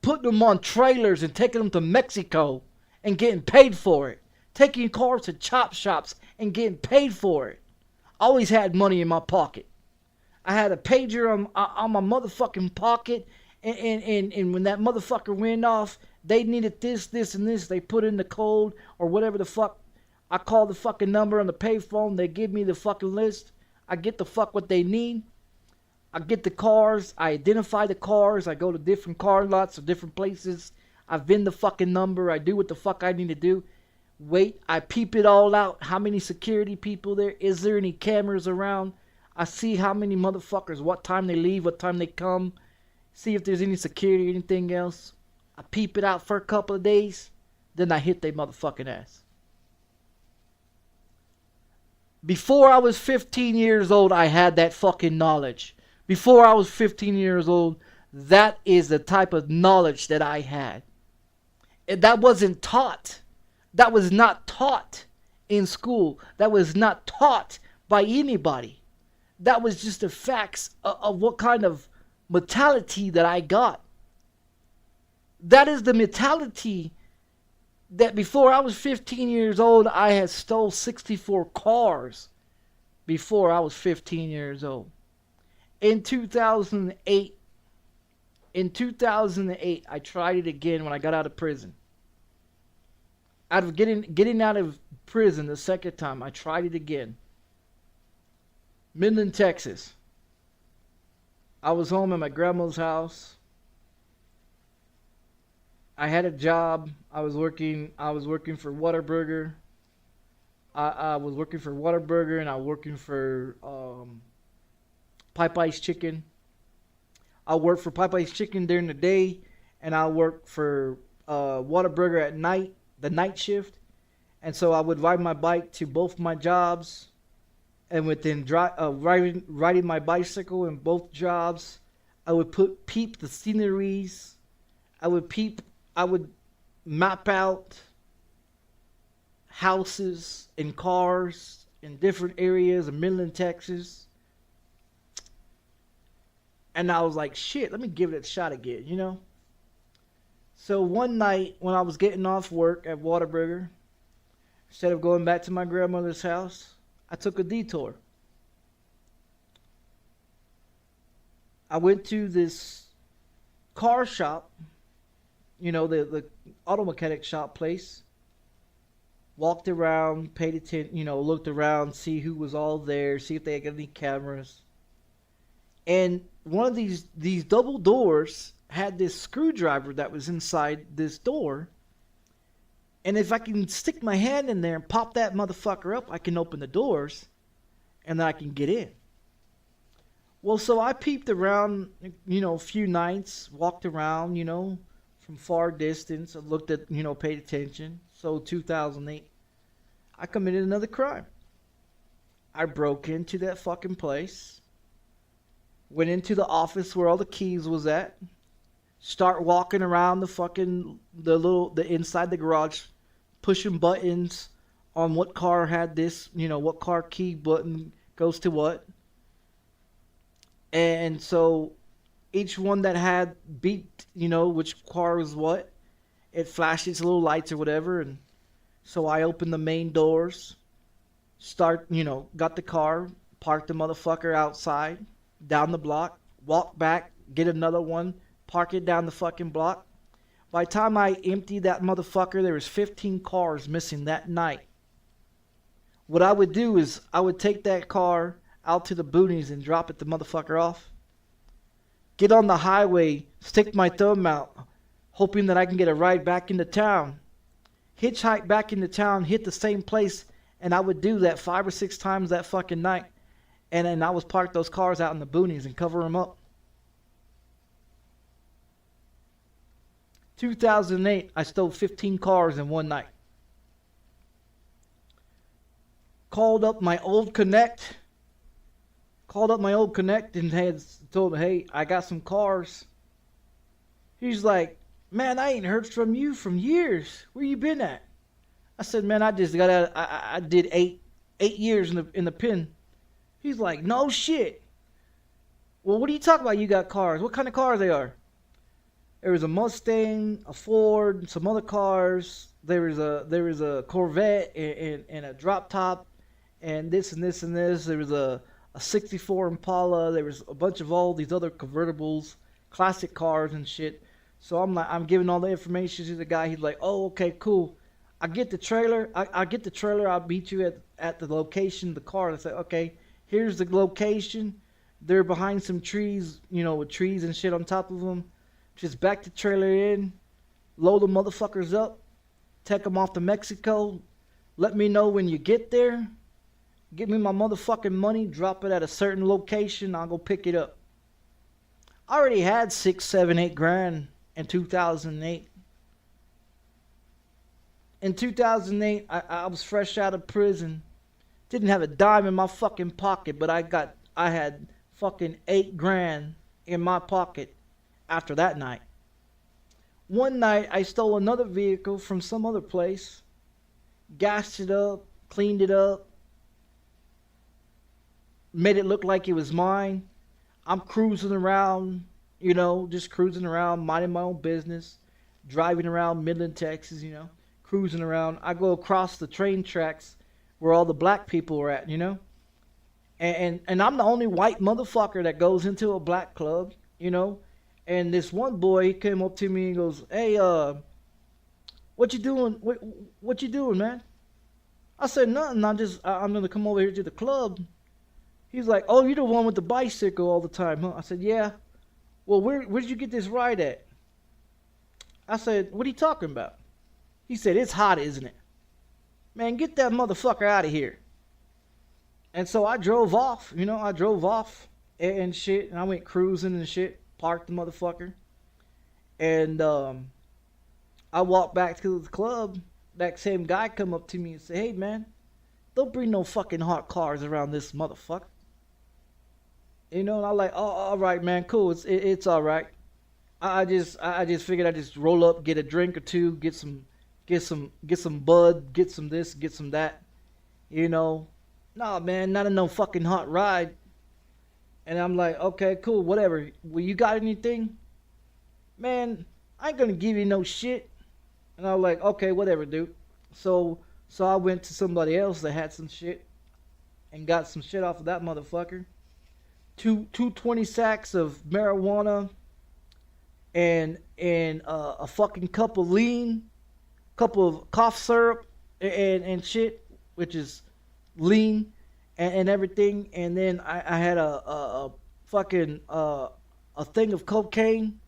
B: putting them on trailers and taking them to Mexico and getting paid for it. Taking cars to chop shops and getting paid for it. I always had money in my pocket. I had a pager on my motherfucking pocket, and when that motherfucker went off, they needed this, and this. They put in the code or whatever the fuck. I call the fucking number on the payphone. They give me the fucking list. I get the fuck what they need. I get the cars. I identify the cars. I go to different car lots or different places. I VIN the fucking number. I do what the fuck I need to do. Wait, I peep it all out. How many security people there? Is there any cameras around? I see how many motherfuckers, what time they leave, what time they come. See if there's any security or anything else. I peep it out for a couple of days. Then I hit they motherfucking ass. Before I was 15 years old, I had that fucking knowledge. Before I was 15 years old, that is the type of knowledge that I had. And that wasn't taught. That was not taught in school. That was not taught by anybody. That was just the facts of what kind of mentality that I got. That is the mentality that before I was 15 years old, I had stole 64 cars before I was 15 years old. In 2008, I tried it again when I got out of prison. Out of getting out of prison the second time, I tried it again. Midland, Texas. I was home at my grandma's house. I had a job. I was working for Whataburger. I was working for Whataburger, and I was working for Popeyes Chicken. I worked for Popeyes Chicken during the day, and I worked for Whataburger at night, the night shift. And so I would ride my bike to both my jobs. And within riding my bicycle in both jobs, I would peep the sceneries. I would map out houses and cars in different areas of Midland, Texas. And I was like, shit, let me give it a shot again, you know? So one night when I was getting off work at Whataburger, instead of going back to my grandmother's house, I took a detour. I went to this car shop, you know, the auto mechanic shop place. Walked around, paid attention, you know, looked around, see who was all there, see if they had any cameras. And one of these double doors had this screwdriver that was inside this door. And if I can stick my hand in there and pop that motherfucker up, I can open the doors and then I can get in. Well, so I peeped around, you know, a few nights, walked around, you know, from far distance. I looked at, you know, paid attention. So 2008, I committed another crime. I broke into that fucking place, went into the office where all the keys was at, start walking around the inside the garage, pushing buttons on what car had this, you know, what car key button goes to what. And so each one that had beat, you know, which car was what. it flashed its little lights or whatever, and so I opened the main doors, got the car, parked the motherfucker outside, down the block, walk back, get another one, park it down the fucking block. By the time I emptied that motherfucker, there was 15 cars missing that night. What I would do is I would take that car out to the boonies and drop it the motherfucker off. Get on the highway, stick my thumb out, hoping that I can get a ride back into town. Hitchhike back into town, hit the same place, and I would do that 5 or 6 times that fucking night. And then I was park those cars out in the boonies and cover them up. 2008, I stole 15 cars in one night. Called up my old connect and had told him, hey, I got some cars. He's like, man, I ain't heard from you from years. Where you been at? I said, man, I just got out. I did eight years in the pen. He's like, no shit. Well, what are you talking about? You got cars. What kind of cars they are? There was a Mustang, a Ford, some other cars. There was a Corvette and a drop top, and this and this and this. There was a 64 Impala. There was a bunch of all these other convertibles, classic cars and shit. So I'm giving all the information to the guy. He's like, oh, okay, cool. I get the trailer. I get the trailer. I'll meet you at the location of the car. I say, okay, here's the location. They're behind some trees, with trees and shit on top of them. Just back the trailer in, load the motherfuckers up, take them off to Mexico. Let me know when you get there. Give me my motherfucking money. Drop it at a certain location. I'll go pick it up. I already had 6, 7, 8 grand in 2008. In 2008, I was fresh out of prison. Didn't have a dime in my fucking pocket, but I had fucking 8 grand in my pocket after that night. One night, I stole another vehicle from some other place, gassed it up, cleaned it up, made it look like it was mine. I'm cruising around, just cruising around, minding my own business, driving around Midland, Texas, cruising around. I go across the train tracks where all the black people are at, And I'm the only white motherfucker that goes into a black club, And this one boy, he came up to me and goes, hey, what you doing? What you doing, man? I said, nothing. I'm going to come over here to the club. He's like, oh, you're the one with the bicycle all the time, huh? I said, yeah. Well, where did you get this ride at? I said, what are you talking about? He said, it's hot, isn't it? Man, get that motherfucker out of here. And so I drove off, and shit, and I went cruising and shit, parked the motherfucker. And I walked back to the club. That same guy come up to me and say, hey, man, don't bring no fucking hot cars around this motherfucker. And I'm like, oh, all right, man, cool. It's all right. I just figured I'd just roll up, get a drink or two, get some bud, get some this, get some that. Nah, man, not in no fucking hot ride. And I'm like, okay, cool, whatever. Well, you got anything? Man, I ain't gonna give you no shit. And I was like, okay, whatever, dude. So I went to somebody else that had some shit and got some shit off of that motherfucker. 220 sacks of marijuana and a fucking cup of lean, couple of cough syrup and shit, which is lean and everything. And then I had a fucking a thing of cocaine.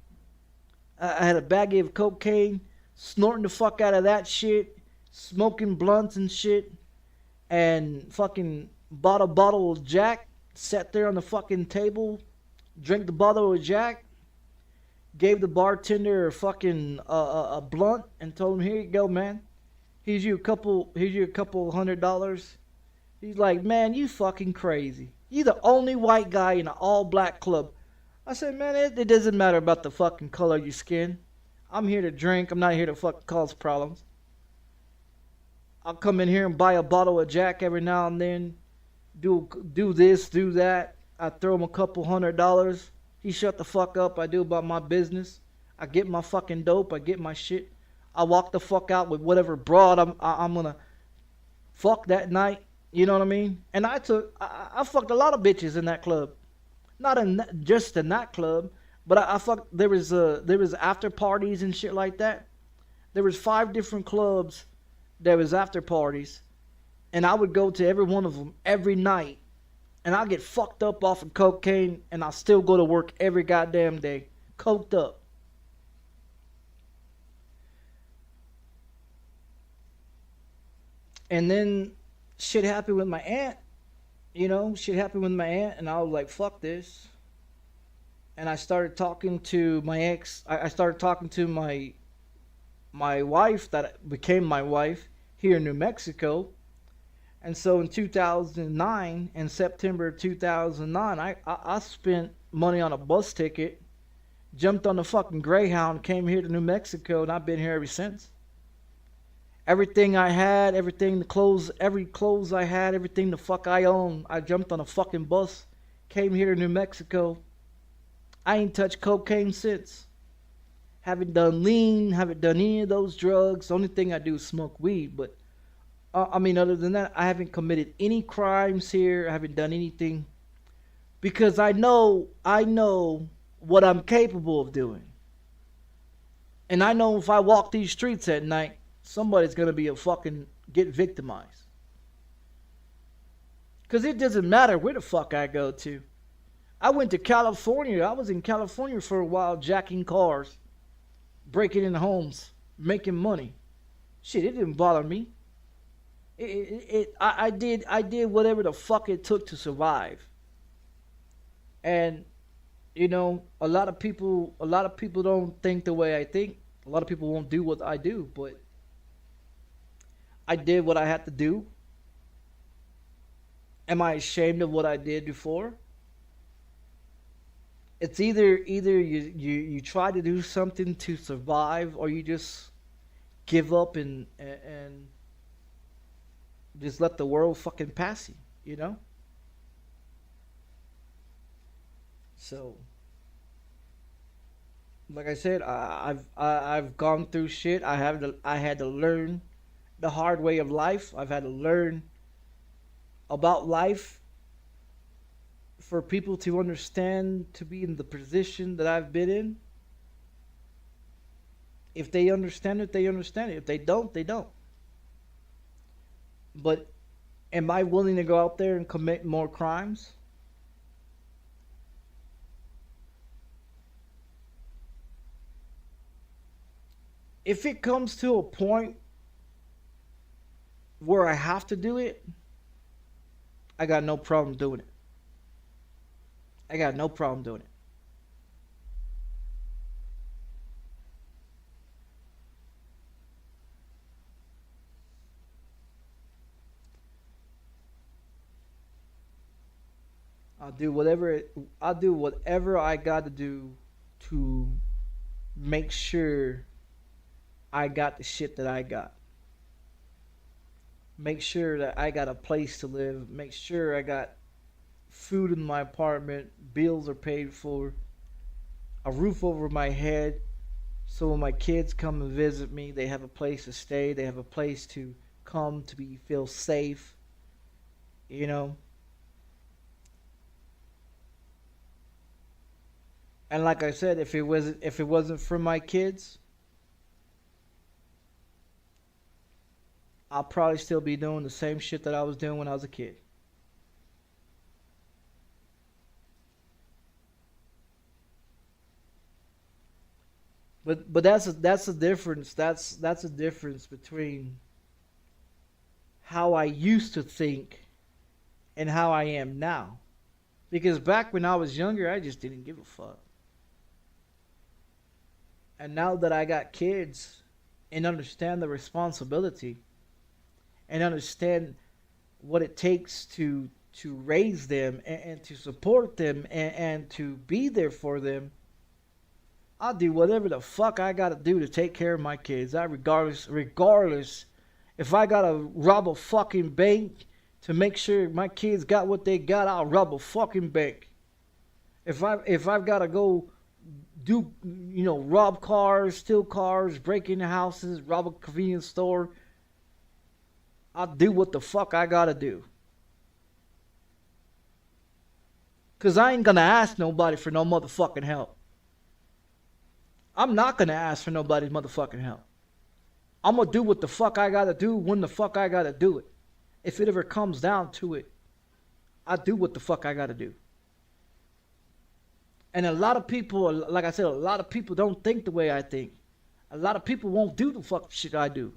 B: I had a baggie of cocaine, snorting the fuck out of that shit, smoking blunts and shit, and fucking bought a bottle of Jack, sat there on the fucking table, drank the bottle of Jack, gave the bartender a fucking a blunt, and told him, here you go, man. Here's you a couple $100. He's like, man, you fucking crazy. You the only white guy in an all-black club. I said, man, it doesn't matter about the fucking color of your skin. I'm here to drink. I'm not here to fucking cause problems. I'll come in here and buy a bottle of Jack every now and then. Do this, do that. I throw him a couple $100. He shut the fuck up. I do about my business. I get my fucking dope. I get my shit. I walk the fuck out with whatever broad I'm gonna fuck that night. You know what I mean? And I fucked a lot of bitches in that club. Not in just in that club, but I fucked. There was after parties and shit like that. There was 5 different clubs. There was after parties, and I would go to every one of them every night, and I'll get fucked up off of cocaine, and I'll still go to work every goddamn day, coked up. And then shit happened with my aunt. You know, shit happened with my aunt, and I was like, fuck this. And I started talking to my ex. I started talking to my wife that became my wife here in New Mexico. And so in 2009, in September 2009, I spent money on a bus ticket, jumped on the fucking Greyhound, came here to New Mexico, and I've been here ever since. Everything I had, everything, every clothes I had, everything the fuck I own, I jumped on a fucking bus, came here to New Mexico. I ain't touched cocaine since. Haven't done lean, haven't done any of those drugs. The only thing I do is smoke weed, but I mean, other than that, I haven't committed any crimes here. I haven't done anything because I know what I'm capable of doing. And I know if I walk these streets at night, somebody's gonna be get victimized. Cause it doesn't matter where the fuck I go to. I went to California. I was in California for a while, jacking cars, breaking in homes, making money. Shit, it didn't bother me. I did whatever the fuck it took to survive. And you know, a lot of people don't think the way I think. A lot of people won't do what I do, but I did what I had to do. Am I ashamed of what I did before? It's either you try to do something to survive, or you just give up and just let the world fucking pass you, you know? So, like I said, I've gone through shit. I had to learn the hard way of life. I've had to learn about life for people to understand, to be in the position that I've been in. If they understand it, they understand it. If they don't, they don't. But am I willing to go out there and commit more crimes? If it comes to a point where I have to do it, I got no problem doing it. I got no problem doing it. I'll do whatever I got to do to make sure I got the shit that I got. Make sure that I got a place to live. Make sure I got food in my apartment. Bills are paid for. A roof over my head. So when my kids come and visit me, they have a place to stay. They have a place to come to feel safe. You know? And like I said, if it wasn't for my kids, I'll probably still be doing the same shit that I was doing when I was a kid. But that's a difference. That's a difference between how I used to think and how I am now. Because back when I was younger, I just didn't give a fuck. And now that I got kids and understand the responsibility and understand what it takes to raise them and to support them and to be there for them, I'll do whatever the fuck I gotta do to take care of my kids. Regardless if I gotta rob a fucking bank to make sure my kids got what they got, I'll rob a fucking bank. If I've gotta go do, rob cars, steal cars, break into houses, rob a convenience store. I'll do what the fuck I gotta do. Cause I ain't gonna ask nobody for no motherfucking help. I'm not gonna ask for nobody's motherfucking help. I'm gonna do what the fuck I gotta do when the fuck I gotta do it. If it ever comes down to it, I do what the fuck I gotta do. And a lot of people, like I said, a lot of people don't think the way I think. A lot of people won't do the fuck shit I do.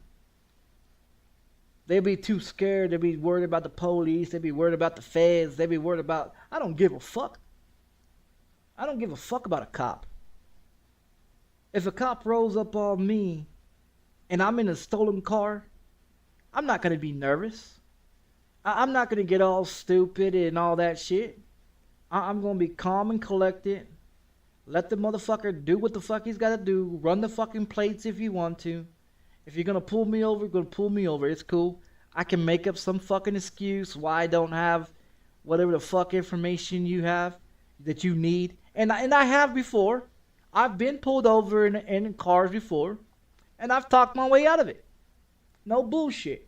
B: They be too scared. They be worried about the police. They be worried about the feds. They be worried about... I don't give a fuck. I don't give a fuck about a cop. If a cop rolls up on me and I'm in a stolen car, I'm not going to be nervous. I'm not going to get all stupid and all that shit. I'm going to be calm and collected. Let the motherfucker do what the fuck he's got to do. Run the fucking plates if you want to. If you're going to pull me over, you're going to pull me over. It's cool. I can make up some fucking excuse why I don't have whatever the fuck information you have that you need. And I have before. I've been pulled over in cars before. And I've talked my way out of it. No bullshit.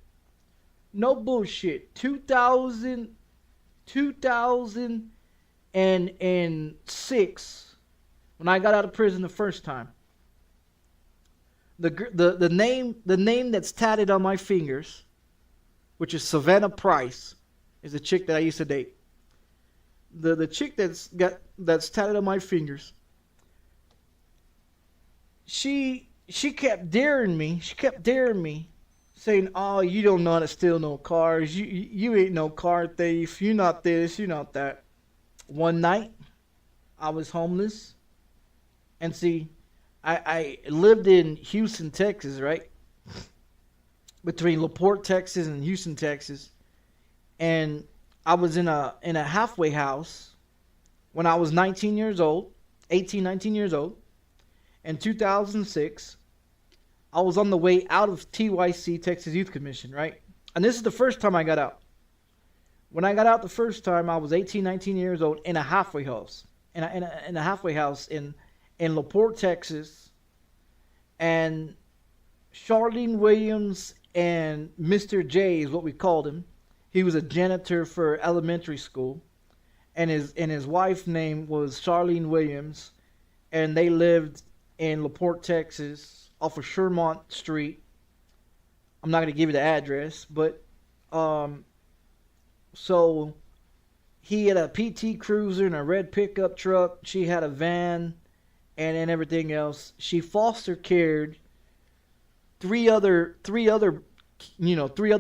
B: No bullshit. 2006, when I got out of prison the first time. The name that's tatted on my fingers, which is Savannah Price, is the chick that I used to date. The chick that's tatted on my fingers. She kept daring me. She kept daring me, saying, "Oh, you don't know how to steal no cars. You ain't no car thief. You not this. You not that." One night, I was homeless, and see, I lived in Houston, Texas, right? Between LaPorte, Texas and Houston, Texas. And I was in a halfway house when I was 19 years old, 19 years old. In 2006, I was on the way out of TYC, Texas Youth Commission, right? And this is the first time I got out. When I got out the first time, I was 19 years old in a halfway house. In a halfway house in LaPorte, Texas, and Charlene Williams and Mr. J is what we called him. He was a janitor for elementary school, and his wife's name was Charlene Williams, and they lived in LaPorte, Texas, off of Shermont Street. I'm not going to give you the address, but so he had a PT Cruiser and a red pickup truck. She had a van and everything else. She foster cared three other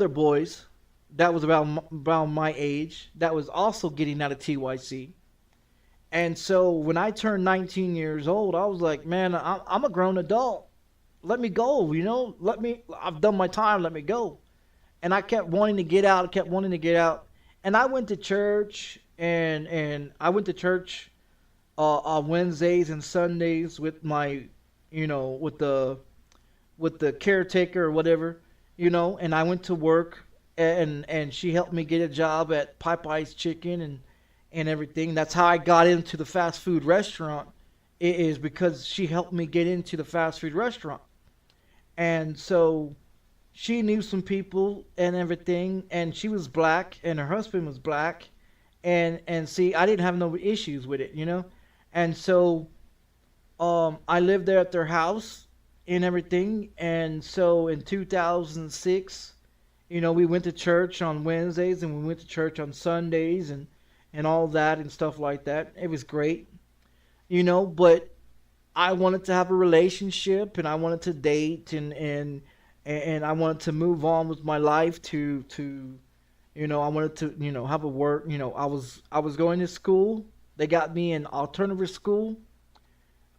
B: boys that was around my age that was also getting out of TYC. And so when I turned 19 years old, I was like, man, I'm a grown adult. Let me go, I've done my time, let me go. And I kept wanting to get out, And I went to church, and I went to church on Wednesdays and Sundays with my, with the caretaker or whatever, and I went to work, and she helped me get a job at Popeye's Chicken and everything. That's how I got into the fast food restaurant, is because she helped me get into the fast food restaurant. And so she knew some people and everything, and she was black, and her husband was black, and see, I didn't have no issues with it, and so I lived there at their house and everything. And so in 2006, we went to church on Wednesdays, and we went to church on Sundays, and all that and stuff like that. It was great, but I wanted to have a relationship, and I wanted to date, and I wanted to move on with my life to I wanted to, have a work. I was going to school. They got me in alternative school.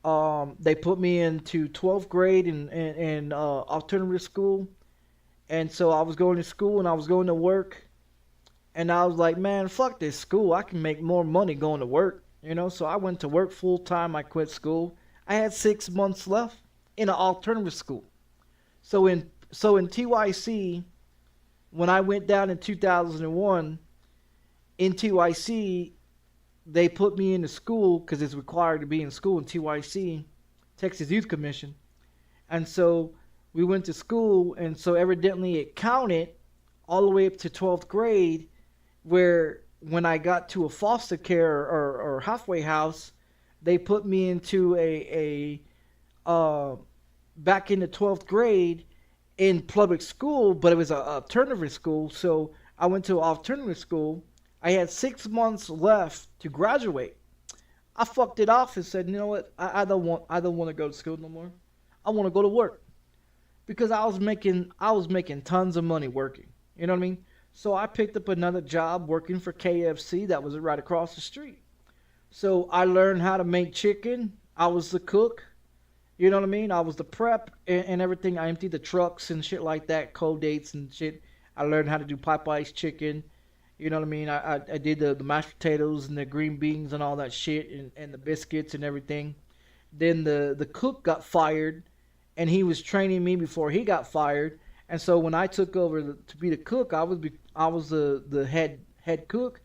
B: They put me into 12th grade in alternative school. And so I was going to school, and I was going to work. And I was like, man, fuck this school. I can make more money going to work. So I went to work full time. I quit school. I had 6 months left in an alternative school. So in TYC, when I went down in 2001, in TYC, they put me into school because it's required to be in school in TYC, Texas Youth Commission. And so we went to school, and so evidently it counted all the way up to 12th grade, where when I got to a foster care or halfway house, they put me into back into 12th grade in public school, but it was an alternative school. So I went to alternative school. I had 6 months left to graduate. I fucked it off and said, you know what? I don't want to go to school no more. I want to go to work, because I was making tons of money working. You know what I mean? So I picked up another job working for KFC that was right across the street. So I learned how to make chicken. I was the cook. You know what I mean? I was the prep and everything. I emptied the trucks and shit like that, cold dates and shit. I learned how to do Popeye's chicken. You know what I mean? I did the mashed potatoes and the green beans and all that shit, and the biscuits and everything. Then the cook got fired, and he was training me before he got fired. And so when I took over to be the cook, I was the head cook,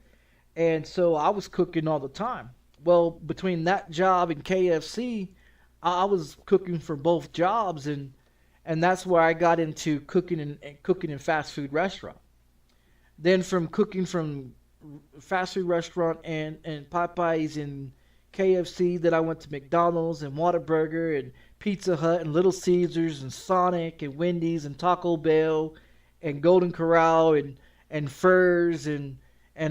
B: and so I was cooking all the time. Well, between that job and KFC, I was cooking for both jobs, and that's where I got into cooking in fast food restaurant. Then from cooking from fast food restaurant and Popeyes and KFC, then I went to McDonald's and Whataburger and Pizza Hut and Little Caesars and Sonic and Wendy's and Taco Bell and Golden Corral and Furs and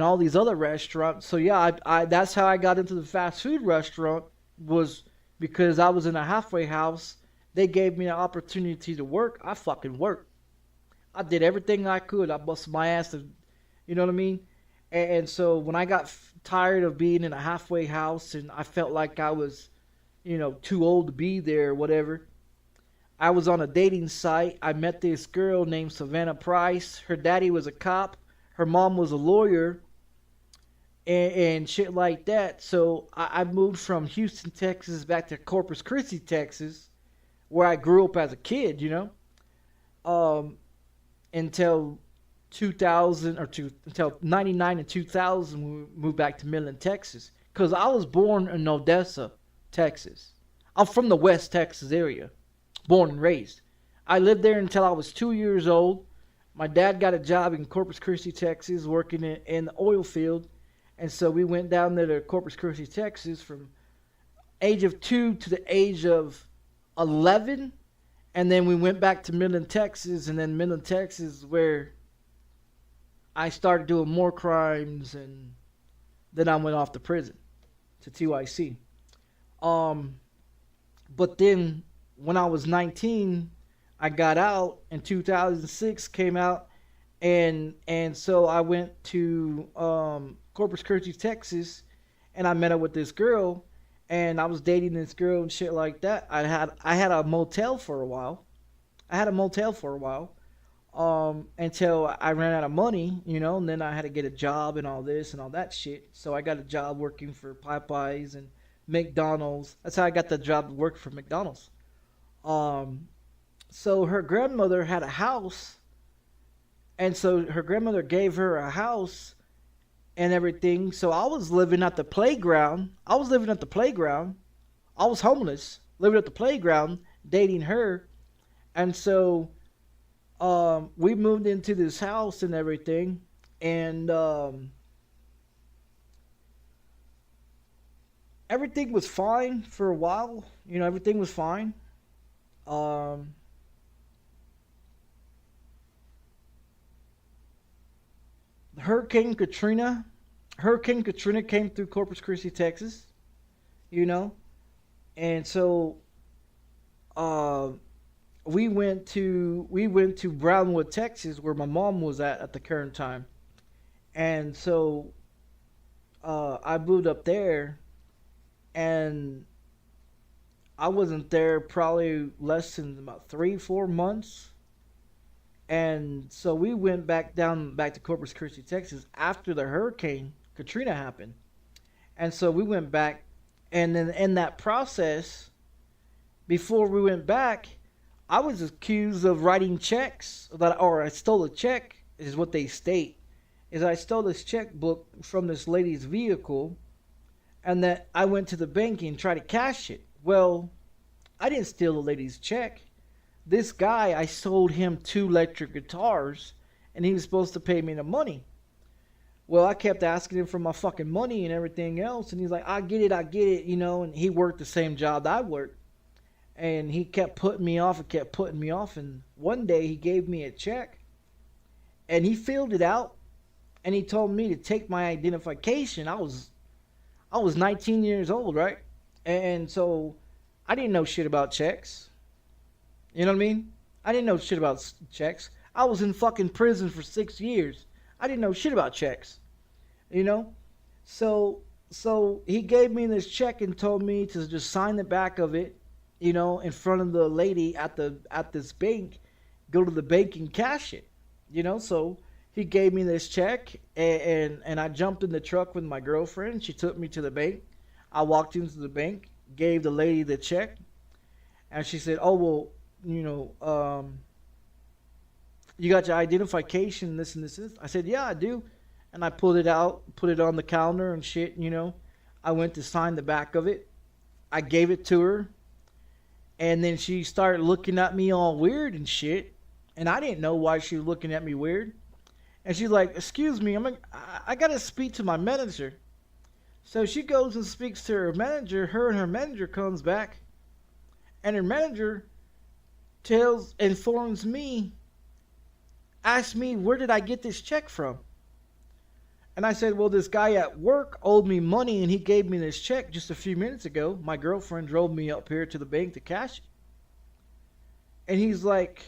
B: all these other restaurants. So yeah, I that's how I got into the fast food restaurant, was because I was in a halfway house. They gave me an opportunity to work. I fucking worked. I did everything I could. I busted my ass to, you know what I mean? And so when I got tired of being in a halfway house and I felt like I was, too old to be there or whatever, I was on a dating site. I met this girl named Savannah Price. Her daddy was a cop. Her mom was a lawyer and shit like that. So I moved from Houston, Texas back to Corpus Christi, Texas, where I grew up as a kid, until 2000 until 99 and 2000, when we moved back to Midland, Texas. Because I was born in Odessa, Texas. I'm from the West Texas area, born and raised. I lived there until I was 2 years old. My dad got a job in Corpus Christi, Texas, working in the oil field. And so we went down there to Corpus Christi, Texas from age of 2 to the age of 11. And then we went back to Midland, Texas, and then Midland, Texas is where I started doing more crimes, and then I went off to prison, to TYC. But then when I was 19, I got out in 2006, came out, and so I went to Corpus Christi, Texas, and I met up with this girl. And I was dating this girl and shit like that. I had a motel for a while. Until I ran out of money, and then I had to get a job and all this and all that shit. So I got a job working for Popeyes and McDonald's. That's how I got the job to work for McDonald's. So her grandmother had a house, and so her grandmother gave her a house and everything. So I was living at the playground. I was homeless, living at the playground, dating her. And so we moved into this house and everything. And everything was fine for a while. Everything was fine. Hurricane Katrina came through Corpus Christi, Texas, and so we went to Brownwood, Texas, where my mom was at the current time. And so I moved up there, and I wasn't there probably less than about 3-4 months. And so we went back to Corpus Christi, Texas after the Hurricane Katrina happened. And so we went back, and then in that process, before we went back, I was accused of writing checks, or I stole a check, is what they state. Is I stole this checkbook from this lady's vehicle, and that I went to the bank and tried to cash it. Well, I didn't steal the lady's check. This guy, I sold him 2 electric guitars, and he was supposed to pay me the money. Well, I kept asking him for my fucking money and everything else, and he's like, I get it, you know, and he worked the same job that I worked. And he kept putting me off and kept putting me off, and one day he gave me a check, and he filled it out, and he told me to take my identification. I was 19 years old, right? And so I didn't know shit about checks. You know what I mean? I didn't know shit about checks. I was in fucking prison for 6 years. I didn't know shit about checks. You know? So he gave me this check and told me to just sign the back of it, you know, in front of the lady at this bank. Go to the bank and cash it. You know, so he gave me this check, and I jumped in the truck with my girlfriend. She took me to the bank. I walked into the bank, gave the lady the check, and she said, oh, well, you know, you got your identification, this and this. I said, yeah, I do. And I pulled it out, put it on the counter and shit, you know. I went to sign the back of it. I gave it to her. And then she started looking at me all weird and shit. And I didn't know why she was looking at me weird. And she's like, excuse me, I got to speak to my manager. So she goes and speaks to her manager. Her and her manager comes back. And her manager informs me, asks me, where did I get this check from? And I said, well, this guy at work owed me money and he gave me this check just a few minutes ago. My girlfriend drove me up here to the bank to cash it. And he's like,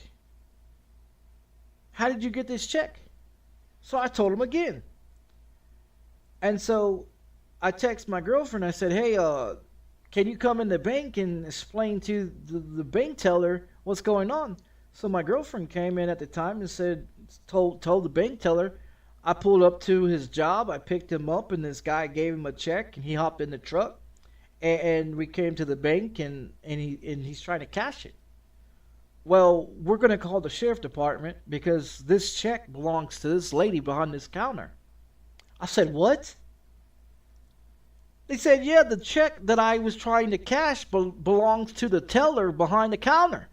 B: how did you get this check? So I told him again. And so I text my girlfriend. I said, hey, can you come in the bank and explain to the bank teller what's going on? So my girlfriend came in at the time and said, told the bank teller, I pulled up to his job, I picked him up, and this guy gave him a check, and he hopped in the truck, and we came to the bank, and he's trying to cash it. Well, we're going to call the sheriff department because this check belongs to this lady behind this counter. I said, what? They said, yeah, the check that I was trying to cash belongs to the teller behind the counter.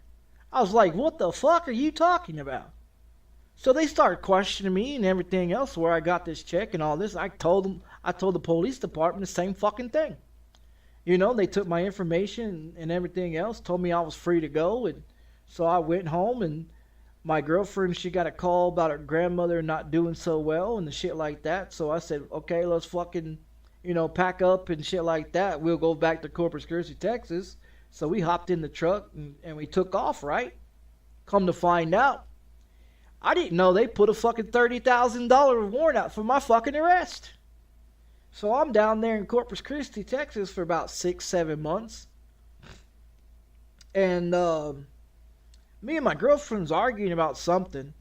B: I was like, what the fuck are you talking about? So they started questioning me and everything else, where I got this check and all this. I told the police department the same fucking thing. You know, they took my information and everything else, told me I was free to go. And so I went home, and my girlfriend, she got a call about her grandmother not doing so well and the shit like that. So I said, okay, let's fucking, you know, pack up and shit like that. We'll go back to Corpus Christi, Texas. So we hopped in the truck and we took off, right? Come to find out, I didn't know they put a fucking $30,000 warrant out for my fucking arrest. So I'm down there in Corpus Christi, Texas for about 6-7 months. And me and my girlfriend's arguing about something,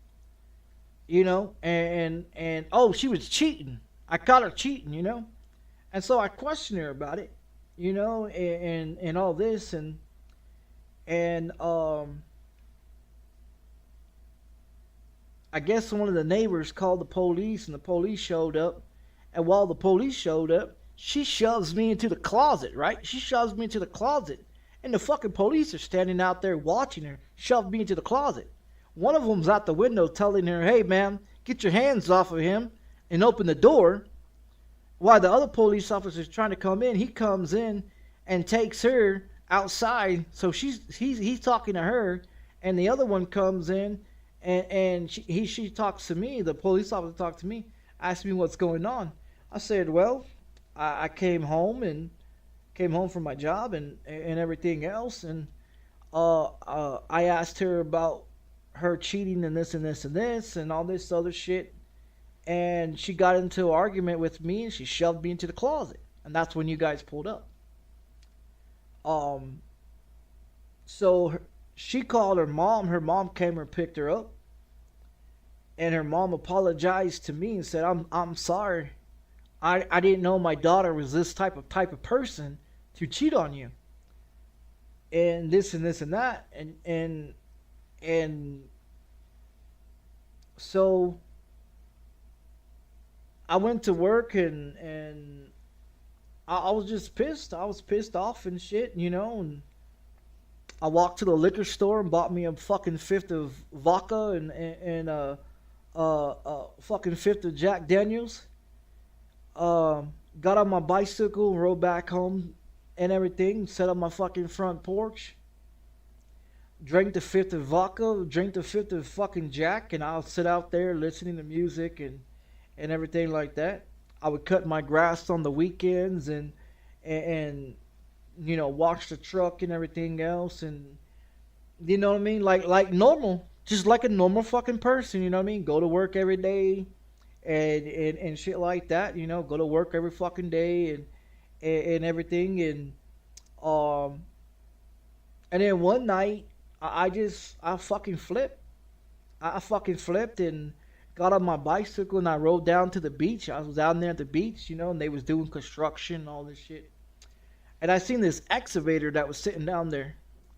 B: you know, and oh, she was cheating. I caught her cheating, you know. And so I questioned her about it, you know, and all this, and I guess one of the neighbors called the police, and the police showed up. And while the police showed up, she shoves me into the closet, right? She shoves me into the closet. And the fucking police are standing out there watching her shove me into the closet. One of them's out the window telling her, hey, ma'am, get your hands off of him and open the door. While the other police officer's trying to come in, he comes in and takes her outside. So he's talking to her, and the other one comes in. And she talks to me, the police officer talked to me, asked me what's going on. I said, well, I came home from my job and everything else. And I asked her about her cheating and this and this and this and all this other shit. And she got into an argument with me and she shoved me into the closet. And that's when you guys pulled up. So she called her mom. Her mom came and picked her up. And her mom apologized to me and said, I'm sorry. I didn't know my daughter was this type of person to cheat on you. And this and this and that. And so I went to work and I was just pissed. I was pissed off and shit, you know. And I walked to the liquor store and bought me a fucking fifth of vodka and fucking fifth of Jack Daniels. Got on my bicycle and rode back home and everything. Set up my fucking front porch. Drank the fifth of vodka, drank the fifth of fucking Jack, and I'll sit out there listening to music and everything like that. I would cut my grass on the weekends and you know, watch the truck and everything else, and you know what I mean, like normal, just like a normal fucking person, you know what I mean. Go to work every day, and shit like that, you know. Go to work every fucking day and everything, and then one night I fucking flipped. I fucking flipped and got on my bicycle and I rode down to the beach. I was down there at the beach, you know, and they was doing construction and all this shit. And I seen this excavator that was sitting down there,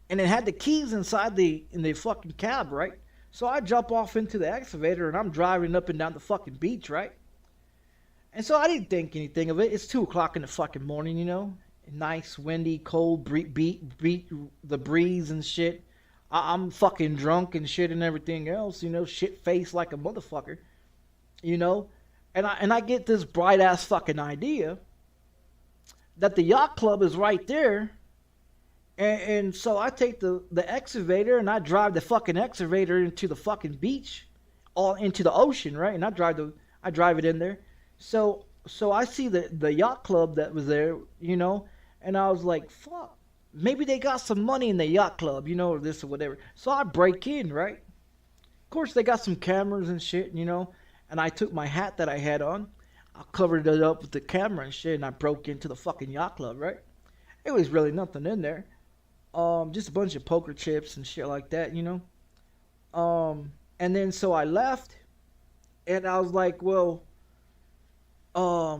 B: and it had the keys inside in the fucking cab, right? So I jump off into the excavator and I'm driving up and down the fucking beach, right? And so I didn't think anything of it. It's 2 o'clock in the fucking morning, you know, nice, windy, cold, beat the breeze and shit. I'm fucking drunk and shit and everything else, you know, shit faced like a motherfucker, you know, and I get this bright ass fucking idea that the yacht club is right there, and so I take the excavator and I drive the fucking excavator into the fucking beach, all into the ocean, right? And I drive it in there, so I see the yacht club that was there, you know, and I was like, fuck. Maybe they got some money in the yacht club, you know, or this or whatever. So I break in, right? Of course, they got some cameras and shit, you know. And I took my hat that I had on. I covered it up with the camera and shit. And I broke into the fucking yacht club, right? It was really nothing in there. Just a bunch of poker chips and shit like that, you know. And then so I left. And I was like, well, why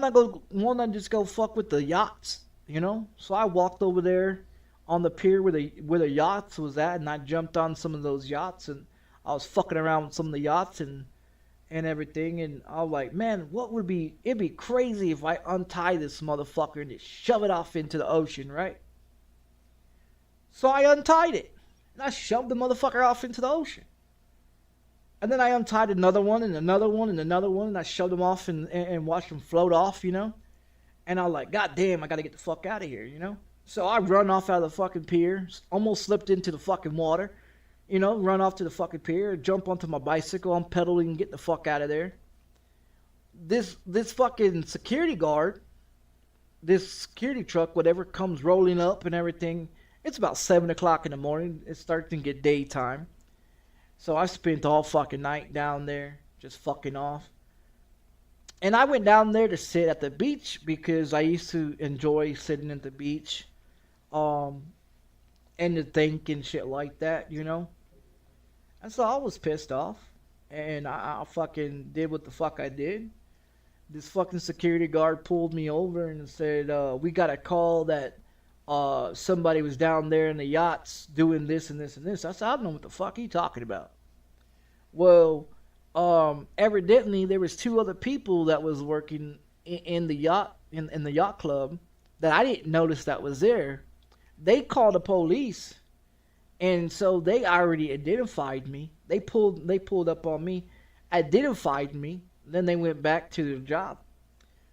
B: not just go fuck with the yachts? You know, so I walked over there on the pier where the yachts was at, and I jumped on some of those yachts, and I was fucking around with some of the yachts and everything, and I was like, man, it'd be crazy if I untie this motherfucker and just shove it off into the ocean, right? So I untied it, and I shoved the motherfucker off into the ocean. And then I untied another one and another one and another one, and I shoved them off and watched them float off, you know. And I was like, God damn, I gotta get the fuck out of here, you know? So I run off out of the fucking pier, almost slipped into the fucking water, you know, run off to the fucking pier, jump onto my bicycle, I'm pedaling and get the fuck out of there. This fucking security guard, this security truck, whatever, comes rolling up and everything. It's about 7 o'clock in the morning. It's starting to get daytime. So I spent all fucking night down there, just fucking off. And I went down there to sit at the beach because I used to enjoy sitting at the beach, and to think and shit like that, you know. And so I was pissed off, and I fucking did what the fuck I did. This fucking security guard pulled me over and said, we got a call that somebody was down there in the yachts doing this and this and this. I said, I don't know what the fuck he talking about. Well, evidently there was 2 other people that was working in the yacht in the yacht club that I didn't notice that was there. They called the police, and so they already identified me. They pulled up on me, identified me. Then they went back to their job.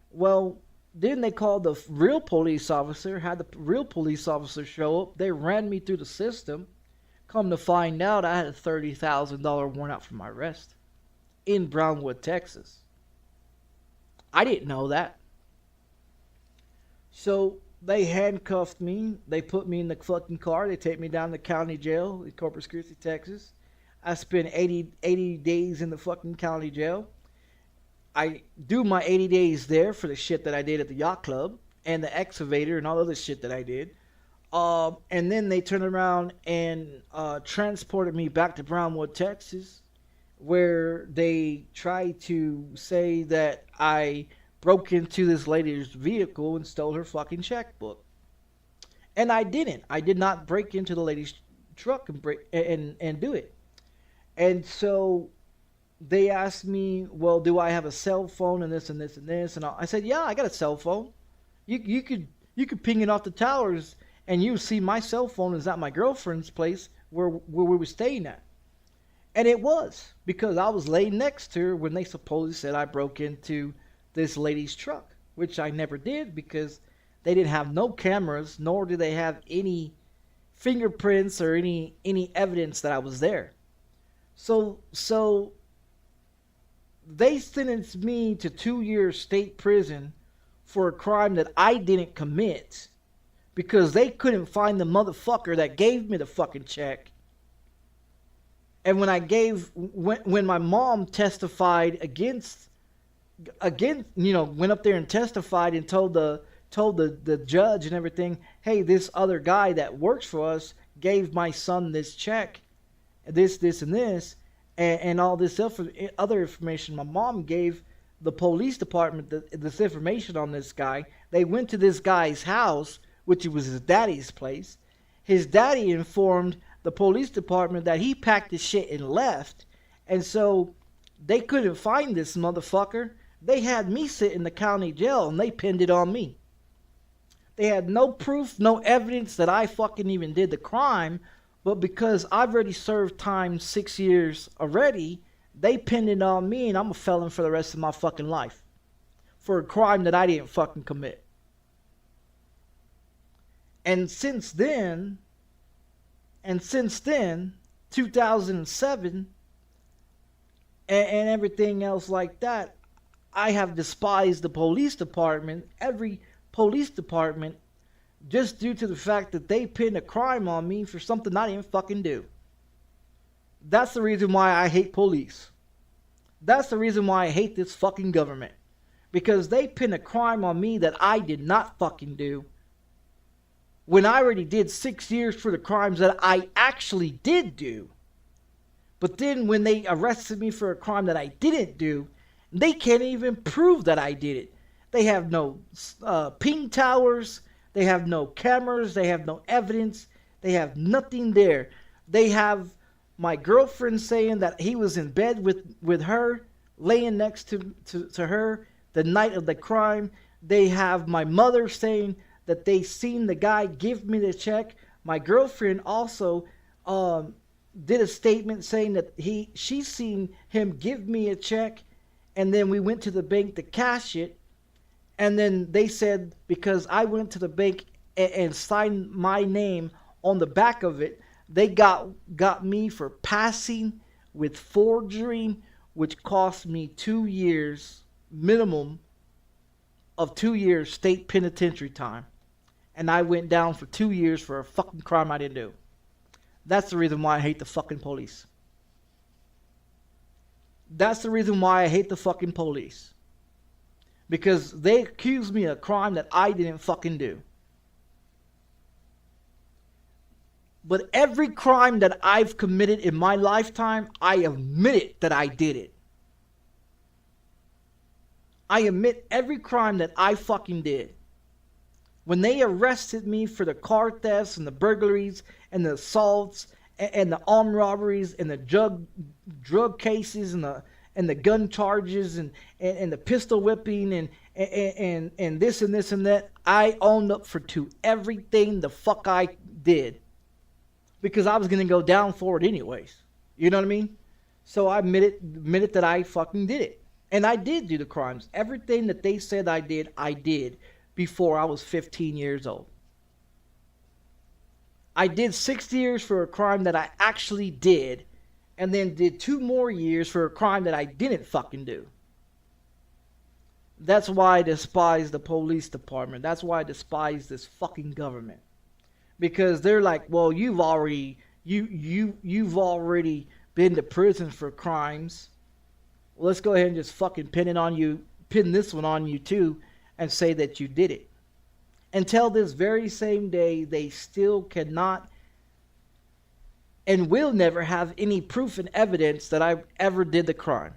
B: Well, then they called the real police officer. Had the real police officer show up. They ran me through the system. Come to find out, I had a $30,000 warrant out for my arrest in Brownwood, Texas. I didn't know that. So they handcuffed me. They put me in the fucking car. They take me down to county jail in Corpus Christi, Texas. I spent 80 days in the fucking county jail. I do my 80 days there for the shit that I did at the yacht club and the excavator and all other shit that I did. And then they turned around and transported me back to Brownwood, Texas, where they tried to say that I broke into this lady's vehicle and stole her fucking checkbook. And I didn't. I did not break into the lady's truck and do it. And so they asked me, well, do I have a cell phone and this and this and this? And I said, yeah, I got a cell phone. You could ping it off the towers, and you see my cell phone is at my girlfriend's place where we were staying at. And it was, because I was laying next to her when they supposedly said I broke into this lady's truck, which I never did, because they didn't have no cameras, nor did they have any fingerprints or any evidence that I was there. So they sentenced me to 2 years state prison for a crime that I didn't commit, because they couldn't find the motherfucker that gave me the fucking check. And when my mom testified against, went up there and testified and told the judge and everything, hey, this other guy that works for us gave my son this check, this and this, and all this other information. My mom gave the police department this information on this guy. They went to this guy's house, which was his daddy's place. His daddy informed the police department that he packed his shit and left. And so they couldn't find this motherfucker. They had me sit in the county jail, and they pinned it on me. They had no proof, no evidence that I fucking even did the crime. But because I've already served time 6 years already, they pinned it on me, and I'm a felon for the rest of my fucking life for a crime that I didn't fucking commit. And since then, 2007, and everything else like that, I have despised the police department, every police department, just due to the fact that they pinned a crime on me for something I didn't fucking do. That's the reason why I hate police. That's the reason why I hate this fucking government. Because they pinned a crime on me that I did not fucking do, when I already did 6 years for the crimes that I actually did do. But then when they arrested me for a crime that I didn't do, they can't even prove that I did it. They have no ping towers. They have no cameras. They have no evidence. They have nothing there. They have my girlfriend saying that he was in bed with her, laying next to her the night of the crime. They have my mother saying that they seen the guy give me the check. My girlfriend also did a statement saying that she seen him give me a check, and then we went to the bank to cash it. And then they said, because I went to the bank and signed my name on the back of it, they got me for passing with forgery, which cost me 2 years, minimum of 2 years state penitentiary time. And I went down for 2 years for a fucking crime I didn't do. That's the reason why I hate the fucking police. That's the reason why I hate the fucking police. Because they accused me of a crime that I didn't fucking do. But every crime that I've committed in my lifetime, I admit that I did it. I admit every crime that I fucking did. When they arrested me for the car thefts and the burglaries and the assaults and the armed robberies and the drug cases and the gun charges and the pistol whipping and this and this and that, I owned up to everything the fuck I did. Because I was going to go down for it anyways. You know what I mean? So I admitted that I fucking did it. And I did do the crimes. Everything that they said I did before I was 15 years old. I did 6 years for a crime that I actually did, and then did 2 more years for a crime that I didn't fucking do. That's why I despise the police department. That's why I despise this fucking government. Because they're like, well, you've already been to prison for crimes. Well, let's go ahead and just fucking pin this one on you too, and say that you did it. Until this very same day, they still cannot and will never have any proof and evidence that I ever did the crime.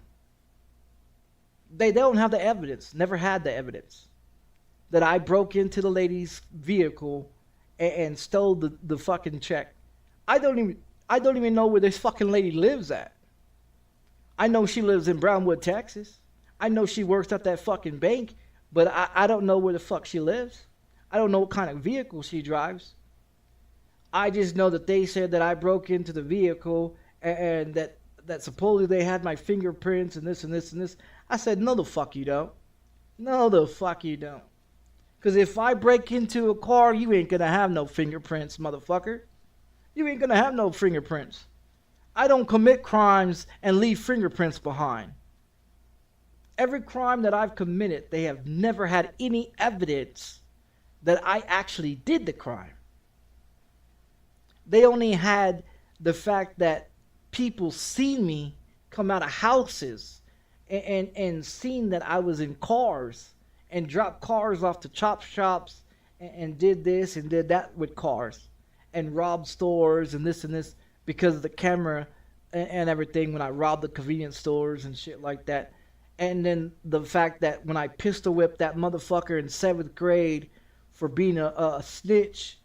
B: They don't have the evidence, never had the evidence, that I broke into the lady's vehicle and stole the fucking check. I don't even know where this fucking lady lives at. I know she lives in Brownwood, Texas. I know she works at that fucking bank, but I don't know where the fuck she lives. I don't know what kind of vehicle she drives. I just know that they said that I broke into the vehicle and that supposedly they had my fingerprints and this and this and this. I said, no the fuck you don't. No the fuck you don't. Because if I break into a car, you ain't gonna have no fingerprints, motherfucker. You ain't gonna have no fingerprints. I don't commit crimes and leave fingerprints behind. Every crime that I've committed, they have never had any evidence that I actually did the crime. They only had the fact that people seen me come out of houses and seen that I was in cars and dropped cars off to chop shops and did this and did that with cars and robbed stores and this because of the camera and everything when I robbed the convenience stores and shit like that. And then the fact that when I pistol whipped that motherfucker in 7th grade for being a snitch,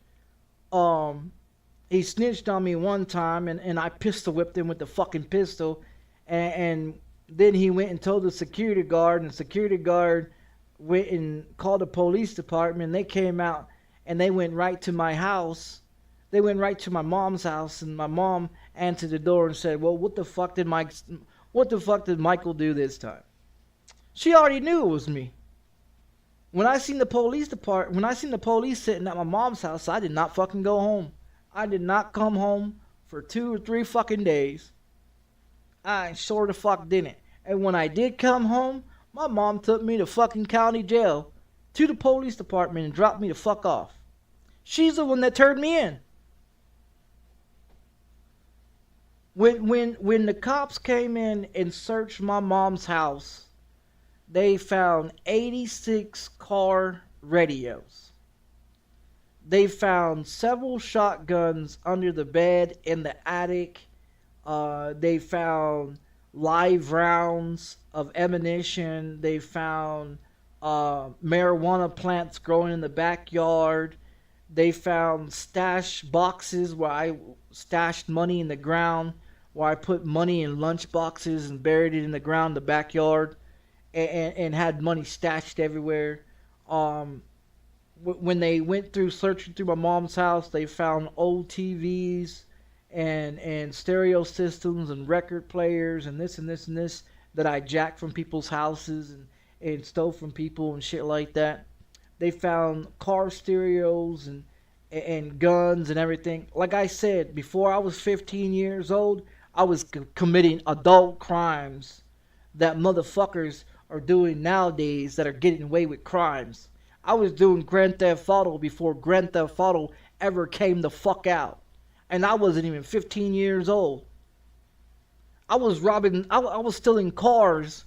B: he snitched on me one time and I pistol whipped him with the fucking pistol. And then he went and told the security guard, and the security guard went and called the police department. They came out and they went right to my house. They went right to my mom's house, and my mom answered the door and said, well, what the fuck did Michael do this time? She already knew it was me. When I seen the police sitting at my mom's house, I did not fucking go home. I did not come home for 2 or 3 fucking days. I sure the fuck didn't. And when I did come home, my mom took me to fucking county jail, to the police department, and dropped me the fuck off. She's the one that turned me in. When the cops came in and searched my mom's house, they found 86 car radios. They found several shotguns under the bed in the attic. They found live rounds of ammunition. They found marijuana plants growing in the backyard. They found stash boxes where I stashed money in the ground, where I put money in lunch boxes and buried it in the ground in the backyard, and had money stashed everywhere. When they went through searching through my mom's house, they found old TVs and stereo systems and record players and this and this and this that I jacked from people's houses and stole from people and shit like that. They found car stereos and guns and everything. Like I said, before I was 15 years old, I was committing adult crimes that motherfuckers are doing nowadays that are getting away with crimes. I was doing Grand Theft Auto before Grand Theft Auto ever came the fuck out. And I wasn't even 15 years old. I was stealing cars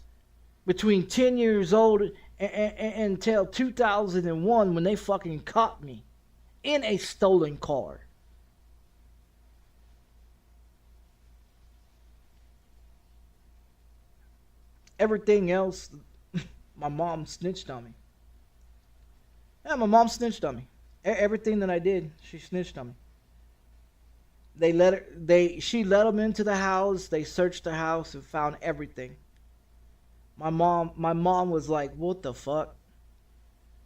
B: between 10 years old and until 2001 when they fucking caught me in a stolen car. Everything else, my mom snitched on me. Yeah, my mom snitched on me. Everything that I did, she snitched on me. She let them into the house. They searched the house and found everything. My mom was like, "What the fuck?"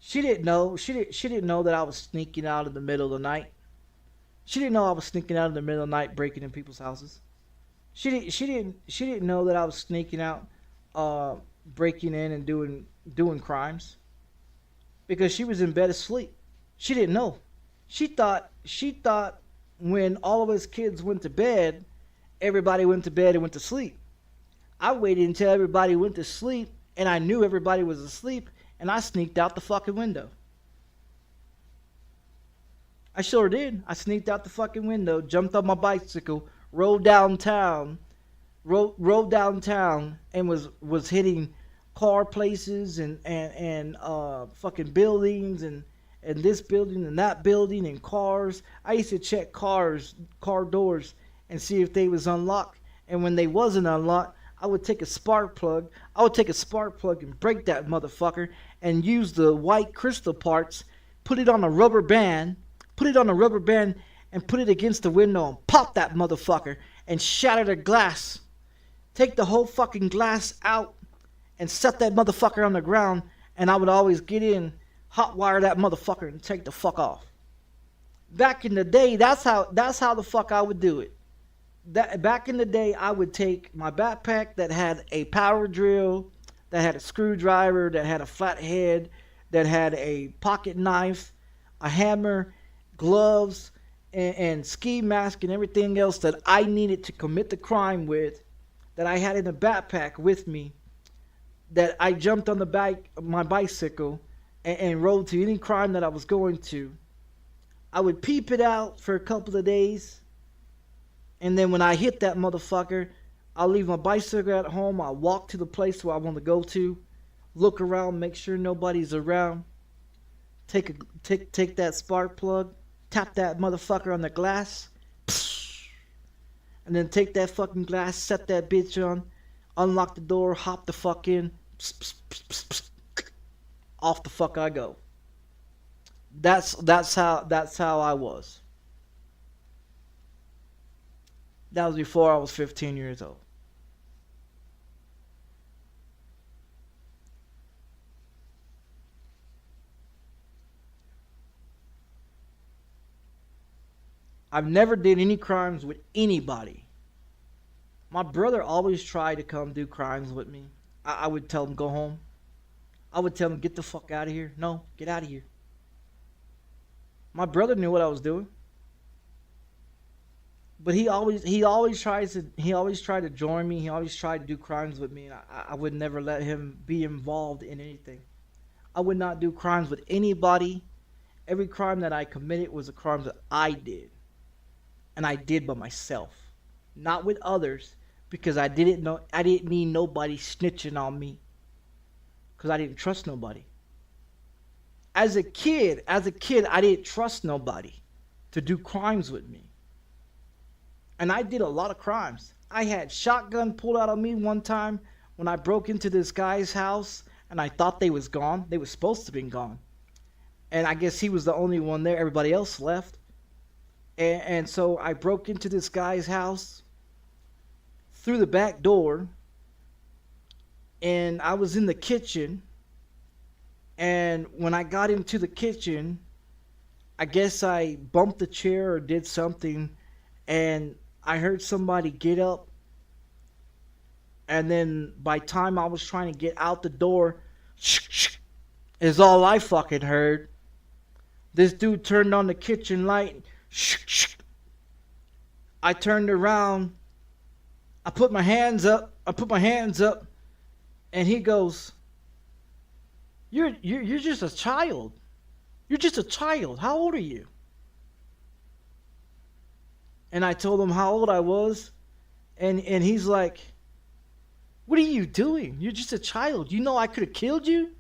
B: She didn't know. She didn't know that I was sneaking out in the middle of the night. She didn't know I was sneaking out in the middle of the night, breaking in people's houses. She didn't know that I was sneaking out, breaking in and doing crimes. Because she was in bed asleep. She didn't know. She thought when all of us kids went to bed, everybody went to bed and went to sleep. I waited until everybody went to sleep, and I knew everybody was asleep, and I sneaked out the fucking window. I sure did. I sneaked out the fucking window, jumped on my bicycle, rode downtown, and was hitting car places and fucking buildings and this building and that building and cars. I used to check car doors and see if they was unlocked. And when they wasn't unlocked, I would take a spark plug. And break that motherfucker and use the white crystal parts, put it on a rubber band and put it against the window and pop that motherfucker and shatter the glass take the whole fucking glass out and set that motherfucker on the ground, and I would always get in, hot wire that motherfucker, and take the fuck off. Back in the day, that's how the fuck I would do it. Back in the day, I would take my backpack that had a power drill, that had a screwdriver, that had a flat head, that had a pocket knife, a hammer, gloves, and ski mask and everything else that I needed to commit the crime with, that I had in a backpack with me, that I jumped on my bicycle and rode to any crime that I was going to. I would peep it out for a couple of days, and then when I hit that motherfucker, I'll leave my bicycle at home, I'll walk to the place where I want to go to, look around, make sure nobody's around, take that spark plug, tap that motherfucker on the glass, and then take that fucking glass, set that bitch on, unlock the door, hop the fuck in, off the fuck I go. That's how I was. That was before I was 15 years old. I've never did any crimes with anybody. My brother always tried to come do crimes with me. I would tell him, go home. I would tell him, get the fuck out of here. No, get out of here. My brother knew what I was doing. But he always tried to join me. He always tried to do crimes with me. And I would never let him be involved in anything. I would not do crimes with anybody. Every crime that I committed was a crime that I did. And I did by myself. Not with others. Because I didn't need nobody snitching on me. Because I didn't trust nobody. As a kid, I didn't trust nobody to do crimes with me. And I did a lot of crimes. I had shotgun pulled out of me one time when I broke into this guy's house and I thought they was gone. They were supposed to be gone. And I guess he was the only one there. Everybody else left. And so I broke into this guy's house through the back door. And I was in the kitchen. And when I got into the kitchen, I guess I bumped the chair or did something. And I heard somebody get up. And then by the time I was trying to get out the door, is all I fucking heard. This dude turned on the kitchen light. I turned around. I put my hands up. And he goes, You're just a child. You're just a child. How old are you? And I told him how old I was. And he's like, what are you doing? You're just a child. You know I could have killed you?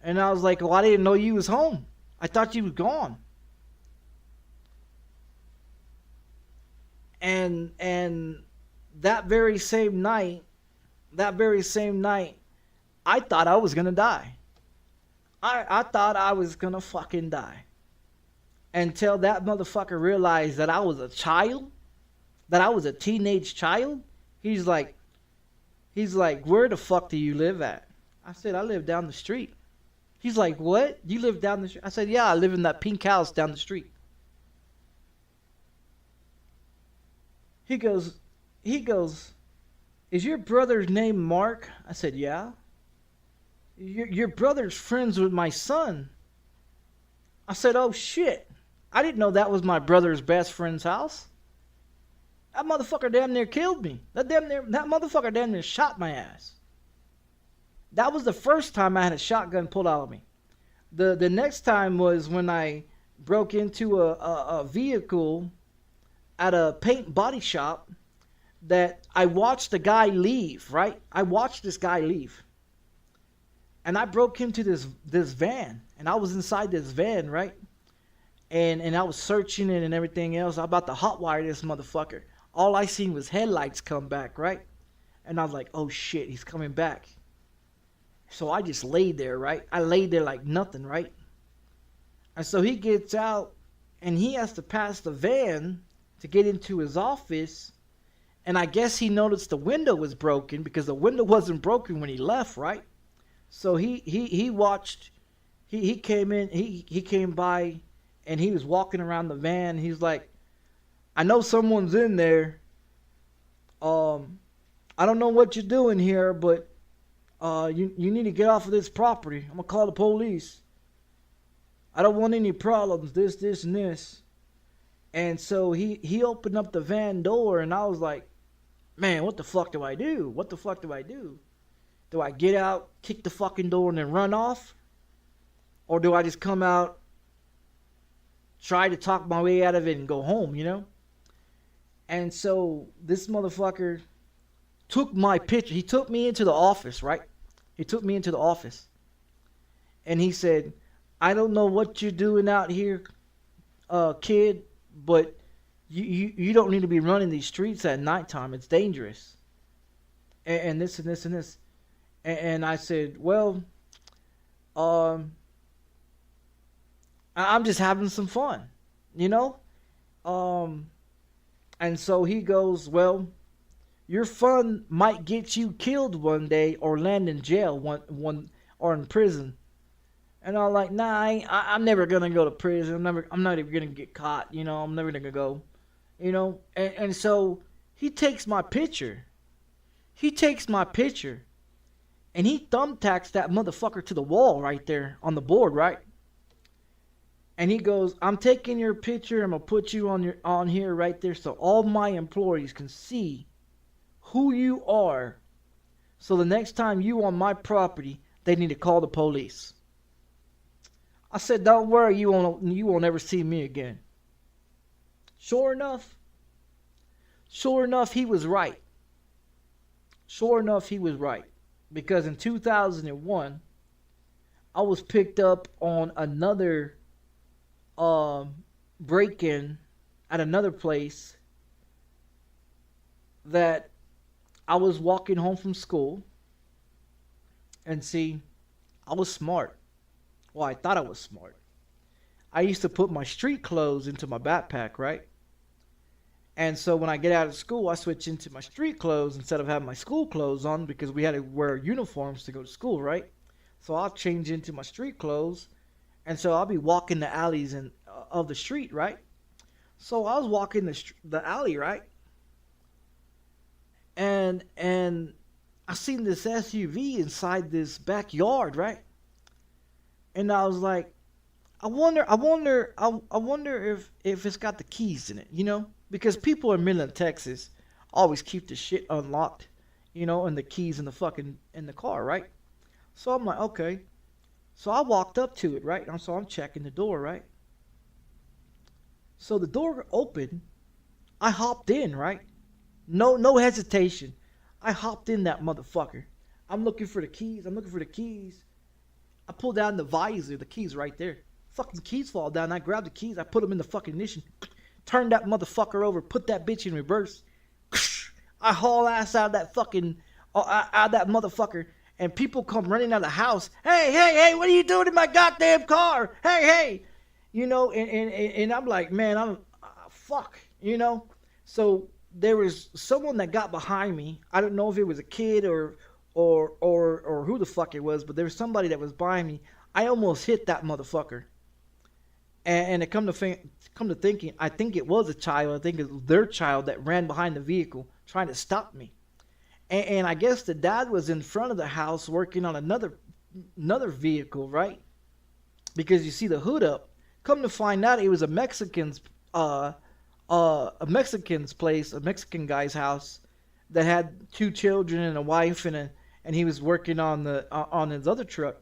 B: And I was like, well, I didn't know you was home. I thought you was gone. And that very same night, I thought I was gonna die. I thought I was gonna fucking die. Until that motherfucker realized that I was a child, that I was a teenage child. He's like, where the fuck do you live at? I said, I live down the street. He's like, what? You live down the street? I said, yeah, I live in that pink house down the street. He goes, is your brother's name Mark? I said, yeah. Your brother's friends with my son. I said, oh shit. I didn't know that was my brother's best friend's house. That motherfucker damn near killed me. That motherfucker damn near shot my ass. That was the first time I had a shotgun pulled out of me. The next time was when I broke into a vehicle at a paint body shop that I watched the guy leave, right? I watched this guy leave. And I broke into this van. And I was inside this van, right? And I was searching it and everything else. I'm about to hotwire this motherfucker. All I seen was headlights come back, right? And I was like, oh shit, he's coming back. So I just laid there, right? I laid there like nothing, right? And so he gets out and he has to pass the van to get into his office. And I guess he noticed the window was broken because the window wasn't broken when he left, right? So he watched, he came in, he came by, and he was walking around the van. He's like, I know someone's in there. I don't know what you're doing here, but you need to get off of this property. I'm gonna call the police. I don't want any problems, this, and this. And so he opened up the van door, and I was like, man, what the fuck do I do? What the fuck do I do? Do I get out, kick the fucking door, and then run off? Or do I just come out, try to talk my way out of it and go home, you know? And so this motherfucker took my picture. He took me into the office, right? He took me into the office. And he said, I don't know what you're doing out here, kid, but you don't need to be running these streets at nighttime. It's dangerous. And this and this and this. And I said, well, I'm just having some fun, you know? And so he goes, well, your fun might get you killed one day or land in jail one or in prison. And I'm like, nah, I'm never gonna go to prison. I'm not even gonna get caught. You know, I'm never gonna go. You know, and so he takes my picture. He takes my picture, and he thumbtacks that motherfucker to the wall right there on the board, right? And he goes, I'm taking your picture. I'm gonna put you on here right there, so all my employees can see who you are. So the next time you on my property, they need to call the police. I said, don't worry, you won't ever see me again. Sure enough, he was right. Sure enough, he was right. Because in 2001, I was picked up on another break-in at another place that I was walking home from school. And see, I was smart. Well, I thought I was smart. I used to put my street clothes into my backpack, right? And so when I get out of school, I switch into my street clothes instead of having my school clothes on because we had to wear uniforms to go to school, right? So I'll change into my street clothes. And so I'll be walking the alleys of the street, right? So I was walking the alley, right? And I seen this SUV inside this backyard, right? And I was like, I wonder if it's got the keys in it, you know? Because people in Midland, Texas always keep the shit unlocked, you know, and the keys in the car, right? So I'm like, okay. So I walked up to it, right? And so I'm checking the door, right? So the door opened. I hopped in, right? No hesitation. I hopped in that motherfucker. I'm looking for the keys. I pull down the visor, the keys right there. Fucking keys fall down. I grab the keys, I put them in the fucking ignition. Turn that motherfucker over, put that bitch in reverse. I haul ass out of that fucking, out of that motherfucker. And people come running out of the house. Hey, what are you doing in my goddamn car? Hey. You know, and I'm like, man, fuck, you know. So there was someone that got behind me. I don't know if it was a kid or who the fuck it was, but there was somebody that was behind me. I almost hit that motherfucker. And it come to thinking, I think it was a child. I think it was their child that ran behind the vehicle trying to stop me. And I guess the dad was in front of the house working on another vehicle, right? Because you see the hood up. Come to find out, it was a Mexican place, a Mexican guy's house that had 2 children and a wife, and he was working on his other truck.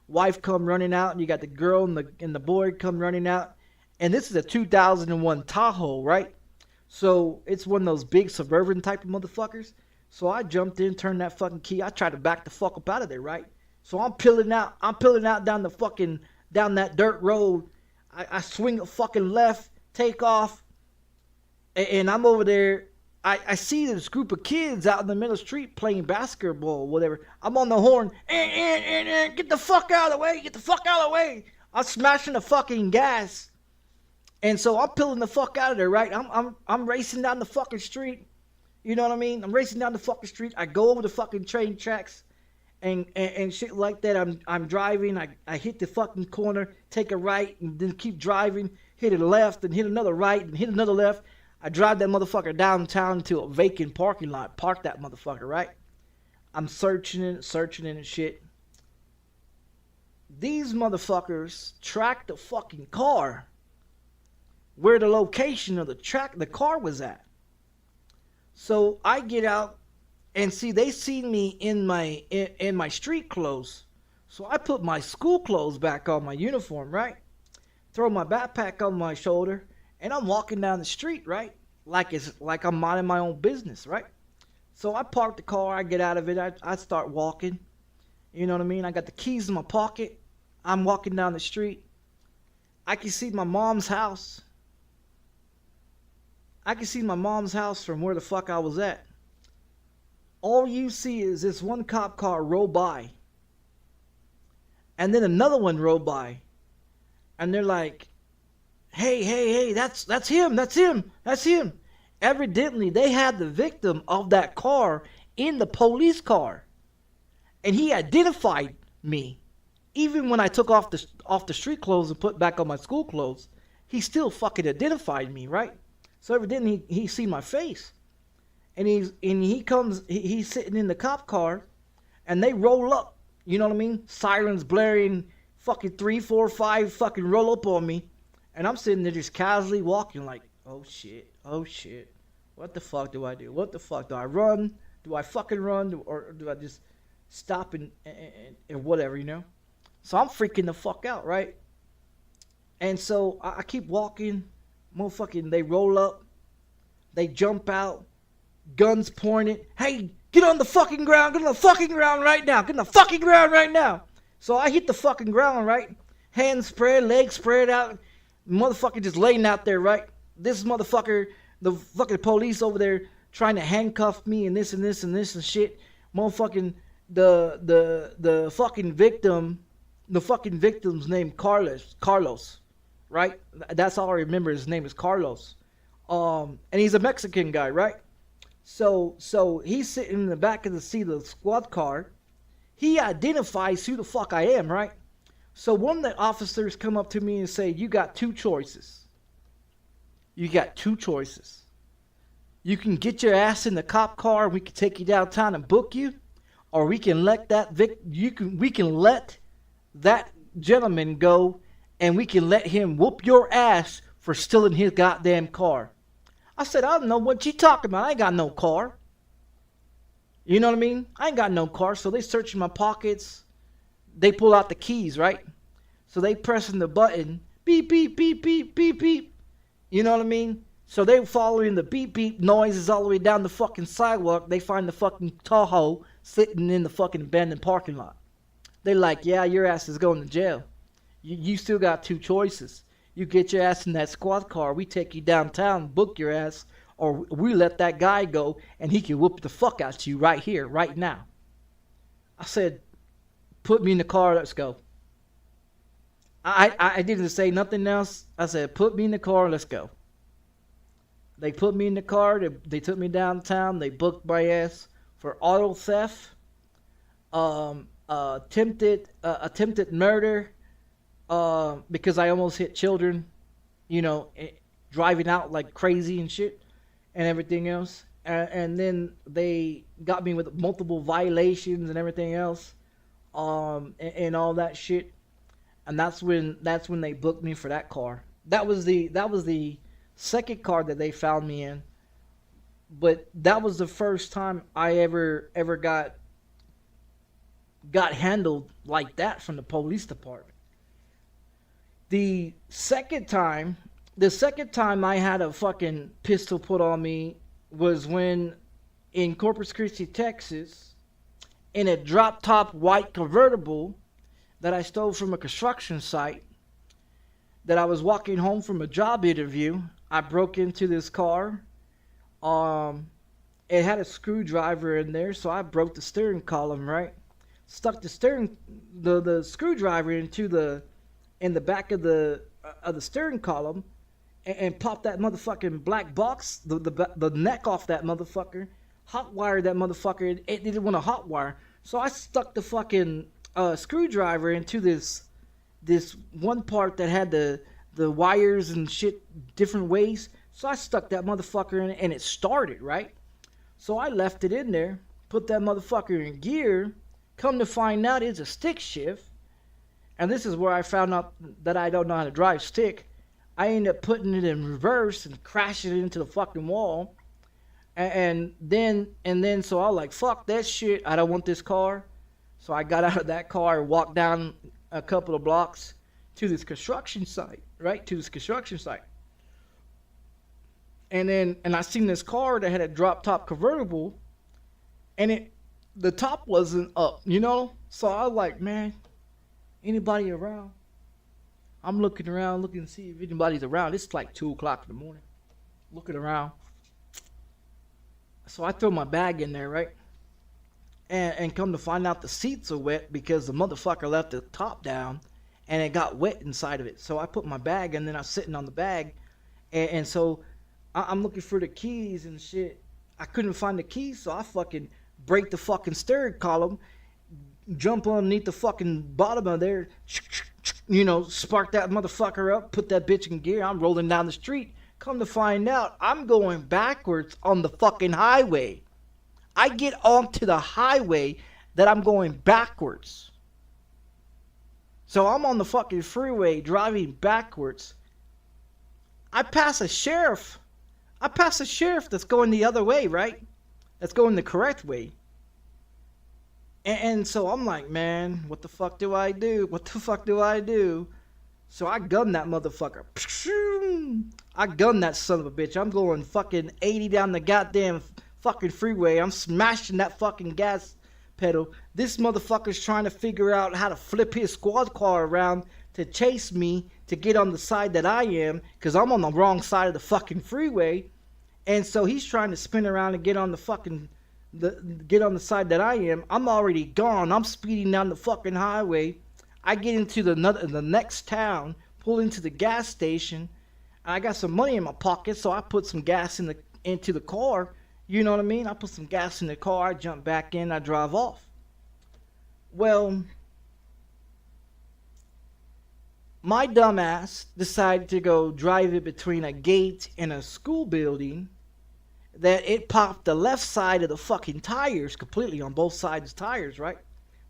B: Wife come running out, and you got the girl and the boy come running out. And this is a 2001 Tahoe, right? So it's one of those big suburban type of motherfuckers. So I jumped in, turned that fucking key. I tried to back the fuck up out of there, right? So I'm peeling out down that dirt road. I swing a fucking left, take off, and I'm over there. I see this group of kids out in the middle of the street playing basketball, whatever. I'm on the horn. Get the fuck out of the way. I'm smashing the fucking gas. And so I'm peeling the fuck out of there, right? I'm racing down the fucking street. You know what I mean? I'm racing down the fucking street. I go over the fucking train tracks and shit like that. I'm driving. I hit the fucking corner, take a right, and then keep driving. Hit a left and hit another right and hit another left. I drive that motherfucker downtown to a vacant parking lot. Park that motherfucker, right? I'm searching it and shit. These motherfuckers tracked the fucking car where the location of the car was at. So I get out and see they seen me in my street clothes. So I put my school clothes back on, my uniform, right? Throw my backpack on my shoulder, and I'm walking down the street, right? Like I'm minding my own business, right? So I park the car, I get out of it, I start walking. You know what I mean? I got the keys in my pocket. I'm walking down the street. I can see my mom's house. I can see my mom's house from where the fuck I was at. All you see is this one cop car roll by. And then another one roll by. And they're like, hey, that's him. Evidently, they had the victim of that car in the police car. And he identified me. Even when I took off the street clothes and put back on my school clothes, he still fucking identified me, right? So evidently he see my face. And he's sitting in the cop car, and they roll up, you know what I mean? Sirens blaring, fucking 3, 4, 5 fucking roll up on me. And I'm sitting there just casually walking like, oh shit. What the fuck do I do? What the fuck? Do I run? Do I fucking run? Or do I just stop and whatever, you know? So I'm freaking the fuck out, right? And so I keep walking. Motherfucking, they roll up. They jump out. Guns pointed. Hey, get on the fucking ground. Get on the fucking ground right now. Get on the fucking ground right now. So I hit the fucking ground, right? Hands spread, legs spread out. Motherfucker just laying out there, right? This motherfucker, the fucking police over there trying to handcuff me and this and this and this and shit. Motherfucking the fucking victim, the fucking victim's name Carlos, right? That's all I remember. His name is Carlos. And he's a Mexican guy, right? So he's sitting in the back of the seat of the squad car. He identifies who the fuck I am, right? So one of the officers come up to me and say, you got two choices. You got two choices. You can get your ass in the cop car and we can take you downtown and book you. Or we can let we can let that gentleman go and we can let him whoop your ass for stealing his goddamn car. I said, I don't know what you talking about. I ain't got no car. You know what I mean? I ain't got no car. So they searching my pockets. They pull out the keys, right? So they pressing the button. Beep, beep, beep, beep, beep, beep. You know what I mean? So they following the beep, beep noises all the way down the fucking sidewalk. They find the fucking Tahoe sitting in the fucking abandoned parking lot. They like, yeah, your ass is going to jail. You still got two choices. You get your ass in that squad car. We take you downtown, book your ass. Or we let that guy go and he can whoop the fuck out you right here, right now. I said, put me in the car, let's go. I didn't say nothing else. I said, put me in the car, let's go. They put me in the car. They took me downtown. They booked my ass for auto theft, attempted murder, because I almost hit children, you know, driving out like crazy and shit and everything else. And then they got me with multiple violations and everything else, and all that shit. And that's when they booked me for that car. That was the second car that they found me in. But that was the first time I ever got handled like that from the police department. The second time I had a fucking pistol put on me was when in Corpus Christi, Texas, in a drop top white convertible that I stole from a construction site, that I was walking home from a job interview. I broke into this car. It had a screwdriver in there, so I broke the steering column, right? Stuck the screwdriver in the back of the steering column, and pop that motherfucking black box, the neck off that motherfucker, hot wire that motherfucker. It didn't want a hot wire, so I stuck the fucking screwdriver into this one part that had the wires and shit different ways. So I stuck that motherfucker in, and it started, right? So I left it in there, put that motherfucker in gear. Come to find out, it's a stick shift. And this is where I found out that I don't know how to drive stick. I ended up putting it in reverse and crashing it into the fucking wall. And then so I was like, fuck that shit. I don't want this car. So I got out of that car and walked down a couple of blocks to this construction site, right? To this construction site. And I seen this car that had a drop top convertible, and the top wasn't up, you know? So I was like, man, anybody around? I'm looking around, looking to see if anybody's around. It's like 2 o'clock in the morning. Looking around. So I throw my bag in there, right? And come to find out the seats are wet because the motherfucker left the top down and it got wet inside of it. So I put my bag and then I was sitting on the bag. And so I'm looking for the keys and shit. I couldn't find the keys, so I fucking break the fucking steering column, jump underneath the fucking bottom of there, you know, spark that motherfucker up, put that bitch in gear. I'm rolling down the street. Come to find out, I'm going backwards on the fucking highway. I get onto the highway that I'm going backwards. So I'm on the fucking freeway driving backwards. I pass a sheriff. That's going the other way, right? That's going the correct way. And so I'm like, man, what the fuck do I do? What the fuck do I do? So I gun that motherfucker. I gun that son of a bitch. I'm going fucking 80 down the goddamn fucking freeway. I'm smashing that fucking gas pedal. This motherfucker's trying to figure out how to flip his squad car around to chase me to get on the side that I am, because I'm on the wrong side of the fucking freeway. And so he's trying to spin around and get on the fucking get on the side that I am. I'm already gone. I'm speeding down the fucking highway. I get into the next town, pull into the gas station. I got some money in my pocket, so I put some gas into the car. You know what I mean? I put some gas in the car, I jump back in, I drive off. Well, my dumbass decided to go drive it between a gate and a school building, that it popped the left side of the fucking tires completely on both sides of the tires, right?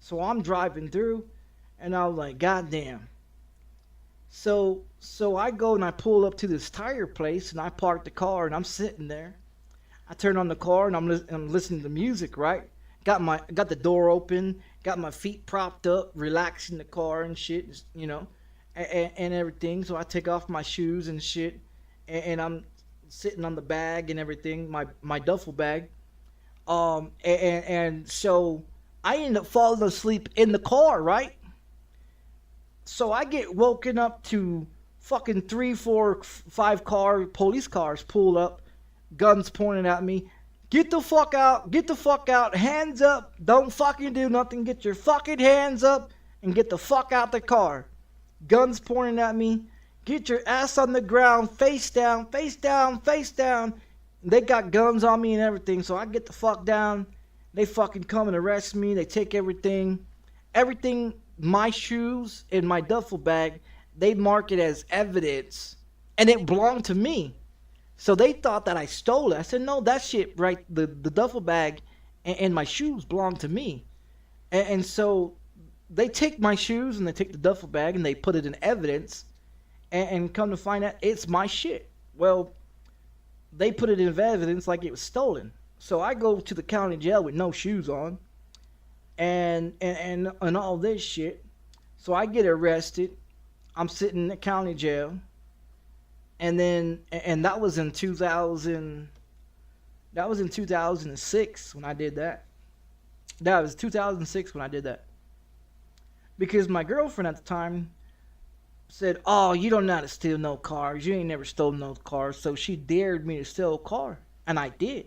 B: So I'm driving through, and I was like, God damn. So I go and I pull up to this tire place, and I park the car, and I'm sitting there. I turn on the car, and I'm listening to music, right? Got the door open, got my feet propped up, relaxing the car and shit, you know, and everything. So I take off my shoes and shit, and I'm sitting on the bag and everything, my duffel bag. And so I end up falling asleep in the car, right? So I get woken up to fucking 3, 4, 5 police cars pulled up, guns pointed at me. Get the fuck out, hands up, don't fucking do nothing, get your fucking hands up and get the fuck out the car. Guns pointing at me, get your ass on the ground, face down, face down, face down. They got guns on me and everything, so I get the fuck down. They fucking come and arrest me, they take everything, my shoes and my duffel bag, they mark it as evidence, and it belonged to me. So they thought that I stole it. I said, no, that shit, right, the duffel bag and my shoes belong to me. And so they take my shoes and they take the duffel bag and they put it in evidence, and come to find out it's my shit. Well, they put it in evidence like it was stolen. So I go to the county jail with no shoes on and all this shit. So I get arrested. I'm sitting in the county jail. And that was in 2006 when I did that. That was 2006 when I did that. Because my girlfriend at the time said, oh, you don't know how to steal no cars. You ain't never stolen no cars. So she dared me to steal a car. And I did.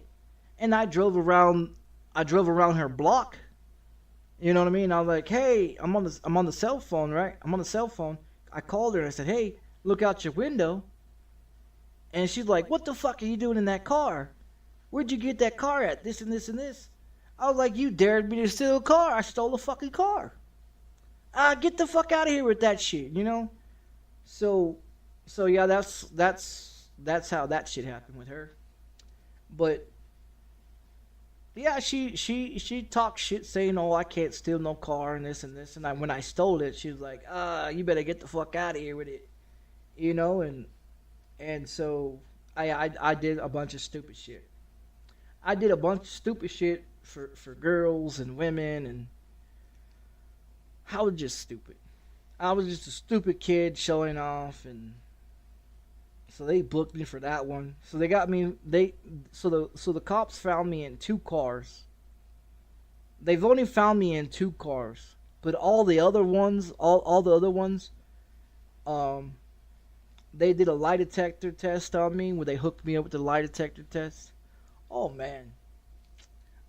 B: And I drove around her block. You know what I mean? I was like, hey, I'm on the cell phone, right? I'm on the cell phone. I called her and I said, hey, look out your window. And she's like, what the fuck are you doing in that car? Where'd you get that car at? This and this and this. I was like, you dared me to steal a car. I stole a fucking car. Get the fuck out of here with that shit, you know? So yeah, that's how that shit happened with her. But yeah, she talked shit saying, oh, I can't steal no car and this and this. And when I stole it, she was like, you better get the fuck out of here with it, you know? And so I did a bunch of stupid shit. I did a bunch of stupid shit for girls and women, and I was just stupid. I was just a stupid kid showing off, and so they booked me for that one. So they got me. So the cops found me in 2 cars. They've only found me in 2 cars, but all the other ones, all the other ones, they did a lie detector test on me where they hooked me up with the lie detector test. Oh man,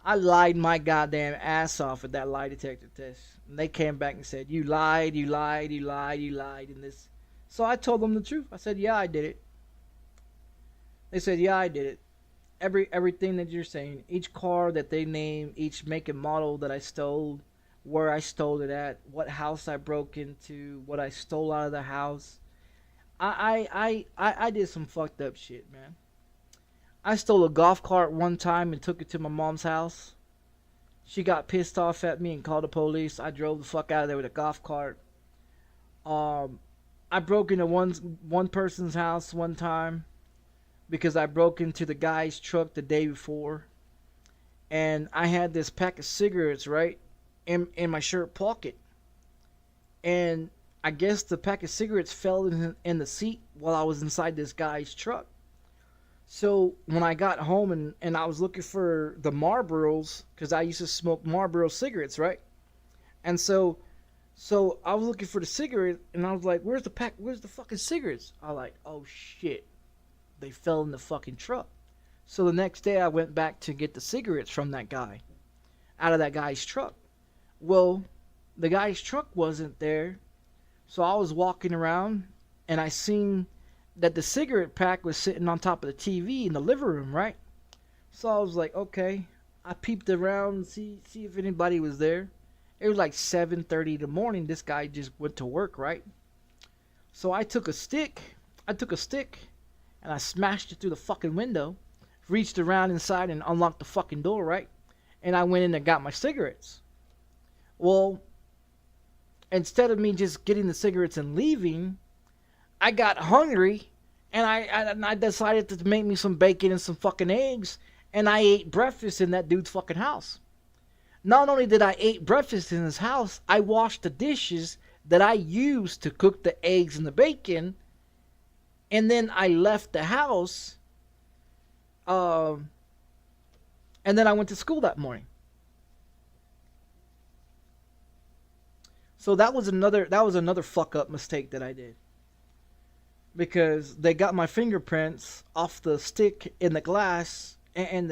B: I lied my goddamn ass off at that lie detector test. And they came back and said, you lied in this. So I told them the truth. I said, yeah, I did it. They said, yeah, I did it. Everything that you're saying, each car that they named, each make and model that I stole, where I stole it at, what house I broke into, what I stole out of the house. I did some fucked up shit, man. I stole a golf cart one time and took it to my mom's house. She got pissed off at me and called the police. I drove the fuck out of there with a golf cart. I broke into one person's house one time because I broke into the guy's truck the day before. And I had this pack of cigarettes, right, in my shirt pocket. And I guess the pack of cigarettes fell in the seat while I was inside this guy's truck. So when I got home and I was looking for the Marlboros, because I used to smoke Marlboro cigarettes, right? And so I was looking for the cigarette, and I was like, where's the fucking cigarettes? I was like, oh shit, they fell in the fucking truck. So the next day I went back to get the cigarettes from that guy, out of that guy's truck. Well, the guy's truck wasn't there, so I was walking around, and I seen that the cigarette pack was sitting on top of the TV in the living room, right? So I was like, okay. I peeped around and see if anybody was there. It was like 7:30 in the morning. This guy just went to work, right? So I took a stick, and I smashed it through the fucking window, reached around inside and unlocked the fucking door, right? And I went in and got my cigarettes. Well, instead of me just getting the cigarettes and leaving, I got hungry, and I decided to make me some bacon and some fucking eggs, and I ate breakfast in that dude's fucking house. Not only did I eat breakfast in his house, I washed the dishes that I used to cook the eggs and the bacon, and then I left the house, and then I went to school that morning. So that was another fuck up mistake that I did. Because they got my fingerprints off the stick in the glass and